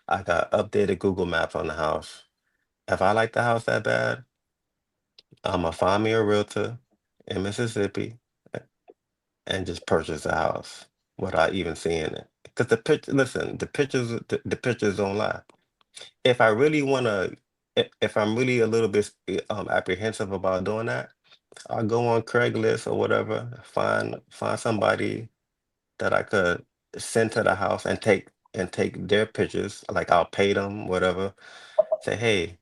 Speaker 16: I got updated Google Maps on the house. If I like the house that bad, I'm gonna find me a realtor in Mississippi and just purchase the house without even seeing it. Because listen, the pictures don't lie. If I really wanna, if I'm really a little bit apprehensive about doing that, I'll go on Craigslist or whatever, find somebody that I could send to the house and take their pictures. Like I'll pay them, whatever. Say, hey,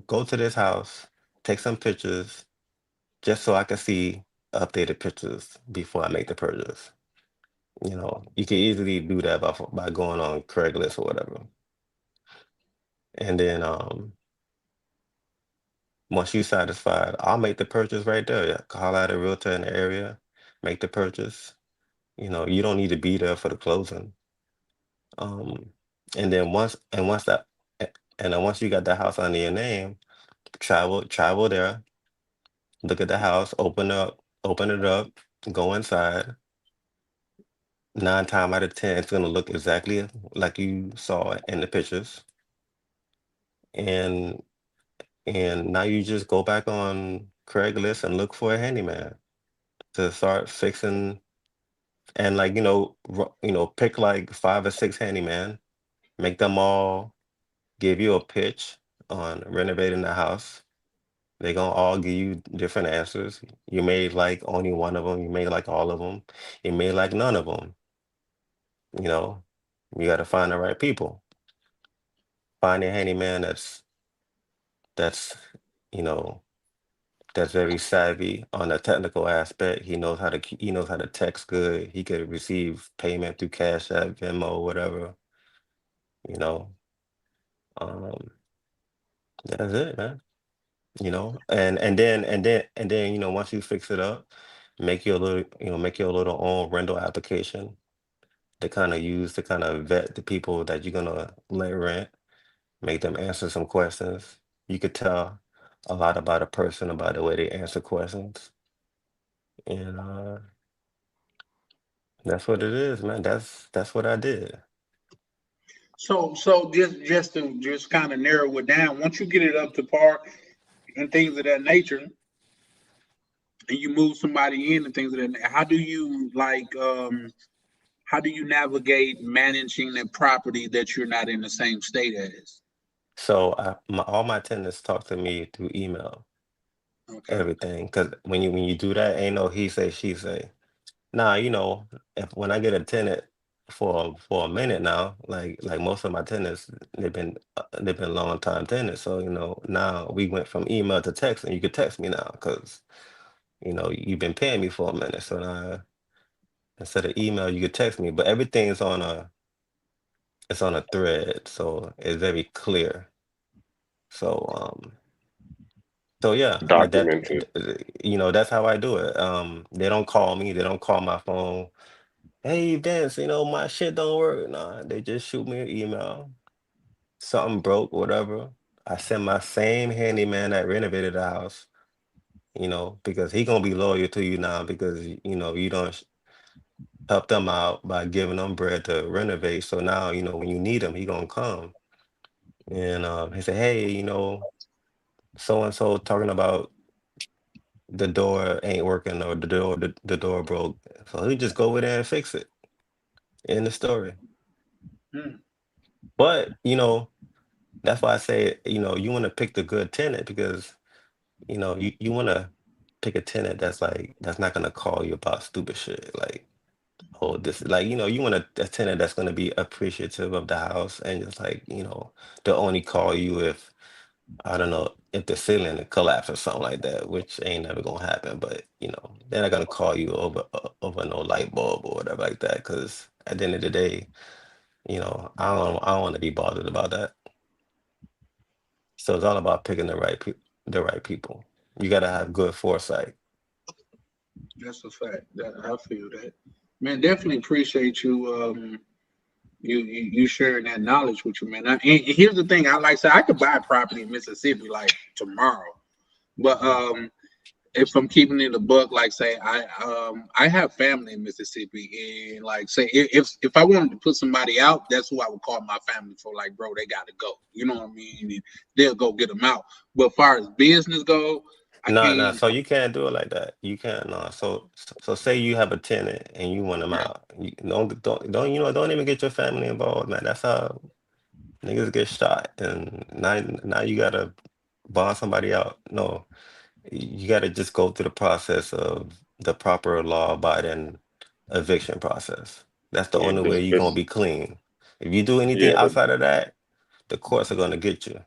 Speaker 16: go to this house, take some pictures, just so I can see updated pictures before I make the purchase. You can easily do that by going on Craigslist or whatever. And then once you satisfied, I'll make the purchase right there. Yeah. Call out a realtor in the area, make the purchase. You don't need to be there for the closing. Um, and then once you got the house under your name, travel there, look at the house, open it up, go inside. 9 times out of 10, it's gonna look exactly like you saw it in the pictures. And now you just go back on Craigslist and look for a handyman to start fixing, and like pick like 5 or 6 handyman, make them all give you a pitch on renovating the house. They gonna all give you different answers. You may like only one of them. You may like all of them. You may like none of them. You know, you got to find the right people. Find a handyman that's you know that's very savvy on the technical aspect. He knows how to text good. He could receive payment through Cash App, Venmo, whatever. You know, um, that's it, man. And then once you fix it up, make your little own rental application to kind of vet the people that you're gonna let rent, make them answer some questions. You could tell a lot about a person about the way they answer questions, and that's what it is, man. That's what I did.
Speaker 3: So just to just kind of narrow it down, once you get it up to par and things of that nature, and you move somebody in and things of that, how do you how do you navigate managing the property that you're not in the same state as?
Speaker 16: So all my tenants talk to me through email,
Speaker 3: Okay.
Speaker 16: everything. Because when you do that, ain't no he say she say. Now, if when I get a tenant for a minute now, like most of my tenants, they've been long time tenants. So, now we went from email to text, and you could text me now because you've been paying me for a minute. So now instead of email, you could text me. But everything is on a thread, so it's very clear. So yeah, but
Speaker 5: Documented.
Speaker 16: that's how I do it. They don't call me, they don't call my phone. Hey Vince, my shit don't work. Nah, they just shoot me an email. Something broke, whatever. I send my same handyman that renovated the house, because he gonna be loyal to you now because you don't help them out by giving them bread to renovate. So now, when you need him, he gonna come. And he said, hey, so and so talking about the door ain't working or the door broke. So he just go over there and fix it. In the story.
Speaker 3: Hmm.
Speaker 16: But that's why I say, you want to pick the good tenant because you want to pick a tenant that's not gonna call you about stupid shit like, oh, this, like, you want a tenant that's gonna be appreciative of the house and just like, they'll only call you if, I don't know, if the ceiling collapse or something like that, which ain't never gonna happen. But they're not gonna call you over no light bulb or whatever like that, because at the end of the day, I don't want to be bothered about that. So it's all about picking the right people. You gotta have good foresight.
Speaker 3: That's a fact. I feel that. Man, definitely appreciate you. You sharing that knowledge with you, man. And here's the thing. I like say I could buy property in Mississippi like tomorrow, but if I'm keeping it a buck, like say I have family in Mississippi, and like say if I wanted to put somebody out, that's who I would call my family for. Like, bro, they got to go. You know what I mean? And they'll go get them out. But as far as business go, I
Speaker 16: No, no.
Speaker 3: can't.
Speaker 16: So you can't do it like that. You can't. No. So say you have a tenant and you want them
Speaker 3: Yeah,
Speaker 16: out. You don't even get your family involved, man. That's how niggas get shot, and now you gotta bond somebody out. No, you gotta just go through the process of the proper law-abiding eviction process. That's the
Speaker 5: Yeah,
Speaker 16: only way
Speaker 5: just
Speaker 16: you're gonna
Speaker 5: just
Speaker 16: be clean. If you do
Speaker 5: yeah,
Speaker 16: anything outside of that, the courts are gonna get you.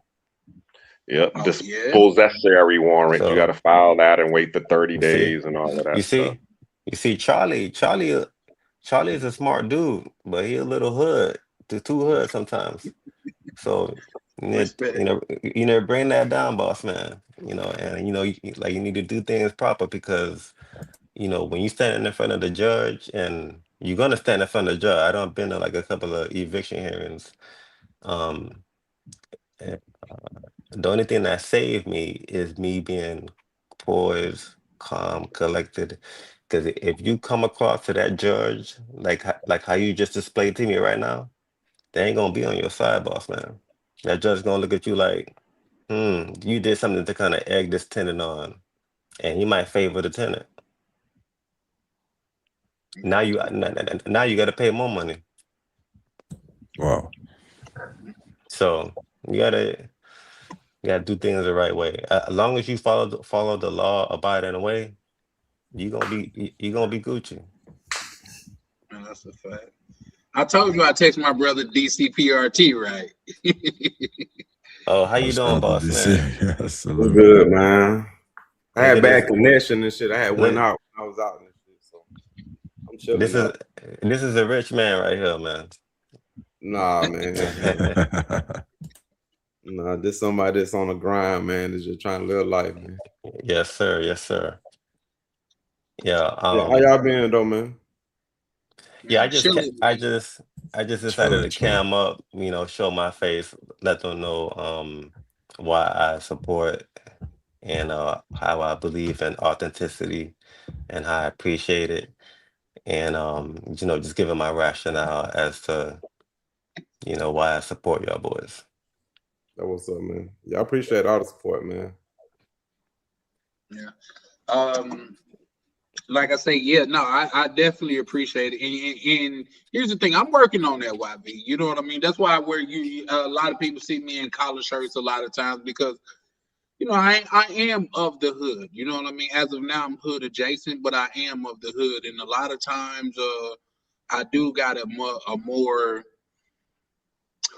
Speaker 5: yep.
Speaker 3: oh
Speaker 5: This
Speaker 3: yeah,
Speaker 5: possessory warrant. You got to
Speaker 16: So
Speaker 5: file that and wait the 30
Speaker 16: you see,
Speaker 5: days and all of
Speaker 16: you
Speaker 5: that stuff.
Speaker 16: see, you see, Charlie is a smart dude, but he a little hood, too hood sometimes. So
Speaker 3: respect.
Speaker 16: bring that down, boss man. And like you need to do things proper because when you stand in front of the judge and you're gonna stand in front of the judge. I don't been to like a couple of eviction hearings. Um, and, the only thing that saved me is me being poised, calm, collected. Because if you come across to that judge like how you just displayed to me right now, they ain't gonna be on your side, boss man. That judge gonna look at you like, you did something to kind of egg this tenant on, and he might favor the tenant. Now you got to pay more money.
Speaker 15: Wow.
Speaker 16: So you gotta do things the right way. As long as you follow the law, abiding way, you gonna be Gucci.
Speaker 3: Man, that's a fact. I told you I text my brother DCPRT, right?
Speaker 16: Oh, how you doing,
Speaker 15: Shout out to
Speaker 16: boss
Speaker 15: DC.
Speaker 16: man?
Speaker 15: Yes,
Speaker 2: I'm
Speaker 15: salute.
Speaker 2: good, man. I
Speaker 16: Look
Speaker 2: had
Speaker 16: at
Speaker 2: bad
Speaker 16: this.
Speaker 2: connection and shit. I had went
Speaker 16: Look,
Speaker 2: out when I was out and shit, so I'm chilling
Speaker 16: this is
Speaker 2: now.
Speaker 16: this is a rich man right here, man.
Speaker 2: Nah, man. Nah, this somebody that's on the grind, man. That's just trying to live life, man.
Speaker 16: Yes, sir. Yes, sir. Yeah.
Speaker 2: Yeah, how y'all been though, man?
Speaker 16: Yeah.
Speaker 3: Man, chilling.
Speaker 16: I just decided
Speaker 15: Chilling,
Speaker 16: to
Speaker 15: chilling.
Speaker 16: cam up. Show my face, let them know why I support and how I believe in authenticity and how I appreciate it, and just giving my rationale as to why I support y'all boys.
Speaker 2: That what's up, man. Yeah, I appreciate all the support, man.
Speaker 3: Yeah. Like I say, yeah, no, I definitely appreciate it. And here's the thing, I'm working on that, YB. You know what I mean? That's why I wear a lot of people see me in collar shirts a lot of times because I am of the hood. You know what I mean? As of now, I'm hood adjacent, but I am of the hood, and a lot of times, I do got a more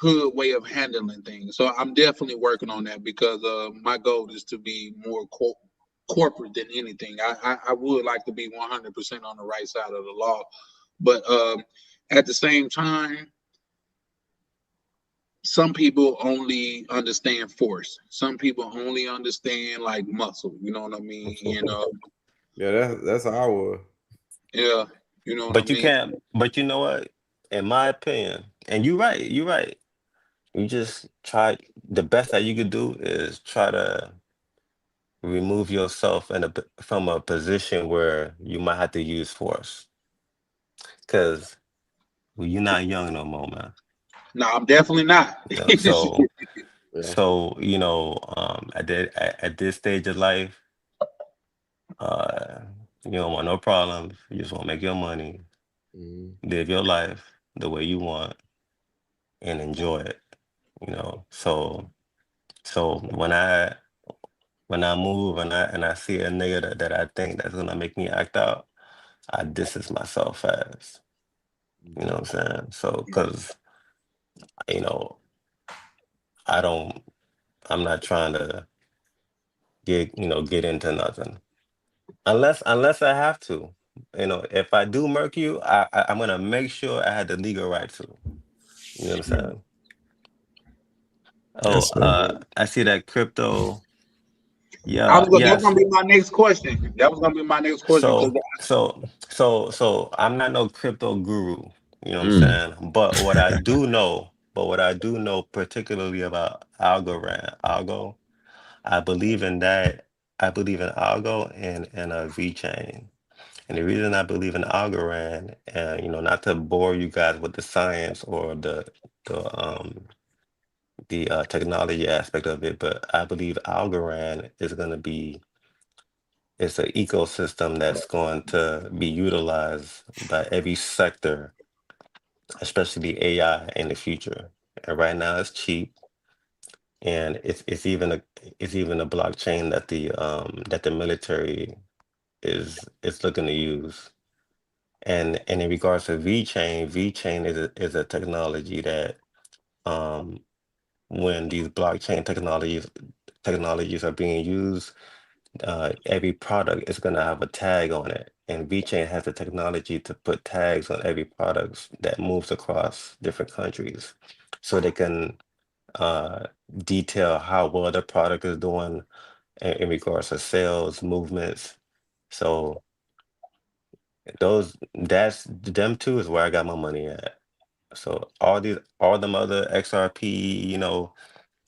Speaker 3: hood way of handling things. So I'm definitely working on that because my goal is to be more corporate than anything. I would like to be 100% on the right side of the law, but at the same time, some people only understand force. Some people only understand like muscle. You know what I mean?
Speaker 2: Yeah, that's how I was.
Speaker 3: Yeah, you know what I
Speaker 16: But you
Speaker 3: mean?
Speaker 16: can't. But you know what? In my opinion, and you're right. You're right. You just try. The best that you could do is try to remove yourself from a position where you might have to use force, because you're not young no more, man.
Speaker 3: No, I'm definitely not.
Speaker 16: So
Speaker 2: Yeah.
Speaker 16: so at this stage of life, You don't want no problems. You just want to make your money, live your life the way you want, and enjoy it. So when I move and I see a nigga that I think that's gonna make me act out, I distance myself fast. You know what I'm saying? So, cause you know, I'm not trying to get into nothing unless I have to. If I do murk you, I'm gonna make sure I had the legal right to. You know what I'm saying? Oh,
Speaker 15: Yes, sir.
Speaker 16: I see that crypto.
Speaker 3: I
Speaker 16: Yeah,
Speaker 3: was gonna, that was
Speaker 16: yes.
Speaker 3: gonna be my next question. That was gonna be my next question because
Speaker 16: So I'm not no crypto guru, you know what I'm
Speaker 15: Mm.
Speaker 16: saying? But what I do know particularly about Algo, I believe in that. I believe in Algo and a VeChain. And the reason I believe in Algorand, and not to bore you guys with the science or the technology aspect of it, but I believe Algorand is going to be it's an ecosystem that's going to be utilized by every sector, especially AI in the future. And right now it's cheap, and it's even a blockchain that the military is looking to use. And in regards to VeChain is a technology that um when these blockchain technologies are being used, every product is going to have a tag on it. And VeChain has the technology to put tags on every product that moves across different countries. So they can uh, detail how well the product is doing in regards to sales, movements. So that's them two is where I got my money at. So all them other XRP,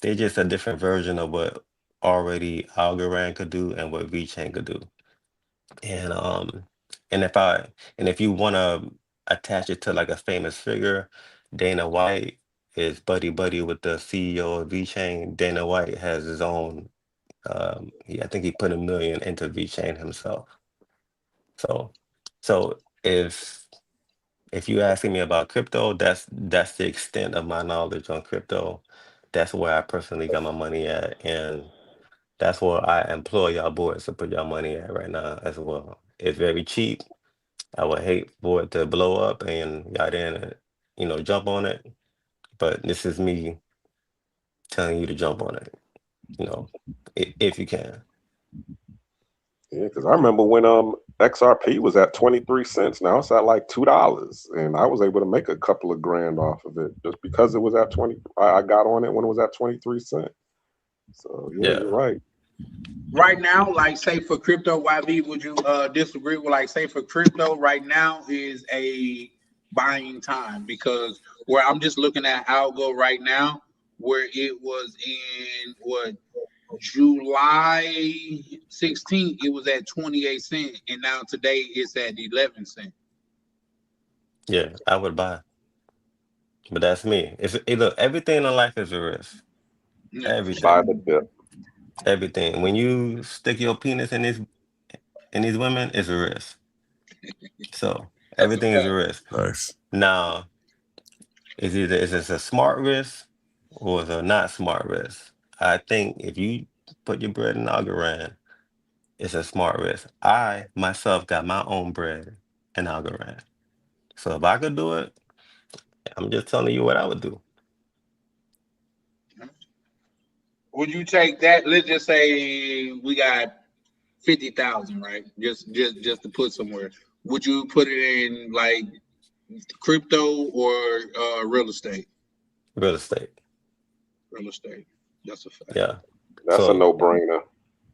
Speaker 16: they're just a different version of what already Algorand could do and what VeChain could do. And and if you want to attach it to like a famous figure, Dana White is buddy buddy with the CEO of VeChain. Dana White has his own. I think he put 1 million into VeChain himself. So, so if you asking me about crypto, that's the extent of my knowledge on crypto. That's where I personally got my money at, and that's where I employ y'all boys to put y'all money at right now as well. It's very cheap. I would hate for it to blow up and y'all didn't, jump on it. But this is me telling you to jump on it, if you can.
Speaker 1: Yeah, because I remember when XRP was at 23 cents. Now it's at like $2, and I was able to make a couple of grand off of it just because it was at 20. I got on it when it was at 23 cents. So yeah,
Speaker 16: Yeah.
Speaker 1: you're right.
Speaker 3: right now, like say for crypto, YB, would you disagree with like say for crypto right now is a buying time because where I'm just looking at Algo right now, where it was in what July 16th, it was at 28 cents, and now today it's at 11 cents.
Speaker 16: Yeah, I would buy. But that's me. Look, everything in life is a risk.
Speaker 3: Yeah,
Speaker 1: Buy
Speaker 16: Everything.
Speaker 1: the dip.
Speaker 16: Everything. When you stick your penis in these women, it's a risk. So
Speaker 3: that's a
Speaker 16: everything is a
Speaker 3: fact.
Speaker 16: risk.
Speaker 15: Nice.
Speaker 16: Now, is this a smart risk or is it a not smart risk? I think if you put your bread in Algorand, it's a smart risk. I myself got my own bread in Algorand. So if I could do it, I'm just telling you what I would do.
Speaker 3: Would you take that? Let's just say we got 50,000, right? Just to put somewhere. Would you put it in like crypto or real estate?
Speaker 16: Real estate.
Speaker 3: Real estate. That's a fact.
Speaker 16: Yeah.
Speaker 1: That's a
Speaker 16: So
Speaker 1: no-brainer.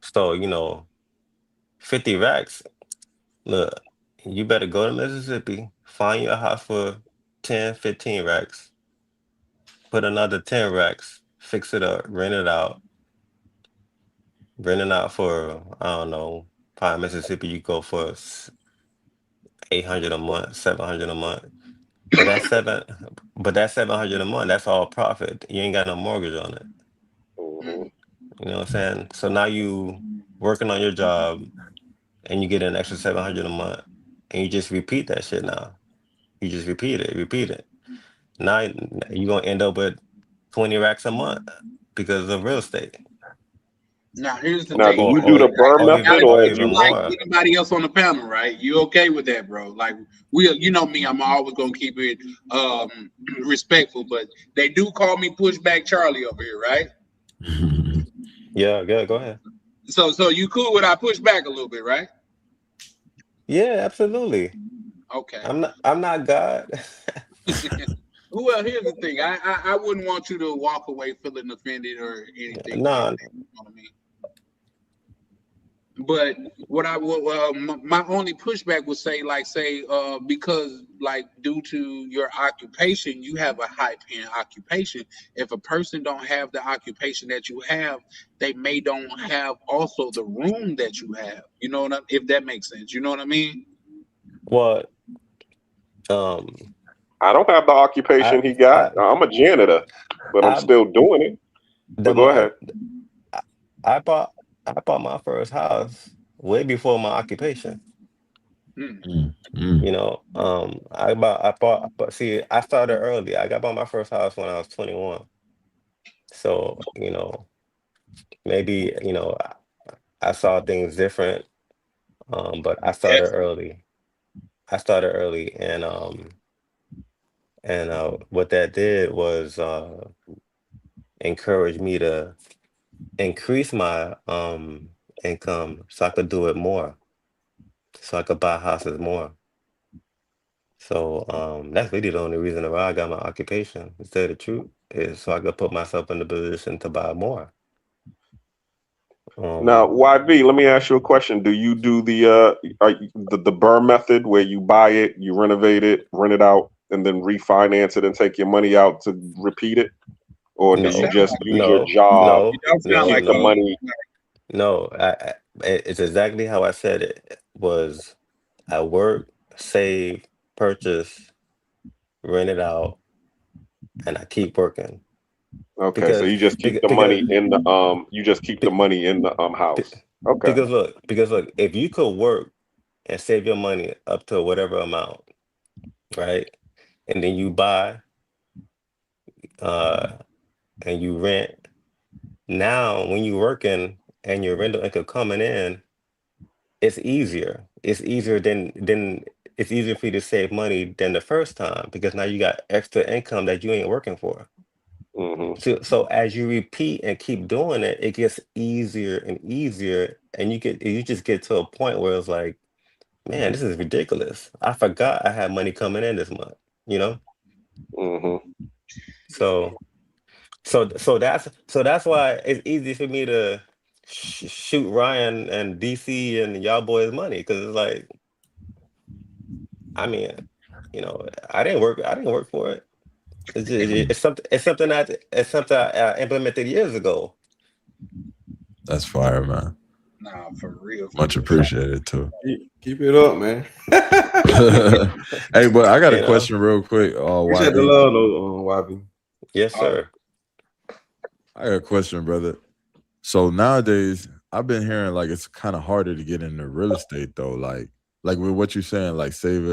Speaker 16: so 50 racks. Look, you better go to Mississippi, find your house for 10, 15 racks, put another 10 racks, fix it up, rent it out for, I don't know, probably Mississippi, you go for 800 a month, 700 a month. But that's 700 a month. That's all profit. You ain't got no mortgage on it.
Speaker 1: Mm-hmm.
Speaker 16: You know what I'm saying? So now you working on your job, and you get an extra 700 a month, and you just repeat that shit now. You just repeat it. Now you're gonna end up with 20 racks a month because of real estate.
Speaker 3: Now here's the
Speaker 5: Now,
Speaker 3: thing.
Speaker 5: do
Speaker 16: Or
Speaker 5: you do the Burr
Speaker 3: You
Speaker 16: even
Speaker 5: method,
Speaker 3: gotta
Speaker 5: or
Speaker 16: or
Speaker 3: treat
Speaker 5: have
Speaker 16: even
Speaker 3: me
Speaker 5: you?
Speaker 3: like
Speaker 16: more.
Speaker 3: anybody else on the panel, right? You okay with that, bro? Like you know me, I'm always gonna keep it respectful, but they do call me Pushback Charlie over here, right?
Speaker 16: Yeah, go ahead.
Speaker 3: So you cool with I push back a little bit, right?
Speaker 16: Yeah, absolutely.
Speaker 3: Okay.
Speaker 16: I'm not God.
Speaker 3: Well, here's the thing. I wouldn't want you to walk away feeling offended or anything like
Speaker 16: Nah,
Speaker 3: that. You know what I mean? But what I would my only pushback would say, because like due to your occupation, you have a high paying occupation. If a person don't have the occupation that you have, they may don't have also the room that you have. You know what if that makes sense. You know what I mean?
Speaker 16: well, um,
Speaker 5: I don't have the occupation
Speaker 16: I
Speaker 5: he got.
Speaker 16: I
Speaker 5: I'm a janitor, but I'm
Speaker 16: I
Speaker 5: still doing it.
Speaker 16: the
Speaker 5: But go
Speaker 16: mo-
Speaker 5: ahead.
Speaker 16: I bought my first house way before my occupation.
Speaker 3: Hmm.
Speaker 16: You know, but see, I started early. I got bought my first house when I was 21. So, maybe, I saw things different. But I started
Speaker 3: Definitely.
Speaker 16: early. And what that did was encourage me to increase my income so I could do it more, so I could buy houses more. So that's really the only reason why I got my occupation. To tell the truth, is so I could put myself in the position to buy more.
Speaker 5: Now,
Speaker 16: Um,
Speaker 5: YV, let me ask you a question. Do you do the Burr method where you buy it, you renovate it, rent it out, and then refinance it and take your money out to repeat it? Or do
Speaker 3: It
Speaker 5: you
Speaker 16: no,
Speaker 3: sounds
Speaker 5: just
Speaker 3: like
Speaker 5: use your
Speaker 16: no,
Speaker 5: job
Speaker 3: it
Speaker 16: no,
Speaker 3: don't
Speaker 5: to
Speaker 3: sound
Speaker 16: no,
Speaker 5: keep
Speaker 3: like
Speaker 5: the
Speaker 16: no,
Speaker 5: money?
Speaker 16: no. It's exactly how I said it was. I work, save, purchase, rent it out, and I keep working
Speaker 5: Okay, so
Speaker 16: because
Speaker 5: you just keep
Speaker 16: because
Speaker 5: the
Speaker 16: because
Speaker 5: money in the
Speaker 16: Be-
Speaker 5: house. Okay.
Speaker 16: because look, if you could work and save your money up to whatever amount, right? And then you buy uh and you rent. Now when you're working and your rental income coming in, it's easier. It's easier for you to save money than the first time because now you got extra income that you ain't working for.
Speaker 5: Hmm.
Speaker 16: So as you repeat and keep doing it, it gets easier and easier, and you just get to a point where it's like, man, this is ridiculous. I forgot I had money coming in this month, you know?
Speaker 5: Hmm.
Speaker 16: So that's why it's easy for me to shoot Ryan and DC and y'all boys money because it's like, I mean, I didn't work for it. It's something I implemented years ago.
Speaker 15: That's fire, man.
Speaker 3: nah, for real, for
Speaker 15: Much
Speaker 3: real.
Speaker 15: appreciated too.
Speaker 2: Keep it up, man.
Speaker 15: Hey, but I got a
Speaker 16: You know?
Speaker 15: question real quick.
Speaker 2: Appreciate the
Speaker 15: YB,
Speaker 2: love, though, YB.
Speaker 16: Yes, sir.
Speaker 15: I got a question, brother. So nowadays, I've been hearing like it's kind of harder to get into real estate though. Like with what you're saying, like save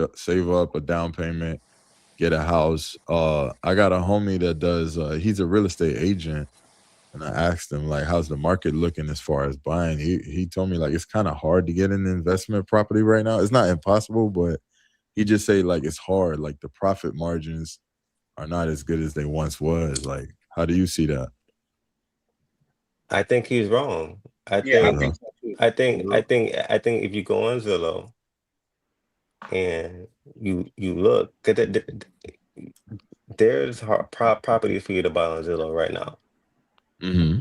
Speaker 15: up a down payment, get a house. I got a homie that does. He's a real estate agent, and I asked him like, how's the market looking as far as buying? He told me like it's kind of hard to get an investment property right now. It's not impossible, but he just say like it's hard. Like the profit margins are not as good as they once was. Like, how do you see that?
Speaker 16: I think he's wrong. I
Speaker 3: Yeah, I
Speaker 16: think
Speaker 3: think
Speaker 15: Uh-huh.
Speaker 3: so too.
Speaker 16: I think if you go on Zillow and you look, there's properties for you to buy on Zillow right now,
Speaker 15: Mm-hmm.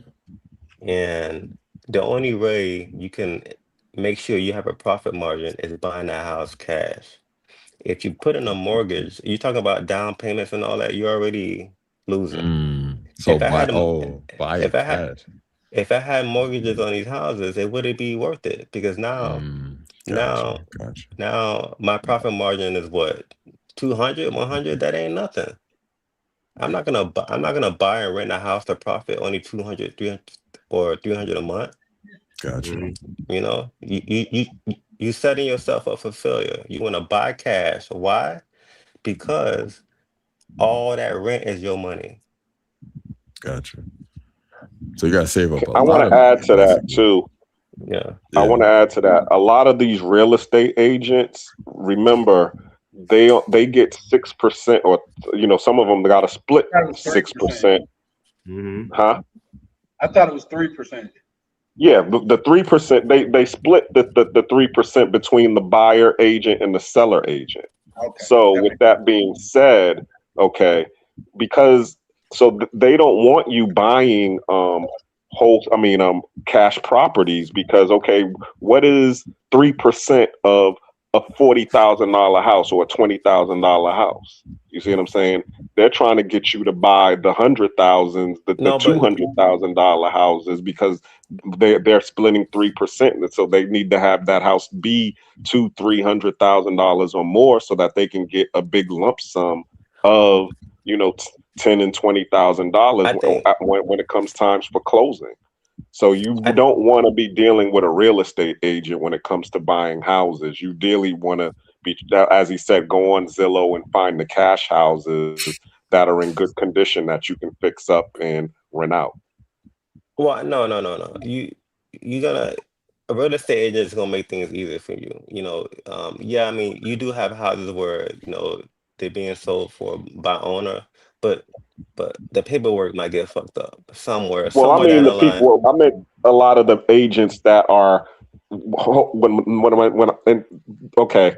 Speaker 16: and the only way you can make sure you have a profit margin is buying that house cash. If you put in a mortgage, you're talking about down payments and all that, you're already losing.
Speaker 15: So
Speaker 16: If I had a,
Speaker 15: buy
Speaker 16: if
Speaker 15: it
Speaker 16: I had
Speaker 15: cash.
Speaker 16: if I had mortgages on these houses, it wouldn't be worth it because
Speaker 15: Gotcha.
Speaker 16: now
Speaker 15: Gotcha.
Speaker 16: now my profit margin is what, 200, 100. That ain't nothing. I'm not gonna buy and rent a house to profit only 200, 300, or 300 a month.
Speaker 15: Gotcha.
Speaker 16: You know, You setting yourself up for failure. You want to buy cash. Why? Because all that rent is your money.
Speaker 15: Gotcha. So you gotta save up a
Speaker 5: I
Speaker 15: lot
Speaker 5: want
Speaker 15: of
Speaker 5: to add
Speaker 15: money,
Speaker 5: to that
Speaker 15: basically.
Speaker 5: too.
Speaker 16: Yeah.
Speaker 5: I
Speaker 15: Yeah.
Speaker 5: want to add to that. A lot of these real estate agents, remember, they get 6%, or some of them got to split
Speaker 3: I thought it was 3%.
Speaker 5: 6%.
Speaker 2: Mm-hmm.
Speaker 5: Huh?
Speaker 3: I thought it was 3%.
Speaker 5: Yeah, the 3%, they split the 3% between the buyer agent and the seller agent.
Speaker 3: Okay,
Speaker 5: So
Speaker 3: that
Speaker 5: with
Speaker 3: makes
Speaker 5: that being said, okay, because they don't want you buying cash properties, because okay, what is 3% of a $40,000 house or a $20,000 house? You see what I'm saying? They're trying to get you to buy the $100,000s, the
Speaker 16: No, but
Speaker 5: $200,000 houses, because they're splitting 3%, and so they need to have that house be $200,000-$300,000 or more, so that they can get a big lump sum of $10,000 and $20,000
Speaker 16: I think
Speaker 5: when it comes times for closing. So you
Speaker 16: I
Speaker 5: don't want to be dealing with a real estate agent when it comes to buying houses. You really want to be, as he said, go on Zillow and find the cash houses that are in good condition that you can fix up and rent out.
Speaker 16: well, no. You gonna a real estate agent is gonna make things easier for you. Yeah, I mean, you do have houses where they're being sold for by owner, but the paperwork might get fucked up somewhere,
Speaker 5: Well, I
Speaker 16: somewhere
Speaker 5: mean
Speaker 16: down
Speaker 5: the
Speaker 16: the line.
Speaker 5: people. I meant a lot of the agents that are when okay,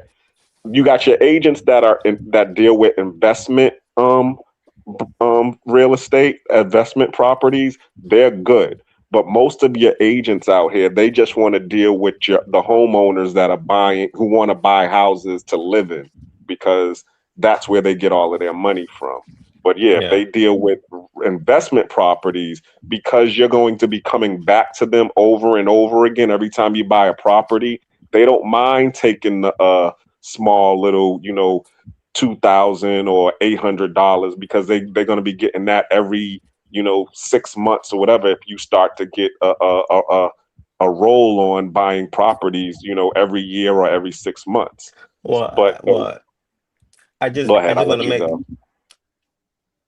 Speaker 5: you got your agents that deal with investment real estate, investment properties. They're good, but most of your agents out here, they just want to deal with the homeowners that are who want to buy houses to live in, because that's where they get all of their money from. But yeah, if
Speaker 16: Yeah.
Speaker 5: they deal with investment properties, because you're going to be coming back to them over and over again every time you buy a property, they don't mind taking the small little, $2,000 or $800, because they're going to be getting that every 6 months or whatever, if you start to get a roll on buying properties every year or every 6 months.
Speaker 16: Well,
Speaker 5: But
Speaker 16: I just
Speaker 5: go
Speaker 16: I
Speaker 5: ahead, I'll
Speaker 16: just want
Speaker 5: let
Speaker 16: to
Speaker 5: you
Speaker 16: make
Speaker 5: go.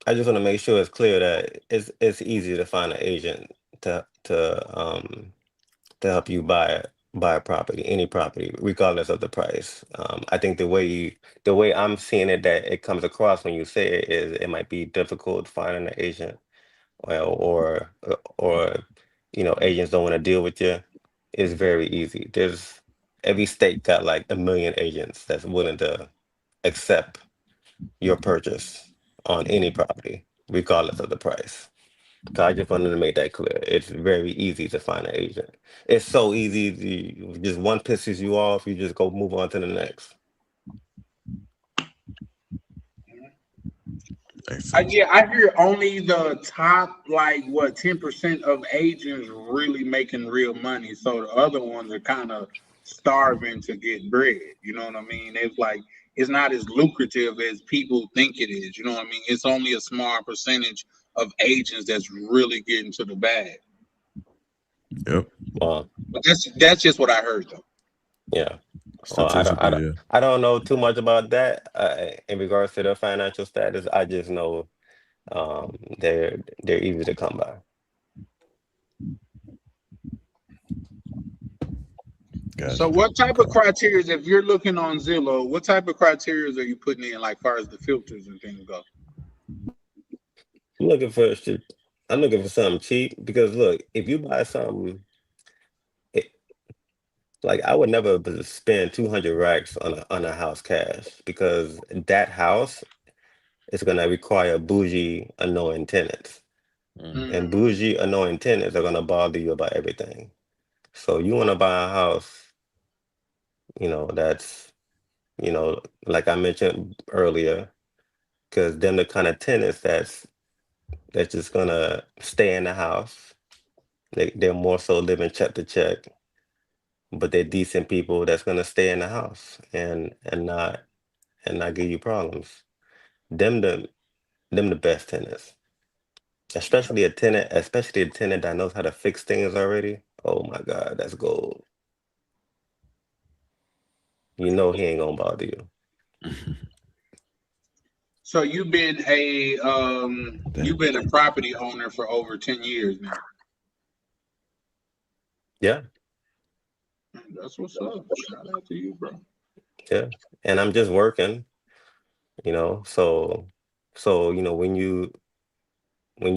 Speaker 16: I just want to make sure it's clear that it's easy to find an agent to help you buy a property, any property, regardless of the price. I think the way I'm seeing it, that it comes across when you say it, is it might be difficult finding an agent, or agents don't want to deal with you. It's very easy. There's Every state got like a million agents that's willing to accept your purchase on any property, regardless of the price. So I just wanted to make that clear. It's very easy to find an agent. It's so easy. Just one pisses you off, you just go move on to the next.
Speaker 3: Yeah, I hear only the top, like, 10% of agents really making real money. So the other ones are kind of starving to get bread. You know what I mean? It's like it's not as lucrative as people think it is. You know what I mean? It's only a small percentage of agents that's really getting to the bag.
Speaker 15: Yep.
Speaker 16: Well,
Speaker 3: But that's just what I heard though.
Speaker 16: yeah. Well,
Speaker 15: Statistically, yeah.
Speaker 16: I don't know too much about that in regards to their financial status. I just know they're easy to come by.
Speaker 15: Gotcha.
Speaker 3: So what type of criteria, if you're looking on Zillow, what type of criteria are you putting in, like far as the filters and things go?
Speaker 16: I'm looking for I'm looking for something cheap, because look, if you buy something, it, like, I would never spend 200 racks on a house cash, because that house is gonna require bougie, annoying tenants, and bougie, annoying tenants are gonna bother you about everything. So you want to buy a house, that's like I mentioned earlier, because them the kind of tenants that's just gonna stay in the house. They're more so living check to check, but they're decent people that's gonna stay in the house and not give you problems. Them the them the best tenants, especially a tenant that knows how to fix things already. Oh my God, that's gold. you know he ain't gonna bother you.
Speaker 3: So you've been a property owner for over 10 years now.
Speaker 16: Yeah,
Speaker 3: That's what's up. Shout out to you, bro.
Speaker 16: yeah. And I'm just working, you know. So you know, when you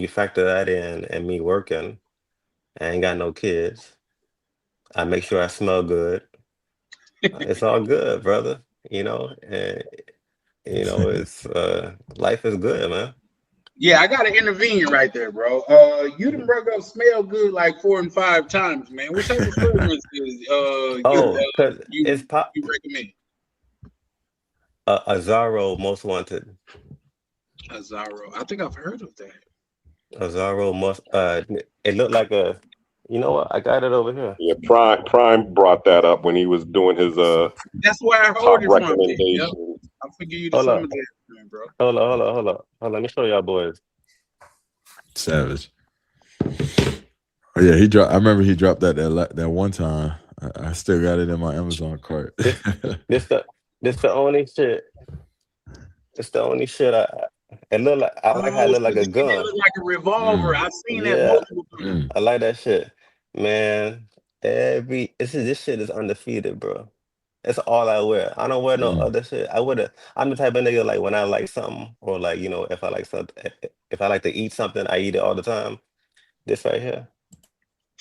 Speaker 16: factor that in and me working, I ain't got no kids. I make sure I smell good. It's all good, brother. You know, and you know, it's life is good, man.
Speaker 3: Yeah, I gotta intervene right there, bro. You done broke up smell good like 4 and 5 times, man. What type of fragrances
Speaker 16: Oh, cause it's
Speaker 3: you recommend?
Speaker 16: Azaro Most Wanted.
Speaker 3: Azaro. I think I've heard of that.
Speaker 16: Azaro Most. It looked like a. You know what? I got it over here.
Speaker 5: Yeah, Prime brought that up when he was doing his
Speaker 3: That's where I
Speaker 5: top
Speaker 3: heard it from. Yep.
Speaker 5: recommendations.
Speaker 3: I'll forgive you the
Speaker 16: Hold
Speaker 3: some
Speaker 16: up.
Speaker 3: of that, man, bro.
Speaker 16: Hold on. Let me show y'all boys.
Speaker 15: Savage. Oh yeah, he dropped. I remember he dropped that one time. I still got it in my Amazon cart.
Speaker 16: This the only shit. It's the only shit it look like. I like how it look like a gun.
Speaker 3: It look like a revolver. I've seen that
Speaker 16: Yeah,
Speaker 3: multiple times.
Speaker 16: I like that shit, man. This shit is undefeated, bro. That's all I wear. I don't wear no other shit. I'm the type of nigga like when I like something or like, you know, if I like something, if I like to eat something, I eat it all the time. This right here.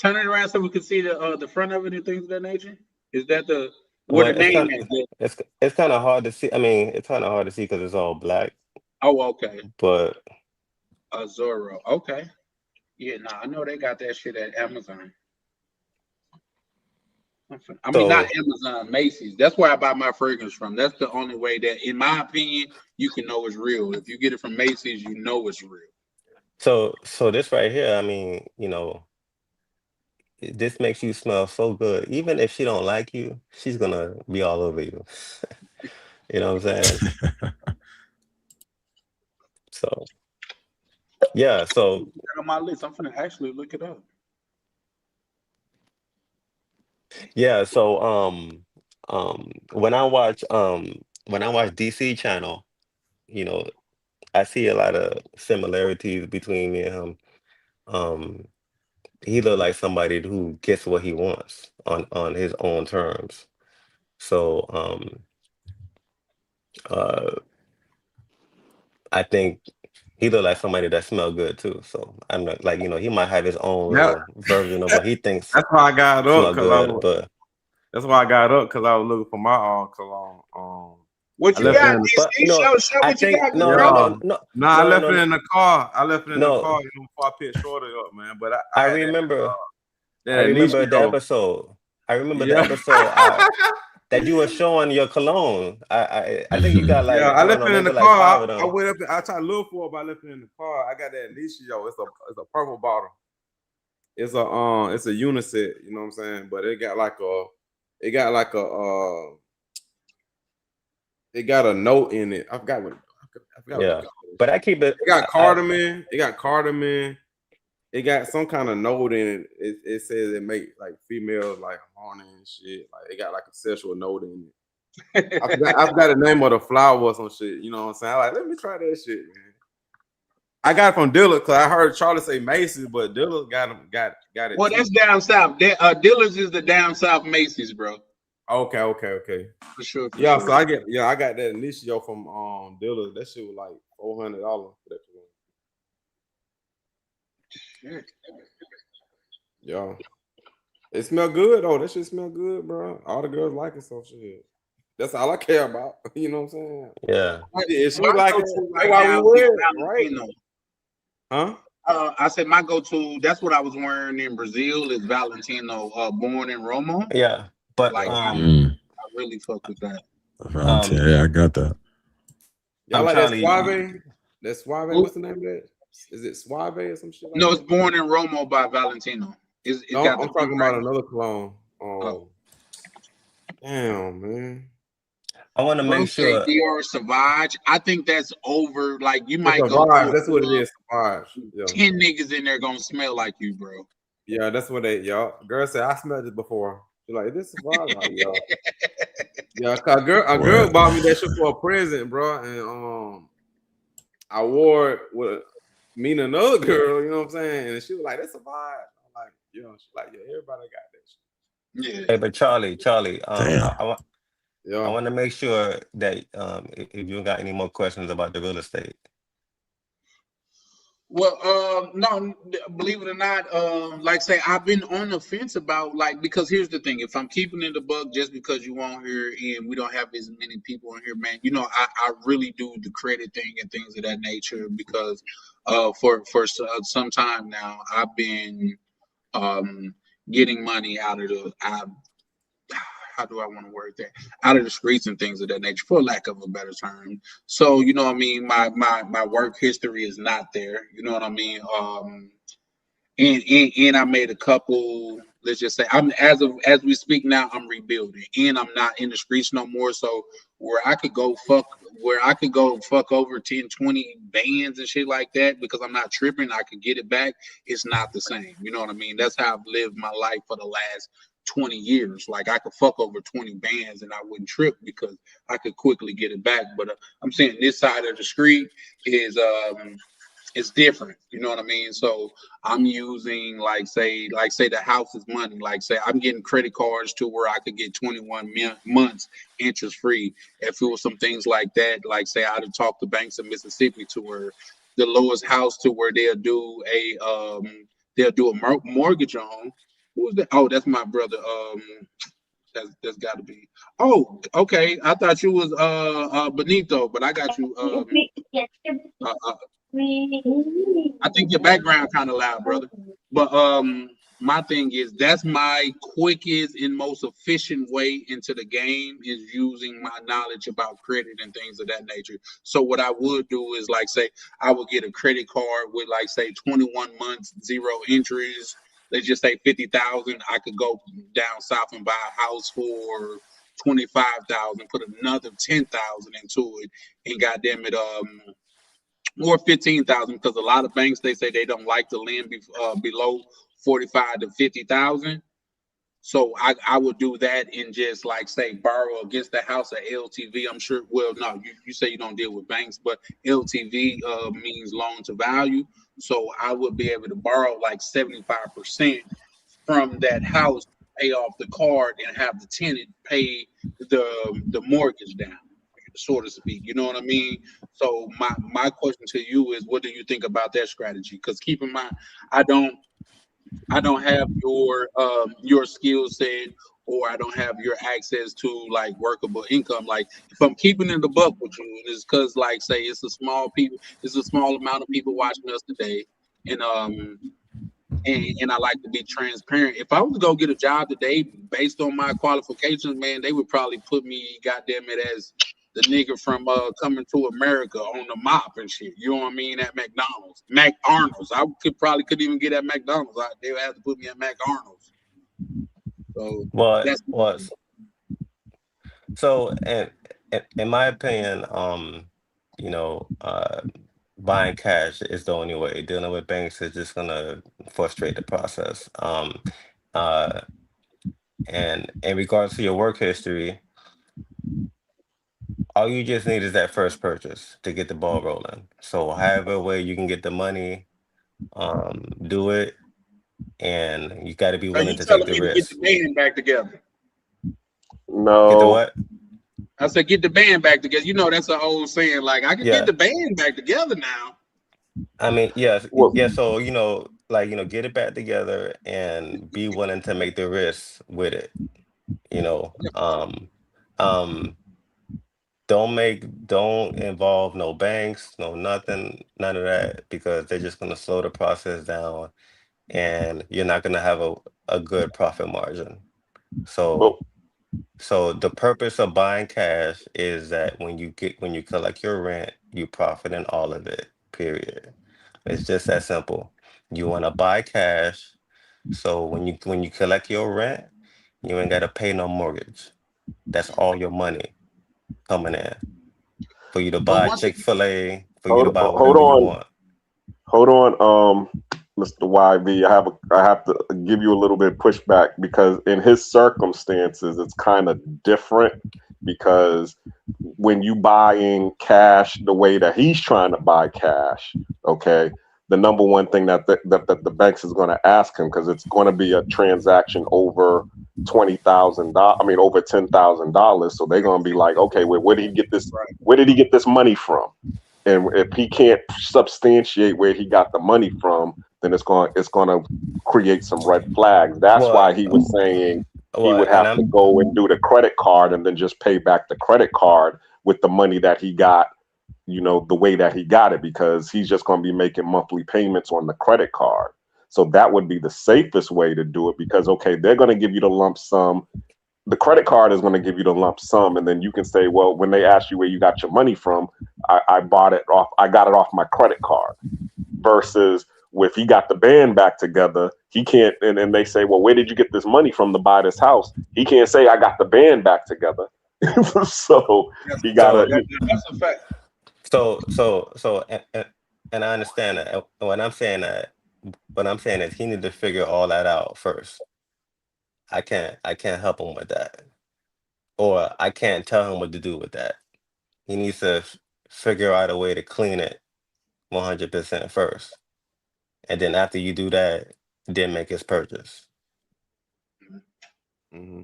Speaker 3: Turn it around so we can see the front of it and things of that nature. Is that the what the name is?
Speaker 16: It's kind of hard to see. I mean, it's kind of hard to see because it's all black.
Speaker 3: Oh, okay.
Speaker 16: But
Speaker 3: Zorro. Okay. Yeah, I know they got that shit at Amazon. I mean, not Amazon, Macy's. That's where I buy my fragrance from. That's the only way that, in my opinion, you can know it's real. If you get it from Macy's, you know it's real.
Speaker 16: So this right here, I mean, you know, this makes you smell so good. Even if she don't like you, she's gonna be all over you. You know what I'm saying? So yeah, so
Speaker 3: on my list. I'm gonna actually look it up.
Speaker 16: yeah, so when I watch DC Channel, you know, I see a lot of similarities between me and him. He look like somebody who gets what he wants on his own terms. So I think he look like somebody that smell good too. So I'm not like, you know, he might have his own little version of what he thinks.
Speaker 2: That's why I got up
Speaker 16: good,
Speaker 2: that's why I got up because I was looking for my own cologne.
Speaker 3: What you got? Show what you got.
Speaker 2: I left it in the car. I left it in the car before I picked Shorty up, man. But
Speaker 16: I remember the episode. I remember the episode that you were showing your cologne. I think you got like
Speaker 2: I left it in the car. I went up. I tried to look for it, but I left it in the car. I got that Alicia. It's a purple bottle. It's a unisex. You know what I'm saying? But it got a note in it. I forgot what.
Speaker 16: But I keep it.
Speaker 2: It got cardamom. It got cardamom. It got some kind of note in it. It says it make like females like horny and shit. Like it got like a sexual note in it. I forgot the name of the flower or some shit. You know what I'm saying? I'm like, let me try that shit, man. I got it from Dillard's because I heard Charlie say Macy's, but Dillard's got it.
Speaker 3: Well, that's down south. Dillard's is the down south Macy's, bro.
Speaker 2: Okay.
Speaker 3: For sure.
Speaker 2: Yeah, so I got that Initio from Dillard's. That shit was like $400 for that. Yeah, it smell good though. That shit smell good, bro. All the girls like it, so shit. That's all I care about. You know what I'm saying?
Speaker 16: Yeah.
Speaker 2: If she like it, that's why we wear it, right? Huh?
Speaker 3: I said my go-to. That's what I was wearing in Brazil. Is Valentino, Born in Roma.
Speaker 16: Yeah, but
Speaker 3: like I really fuck with that.
Speaker 15: Yeah, I got that.
Speaker 2: Y'all like that Suave? That Suave. What's the name of that? Is it Suave or some shit?
Speaker 3: No, it's Born in Roma by Valentino.
Speaker 2: I'm talking about another clone. Damn, man.
Speaker 16: I want to make sure
Speaker 3: Dior Sauvage. I think that's over. Like you might
Speaker 2: go. That's what it is. Sauvage.
Speaker 3: 10 niggas in there gonna smell like you, bro.
Speaker 2: Yeah, that's what y'all. Girl said I smelled it before. You're like, this is Sauvage. Like, Yeah, 'cause a girl bought me that shit for a present, bro, and I wore it with me and another girl. You know what I'm saying? And she was like, "That's a vibe." I'm like, "Yeah." She's like, "Yeah, everybody got that shit."
Speaker 16: Hey, but Charlie,
Speaker 15: Damn.
Speaker 16: I
Speaker 2: Yeah.
Speaker 16: want to make sure that if you got any more questions about the real estate.
Speaker 3: Well, no, believe it or not, like say I've been on the fence about like because here's the thing: if I'm keeping it a buck, just because you on here and we don't have as many people on here, man, I really do the credit thing and things of that nature because for some time now I've been getting money out of how do I want to word that? Out of the streets and things of that nature, for lack of a better term. So, you know what I mean? My work history is not there. You know what I mean? And I made a couple, let's just say I'm as we speak now, I'm rebuilding and I'm not in the streets no more. So where I could go fuck over 10, 20 bands and shit like that because I'm not tripping, I could get it back. It's not the same. You know what I mean? That's how I've lived my life for the last 20 years. Like I could fuck over 20 bands and I wouldn't trip because I could quickly get it back. But I'm saying this side of the street is it's different. You know what I mean? So I'm using like say the house is money. Like say I'm getting credit cards to where I could get 21 months interest free. If it was some things like that, like say I'd have talked to banks in Mississippi to where the lowest house to where they'll do a mortgage on. Who's that? Oh, that's my brother. That's got to be. Oh, okay. I thought you was Benito, but I got you. I think your background kind of loud, brother. But my thing is that's my quickest and most efficient way into the game is using my knowledge about credit and things of that nature. So what I would do is like say I would get a credit card with like say 21 months, zero interest. Let's just say 50,000. I could go down south and buy a house for 25,000, put another 10,000 into it, and goddamn it, or 15,000 because a lot of banks they say they don't like to lend below 45 to 50,000. So I would do that and just like say borrow against the house at LTV. I'm sure. Well, no, you say you don't deal with banks, but LTV means loan to value. So I would be able to borrow like 75% from that house, pay off the card, and have the tenant pay the mortgage down, so to speak. You know what I mean? So my question to you is, what do you think about that strategy? Because keep in mind, I don't have your skill set, or I don't have your access to like workable income. Like if I'm keeping in the buck with you, and it's because like say it's a small amount of people watching us today, and and I like to be transparent. If I was to go get a job today based on my qualifications, man, they would probably put me, goddamn it, as the nigga from Coming to America on the mop and shit. You know what I mean? At McDonald's, McArnold's. I couldn't even get at McDonald's. They would have to put me at McArnold's. So that's
Speaker 16: so in my opinion, buying cash is the only way. Dealing with banks is just gonna frustrate the process. And in regards to your work history, all you just need is that first purchase to get the ball rolling. So however way you can get the money, do it, and you got to be
Speaker 3: Are you
Speaker 16: willing to
Speaker 3: telling
Speaker 16: take the
Speaker 3: me to get
Speaker 16: risk.
Speaker 3: the band back together?
Speaker 16: Get the
Speaker 5: No,
Speaker 16: what?
Speaker 3: I said get the band back together. You know that's an old saying. Like I can get
Speaker 16: Yeah.
Speaker 3: the band back together now.
Speaker 16: I mean, yes,
Speaker 5: well,
Speaker 16: yeah. So get it back together and be willing to make the risk with it. You know, don't involve no banks, no nothing, none of that, because they're just gonna slow the process down, and you're not gonna have a good profit margin.
Speaker 5: but
Speaker 16: So the purpose of buying cash is that when you collect your rent, you profit in all of it. Period. It's just that simple. You want to buy cash, so when you collect your rent, you ain't gotta pay no mortgage. That's all your money coming in for you to
Speaker 3: But
Speaker 16: buy
Speaker 3: one thing,
Speaker 16: Chick-fil-A, for you to
Speaker 5: hold
Speaker 16: buy
Speaker 5: hold
Speaker 16: whatever you
Speaker 5: on,
Speaker 16: want.
Speaker 5: hold on, Mr. YV. I have to give you a little bit of pushback because in his circumstances, it's kind of different because when you buying cash the way that he's trying to buy cash, okay, the number one thing that the banks is going to ask him, because it's going to be a transaction over $20,000, I mean over $10,000, so they're going to be like, okay, where did he get this? Where did he get this money from? And if he can't substantiate where he got the money from, then it's going to create some red flags. That's why he was saying he would have to go and do the credit card and then just pay back the credit card with the money that he got, you know, the way that he got it, because he's just going to be making monthly payments on the credit card. So that would be the safest way to do it, because, okay, they're going to give you the lump sum. The credit card is going to give you the lump sum, and then you can say, well, when they ask you where you got your money from, I got it off my credit card. Versus if he got the band back together, he can't, and they say, well, where did you get this money from to buy this house? He can't say, I got the band back together. So he got to.
Speaker 3: That's a fact.
Speaker 16: So, and I understand that. When I'm saying that, what I'm saying is he need to figure all that out first. I can't help him with that, or I can't tell him what to do with that. He needs to figure out a way to clean it 100% first, and then after you do that, then make his purchase.
Speaker 5: Mm-hmm.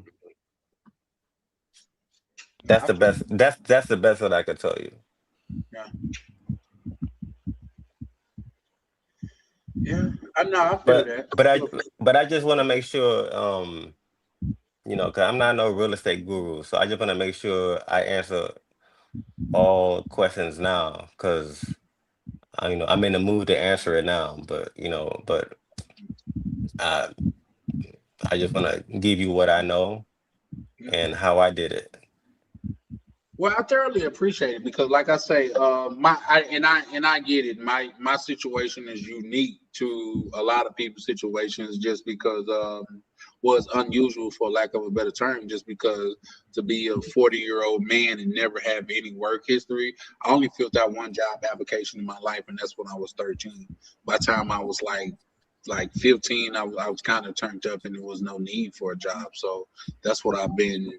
Speaker 16: That's the best. That's the best that I could tell you.
Speaker 3: Yeah. Yeah, I know. I feel that.
Speaker 16: But I just want to make sure, you know, because I'm not no real estate guru, so I just want to make sure I answer all questions now, because you know, I'm in the mood to answer it now. But you know, I just want to give you what I know and how I did it.
Speaker 3: Well, I thoroughly appreciate it, because, like I say, I get it. My situation is unique to a lot of people's situations, just because was unusual, for lack of a better term, just because to be a 40-year-old man and never have any work history. I only filled out one job application in my life, and that's when I was 13. By the time I was like 15, I was kind of turned up, and there was no need for a job. So that's what I've been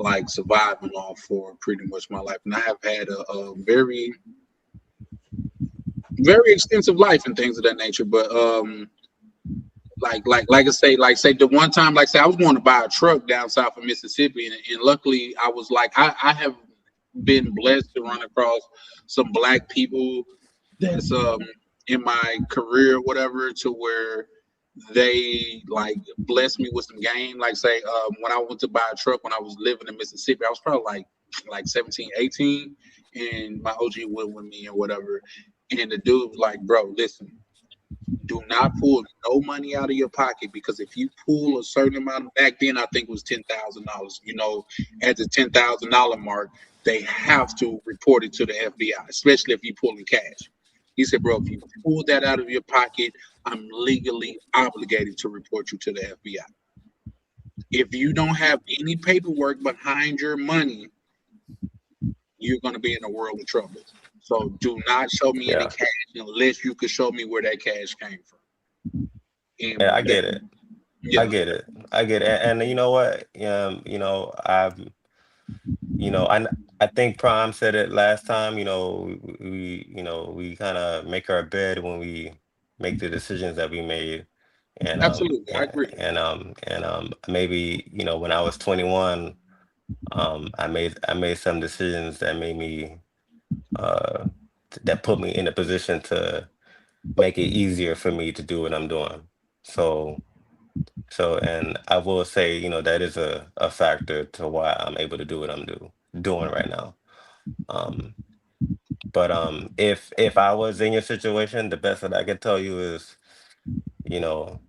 Speaker 3: like surviving off for pretty much my life. And I have had a very, very extensive life and things of that nature. But like I say, the one time, I was going to buy a truck down south of Mississippi, and luckily I was like, I have been blessed to run across some black people that's in my career or whatever, to where they like blessed me with some game. Like say when I went to buy a truck when I was living in Mississippi, I was probably like 17, 18, and my OG went with me and whatever. And the dude was like, bro, listen, do not pull no money out of your pocket, because if you pull a certain amount, back then I think it was $10,000, you know, at the $10,000 mark, they have to report it to the FBI, especially if you pull in cash. He said, bro, if you pull that out of your pocket, I'm legally obligated to report you to the FBI. If you don't have any paperwork behind your money, you're going to be in a world of trouble. So do not show me any cash unless you can show me where that cash came from. And
Speaker 16: I get it. Yeah. I get it. And you know what? You know, I think Prime said it last time. You know, we kind of make our bed when we make the decisions that we made. And
Speaker 3: absolutely, I agree.
Speaker 16: And maybe, you know, when I was 21, I made some decisions that made me that put me in a position to make it easier for me to do what I'm doing. So and I will say, you know, that is a factor to why I'm able to do what I'm doing right now. But if I was in your situation, the best that I could tell you is, you know,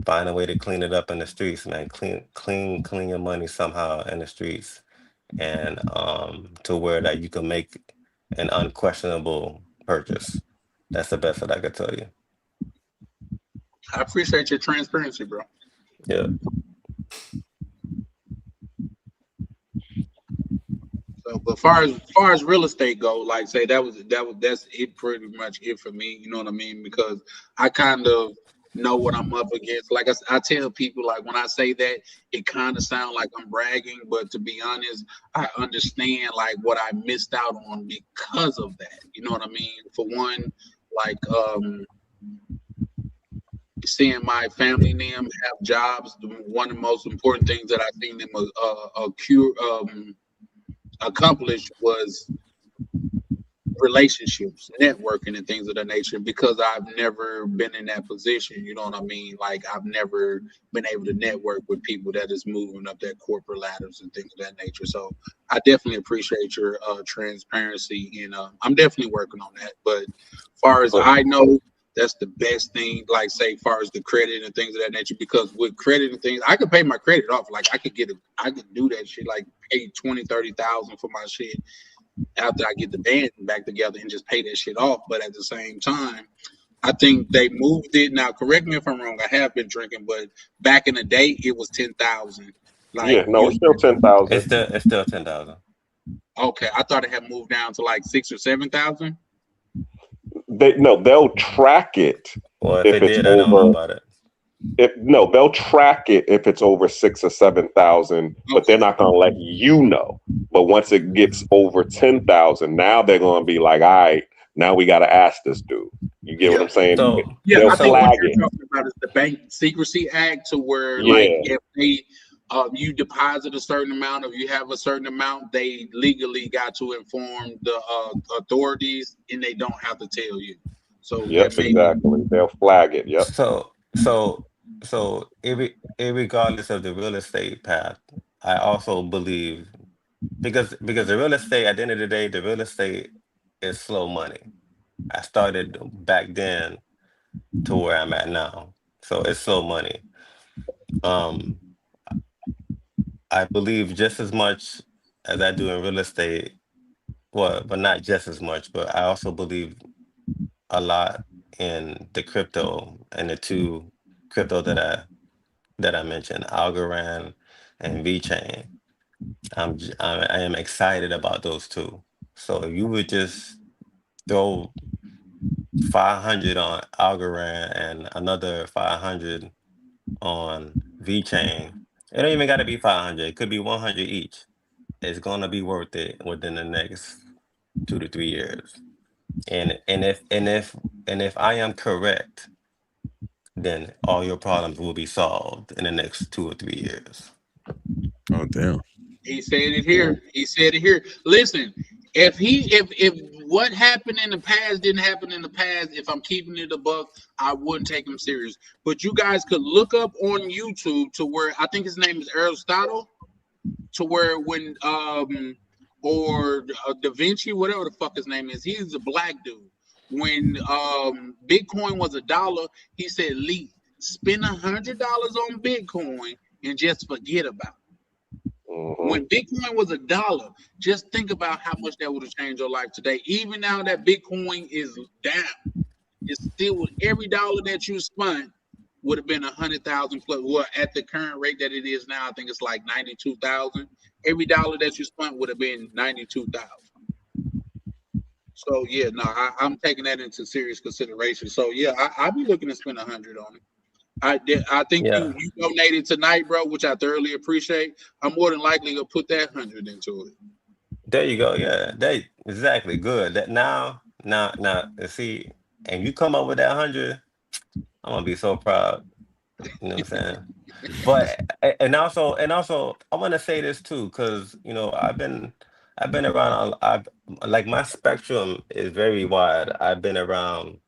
Speaker 16: find a way to clean it up in the streets, man. Clean your money somehow in the streets, and to where that you can make an unquestionable purchase. That's the best that I could tell you.
Speaker 3: I appreciate your transparency, bro.
Speaker 16: Yeah.
Speaker 3: So, but far as real estate go, like say that's it, pretty much it for me. You know what I mean? Because I kind of know what I'm up against. Like I tell people, like when I say that, it kind of sounds like I'm bragging, but to be honest, I understand like what I missed out on because of that. You know what I mean? For one, like seeing my family and them have jobs, one of the most important things that I seen them accomplish was relationships, networking, and things of that nature. Because I've never been in that position, you know what I mean? Like I've never been able to network with people that is moving up that corporate ladders and things of that nature. So I definitely appreciate your transparency, and I'm definitely working on that. But far as I know, that's the best thing. Like say, far as the credit and things of that nature, because with credit and things, I could pay my credit off. Like I could do that shit. Like pay 20,000-30,000 for my shit after I get the band back together and just pay that shit off. But at the same time, I think they moved it. Now, correct me if I'm wrong. I have been drinking, but back in the day, it was 10,000. Like
Speaker 5: Yeah, no, it's still 10,000.
Speaker 16: It's still 10,000.
Speaker 3: Okay, I thought it had moved down to like 6,000 or 7,000.
Speaker 5: They'll track it.
Speaker 16: Well, if it did, I don't know about it.
Speaker 5: They'll track it if it's over 6,000 or 7,000, but they're not gonna let you know. But once it gets over 10,000, now they're gonna be like, all right, now we gotta ask this dude. You get what I'm saying?
Speaker 3: I think what you're talking about is the Bank Secrecy Act, to where like if they you deposit a certain amount, or you have a certain amount, they legally got to inform the authorities, and they don't have to tell you. So
Speaker 5: yes, exactly. They'll flag it. Yep.
Speaker 16: So regardless of the real estate path, I also believe because the real estate, at the end of the day, the real estate is slow money. I started back then to where I'm at now, so it's slow money. I believe just as much as I do in real estate, well, but not just as much, but I also believe a lot in the crypto and the two crypto that I mentioned, Algorand and VeChain. I am excited about those two. So if you would just throw 500 on Algorand and another 500 on VeChain, it don't even got to be 500. It could be 100 each. It's gonna be worth it within the next 2 to 3 years. And if I am correct, then all your problems will be solved in the next 2 or 3 years.
Speaker 15: Oh damn.
Speaker 3: He said it here. He said it here. Listen, if what happened in the past didn't happen in the past, if I'm keeping it a buck, I wouldn't take him serious. But you guys could look up on YouTube to where I think his name is Aristotle, to where when or Da Vinci, whatever the fuck his name is, he's a black dude. When Bitcoin was $1, he said, "Lee, spend $100 on Bitcoin and just forget about it." When Bitcoin was $1, just think about how much that would have changed your life today. Even now that Bitcoin is down, it's still every dollar that you spent would have been 100,000 plus. Well, at the current rate that it is now, I think it's like 92,000. Every dollar that you spent would have been 92,000. So yeah, no, I'm taking that into serious consideration. So yeah, I'd be looking to spend 100 on it. I think you donated tonight, bro, which I thoroughly appreciate. I'm more than likely to put that 100 into it.
Speaker 16: There you go. Yeah, exactly good. That now, see, and you come up with that 100, I'm gonna be so proud. You know what I'm saying? But and also, I want to say this too, because I've been around. I've like my spectrum is very wide. I've been around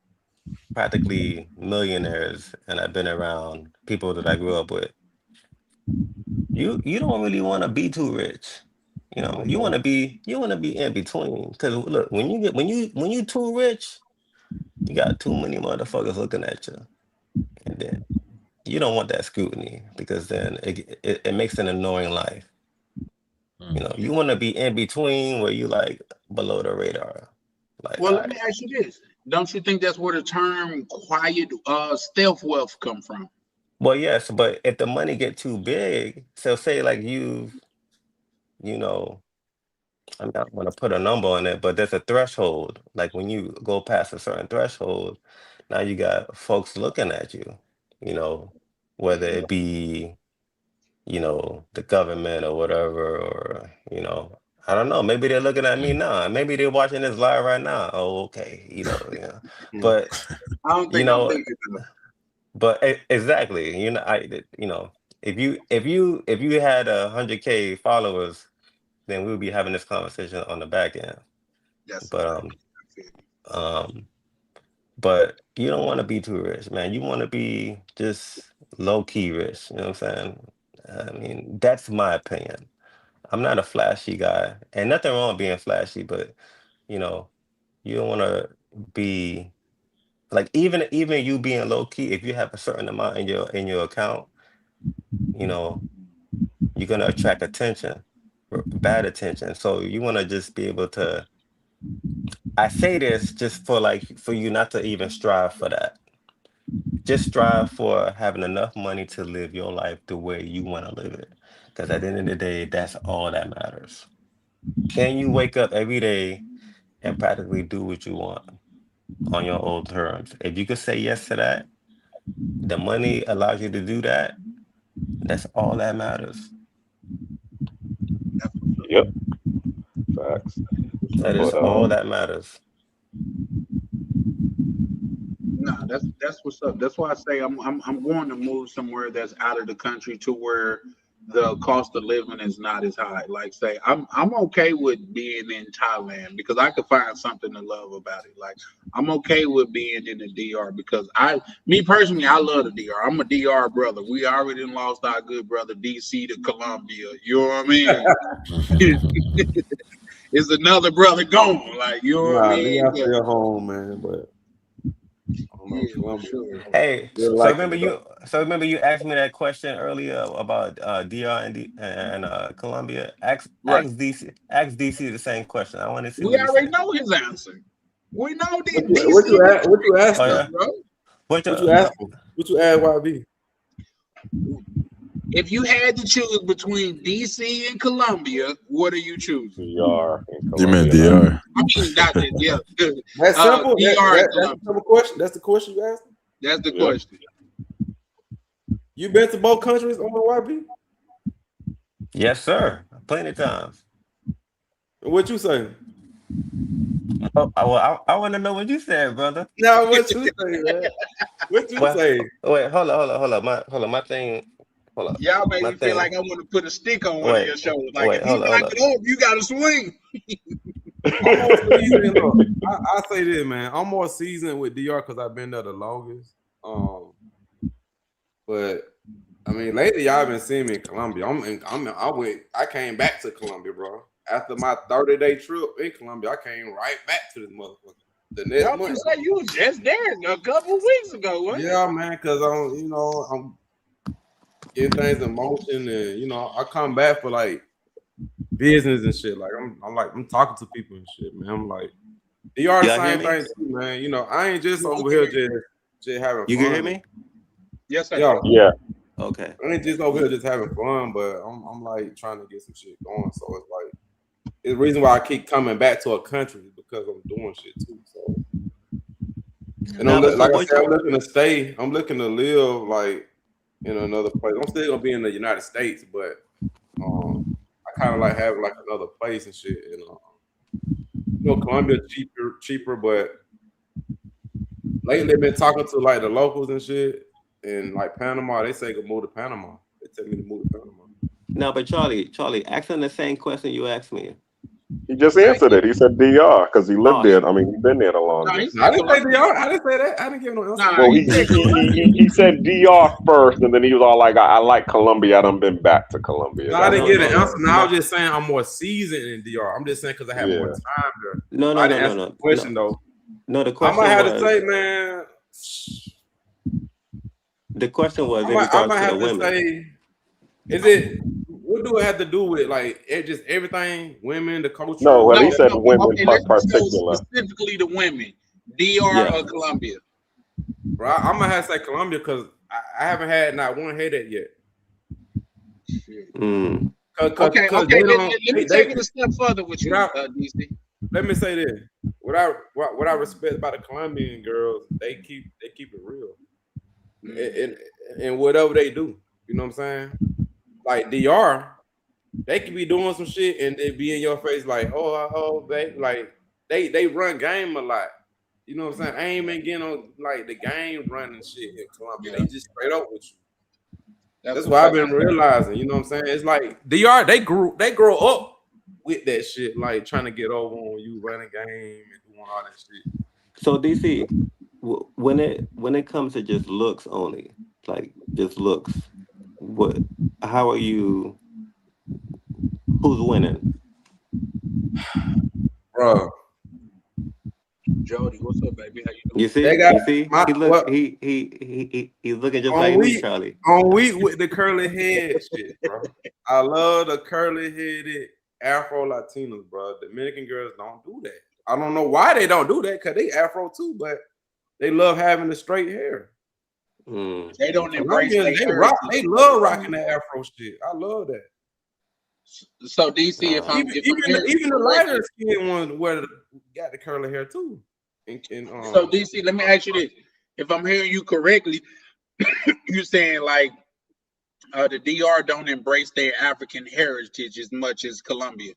Speaker 16: practically millionaires, and I've been around people that I grew up with. You don't really want to be too rich. You want to be in between. Because look, when you too rich, you got too many motherfuckers looking at you, and then you don't want that scrutiny, because then it makes an annoying life. You want to be in between, where you like below the radar. Like,
Speaker 3: well, let me ask you this: don't you think that's where the term quiet stealth wealth come from?
Speaker 16: Well, yes, but if the money get too big, so say like I'm not going to put a number on it, but there's a threshold. Like when you go past a certain threshold, now you got folks looking at you. you know, whether it be, you know, the government or whatever, or, you know, I don't know. Maybe they're looking at me now. Maybe they're watching this live right now. Oh, okay. You know, yeah. But,
Speaker 3: I don't
Speaker 16: you
Speaker 3: think I'm
Speaker 16: know,
Speaker 3: thinking of it.
Speaker 16: but exactly, you know, you know, if you had 100K followers, then we'll be having this conversation on the back end.
Speaker 3: That's a
Speaker 16: But
Speaker 3: fact. I feel you.
Speaker 16: but you don't want to be too rich, man. You want to be just low key rich. You know what I'm saying? I mean, that's my opinion. I'm not a flashy guy, and nothing wrong with being flashy, but you know, you don't want to be like even you being low key. If you have a certain amount in your account, you know, you're gonna attract attention, bad attention. So you want to just be able to. I say this just for you not to even strive for that. Just strive for having enough money to live your life the way you want to live it. Because at the end of the day, that's all that matters. Can you wake up every day and practically do what you want on your own terms? If you could say yes to that, the money allows you to do that. That's all that matters.
Speaker 5: Yep. Facts.
Speaker 16: That is
Speaker 5: But
Speaker 16: all that matters.
Speaker 3: Nah, that's what's up. That's why I say I'm going to move somewhere that's out of the country to where the cost of living is not as high. Like say I'm okay with being in Thailand because I could find something to love about it. Like I'm okay with being in the DR because me personally, I love the DR. I'm a DR brother. We already lost our good brother DC to Colombia. You know what I mean? It's another brother gone. Like you know what I mean?
Speaker 2: Leon still home, man, but
Speaker 16: Hey,
Speaker 2: Still
Speaker 16: so
Speaker 2: like
Speaker 16: remember
Speaker 2: it,
Speaker 16: remember you asked me that question earlier about DR and Colombia. Ask DC the same question. I want to see
Speaker 3: We
Speaker 16: what he
Speaker 3: already
Speaker 16: said.
Speaker 3: know his answer. We know
Speaker 2: What
Speaker 3: DC.
Speaker 2: you asking?
Speaker 16: Oh yeah.
Speaker 3: bro.
Speaker 16: What
Speaker 2: you asking? What you ask YB?
Speaker 3: If you had to choose between DC and Colombia, what are you choosing?
Speaker 5: DR.
Speaker 15: You meant DR.
Speaker 3: I mean, not that, yeah.
Speaker 2: That's simple.
Speaker 3: DR
Speaker 2: That's
Speaker 3: and
Speaker 2: a simple question. That's the question you asked.
Speaker 3: That's the question.
Speaker 2: You been to both countries on the YB?
Speaker 16: Yes, sir. Plenty of times.
Speaker 2: What you say?
Speaker 16: Oh, well, I want to know what you said, brother.
Speaker 2: No, what you say, man? What you say?
Speaker 16: Wait, hold on. My thing. Hold up.
Speaker 3: Y'all make
Speaker 16: My
Speaker 3: me feel
Speaker 16: thing.
Speaker 3: like I want to put a stick on one of
Speaker 16: Wait,
Speaker 3: your shoulders. Like
Speaker 16: wait,
Speaker 3: if you
Speaker 16: hold
Speaker 3: knock
Speaker 16: up.
Speaker 3: it off, you got to swing.
Speaker 2: I'm more seasoned. Look, I say this, man. I'm more seasoned with DR because I've been there the longest. But I mean, lately y'all been seeing me in Colombia. I came back to Colombia, bro. After my 30-day trip in Colombia, I came right back to this motherfucker. The next month.
Speaker 3: Say you was just there a couple weeks ago, wasn't you?
Speaker 2: Yeah, man, because I'm getting things in motion, and I come back for like business and shit. Like I'm talking to people and shit, man. I'm like, they are the
Speaker 16: Y'all hear
Speaker 2: same
Speaker 16: me?
Speaker 2: thing too, man. I ain't just over here just having
Speaker 16: You
Speaker 2: fun.
Speaker 16: can hear me?
Speaker 3: Yes, sir.
Speaker 2: Yeah.
Speaker 16: Okay.
Speaker 2: I ain't just over here just having fun, but I'm like trying to get some shit going. So it's like the reason why I keep coming back to a country is because I'm doing shit too. So and I'm looking to stay. I'm looking to live like in another place. I'm still gonna be in the United States, but I kind of like having like another place and shit. And Colombia cheaper, but lately they've been talking to like the locals and shit, and like Panama. They say go move to Panama. They tell me to move to Panama.
Speaker 16: No, but Charlie, ask him the same question you asked me.
Speaker 5: He just answered it. He said DR because he lived there. I mean, he's been there the longest.
Speaker 2: I didn't say DR. I didn't say that. I didn't give no answer.
Speaker 5: Well, he said DR first, and then he was all like, I like Colombia. I done been back to Colombia.
Speaker 2: No, I didn't get an answer. No, I was just saying I'm more seasoned in DR. I'm just saying because I have more time there.
Speaker 16: No.
Speaker 2: The question though.
Speaker 16: No, the question
Speaker 2: I might have
Speaker 16: was,
Speaker 2: to say, man.
Speaker 16: The question was
Speaker 2: I might have to say, what do it have to do with like just everything? Women, the culture?
Speaker 5: No, well, he said women in particular.
Speaker 3: Specifically the women. DR or Colombia?
Speaker 2: Bro, I'm gonna have to say Colombia because I haven't had not one headache yet.
Speaker 3: Okay. Let me take it a step further with you, DC.
Speaker 2: Let me say this: what I respect about the Colombian girls, they keep it real. and whatever they do. You know what I'm saying? Like DR, they could be doing some shit and they be in your face like, oh, babe, like they run game a lot. You know what I'm saying? I ain't been getting on like the game running shit in Colombia. They just straight up with you. That's what I've been realizing. You know what I'm saying? It's like DR, they grow up with that shit, like trying to get over on you running game and doing all that shit.
Speaker 16: So DC, when it comes to just looks only, like just looks, how are you? Who's winning?
Speaker 2: Bro.
Speaker 3: Jody, what's up, baby? How you doing?
Speaker 16: You see? He's looking just like me, Charlie.
Speaker 2: On week with the curly head shit, bro. I love the curly headed Afro Latinos, bro. Dominican girls don't do that. I don't know why they don't do that, because they Afro too, but they love having the straight hair.
Speaker 3: They don't embrace
Speaker 2: they love rocking that Afro shit. I love that.
Speaker 3: So DC, if I'm
Speaker 2: even the lighter skin ones got the curly hair too.
Speaker 3: So DC, let me ask you this: if I'm hearing you correctly, you're saying like the DR don't embrace their African heritage as much as Colombia.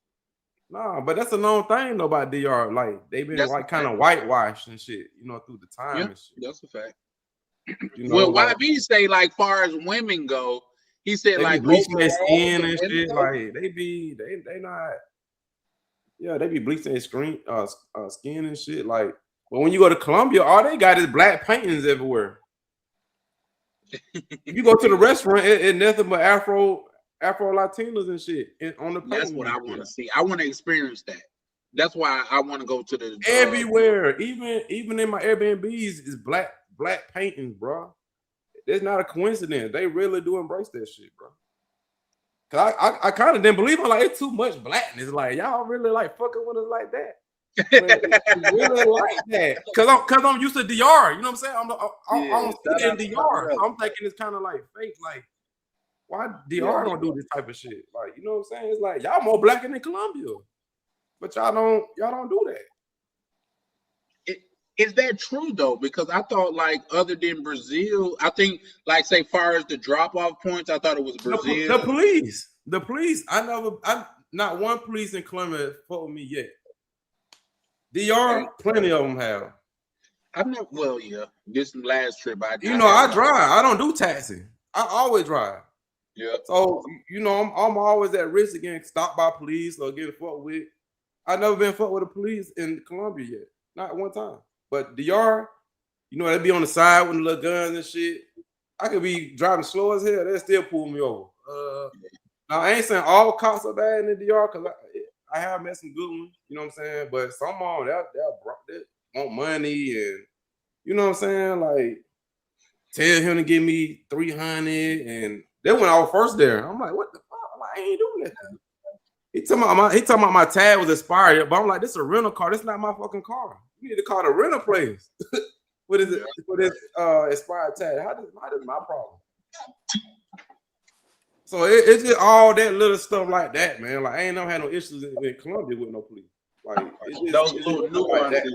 Speaker 2: Nah, but that's a known thing though about DR. Like they've been like kind of whitewashed and shit, you know, through the time. And shit.
Speaker 3: That's a fact.
Speaker 2: You know,
Speaker 3: well,
Speaker 2: like,
Speaker 3: YB say like far as women go, he said
Speaker 2: they
Speaker 3: like
Speaker 2: bleaching their skin and shit. Like they not. Yeah, they be bleaching their skin and shit. Like, but when you go to Colombia, all they got is black paintings everywhere. If you go to the restaurant, it's nothing but Afro Latinos and shit on the.
Speaker 3: That's what I want to see. I want to experience that. That's why I want to go to the
Speaker 2: everywhere. Even in my Airbnbs is black paintings, bro. It's not a coincidence. They really do embrace that shit, bro. Cause I kind of didn't believe it. Like, it's too much blackness. Like, y'all really like fucking with us like that. Really like that. Cause I'm used to DR. You know what I'm saying? I'm in DR. So I'm thinking it's kind of like fake. Like, why DR don't do this type of shit? Like, you know what I'm saying? It's like y'all more blacker than Colombia, but y'all don't do that.
Speaker 3: Is that true though? Because I thought like other than Brazil, I think like say far as the drop off points, I thought it was Brazil.
Speaker 2: The police. Not one police in Colombia fought with me yet. DR, plenty of them have.
Speaker 3: I'm not. Well, yeah. This last trip I
Speaker 2: drive. I don't do taxi. I always drive.
Speaker 3: Yeah.
Speaker 2: So I'm always at risk of getting stopped by police or getting fucked with. I've never been fucked with the police in Colombia yet. Not one time. But DR, they be on the side with the little guns and shit. I could be driving slow as hell. They'll still pull me over. Now, I ain't saying all cops are bad in the DR because I have met some good ones. You know what I'm saying? But some of them, they want money and, you know what I'm saying? Like, tell him to give me $300. And then when I was first there, I'm like, what the fuck? I'm like, I ain't doing that. He talking about my tag was expired, but I'm like, this is a rental car. This is not my fucking car. You need to call the rental place. What is it for this expired tag? How does my problem? So it's just all that little stuff like that, man. Like I ain't never had no issues in Colombia with no police. Like
Speaker 3: those little nuances,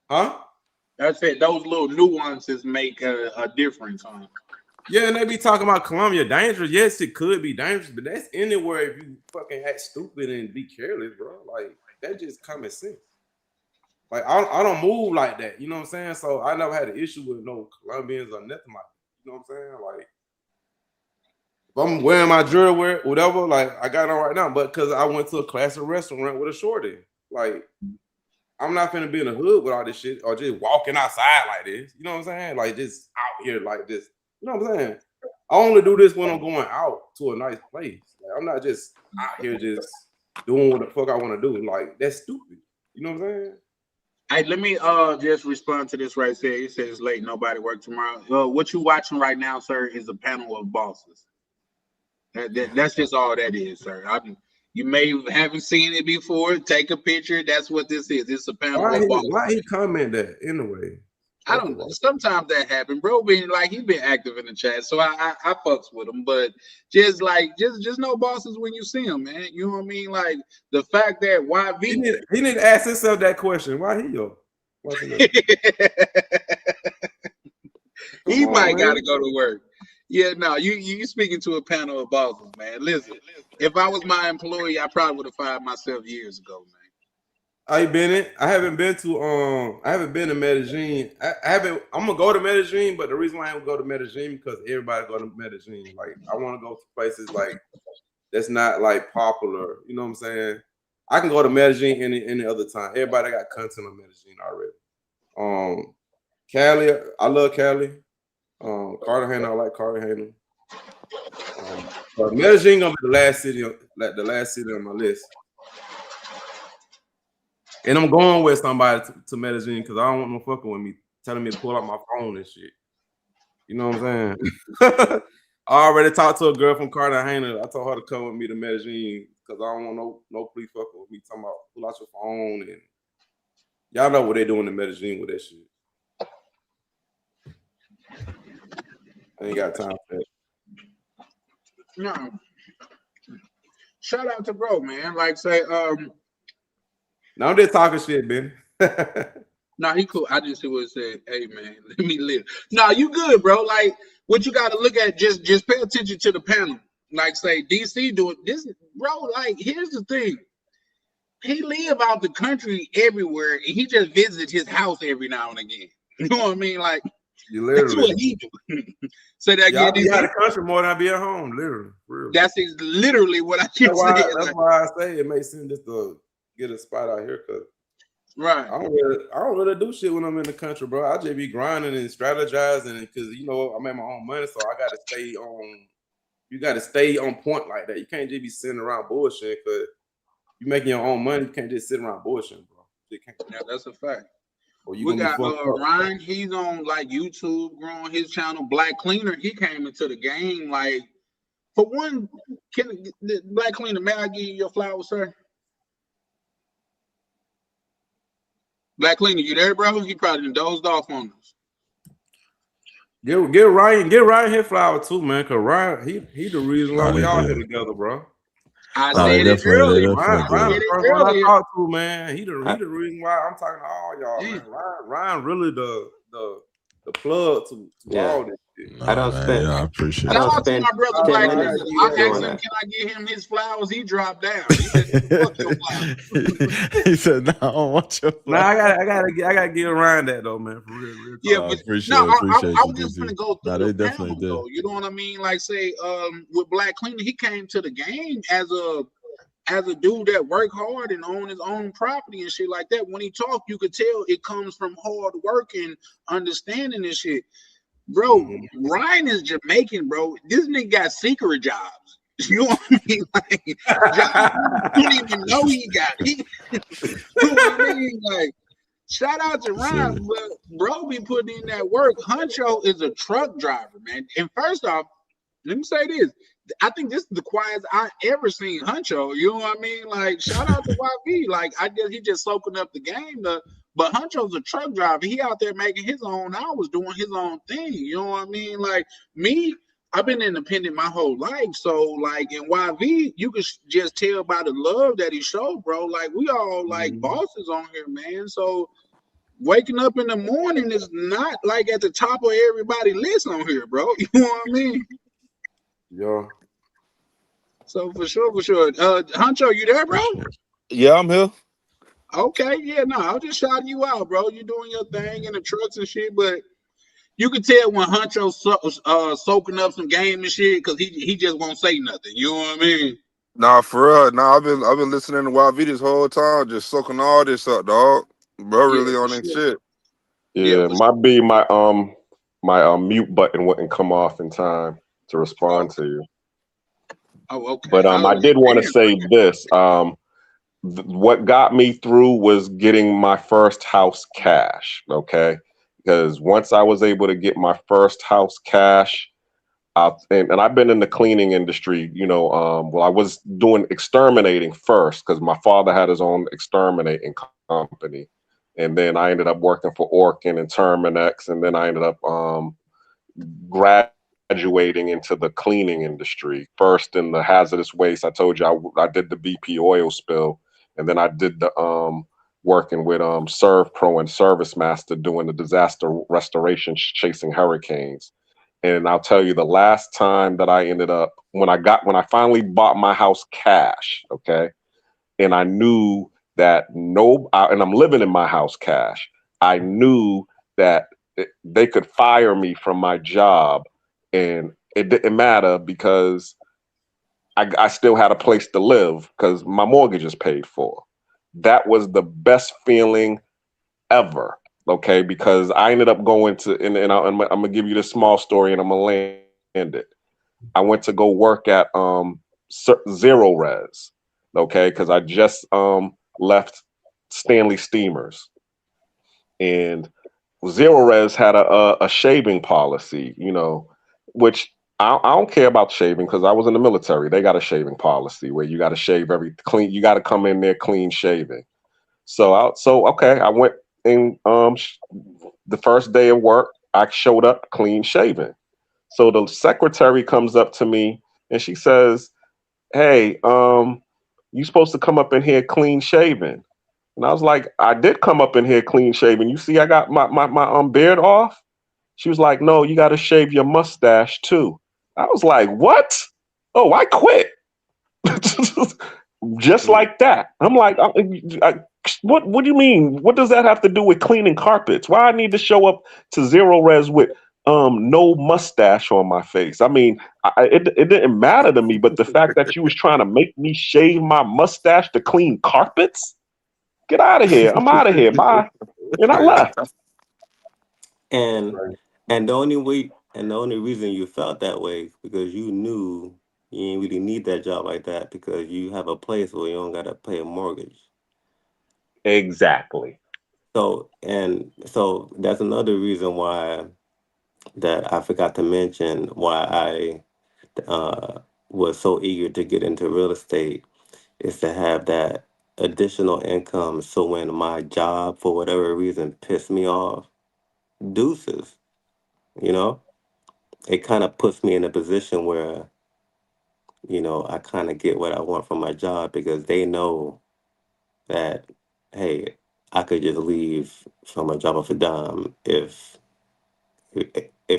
Speaker 2: huh?
Speaker 3: That's it. Those little nuances make a difference, huh?
Speaker 2: Yeah, and they be talking about Colombia dangerous. Yes, it could be dangerous, but that's anywhere if you fucking act stupid and be careless, bro. Like that just common sense. Like I don't move like that, you know what I'm saying? So I never had an issue with no Colombians or nothing like that. You know what I'm saying? Like if I'm wearing my jewelry, whatever, like I got on right now, but because I went to a classic restaurant with a shorty, like I'm not finna be in the hood with all this shit or just walking outside like this. You know what I'm saying? Like just out here like this. You know what I'm saying? I only do this when I'm going out to a nice place. Like, I'm not just out here just doing what the fuck I want to do. Like that's stupid. You know what I'm saying?
Speaker 3: Hey, let me just respond to this right there. It says late, nobody work tomorrow. What you watching right now, sir, is a panel of bosses. That's just all that is, sir. You may haven't seen it before. Take a picture. That's what this is. It's a panel of bosses. Why
Speaker 2: he comment that anyway?
Speaker 3: I don't know. Sometimes that happen, bro. He been active in the chat, so I fucks with him. But just know bosses when you see him, man. You know what I mean? Like the fact that YV
Speaker 2: he need to ask himself that question. Why he yo?
Speaker 3: He
Speaker 2: Come on,
Speaker 3: might got
Speaker 2: man.
Speaker 3: to go to work. Yeah, no, you speaking to a panel of bosses, man. Listen, if I was my employee, I probably would have fired myself years ago, man.
Speaker 2: I ain't been in. I haven't been to Medellin. I haven't. I'm gonna go to Medellin, but the reason why I don't go to Medellin because everybody go to Medellin. Like I want to go to places like that's not like popular. You know what I'm saying? I can go to Medellin any other time. Everybody got content on Medellin already. Cali, I love Cali. Cartagena, I like Cartagena. But Medellin gonna be the last city on my list. And I'm going with somebody to Medellin because I don't want no fucking with me telling me to pull out my phone and shit. You know what I'm saying? I already talked to a girl from Cartagena. I told her to come with me to Medellin because I don't want no police fucking with me talking about pull out your phone and y'all know what they doing in Medellin with that shit. I ain't got time for that.
Speaker 3: No. Shout out to bro, man. Like say,
Speaker 2: Now I'm just talking shit, Ben.
Speaker 3: no, he cool. I just see what it said. Hey man, let me live. No, you good, bro. Like what you gotta look at, just pay attention to the panel. Like say DC doing this, bro. Like, here's the thing. He live out the country everywhere, and he just visits his house every now and again. You know what I mean? Like
Speaker 2: You
Speaker 3: that's
Speaker 2: literally.
Speaker 3: what he do. Say that
Speaker 2: Y'all
Speaker 3: again,
Speaker 2: be out
Speaker 3: DC.
Speaker 2: of the country more than I be at home, literally. For real.
Speaker 3: That's literally what I keep saying.
Speaker 2: That's
Speaker 3: Like,
Speaker 2: why I say it makes sense just to get a spot out here because
Speaker 3: right.
Speaker 2: I don't really do shit when I'm in the country, bro. I just be grinding and strategizing because you know I make my own money, so I gotta stay on. You gotta stay on point like that. You can't just be sitting around bullshit because you making your own money. You can't just sit around bullshit, bro. You can't.
Speaker 3: Yeah, that's a fact.
Speaker 2: Or you
Speaker 3: We
Speaker 2: gonna be
Speaker 3: got
Speaker 2: fucked up.
Speaker 3: Ryan. He's on like YouTube, growing his channel. Black Cleaner. He came into the game like for one. Black Cleaner? May I give you your flowers, sir? Black Cleaner, you there, bro? He probably dozed off on us.
Speaker 2: Get Ryan his flower too, man. Cause Ryan, he the reason why
Speaker 15: Nah,
Speaker 2: we
Speaker 15: they
Speaker 2: all
Speaker 15: do.
Speaker 2: here together, bro.
Speaker 3: I
Speaker 15: Nah, they
Speaker 3: said it
Speaker 15: definitely
Speaker 3: earlier.
Speaker 2: Ryan
Speaker 3: I said
Speaker 2: the
Speaker 3: it
Speaker 2: first one I
Speaker 3: earlier.
Speaker 2: talked to, man. He the
Speaker 11: I,
Speaker 2: reason why I'm talking to all y'all,
Speaker 3: Yeah.
Speaker 2: man. Ryan really the plug to
Speaker 11: yeah.
Speaker 2: all this shit.
Speaker 11: I
Speaker 15: Nah,
Speaker 11: don't
Speaker 15: man,
Speaker 11: spend.
Speaker 15: yeah, I appreciate
Speaker 11: I
Speaker 3: Shout
Speaker 11: don't
Speaker 3: out to
Speaker 11: spend
Speaker 3: my brother
Speaker 11: 10
Speaker 3: Black
Speaker 2: Ryan
Speaker 3: Cleaner.
Speaker 11: minutes
Speaker 3: I
Speaker 2: gotta give
Speaker 3: asked
Speaker 11: doing
Speaker 3: him,
Speaker 11: that.
Speaker 3: can I get him his flowers? He dropped down. He said, fuck your flowers.
Speaker 15: He said, "No, I don't want your
Speaker 2: Nah, I
Speaker 15: flowers."
Speaker 2: gotta give Ryan that though, man. For real
Speaker 3: Yeah,
Speaker 2: talk.
Speaker 15: I
Speaker 3: but
Speaker 15: appreciate
Speaker 3: no,
Speaker 15: appreciate
Speaker 3: I
Speaker 15: you,
Speaker 3: was just
Speaker 15: DC.
Speaker 3: gonna go
Speaker 15: Nah,
Speaker 3: through
Speaker 15: they
Speaker 3: the
Speaker 15: definitely
Speaker 3: panel
Speaker 15: did.
Speaker 3: though. You know what I mean? Like say, with Black Cleaner, he came to the game as a dude that worked hard and owned his own property and shit like that. When he talked, you could tell it comes from hard work and understanding this shit. Bro, Ryan is Jamaican, bro. This nigga got secret jobs. You know what I mean? Like jobs you don't even know he got. You know what I mean? Like, shout out to Ryan, but bro be putting in that work. Huncho is a truck driver, man. And first off, let me say this. I think this is the quietest I ever seen Huncho. You know what I mean? Like, shout out to YV. Like, I guess he just soaking up the game. But Huncho's a truck driver. He out there making his own hours, doing his own thing. You know what I mean? Like me, I've been independent my whole life. So, like in YV, you could just tell by the love that he showed, bro. Like we all like bosses on here, man. So waking up in the morning is not like at the top of everybody's list on here, bro. You know what I mean?
Speaker 2: Yeah.
Speaker 3: So for sure. Huncho, you there, bro?
Speaker 12: Yeah, I'm here.
Speaker 3: Okay, yeah, no, I was just shouting you out, bro. You doing your thing in the trucks and shit, but you can tell when Huncho's soaking up some game and shit because he just won't say nothing. You know what I mean?
Speaker 12: Nah, for real. Nah, I've been listening to YV this whole time, just soaking all this up, dog. Bro,
Speaker 3: Yeah,
Speaker 12: really
Speaker 3: for
Speaker 12: on that
Speaker 3: sure.
Speaker 12: shit.
Speaker 5: Yeah,
Speaker 3: for
Speaker 5: might be my mute button wouldn't come off in time to respond to you.
Speaker 3: Oh, okay.
Speaker 5: But I did want to say this. What got me through was getting my first house cash. Okay, because once I was able to get my first house cash, and I've been in the cleaning industry. You know, well, I was doing exterminating first because my father had his own exterminating company, and then I ended up working for Orkin and Terminex, and then I ended up graduating into the cleaning industry. First in the hazardous waste. I told you I did the BP oil spill, and then I did the working with Serve Pro and Service Master doing the disaster restoration chasing hurricanes. And I'll tell you, the last time that I ended up when I finally bought my house cash, okay, and I knew that and I'm living in my house cash. I knew that they could fire me from my job, and it didn't matter because I still had a place to live because my mortgage is paid for. That was the best feeling ever, okay? Because I ended up going to, and I'm gonna give you this small story, and I'm gonna land it. I went to go work at Zero Res, okay? Because I just left Stanley Steamers, and Zero Res had a shaving policy, you know, which I don't care about shaving because I was in the military. They got a shaving policy where you got to shave clean. You got to come in there clean shaving. So okay, I went in the first day of work. I showed up clean shaven. So the secretary comes up to me and she says, "Hey, you supposed to come up in here clean shaven." And I was like, "I did come up in here clean shaven. You see, I got my beard off." She was like, "No, you got to shave your mustache too." I was like, "What? Oh, I quit." Just like that. I'm like, what do you mean? What does that have to do with cleaning carpets? Why I need to show up to Zero Res with no mustache on my face? I mean, it didn't matter to me, but the fact that you was trying to make me shave my mustache to clean carpets, get out of here. I'm out of here. Bye. And I left.
Speaker 16: And and the only reason you felt that way is because you knew you didn't really need that job like that because you have a place where you don't gotta pay a mortgage.
Speaker 5: Exactly.
Speaker 16: So that's another reason why that I forgot to mention why I was so eager to get into real estate is to have that additional income. So when my job, for whatever reason, pissed me off, deuces, you know, it kind of puts me in a position where, I kind of get what I want from my job because they know that, hey, I could just leave from a job of a dime if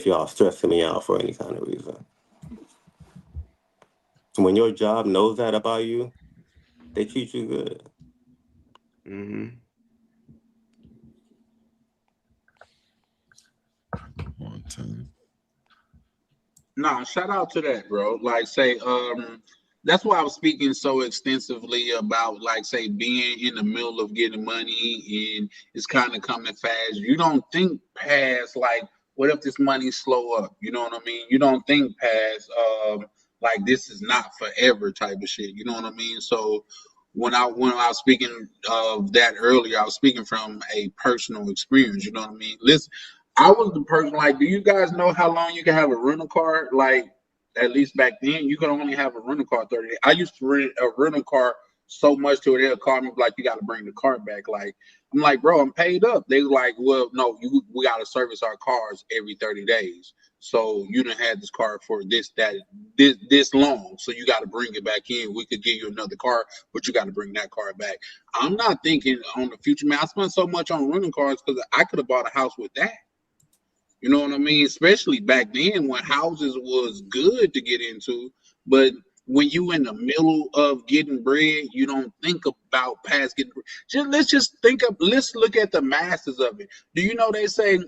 Speaker 16: y'all stressing me out for any kind of reason. When your job knows that about you, they treat you good.
Speaker 2: Mm-hmm.
Speaker 3: No, shout out to that, bro. Like, say, that's why I was speaking so extensively about, like, say, being in the middle of getting money and it's kind of coming fast. You don't think past, like, what if this money slow up? You know what I mean? You don't think past, like, this is not forever type of shit. You know what I mean? So when I was speaking of that earlier, I was speaking from a personal experience. You know what I mean? Listen. I was the person, like, do you guys know how long you can have a rental car? Like, at least back then, you could only have a rental car 30 days. I used to rent a rental car so much to it, they'll call me like, you got to bring the car back. Like, I'm like, bro, I'm paid up. They was like, well, no, we got to service our cars every 30 days. So you done had this car for this long. So you got to bring it back in. We could give you another car, but you got to bring that car back. I'm not thinking on the future, man. I spent so much on rental cars because I could have bought a house with that. You know what I mean? Especially back then when houses was good to get into. But when you in the middle of getting bread, you don't think about past getting bread. Let's look at the masses of it. Do you know they say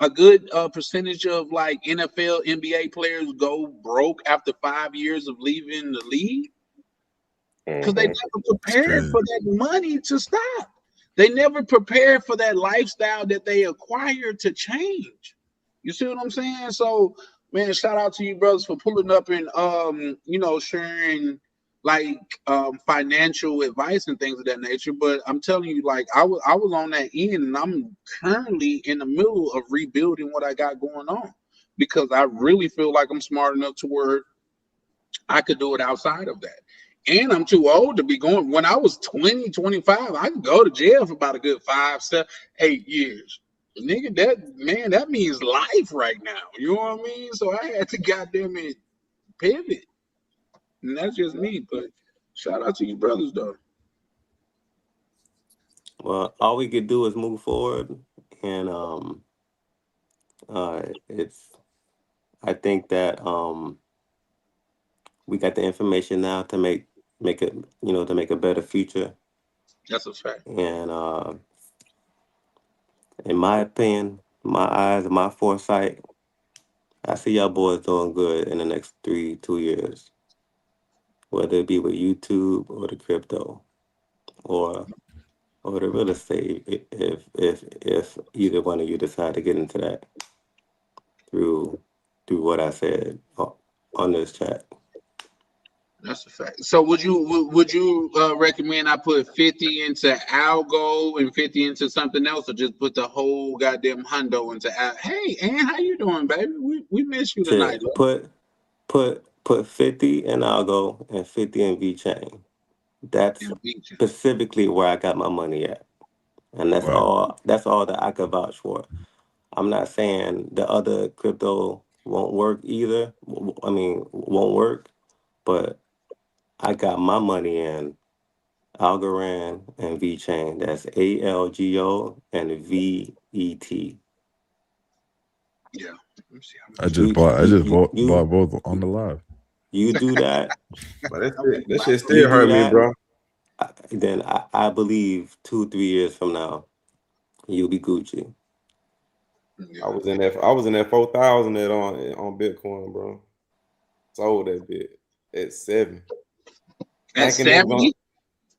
Speaker 3: a good percentage of like NFL, NBA players go broke after 5 years of leaving the league? Because they never prepared for that money to stop. They never prepared for that lifestyle that they acquired to change. You see what I'm saying? So, man, shout out to you brothers for pulling up and sharing like financial advice and things of that nature. But I'm telling you, like I was on that end, and I'm currently in the middle of rebuilding what I got going on because I really feel like I'm smart enough to where I could do it outside of that. And I'm too old to be going. When I was 20, 25, I could go to jail for about a good 5, 7, 8 years. Nigga, that means life right now. You know what I mean? So I had to goddamn it pivot. And that's just me. But shout out to you brothers though.
Speaker 16: Well, all we could do is move forward, and it's. I think that we got the information now to make it, to make a better future.
Speaker 3: That's a fact.
Speaker 16: And in my opinion, my eyes, my foresight, I see y'all boys doing good in the next 2 years, whether it be with YouTube or the crypto or the real estate. If either one of you decide to get into that through what I said on this chat.
Speaker 3: That's a fact. So would you recommend I put 50 into Algo and 50 into something else, or just put the whole goddamn hundo into Hey, Ann, how you doing, baby? We miss you tonight.
Speaker 16: Put 50 in Algo and 50 in VeChain. That's specifically where I got my money at. And that's all that I could vouch for. I'm not saying the other crypto won't work either. I mean, won't work, but I got my money in Algorand and VeChain. That's ALGO and VET.
Speaker 3: Yeah.
Speaker 15: I just bought both on the live.
Speaker 16: You do that.
Speaker 2: But that shit still hurt me, bro.
Speaker 16: Then I believe 2-3 years from now, you'll be Gucci.
Speaker 2: I was in that 4,000 on Bitcoin, bro. Sold that bit at 7.
Speaker 3: At 70?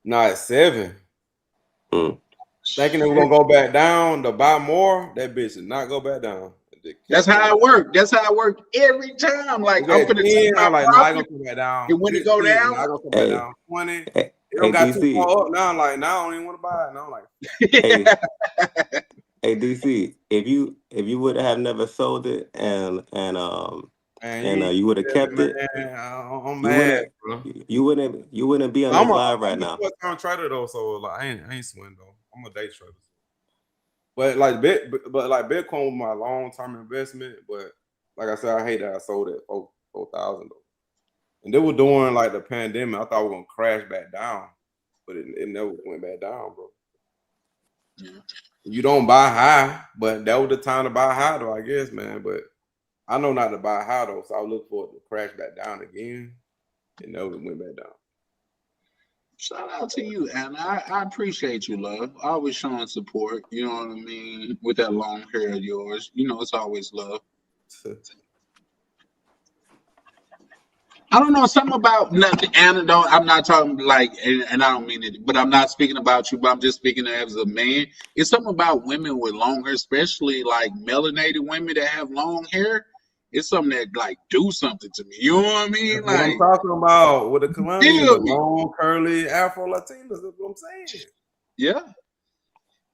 Speaker 2: No, at 7. Thinking it was gonna go back down to buy more. That bitch did not go back down.
Speaker 3: That's how it worked. That's how it worked every time. Like I'm gonna take my
Speaker 2: like,
Speaker 3: profit,
Speaker 2: gonna come back down.
Speaker 3: and when it go down,
Speaker 2: I gonna come back down. 20. It don't got too far up now. I'm like, now I don't even want to buy it. Now I'm like,
Speaker 16: hey DC, if you would have never sold it and you would have kept it,
Speaker 2: I'm mad, bro.
Speaker 16: You wouldn't be on this live right now.
Speaker 2: I'm a short-term trader though, so like I ain't swing though. I'm a day trader. But like Bitcoin was my long-term investment. But like I said, I hate that I sold it 4,000 though. And they were during like the pandemic. I thought we were gonna crash back down, but it never went back down, bro.
Speaker 3: Yeah.
Speaker 2: You don't buy high, but that was the time to buy high though, I guess, man. But I know not to buy high though, so I look for it to crash back down again. It never went back down.
Speaker 3: Shout out to you, and I appreciate you, love. Always showing support. You know what I mean? With that long hair of yours, it's always love. I don't know, something about nothing. Antidote. I'm not talking like, and I don't mean it, but I'm not speaking about you, but I'm just speaking as a man. It's something about women with long hair, especially like melanated women that have long hair. It's something that like do something to me. You know what I mean?
Speaker 2: That's
Speaker 3: like
Speaker 2: what I'm talking about with the Colombians, the long curly Afro Latinas. That's what I'm saying.
Speaker 3: Yeah.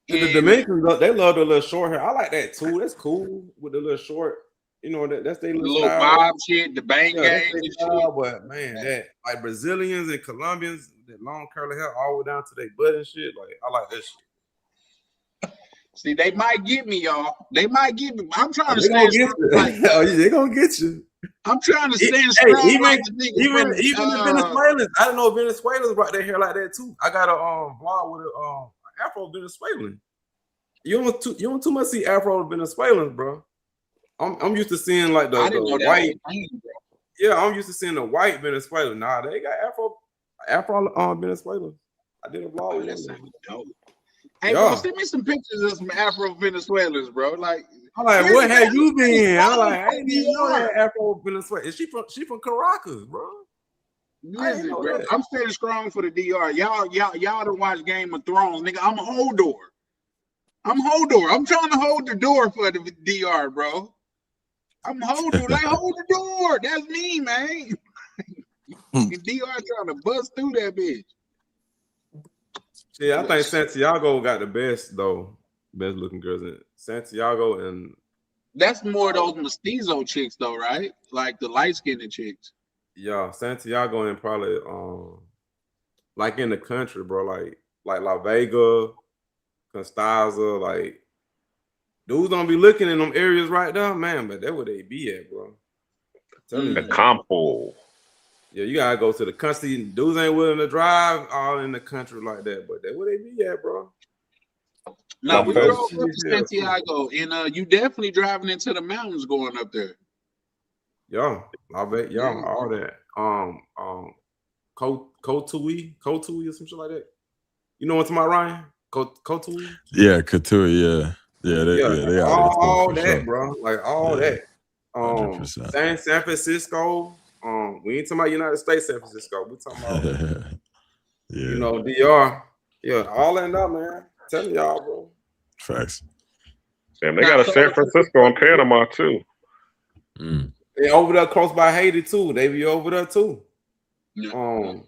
Speaker 2: And the Dominicans, they love the little short hair. I like that too. That's cool with the little short. That's their little style.
Speaker 3: Bob shit, the bang gang and
Speaker 2: shit. But man, that like Brazilians and Colombians, that long curly hair all the way down to their butt and shit. Like I like that shit.
Speaker 3: See, they might get me, y'all. They might get me. I'm trying to stay strong.
Speaker 2: They're gonna get you.
Speaker 3: I'm trying to stay strong.
Speaker 2: Even the Venezuelans. I don't know if Venezuelans rock their hair like that too. I got a vlog with a Afro Venezuelan. You don't too much see Afro Venezuelans, bro. I'm used to seeing like the white. Yeah, I'm used to seeing the white Venezuelan. Nah, they got Afro Venezuelan. I did a vlog with them.
Speaker 3: Dope. Hey, bro, send me some pictures of some Afro Venezuelans, bro. Like,
Speaker 2: I'm like, what have you been? I'm like, I didn't even know that Afro Venezuelan. She from Caracas, bro.
Speaker 3: Listen, bro, I'm staying strong for the DR. Y'all to watch Game of Thrones, nigga. I'm Hodor. I'm trying to hold the door for the DR, bro. I'm Hodor. Like, hold the door. That's me, man. The DR trying to bust through that bitch.
Speaker 2: Yeah, I think Santiago got the best looking girls in Santiago, and
Speaker 3: that's more those mestizo chicks though, right? Like the light skinned chicks.
Speaker 2: Yeah, Santiago and probably like in the country, bro, like La Vega, Constanza, like dudes don't be looking in them areas right now, man, but that's where they be at, bro.
Speaker 5: The Campo.
Speaker 2: Yeah, you gotta go to the country. Dudes ain't willing to drive all in the country like that, but that's where they be at, bro.
Speaker 3: Now
Speaker 5: My
Speaker 3: we
Speaker 5: first,
Speaker 3: drove up to Santiago, and you definitely driving into the mountains going up there.
Speaker 2: Yeah, I bet
Speaker 3: Yeah.
Speaker 2: all that. Kotui or some shit like that. You know what's my Ryan? Kotui?
Speaker 15: Yeah, Couture. Yeah, they out there too
Speaker 2: all
Speaker 15: for
Speaker 2: that,
Speaker 15: sure.
Speaker 2: bro. Like all
Speaker 15: Yeah,
Speaker 2: that.
Speaker 15: 100%.
Speaker 2: San Francisco. We ain't talking about United States, San Francisco. We talking about
Speaker 15: Yeah,
Speaker 2: DR. Yeah, all in up, man. Telling y'all, bro.
Speaker 15: facts.
Speaker 5: and they got a San Francisco and Panama too.
Speaker 2: They over there close by Haiti too. They be over there too.
Speaker 3: Yeah.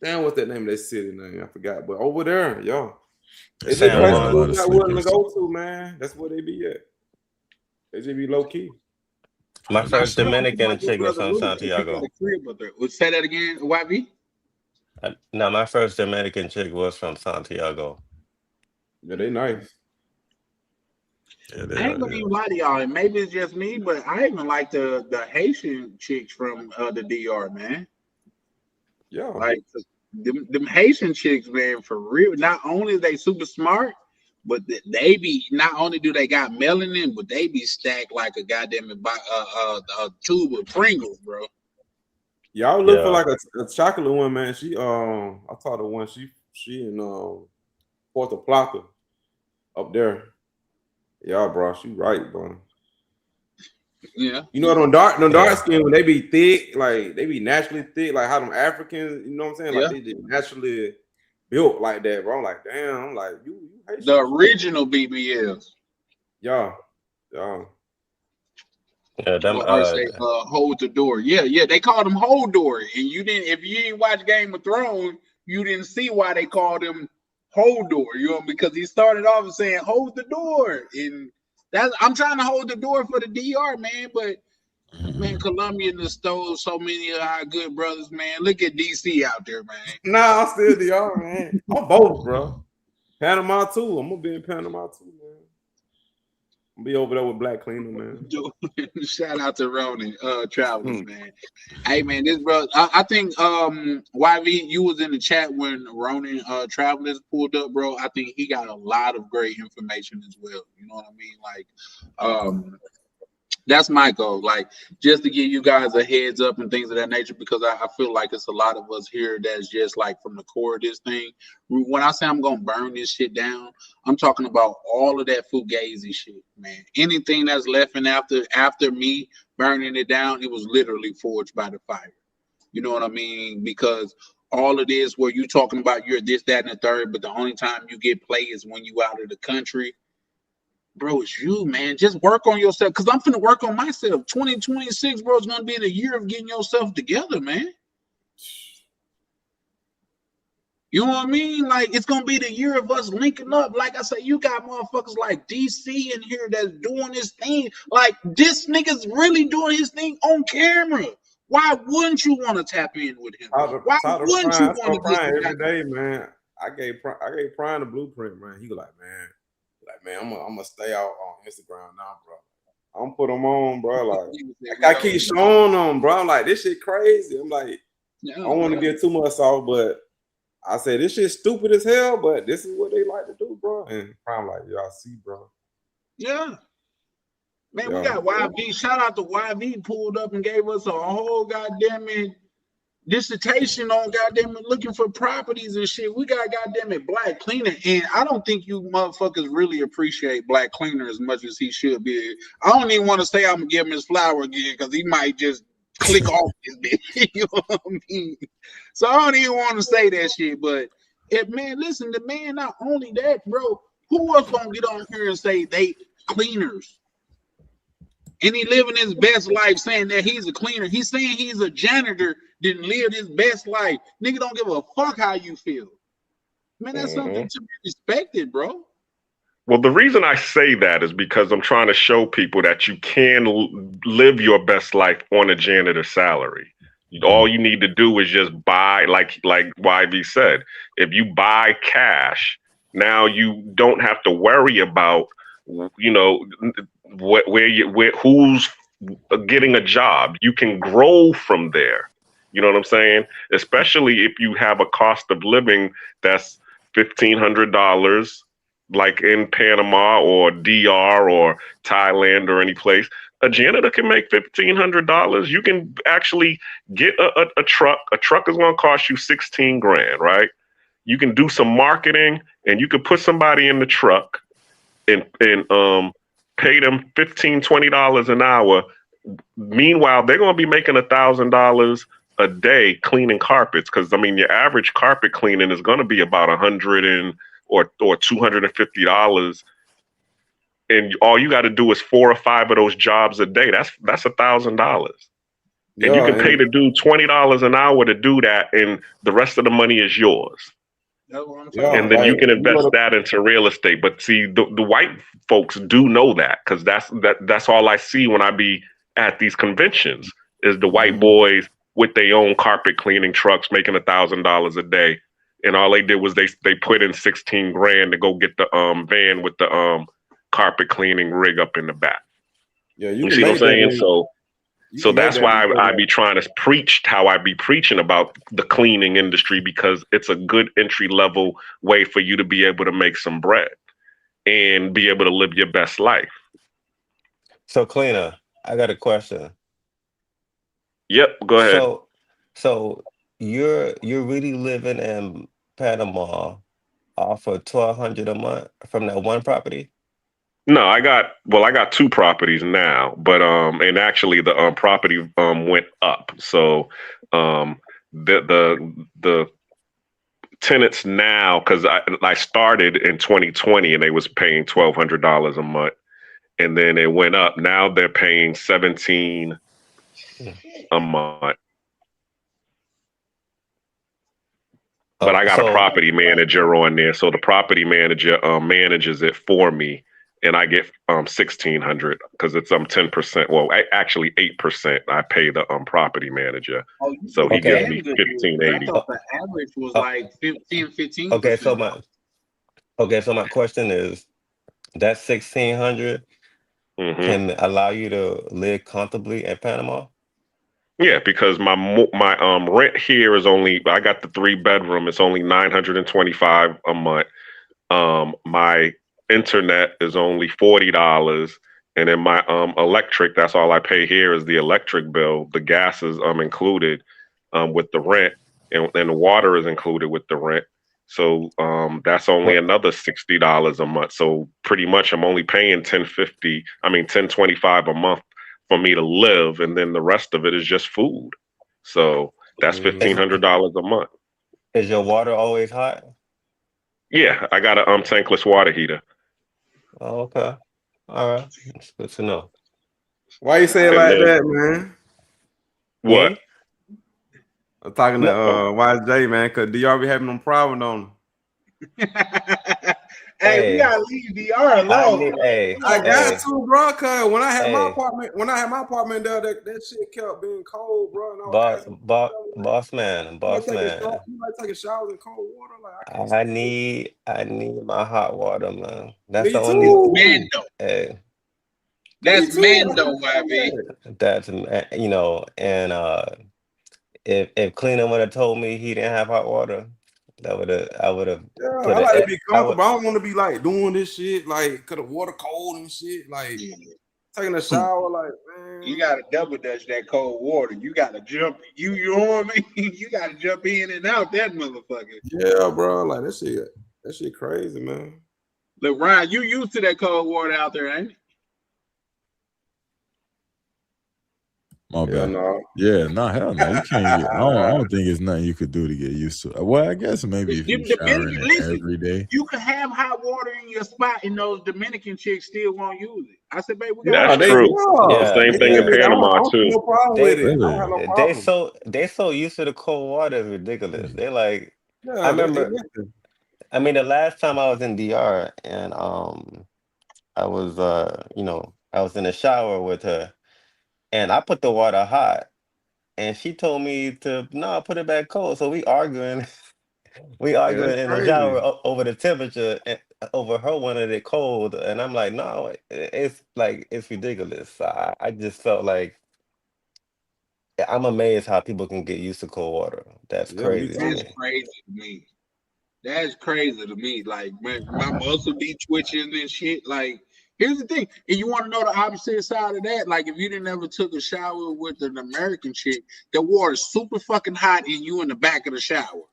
Speaker 2: Damn, what's that name of that city name? I forgot. But over there, yo. It's just
Speaker 16: San
Speaker 2: places
Speaker 16: Juan.
Speaker 2: we're not willing to go to, man. That's where they be at. They just be low key.
Speaker 16: My
Speaker 3: Now,
Speaker 16: first
Speaker 3: shout out to
Speaker 16: Dominican
Speaker 3: my good
Speaker 16: chick was
Speaker 3: brother
Speaker 16: from
Speaker 3: Lou. He got
Speaker 16: Santiago.
Speaker 3: a crib up there. Say that again, YV.
Speaker 16: No, my first Dominican chick was from Santiago.
Speaker 2: Yeah, they nice.
Speaker 15: Yeah, they
Speaker 3: I ain't
Speaker 15: are.
Speaker 3: gonna even lie to y'all, and maybe it's just me, but I even like the Haitian chicks from the DR, man.
Speaker 2: Yeah.
Speaker 3: Like them Haitian chicks, man, for real. Not only are they super smart, but they be not only do they got melanin, but they be stacked like a goddamn a tube of Pringles, bro.
Speaker 2: Y'all look for
Speaker 16: Yeah.
Speaker 2: like a chocolate one, man. She I taught her one. She in Puerto Plata up there. Yeah, bro. She right, bro.
Speaker 3: Yeah.
Speaker 2: You know them dark skin when they be thick, like they be naturally thick, like how them Africans, you know what I'm saying? Like
Speaker 3: Yeah.
Speaker 2: they just naturally built like that, bro. I'm like, damn, I'm like, you Haitian.
Speaker 3: The original BBLs.
Speaker 2: Yeah.
Speaker 16: Yeah, them
Speaker 3: Or I say hold the door. Yeah, they called them hold door. And if you didn't watch Game of Thrones, you didn't see why they called him hold door, because he started off saying hold the door. And I'm trying to hold the door for the DR, man, but man, Colombia done stole so many of our good brothers, man. Look at DC out there, man.
Speaker 2: Nah, I'm still DR, man. I'm both, bro. Panama too. I'm gonna be in Panama too, man. I'm gonna be over there with Black Cleaner, man.
Speaker 3: Shout out to Ronan, Travelers, man. Hey, man, this brother, I think YV, you was in the chat when Ronan Travelers pulled up, bro. I think he got a lot of great information as well. You know what I mean? Like, that's my goal, like just to give you guys a heads up and things of that nature, because I feel like it's a lot of us here that's just like from the core of this thing. When I say I'm gonna burn this shit down, I'm talking about all of that fugazi shit, man. Anything that's left and after me burning it down, it was literally forged by the fire. You know what I mean? Because all of this where you talking about you're this, that, and the third, but the only time you get play is when you out of the country. Bro, it's you, man. Just work on yourself. Because I'm finna work on myself. 2026, bro, is going to be the year of getting yourself together, man. You know what I mean? Like, it's going to be the year of us linking up. Like I said, you got motherfuckers like DC in here that's doing this thing. Like, this nigga's really doing his thing on camera. Why wouldn't you want to tap in with him? Why wouldn't you want to
Speaker 2: Prime every day, man? I gave Prime the blueprint, man. He was like, man, I'm gonna stay out on Instagram now, bro. I'm put them on, bro. Like I keep showing them, bro. I'm like, this shit crazy. I'm like, I don't want to get too much off, but I said this shit stupid as hell, but this is what they like to do, bro. And Prime like, y'all see, bro.
Speaker 3: Yeah. Man, we got YV. Shout out to YV, pulled up and gave us a whole goddamn dissertation on goddamn it looking for properties and shit. We got goddamn it Black Cleaner, and I don't think you motherfuckers really appreciate Black Cleaner as much as he should be. I don't even want to say I'm gonna give him his flower again because he might just click off his bitch. You know what I mean? So I don't even want to say that shit. But listen, the man, not only that, bro, who else gonna get on here and say they cleaners? And he living his best life saying that he's a cleaner. He's saying he's a janitor, didn't live his best life. Nigga don't give a fuck how you feel. Man, that's something to be respected, bro.
Speaker 5: Well, the reason I say that is because I'm trying to show people that you can live your best life on a janitor salary. All you need to do is just buy, like YV said, if you buy cash, now you don't have to worry about, who's getting a job. You can grow from there. You know what I'm saying? Especially if you have a cost of living that's $1,500 like in Panama or DR or Thailand or any place, a janitor can make $1,500. You can actually get a truck. A truck is going to cost you 16 grand, right? You can do some marketing and you could put somebody in the truck and pay them $15, $20 an hour. Meanwhile, they're going to be making $1,000 a day cleaning carpets, because I mean your average carpet cleaning is going to be about $100 or $250, and all you got to do is 4 or 5 of those jobs a day. That's $1,000, and you can pay the dude $20 an hour to do that, and the rest of the money is yours. And then you can invest that into real estate. But see, the white folks do know that, because that's all I see when I be at these conventions is the white boys with their own carpet cleaning trucks making $1,000 a day, and all they did was they put in 16 grand to go get the van with the carpet cleaning rig up in the back.
Speaker 2: Yeah,
Speaker 5: you see what I'm saying? So that's why I be trying to preach how I be preaching about the cleaning industry, because it's a good entry level way for you to be able to make some bread and be able to live your best life.
Speaker 16: So, cleaner, I got a question.
Speaker 5: Yep, go ahead.
Speaker 16: So you're really living in Panama off of $1,200 a month from that one property?
Speaker 5: No, I got 2 properties now, but and actually the property went up. So the tenants now, because I started in 2020 and they was paying $1,200 a month, and then it went up. Now they're paying $1,700 a month. But I got a property manager on there, so the property manager manages it for me, and I get $1,600 because it's 10%. Well, actually 8%. I pay the property manager, so he gives me $1,580.
Speaker 3: I thought the average was like 15.
Speaker 16: Okay, so my question is, that $1,600 can allow you to live comfortably in Panama?
Speaker 5: Yeah, because my rent here is only, I got the 3-bedroom. It's only $925 a month. My internet is only $40, and then my electric, that's all I pay here is the electric bill. The gas is included with the rent, and the water is included with the rent. So that's only another $60 a month. So pretty much I'm only paying $1,025 a month for me to live, and then the rest of it is just food. So that's $1,500 a month.
Speaker 16: Is your water always hot?
Speaker 5: Yeah, I got a tankless water heater.
Speaker 16: Oh, okay. All right. That's good to know.
Speaker 2: Why you say it like that, man?
Speaker 5: What?
Speaker 2: I'm talking to YJ, man, because DR be having them problem on him.
Speaker 3: Hey, we gotta leave DR alone.
Speaker 2: I got to, bro. Cause when I had my apartment there, that shit kept being cold, bro. And
Speaker 16: boss man.
Speaker 2: You might take a shower in cold water. Like
Speaker 16: I need my hot water, man. That's
Speaker 3: Me
Speaker 16: the
Speaker 3: too.
Speaker 16: only.
Speaker 3: Mando.
Speaker 16: Hey,
Speaker 3: That's Mando, YB.
Speaker 16: that's and if Cleaner would have told me he didn't have hot water, I would have.
Speaker 2: I like to be comfortable. I don't want to be like doing this shit like cause the water cold and shit. Like taking a shower, like man.
Speaker 3: You gotta double dutch that cold water. You gotta jump. You know what I mean? You gotta jump in and out that motherfucker.
Speaker 2: Yeah, bro. Like that shit crazy, man.
Speaker 3: Look, Ryan, you used to that cold water out there, ain't you?
Speaker 15: My bad. Hell no. You can't get. I don't think it's nothing you could do to get used to it. Well, I guess maybe if you're showering every day.
Speaker 3: You can have hot water in your spot, and those Dominican chicks still won't use it. I said, babe, we got.
Speaker 5: That's true. Same thing in Panama too.
Speaker 2: No problem with it. I have no problem.
Speaker 16: They so used to the cold water, it's ridiculous. They like.
Speaker 2: Yeah,
Speaker 16: I remember. I mean, the last time I was in DR, and I was I was in the shower with her. And I put the water hot, and she told me to put it back cold. So we arguing in the shower over the temperature, and over her wanted it cold, and I'm like, no, it's ridiculous. So I just felt like I'm amazed how people can get used to cold water. That's crazy.
Speaker 3: That's crazy to me. That's crazy to me. Like, man, my muscle be twitching and shit. Like, here's the thing. And you want to know the opposite side of that? Like, if you didn't ever took a shower with an American chick, the water's super fucking hot and you in the back of the shower.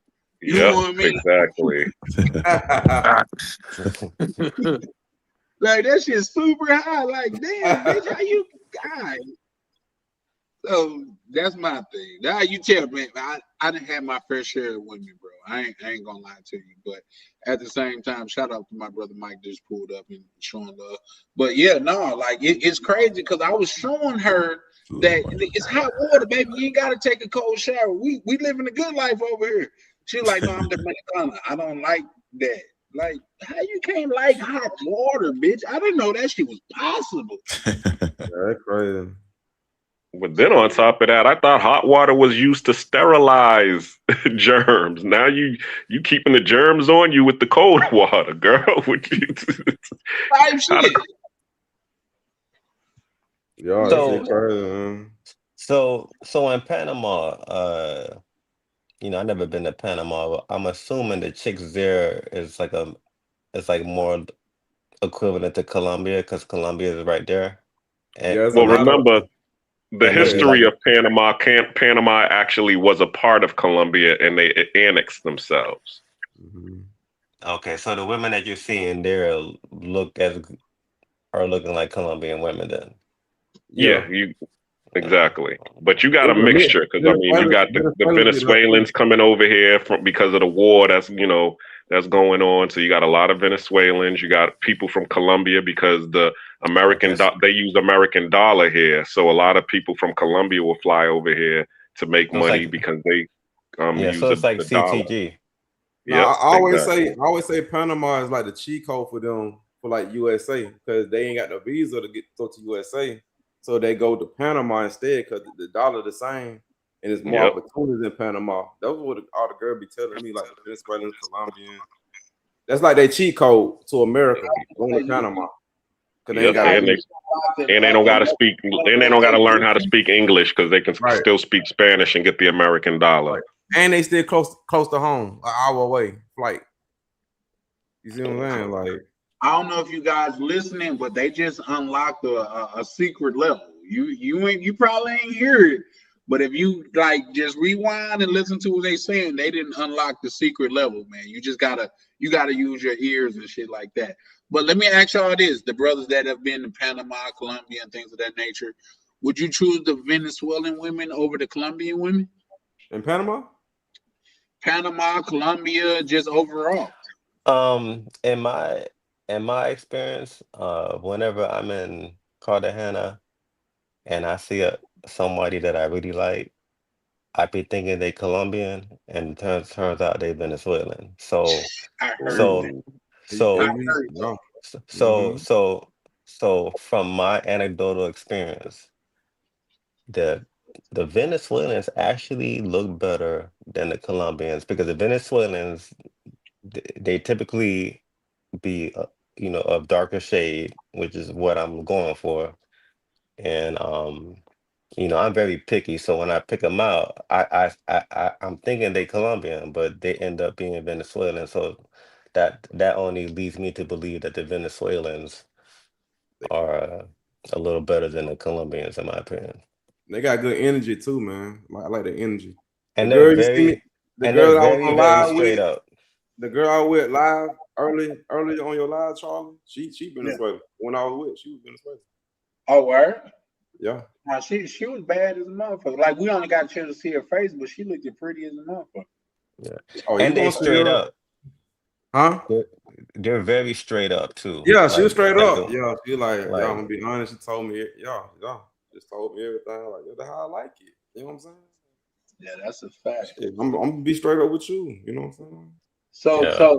Speaker 3: You know what I mean?
Speaker 5: Exactly.
Speaker 3: Like, that shit's super hot. Like, damn, bitch, how you, God. So that's my thing. Now you tell me, I didn't have my fair share of women, bro. I ain't gonna lie to you. But at the same time, shout out to my brother Mike just pulled up and showing love. But yeah, no, like it's crazy because I was showing her that it's hot water, baby. You ain't gotta take a cold shower. We living a good life over here. She's like, no, I'm Dominicana. I don't like that. Like, how you can't like hot water, bitch? I didn't know that shit was possible.
Speaker 2: That's crazy.
Speaker 5: But then on top of that, I thought hot water was used to sterilize germs. Now you keeping the germs on you with the cold water, girl. Type
Speaker 3: shit.
Speaker 2: Yeah,
Speaker 16: So-
Speaker 2: that's crazy, man.
Speaker 16: So in Panama, you know, I've never been to Panama, but I'm assuming the chicks there is like it's like more equivalent to Colombia because Colombia is right there. And,
Speaker 2: Yeah, it's a
Speaker 5: Well,
Speaker 2: lot of
Speaker 5: remember the
Speaker 16: and is it
Speaker 5: history
Speaker 16: like
Speaker 5: of Panama. Panama actually was a part of Colombia, and they annexed themselves.
Speaker 16: okay? So the women that you're seeing there are looking like Colombian women then.
Speaker 5: Yeah, exactly. But you got a
Speaker 2: It's a mix.
Speaker 5: mixture because I mean, you got the Venezuelans coming over here because of the war that's going on. So you got a lot of Venezuelans. You got people from Colombia because the they use American dollar here. So a lot of people from Colombia will fly over here to make
Speaker 16: So it's
Speaker 5: money
Speaker 16: like
Speaker 5: because they use
Speaker 16: so it's like
Speaker 5: the dollar.
Speaker 16: CTG.
Speaker 2: No,
Speaker 5: Yep,
Speaker 2: I always
Speaker 5: exactly.
Speaker 2: say Panama is like the cheat code for them for like USA because they ain't got the visa to go to USA, so they go to Panama instead because the dollar the same and it's more
Speaker 5: Yep.
Speaker 2: opportunities in Panama. That's what all the girls be telling me, like the Venezuelans, Colombians. That's like they cheat code to America going to Panama. Cause they
Speaker 5: Yep,
Speaker 2: ain't got
Speaker 5: and they don't got to speak, and they don't got to learn how to speak English because they can still speak Spanish and get the American dollar.
Speaker 2: and they still close to home, an hour away flight. You see what I'm saying? Like,
Speaker 3: I don't know if you guys listening, but they just unlocked a secret level. You probably ain't hear it, but if you like just rewind and listen to what they saying, they didn't unlock the secret level, man. You gotta use your ears and shit like that. But let me ask y'all this: the brothers that have been to Panama, Colombia, and things of that nature, would you choose the Venezuelan women over the Colombian women?
Speaker 2: in Panama?
Speaker 3: Panama, Colombia, just overall.
Speaker 16: In my experience, whenever I'm in Cartagena and I see somebody that I really like, I be thinking they Colombian, and turns out they Venezuelan. So
Speaker 3: I heard
Speaker 16: so
Speaker 3: that.
Speaker 16: so
Speaker 3: I heard that.
Speaker 16: so from my anecdotal experience, the Venezuelans actually look better than the Colombians because the Venezuelans they typically be of darker shade, which is what I'm going for. And I'm very picky, so when I pick them out, I'm thinking they Colombian, but they end up being Venezuelan. So that only leads me to believe that the Venezuelans are a little better than the Colombians, in my opinion.
Speaker 2: They got good energy too, man. I like the energy.
Speaker 16: And
Speaker 2: The
Speaker 16: they're
Speaker 2: girl you see me, the
Speaker 16: and
Speaker 2: girl
Speaker 16: they're
Speaker 2: that I was
Speaker 16: very,
Speaker 2: on
Speaker 16: very
Speaker 2: live
Speaker 16: straight
Speaker 2: with,
Speaker 16: up.
Speaker 2: the girl I was with live early on your live, Charlie. She Venezuela. When I was with, she was Venezuela.
Speaker 3: Oh, word?
Speaker 2: Yeah.
Speaker 3: Now she was bad as a motherfucker. Like we only got a chance to see her face, but she looked pretty as a motherfucker.
Speaker 16: Yeah.
Speaker 2: Oh, you
Speaker 16: And they
Speaker 2: gonna see
Speaker 16: straight
Speaker 2: her?
Speaker 16: up.
Speaker 2: Huh?
Speaker 16: They're very straight up too.
Speaker 2: Yeah, she was
Speaker 16: Like
Speaker 2: straight
Speaker 16: like
Speaker 2: up. Yeah, she like, yeah, I'm
Speaker 16: like
Speaker 2: gonna be honest. She told me, yeah, just told me everything. Like, that's how I like it. You know what I'm saying?
Speaker 3: Yeah, that's a fact.
Speaker 2: Shit, I'm gonna be straight up with you. You know what I'm saying?
Speaker 3: So
Speaker 16: yeah.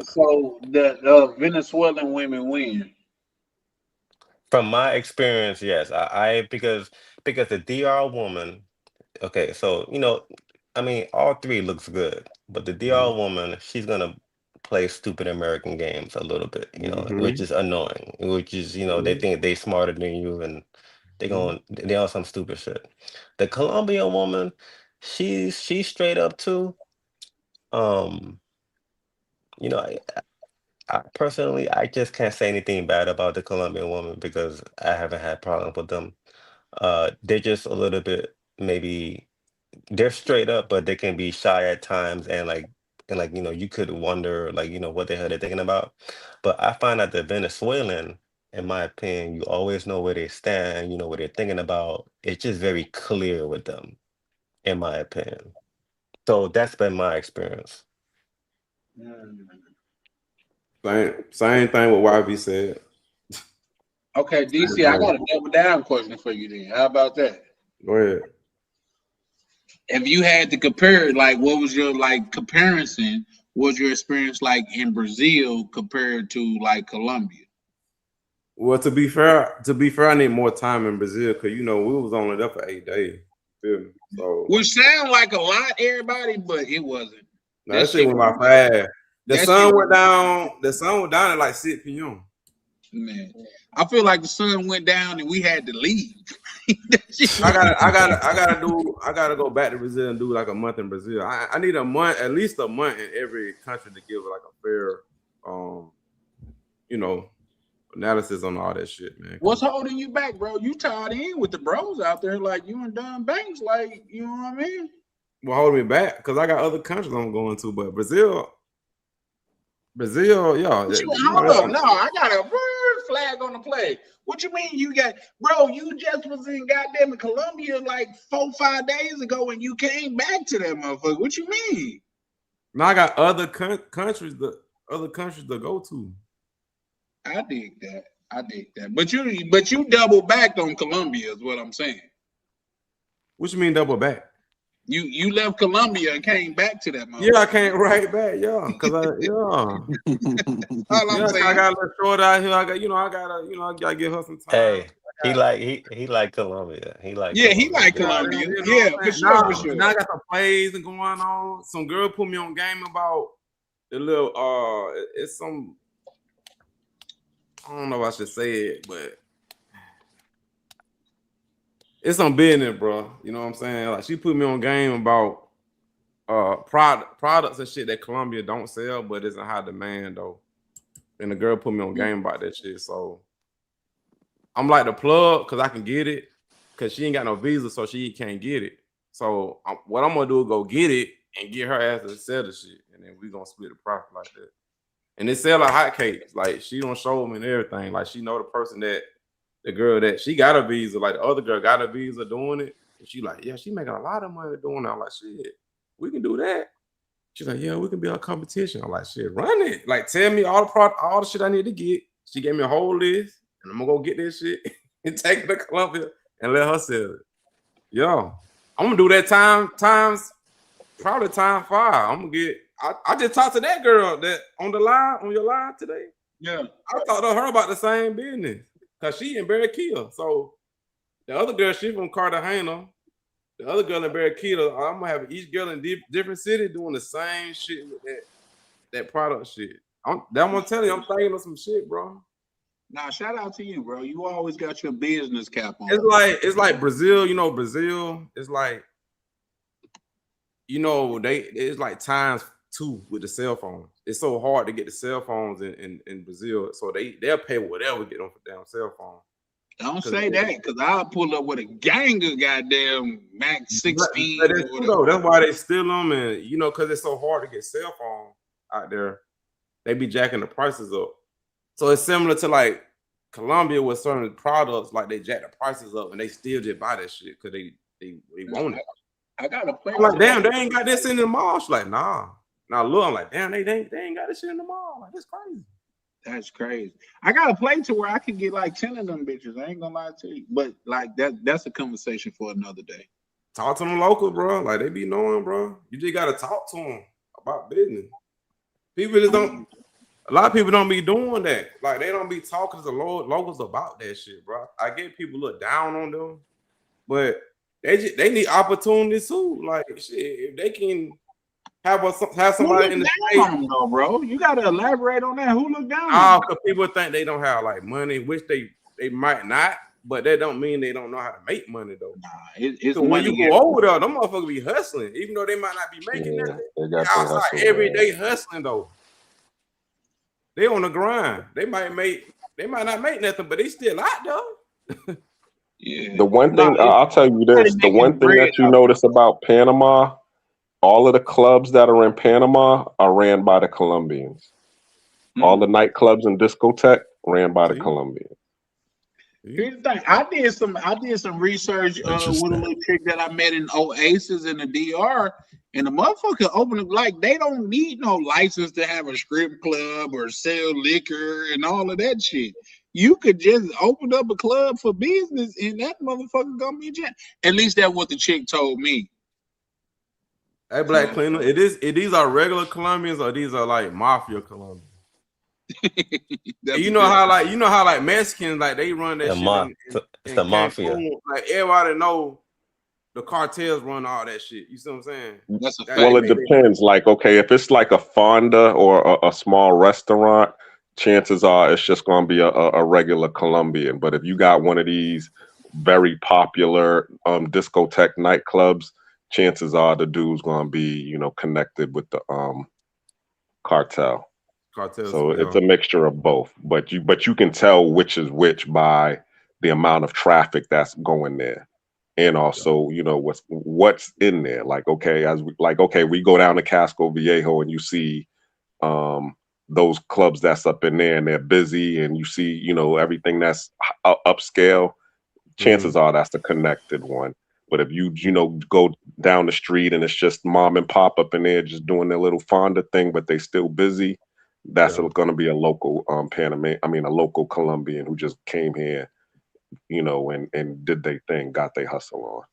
Speaker 3: the Venezuelan women win.
Speaker 16: From my experience, yes. Because the DR woman, okay, so I mean all three looks good, but the DR woman, she's gonna play stupid American games a little bit, which is annoying. Which is, they think they smarter than you and they on some stupid shit. The Colombian woman, she's straight up too. Um you know, I personally, I just can't say anything bad about the Colombian woman because I haven't had problems with them. They're just a little bit maybe they're straight up, but they can be shy at times, and like you could wonder like what the hell they're thinking about. But I find that the Venezuelan, in my opinion, you always know where they stand, you know what they're thinking about. It's just very clear with them, in my opinion. So that's been my experience.
Speaker 2: Same thing with YV said.
Speaker 3: Okay, DC, I got a double down question for you then. How about that?
Speaker 2: Go ahead.
Speaker 3: If you had to compare it, like what was your comparison? Was your experience like in Brazil compared to like Colombia?
Speaker 2: Well, to be fair, I need more time in Brazil because we was only there for 8 days. Feel me? So
Speaker 3: which sound like a lot, everybody, but it wasn't.
Speaker 2: no, that shit went by fast. The sun went down. The sun went down at like 6 p.m.
Speaker 3: Man, I feel like the sun went down and we had to leave.
Speaker 2: I gotta go back to Brazil and do like a month in Brazil. I need a month, at least a month in every country to give like a fair, analysis on all that shit, man.
Speaker 3: What's holding you back, bro? You tied in with the bros out there, like you and Don Banks, like you know what I mean?
Speaker 2: Well, holding me back because I got other countries I'm going to, but Brazil, yeah.
Speaker 3: Hold up, no, I got a flag on the play. What you mean you got, bro? You just was in goddamn Colombia like 4-5 days ago, and you came back to that motherfucker. What you mean?
Speaker 2: Now I got other countries to go to.
Speaker 3: I dig that. But you double backed on Colombia is what I'm saying.
Speaker 2: What you mean double back?
Speaker 3: You left Colombia and came back to that motherfucker.
Speaker 2: Yeah, I came right back, yeah, because I got a little short out here. I gotta give her some time.
Speaker 16: Hey, he like Colombia. He like
Speaker 3: Colombia. Yeah, for sure.
Speaker 2: Now I got some plays and going on. Some girl put me on game about the little it's some, I don't know if I should say it, but it's some business, bro. You know what I'm saying? Like she put me on game about products and shit that Colombia don't sell, but it's in high demand though. And the girl put me on game about that shit. So I'm like the plug because I can get it because she ain't got no visa, so she can't get it. So what I'm gonna do is go get it and get her ass to sell the shit, and then we gonna split the profit like that. And they sell like hotcakes. Like she don't show them and everything. Like she know the person that. The girl that she got a visa, like the other girl got a visa doing it. And she like, yeah, she making a lot of money doing it. I'm like, shit, we can do that. She's like, yeah, we can be on competition. I'm like, shit, run it. Like, tell me all the shit I need to get. She gave me a whole list, and I'm gonna go get this shit and take it to Colombia and let her sell it. Yo, I'm gonna do that times 5. I'm gonna get. I just talked to that girl that on your live today.
Speaker 3: Yeah,
Speaker 2: I talked to her about the same business. Cause she in Barranquilla. So the other girl, she from Cartagena. The other girl in Barranquilla, I'm gonna have each girl in different city doing the same shit with that product shit. I'm gonna tell you, I'm thinking of some shit, bro.
Speaker 3: Nah, shout out to you, bro. You always got your business cap on.
Speaker 2: It's like Brazil, Brazil. It's like, it's like times 2 with the cell phones. It's so hard to get the cell phones in Brazil, so they'll pay whatever get on for damn cell phone.
Speaker 3: Don't say that, because I'll pull up with a gang of goddamn Max 16.
Speaker 2: That's why they steal them, and because it's so hard to get cell phone out there, they be jacking the prices up. So it's similar to like Colombia with certain products, like they jack the prices up, and they still just buy that shit because they want it.
Speaker 3: I got a play.
Speaker 2: I'm like, damn, they ain't got this in the mall. She's like, nah. Now look, I'm like, damn, they ain't got this shit in the mall. Like, that's crazy.
Speaker 3: That's crazy. I got a play to where I can get like 10 of them bitches. I ain't gonna lie to you. But like that's a conversation for another day.
Speaker 2: Talk to them local, bro. Like they be knowing, bro. You just gotta talk to them about business. People just don't. A lot of people don't be doing that. Like they don't be talking to the locals about that shit, bro. I get people look down on them, but they need opportunities too. Like shit, if they can. Have somebody in the state,
Speaker 3: though, bro. You gotta elaborate on that. Who look down?
Speaker 2: Oh, because people think they don't have like money, which they might not, but that don't mean they don't know how to make money though.
Speaker 3: Nah, it's
Speaker 2: so when you go over there, them motherfuckers be hustling, even though they might not be making that. They outside every day hustling though. They on the grind. They might not make nothing, but they still out though.
Speaker 3: Yeah.
Speaker 5: The one thing
Speaker 3: No,
Speaker 5: I'll tell you
Speaker 3: everybody
Speaker 5: this: the
Speaker 3: making
Speaker 5: one thing
Speaker 3: bread
Speaker 5: that you
Speaker 3: out
Speaker 5: notice about Panama, all of the clubs that are in Panama are ran by the Colombians.
Speaker 3: there.
Speaker 5: All the nightclubs and discotheque ran by the
Speaker 2: See?
Speaker 5: Colombians.
Speaker 3: Here's the thing. I did some research with a
Speaker 15: Interesting.
Speaker 3: little chick that I met in Oasis in the DR, and the motherfucker opened up like they don't need no license to have a strip club or sell liquor and all of that shit. You could just open up a club for business, and that motherfucker gonna be jail. At least that's what the chick told me.
Speaker 2: Hey, Black Cleaner, these are regular Colombians or these are like mafia Colombians? You know how like Mexicans like they run that shit
Speaker 16: It's
Speaker 2: in
Speaker 16: the mafia.
Speaker 2: Cancun. Like everybody know the cartels run all that shit. You see what I'm saying?
Speaker 3: That's a fact.
Speaker 5: Well, it depends. Like, okay, if it's like a fonda or a small restaurant, chances are it's just going to be a regular Colombian. But if you got one of these very popular discotheque nightclubs, chances are the dude's going to be, connected with the cartel.
Speaker 2: Cartels.
Speaker 5: So it's a mixture of both. But you can tell which is which by the amount of traffic that's going there. And also, what's in there. Like, okay, we go down to Casco Viejo and you see those clubs that's up in there and they're busy, and you see, everything that's upscale. Chances are that's the connected one. But if you go down the street and it's just mom and pop up in there just doing their little Fonda thing, but they still busy, that's going to be a local a local Colombian who just came here, and did they thing, got their hustle on.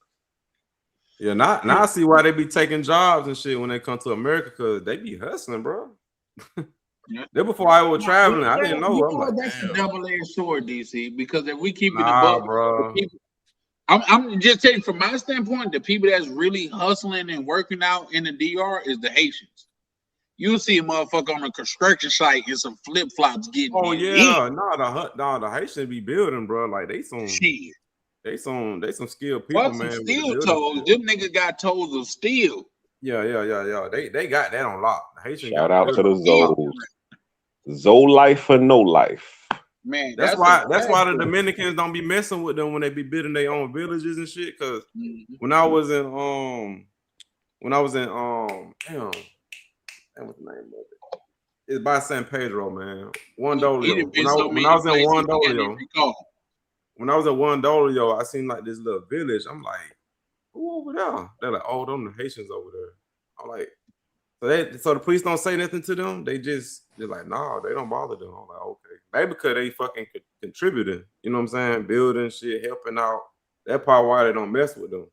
Speaker 2: Yeah, now I see why they be taking jobs and shit when they come to America, because they be hustling, bro. Then before I was traveling, I didn't know. I'm like,
Speaker 3: that's a double-edged sword, DC. Because if we keep it
Speaker 2: nah,
Speaker 3: above,
Speaker 2: bro.
Speaker 3: I'm just saying, from my standpoint, the people that's really hustling and working out in the DR is the Haitians. You'll see a motherfucker on a construction site in some flip flops getting.
Speaker 2: Oh yeah, the Haitians be building, bro. Like they some
Speaker 3: shit.
Speaker 2: They some skilled people,
Speaker 3: What's
Speaker 2: man.
Speaker 3: some steel toes? Them niggas got toes of steel.
Speaker 2: Yeah. They got that on lock. The Haitian
Speaker 5: Shout out to the Zoes. Zoe life or no life.
Speaker 3: Man,
Speaker 2: that's why the Dominicans don't be messing with them when they be building their own villages and shit. Cause when I was in damn, what's the name of it? It's by San Pedro, man. Juan Dolio. When I was in Juan Dolio, I seen like this little village. I'm like, who over there? They're like, oh, them the Haitians over there. I'm like, so the police don't say nothing to them. They're like, no, they don't bother them. I'm like, okay, maybe because they fucking contributing. You know what I'm saying? Building shit, helping out. That part why they don't mess with them.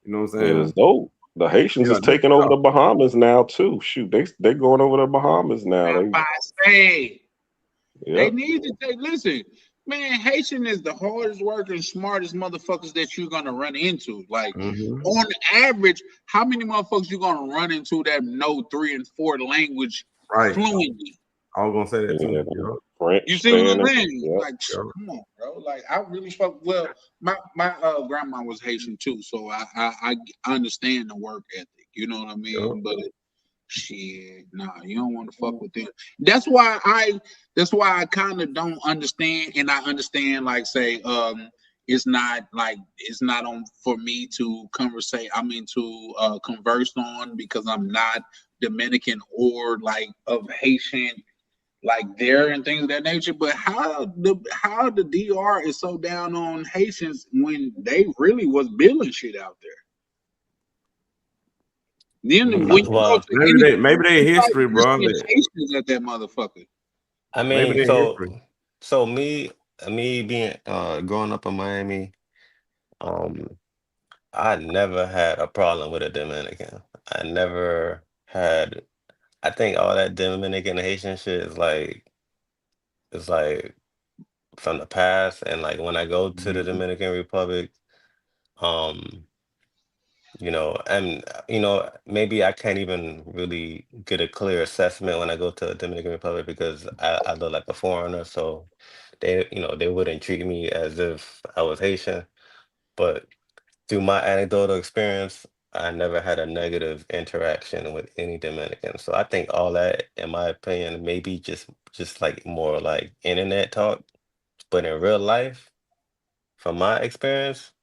Speaker 2: You know what I'm saying?
Speaker 5: It is dope. The Haitians is taking over the Bahamas now too. Shoot, they going over the Bahamas now.
Speaker 3: They need to take. Listen, man, Haitian is the hardest working, smartest motherfuckers that you're gonna run into. Like on average, how many motherfuckers you gonna run into that know 3 and 4 language fluently?
Speaker 2: I was gonna say that too.
Speaker 5: French,
Speaker 3: you see what I'm saying?
Speaker 5: Yeah.
Speaker 3: Like, come on, bro. Like, I really spoke. Well, my grandma was Haitian too, so I understand the work ethic. You know what I mean? But shit, nah, you don't want to fuck with them. That's why I kind of don't understand, and I understand, like, say, it's not on for me to converse on, because I'm not Dominican or like of Haitian, like there and things of that nature. But how the DR is so down on Haitians when they really was building shit out there. Then when you go to
Speaker 2: maybe they history, bro.
Speaker 3: Haitians at that motherfucker.
Speaker 16: I mean, so me being growing up in Miami, I never had a problem with a Dominican. I never had. I think all that Dominican and Haitian shit is like from the past. And like when I go to the Dominican Republic, maybe I can't even really get a clear assessment when I go to the Dominican Republic because I look like a foreigner. So they wouldn't treat me as if I was Haitian. But through my anecdotal experience, I never had a negative interaction with any Dominican. So I think all that, in my opinion, maybe just just like more like internet talk, but in real life, from my experience,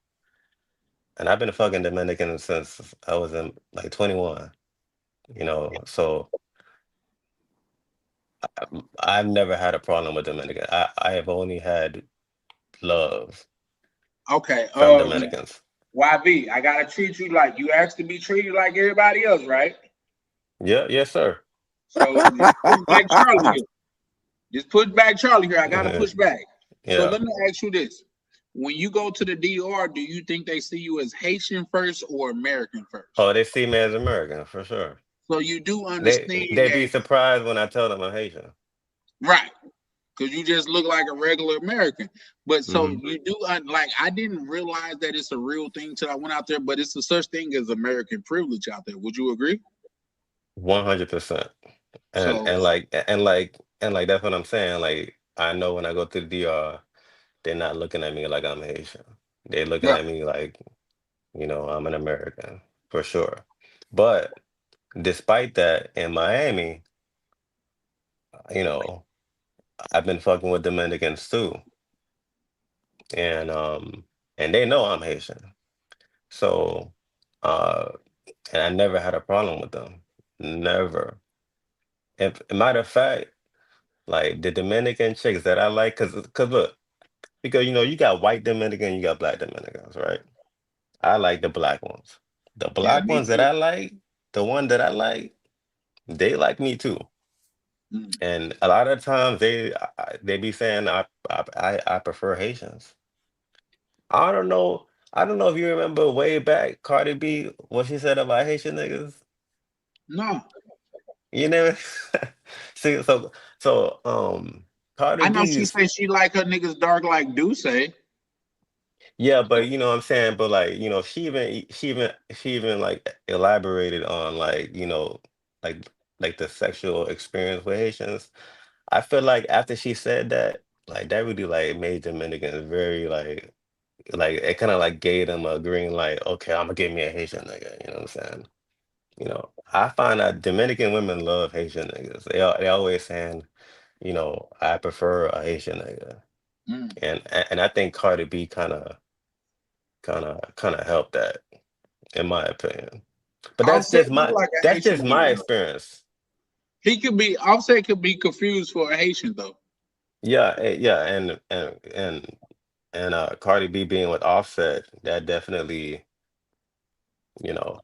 Speaker 16: and I've been a fucking Dominican since I was in like 21, so I've never had a problem with Dominican. I have only had love
Speaker 3: Okay.
Speaker 16: from Dominicans.
Speaker 3: YV, I gotta treat you like you asked to be treated like everybody else, right?
Speaker 16: Yeah, yes, sir.
Speaker 3: So just push back Charlie here. Just push back Charlie here. I gotta push back. So
Speaker 16: Yeah.
Speaker 3: let me ask you this: when you go to the DR, do you think they see you as Haitian first or American first?
Speaker 16: Oh, they see me as American for sure.
Speaker 3: So you do
Speaker 16: They
Speaker 3: understand
Speaker 16: they be
Speaker 3: that,
Speaker 16: surprised when I tell them I'm Haitian.
Speaker 3: right? Because you just look like a regular American. But so
Speaker 16: Hmm.
Speaker 3: you do like I didn't realize that it's a real thing till I went out there, but it's a such thing as American privilege out there. Would you agree?
Speaker 16: 100%. And
Speaker 3: So
Speaker 16: and like and like and like that's what I'm saying. Like I know when I go to the DR, they're not looking at me like I'm Haitian. They're looking
Speaker 3: yeah.
Speaker 16: at me like, I'm an American for sure. But despite that, in Miami, you know, I've been fucking with Dominicans too. And they know I'm Haitian. So uh and I never had a problem with them. Never. If matter of fact, like the Dominican chicks that I like, cause look, because you got white Dominican, you got black Dominicans, right? I like the black ones. The
Speaker 3: Yeah,
Speaker 16: black
Speaker 3: me
Speaker 16: ones that
Speaker 3: too.
Speaker 16: I like, the one that I like, they like me too.
Speaker 3: Mm.
Speaker 16: And a lot of times they be saying I prefer Haitians. I don't know. I don't know if you remember way back Cardi B what she said about Haitian niggas.
Speaker 3: No,
Speaker 16: You never see so Cardi
Speaker 3: I know she
Speaker 16: B's
Speaker 3: said she like her niggas dark like Duce.
Speaker 16: yeah, but you know what I'm saying, but like, she even like elaborated on like, like the sexual experience with Haitians. I feel like after she said that, like that really like made Dominicans very like it kind of like gave them a green light. Okay, I'm gonna give me a Haitian nigga. You know what I'm saying? I find that Dominican women love Haitian niggas. They always saying, I prefer a Haitian nigga,
Speaker 3: Mm.
Speaker 16: and I think Cardi B kind of helped that, in my opinion. But
Speaker 3: Offset look like a
Speaker 16: that's
Speaker 3: Haitian
Speaker 16: just my
Speaker 3: nigga though.
Speaker 16: experience.
Speaker 3: He could be Offset could be confused for a Haitian though.
Speaker 16: Yeah, yeah, and Cardi B being with Offset, that definitely, you know,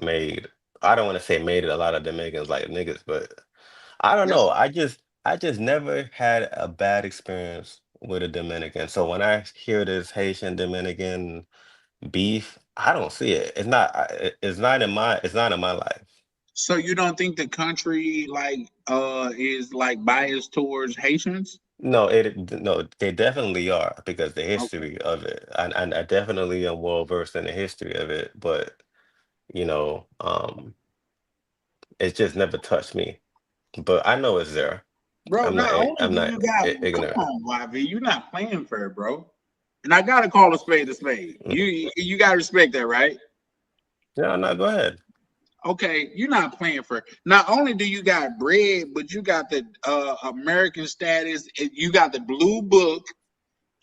Speaker 16: made I don't want to say made it a lot of Dominicans like niggas, but I don't
Speaker 3: Yes.
Speaker 16: know. I just never had a bad experience with a Dominican. So when I hear this Haitian Dominican beef, I don't see it. It's not in my life.
Speaker 3: So you don't think the country is like biased towards Haitians?
Speaker 16: No, they definitely are because the
Speaker 3: Okay.
Speaker 16: history of it. I definitely am well versed in the history of it, but it's just never touched me. But I know it's there.
Speaker 3: Bro,
Speaker 16: I'm not
Speaker 3: not
Speaker 16: i-
Speaker 3: only
Speaker 16: I'm
Speaker 3: do
Speaker 16: not
Speaker 3: you got come
Speaker 16: ignorant.
Speaker 3: on, YV, you're not playing fair, bro. And I gotta call a spade a spade.
Speaker 16: Mm.
Speaker 3: You gotta respect that, right?
Speaker 16: Yeah, no, go ahead.
Speaker 3: Okay, you're not playing for. Not only do you got bread, but you got the American status. You got the blue book,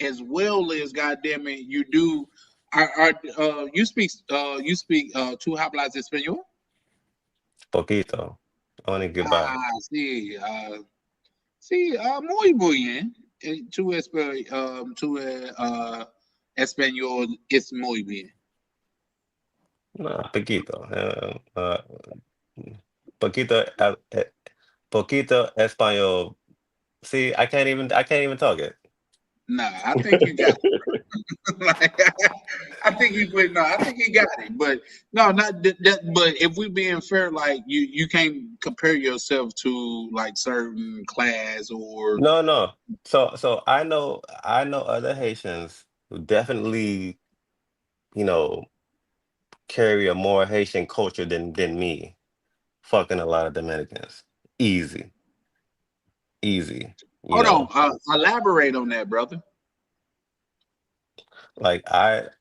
Speaker 3: as well as goddamn it, you do. You speak two hablas español?
Speaker 16: Poquito. Only goodbye.
Speaker 3: Ah, sí, sí, muy bien. Tu español es muy bien.
Speaker 16: No, poquito. Poquito, poquito español. See, I can't even talk it.
Speaker 3: Nah, I think you got like, I think he put no, I think he got it, but no, not that. But if we being fair, like you can't compare yourself to like certain class or
Speaker 16: No, no. So I know other Haitians who definitely, you know, carry a more Haitian culture than me. Fucking a lot of Dominicans. Easy, easy. You
Speaker 3: hold on,
Speaker 16: know,
Speaker 3: elaborate on that, brother.
Speaker 16: like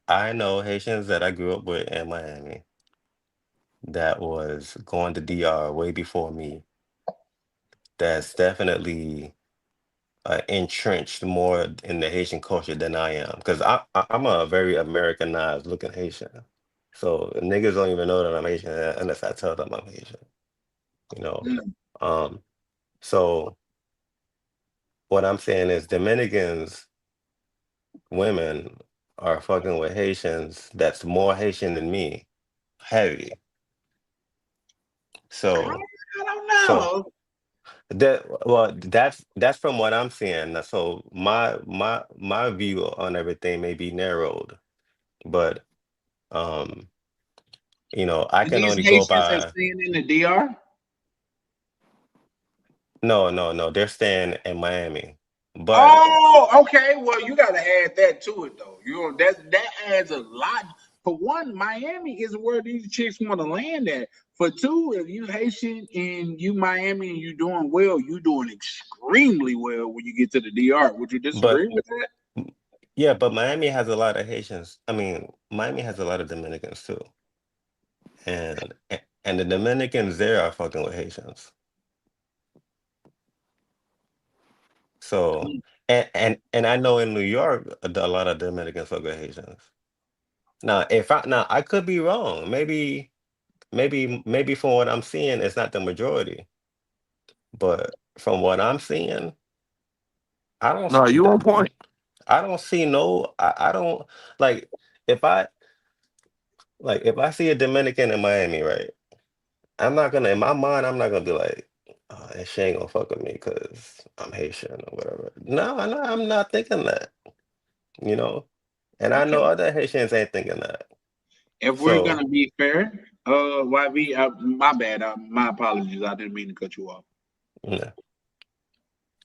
Speaker 16: I know Haitians that I grew up with in Miami that was going to DR way before me, that's definitely entrenched more in the Haitian culture than I am, because I'm a very Americanized looking Haitian. So niggas don't even know that I'm Haitian unless I tell them I'm Haitian. You know,
Speaker 3: Mm.
Speaker 16: um, so what I'm saying is Dominicans women are fucking with Haitians that's more Haitian than me, heavy. So
Speaker 3: I don't
Speaker 16: so
Speaker 3: know.
Speaker 16: that's from what I'm seeing. So my view on everything may be narrowed, but um, I
Speaker 3: And
Speaker 16: can
Speaker 3: these
Speaker 16: only go
Speaker 3: Haitians that's
Speaker 16: by
Speaker 3: staying in the DR.
Speaker 16: no, they're staying in Miami. But
Speaker 3: Oh, okay. Well, you gotta add that to it though. You know that adds a lot. For one, Miami is where these chicks want to land at. For two, if you Haitian and you Miami and you doing well, you doing extremely well when you get to the DR. Would you
Speaker 16: but
Speaker 3: disagree with that?
Speaker 16: yeah, but Miami has a lot of Haitians. I mean, Miami has a lot of Dominicans too. And the Dominicans there are fucking with Haitians. So and I know in New York a lot of Dominicans fuck with Haitians. Now I could be wrong. Maybe from what I'm seeing, it's not the majority. But from what I'm seeing, I don't s-
Speaker 2: No, you
Speaker 16: th-
Speaker 2: on point.
Speaker 16: I don't see no I don't like if I if I see a Dominican in Miami, right? I'm not gonna in my mind, I'm not gonna be like, oh, and she ain't gonna fuck with me because I'm Haitian or whatever. No, I'm not thinking that, you know. And I know
Speaker 3: Okay.
Speaker 16: other Haitians ain't thinking that.
Speaker 3: If we're
Speaker 16: So
Speaker 3: gonna be fair, YB, my bad. My apologies. I didn't mean to cut you off.
Speaker 16: yeah.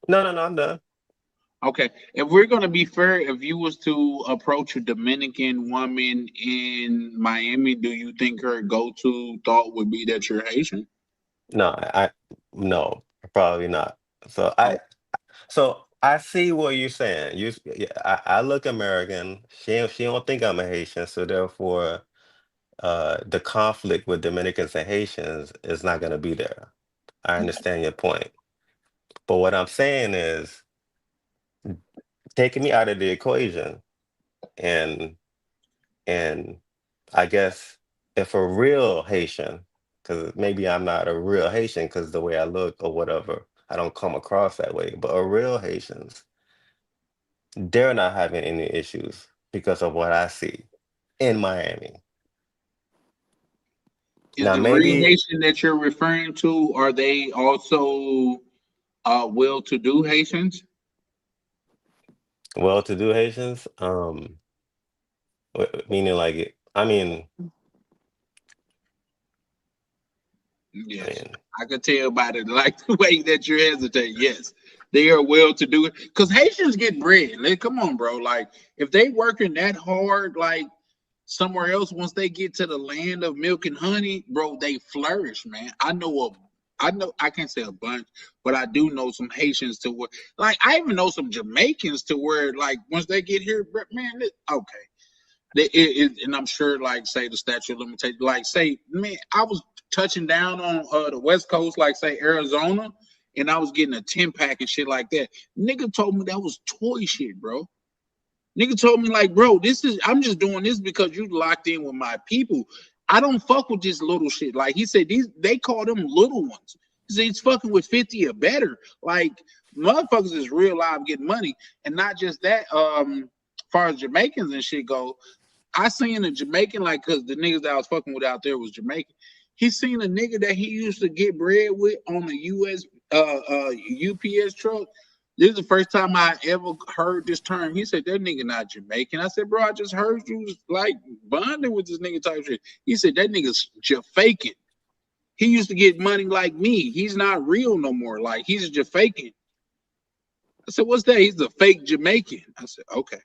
Speaker 16: No, I'm done.
Speaker 3: Okay, if we're gonna be fair, if you was to approach a Dominican woman in Miami, do you think her go-to thought would be that you're Haitian?
Speaker 16: No, no, probably not. So
Speaker 3: Oh,
Speaker 16: I see what you're saying. Yeah, I look American. She don't think I'm a Haitian, so therefore, the conflict with Dominicans and Haitians is not gonna be there. I understand your point, but what I'm saying is taking me out of the equation, and and I guess if a real Haitian, because maybe I'm not a real Haitian because the way I look or whatever, I don't come across that way. But a real Haitians, they're not having any issues because of what I see in Miami.
Speaker 3: is
Speaker 16: Now
Speaker 3: the real
Speaker 16: maybe
Speaker 3: Haitian that you're referring to? Are they also well-to-do Haitians?
Speaker 16: well-to-do Haitians, meaning like I mean, I
Speaker 3: Yes,
Speaker 16: mean,
Speaker 3: I could tell by the like the way that you hesitate. Yes, they are well-to-do. Because Haitians get bread. Like, come on, bro. Like, if they working that hard, like somewhere else, once they get to the land of milk and honey, bro, they flourish, man. I know I can't say a bunch, but I do know some Haitians to where, like, I even know some Jamaicans to where, like, once they get here, man, okay. And I'm sure, like, say the statute of limitations, like, say, man, I was touching down on the West Coast, like, say Arizona, and I was getting a 10 pack and shit like that. Nigga told me that was toy shit, bro. Nigga told me like, bro, I'm just doing this because you locked in with my people. I don't fuck with this little shit. Like he said, they call them little ones. He said he's fucking with 50 or better. Like motherfuckers is real live getting money. And not just that, as far as Jamaicans and shit go, I seen a Jamaican, like, cause the niggas that I was fucking with out there was Jamaican. He seen a nigga that he used to get bread with on the UPS truck. This is the first time I ever heard this term. He said, that nigga not Jamaican. I said, bro, I just heard you was like bonding with this nigga type shit. He said, that nigga's faking. He used to get money like me. He's not real no more. Like, he's just faking. I said, what's that? He's a fake Jamaican. I said, okay.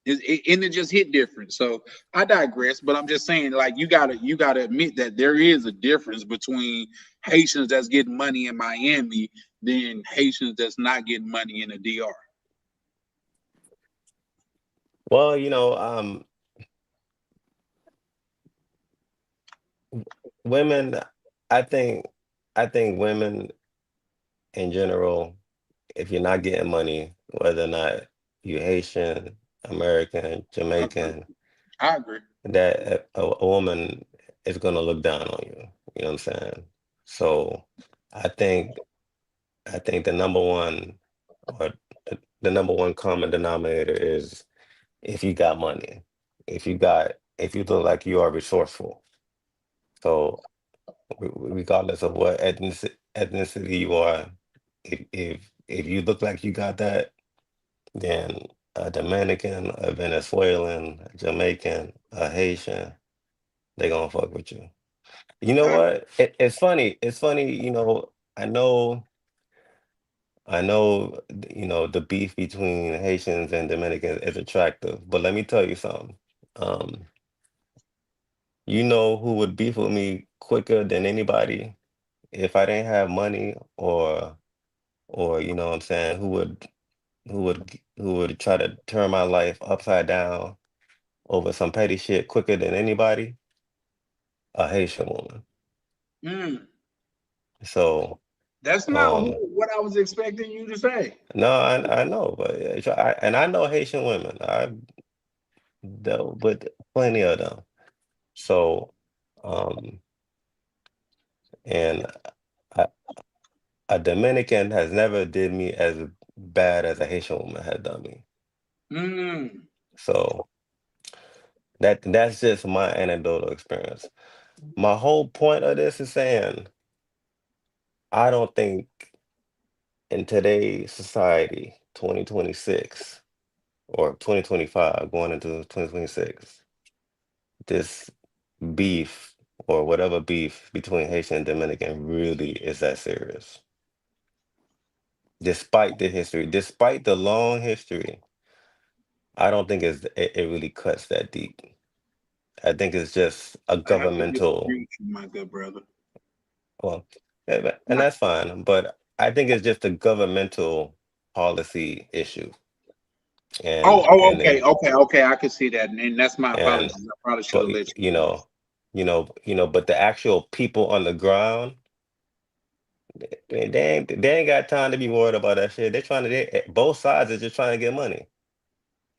Speaker 3: And it just hit different. So I digress, but I'm just saying, like, you gotta admit that there is a difference between Haitians that's getting money in Miami than Haitians that's not getting money in the DR.
Speaker 16: well, women. I think women. in general, if you're not getting money, whether or not you're Haitian, American, Jamaican,
Speaker 3: I agree.
Speaker 16: that a woman is gonna look down on you. You know what I'm saying? So I think the number one or the number one common denominator is if you got money, if you look like you are resourceful. So regardless of what ethnicity you are, if you look like you got that, then a Dominican, a Venezuelan, a Jamaican, a Haitian, they gonna fuck with you. You know what? It's funny. It's funny. I know. The beef between Haitians and Dominicans is attractive, but let me tell you something. Um, you know who would beef with me quicker than anybody if I didn't have money, or you know what I'm saying, who would try to turn my life upside down over some petty shit quicker than anybody? A Haitian woman.
Speaker 3: Mm,
Speaker 16: So,
Speaker 3: that's not
Speaker 16: um,
Speaker 3: what I was expecting you to say.
Speaker 16: no, I know, but I know Haitian women. I've dealt with plenty of them. So, um, and a, a Dominican has never did me as bad as a Haitian woman had done me.
Speaker 3: Mm,
Speaker 16: So that's just my anecdotal experience. My whole point of this is saying I don't think in today's society, 2026 or 2025, going into 2026, this beef or whatever beef between Haitian and Dominican really is that serious. Despite the history, despite the long history, I don't think it really cuts that deep. I think it's just a
Speaker 3: I have to
Speaker 16: governmental,
Speaker 3: disagree with you, my good brother.
Speaker 16: well, and that's fine, but I think it's just a governmental policy issue.
Speaker 3: Oh,
Speaker 16: And
Speaker 3: oh,
Speaker 16: and
Speaker 3: okay,
Speaker 16: it
Speaker 3: okay, okay. I can see that, and that's my
Speaker 16: and
Speaker 3: apologies. I probably should
Speaker 16: but
Speaker 3: have let you finish.
Speaker 16: but the actual people on the ground, they ain't got time to be worried about that shit. Both sides are just trying to get money.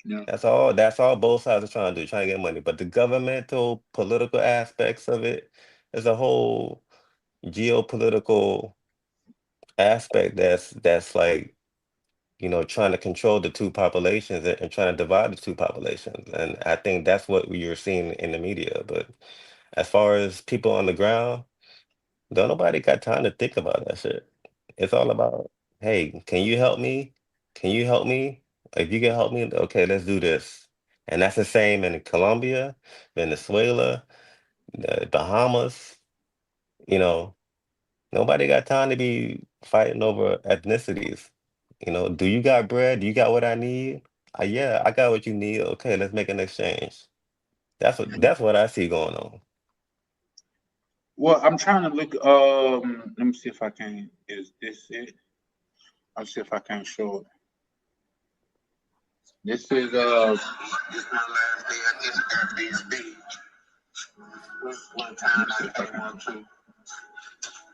Speaker 3: Yeah.
Speaker 16: That's all both sides are trying to do, trying to get money. But the governmental political aspects of it is a whole geopolitical aspect that's like, trying to control the two populations and trying to divide the two populations. And I think that's what you're seeing in the media. But as far as people on the ground, don't nobody got time to think about that shit. It's all about, hey, can you help me? Can you help me? If you can help me, okay, let's do this. And that's the same in Colombia, Venezuela, the Bahamas. You know, nobody got time to be fighting over ethnicities. Do you got bread? Do you got what I need? Yeah, I got what you need. Okay, let's make an exchange. That's what I see going on.
Speaker 3: Well, I'm trying to look. Let me see if I can. Is this it? I'll see if I can show it. This is This my last day at this Airbnb. One time I came on to,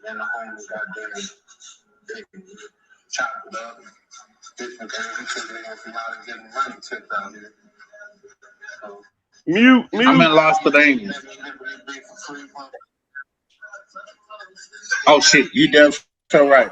Speaker 3: then the homies got there. They chopped it up. Different things. He took me on some how to get money tipped out here. So, I'm in Las Vegas. Oh shit, you damn so right.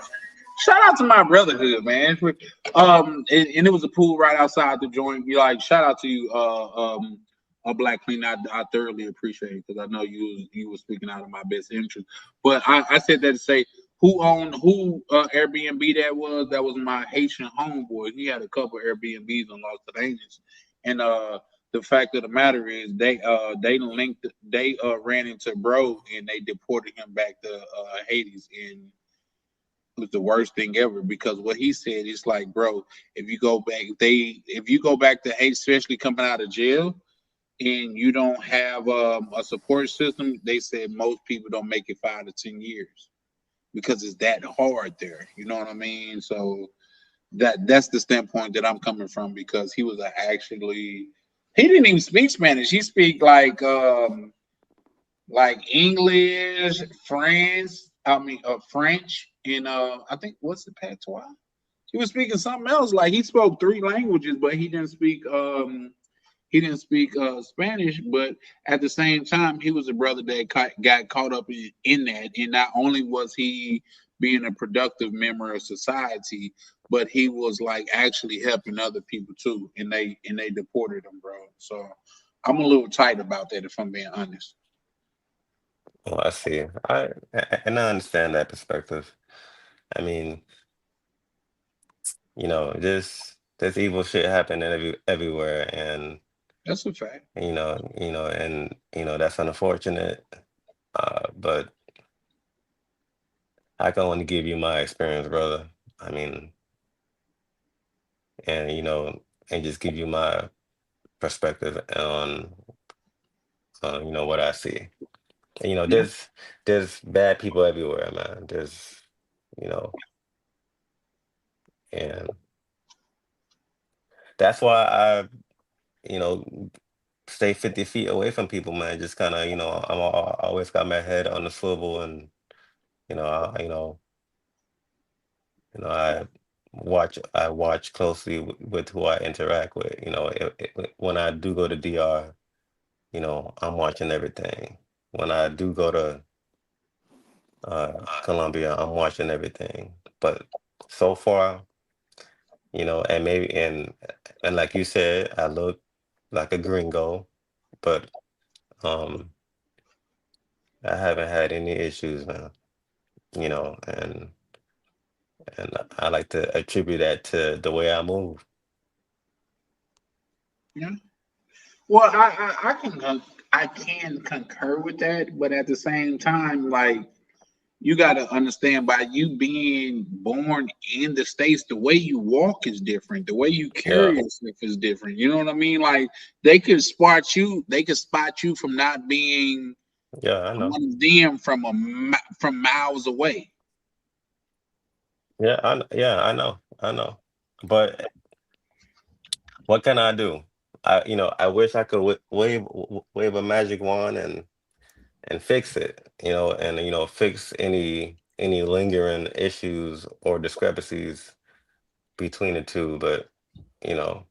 Speaker 3: Shout out to my brotherhood, man. And it was a pool right outside the joint. You like, shout out to you, a Black Queen. I thoroughly appreciate it because I know you was speaking out of my best interest. But I said that to say who Airbnb that was. That was my Haitian homeboy. He had a couple Airbnbs in Las Vegas, and the fact of the matter is they ran into bro and they deported him back to Hades, and it was the worst thing ever because what he said is like, bro, if you go back to Hades, especially coming out of jail, and you don't have a support system, they said most people don't make it 5 to 10 years because it's that hard there. You know what I mean? So that's the standpoint that I'm coming from because he was he didn't even speak Spanish. He speak like English, French, in I think what's the patois? He was speaking something else. Like he spoke 3 languages, but he didn't speak Spanish. But at the same time, he was a brother that got caught up in that. And not only was he being a productive member of society, but he was like actually helping other people too. And they deported him, bro. So I'm a little tight about that, if I'm being honest.
Speaker 16: Oh, I see. And I understand that perspective. I mean, there's evil shit happening everywhere, and
Speaker 3: That's a fact.
Speaker 16: that's unfortunate. But I can only give you my experience, brother. I mean, and and just give you my perspective on what I see. And,
Speaker 3: Yeah.
Speaker 16: there's bad people everywhere, man. There's you know, and that's why I you know stay 50 feet away from people, man. Just kind of I always got my head on the swivel, and you know I, you know I watch closely with who I interact with. When I do go to DR, I'm watching everything. When I do go to Colombia, I'm watching everything. But so far, and maybe and like you said, I look like a gringo, but um, I haven't had any issues, man. And I like to attribute that to the way I move.
Speaker 3: Yeah. Well, I can concur with that, but at the same time, like you got to understand, by you being born in the States, the way you walk is different, the way you carry
Speaker 16: Yeah,
Speaker 3: yourself is different. You know what I mean? Like they could spot you from not being
Speaker 16: yeah, I know.
Speaker 3: one of them from from miles away.
Speaker 16: Yeah, I know. But what can I do? I wish I could wave a magic wand and fix it, and fix any lingering issues or discrepancies between the two, but you know,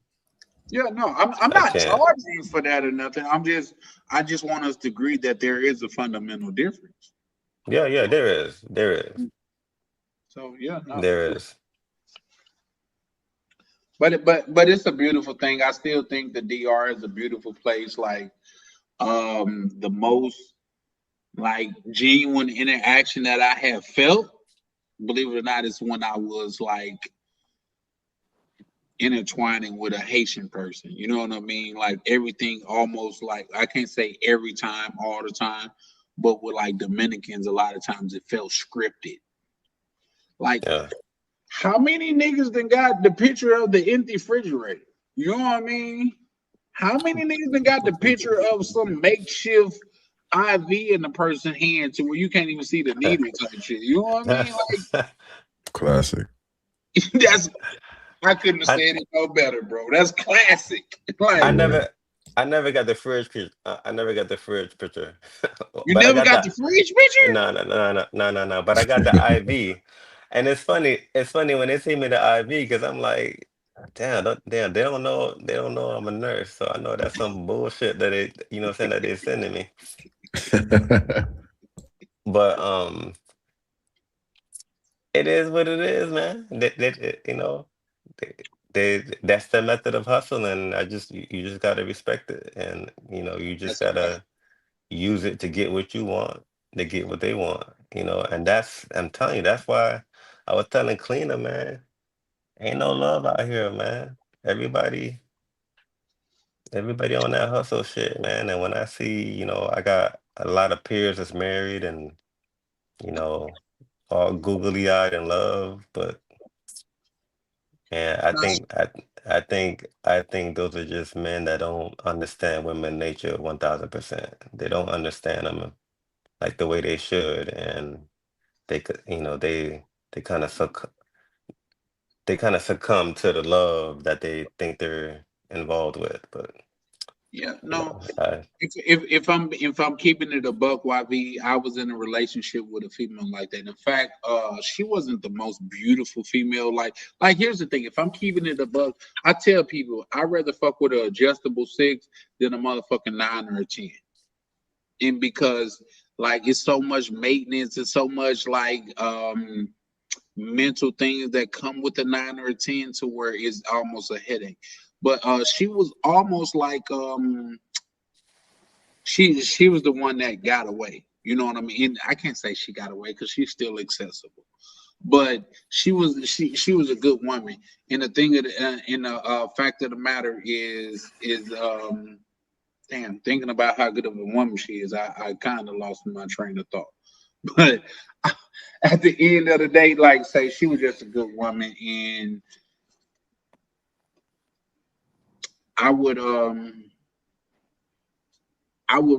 Speaker 3: Yeah, no, I'm
Speaker 16: I
Speaker 3: not
Speaker 16: can't.
Speaker 3: charging you for that or nothing. I just want us to agree that there is a fundamental difference.
Speaker 16: Yeah, yeah,
Speaker 3: So yeah, no.
Speaker 16: there is.
Speaker 3: But it's a beautiful thing. I still think the DR is a beautiful place. Like the most like genuine interaction that I have felt, believe it or not, is when I was like intertwining with a Haitian person. You know what I mean? Like everything almost like I can't say every time, all the time, but with like Dominicans, a lot of times it felt scripted. Like
Speaker 16: Yeah.
Speaker 3: how many niggas then got the picture of the empty refrigerator? You know what I mean? How many niggas then got the picture of some makeshift IV in the person's hand to where you can't even see the needle type shit? You know what I mean?
Speaker 15: Classic.
Speaker 3: Like that's I couldn't have
Speaker 16: I
Speaker 3: said it no better, bro. That's classic.
Speaker 16: I
Speaker 3: Like
Speaker 15: Yeah.
Speaker 16: never I never got the fridge picture. I never got the fridge picture,
Speaker 3: you
Speaker 16: but I
Speaker 3: never
Speaker 16: got
Speaker 3: got the
Speaker 16: that.
Speaker 3: fridge picture?
Speaker 16: No, no, no, no, no, no, no. But I got the IV, and it's funny. It's funny when they see me the IV because I'm like, damn, they don't know I'm a nurse, so I know that's some bullshit that saying that they're sending me. But it is what it is, man. They, that's the method of hustling. You just gotta respect it, and you just
Speaker 3: That's a fact.
Speaker 16: gotta use it to get what you want, to get what they want, and I'm telling you, that's why I was telling Cleaner, man, ain't no love out here, man. Everybody on that hustle shit, man. And when I see, I got a lot of peers that's married and, you know, all googly eyed in love, but and I think those are just men that don't understand women nature 1000%. They don't understand them like the way they should, and they could, they kind of succumb to the love that they think they're involved with. But
Speaker 3: Yeah,
Speaker 16: You
Speaker 3: no.
Speaker 16: know, I,
Speaker 3: If I'm keeping it a buck, YV, I was in a relationship with a female like that. In fact, she wasn't the most beautiful female. Like here's the thing: if I'm keeping it a buck, I tell people I'd rather fuck with an adjustable 6 than a motherfucking 9 or a 10. And because like it's so much maintenance and so much like mental things that come with a 9 or a 10 to where it's almost a headache. But she was almost like she was the one that got away. You know what I mean? And I can't say she got away because she's still accessible. But she was a good woman. And the thing of the fact of the matter is damn, thinking about how good of a woman she is, I kind of lost my train of thought. But at the end of the day, like say, she was just a good woman, and I would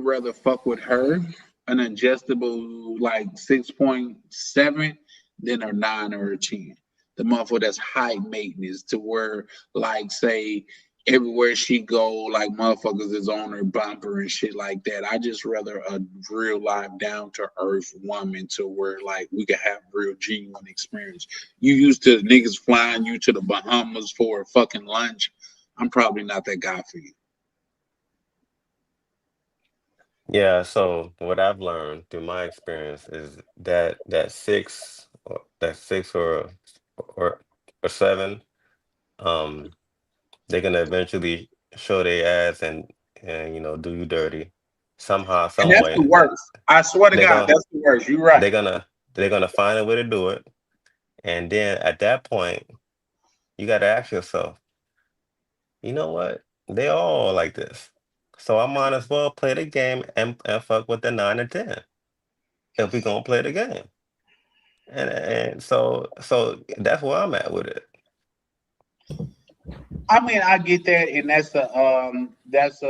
Speaker 3: rather fuck with her an adjustable like 6.7 than a 9 or a 10. The motherfucker that's high maintenance to where like say everywhere she go, like motherfuckers is on her bumper and shit like that. I just rather a real live down to earth woman to where like we could have real genuine experience. You used to niggas flying you to the Bahamas for a fucking lunch. I'm probably not that guy for you.
Speaker 16: yeah. So what I've learned through my experience is that that 6 or or 7, um, they're gonna eventually show their ass and do you dirty somehow,
Speaker 3: And
Speaker 16: some
Speaker 3: that's the
Speaker 16: way.
Speaker 3: worst. I swear to
Speaker 16: They're
Speaker 3: God,
Speaker 16: gonna
Speaker 3: that's the worst. You're right.
Speaker 16: they're gonna they're gonna find a way to do it, and then at that point, you gotta ask yourself, you know what? They all like this, so I might as well play the game and fuck with the 9 and 10 if we gonna play the game. And so that's where I'm at with it.
Speaker 3: I mean, I get that, and that's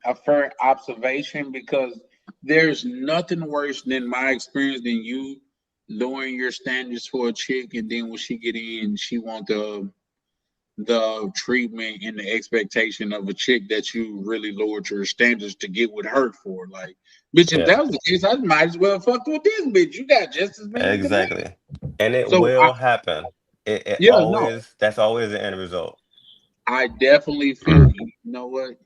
Speaker 3: a fair observation because there's nothing worse than my experience than you lowering your standards for a chick, and then when she get in, she want the treatment and the expectation of a chick that you really lowered your standards to get with her for. Like, bitch, if
Speaker 16: Yeah,
Speaker 3: that was the case, I might as well fuck with this bitch. You got just as many demands.
Speaker 16: exactly. And it
Speaker 3: So
Speaker 16: will happen. It
Speaker 3: yeah, no,
Speaker 16: always that's always the end result.
Speaker 3: I definitely feel you. You know what?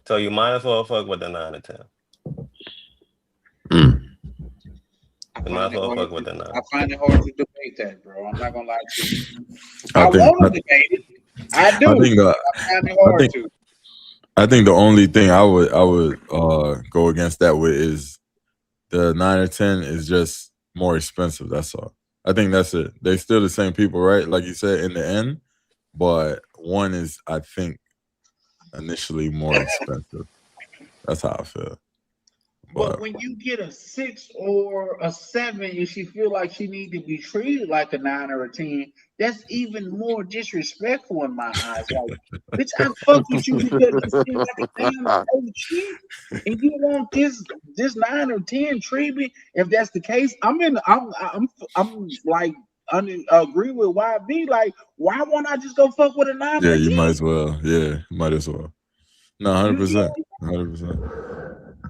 Speaker 16: So you might as well fuck with the 9 and 10.
Speaker 3: I
Speaker 16: You might
Speaker 3: find
Speaker 16: as
Speaker 3: it
Speaker 16: well
Speaker 3: hard
Speaker 16: fuck with
Speaker 3: to
Speaker 16: the 9.
Speaker 3: I find it hard to debate that, bro. I'm not gonna lie to you.
Speaker 15: I
Speaker 3: I
Speaker 15: think
Speaker 3: want to debate it. I
Speaker 15: I
Speaker 3: do.
Speaker 15: think
Speaker 3: I find it
Speaker 15: I
Speaker 3: hard
Speaker 15: think
Speaker 3: to.
Speaker 15: I think the only thing I would go against that with is the 9 or 10 is just more expensive. That's all. I think that's it. They still the same people, right? Like you said in the end, but one is I think initially more expensive. That's how I feel.
Speaker 3: But
Speaker 15: But
Speaker 3: when you get a 6 or a 7 and she feel like she need to be treated like a 9 or a 10, that's even more disrespectful in my eyes. Like, bitch, I fuck with you because you seem like a damn old shit, and you want this 9 or 10 treatment. If that's the case, I'm like agree with YB. Like, why won't I just go fuck with a 9
Speaker 15: yeah,
Speaker 3: or a
Speaker 15: you
Speaker 3: 10?
Speaker 15: might as well. Yeah, might as well. No, hundred
Speaker 3: You
Speaker 15: percent,
Speaker 3: feel?
Speaker 15: 100%.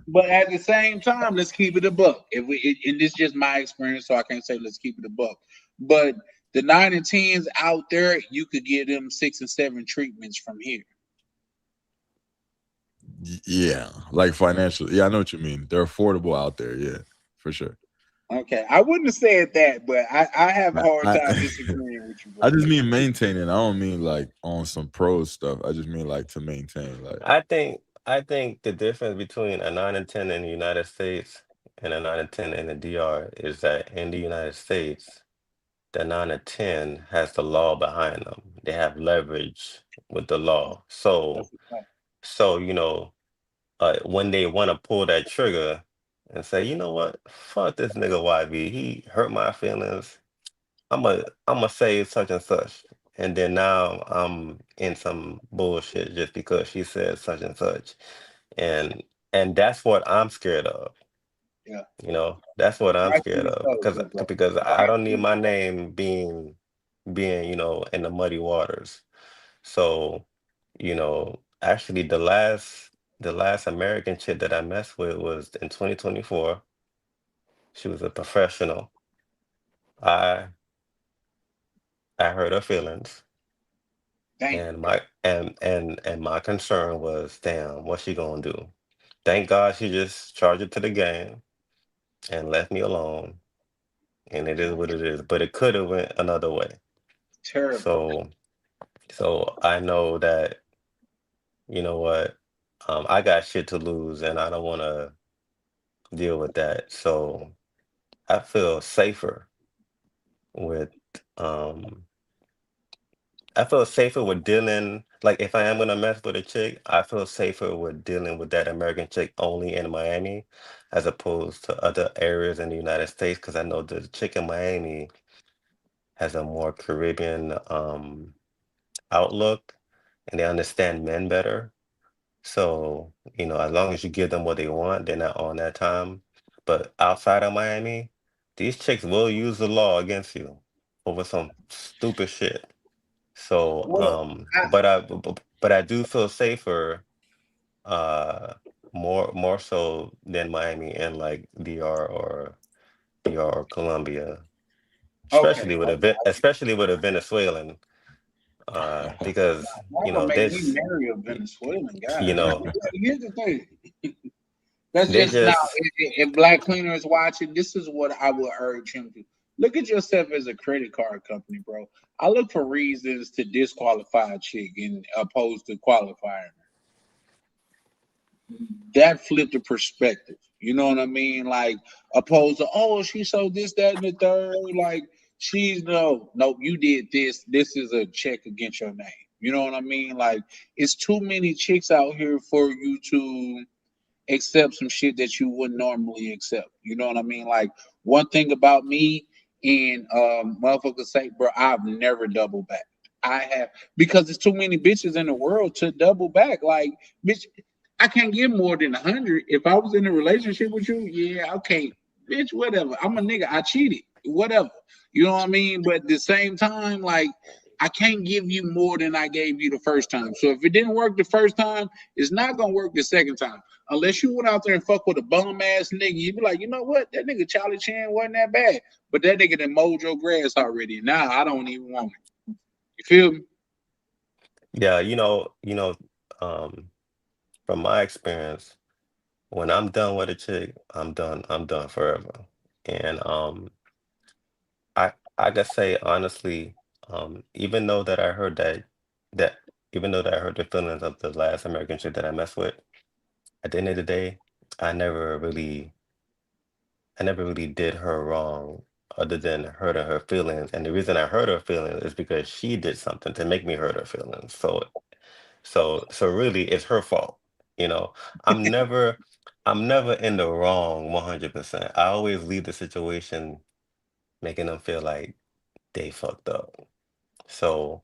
Speaker 3: But at the same time, let's keep it a buck. And this is just my experience, so I can't say let's keep it a buck. But the 9 and 10s out there, you could get them 6 and 7 treatments from here.
Speaker 15: Yeah, like financially. Yeah, I know what you mean. They're affordable out there. Yeah, for sure.
Speaker 3: Okay, I wouldn't have said that, but I have a
Speaker 15: I,
Speaker 3: hard
Speaker 15: I,
Speaker 3: time disagreeing with you,
Speaker 15: I
Speaker 3: bro.
Speaker 15: just mean maintaining. I don't mean like on some pro stuff. I just mean like to maintain. Like,
Speaker 16: I think the difference between a 9 and 10 in the United States and a 9 and 10 in the DR is that in the United States, the 9 and 10 has the law behind them. They have leverage with the law.
Speaker 3: That's
Speaker 16: So
Speaker 3: a fact.
Speaker 16: so when they want to pull that trigger and say, you know what, fuck this nigga YB, he hurt my feelings. I'm a say such and such, and then now I'm in some bullshit just because she said such and such, and and that's what I'm scared of.
Speaker 3: Yeah,
Speaker 16: That's what I'm scared
Speaker 3: rightfully
Speaker 16: of
Speaker 3: so,
Speaker 16: because
Speaker 3: good brother.
Speaker 16: because I don't need
Speaker 3: Rightfully
Speaker 16: my
Speaker 3: so.
Speaker 16: name being in the muddy waters. So you know, actually the last American chick that I messed with was in 2024. She was a professional. I I hurt her feelings,
Speaker 3: Damn.
Speaker 16: and my concern was, damn, what's she gonna do? Thank God she just charged it to the game and left me alone. And it is what it is. But it could have went another way.
Speaker 3: Terrible.
Speaker 16: So I know that, you know what, I got shit to lose and I don't wanna deal with that. So I feel safer with um I feel safer with dealing, like if I am gonna mess with a chick, I feel safer with dealing with that American chick only in Miami as opposed to other areas in the United States because I know the chick in Miami has a more Caribbean outlook and they understand men better. So, as long as you give them what they want, they're not on that time. But outside of Miami, these chicks will use the law against you over some stupid shit. So,
Speaker 3: Well, I,
Speaker 16: but I do feel safer, uh, more so than Miami and like DR or Colombia,
Speaker 3: okay.
Speaker 16: especially with a Venezuelan, because
Speaker 3: Y'all gonna make me
Speaker 16: there's,
Speaker 3: marry a Venezuelan
Speaker 16: you
Speaker 3: guy.
Speaker 16: know,
Speaker 3: Here's the thing. That's
Speaker 16: they
Speaker 3: just now.
Speaker 16: just,
Speaker 3: If Black Cleaner is watching, this is what I would urge him to look at yourself as a credit card company, bro. I look for reasons to disqualify a chick and opposed to qualifying her. That flipped the perspective. You know what I mean? Like opposed to she's so this, that, and the third. Like she's no, you did this. This is a check against your name. You know what I mean? Like it's too many chicks out here for you to accept some shit that you wouldn't normally accept. You know what I mean? Like one thing about me and motherfuckers say, bro, I've never doubled back. I have because there's too many bitches in the world to double back. Like, bitch, I can't give more than 100. If I was in a relationship with you, yeah, okay, bitch, whatever. I'm a nigga. I cheated, whatever. You know what I mean? But at the same time, like, I can't give you more than I gave you the first time. So if it didn't work the first time, it's not gonna work the second time. Unless you went out there and fuck with a bum ass nigga, you be like, you know what? That nigga Charlie Chan wasn't that bad. But that nigga done mowed your grass already. Now I don't even want it. You feel me?
Speaker 16: yeah, from my experience, when I'm done with a chick, I'm done forever. And I gotta say honestly, even though that I heard that even though that I heard the feelings of the last American chick that I messed with, at the end of the day, I never really I never really did her wrong other than hurting her feelings. And the reason I hurt her feelings is because she did something to make me hurt her feelings. So really it's her fault. You know, I'm never I'm never in the wrong 100%. I always leave the situation making them feel like they fucked up. So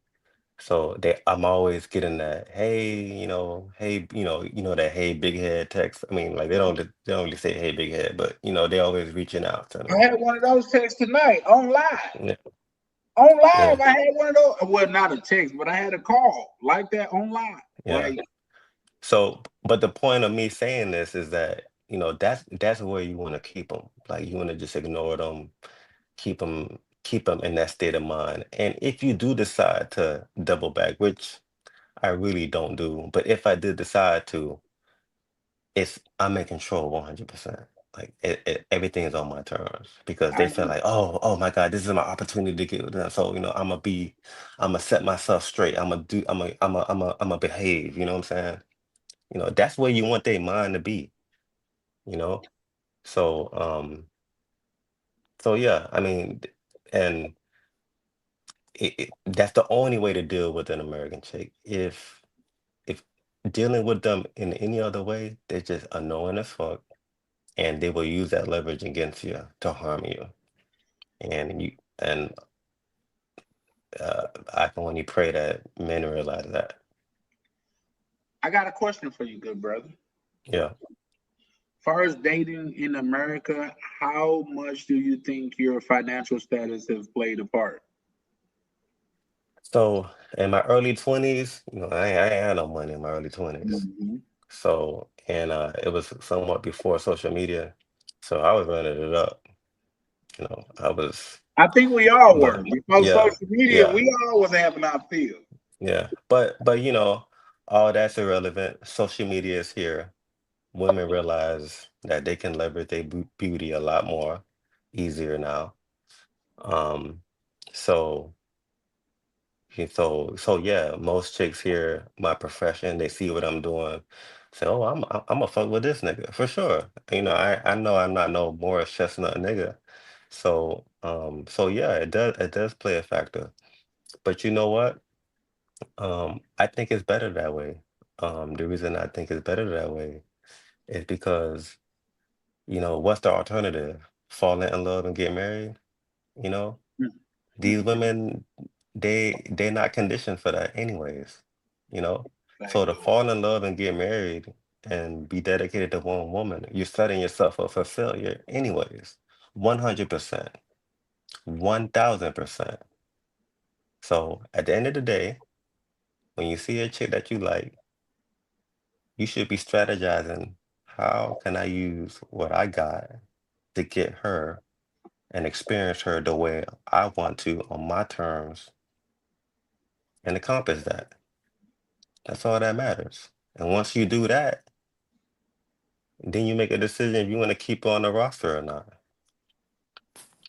Speaker 16: I'm always getting that, hey, hey, that hey big head text. I mean, like they don't really say hey big head, but they always reaching out to
Speaker 3: I
Speaker 16: me.
Speaker 3: had one of those texts tonight on live.
Speaker 16: Yeah,
Speaker 3: On
Speaker 16: yeah,
Speaker 3: live, I had one of those. Well, not a text, but I had a call like that on live.
Speaker 16: yeah.
Speaker 3: Like,
Speaker 16: So, but the point of me saying this is that, that's where you want to keep them. Like you want to just ignore them, keep them in that state of mind. And if you do decide to double back, which I really don't do, but if I did decide to, I'm in control 100%. Like everything is on my terms because
Speaker 3: I
Speaker 16: they feel
Speaker 3: agree.
Speaker 16: like, oh my God, this is my opportunity to get with them. So, I'm gonna set myself straight. I'm gonna behave. You know what I'm saying? That's where you want their mind to be, you know? So, yeah, I mean, and that's the only way to deal with an American chick. If dealing with them in any other way, they're just annoying as fuck, and they will use that leverage against you to harm you. And I can only pray that men realize that.
Speaker 3: I got a question for you, good brother.
Speaker 16: Yeah.
Speaker 3: Far as dating in America, how much do you think your financial status has played a part?
Speaker 16: So in my early 20s, I ain't had no money in my early 20s.
Speaker 3: Mhm.
Speaker 16: So, and it was somewhat before social media. So I was running it up. I was,
Speaker 3: I think we all were.
Speaker 16: but
Speaker 3: Before
Speaker 16: yeah,
Speaker 3: social media,
Speaker 16: yeah,
Speaker 3: we all was having our field.
Speaker 16: yeah. But all that's irrelevant. Social media is here. Women realize that they can leverage their beauty a lot more easier now. Um, so so yeah, most chicks hear my profession, they see what I'm doing, say, "Oh, I'm a fuck with this nigga for sure." I know I'm not no Morris Chestnut nigga. So yeah, it does play a factor. But you know what? I think it's better that way. The reason I think it's better that way is because, what's the alternative? Falling in love and get married? You know? These
Speaker 3: Mhm.
Speaker 16: women, they're not conditioned for that anyways, you know?
Speaker 3: Like,
Speaker 16: So to fall in love and get married and be dedicated to one woman, you're setting yourself up for failure anyways. 100%, 1000%. So at the end of the day, when you see a chick that you like, you should be strategizing, how can I use what I got to get her and experience her the way I want to on my terms and accomplish that. That's all that matters. And once you do that, then you make a decision if you want to keep her on the roster or not.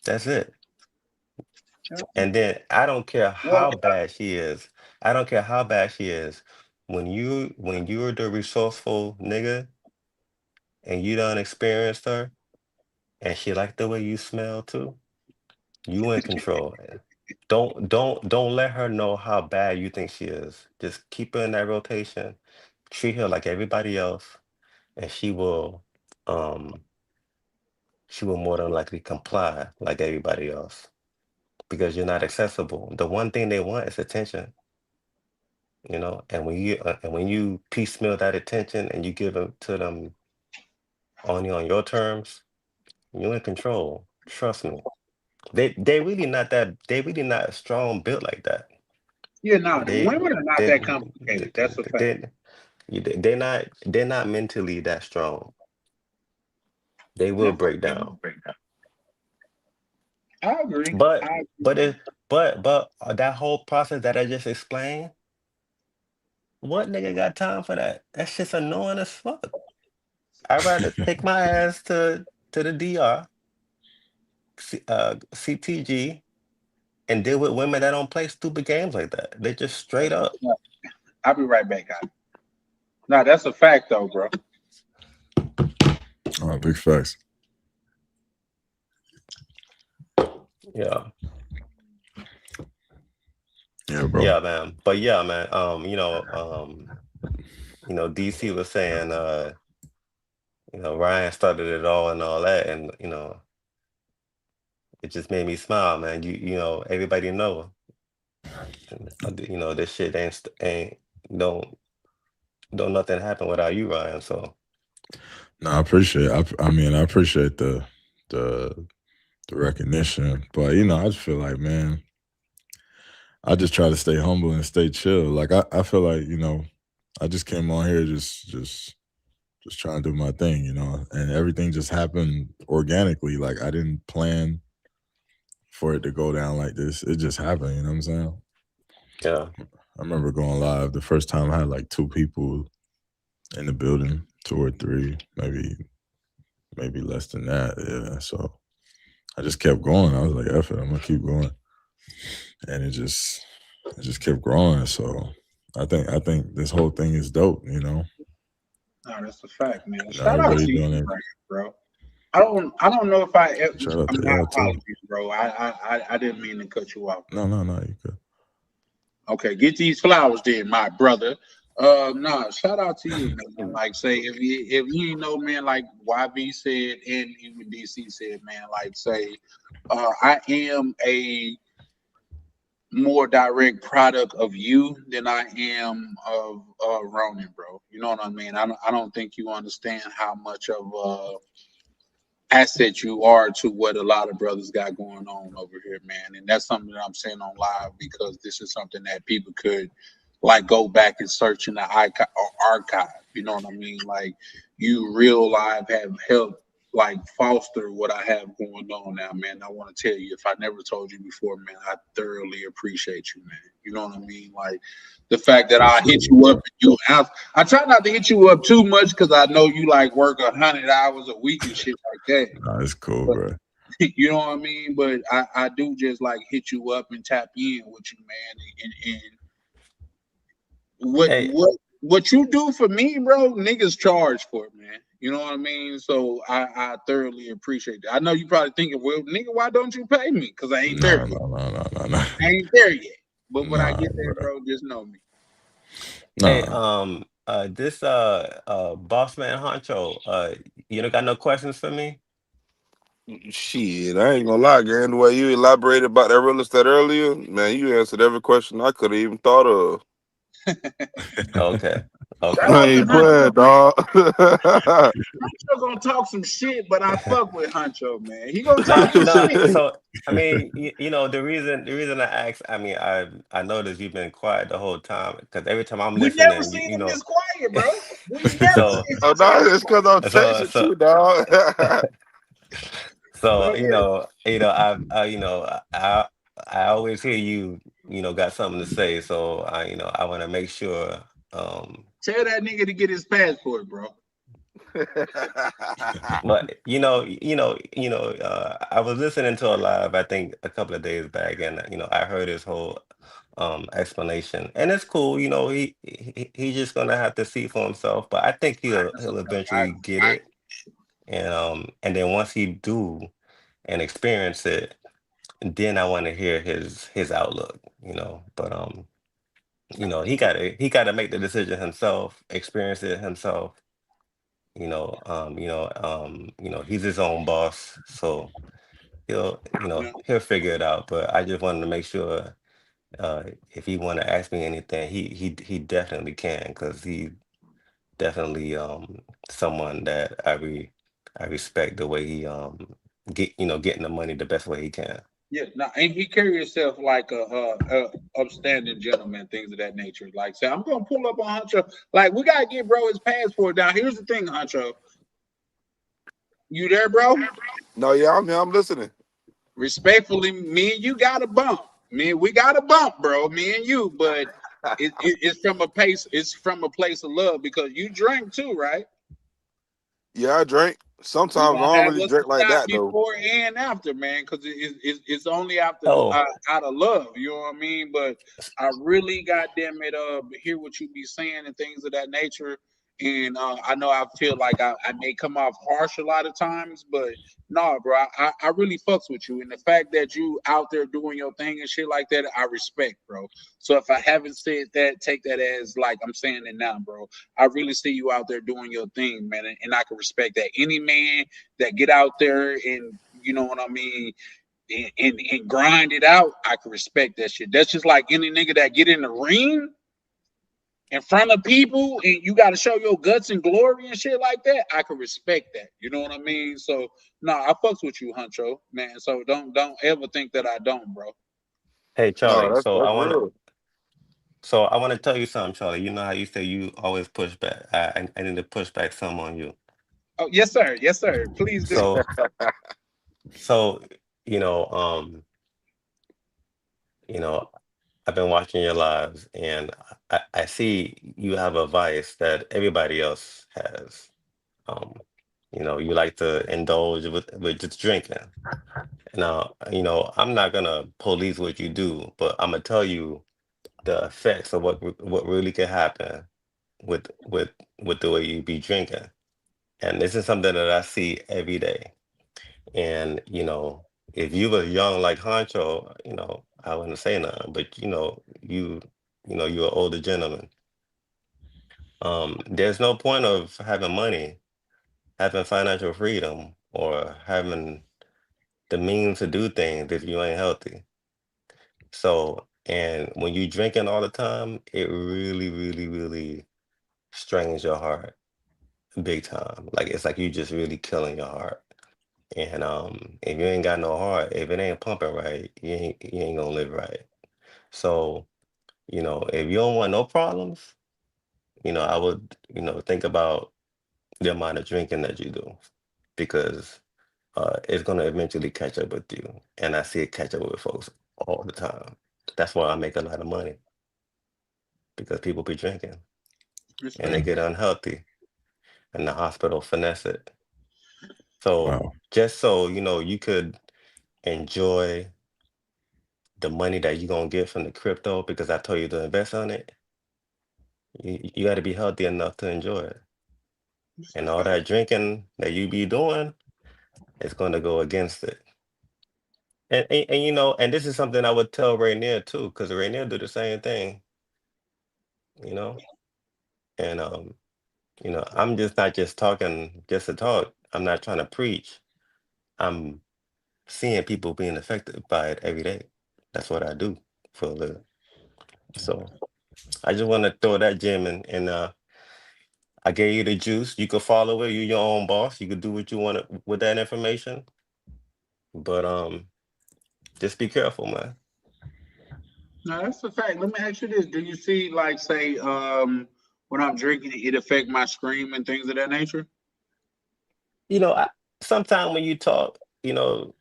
Speaker 16: That's it. And then I don't care
Speaker 3: well,
Speaker 16: how bad she is. I don't care how bad she is. When you're the resourceful nigga and you done experienced her and she like the way you smell too, you in control. Don't let her know how bad you think she is. Just keep her in that rotation. Treat her like everybody else, and um she will more than likely comply like everybody else because you're not accessible. The one thing they want is attention, and when you piecemeal that attention and you give it to them only on your terms, you're in control. Trust me. They really not strong built like that.
Speaker 3: yeah, no, the
Speaker 16: They
Speaker 3: women are not
Speaker 16: they
Speaker 3: that
Speaker 16: they
Speaker 3: complicated. That's a fact.
Speaker 16: they they're not mentally that strong. They will
Speaker 3: No,
Speaker 16: break down.
Speaker 3: I agree.
Speaker 16: But
Speaker 3: I
Speaker 16: but
Speaker 3: agree.
Speaker 16: it but that whole process that I just explained, what nigga got time for that? That shit's annoying as fuck. I'd rather take my ass to the DR, CTG, and deal with women that don't play stupid games like that. They just straight up.
Speaker 3: I'll be right back, guys. No, that's a fact, though, bro.
Speaker 15: Oh, big facts.
Speaker 16: Yeah.
Speaker 15: Yeah, bro.
Speaker 16: Yeah, man. But yeah, man. DC was saying, Ryan started it all and all that, and it just made me smile, man. Everybody know, this shit ain't don't nothing happen without you, Ryan. So
Speaker 15: No, I appreciate. I mean, I appreciate the the recognition, but I just feel like, man, I just try to stay humble and stay chill. Like I feel like I just came on here just trying to do my thing, and everything just happened organically. Like I didn't plan for it to go down like this. It just happened. You know what I'm saying?
Speaker 16: yeah,
Speaker 15: I remember going live the first time. I had like 2 people in the building, 2 or 3, maybe less than that. Yeah. So I just kept going. I was like, F it, I'm gonna keep going. And it just kept growing. So I think this whole thing is dope,
Speaker 3: No, that's a fact, man. Shout out
Speaker 15: everybody
Speaker 3: to you,
Speaker 15: doing it.
Speaker 3: bro. I don't know if
Speaker 15: Shout out to
Speaker 3: my
Speaker 15: y'all too.
Speaker 3: apologies, bro. I didn't mean to cut you off.
Speaker 15: No, you good.
Speaker 3: Okay, get these flowers then, my brother. No, shout out to you, man. Like say if you ain't know, man, like YB said and even DC said, man, like say I am a more direct product of you than I am of Ronan, bro. You know what I mean? I don't think you understand how much of asset you are to what a lot of brothers got going on over here, man. And that's something that I'm saying on live because this is something that people could like go back and search in the archive. You know what I mean? Like you real live have helped like foster what I have going on now, man. I want to tell you, if I never told you before, man, I thoroughly appreciate you, man. You know what I mean? Like the fact that I hit you up and you out. I try not to hit you up too much because I know you like work 100 hours a week and shit like that.
Speaker 15: Nah, it's cool,
Speaker 3: But
Speaker 15: bro.
Speaker 3: you know what I mean? But I do just like hit you up and tap in with you, man. And
Speaker 16: Hey,
Speaker 3: what you do for me, bro, niggas charge for it, man. You know what I mean? So I thoroughly appreciate that. I know you probably thinking, well, nigga, why don't you pay me? Because I ain't there
Speaker 15: No,
Speaker 3: yet.
Speaker 15: no, no, no, no, no.
Speaker 3: I ain't there yet. But when I
Speaker 15: Nah,
Speaker 3: get there,
Speaker 15: bro.
Speaker 3: bro, just know me.
Speaker 16: hey,
Speaker 15: Nah.
Speaker 16: this boss man Honcho, you don't got no questions for me?
Speaker 12: Shit, I ain't gonna lie, gang. The way you elaborated about that real estate earlier, man, you answered every question I could have even thought of.
Speaker 16: Okay,
Speaker 3: Shout
Speaker 16: okay.
Speaker 12: I
Speaker 3: out to
Speaker 12: ain't
Speaker 3: Huncho.
Speaker 12: playing, dog.
Speaker 3: Huncho gonna talk some shit, but I fuck with Huncho, man. He gonna
Speaker 16: No,
Speaker 3: talk some
Speaker 16: no.
Speaker 3: shit.
Speaker 16: So I mean, you know, the reason I asked, I mean, I noticed you've been quiet the whole time because every time I'm
Speaker 3: We never
Speaker 16: listening,
Speaker 3: seen
Speaker 16: you
Speaker 3: him
Speaker 16: know,
Speaker 3: this quiet, bro. We never
Speaker 16: so
Speaker 3: seen
Speaker 12: Oh
Speaker 3: Huncho
Speaker 12: no,
Speaker 3: this
Speaker 12: it's because I'm
Speaker 16: so
Speaker 12: texting
Speaker 16: so
Speaker 12: too, dog.
Speaker 16: so
Speaker 3: quiet.
Speaker 16: I always hear you, got something to say. So I want to make sure. Um,
Speaker 3: Tell that nigga to get his passport, bro.
Speaker 16: But I was listening to a live, I think a couple of days back, and I heard his whole explanation, and it's cool. He's just gonna have to see for himself, but I think
Speaker 3: That's
Speaker 16: he'll
Speaker 3: okay. I
Speaker 16: eventually get it, and then once he do and experience it, then I want to hear his outlook. But he gotta make the decision himself, experience it himself. He's his own boss, so
Speaker 3: yeah.
Speaker 16: he'll figure it out. But I just wanted to make sure, if he want to ask me anything, he definitely can, because he definitely someone that I respect the way he getting the money the best way he can.
Speaker 3: Yeah, no, and he carry himself like a upstanding gentleman, things of that nature. Like, say, I'm gonna pull up on Huncho. Like, we gotta get bro his passport down. Here's the thing, Huncho. You there, bro?
Speaker 12: No, yeah, I'm here. I'm listening.
Speaker 3: Respectfully, me and you got a bump. We got a bump, bro. Me and you, but it's from a place. It's from a place of love because you drink too, right?
Speaker 12: Yeah, I drink.
Speaker 3: We
Speaker 12: Sometimes I
Speaker 3: gonna
Speaker 12: don't
Speaker 3: have
Speaker 12: really
Speaker 3: us
Speaker 12: drink
Speaker 3: a
Speaker 12: like
Speaker 3: shot
Speaker 12: that though.
Speaker 3: before and after, man, because it's only after
Speaker 16: Oh,
Speaker 3: out of love. You know what I mean? But I really, goddamn it, hear what you be saying and things of that nature. And I know I feel like I may come off harsh a lot of times, but no, bro, I really fucks with you. And the fact that you out there doing your thing and shit like that, I respect, bro. So if I haven't said that, take that as like I'm saying it now, bro. I really see you out there doing your thing, man, and I can respect that. Any man that get out there and you know what I mean, and grind it out, I can respect that shit. That's just like any nigga that get in the ring in front of people and you got to show your guts and glory and shit like that. I can respect that. You know what I mean? So no, I fucks with you, Huncho, man. So don't ever think that I don't, bro.
Speaker 16: hey
Speaker 12: No,
Speaker 16: Charlie.
Speaker 12: that's real.
Speaker 16: So I want to tell you something, Charlie. You know how you say you always push back. I need to push back some on you.
Speaker 3: Oh yes, sir. Yes, sir. Please do.
Speaker 16: So so you know um you know I've been watching your lives, and I see you have a vice that everybody else has. Um, you like to indulge with just drinking. Now, I'm not gonna police what you do, but I'm gonna tell you the effects of what really can happen with with with the way you be drinking. And this is something that I see every day. And if you were young like Honcho, I wouldn't say nothing. But you're an older gentleman. There's no point of having money, having financial freedom, or having the means to do things if you ain't healthy. So, and when you drinking all the time, it really, really, really strains your heart big time. Like it's like you just really killing your heart. And if you ain't got no heart, if it ain't pumping right, you ain't gonna live right. So, if you don't want no problems, I would, think about the amount of drinking that you do, because it's gonna eventually catch up with you. And I see it catch up with folks all the time. That's why I make a lot of money, because people be drinking and they
Speaker 3: Respect.
Speaker 16: get unhealthy and the hospital finesse it. So
Speaker 15: Wow.
Speaker 16: just so you could enjoy the money that you're gonna get from the crypto, because I told you to invest on it, you got to be healthy enough to enjoy it.
Speaker 3: It's a
Speaker 16: And all
Speaker 3: fact.
Speaker 16: that drinking that you be doing is going to go against it. And this is something I would tell Rainier too, because Rainier do the same thing, you know. And I'm just not just talking just to talk. I'm not trying to preach. I'm seeing people being affected by it every day. That's what I do for a living. So I just want to throw that gem in, and I gave you the juice. You could follow it. You're your own boss. You could do what you want with that information. But just be careful, man.
Speaker 3: No, that's a fact. Let me ask you this: do you see, like, say, when I'm drinking, it affect my scream and things of that nature?
Speaker 16: Sometimes when you talk,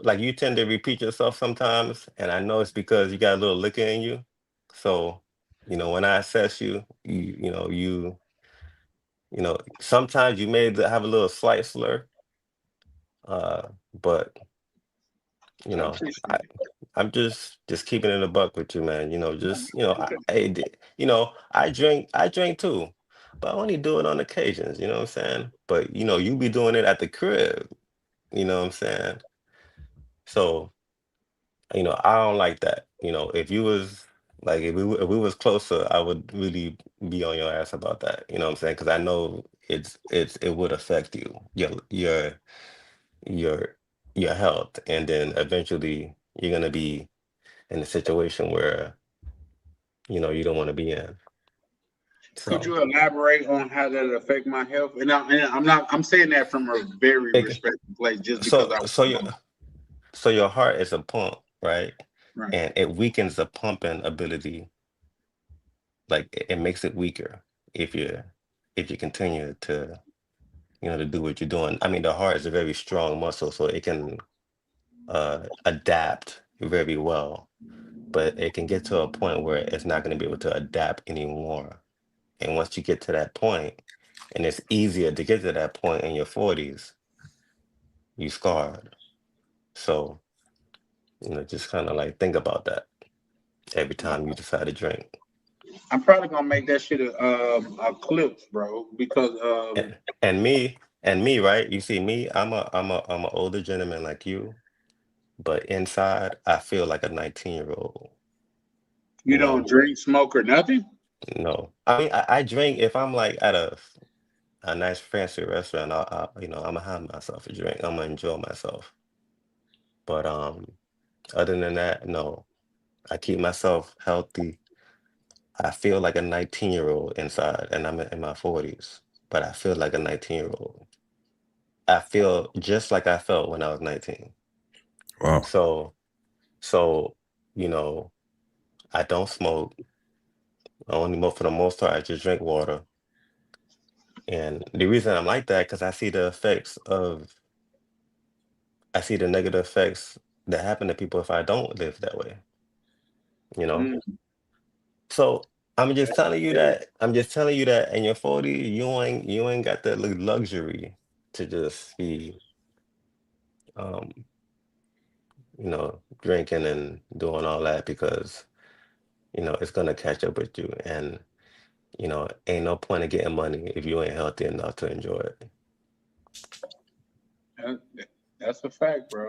Speaker 16: like you tend to repeat yourself sometimes, and I know it's because you got a little liquor in you. So, when I assess you, sometimes you may have a little slight slur, but you
Speaker 3: I
Speaker 16: know, I,
Speaker 3: appreciate it.
Speaker 16: I'm just keeping it a buck with you, man. I drink too, but I only do it on occasions. You know what I'm saying? But you be doing it at the crib. You know what I'm saying? So I don't like that. If you was like if we was closer, I would really be on your ass about that. You know what I'm saying? Because I know it would affect you, your your health, and then eventually you're gonna be in a situation where you don't want to be in.
Speaker 3: Could
Speaker 16: So
Speaker 3: you elaborate on how that affect my health? And I'm not. I'm saying that from a very
Speaker 16: it,
Speaker 3: respectful place, just because
Speaker 16: so
Speaker 3: I
Speaker 16: so your
Speaker 3: know.
Speaker 16: so your heart is a pump, right?
Speaker 3: Right.
Speaker 16: And it weakens the pumping ability. Like it makes it weaker if you continue to do what you're doing. I mean, the heart is a very strong muscle, so it can adapt very well, but it can get to a point where it's not going to be able to adapt anymore. And once you get to that point, and it's easier to get to that point in your 40s, you scarred. So, just kind of like think about that every time you decide to drink.
Speaker 3: I'm probably gonna make that shit a clip, bro, because
Speaker 16: And me, right? You see me, I'm a older gentleman like you, but inside I feel like a 19-year-old,
Speaker 3: you
Speaker 16: you
Speaker 3: don't
Speaker 16: know?
Speaker 3: drink, smoke, or nothing.
Speaker 16: No. I mean, I drink if I'm like at a nice fancy restaurant. I'm gonna have myself a drink. I'm gonna enjoy myself. But other than that, no. I keep myself healthy. I feel like a 19-year-old inside, and I'm in my 40s, but I feel like a 19-year-old. I feel just like I felt when I was 19.
Speaker 15: Wow.
Speaker 16: So, so, you know, I don't smoke. For the most part, I just drink water. And the reason I'm like that, because I see the negative effects that happen to people if I don't live that way, you know?
Speaker 3: Mm,
Speaker 16: So
Speaker 3: that's
Speaker 16: I'm just telling you that in your 40s, you ain't got that luxury to just be um, drinking and doing all that, because it's gonna catch up with you. And ain't no point in getting money if you ain't healthy enough to enjoy it.
Speaker 3: that, that's a fact, bro.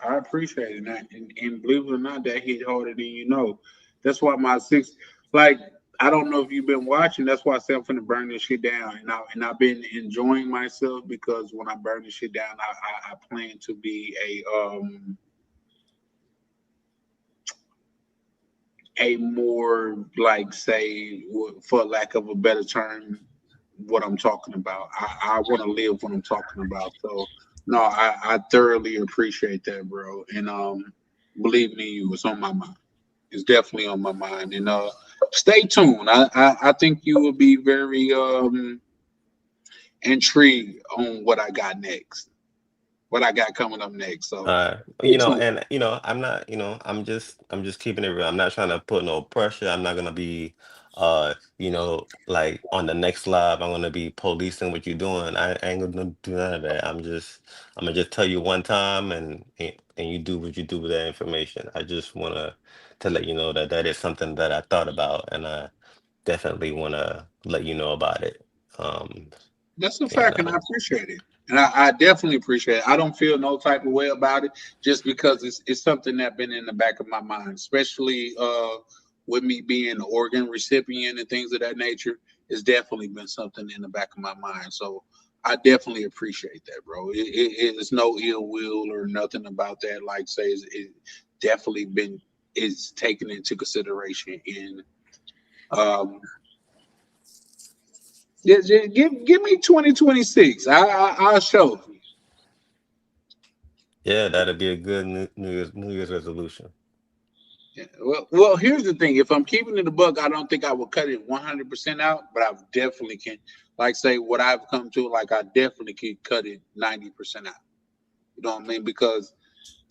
Speaker 3: I appreciate it, and believe it or not, that hit harder than you know. That's why my six, like, I don't know if you've been watching. That's why I said I'm finna burn this shit down, and I've been enjoying myself, because when I burn this shit down, I plan to be a more, like, say, for lack of a better term, what I'm talking about. I want to live what I'm talking about. So No, I thoroughly appreciate that, bro. And believe me, you, it's on my mind. It's definitely on my mind. And stay tuned. I think you will be very intrigued on what I got next. What I got coming up next. So stay tuned.
Speaker 16: And I'm not, I'm just keeping it real. I'm not trying to put no pressure. I'm not gonna be, like on the next live, I'm gonna be policing what you're doing. I ain't gonna do none of that. I'm gonna just tell you one time, and you do what you do with that information. I just wanna to let you know that that is something that I thought about, and I definitely wanna let you know about it. Um,
Speaker 3: That's a
Speaker 16: and
Speaker 3: fact, and I appreciate it. And I definitely appreciate it. I don't feel no type of way about it, just because it's something that been in the back of my mind, especially with me being an organ recipient and things of that nature. It's definitely been something in the back of my mind. So I definitely appreciate that, bro. It's no ill will or nothing about that. Like say, it definitely been is taken into consideration in um yeah, give me 2026. I'll show.
Speaker 16: yeah, that'd be a good New Year's resolution.
Speaker 3: Yeah. Well, here's the thing. If I'm keeping it a buck, I don't think I will cut it 100% out, but I definitely can. Like say what I've come to, like I definitely can cut it 90% out. You know what I mean? Because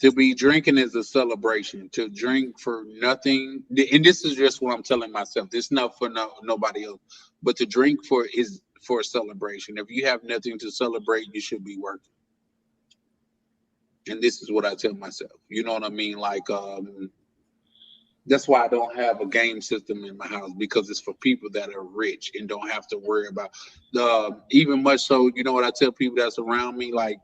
Speaker 3: to be drinking is a celebration. To drink for nothing, and this is just what I'm telling myself. This is not for nobody else, but to drink is for a celebration. If you have nothing to celebrate, you should be working. And this is what I tell myself. You know what I mean? Like that's why I don't have a game system in my house, because it's for people that are rich and don't have to worry about even much so. You know what I tell people that's around me, like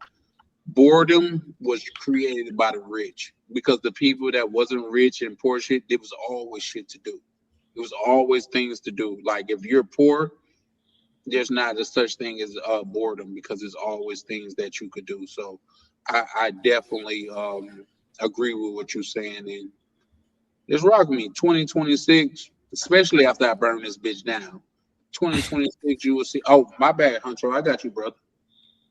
Speaker 3: boredom was created by the rich, because the people that wasn't rich and poor shit, there was always shit to do. There was always things to do. Like if you're poor, there's not a such thing as boredom, because there's always things that you could do. So I definitely agree with what you're saying, and it's rocking me. 2026, especially after I burn this bitch down. 2026, you will see. Oh, my bad, Hunter. I got you, brother.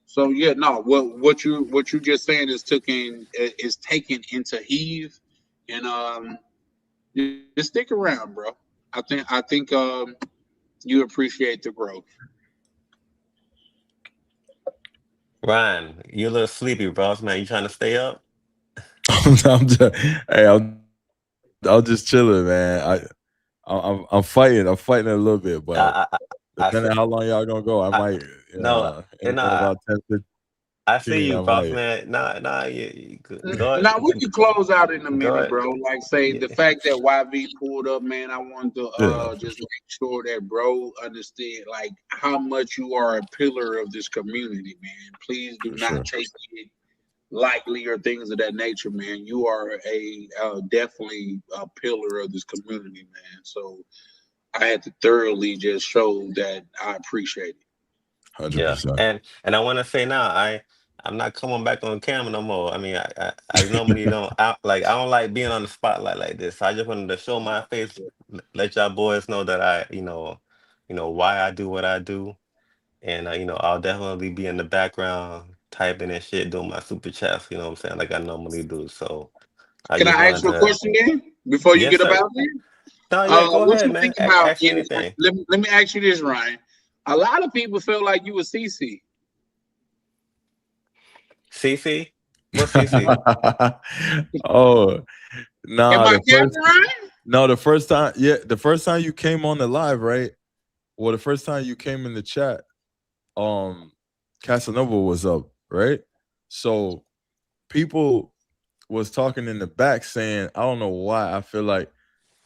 Speaker 3: So yeah, no, what you just saying is taken into heave, and just stick around, bro. I think you appreciate the growth.
Speaker 16: Ryan, you're a little sleepy, boss man. You trying to stay up?
Speaker 15: I'm just, hey, I'm just chilling, man. I'm fighting. I'm fighting a little bit, but
Speaker 16: I, I, I,
Speaker 15: depending
Speaker 16: see-
Speaker 15: on how long y'all gonna go, I
Speaker 16: I
Speaker 15: might
Speaker 16: no,
Speaker 15: in
Speaker 16: no.
Speaker 15: about 10,
Speaker 16: I see
Speaker 15: 15,
Speaker 16: you,
Speaker 15: I
Speaker 16: boss
Speaker 15: might.
Speaker 16: man. Nah, you go,
Speaker 3: Now we can close out in a
Speaker 16: go
Speaker 3: minute,
Speaker 16: ahead.
Speaker 3: bro. Like say the
Speaker 16: Yeah,
Speaker 3: fact that YV pulled up, man. I wanted to
Speaker 15: Yeah, for
Speaker 3: just
Speaker 15: sure.
Speaker 3: make sure that bro understood like how much you are a pillar of this community, man. Please do
Speaker 15: For
Speaker 3: not
Speaker 15: sure.
Speaker 3: take it lightly or things of that nature, man. You are a definitely a pillar of this community, man. So I had to thoroughly just show that I appreciate it.
Speaker 15: 100%.
Speaker 16: and I want to say now, I'm not coming back on camera no more. I mean, I normally don't I don't like being on the spotlight like this. I just wanted to show my face, let y'all boys know that why I do what I do, and I'll definitely be in the background typing and shit, doing my super chats. You know what I'm saying, like I normally do. So I
Speaker 3: Can
Speaker 16: just
Speaker 3: I
Speaker 16: wanted
Speaker 3: ask you a
Speaker 16: to,
Speaker 3: question then before you
Speaker 16: yes
Speaker 3: get up
Speaker 16: sir.
Speaker 3: out there?
Speaker 16: No, yeah, go
Speaker 3: What
Speaker 16: ahead,
Speaker 3: you
Speaker 16: man.
Speaker 3: think about
Speaker 16: Ask me
Speaker 3: in
Speaker 16: anything.
Speaker 3: let me ask you this, Ryan. A lot of people feel like you a CC.
Speaker 16: CC, what's CC?
Speaker 15: Oh,
Speaker 3: Am
Speaker 15: nah,
Speaker 3: I capping, Ryan?
Speaker 15: the first time, yeah, the first time you came on the live, right? Well, the first time you came in the chat, Casanova was up, right? So people was talking in the back saying, I don't know why, I feel like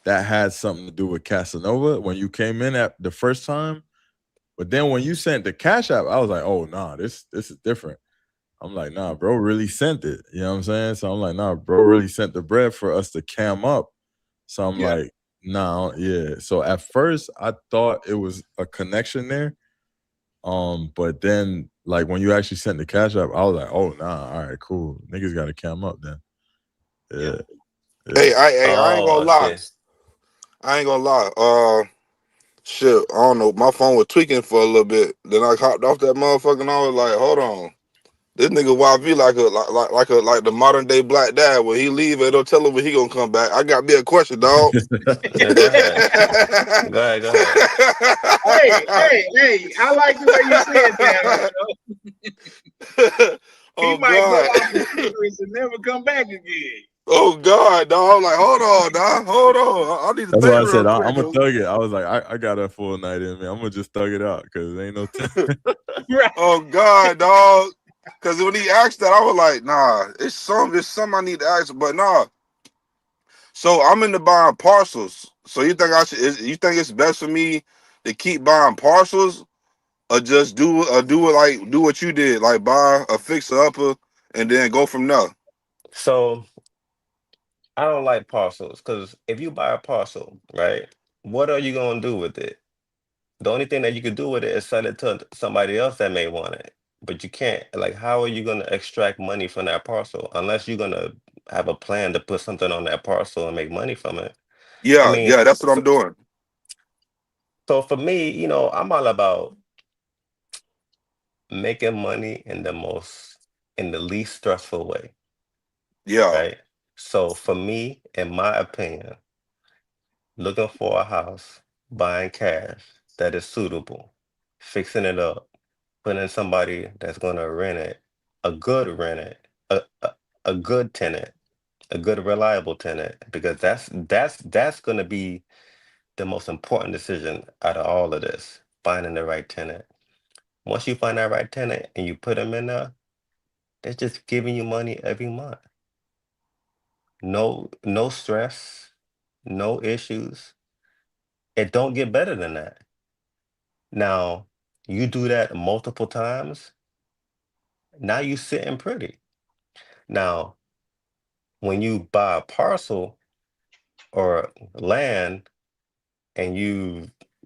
Speaker 15: that had something to do with Casanova when you came in at the first time. But then when you sent the Cash App, I was like, oh nah, this is different. I'm like, nah, bro really sent it. You know what I'm saying? So I'm like, nah, bro really sent the bread for us to cam up. So I'm
Speaker 3: Yeah.
Speaker 15: like, nah, yeah. So at first I thought it was a connection there. But then like when you actually sent the Cash App, I was like, oh nah, all right, cool. Niggas gotta cam up then. Yeah.
Speaker 12: Hey,
Speaker 15: Yeah.
Speaker 12: I ain't gonna
Speaker 16: Oh
Speaker 12: lie.
Speaker 16: shit.
Speaker 12: I ain't gonna lie. Shit, I don't know. My phone was tweaking for a little bit. Then I hopped off that motherfucker and I was like, hold on. This nigga YV like the modern day Black Dad. When he leave, they don't tell him when he gonna come back. I got me a question, dog.
Speaker 16: Yeah, go ahead. Go ahead. Go ahead.
Speaker 1: Hey, I like the way you said that. He
Speaker 12: Oh
Speaker 1: might go
Speaker 12: God.
Speaker 1: off the secrets and never come back again.
Speaker 12: Oh God, dog. Like, hold on, dog. Hold on. I need to
Speaker 15: That's
Speaker 12: think
Speaker 15: why I
Speaker 12: real
Speaker 15: said
Speaker 12: quick,
Speaker 15: I'm gonna
Speaker 12: dude.
Speaker 15: thug it. I was like, I got a full night in me. I'm gonna just thug it out because ain't no time.
Speaker 1: Right.
Speaker 12: Oh God, dog. Cause when he asked that, I was like, nah, it's something I need to ask, but nah. So I'm into buying parcels. So you think you think it's best for me to keep buying parcels or just do what you did, like buy a fixer upper and then go from there?
Speaker 16: So I don't like parcels because if you buy a parcel, right, what are you gonna do with it? The only thing that you could do with it is sell it to somebody else that may want it. But you can't, like, how are you gonna extract money from that parcel unless you're gonna have a plan to put something on that parcel and make money from it? I mean,
Speaker 12: Yeah, that's what I'm doing.
Speaker 16: so for me, I'm all about making money in the least stressful way,
Speaker 12: Yeah.
Speaker 16: right? So for me, in my opinion, looking for a house, buying cash that is suitable, fixing it up, putting somebody that's gonna rent it, a good rent it, a good tenant, a good reliable tenant, because that's gonna be the most important decision out of all of this, finding the right tenant. Once you find that right tenant and you put them in there, they're just giving you money every month. No stress, no issues. It don't get better than that. Now, you do that multiple times, now you sitting pretty. Now, when you buy a parcel or land and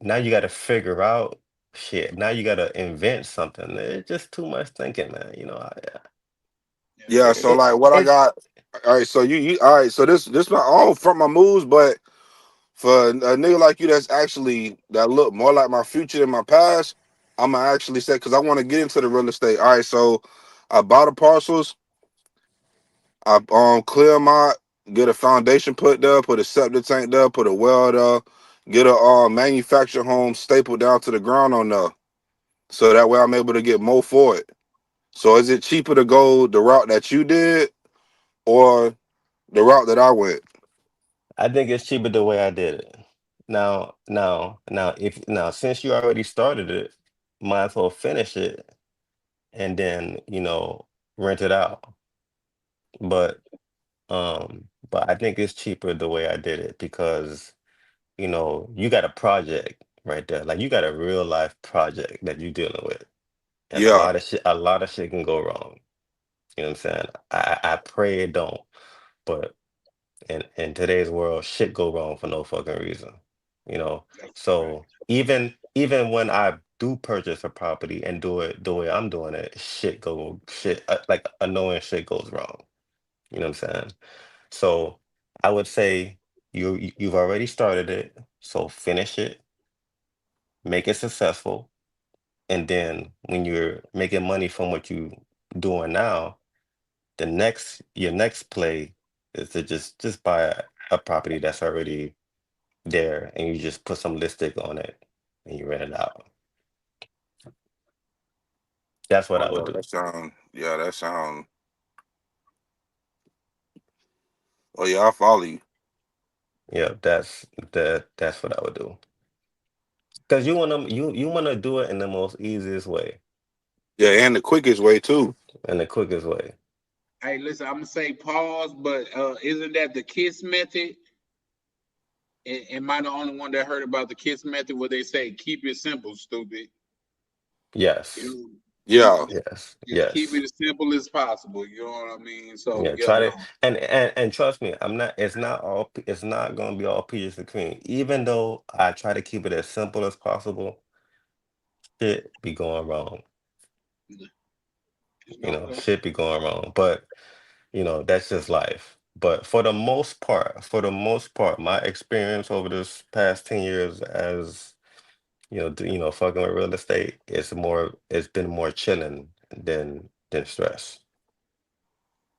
Speaker 16: now you got to figure out shit. Now you got to invent something. It's just too much thinking, man.
Speaker 12: Yeah, so
Speaker 16: It,
Speaker 12: like what I
Speaker 16: it,
Speaker 12: got. All right, so you all right, so this my own from my moves, but for a nigga like you that look more like my future than my past, I'ma actually say because I want to get into the real estate. All right, so I bought the parcels, I clear them out, get a foundation put there, put a septic tank there, put a well there, get a manufactured home stapled down to the ground on there. So that way I'm able to get more for it. So is it cheaper to go the route that you did or the route that I went?
Speaker 16: I think it's cheaper the way I did it. Now, since you already started it, might as well finish it and then, rent it out. But but I think it's cheaper the way I did it because, you got a project right there. Like you got a real life project that you're dealing with. And
Speaker 12: Yeah.
Speaker 16: a lot of shit can go wrong. You know what I'm saying? I pray it don't, but in today's world, shit go wrong for no fucking reason. You know, so even when I do purchase a property and do it the way I'm doing it, like annoying shit goes wrong. You know what I'm saying? So I would say you've already started it, so finish it, make it successful, and then when you're making money from what you doing now, your next play is to just buy a property that's already there and you just put some lipstick on it and you rent it out. That's what
Speaker 12: Oh
Speaker 16: I would
Speaker 12: yeah,
Speaker 16: do.
Speaker 12: that sound. Oh yeah, I follow you.
Speaker 16: Yeah, that's what I would do. Because you wanna do it in the most easiest way
Speaker 12: Yeah, and the quickest way too.
Speaker 16: and the quickest way.
Speaker 3: Hey, listen, I'm gonna say pause, but isn't that the KISS method? Am I the only one that heard about the KISS method where they say keep it simple, stupid? You
Speaker 16: Yes.
Speaker 3: know, keep
Speaker 12: Yeah.
Speaker 16: Yes.
Speaker 3: just keep
Speaker 16: Yes.
Speaker 3: it as simple as possible. You know what I mean? So
Speaker 16: Yeah,
Speaker 3: yeah,
Speaker 16: try to
Speaker 3: no.
Speaker 16: and trust me, it's not gonna be all peaches and cream. Even though I try to keep it as simple as possible, shit be going wrong.
Speaker 3: Okay.
Speaker 16: Shit be going wrong. But that's just life. But for the most part, my experience over this past 10 years as fucking with real estate, it's been more chilling than than stress.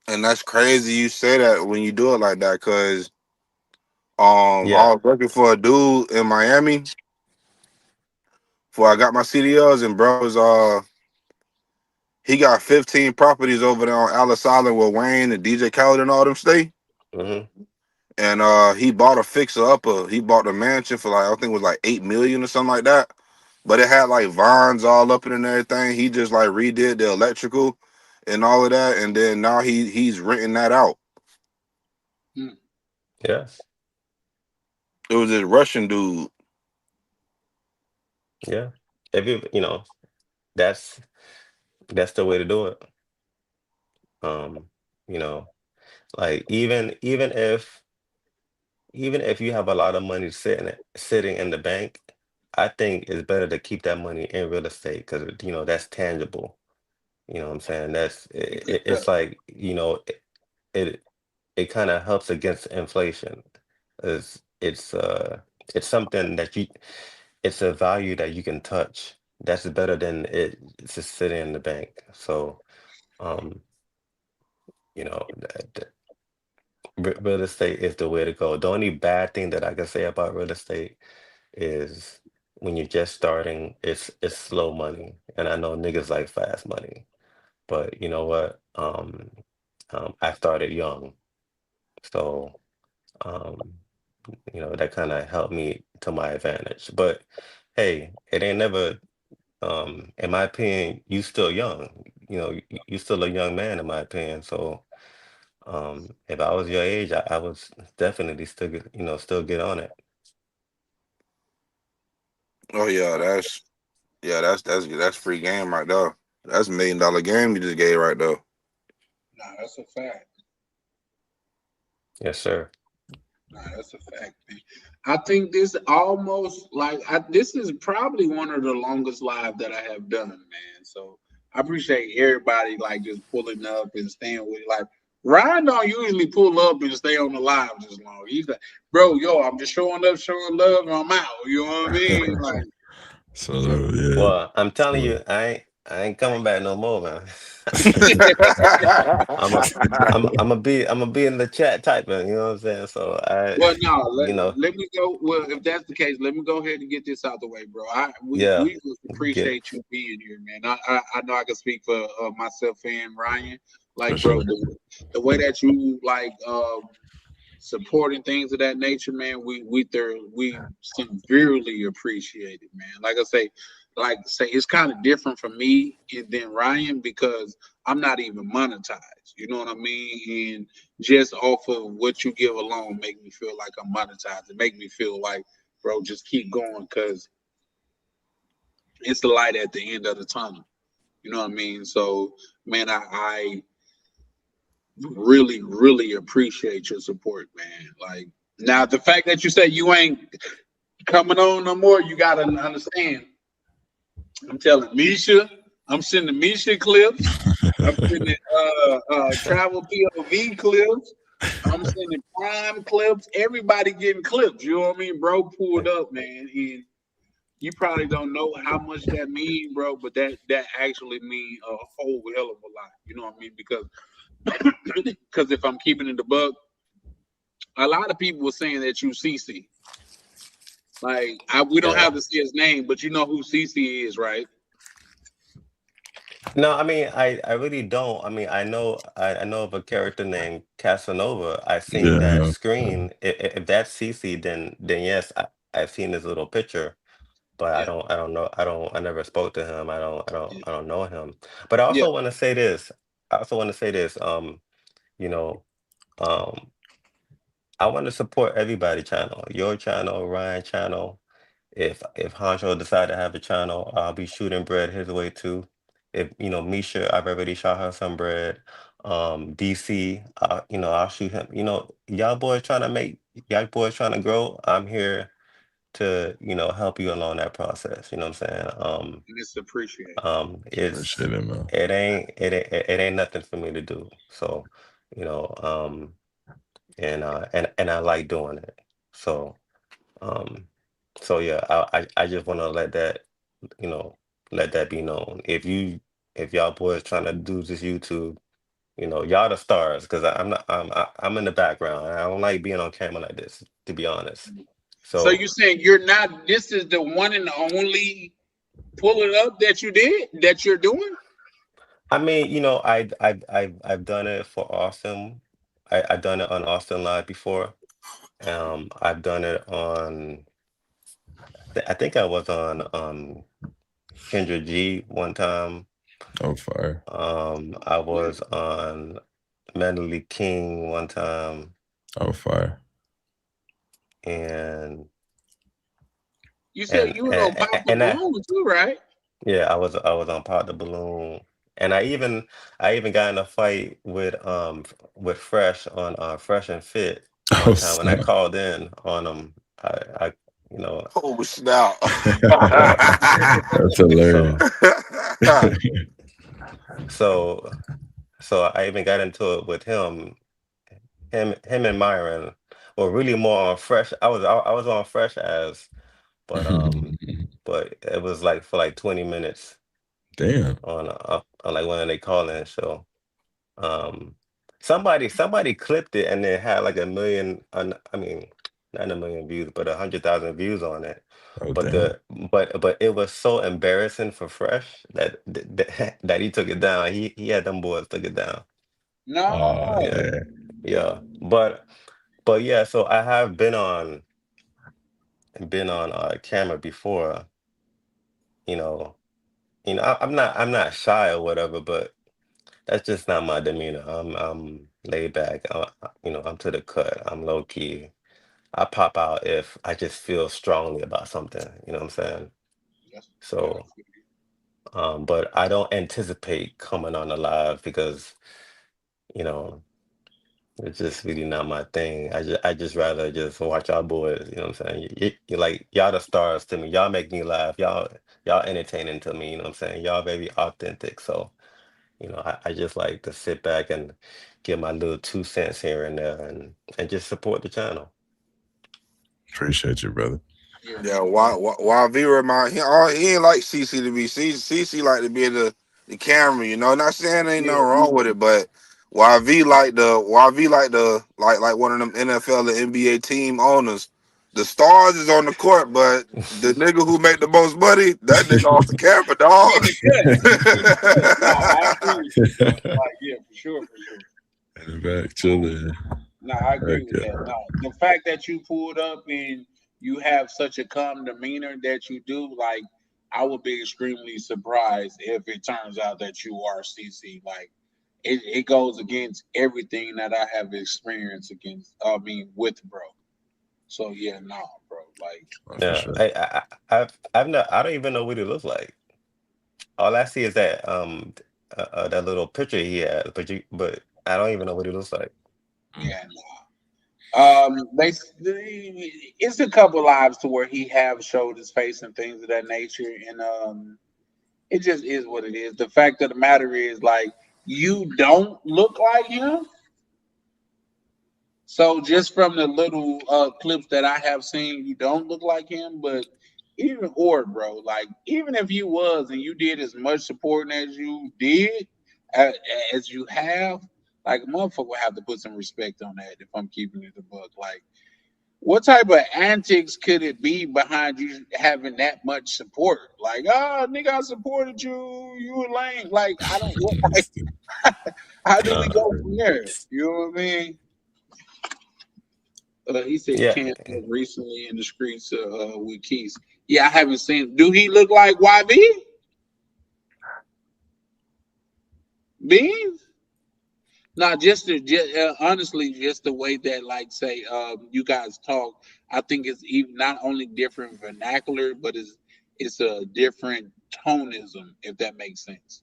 Speaker 12: And that's crazy you say that when you do it like that, cause I
Speaker 16: Yeah.
Speaker 12: was working for a dude in Miami before I got my CDLs, and bro was he got 15 properties over there on Alice Island where Wayne and DJ Khaled and all them stay.
Speaker 16: Mm-hmm.
Speaker 12: And he bought a fixer upper. He bought the mansion for like I think it was like 8 million or something like that. But it had like vines all up in it and everything. He just like redid the electrical and all of that, and then now he's renting that out.
Speaker 16: Yes.
Speaker 12: It was this Russian dude.
Speaker 16: Yeah. If you know, that's the way to do it. You know, like even if you have a lot of money sitting in the bank, I think it's better to keep that money in real estate because that's tangible. You know what I'm saying? It's like it it kind of helps against inflation. It's something that it's a value that you can touch. That's better than it just sitting in the bank. So um, real estate is the way to go. The only bad thing that I can say about real estate is when you're just starting, it's slow money. And I know niggas like fast money, but you know what? I started young, so um, that kind of helped me to my advantage. But hey, it ain't never, in my opinion, you still young. You still a young man in my opinion. So if I was your age, I was definitely still get on it.
Speaker 12: Oh yeah, that's free game right there. That's $1 million game you just gave right there.
Speaker 3: Nah, that's a fact.
Speaker 16: Yes, sir.
Speaker 3: Nah, that's a fact, man. I think this almost like this is probably one of the longest live that I have done, man. So I appreciate everybody like just pulling up and staying with it. Like Ryan don't usually pull up and stay on the live this long. He's like, bro, yo, I'm just showing up, showing love, and I'm out. You know what I mean? Like,
Speaker 15: So yeah.
Speaker 16: Well, I'm telling you, I ain't coming back no more, man. I'm a be in the chat typing, you know what I'm saying? So
Speaker 3: well, no,
Speaker 16: you know,
Speaker 3: let me go. Well, if that's the case, let me go ahead and get this out the way, bro.
Speaker 16: yeah,
Speaker 3: We just
Speaker 16: get
Speaker 3: appreciate you being here, man. I know I can speak for myself and Ryan.
Speaker 15: For
Speaker 3: Like,
Speaker 15: sure.
Speaker 3: bro, the way that you like supporting things of that nature, man, we severely appreciate it, man. Like I say, it's kind of different for me than Ryan because I'm not even monetized. You know what I mean? And just off of what you give alone, make me feel like I'm monetized. It make me feel like, bro, just keep going because it's the light at the end of the tunnel. You know what I mean? So, man, I really, really appreciate your support, man. Like now, the fact that you say you ain't coming on no more, you gotta understand. I'm telling Misha, I'm sending Misha clips. I'm sending travel POV clips. I'm sending prime clips. Everybody getting clips. You know what I mean? Bro pulled up, man. And you probably don't know how much that mean, bro, but that actually mean a whole hell of a lot. You know what I mean? Because if I'm keeping it a buck, a lot of people were saying that you CC. Like we don't
Speaker 16: yeah.
Speaker 3: have to see his name, but you know who CC is, right?
Speaker 16: No, I mean, I really don't. I mean, I know of a character named Casanova. I seen that
Speaker 15: Yeah.
Speaker 16: screen. If that's CC, then yes, I've seen his little picture, but
Speaker 3: Yeah,
Speaker 16: I don't know. I never spoke to him.
Speaker 3: yeah,
Speaker 16: I don't know him. But I
Speaker 3: yeah.
Speaker 16: also want to say this. I also want to say this. You know, um, I want to support everybody channel. Your channel, Ryan channel. If Honcho decide to have a channel, I'll be shooting bread his way too. If Misha, I've already shot her some bread. DC, I'll shoot him. Y'all boys trying to grow. I'm here to help you along that process. You know what I'm saying?
Speaker 3: And it's appreciated.
Speaker 16: It's
Speaker 15: Appreciate it, man.
Speaker 16: it ain't nothing for me to do. So, you know, and I like doing it. So, um, so yeah, I just want to you know, let that be known. If you if y'all boys trying to do this YouTube, y'all the stars, because I'm not. I'm in the background. I don't like being on camera like this, to be honest.
Speaker 3: So you saying you're not? This is the one and only pull it up that you did that you're doing?
Speaker 16: I mean, I've done it for Austin. I've done it on Austin Live before. I've done it on. I think I was on Kendra G one time.
Speaker 15: Oh, fire.
Speaker 16: I was on Medley King one time,
Speaker 15: Oh, fire.
Speaker 16: and
Speaker 3: You said you was on Pop the Balloon too, right?
Speaker 16: yeah, I was on Pop the Balloon, and I even got in a fight with Fresh on Fresh and Fit one time when I called in on him. I
Speaker 12: Oh snap!
Speaker 15: That's hilarious.
Speaker 16: So I even got into it with him and Myron. Well, really more on Fresh. I was on Fresh as, but but it was like for like 20 minutes.
Speaker 15: Damn.
Speaker 16: On like one of they call-in show. Somebody clipped it and it had like 1 million. I mean, not 1 million views, but 100,000 views on it.
Speaker 15: Oh,
Speaker 16: But
Speaker 15: damn.
Speaker 16: but it was so embarrassing for Fresh that he took it down. He had them boys took it down.
Speaker 3: No.
Speaker 16: Yeah. But yeah. So I have been on camera before. I'm not shy or whatever, but that's just not my demeanor. I'm laid back. I'm to the cut. I'm low key. I pop out if I just feel strongly about something. You know what I'm saying? So, but I don't anticipate coming on the live because, it's just really not my thing. I just rather just watch y'all boys. You know what I'm saying? You like y'all the stars to me. Y'all make me laugh. Y'all entertaining to me. You know what I'm saying? Y'all very authentic. So. I just like to sit back and give my little 2 cents here and there and just support the channel.
Speaker 15: Appreciate you, brother.
Speaker 12: Yeah, YV remind he ain't like CC to be. CC like to be in the camera, Not saying ain't nothing wrong with it, but YV like one of them NFL and NBA team owners. The stars is on the court, but the nigga who make the most money, that nigga off the camera, dog.
Speaker 3: I agree with you. Like, yeah, for sure.
Speaker 15: In the back, chilling.
Speaker 3: No, I agree with that. No, the fact that you pulled up and you have such a calm demeanor that you do, like, I would be extremely surprised if it turns out that you are CC. Like, it goes against everything that I have experienced with bro. So yeah, no, bro. Like,
Speaker 16: yeah, sure. I don't even know what it looks like. All I see is that that little picture he has, but I don't even know what it looks like.
Speaker 3: Yeah, it's a couple lives to where he have showed his face and things of that nature, and it just is what it is. The fact of the matter is, like, you don't look like him. So just from the little clips that I have seen, you don't look like him. But even bro, like, even if you was and you did as much supporting as you did, as you have, like, a motherfucker would have to put some respect on that if I'm keeping it a buck. Like, what type of antics could it be behind you having that much support? Like, nigga, I supported you. You were lame. Like, I don't like. How do we go from there? You know what I mean? He said canceled recently in the streets with Keith. Yeah, I haven't seen. Do he look like YB? Beans? No, honestly, just the way that, like, say, you guys talk, I think it's even not only different vernacular, but it's a different tonism, if that makes sense.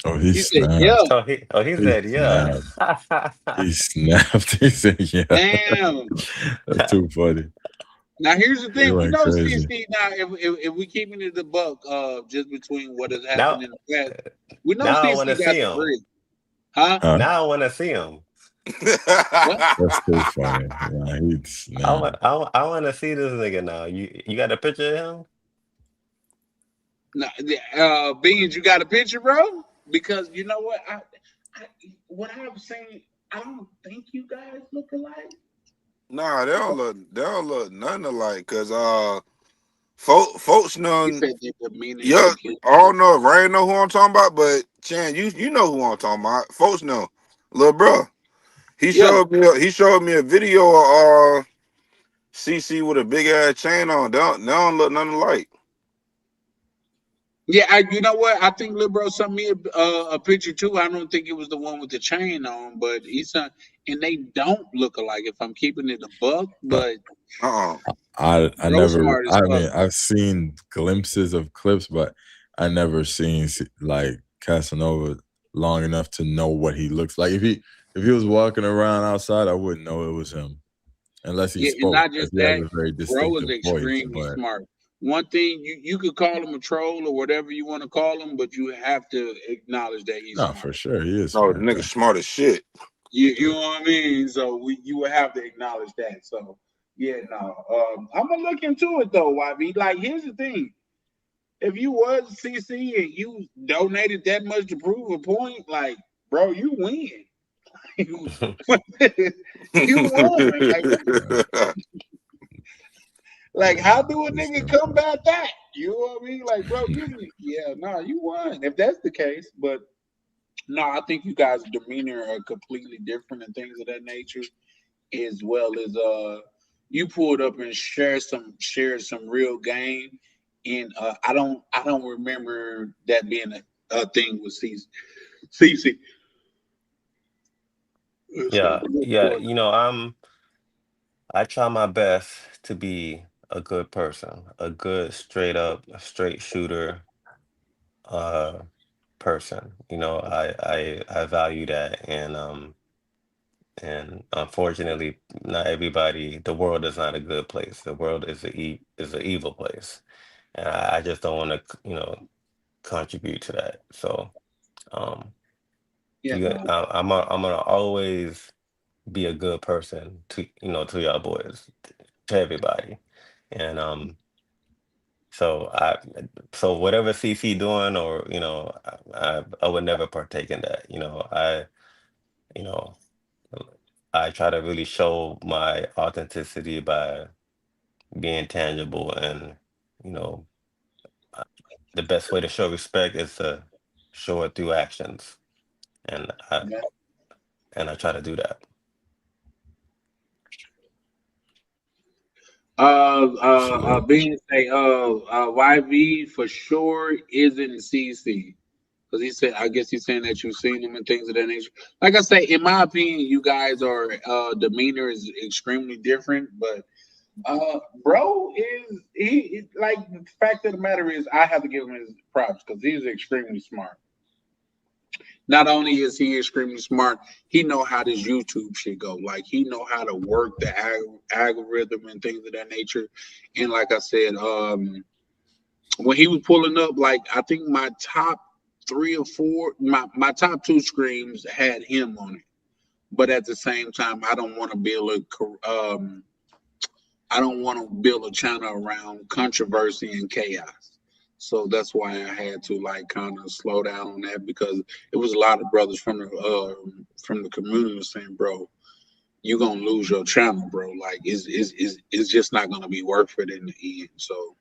Speaker 15: Oh, he snapped.
Speaker 3: Said, yeah.
Speaker 16: He said, yeah.
Speaker 15: He snapped. He said, yeah.
Speaker 3: Damn.
Speaker 15: That's too funny.
Speaker 3: Now, here's the thing. We know
Speaker 15: crazy.
Speaker 3: CC now, if we keeping it the buck, just between what has happened in the past, we know
Speaker 16: now
Speaker 3: CC
Speaker 16: I want to see him.
Speaker 3: Huh?
Speaker 16: Now I want to see him.
Speaker 15: That's too funny.
Speaker 16: I want to see this nigga now. You got a picture of him?
Speaker 3: No, Beans, you got a picture, bro? Because you know what, what I've seen, I don't think you guys look alike.
Speaker 12: Nah, they don't look nothing alike. Cause folks
Speaker 3: You
Speaker 12: none.
Speaker 3: said their demeanor is
Speaker 12: Yeah,
Speaker 3: completely
Speaker 12: I don't
Speaker 3: different.
Speaker 12: know. Rain know who I'm talking about, but Chan, you know who I'm talking about. Folks know, little bro. He
Speaker 3: Yeah,
Speaker 12: showed me a video of CC with a big ass chain on. They don't look nothing alike.
Speaker 3: yeah. You know what? I think Lil Bro sent me a picture too. I don't think it was the one with the chain on, but and they don't look alike. If I'm keeping it a buck, but
Speaker 15: I
Speaker 3: Bro
Speaker 15: never.
Speaker 3: smart as
Speaker 15: I
Speaker 3: fuck.
Speaker 15: mean, I've seen glimpses of clips, but I never seen like Casanova long enough to know what he looks like. If he was walking around outside, I wouldn't know it was him unless he
Speaker 3: Yeah, and
Speaker 15: spoke,
Speaker 3: not
Speaker 15: because
Speaker 3: just
Speaker 15: he has
Speaker 3: that,
Speaker 15: a very
Speaker 3: Bro is
Speaker 15: distinctive voice.
Speaker 3: extremely
Speaker 15: But
Speaker 3: smart. One thing you could call him a troll or whatever you want to call him, but you have to acknowledge that he's
Speaker 15: no,
Speaker 3: smart.
Speaker 15: for sure he is
Speaker 12: No, the
Speaker 15: smart.
Speaker 12: nigga smart as shit.
Speaker 3: You know what I mean? So you would have to acknowledge that. So yeah, no. I'm gonna look into it though, YB. Like, here's the thing: if you was CC and you donated that much to prove a point, like, bro, you win. You won. Like, how do a nigga combat that? You know what I mean? Like, bro, you won. If that's the case, but no, I think you guys' demeanor are completely different and things of that nature, as well as you pulled up and shared some real game, and I don't remember that being a thing with CC.
Speaker 16: Yeah, yeah. You know, I try my best to be a good person, a good straight shooter person. You know, I value that, and unfortunately, not everybody. The world is not a good place. The world is an evil place, and I just don't want to, contribute to that. So, um,
Speaker 3: Yeah,
Speaker 16: I'm gonna always be a good person to to y'all boys, to everybody, and so whatever CC doing, or I would never partake in that. You know I try to really show my authenticity by being tangible, and you know uh, the best way to show respect is to show it through actions, and I try to do that.
Speaker 3: Being say, YV for sure isn't CC. Because he said, I guess he's saying that you've seen him and things of that nature. Like I say, in my opinion, you guys are demeanor is extremely different. But bro he like, the fact of the matter is, I have to give him his props because he's extremely smart. Not only is he extremely smart, he know how this YouTube shit go. Like, he know how to work the algorithm and things of that nature. And like I said, when he was pulling up, like, I think my top 3 or 4, my top 2 screams had him on it. But at the same time, I don't want to build a channel around controversy and chaos. So that's why I had to, like, kind of slow down on that, because it was a lot of brothers from the community saying, bro, you're gonna lose your channel, bro. Like, it's just not gonna be worth it in the end. So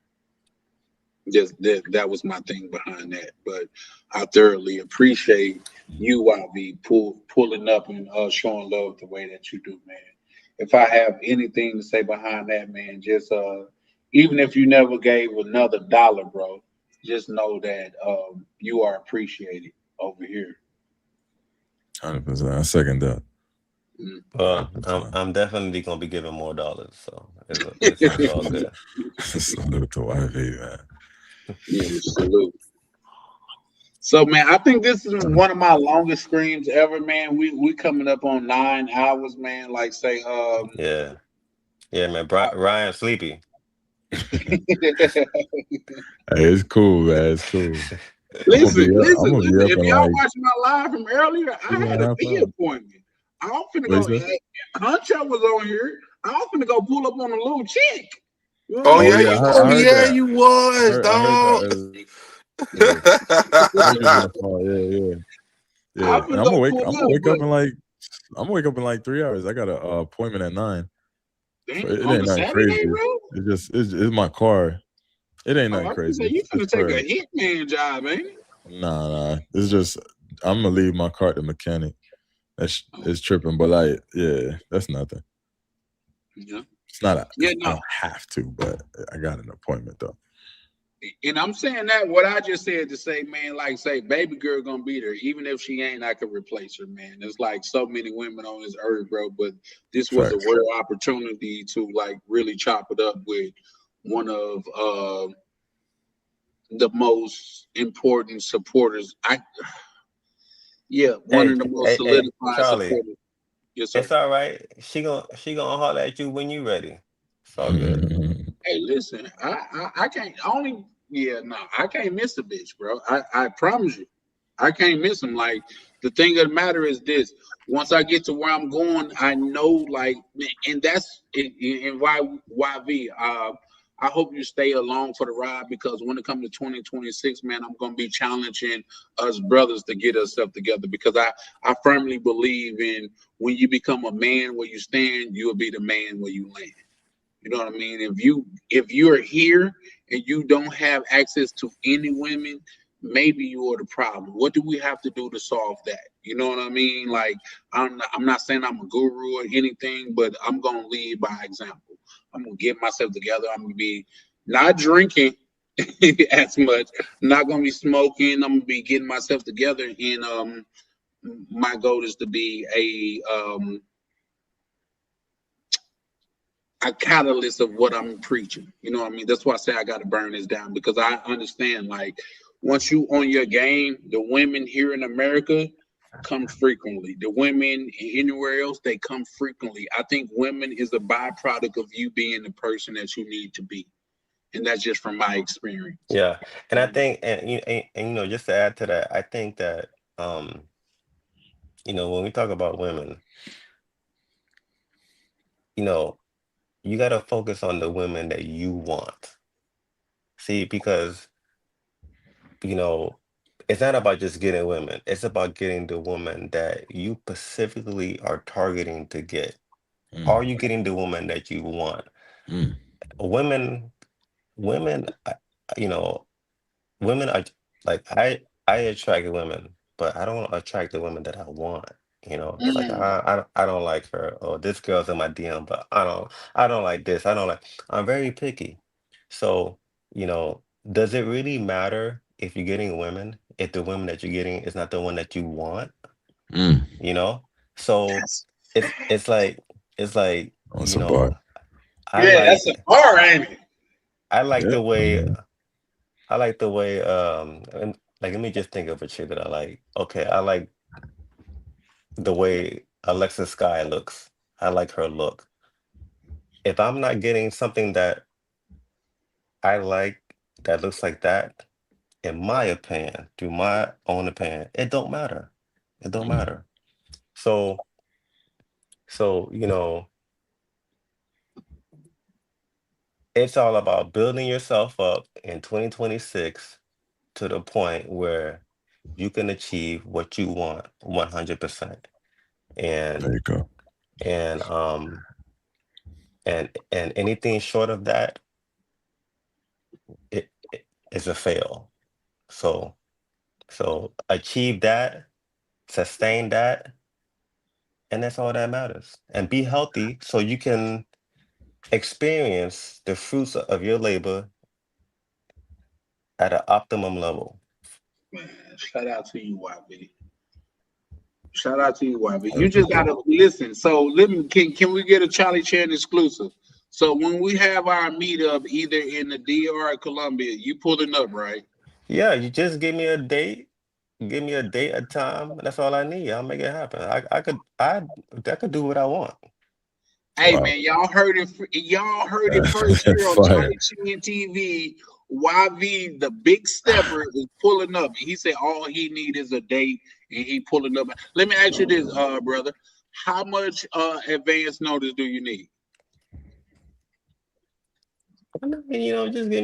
Speaker 3: just that was my thing behind that. But I thoroughly appreciate you, YB, pulling up and showing love the way that you do, man. If I have anything to say behind that, man, just even if you never gave another dollar, bro, just know that you are appreciated over here.
Speaker 15: 100%. I second that.
Speaker 16: Well, I'm definitely gonna be giving more dollars, so it's all good.
Speaker 15: Salute to YV, man.
Speaker 3: Yeah, salute. So, man, I think this is one of my longest streams ever, man. We coming up on 9 hours, man. Like, say,
Speaker 16: Yeah, man. Ryan sleepy.
Speaker 15: Hey, it's cool, man. It's cool.
Speaker 3: Listen.
Speaker 15: If
Speaker 3: If y'all watching my live from earlier, I had a bee appointment. I was finna go. Huncho was on here. I was finna go pull up on a little chick.
Speaker 12: You was, dog.
Speaker 15: Yeah. Let me use my car. Yeah.
Speaker 3: I'm
Speaker 15: And
Speaker 3: gonna go pull
Speaker 15: I'm gonna
Speaker 3: up,
Speaker 15: wake
Speaker 3: but
Speaker 15: up in like 3 hours. I got an appointment at 9. So
Speaker 3: damn,
Speaker 15: it
Speaker 3: on
Speaker 15: ain't
Speaker 3: a
Speaker 15: nothing
Speaker 3: Saturday,
Speaker 15: crazy.
Speaker 3: bro.
Speaker 15: It's my car. It ain't
Speaker 3: Oh,
Speaker 15: nothing
Speaker 3: I was
Speaker 15: crazy.
Speaker 3: gonna say you
Speaker 15: It's
Speaker 3: finna take
Speaker 15: for
Speaker 3: a hitman job, ain't it?
Speaker 15: nah. It's just I'm gonna leave my car at the mechanic. That's
Speaker 3: Oh,
Speaker 15: it's tripping, but like, yeah, that's nothing.
Speaker 3: yeah.
Speaker 15: It's not.
Speaker 3: Yeah,
Speaker 15: I
Speaker 3: no.
Speaker 15: don't have to, but I got an appointment though.
Speaker 3: And I'm saying that what I just said to say, man, like say, baby girl gonna be there. Even if she ain't, I could replace her, man. There's like so many women on this earth, bro. But this was a
Speaker 15: Facts.
Speaker 3: rare opportunity to like really chop it up with one of the most important supporters. One
Speaker 16: Hey,
Speaker 3: of the most
Speaker 16: hey,
Speaker 3: solidified
Speaker 16: Charlie.
Speaker 3: supporters. Yes, sir.
Speaker 16: It's all right. She gonna holler at you when you ready. It's all good.
Speaker 3: Hey, listen, I can't only no, I can't miss a bitch, bro. I promise you. I can't miss them. Like the thing of the matter is this: once I get to where I'm going, I know, like, and that's and why YV. I hope you stay along for the ride because when it comes to 2026, man, I'm gonna be challenging us brothers to get ourselves together because I firmly believe in when you become a man where you stand, you'll be the man where you land. You know what I mean? If you're here and you don't have access to any women, maybe you are the problem. What do we have to do to solve that? You know what I mean? Like I'm not saying I'm a guru or anything, but I'm gonna lead by example. I'm gonna get myself together. I'm gonna be not drinking as much, not gonna be smoking. I'm gonna be getting myself together, and my goal is to be a catalyst of what I'm preaching. You know what I mean? That's why I say I got to burn this down because I understand like once you on your game, the women here in America come frequently. The women anywhere else, they come frequently. I think women is a byproduct of you being the person that you need to be. And that's just from my experience.
Speaker 16: Yeah, and I think, just to add to that, I think that, when we talk about women, you got to focus on the women that you want. See, because, it's not about just getting women. It's about getting the woman that you specifically are targeting to get. Are you getting the woman that you want?
Speaker 15: Mm.
Speaker 16: Women, women, you know, women are like I attract women, but I don't attract the women that I want. Like I don't like her. Oh, this girl's in my DM, but I don't like this. I don't like. I'm very picky. So does it really matter if you're getting women if the women that you're getting is not the one that you want?
Speaker 15: Mm.
Speaker 16: You know, so
Speaker 3: That's
Speaker 16: it's like it's like
Speaker 15: That's a bar.
Speaker 16: I
Speaker 3: yeah, that's a
Speaker 16: like
Speaker 3: bar, ain't it?
Speaker 16: I like
Speaker 15: Yeah.
Speaker 16: the way I like the way and like let me just think of a chick that I like. Okay, I like the way Alexa Sky looks. I like her look. If I'm not getting something that I like that looks like that, in my opinion, through my own opinion, it don't matter. It don't
Speaker 15: Mm.
Speaker 16: matter. So so it's all about building yourself up in 2026 to the point where you can achieve what you want 100%.
Speaker 15: There
Speaker 16: And
Speaker 15: you go.
Speaker 16: and um and anything short of that, it is a fail. So achieve that, sustain that, and that's all that matters. And be healthy so you can experience the fruits of your labor at an optimum level.
Speaker 3: Man, shout out to you, YB. Shout out to you, YB.
Speaker 15: I
Speaker 3: You just
Speaker 15: appreciate
Speaker 3: gotta listen. So let me can we get a Charlie Chan exclusive? So when we have our meetup either in the DR or Columbia, you pulling up, right?
Speaker 16: Yeah, you just give me a date. Give me a date, a time. That's all I need. I'll make it happen. I could do what I want.
Speaker 3: Hey
Speaker 15: Wow.
Speaker 3: man, y'all heard it first here on
Speaker 15: Fire.
Speaker 3: Charlie Chan TV. YV, the big stepper, is pulling up. He said all he need is a date, and he pulling up. Let me ask you this, brother. How much advance notice do you need?
Speaker 16: I mean, just give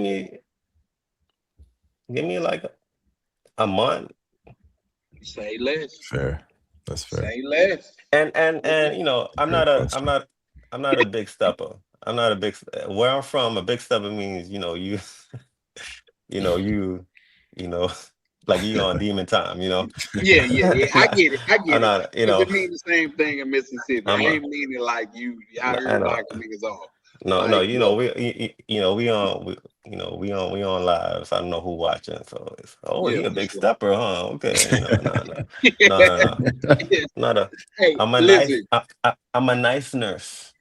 Speaker 16: me like A month.
Speaker 3: Say less.
Speaker 15: Fair. That's fair.
Speaker 3: Say less.
Speaker 16: And you know,
Speaker 15: Fair question.
Speaker 16: I'm not a big stepper. I'm not a big where I'm from, a big stepper means, you know, you you know, you know, like you on demon time, you know.
Speaker 3: Yeah. I get it.
Speaker 16: I'm not, you
Speaker 3: Because
Speaker 16: know,
Speaker 3: it means the same thing in Mississippi. I
Speaker 16: I'm a
Speaker 3: ain't meaning like you out
Speaker 16: I
Speaker 3: here
Speaker 16: know.
Speaker 3: knocking niggas off.
Speaker 16: No,
Speaker 3: Like,
Speaker 16: you know, you know, we on live, so I don't know who watching. So it's, oh,
Speaker 3: yeah,
Speaker 16: he a
Speaker 3: for
Speaker 16: big
Speaker 3: sure.
Speaker 16: stepper, huh? Okay, you know, no. Not a.
Speaker 3: Hey,
Speaker 16: I'm a nice.
Speaker 3: listen.
Speaker 16: I'm a nice nurse.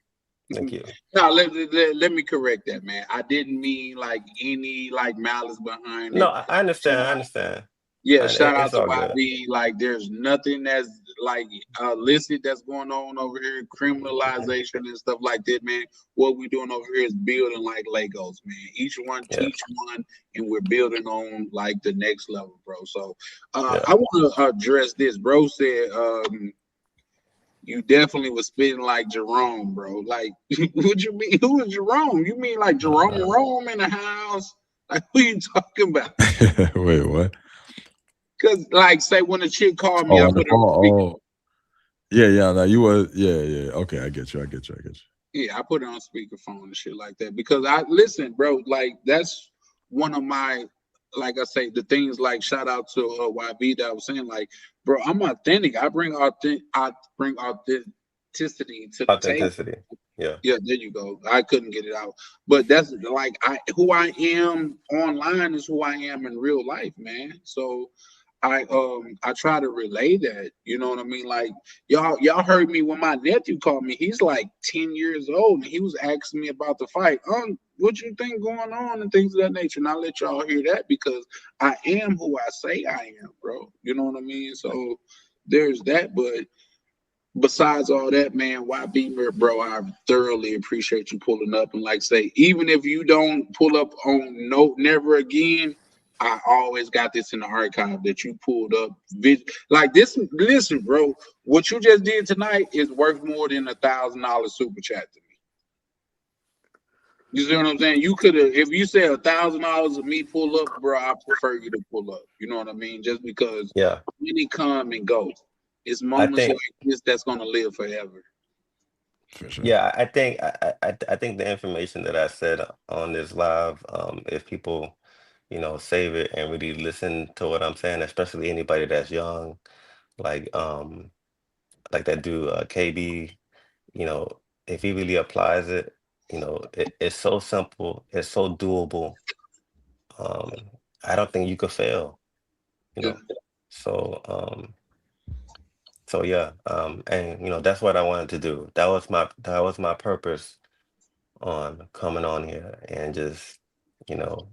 Speaker 16: Thank you.
Speaker 3: No, let me correct that, man. I didn't mean like any like malice behind
Speaker 16: No,
Speaker 3: it.
Speaker 16: I understand. I understand.
Speaker 3: Yeah, shout out
Speaker 16: It's
Speaker 3: to
Speaker 16: all good.
Speaker 3: YB. Like, there's nothing that's like illicit that's going on over here, criminalization and stuff like that, man. What we're doing over here is building like Legos, man. Each one
Speaker 16: Yeah,
Speaker 3: teach one, and we're building on like the next level, bro. So,
Speaker 16: yeah.
Speaker 3: I want to address this. Bro said, you definitely was spitting like Jerome, bro. Like, what you mean? Who is Jerome? You mean like Jerome Rome in the house? Like, who you talking about?
Speaker 15: Wait, what?
Speaker 3: Cause like, say when a chick called me,
Speaker 15: Oh,
Speaker 3: I
Speaker 15: on the
Speaker 3: put it on speaker.
Speaker 15: phone. Oh, yeah. No, you was. Yeah. Okay, I get you.
Speaker 3: Yeah, I put it on speakerphone and shit like that. Because I listen, bro. Like, that's one of my, like I say, the things like shout out to YB that I was saying. Like, bro, I'm authentic. I bring authenticity to the table.
Speaker 16: Authenticity. Yeah.
Speaker 3: Yeah, there you go. I couldn't get it out, but that's like who I am online is who I am in real life, man. So I try to relay that. You know what I mean? Like, y'all heard me when my nephew called me. He's like 10 years old, and he was asking me about the fight. What you think going on and things of that nature. And I let y'all hear that because I am who I say I am, bro. You know what I mean? So there's that, but. Besides all that, man, YB, bro, I thoroughly appreciate you pulling up. And like say, even if you don't pull up on No Never Again, I always got this in the archive that you pulled up. Like this, listen, bro, what you just did tonight is worth more than $1,000 super chat to me. You see what I'm saying? You could have, if you said $1,000 of me pull up, bro, I prefer you to pull up. You know what I mean? Just because
Speaker 16: Yeah.
Speaker 3: many come and go. It's
Speaker 16: I
Speaker 3: moments
Speaker 16: think.
Speaker 3: like this that's gonna live forever.
Speaker 15: For sure.
Speaker 16: Yeah, I think I think the information that I said on this live, if people, you know, save it and really listen to what I'm saying, especially anybody that's young, like that dude KB, you know, if he really applies it, you know, it's so simple, it's so doable. I don't think you could fail, you
Speaker 3: Yeah.
Speaker 16: know. So yeah, and you know, that's what I wanted to do. That was my purpose on coming on here and just, you know,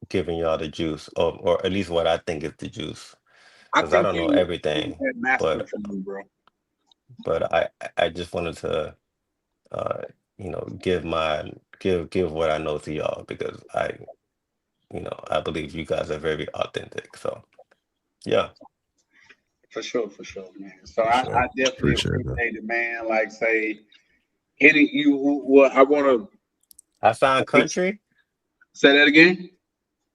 Speaker 16: giving y'all the juice, or at least what I think is the juice,
Speaker 3: I
Speaker 16: because I
Speaker 3: think
Speaker 16: don't know
Speaker 3: you
Speaker 16: everything,
Speaker 3: had mastered
Speaker 16: but
Speaker 3: from me, bro.
Speaker 16: I just wanted to you know, give what I know to y'all because I believe you guys are very authentic. So yeah.
Speaker 3: For sure, man. So
Speaker 15: For
Speaker 3: I
Speaker 15: sure.
Speaker 3: definitely
Speaker 15: Appreciate that.
Speaker 3: appreciate it, man. Like say any you what I wanna
Speaker 16: I sound country.
Speaker 3: say that again.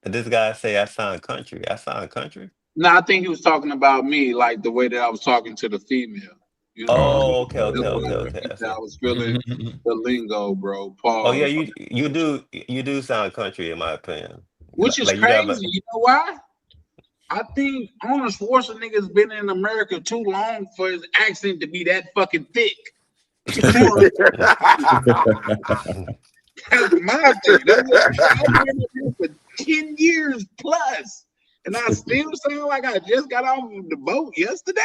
Speaker 16: And this guy say I sound country. I sound country.
Speaker 3: No, I think he was talking about me, like the way that I was talking to the female. You know what I
Speaker 16: Oh,
Speaker 3: mean?
Speaker 16: okay,
Speaker 3: That's what
Speaker 16: I
Speaker 3: he said.
Speaker 16: see.
Speaker 3: I was feeling the lingo, bro.
Speaker 16: Oh yeah,
Speaker 3: Pause.
Speaker 16: you do sound country in my opinion.
Speaker 3: Which is
Speaker 16: Like you got
Speaker 3: crazy. You know why? I think Arnold Schwarzenegger's been in America too long for his accent to be that fucking thick. You know what That's my thing. I've been here for 10 years plus, and I still sound like I just got off of the boat yesterday.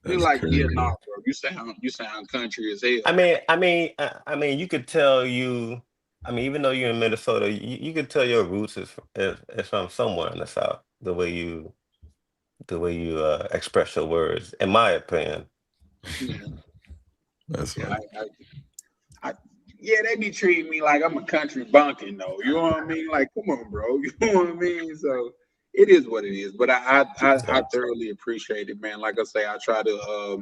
Speaker 3: You're like,
Speaker 15: crazy.
Speaker 3: yeah, nah, bro. You sound country as hell.
Speaker 16: I mean, you could tell even though you're in Minnesota, you could tell your roots is from somewhere in the South. The way you express your words, in my opinion.
Speaker 3: Yeah.
Speaker 15: That's
Speaker 3: Yeah,
Speaker 15: funny.
Speaker 3: yeah, they be treating me like I'm a country bumpkin, though. You know what I mean? Like, come on, bro. You know what I mean? So it is what it is. But I thoroughly appreciate it, man. Like I say, I try to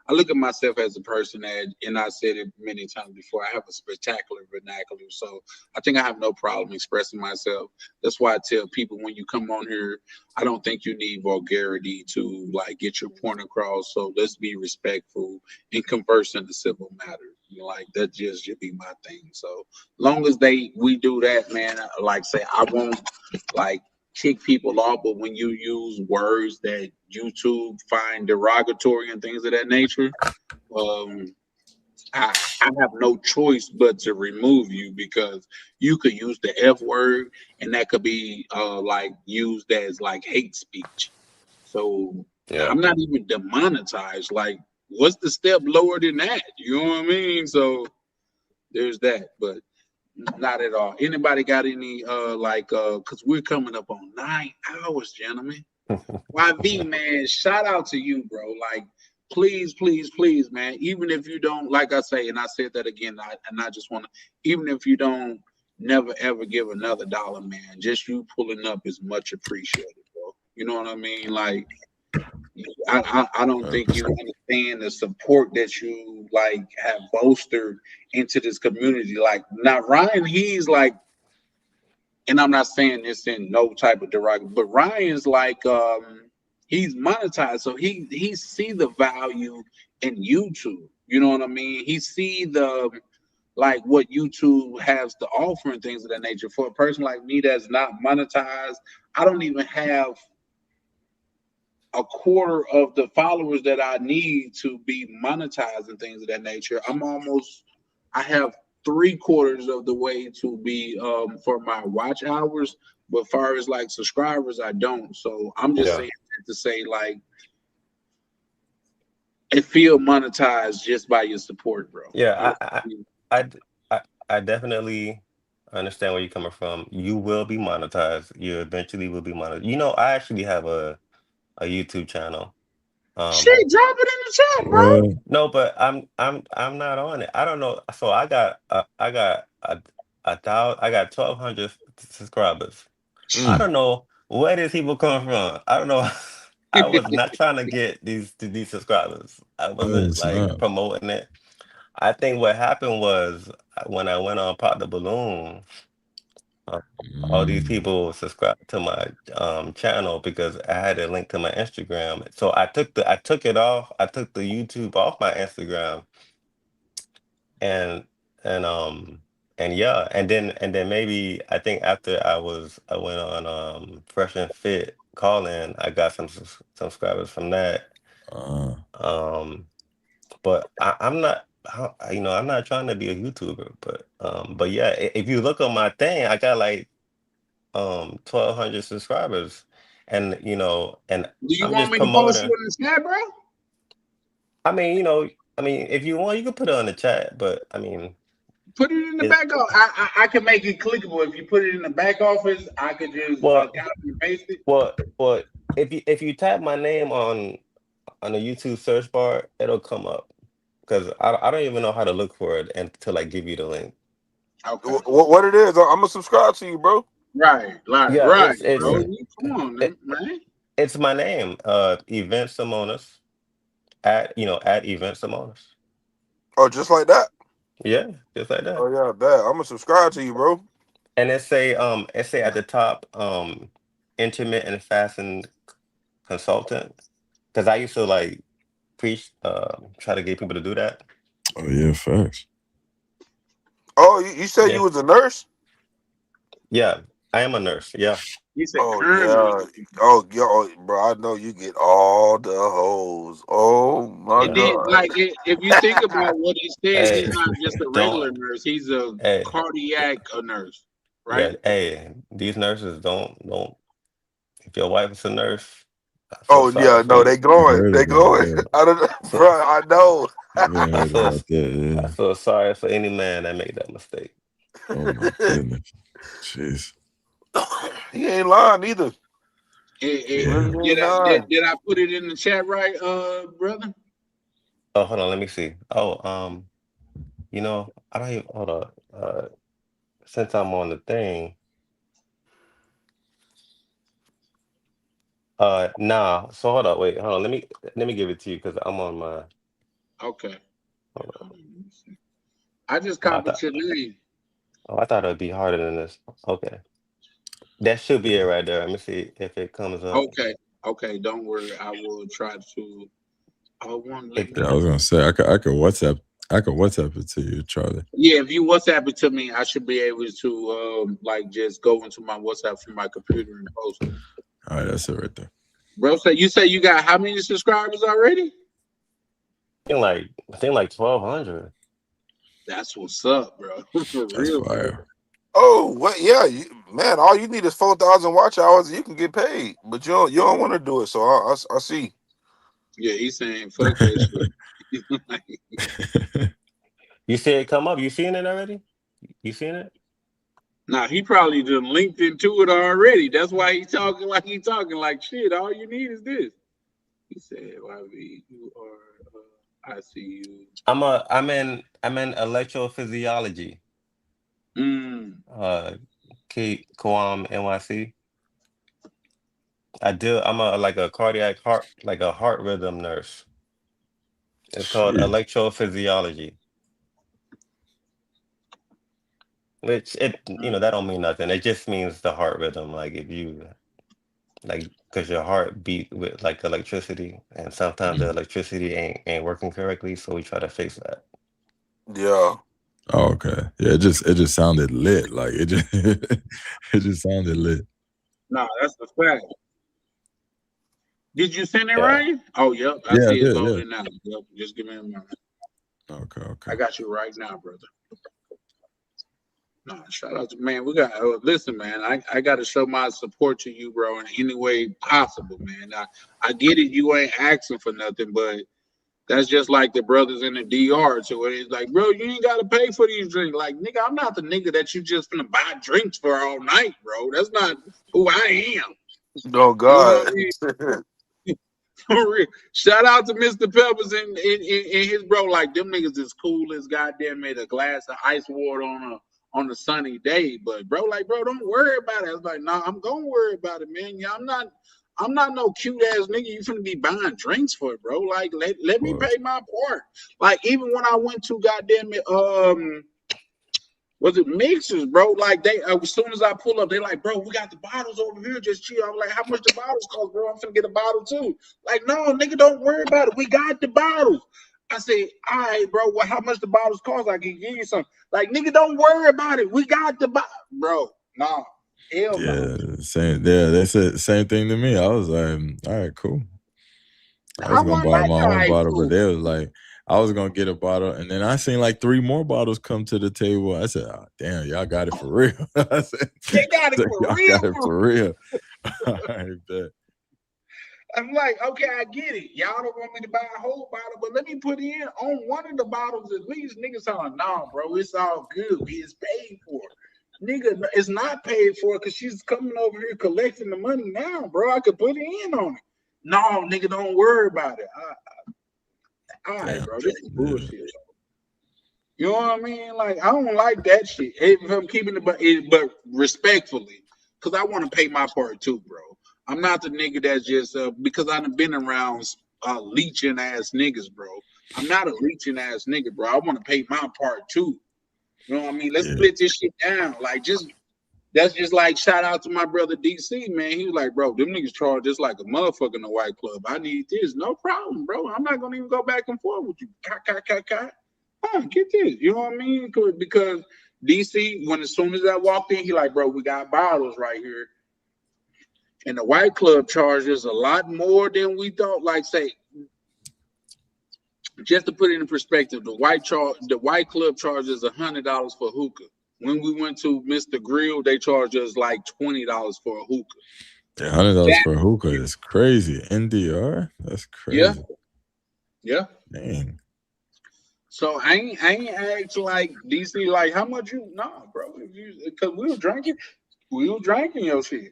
Speaker 3: I look at myself as a person that, and I said it many times before, I have a spectacular vernacular. So I think I have no problem expressing myself. That's why I tell people when you come on here, I don't think you need vulgarity to like get your point across. So let's be respectful and converse in a civil matter. You know, like that just should be my thing. So long as we do that, man, like say I won't like kick people off, but when you use words that YouTube find derogatory and things of that nature, um, I have no choice but to remove you because you could use the F word and that could be like used as like hate speech. So
Speaker 16: Yeah.
Speaker 3: I'm not even demonetized. Like, what's the step lower than that? You know what I mean? So there's that, but not at all. Anybody got any cause we're coming up on 9 hours, gentlemen. YV, man, shout out to you, bro. Like, please, please, please, man. Even if you don't, like I say, and I said that again, and I just want to, even if you don't never ever give another dollar, man, just you pulling up is much appreciated, bro. You know what I mean? Like, I don't think you understand the support that you like have bolstered into this community. Like now, Ryan, he's like, and I'm not saying this in no type of derogatory, but Ryan's like he's monetized, so he see the value in YouTube. You know what I mean? He see the like what YouTube has to offer and things of that nature. For a person like me that's not monetized, I don't even have a quarter of the followers that I need to be monetized and things of that nature. I have 3/4 of the way to be for my watch hours, but far as like subscribers, I don't. So I'm just
Speaker 16: Yeah.
Speaker 3: saying that to say like it feel monetized just by your support, bro.
Speaker 16: Yeah, I definitely understand where you're coming from. You will be monetized. You eventually will be monetized. You know, I actually have a YouTube channel.
Speaker 3: Shit, drop it in the chat, bro.
Speaker 15: Well,
Speaker 16: No, but I'm not on it. I don't know. So I got 1,200 subscribers. I don't know where these people come from. I don't know. I was not trying to get these subscribers. I wasn't
Speaker 15: it's
Speaker 16: like
Speaker 15: not.
Speaker 16: promoting it. I think what happened was when I went on Pop the Balloon, all these people subscribed to my channel because I had a link to my Instagram. So I took it off. I took the YouTube off my Instagram and and um and yeah, and then maybe I think after I went on Fresh and Fit call in, I got some subscribers from that. Um but I'm not I'm not trying to be a YouTuber, but yeah, if you look on my thing, I got like 1,200 subscribers, and and
Speaker 3: Do you
Speaker 16: I'm
Speaker 3: want
Speaker 16: just
Speaker 3: me to post it
Speaker 16: promoting.
Speaker 3: in the chat, bro?
Speaker 16: I mean, if you want, you can put it on the chat, but I mean,
Speaker 3: Put it in the
Speaker 16: it
Speaker 3: back office. I can make it clickable. If you put it in the back office, I could just
Speaker 16: well,
Speaker 3: copy and paste it.
Speaker 16: well, if you type my name on the YouTube search bar, it'll come up because I don't even know how to look for it until I give you the link.
Speaker 3: Okay.
Speaker 12: What it is? I'm gonna subscribe to you, bro.
Speaker 3: Right,
Speaker 16: Yeah,
Speaker 3: right,
Speaker 16: it's
Speaker 3: bro. Come on,
Speaker 16: it,
Speaker 3: man.
Speaker 16: it's my name, Event Simonis at Event Simonis.
Speaker 12: Oh, just like that.
Speaker 16: Yeah, just like that.
Speaker 12: Oh yeah, bet. I'm gonna subscribe to you, bro.
Speaker 16: And it say at the top, intermittent fasting consultant, because I used to like preach, try to get people to do that.
Speaker 15: Oh yeah, facts.
Speaker 12: Oh, you said you
Speaker 16: Yeah,
Speaker 12: was a nurse?
Speaker 16: yeah, I am a nurse. Yeah,
Speaker 3: He said
Speaker 12: Oh
Speaker 3: currently.
Speaker 12: yeah. Oh yeah, bro. I know you get all the hoes. Oh my
Speaker 3: And then,
Speaker 16: nah.
Speaker 12: god.
Speaker 3: like, if you think about what he said, he's
Speaker 16: Hey,
Speaker 3: not just a regular
Speaker 16: don't.
Speaker 3: nurse. He's a
Speaker 16: Hey,
Speaker 3: cardiac nurse,
Speaker 16: yeah.
Speaker 3: right?
Speaker 16: Hey, these nurses don't. If your wife is a nurse, I feel
Speaker 12: Oh
Speaker 16: sorry
Speaker 12: yeah,
Speaker 16: for
Speaker 12: no,
Speaker 16: you.
Speaker 12: they
Speaker 15: I
Speaker 12: glowing.
Speaker 15: heard
Speaker 12: They
Speaker 15: about
Speaker 12: glowing.
Speaker 15: that.
Speaker 12: I don't know,
Speaker 16: I feel,
Speaker 12: bro. I know.
Speaker 15: I've been
Speaker 16: I
Speaker 15: heard
Speaker 16: feel,
Speaker 15: about that.
Speaker 16: I
Speaker 15: Yeah.
Speaker 16: feel sorry for any man that made that mistake.
Speaker 15: Oh my goodness. Jeez.
Speaker 12: He ain't lying either.
Speaker 15: Yeah.
Speaker 12: Really ain't lying.
Speaker 3: Did I put it in the chat right, brother?
Speaker 16: Oh, hold on, let me see. Oh, I don't even hold on. Since I'm on the thing, nah. So hold on, wait, hold on. Let me give it to you because I'm on my.
Speaker 3: Okay.
Speaker 16: Hold on.
Speaker 3: I just
Speaker 16: Oh, I
Speaker 3: copied
Speaker 16: thought.
Speaker 3: your name.
Speaker 16: Oh, I thought it'd be harder than this. Okay, that should be it right there. Let me see if it comes up.
Speaker 3: Okay. Okay. Don't worry. I will try to. Oh, one. Let
Speaker 16: If
Speaker 3: me
Speaker 15: Yeah, I was
Speaker 3: go.
Speaker 15: gonna say I could WhatsApp it to you, Charlie.
Speaker 3: Yeah, if you WhatsApp it to me, I should be able to like just go into my WhatsApp from my computer and post it.
Speaker 15: All right, that's it right there.
Speaker 3: Bro, you say you got how many subscribers already?
Speaker 16: I think like 1,200.
Speaker 3: That's what's up, bro. For
Speaker 15: That's
Speaker 3: real, bro.
Speaker 15: fire.
Speaker 12: Oh, what? Yeah, man. All you need is 4,000 watch hours. You can get paid, but you don't want to do it. So I see.
Speaker 3: Yeah, he's saying fuck that shit.
Speaker 16: You see it come up? You seen it already? You seen it?
Speaker 3: Nah, he probably done linked into it already. That's why he talking like shit. All you need is this. He said, YV, you are I see you.
Speaker 16: I'm in electrophysiology. Quam NYC. I'm a cardiac heart rhythm nurse. It's called
Speaker 15: Shit.
Speaker 16: electrophysiology. Which that don't mean nothing. It just means the heart rhythm. Like if you because your heart beat with like electricity, and sometimes the electricity ain't working correctly, so we try to fix that.
Speaker 12: Yeah.
Speaker 15: Oh, okay. Yeah, it just sounded lit. Like it just sounded lit.
Speaker 3: Nah, that's the fact. Did you send it
Speaker 16: Yeah.
Speaker 3: right? Oh, yep. I
Speaker 15: Yeah, I
Speaker 3: see it
Speaker 15: did,
Speaker 3: loading now. Yep. Just give me a moment.
Speaker 15: Okay.
Speaker 3: I got you right now, brother. No, shout out to man. We got listen, man. I got to show my support to you, bro, in any way possible, man. I get it. You ain't asking for nothing, but that's just like the brothers in the DR. So it's like, bro, you ain't got to pay for these drinks. Like, nigga, I'm not the nigga that you just finna buy drinks for all night, bro. That's not who I am.
Speaker 12: Oh God.
Speaker 3: You know what I mean? For real. Shout out to Mr. Peppers and his bro. Like them niggas is cool as goddamn made a glass of ice water on a sunny day. But bro, don't worry about it. I was like, nah, I'm gonna worry about it, man. Yeah, I'm not no cute ass nigga you finna be buying drinks for, bro. Like let me pay my part. Like even when I went to goddamn it, was it mixers, bro? Like they as soon as I pull up, they like, bro, we got the bottles over here, just chill. I'm like, how much the bottles cost, bro? I'm finna get a bottle too. Like, no, nigga, don't worry about it. We got the bottles. I say, all right, bro. Well, how much the bottles cost? I can give you some. Like, nigga, don't worry about it. We got the bottle, bro. Nah, hell no.
Speaker 15: Yeah, same. Yeah, they said the same thing to me. I was like, all right, cool. I was gonna buy my own bottle, but they was like, I was gonna get a bottle, and then I seen like 3 more bottles come to the table. I said, oh, damn, y'all got it for real. I said,
Speaker 3: they got it for
Speaker 15: y'all
Speaker 3: real.
Speaker 15: got it for real. All right, bet.
Speaker 3: I'm like, okay, I get it. Y'all don't want me to buy a whole bottle, but let me put in on one of the bottles at least. Niggas telling, nah, bro, it's all good. It's paid for. Nigga, it's not paid for because she's coming over here collecting the money now, bro. I could put it in on it. No, nigga, don't worry about it. All right, bro, this is bullshit. You know what I mean? Like, I don't like that shit. If I'm keeping it, but respectfully, because I want to pay my part too, bro. I'm not the nigga that's just because I've been around leeching ass niggas, bro. I'm not a leeching ass nigga, bro. I want to pay my part too. You know what I mean? Let's split this shit down. Like, that's just like shout out to my brother DC, man. He was like, bro, them niggas charge just like a motherfucker in the white club. I need this, no problem, bro. I'm not gonna even go back and forth with you. Get this. You know what I mean? Because DC, as soon as I walked in, he like, bro, we got bottles right here. And the white club charges a lot more than we thought. Like, say, just to put it in perspective, the white club charges $100 for hookah. When we went to Mr. Grill, they charged us like $20 for a hookah.
Speaker 15: Yeah, $100 for a hookah is crazy. NDR? That's crazy.
Speaker 3: Yeah.
Speaker 15: Dang.
Speaker 3: So I ain't asked like DC like how much you bro. Because we were drinking your shit.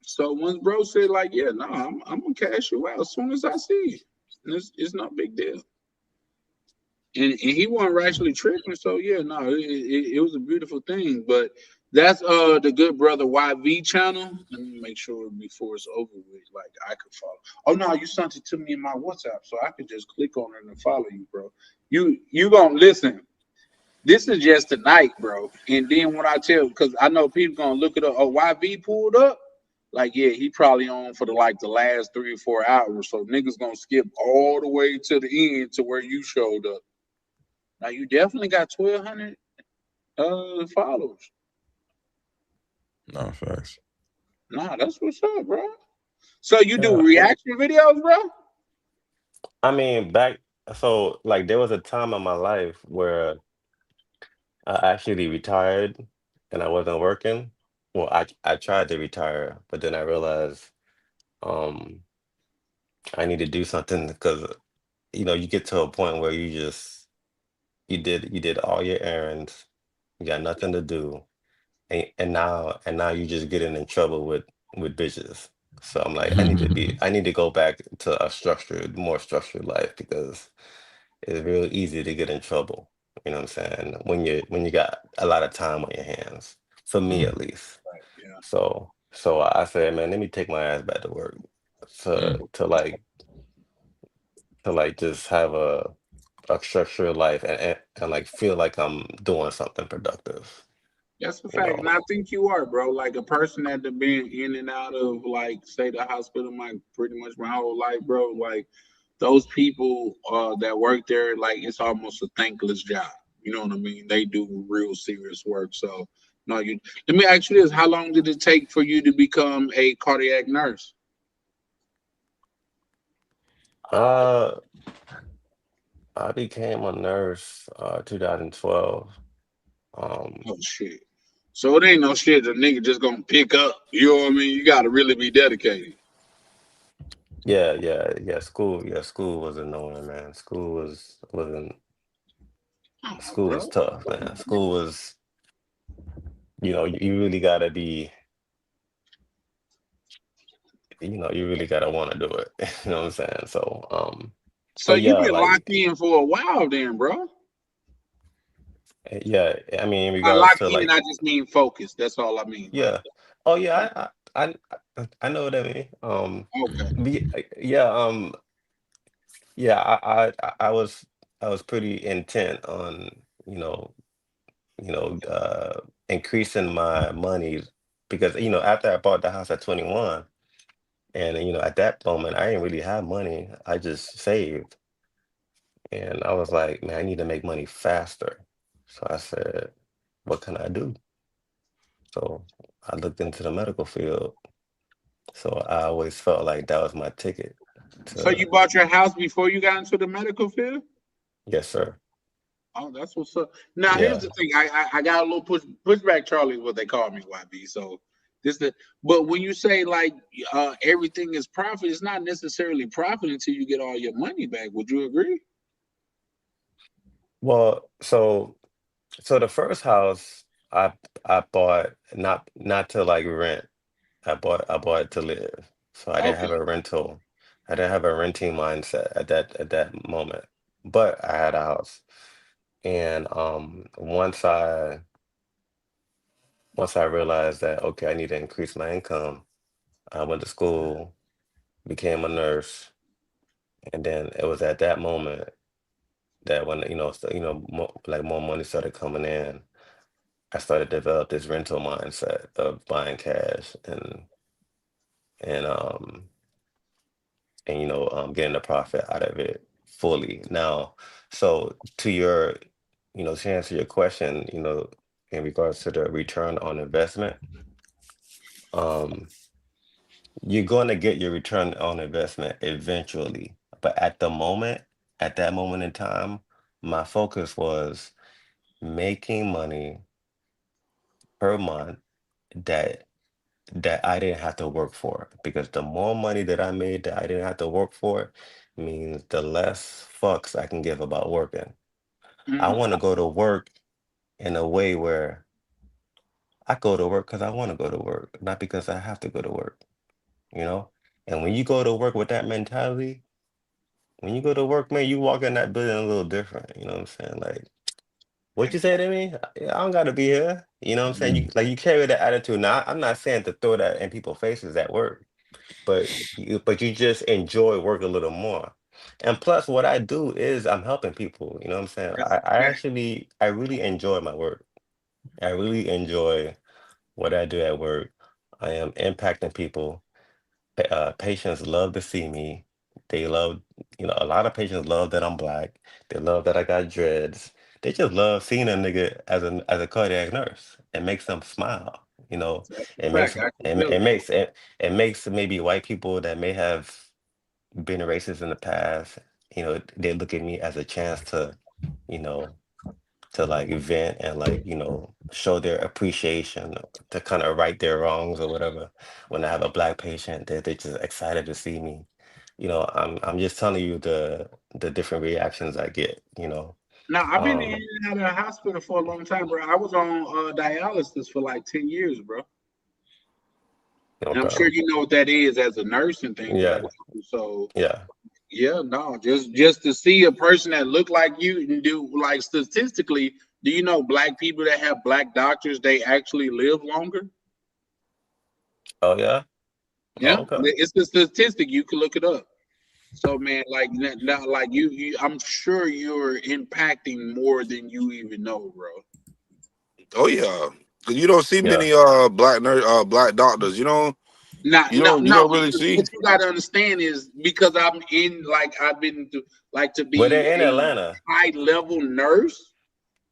Speaker 3: So once bro said like, yeah, I'm gonna cash you out as soon as I see it. It's no big deal. And he wasn't actually tripping. So yeah, it was a beautiful thing. But That's the good brother YV channel. Let me make sure before it's over with, like I could follow. Oh no, you sent it to me in my WhatsApp, so I could just click on it and follow you, bro. You gonna listen. This is just tonight, bro. And then when I tell, because I know people gonna look it up. Oh, YV pulled up. Like, yeah, he probably on for the last 3 or 4 hours. So niggas gonna skip all the way to the end to where you showed up. Now you definitely got 1,200 followers.
Speaker 15: No facts.
Speaker 3: Nah, that's what's up, bro. So you do
Speaker 16: Yeah.
Speaker 3: reaction videos, bro?
Speaker 16: I mean, like there was a time in my life where I actually retired and I wasn't working. Well, I tried to retire, but then I realized um I need to do something because you get to a point where you did all your errands, you got nothing to do, and now you just getting in trouble with bitches. So I'm like, I need to go back to a more structured life because it's real easy to get in trouble. You know what I'm saying? When you got a lot of time on your hands, for me at least.
Speaker 3: Right. Yeah.
Speaker 16: So I said, man, let me take my ass back to work to just have a structured life and like feel like I'm doing something productive.
Speaker 3: That's a
Speaker 16: You
Speaker 3: fact. And
Speaker 16: know.
Speaker 3: I think you are, bro. Like a person that have been in and out of like say the hospital pretty much my whole life, bro. Like those people that work there, like it's almost a thankless job. You know what I mean? They do real serious work. So no, you let me ask you this. How long did it take for you to become a cardiac nurse?
Speaker 16: Uh, I became a nurse 2012. Um,
Speaker 3: Oh shit. So it ain't no shit that nigga just gonna pick up. You know what I mean? You gotta really be dedicated.
Speaker 16: yeah. School was annoying, man.
Speaker 3: Oh,
Speaker 16: School
Speaker 3: bro.
Speaker 16: was tough, man. School was, you really gotta be, you really gotta want to do it. You know what I'm saying? So
Speaker 3: So you
Speaker 16: yeah,
Speaker 3: been
Speaker 16: like,
Speaker 3: locked in for a while then, bro.
Speaker 16: yeah. I mean, in
Speaker 3: By
Speaker 16: regards
Speaker 3: locked
Speaker 16: to
Speaker 3: in,
Speaker 16: like,
Speaker 3: I just mean focused. That's all I mean, bro.
Speaker 16: yeah. Oh yeah, I know what I mean.
Speaker 3: Okay.
Speaker 16: Yeah, yeah. I was pretty intent on you know you know increasing my money because after I bought the house at 21, and at that moment I didn't really have money. I just saved, and I was like, man, I need to make money faster. So I said, what can I do? So I looked into the medical field. So I always felt like that was my ticket
Speaker 3: So
Speaker 16: to,
Speaker 3: you bought your house before you got into the medical field?
Speaker 16: yes, sir.
Speaker 3: Oh, that's what's up. Now here's
Speaker 16: Yeah.
Speaker 3: the thing. I got a little pushback. Charlie is what they call me, YB. So this the but when you say like everything is profit, it's not necessarily profit until you get all your money back. Would you agree?
Speaker 16: Well, so the first house I bought not to like rent. I bought it to live. So I didn't have
Speaker 3: Okay.
Speaker 16: a rental. I didn't have a renting mindset at that moment. But I had a house. And once I realized that okay, I need to increase my income, I went to school, became a nurse, and then it was at that moment that when like more money started coming in, I started to develop this rental mindset of buying cash and getting the profit out of it fully. Now, so to answer your question, in regards to the return on investment, um, you're going to get your return on investment eventually. But at that moment in time, my focus was making money per month that I didn't have to work for. Because the more money that I made that I didn't have to work for means the less fucks I can give about working. I
Speaker 3: Mm,
Speaker 16: want to go to work in a way where I go to work because I want to go to work, not because I have to go to work, you know? And when you go to work with that mentality, when you go to work, man, you walk in that building a little different. You know what I'm saying? Like, What you say to me? Yeah, I don't gotta be here. You know what I'm saying? You carry that attitude. Now, I'm not saying to throw that in people's faces at work, but you just enjoy work a little more. And plus, what I do is I'm helping people. You know what I'm saying?
Speaker 3: That's
Speaker 16: I
Speaker 3: a fact.
Speaker 16: actually I really enjoy my work. I really enjoy what I do at work. I am impacting people. Patients love to see me. They love, a lot of patients love that I'm black. They love that I got dreads. They just love seeing a nigga as a cardiac nurse. It makes them smile.
Speaker 3: That's a
Speaker 16: It
Speaker 3: fact.
Speaker 16: makes
Speaker 3: I can
Speaker 16: it,
Speaker 3: feel
Speaker 16: it
Speaker 3: it.
Speaker 16: makes it, it makes maybe white people that may have been racist in the past. They look at me as a chance you know, to like vent and like show their appreciation to kind of right their wrongs or whatever. When I have a black patient, they're just excited to see me. I'm just telling you the different reactions I get.
Speaker 3: Now I've been in
Speaker 16: um
Speaker 3: and out of the hospital for a long time, bro. I was on dialysis for like 10 years, bro. And I'm
Speaker 16: okay.
Speaker 3: sure you know what that is as a nurse and things of that
Speaker 16: Yeah,
Speaker 3: nature. So
Speaker 16: yeah.
Speaker 3: yeah, no, just to see a person that look like you and do like statistically, do you know black people that have black doctors, they actually live longer?
Speaker 16: Oh yeah.
Speaker 3: Yeah,
Speaker 16: Oh, okay.
Speaker 3: it's a statistic. You can look it up. So man, like now, like I'm sure you're impacting more than you even know, bro.
Speaker 12: Oh yeah, because you don't see
Speaker 16: Yeah.
Speaker 12: many black doctors.
Speaker 3: Not,
Speaker 12: You
Speaker 3: no,
Speaker 12: don't you
Speaker 3: no.
Speaker 12: don't really see.
Speaker 3: What you got to understand is because I'm in, like, I've been to, like, to
Speaker 16: Well,
Speaker 3: be
Speaker 16: they're in
Speaker 3: a
Speaker 16: Atlanta.
Speaker 3: high level nurse.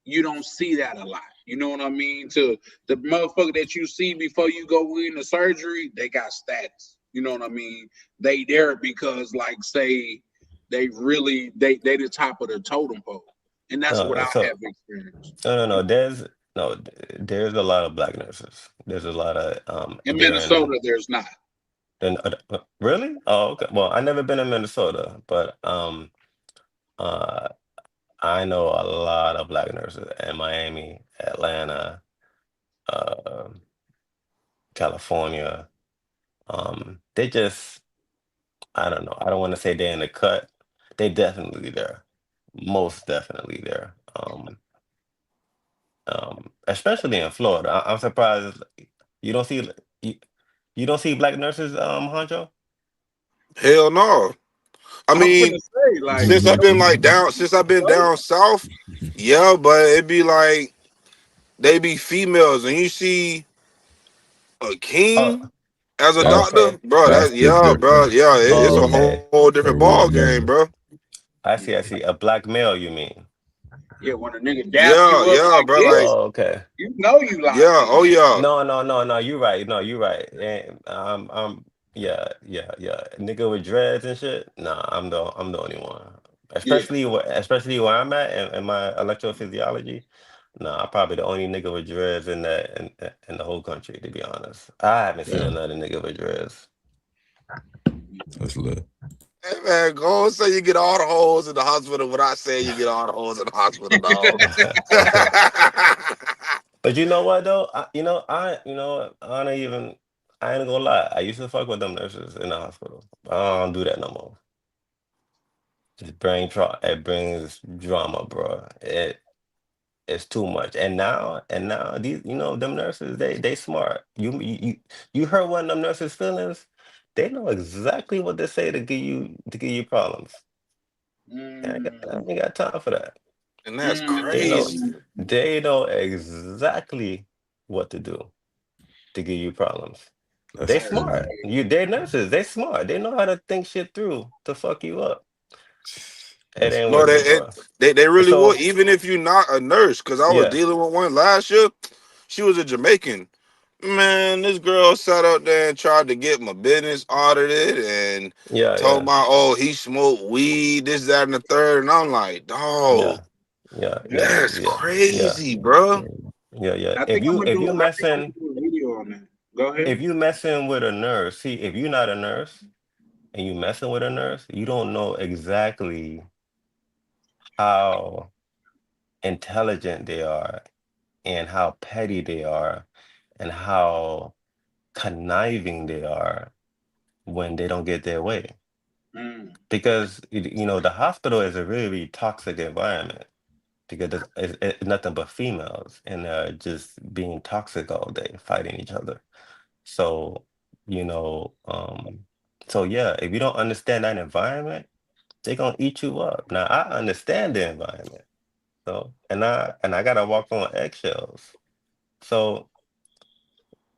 Speaker 3: You don't see that a lot. You know what I mean? To the motherfucker that you see before you go in the surgery, they got status. You know what I mean? They there because, like, say they the top of the totem pole, and that's what I
Speaker 16: So
Speaker 3: have experienced.
Speaker 16: no. There's a lot of black nurses. There's a lot of
Speaker 3: In
Speaker 16: they're in.
Speaker 3: Minnesota, there's not.
Speaker 16: Then really? Oh, okay. Well, I never been in Minnesota, but uh, I know a lot of black nurses in Miami, Atlanta, uh, California. They just, I don't know. I don't want to say they're in the cut. They definitely there, most definitely there. Especially in Florida. I'm surprised you don't see you, you don't see black nurses, Honcho.
Speaker 12: Hell no. I
Speaker 3: I'm
Speaker 12: mean,
Speaker 3: gonna say, like,
Speaker 12: since I've been down south, yeah, but it'd be like they be females, and you see a
Speaker 16: Oh,
Speaker 12: king as a
Speaker 16: oh,
Speaker 12: doctor,
Speaker 16: okay.
Speaker 12: bro.
Speaker 15: That's
Speaker 12: That's
Speaker 15: the
Speaker 12: yeah, bro.
Speaker 15: difference.
Speaker 12: Yeah, it's
Speaker 16: Oh,
Speaker 12: a
Speaker 16: okay.
Speaker 12: whole different
Speaker 15: So we
Speaker 12: ball game,
Speaker 15: know.
Speaker 12: bro.
Speaker 16: I see. I see. A black male, you mean?
Speaker 3: yeah, when a nigga dap
Speaker 12: Yeah,
Speaker 3: you up
Speaker 12: yeah,
Speaker 3: like
Speaker 12: bro. Like,
Speaker 3: this,
Speaker 16: Oh, okay.
Speaker 3: you know you locked
Speaker 12: yeah,
Speaker 3: in.
Speaker 12: oh yeah,
Speaker 16: No. You're right. No, you're right. And yeah. Nigga with dreads and shit. Nah, I'm the only one.
Speaker 3: Yeah,
Speaker 16: Especially where I'm at in my electrophysiology. Nah, I'm probably the only nigga with dreads in the whole country, to be honest. I haven't seen
Speaker 15: Yeah,
Speaker 16: another nigga with dreads.
Speaker 15: that's lit.
Speaker 12: hey man, go and say you get all the holes in the hospital without saying you get all the holes in the hospital, dog.
Speaker 16: But you know what though? I don't even. I ain't gonna lie. I used to fuck with them nurses in the hospital. I don't do that no more. It brings drama, bro. It's too much. And now these, them nurses, they smart. You hurt one of them nurses' feelings, they know exactly what to say to give you problems. I
Speaker 3: mm,
Speaker 16: ain't got time for that.
Speaker 12: And that's
Speaker 16: They know
Speaker 12: crazy.
Speaker 3: mm.
Speaker 16: they know exactly what to do to give you problems.
Speaker 15: That's
Speaker 16: They
Speaker 3: That's
Speaker 15: crazy.
Speaker 16: smart. They nurses, they smart. They know how to think shit through to fuck you up. It
Speaker 15: That's
Speaker 16: ain't
Speaker 12: No,
Speaker 16: working,
Speaker 15: crazy.
Speaker 16: bro.
Speaker 12: they really would,
Speaker 16: So
Speaker 12: even if you're not a nurse. Cause I was
Speaker 16: yeah,
Speaker 12: dealing with one last year. She was a Jamaican. Man, this girl sat up there and tried to get my business audited and
Speaker 16: yeah,
Speaker 12: told
Speaker 16: yeah,
Speaker 12: my, oh, he smoked weed, this, that, and the third. And I'm like, dog,
Speaker 16: yeah, yeah, yeah,
Speaker 12: that's
Speaker 16: yeah, yeah,
Speaker 12: crazy, bro.
Speaker 16: yeah.
Speaker 3: I
Speaker 16: If
Speaker 3: think I'm
Speaker 16: you
Speaker 3: gonna
Speaker 16: if
Speaker 3: do.
Speaker 16: you
Speaker 3: I think I'm
Speaker 16: messing
Speaker 3: gonna do a video on that. Go ahead.
Speaker 16: if you messing with a nurse, see, if you're not a nurse and you messing with a nurse, you don't know exactly how intelligent they are and how petty they are and how conniving they are when they don't get their way.
Speaker 3: Mm,
Speaker 16: Because the hospital is a really toxic environment. because it's nothing but females, and they're just being toxic all day, fighting each other. So, you know, so yeah, if you don't understand that environment, they're gonna eat you up. Now, I understand the environment, so and I gotta walk on eggshells. So,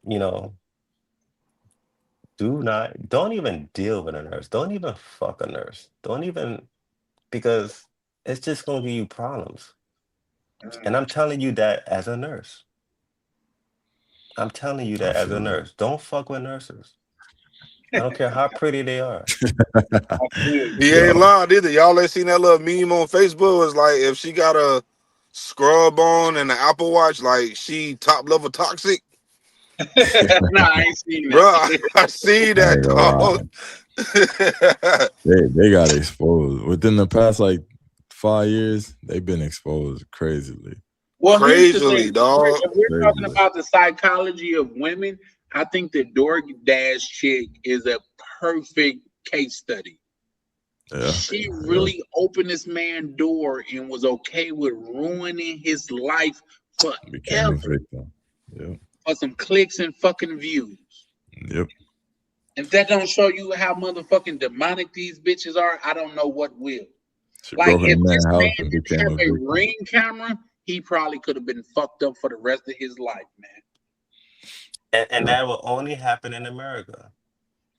Speaker 16: you know, don't even deal with a nurse. Don't even fuck a nurse. Don't even because it's just gonna give you problems. And I'm telling you that as a nurse. I'm telling you
Speaker 15: I
Speaker 16: that as a
Speaker 15: feel that.
Speaker 16: nurse. Don't fuck with nurses. I don't care how pretty they are.
Speaker 12: He ain't lying either. Y'all ain't seen that little meme on Facebook? It was like if she got a scrub on and an Apple Watch, like she top level toxic.
Speaker 3: Nah, I ain't seen
Speaker 12: Bro,
Speaker 3: that.
Speaker 12: I see
Speaker 15: I
Speaker 12: that,
Speaker 15: ain't gonna lie.
Speaker 12: dog.
Speaker 15: They got exposed within the past like 5 years. They've been exposed crazily.
Speaker 3: Well, here's the
Speaker 12: Crazily,
Speaker 3: thing.
Speaker 12: dog.
Speaker 3: If we're talking
Speaker 15: Crazily.
Speaker 3: about the psychology of women, I think the DoorDash chick is a perfect case study.
Speaker 15: Yeah.
Speaker 3: She really opened this man door and was okay with ruining his life
Speaker 15: Became a
Speaker 3: forever
Speaker 15: victim. Yep.
Speaker 3: for some clicks and fucking views.
Speaker 15: Yep.
Speaker 3: If that don't show you how motherfucking demonic these bitches are, I don't know what will.
Speaker 15: She
Speaker 3: Like,
Speaker 15: broke in
Speaker 3: if
Speaker 15: a
Speaker 3: this
Speaker 15: man's
Speaker 3: man
Speaker 15: house and
Speaker 3: didn't
Speaker 15: became
Speaker 3: have
Speaker 15: a
Speaker 3: a
Speaker 15: victim.
Speaker 3: Ring camera, he probably could have been fucked up for the rest of his life, man.
Speaker 16: And that will only happen in America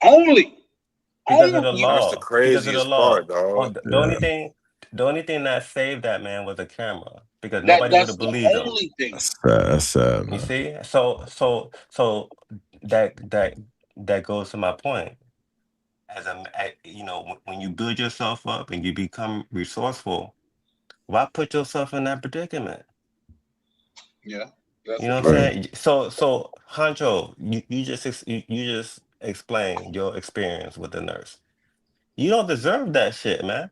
Speaker 3: Only
Speaker 16: because of the
Speaker 12: That's the
Speaker 16: law. Because of the
Speaker 12: craziest part,
Speaker 16: law. Oh,
Speaker 12: dog.
Speaker 16: the only thing that saved that man was a camera because
Speaker 3: That
Speaker 16: nobody would
Speaker 3: that's
Speaker 16: have
Speaker 3: the
Speaker 16: believed him.
Speaker 3: only thing.
Speaker 15: That's sad,
Speaker 16: You
Speaker 15: man.
Speaker 16: see? So that goes to my point. You know, when you build yourself up and you become resourceful, why put yourself in that predicament?
Speaker 3: Yeah, that's
Speaker 16: You know
Speaker 3: a
Speaker 16: what I'm
Speaker 15: Right.
Speaker 16: saying? So Hancho, you just explained your experience with the nurse. You don't deserve that shit, man.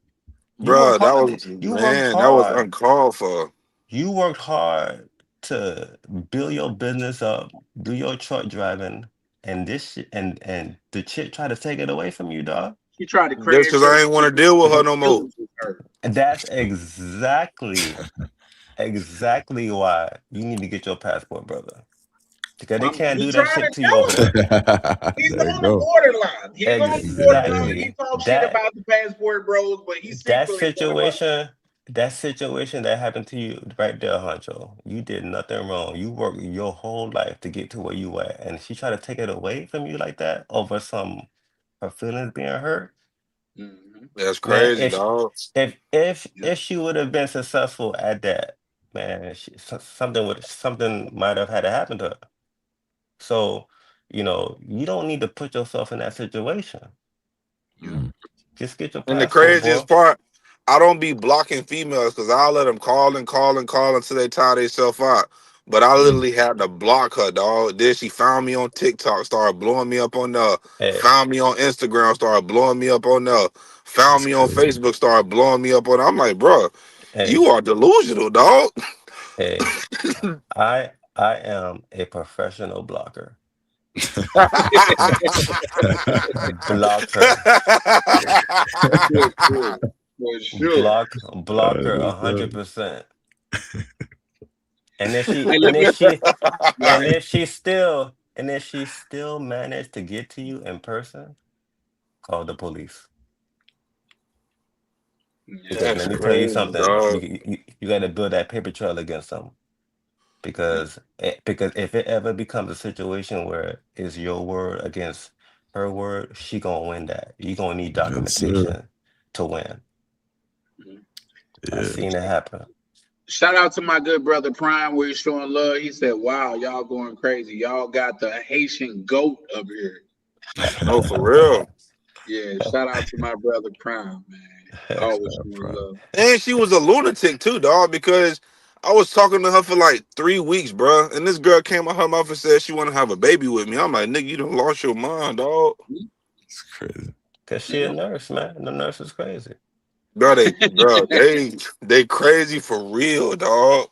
Speaker 16: You worked
Speaker 12: Bro, that
Speaker 16: hard.
Speaker 12: was,
Speaker 16: You worked
Speaker 12: man, that was
Speaker 16: hard.
Speaker 12: uncalled for.
Speaker 16: You worked hard to build your business up, do your truck driving, and this shit, and the chick tried to take it away from you, dog.
Speaker 3: She tried to
Speaker 12: Just
Speaker 3: crash
Speaker 12: because
Speaker 3: her
Speaker 12: I ain't want to deal with her no more.
Speaker 16: And that's exactly why you need to get your passport, brother. Because they can't
Speaker 3: We
Speaker 16: do that
Speaker 3: trying
Speaker 16: shit
Speaker 3: to
Speaker 16: to you over
Speaker 3: tell him.
Speaker 16: there.
Speaker 3: He's
Speaker 15: There you
Speaker 3: on the
Speaker 15: go.
Speaker 3: borderline. He's on the borderline. He
Speaker 16: Exactly.
Speaker 3: talks shit
Speaker 16: That
Speaker 3: about the passport bros, but he
Speaker 16: that
Speaker 3: secretly got one.
Speaker 16: situation that happened to you right there, Honcho. You did nothing wrong. You worked your whole life to get to where you at, and she tried to take it away from you like that over her feelings being hurt.
Speaker 12: That's
Speaker 16: Man,
Speaker 12: crazy, dog.
Speaker 16: if she would have been successful at that, man, something might have had to happen to her. So, you know, you don't need to put yourself in that situation. Just get your
Speaker 12: And the
Speaker 16: passport, boy.
Speaker 12: craziest part, I don't be blocking females because I'll let them call and call and call until they tire themselves out. But I literally had to block her, dog. Then she found me on TikTok, started blowing me up on there.
Speaker 16: Hey,
Speaker 12: Found me on Instagram, started blowing me up on there. Found me on Facebook, started blowing me up on there. I'm like, bro, you
Speaker 16: hey,
Speaker 12: are delusional, dog.
Speaker 16: hey. I am a professional blocker. Block her.
Speaker 3: For sure.
Speaker 16: Block her 100%. And if she
Speaker 3: Hey,
Speaker 16: and
Speaker 3: let me-
Speaker 16: if she
Speaker 3: Right.
Speaker 16: and if she still managed to get to you in person, call the police. Because
Speaker 12: That's
Speaker 16: let me tell you
Speaker 12: crazy,
Speaker 16: something.
Speaker 12: dog.
Speaker 16: You got to build that paper trail against them. Because if it ever becomes a situation where it's your word against her word, she gonna win that. You gonna need
Speaker 15: Yes, sir.
Speaker 16: documentation to win. I've
Speaker 15: Yeah.
Speaker 16: seen it happen.
Speaker 3: Shout out to my good brother Prime, where he's showing love. He said, "Wow, y'all going crazy. Y'all got the Haitian goat up here."
Speaker 12: No, for real.
Speaker 3: Yeah, shout out to my brother Prime, man. Always showing love.
Speaker 12: And she was a lunatic too, dog, because I was talking to her for like 3 weeks, bro. And this girl came out her mouth and said she want to have a baby with me. I'm like, nigga, you done lost your mind, dog.
Speaker 15: It's crazy.
Speaker 16: Cause she a nurse, man. The nurse is crazy.
Speaker 12: Bro, they crazy for real, dog.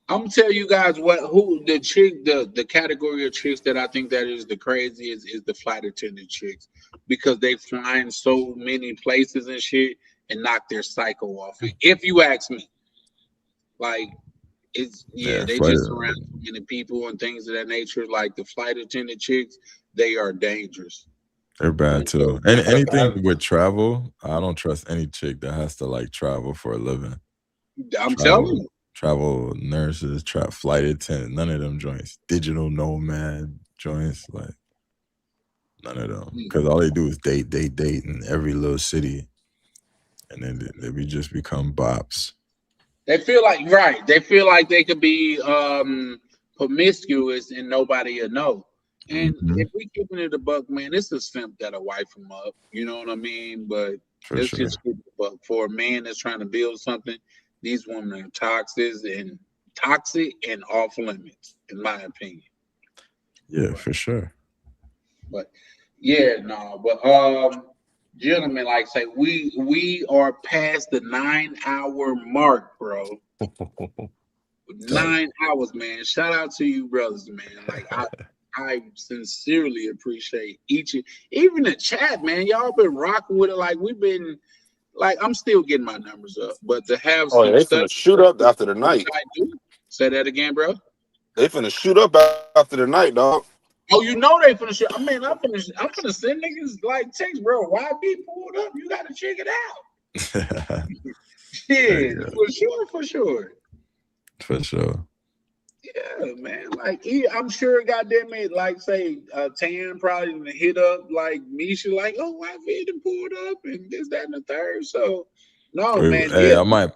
Speaker 3: I'm gonna tell you guys who the chick, the category of chicks that I think that is the craziest is the flight attendant chicks, because they flying so many places and shit and knock their cycle off. If you ask me, Like it's
Speaker 15: Yeah,
Speaker 3: they
Speaker 15: flight.
Speaker 3: just surround so many people and things of that nature. Like the flight attendant chicks, they are dangerous.
Speaker 15: They're bad
Speaker 3: And so
Speaker 15: too. And
Speaker 3: I,
Speaker 15: anything with travel, I don't trust any chick that has to like travel for a living.
Speaker 3: I'm telling you.
Speaker 15: Travel nurses, flight attendant, none of them joints. Digital nomad joints, like none of them. Because all they do is date in every little city, and then we just become bops.
Speaker 3: They feel like right. They feel like they could be promiscuous and nobody will know. And if we keeping it a buck, man, it's a simp that'll wife them up. You know what I mean? But
Speaker 15: For
Speaker 3: let's
Speaker 15: sure.
Speaker 3: just keep it a buck. For a man that's trying to build something, these women are toxic and off limits, in my opinion.
Speaker 15: Yeah, for sure.
Speaker 3: But yeah, no, but gentlemen, like say we are past the 9-hour mark, bro. 9 hours, man. Shout out to you, brothers, man. Like I sincerely appreciate even the chat, man. Y'all been rocking with it. Like we've been, like I'm still getting my numbers up, but to have
Speaker 12: Oh, yeah,
Speaker 3: some
Speaker 12: they
Speaker 3: stuff.
Speaker 12: finna shoot up after the night.
Speaker 3: Say that again, bro.
Speaker 12: They finna shoot up after the night, dog.
Speaker 3: Oh, you know they finna shoot. I mean, I'm finna send niggas like text, bro. YB pulled up. You gotta check it out. Yeah, for sure.
Speaker 15: For sure.
Speaker 3: Yeah, man. Like I'm sure, goddamn it, like say Tan probably gonna hit up like Misha, like, oh, YB done pulled up and this, that, and the third. So no, man.
Speaker 15: Hey,
Speaker 3: Yeah.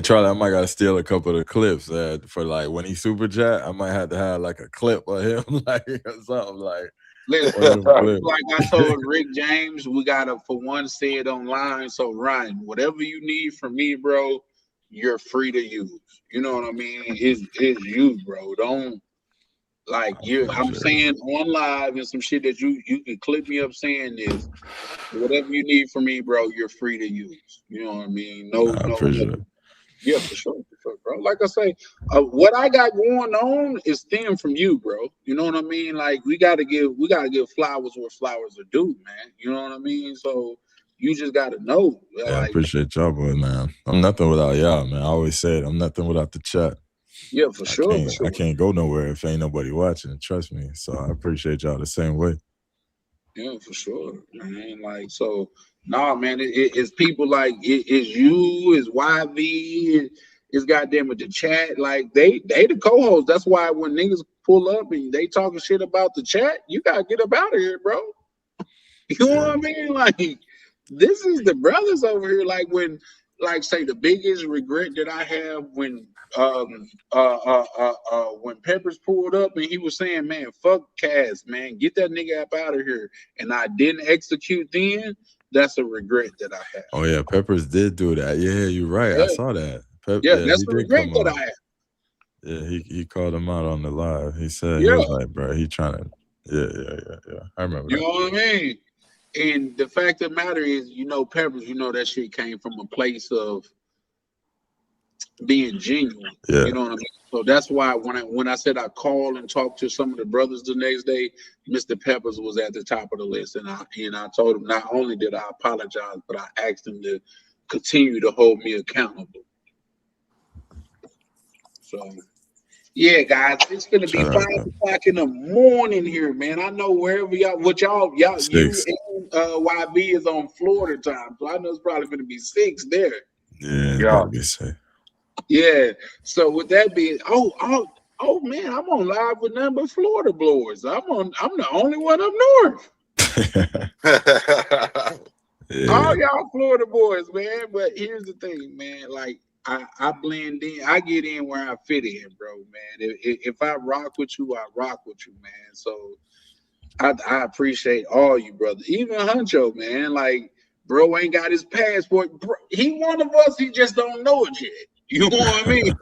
Speaker 15: Charlie, I might gotta steal a couple of the clips for like when he super chat. I might have to have like a clip of him, like or something like.
Speaker 3: Listen, like I told Rick James, we gotta for one say it online. So Ryan, whatever you need from me, bro, you're free to use. You know what I mean? It's you, bro. Don't like you. I'm saying on live and some shit that you can clip me up saying this. Whatever you need from me, bro, you're free to use. You know what I mean? No. Yeah, for sure, bro. Like I say, what I got going on is stem from you, bro. You know what I mean? Like we gotta give flowers where flowers are due, man. You know what I mean? So you just gotta know.
Speaker 15: Yeah, I appreciate y'all, boy, man. I'm nothing without y'all, man. I always say it. I'm nothing without the chat.
Speaker 3: Yeah, for sure.
Speaker 15: I can't go nowhere if ain't nobody watching. Trust me. So I appreciate y'all the same way.
Speaker 3: Yeah, for sure, man. Like so, nah, man. It's people like it's you, it's YV, it's goddamn with the chat. Like they the co-hosts. That's why when niggas pull up and they talking shit about the chat, you gotta get up out of here, bro. You know what I mean? Like this is the brothers over here. Like when, like say the biggest regret that I have when Peppers pulled up and he was saying, man, fuck Cass, man, get that nigga up out of here, and I didn't execute then. That's a regret that I have.
Speaker 15: Oh yeah, Peppers did do that. Yeah, you're right.
Speaker 3: Yeah.
Speaker 15: I saw that.
Speaker 3: That's a regret that I have.
Speaker 15: Yeah, he called him out on the live. He said he was like, bro, he trying to. Yeah. I remember.
Speaker 3: You know what I mean? And the fact of the matter is, you know, Peppers, you know that shit came from a place of being genuine.
Speaker 15: Yeah.
Speaker 3: You know what I mean? So that's why when I said I called and talked to some of the brothers the next day, Mr. Peppers was at the top of the list, and I told him not only did I apologize, but I asked him to continue to hold me accountable. So yeah, guys, it's gonna be 5 o'clock in the morning here, man. I know wherever y'all you and YB is on Florida time, so I know it's probably gonna be 6 there.
Speaker 15: Yeah, probably 6.
Speaker 3: Yeah. So with that being, oh man, I'm on live with nothing but Florida blowers. I'm the only one up north. All y'all Florida boys, man. But here's the thing, man. Like I blend in. I get in where I fit in, bro, man. If I rock with you, I rock with you, man. So I appreciate all you, brother. Even Huncho, man. Like, bro ain't got his passport. Bro, he one of us. He just don't know it yet. You know what I mean?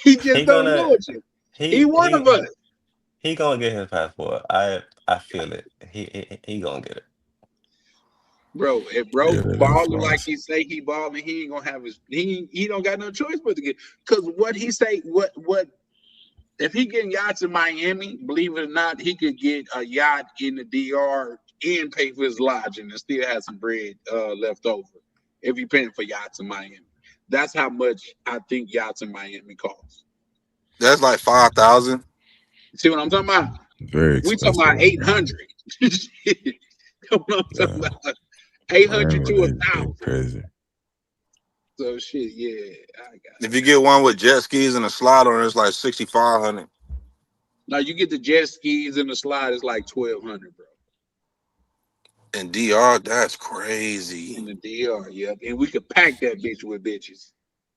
Speaker 3: He just don't know it yet. He one of us.
Speaker 16: He gonna get his passport. I feel it. He gonna get it.
Speaker 3: Bro, if balling like he say he balling, he ain't gonna have his he don't got no choice but to get, because what he say, what if he getting yachts in Miami, believe it or not, he could get a yacht in the DR and pay for his lodging and still have some bread left over if he paying for yachts in Miami. That's how much I think yachts in Miami cost.
Speaker 12: That's like 5,000.
Speaker 3: See what I'm talking about?
Speaker 15: Very
Speaker 3: We
Speaker 15: expensive.
Speaker 3: talking about 800. That's what I'm talking
Speaker 15: Yeah.
Speaker 3: about. 800 to
Speaker 15: Miami,
Speaker 3: 1,000.
Speaker 15: crazy.
Speaker 3: So shit, yeah, I got it.
Speaker 12: If you get one with jet skis and a slide on it, it's like 6,500.
Speaker 3: Now you get the jet skis and the slide, it's like 1,200, bro.
Speaker 12: And DR, that's crazy.
Speaker 3: In the DR, yep. And we could pack that bitch with bitches.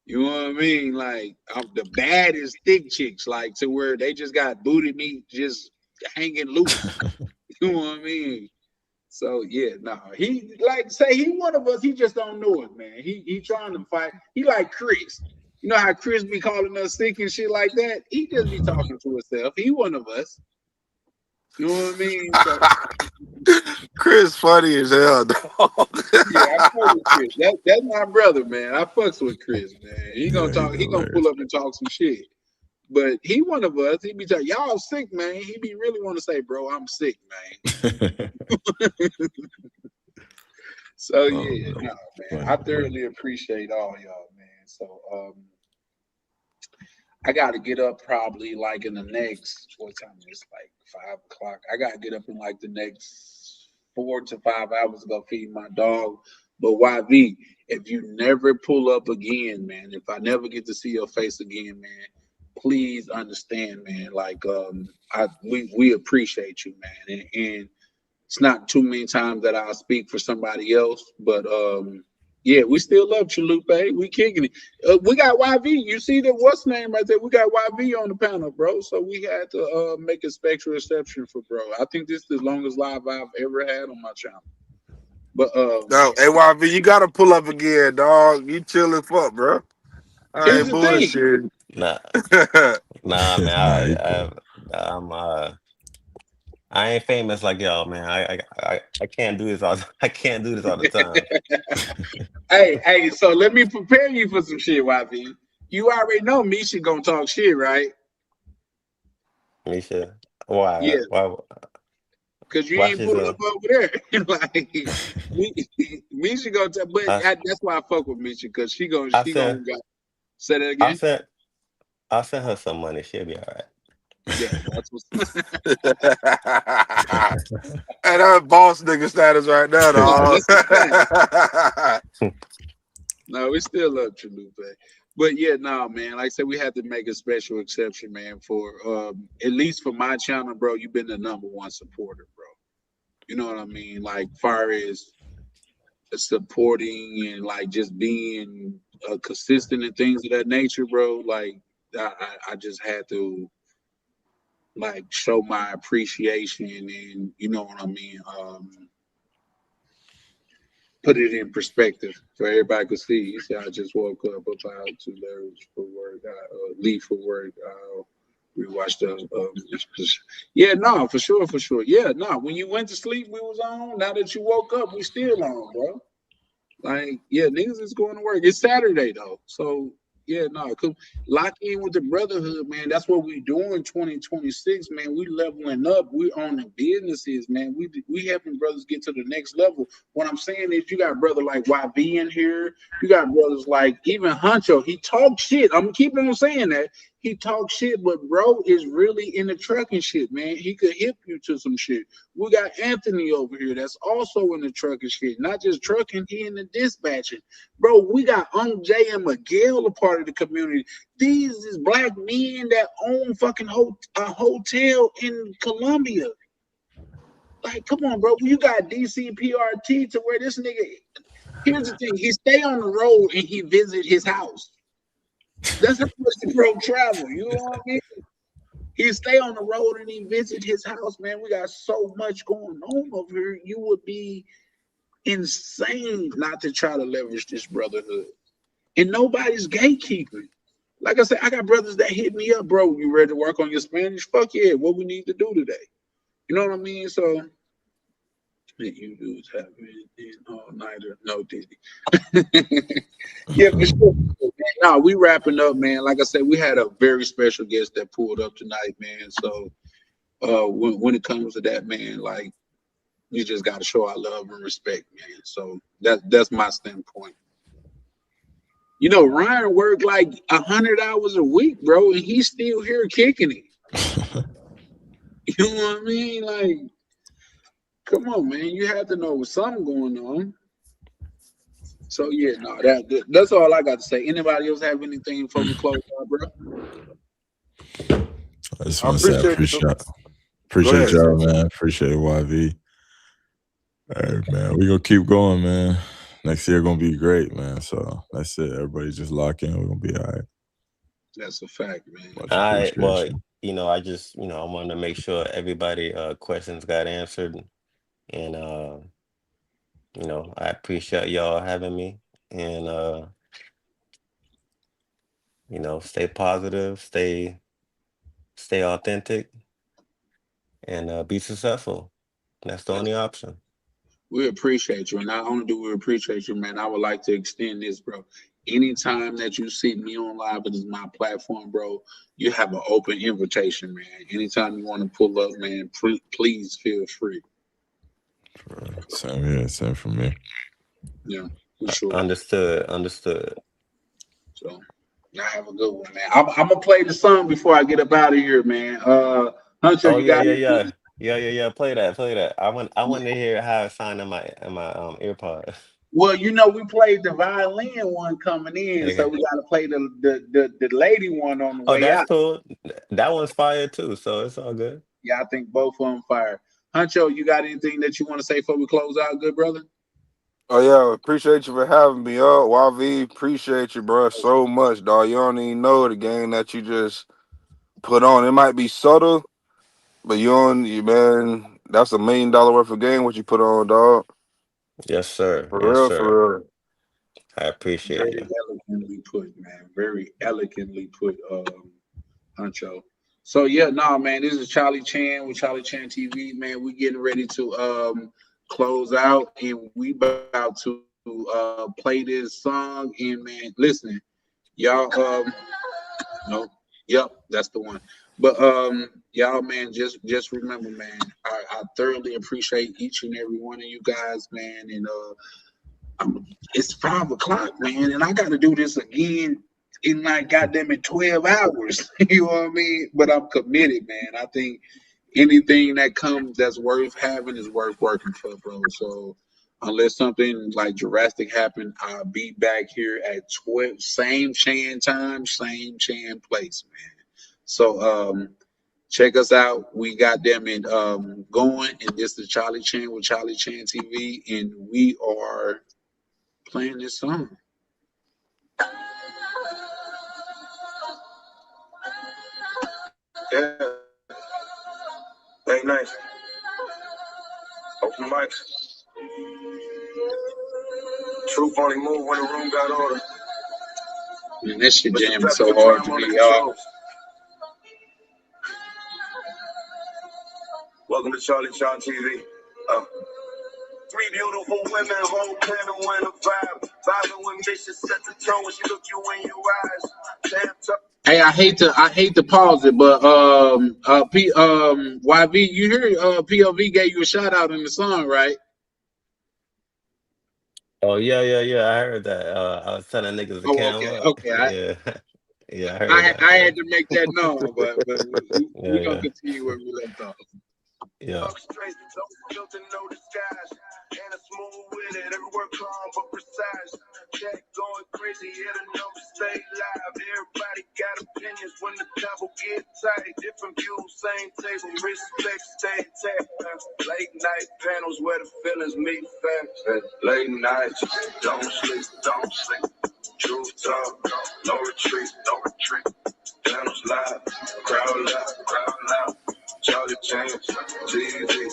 Speaker 3: You know what I mean? Like the baddest thick chicks, like to where they just got booty meat just hanging loose. You know what I mean? So yeah, he like say he one of us. He just don't know it, man. He trying to fight. He like Chris. You know how Chris be calling us sick and shit like that. He just be talking to himself. He one of us. You know what I mean? So,
Speaker 12: Chris funny as hell, dog.
Speaker 3: yeah, I fuck with Chris. That's my brother, man. I fucks with Chris, man. He gonna talk. He gonna pull up and talk some shit. But he one of us. He be telling y'all sick, man. He be really want to say, bro, I'm sick, man. So yeah, man. I thoroughly appreciate all y'all, man. So I gotta get up probably like in the next what time is it? Like 5 o'clock. I gotta get up in like the next 4 to 5 hours to go feed my dog. But YV, if you never pull up again, man, if I never get to see your face again, man, please understand, man. Like we appreciate you, man. And it's not too many times that I'll speak for somebody else, but yeah, we still love Chalupe. We kicking it. We got YV. You see the what's name right there? We got YV on the panel, bro. So we had to make a special exception for bro. I think this is the longest live I've ever had on my channel. But
Speaker 12: no, AYV, you gotta pull up again, dog. You chill as fuck, bro. I ain't bullshit.
Speaker 16: Nah, man. I ain't famous like y'all, man. I can't do this all. I can't do this all the time.
Speaker 3: Hey, so let me prepare you for some shit, YV. You already know Misha gonna talk shit, right?
Speaker 16: Misha, why?
Speaker 3: Yeah.
Speaker 16: Why?
Speaker 3: Cause you ain't pulling up over there. Like Misha gonna tell, but that's why I fuck with Misha, cause she gonna say that again.
Speaker 16: I'll send her some money. She'll be all right.
Speaker 3: Yeah, that's what's
Speaker 12: and that boss nigga status right now, dog.
Speaker 3: No, we still love Chalupe. But yeah, man. Like I said, we had to make a special exception, man, for at least for my channel, bro. You've been the #1 supporter, bro. You know what I mean? Like far as supporting and like just being consistent and things of that nature, bro. Like I just had to like show my appreciation and you know what I mean, put it in perspective so everybody could see. You see, I just woke up about to leave for work. We watched yeah, no, for sure. Yeah, no, when you went to sleep, we was on. Now that you woke up, we still on, bro. Like, yeah, niggas is going to work. It's Saturday though, so yeah, no, lock in with the brotherhood, man. That's what we doing 2026, man. We leveling up. We on the businesses, man. We helping brothers get to the next level. What I'm saying is you got brother like YV in here. You got brothers like even Huncho. He talk shit. I'm keeping on saying that. He talk shit, but bro is really in the trucking shit, man. He could hip you to some shit. We got Anthony over here that's also in the trucking shit. Not just trucking, he in the dispatching. Bro, we got Jay and Miguel a part of the community. These is black men that own fucking a hotel in Colombia. Like, come on, bro. You got DCPRT to where this nigga, here's the thing, he stay on the road and he visit his house. That's how much the bro travel. You know what I mean? He stay on the road and he visit his house, man. We got so much going on over here. You would be insane not to try to leverage this brotherhood. And nobody's gatekeeping. Like I said, I got brothers that hit me up, bro. You ready to work on your Spanish? Fuck yeah. What we need to do today. You know what I mean? So you dudes have been all nighter. No, Diddy. Yeah, for sure. No, we wrapping up, man. Like I said, we had a very special guest that pulled up tonight, man. So when it comes to that, man, like you just gotta show our love and respect, man. So that's my standpoint. You know, Ryan worked like 100 hours a week, bro, and he's still here kicking it. You know what I mean? Like, come on, man. You have to know something going on. So yeah, no, that's all I got to say. Anybody else have anything before we close out, bro?
Speaker 15: I just want to say appreciate y'all, man. Appreciate YV. All right, man. We're gonna keep going, man. Next year gonna be great, man. So that's it. Everybody just lock in. We're gonna be all right.
Speaker 3: That's a fact, man.
Speaker 16: All right. Well, you know, I just, you know, I wanted to make sure everybody questions got answered. And you know, I appreciate y'all having me. And you know, stay positive, stay authentic, and be successful. That's the only option.
Speaker 3: We appreciate you. And not only do we appreciate you, man, I would like to extend this, bro. Anytime that you see me on live, it is my platform, bro. You have an open invitation, man. Anytime you want to pull up, man, please feel free.
Speaker 15: Same here, same for me.
Speaker 3: Yeah, for sure.
Speaker 16: Understood.
Speaker 3: So, now have a good one, man. I'm gonna play the song before I get up out of here, man. Hunter, you got it?
Speaker 16: Yeah. Play that. I want to hear how it sound in my earpod.
Speaker 3: Well, you know, we played the violin one coming in, so we gotta play the lady one on the way
Speaker 16: that's
Speaker 3: out.
Speaker 16: cool. That one's fire too, so it's all good.
Speaker 3: Yeah, I think both of them fire. Huncho, you got anything that you want to say before we close out, good brother?
Speaker 12: Oh yeah, appreciate you for having me up. YV, appreciate you, bro, so much, dog. You don't even know the game that you just put on. It might be subtle, but man, that's $1 million worth of game what you put on, dog.
Speaker 16: Yes, sir.
Speaker 12: For real.
Speaker 16: I appreciate
Speaker 3: Very
Speaker 16: you.
Speaker 3: elegantly put, man. Very elegantly put, Huncho. So yeah, man, this is Charlie Chan with Charlie Chan TV, man. We getting ready to close out, and we about to play this song. And man, listen, y'all, yep, that's the one. But y'all, man, just remember, man, I thoroughly appreciate each and every one of you guys, man. And it's 5 o'clock, man, and I got to do this again in like goddamn it 12 hours. You know what I mean? But I'm committed, man. I think anything that comes that's worth having is worth working for, bro. So unless something like drastic happen, I'll be back here at 12, same Chan time, same Chan place, man. So check us out. We got them in going, and this is Charlie Chan with Charlie Chan TV, and we are playing this song.
Speaker 1: Yeah. Hey, nice. Open mics. Truth only move when the room got order.
Speaker 3: Man, this shit jamming so hard to me, y'all.
Speaker 1: Welcome to Charlie Chan TV. 3 beautiful women, whole plan to win a vibe. Vibing with mission, set the tone when she look you in your eyes.
Speaker 3: Hey, I hate to pause it, but YV, you hear POV gave you a shout out in the song, right?
Speaker 16: Oh yeah. I heard that. I was telling niggas to camera.
Speaker 3: Okay.
Speaker 16: Yeah, I heard
Speaker 3: that. I had to make that known, but we're gonna continue where we left off.
Speaker 16: Yeah.
Speaker 1: And a smooth with it, every word calm but precise. Check going crazy, yeah, the numbers stay live. Everybody got opinions when the devil get tight. Different views, same table, respect, stay intact. Late night panels where the feelings meet facts. Late nights, don't sleep. Truth talk, no retreat. Panels live, crowd loud. Charlie Chan, TV.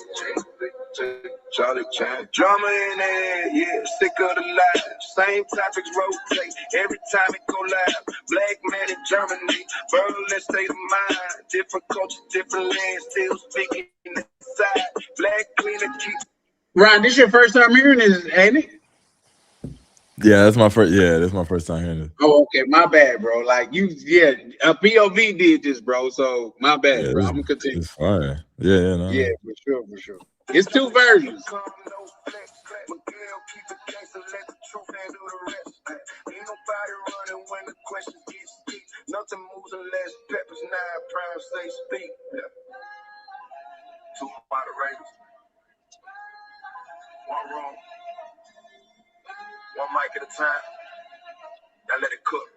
Speaker 1: Charlie Chan. Drama in there, yeah, sick of the life. Same topics rotate every time it go live. Black man in Germany, Berlin state of mind. Different culture, different land, still speaking inside. Black cleaner keep.
Speaker 3: Ryan, this your first time hearing this, ain't it?
Speaker 15: Yeah, that's my first. Yeah, that's my first time hearing it.
Speaker 3: Oh, okay, my bad, bro. Like POV did this, bro. So my bad, bro. I'm gonna continue.
Speaker 15: It's fine. Yeah, no.
Speaker 3: Yeah, for sure. It's 2 versions.
Speaker 1: Miguel, keep it gangster, let the truth handle the rest. Ain't nobody running when the questions get steep. Nothing moves unless peppers, 9 prime say speak. Two moderators, one room, one mic at a time. Now let it cook.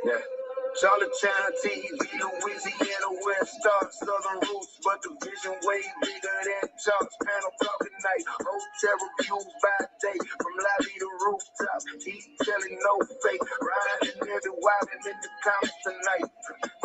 Speaker 1: Yeah. Charlottetown TV, Louisiana, West Star, Southern Roots, but the vision way bigger than charts. Panel talk at night, hotel reviews by day, from lobby to rooftop. He's telling no fake, riding every wild and in the comments tonight.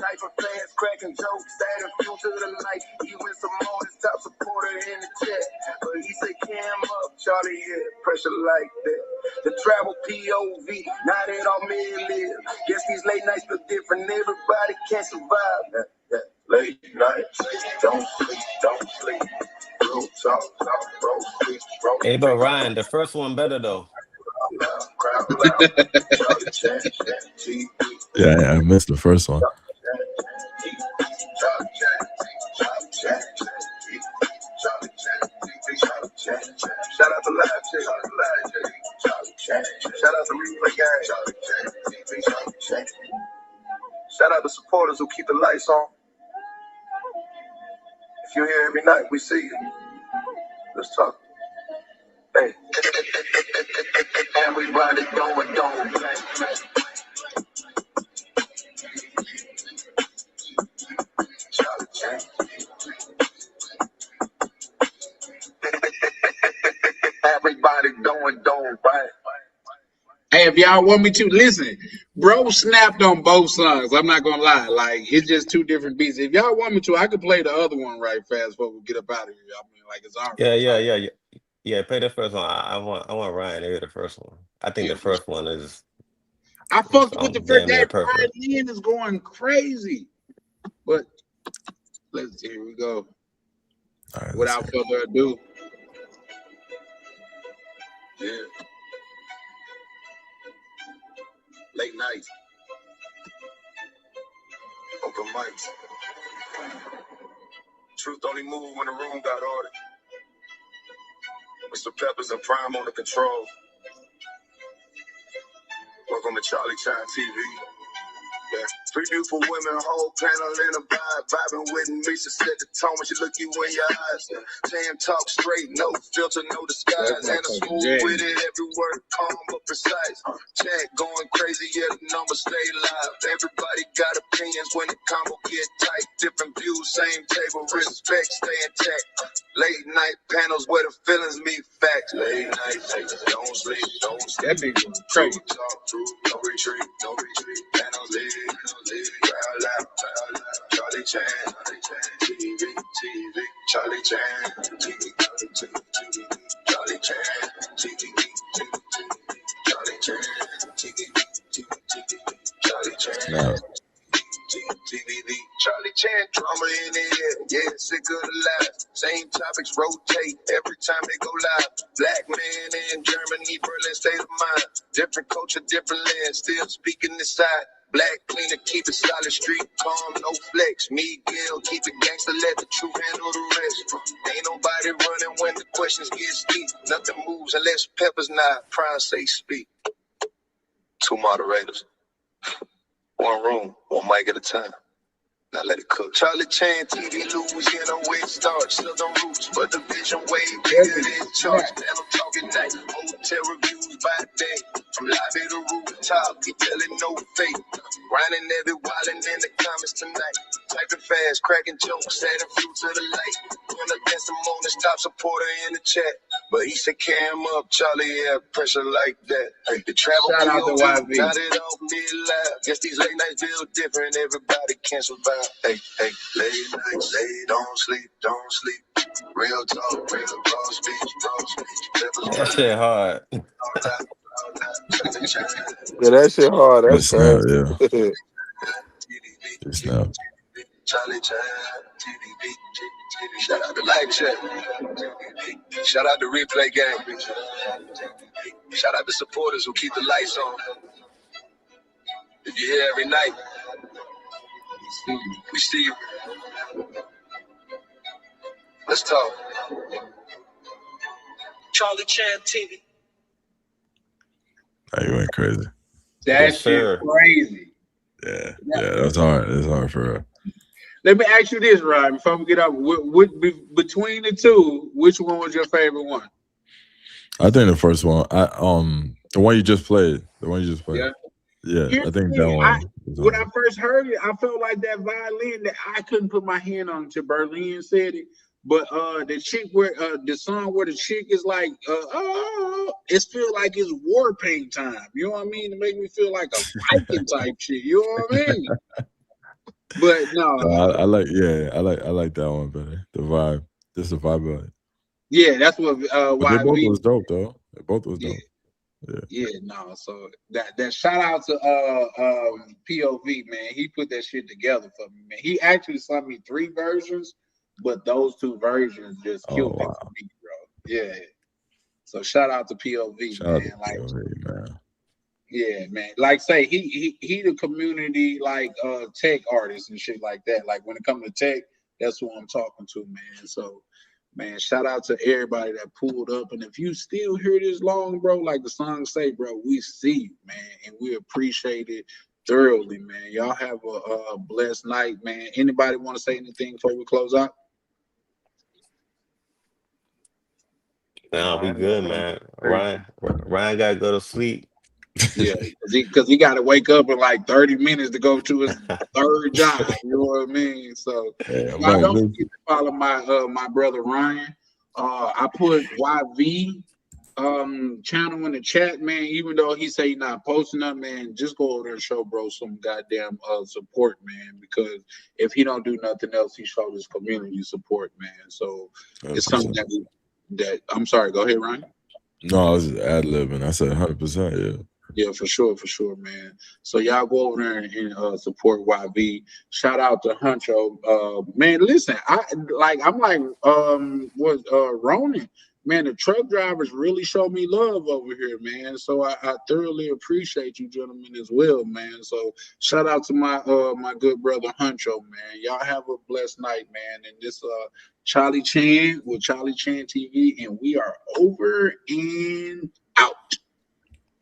Speaker 1: Type of fast cracking jokes, that a few to the light. Even some more top supporter in the chat, but he say cam up, Charlie, yeah, pressure like that. The travel POV, not at all live. Guess these late nights look different. Everybody can't survive. Late nights, don't sleep. Real talk, bro, sleep, bro.
Speaker 16: Hey, but Ryan, the first one better though.
Speaker 15: Yeah, I missed the first one.
Speaker 1: Shout out to Live Check. Shout out to Replay Gang. Shout out to supporters who keep the lights on. If you're here every night, we see you. Let's talk. Hey. Everybody going, don't play. Everybody don't right.
Speaker 3: Hey, if y'all want me to listen, bro snapped on both songs. I'm not gonna lie, like it's just two different beats. If y'all want me to, I could play the other one right fast before we get up out of here. I mean, like it's already.
Speaker 16: Yeah. Play the first one. I want Ryan to hear the first one. I think the first one is.
Speaker 3: I fucked with the first.
Speaker 16: damn near
Speaker 3: That
Speaker 16: perfect.
Speaker 3: Ryan is going crazy, but here we go.
Speaker 15: All right,
Speaker 3: Without further ado.
Speaker 1: Yeah. Late night. Open mics. Truth only moved when the room got ordered. Mr. Peppers and Prime on the control. Welcome to Charlie Chine TV. Yeah. 3 beautiful women, whole panel in a vibe, vibing with me. She set the tone when she look you in your eyes. Tan talk straight, no filter, no disguise. And a smooth with it, every word calm but precise. Chat going crazy, yeah, the numbers stay live. Everybody got opinions when the combo get tight. Different views, same table, respect, stay intact. Late night panels where the feelings meet facts. Late night, don't sleep, don't sleep.
Speaker 3: That big one crazy.
Speaker 1: Talk through, no retreat, no retreat. Panels live. Charlie Chan, TV, Charlie Chan, TV, Charlie Chan, TV, Charlie Chan, TV, Charlie Chan. TVD, Charlie Chan, drama in the air, yeah, sick of the lies. Same topics rotate every time they go live. Black man in Germany, Berlin, state of mind. Different culture, different land, still speaking this side. Black cleaner, keep it solid, street calm, no flex. Miguel, keep it gangster, let the truth handle the rest. Ain't nobody running when the questions get steep. Nothing moves unless Peppers not Prime say speak. 2 moderators. 1 room, 1 mic at a time. Now let it cook. Charlie Chan, TV, Louisiana, West Star, Southern Roots, but the vision way bigger than charts. And I'm talking night, hotel reviews by day. From lobby to rooftop, he telling no fake. Grinding every wildin' in the comments tonight. Typing fast, cracking jokes, adding fuel to the light. Gonna dance the morning, top supporter in the chat. But he said, cam up, Charlie, yeah, pressure like that. Hey, the travel
Speaker 3: Shout out to YV.
Speaker 1: got it off mid-live. Guess these late nights feel different, everybody can't survive. Hey, late nights, don't sleep. Real talk, real bro speech.
Speaker 16: That shit hard.
Speaker 2: Yeah, that shit hard. That's
Speaker 15: It's
Speaker 2: crazy.
Speaker 15: yeah. It's now.
Speaker 1: Charlie Chan, TV. Shout out to Live Check. Shout out to Replay Gang. Shout out to supporters who keep the lights on. If you're here every night, we see you. Let's talk. Charlie Chan TV.
Speaker 15: Oh, you went crazy.
Speaker 3: That
Speaker 16: Yes,
Speaker 3: shit
Speaker 16: sir.
Speaker 3: crazy.
Speaker 15: Yeah, that's hard. It's hard for real.
Speaker 3: Let me ask you this, Ryan, before we get up. Between the two, which one was your favorite one?
Speaker 15: I think the first one, the one you just played,
Speaker 3: Yeah.
Speaker 15: Yeah,
Speaker 3: Here's
Speaker 15: I
Speaker 3: the
Speaker 15: think
Speaker 3: thing,
Speaker 15: that one.
Speaker 3: when I first heard it, I felt like that violin that I couldn't put my hand on until Berlin said it. But the chick where the song where the chick is like, it feels like it's war paint time. You know what I mean? To make me feel like a Viking type shit. You know what I mean? But no,
Speaker 15: I like that one better. The vibe, just the vibe of it.
Speaker 3: yeah, that's what
Speaker 15: But they both
Speaker 3: YV.
Speaker 15: was dope though. They both was dope.
Speaker 3: Yeah, no. So that shout out to POV, man. He put that shit together for me, man. He actually sent me 3 versions, but those 2 versions just killed it for me, bro. Yeah. So shout out to POV,
Speaker 15: Shout out
Speaker 3: man.
Speaker 15: to
Speaker 3: Like,
Speaker 15: POV, man.
Speaker 3: yeah, man. Like say he the community like tech artist and shit like that. Like when it comes to tech, that's who I'm talking to, man. So man, shout out to everybody that pulled up. And if you still hear this long, bro, like the song say, bro, we see you, man, and we appreciate it thoroughly, man. Y'all have a blessed night, man. Anybody want to say anything before we close out?
Speaker 16: Nah, we good, man. Ryan gotta go to sleep.
Speaker 3: Yeah, because he got to wake up in like 30 minutes to go to his 3rd job. You know what I mean? So y'all don't forget to follow my brother Ryan. I put YV channel in the chat, man. Even though he say he not posting up, man, just go over there and show bro some goddamn support, man. Because if he don't do nothing else, he show his community support, man. So 100%. It's something that I'm sorry. Go ahead, Ryan.
Speaker 15: No, I was ad-libbing. I said 100%. Yeah.
Speaker 3: Yeah, for sure, man. So y'all go over there and support YV. Shout out to Huncho. Man, listen, I'm like Ronan. Man, the truck drivers really show me love over here, man. So I thoroughly appreciate you gentlemen as well, man. So shout out to my my good brother Huncho, man. Y'all have a blessed night, man. And this Charlie Chan with Charlie Chan TV, and we are over and out.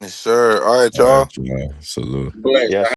Speaker 12: Yes, sir. All right, y'all.
Speaker 15: Salute.
Speaker 3: Bless.
Speaker 16: Yes.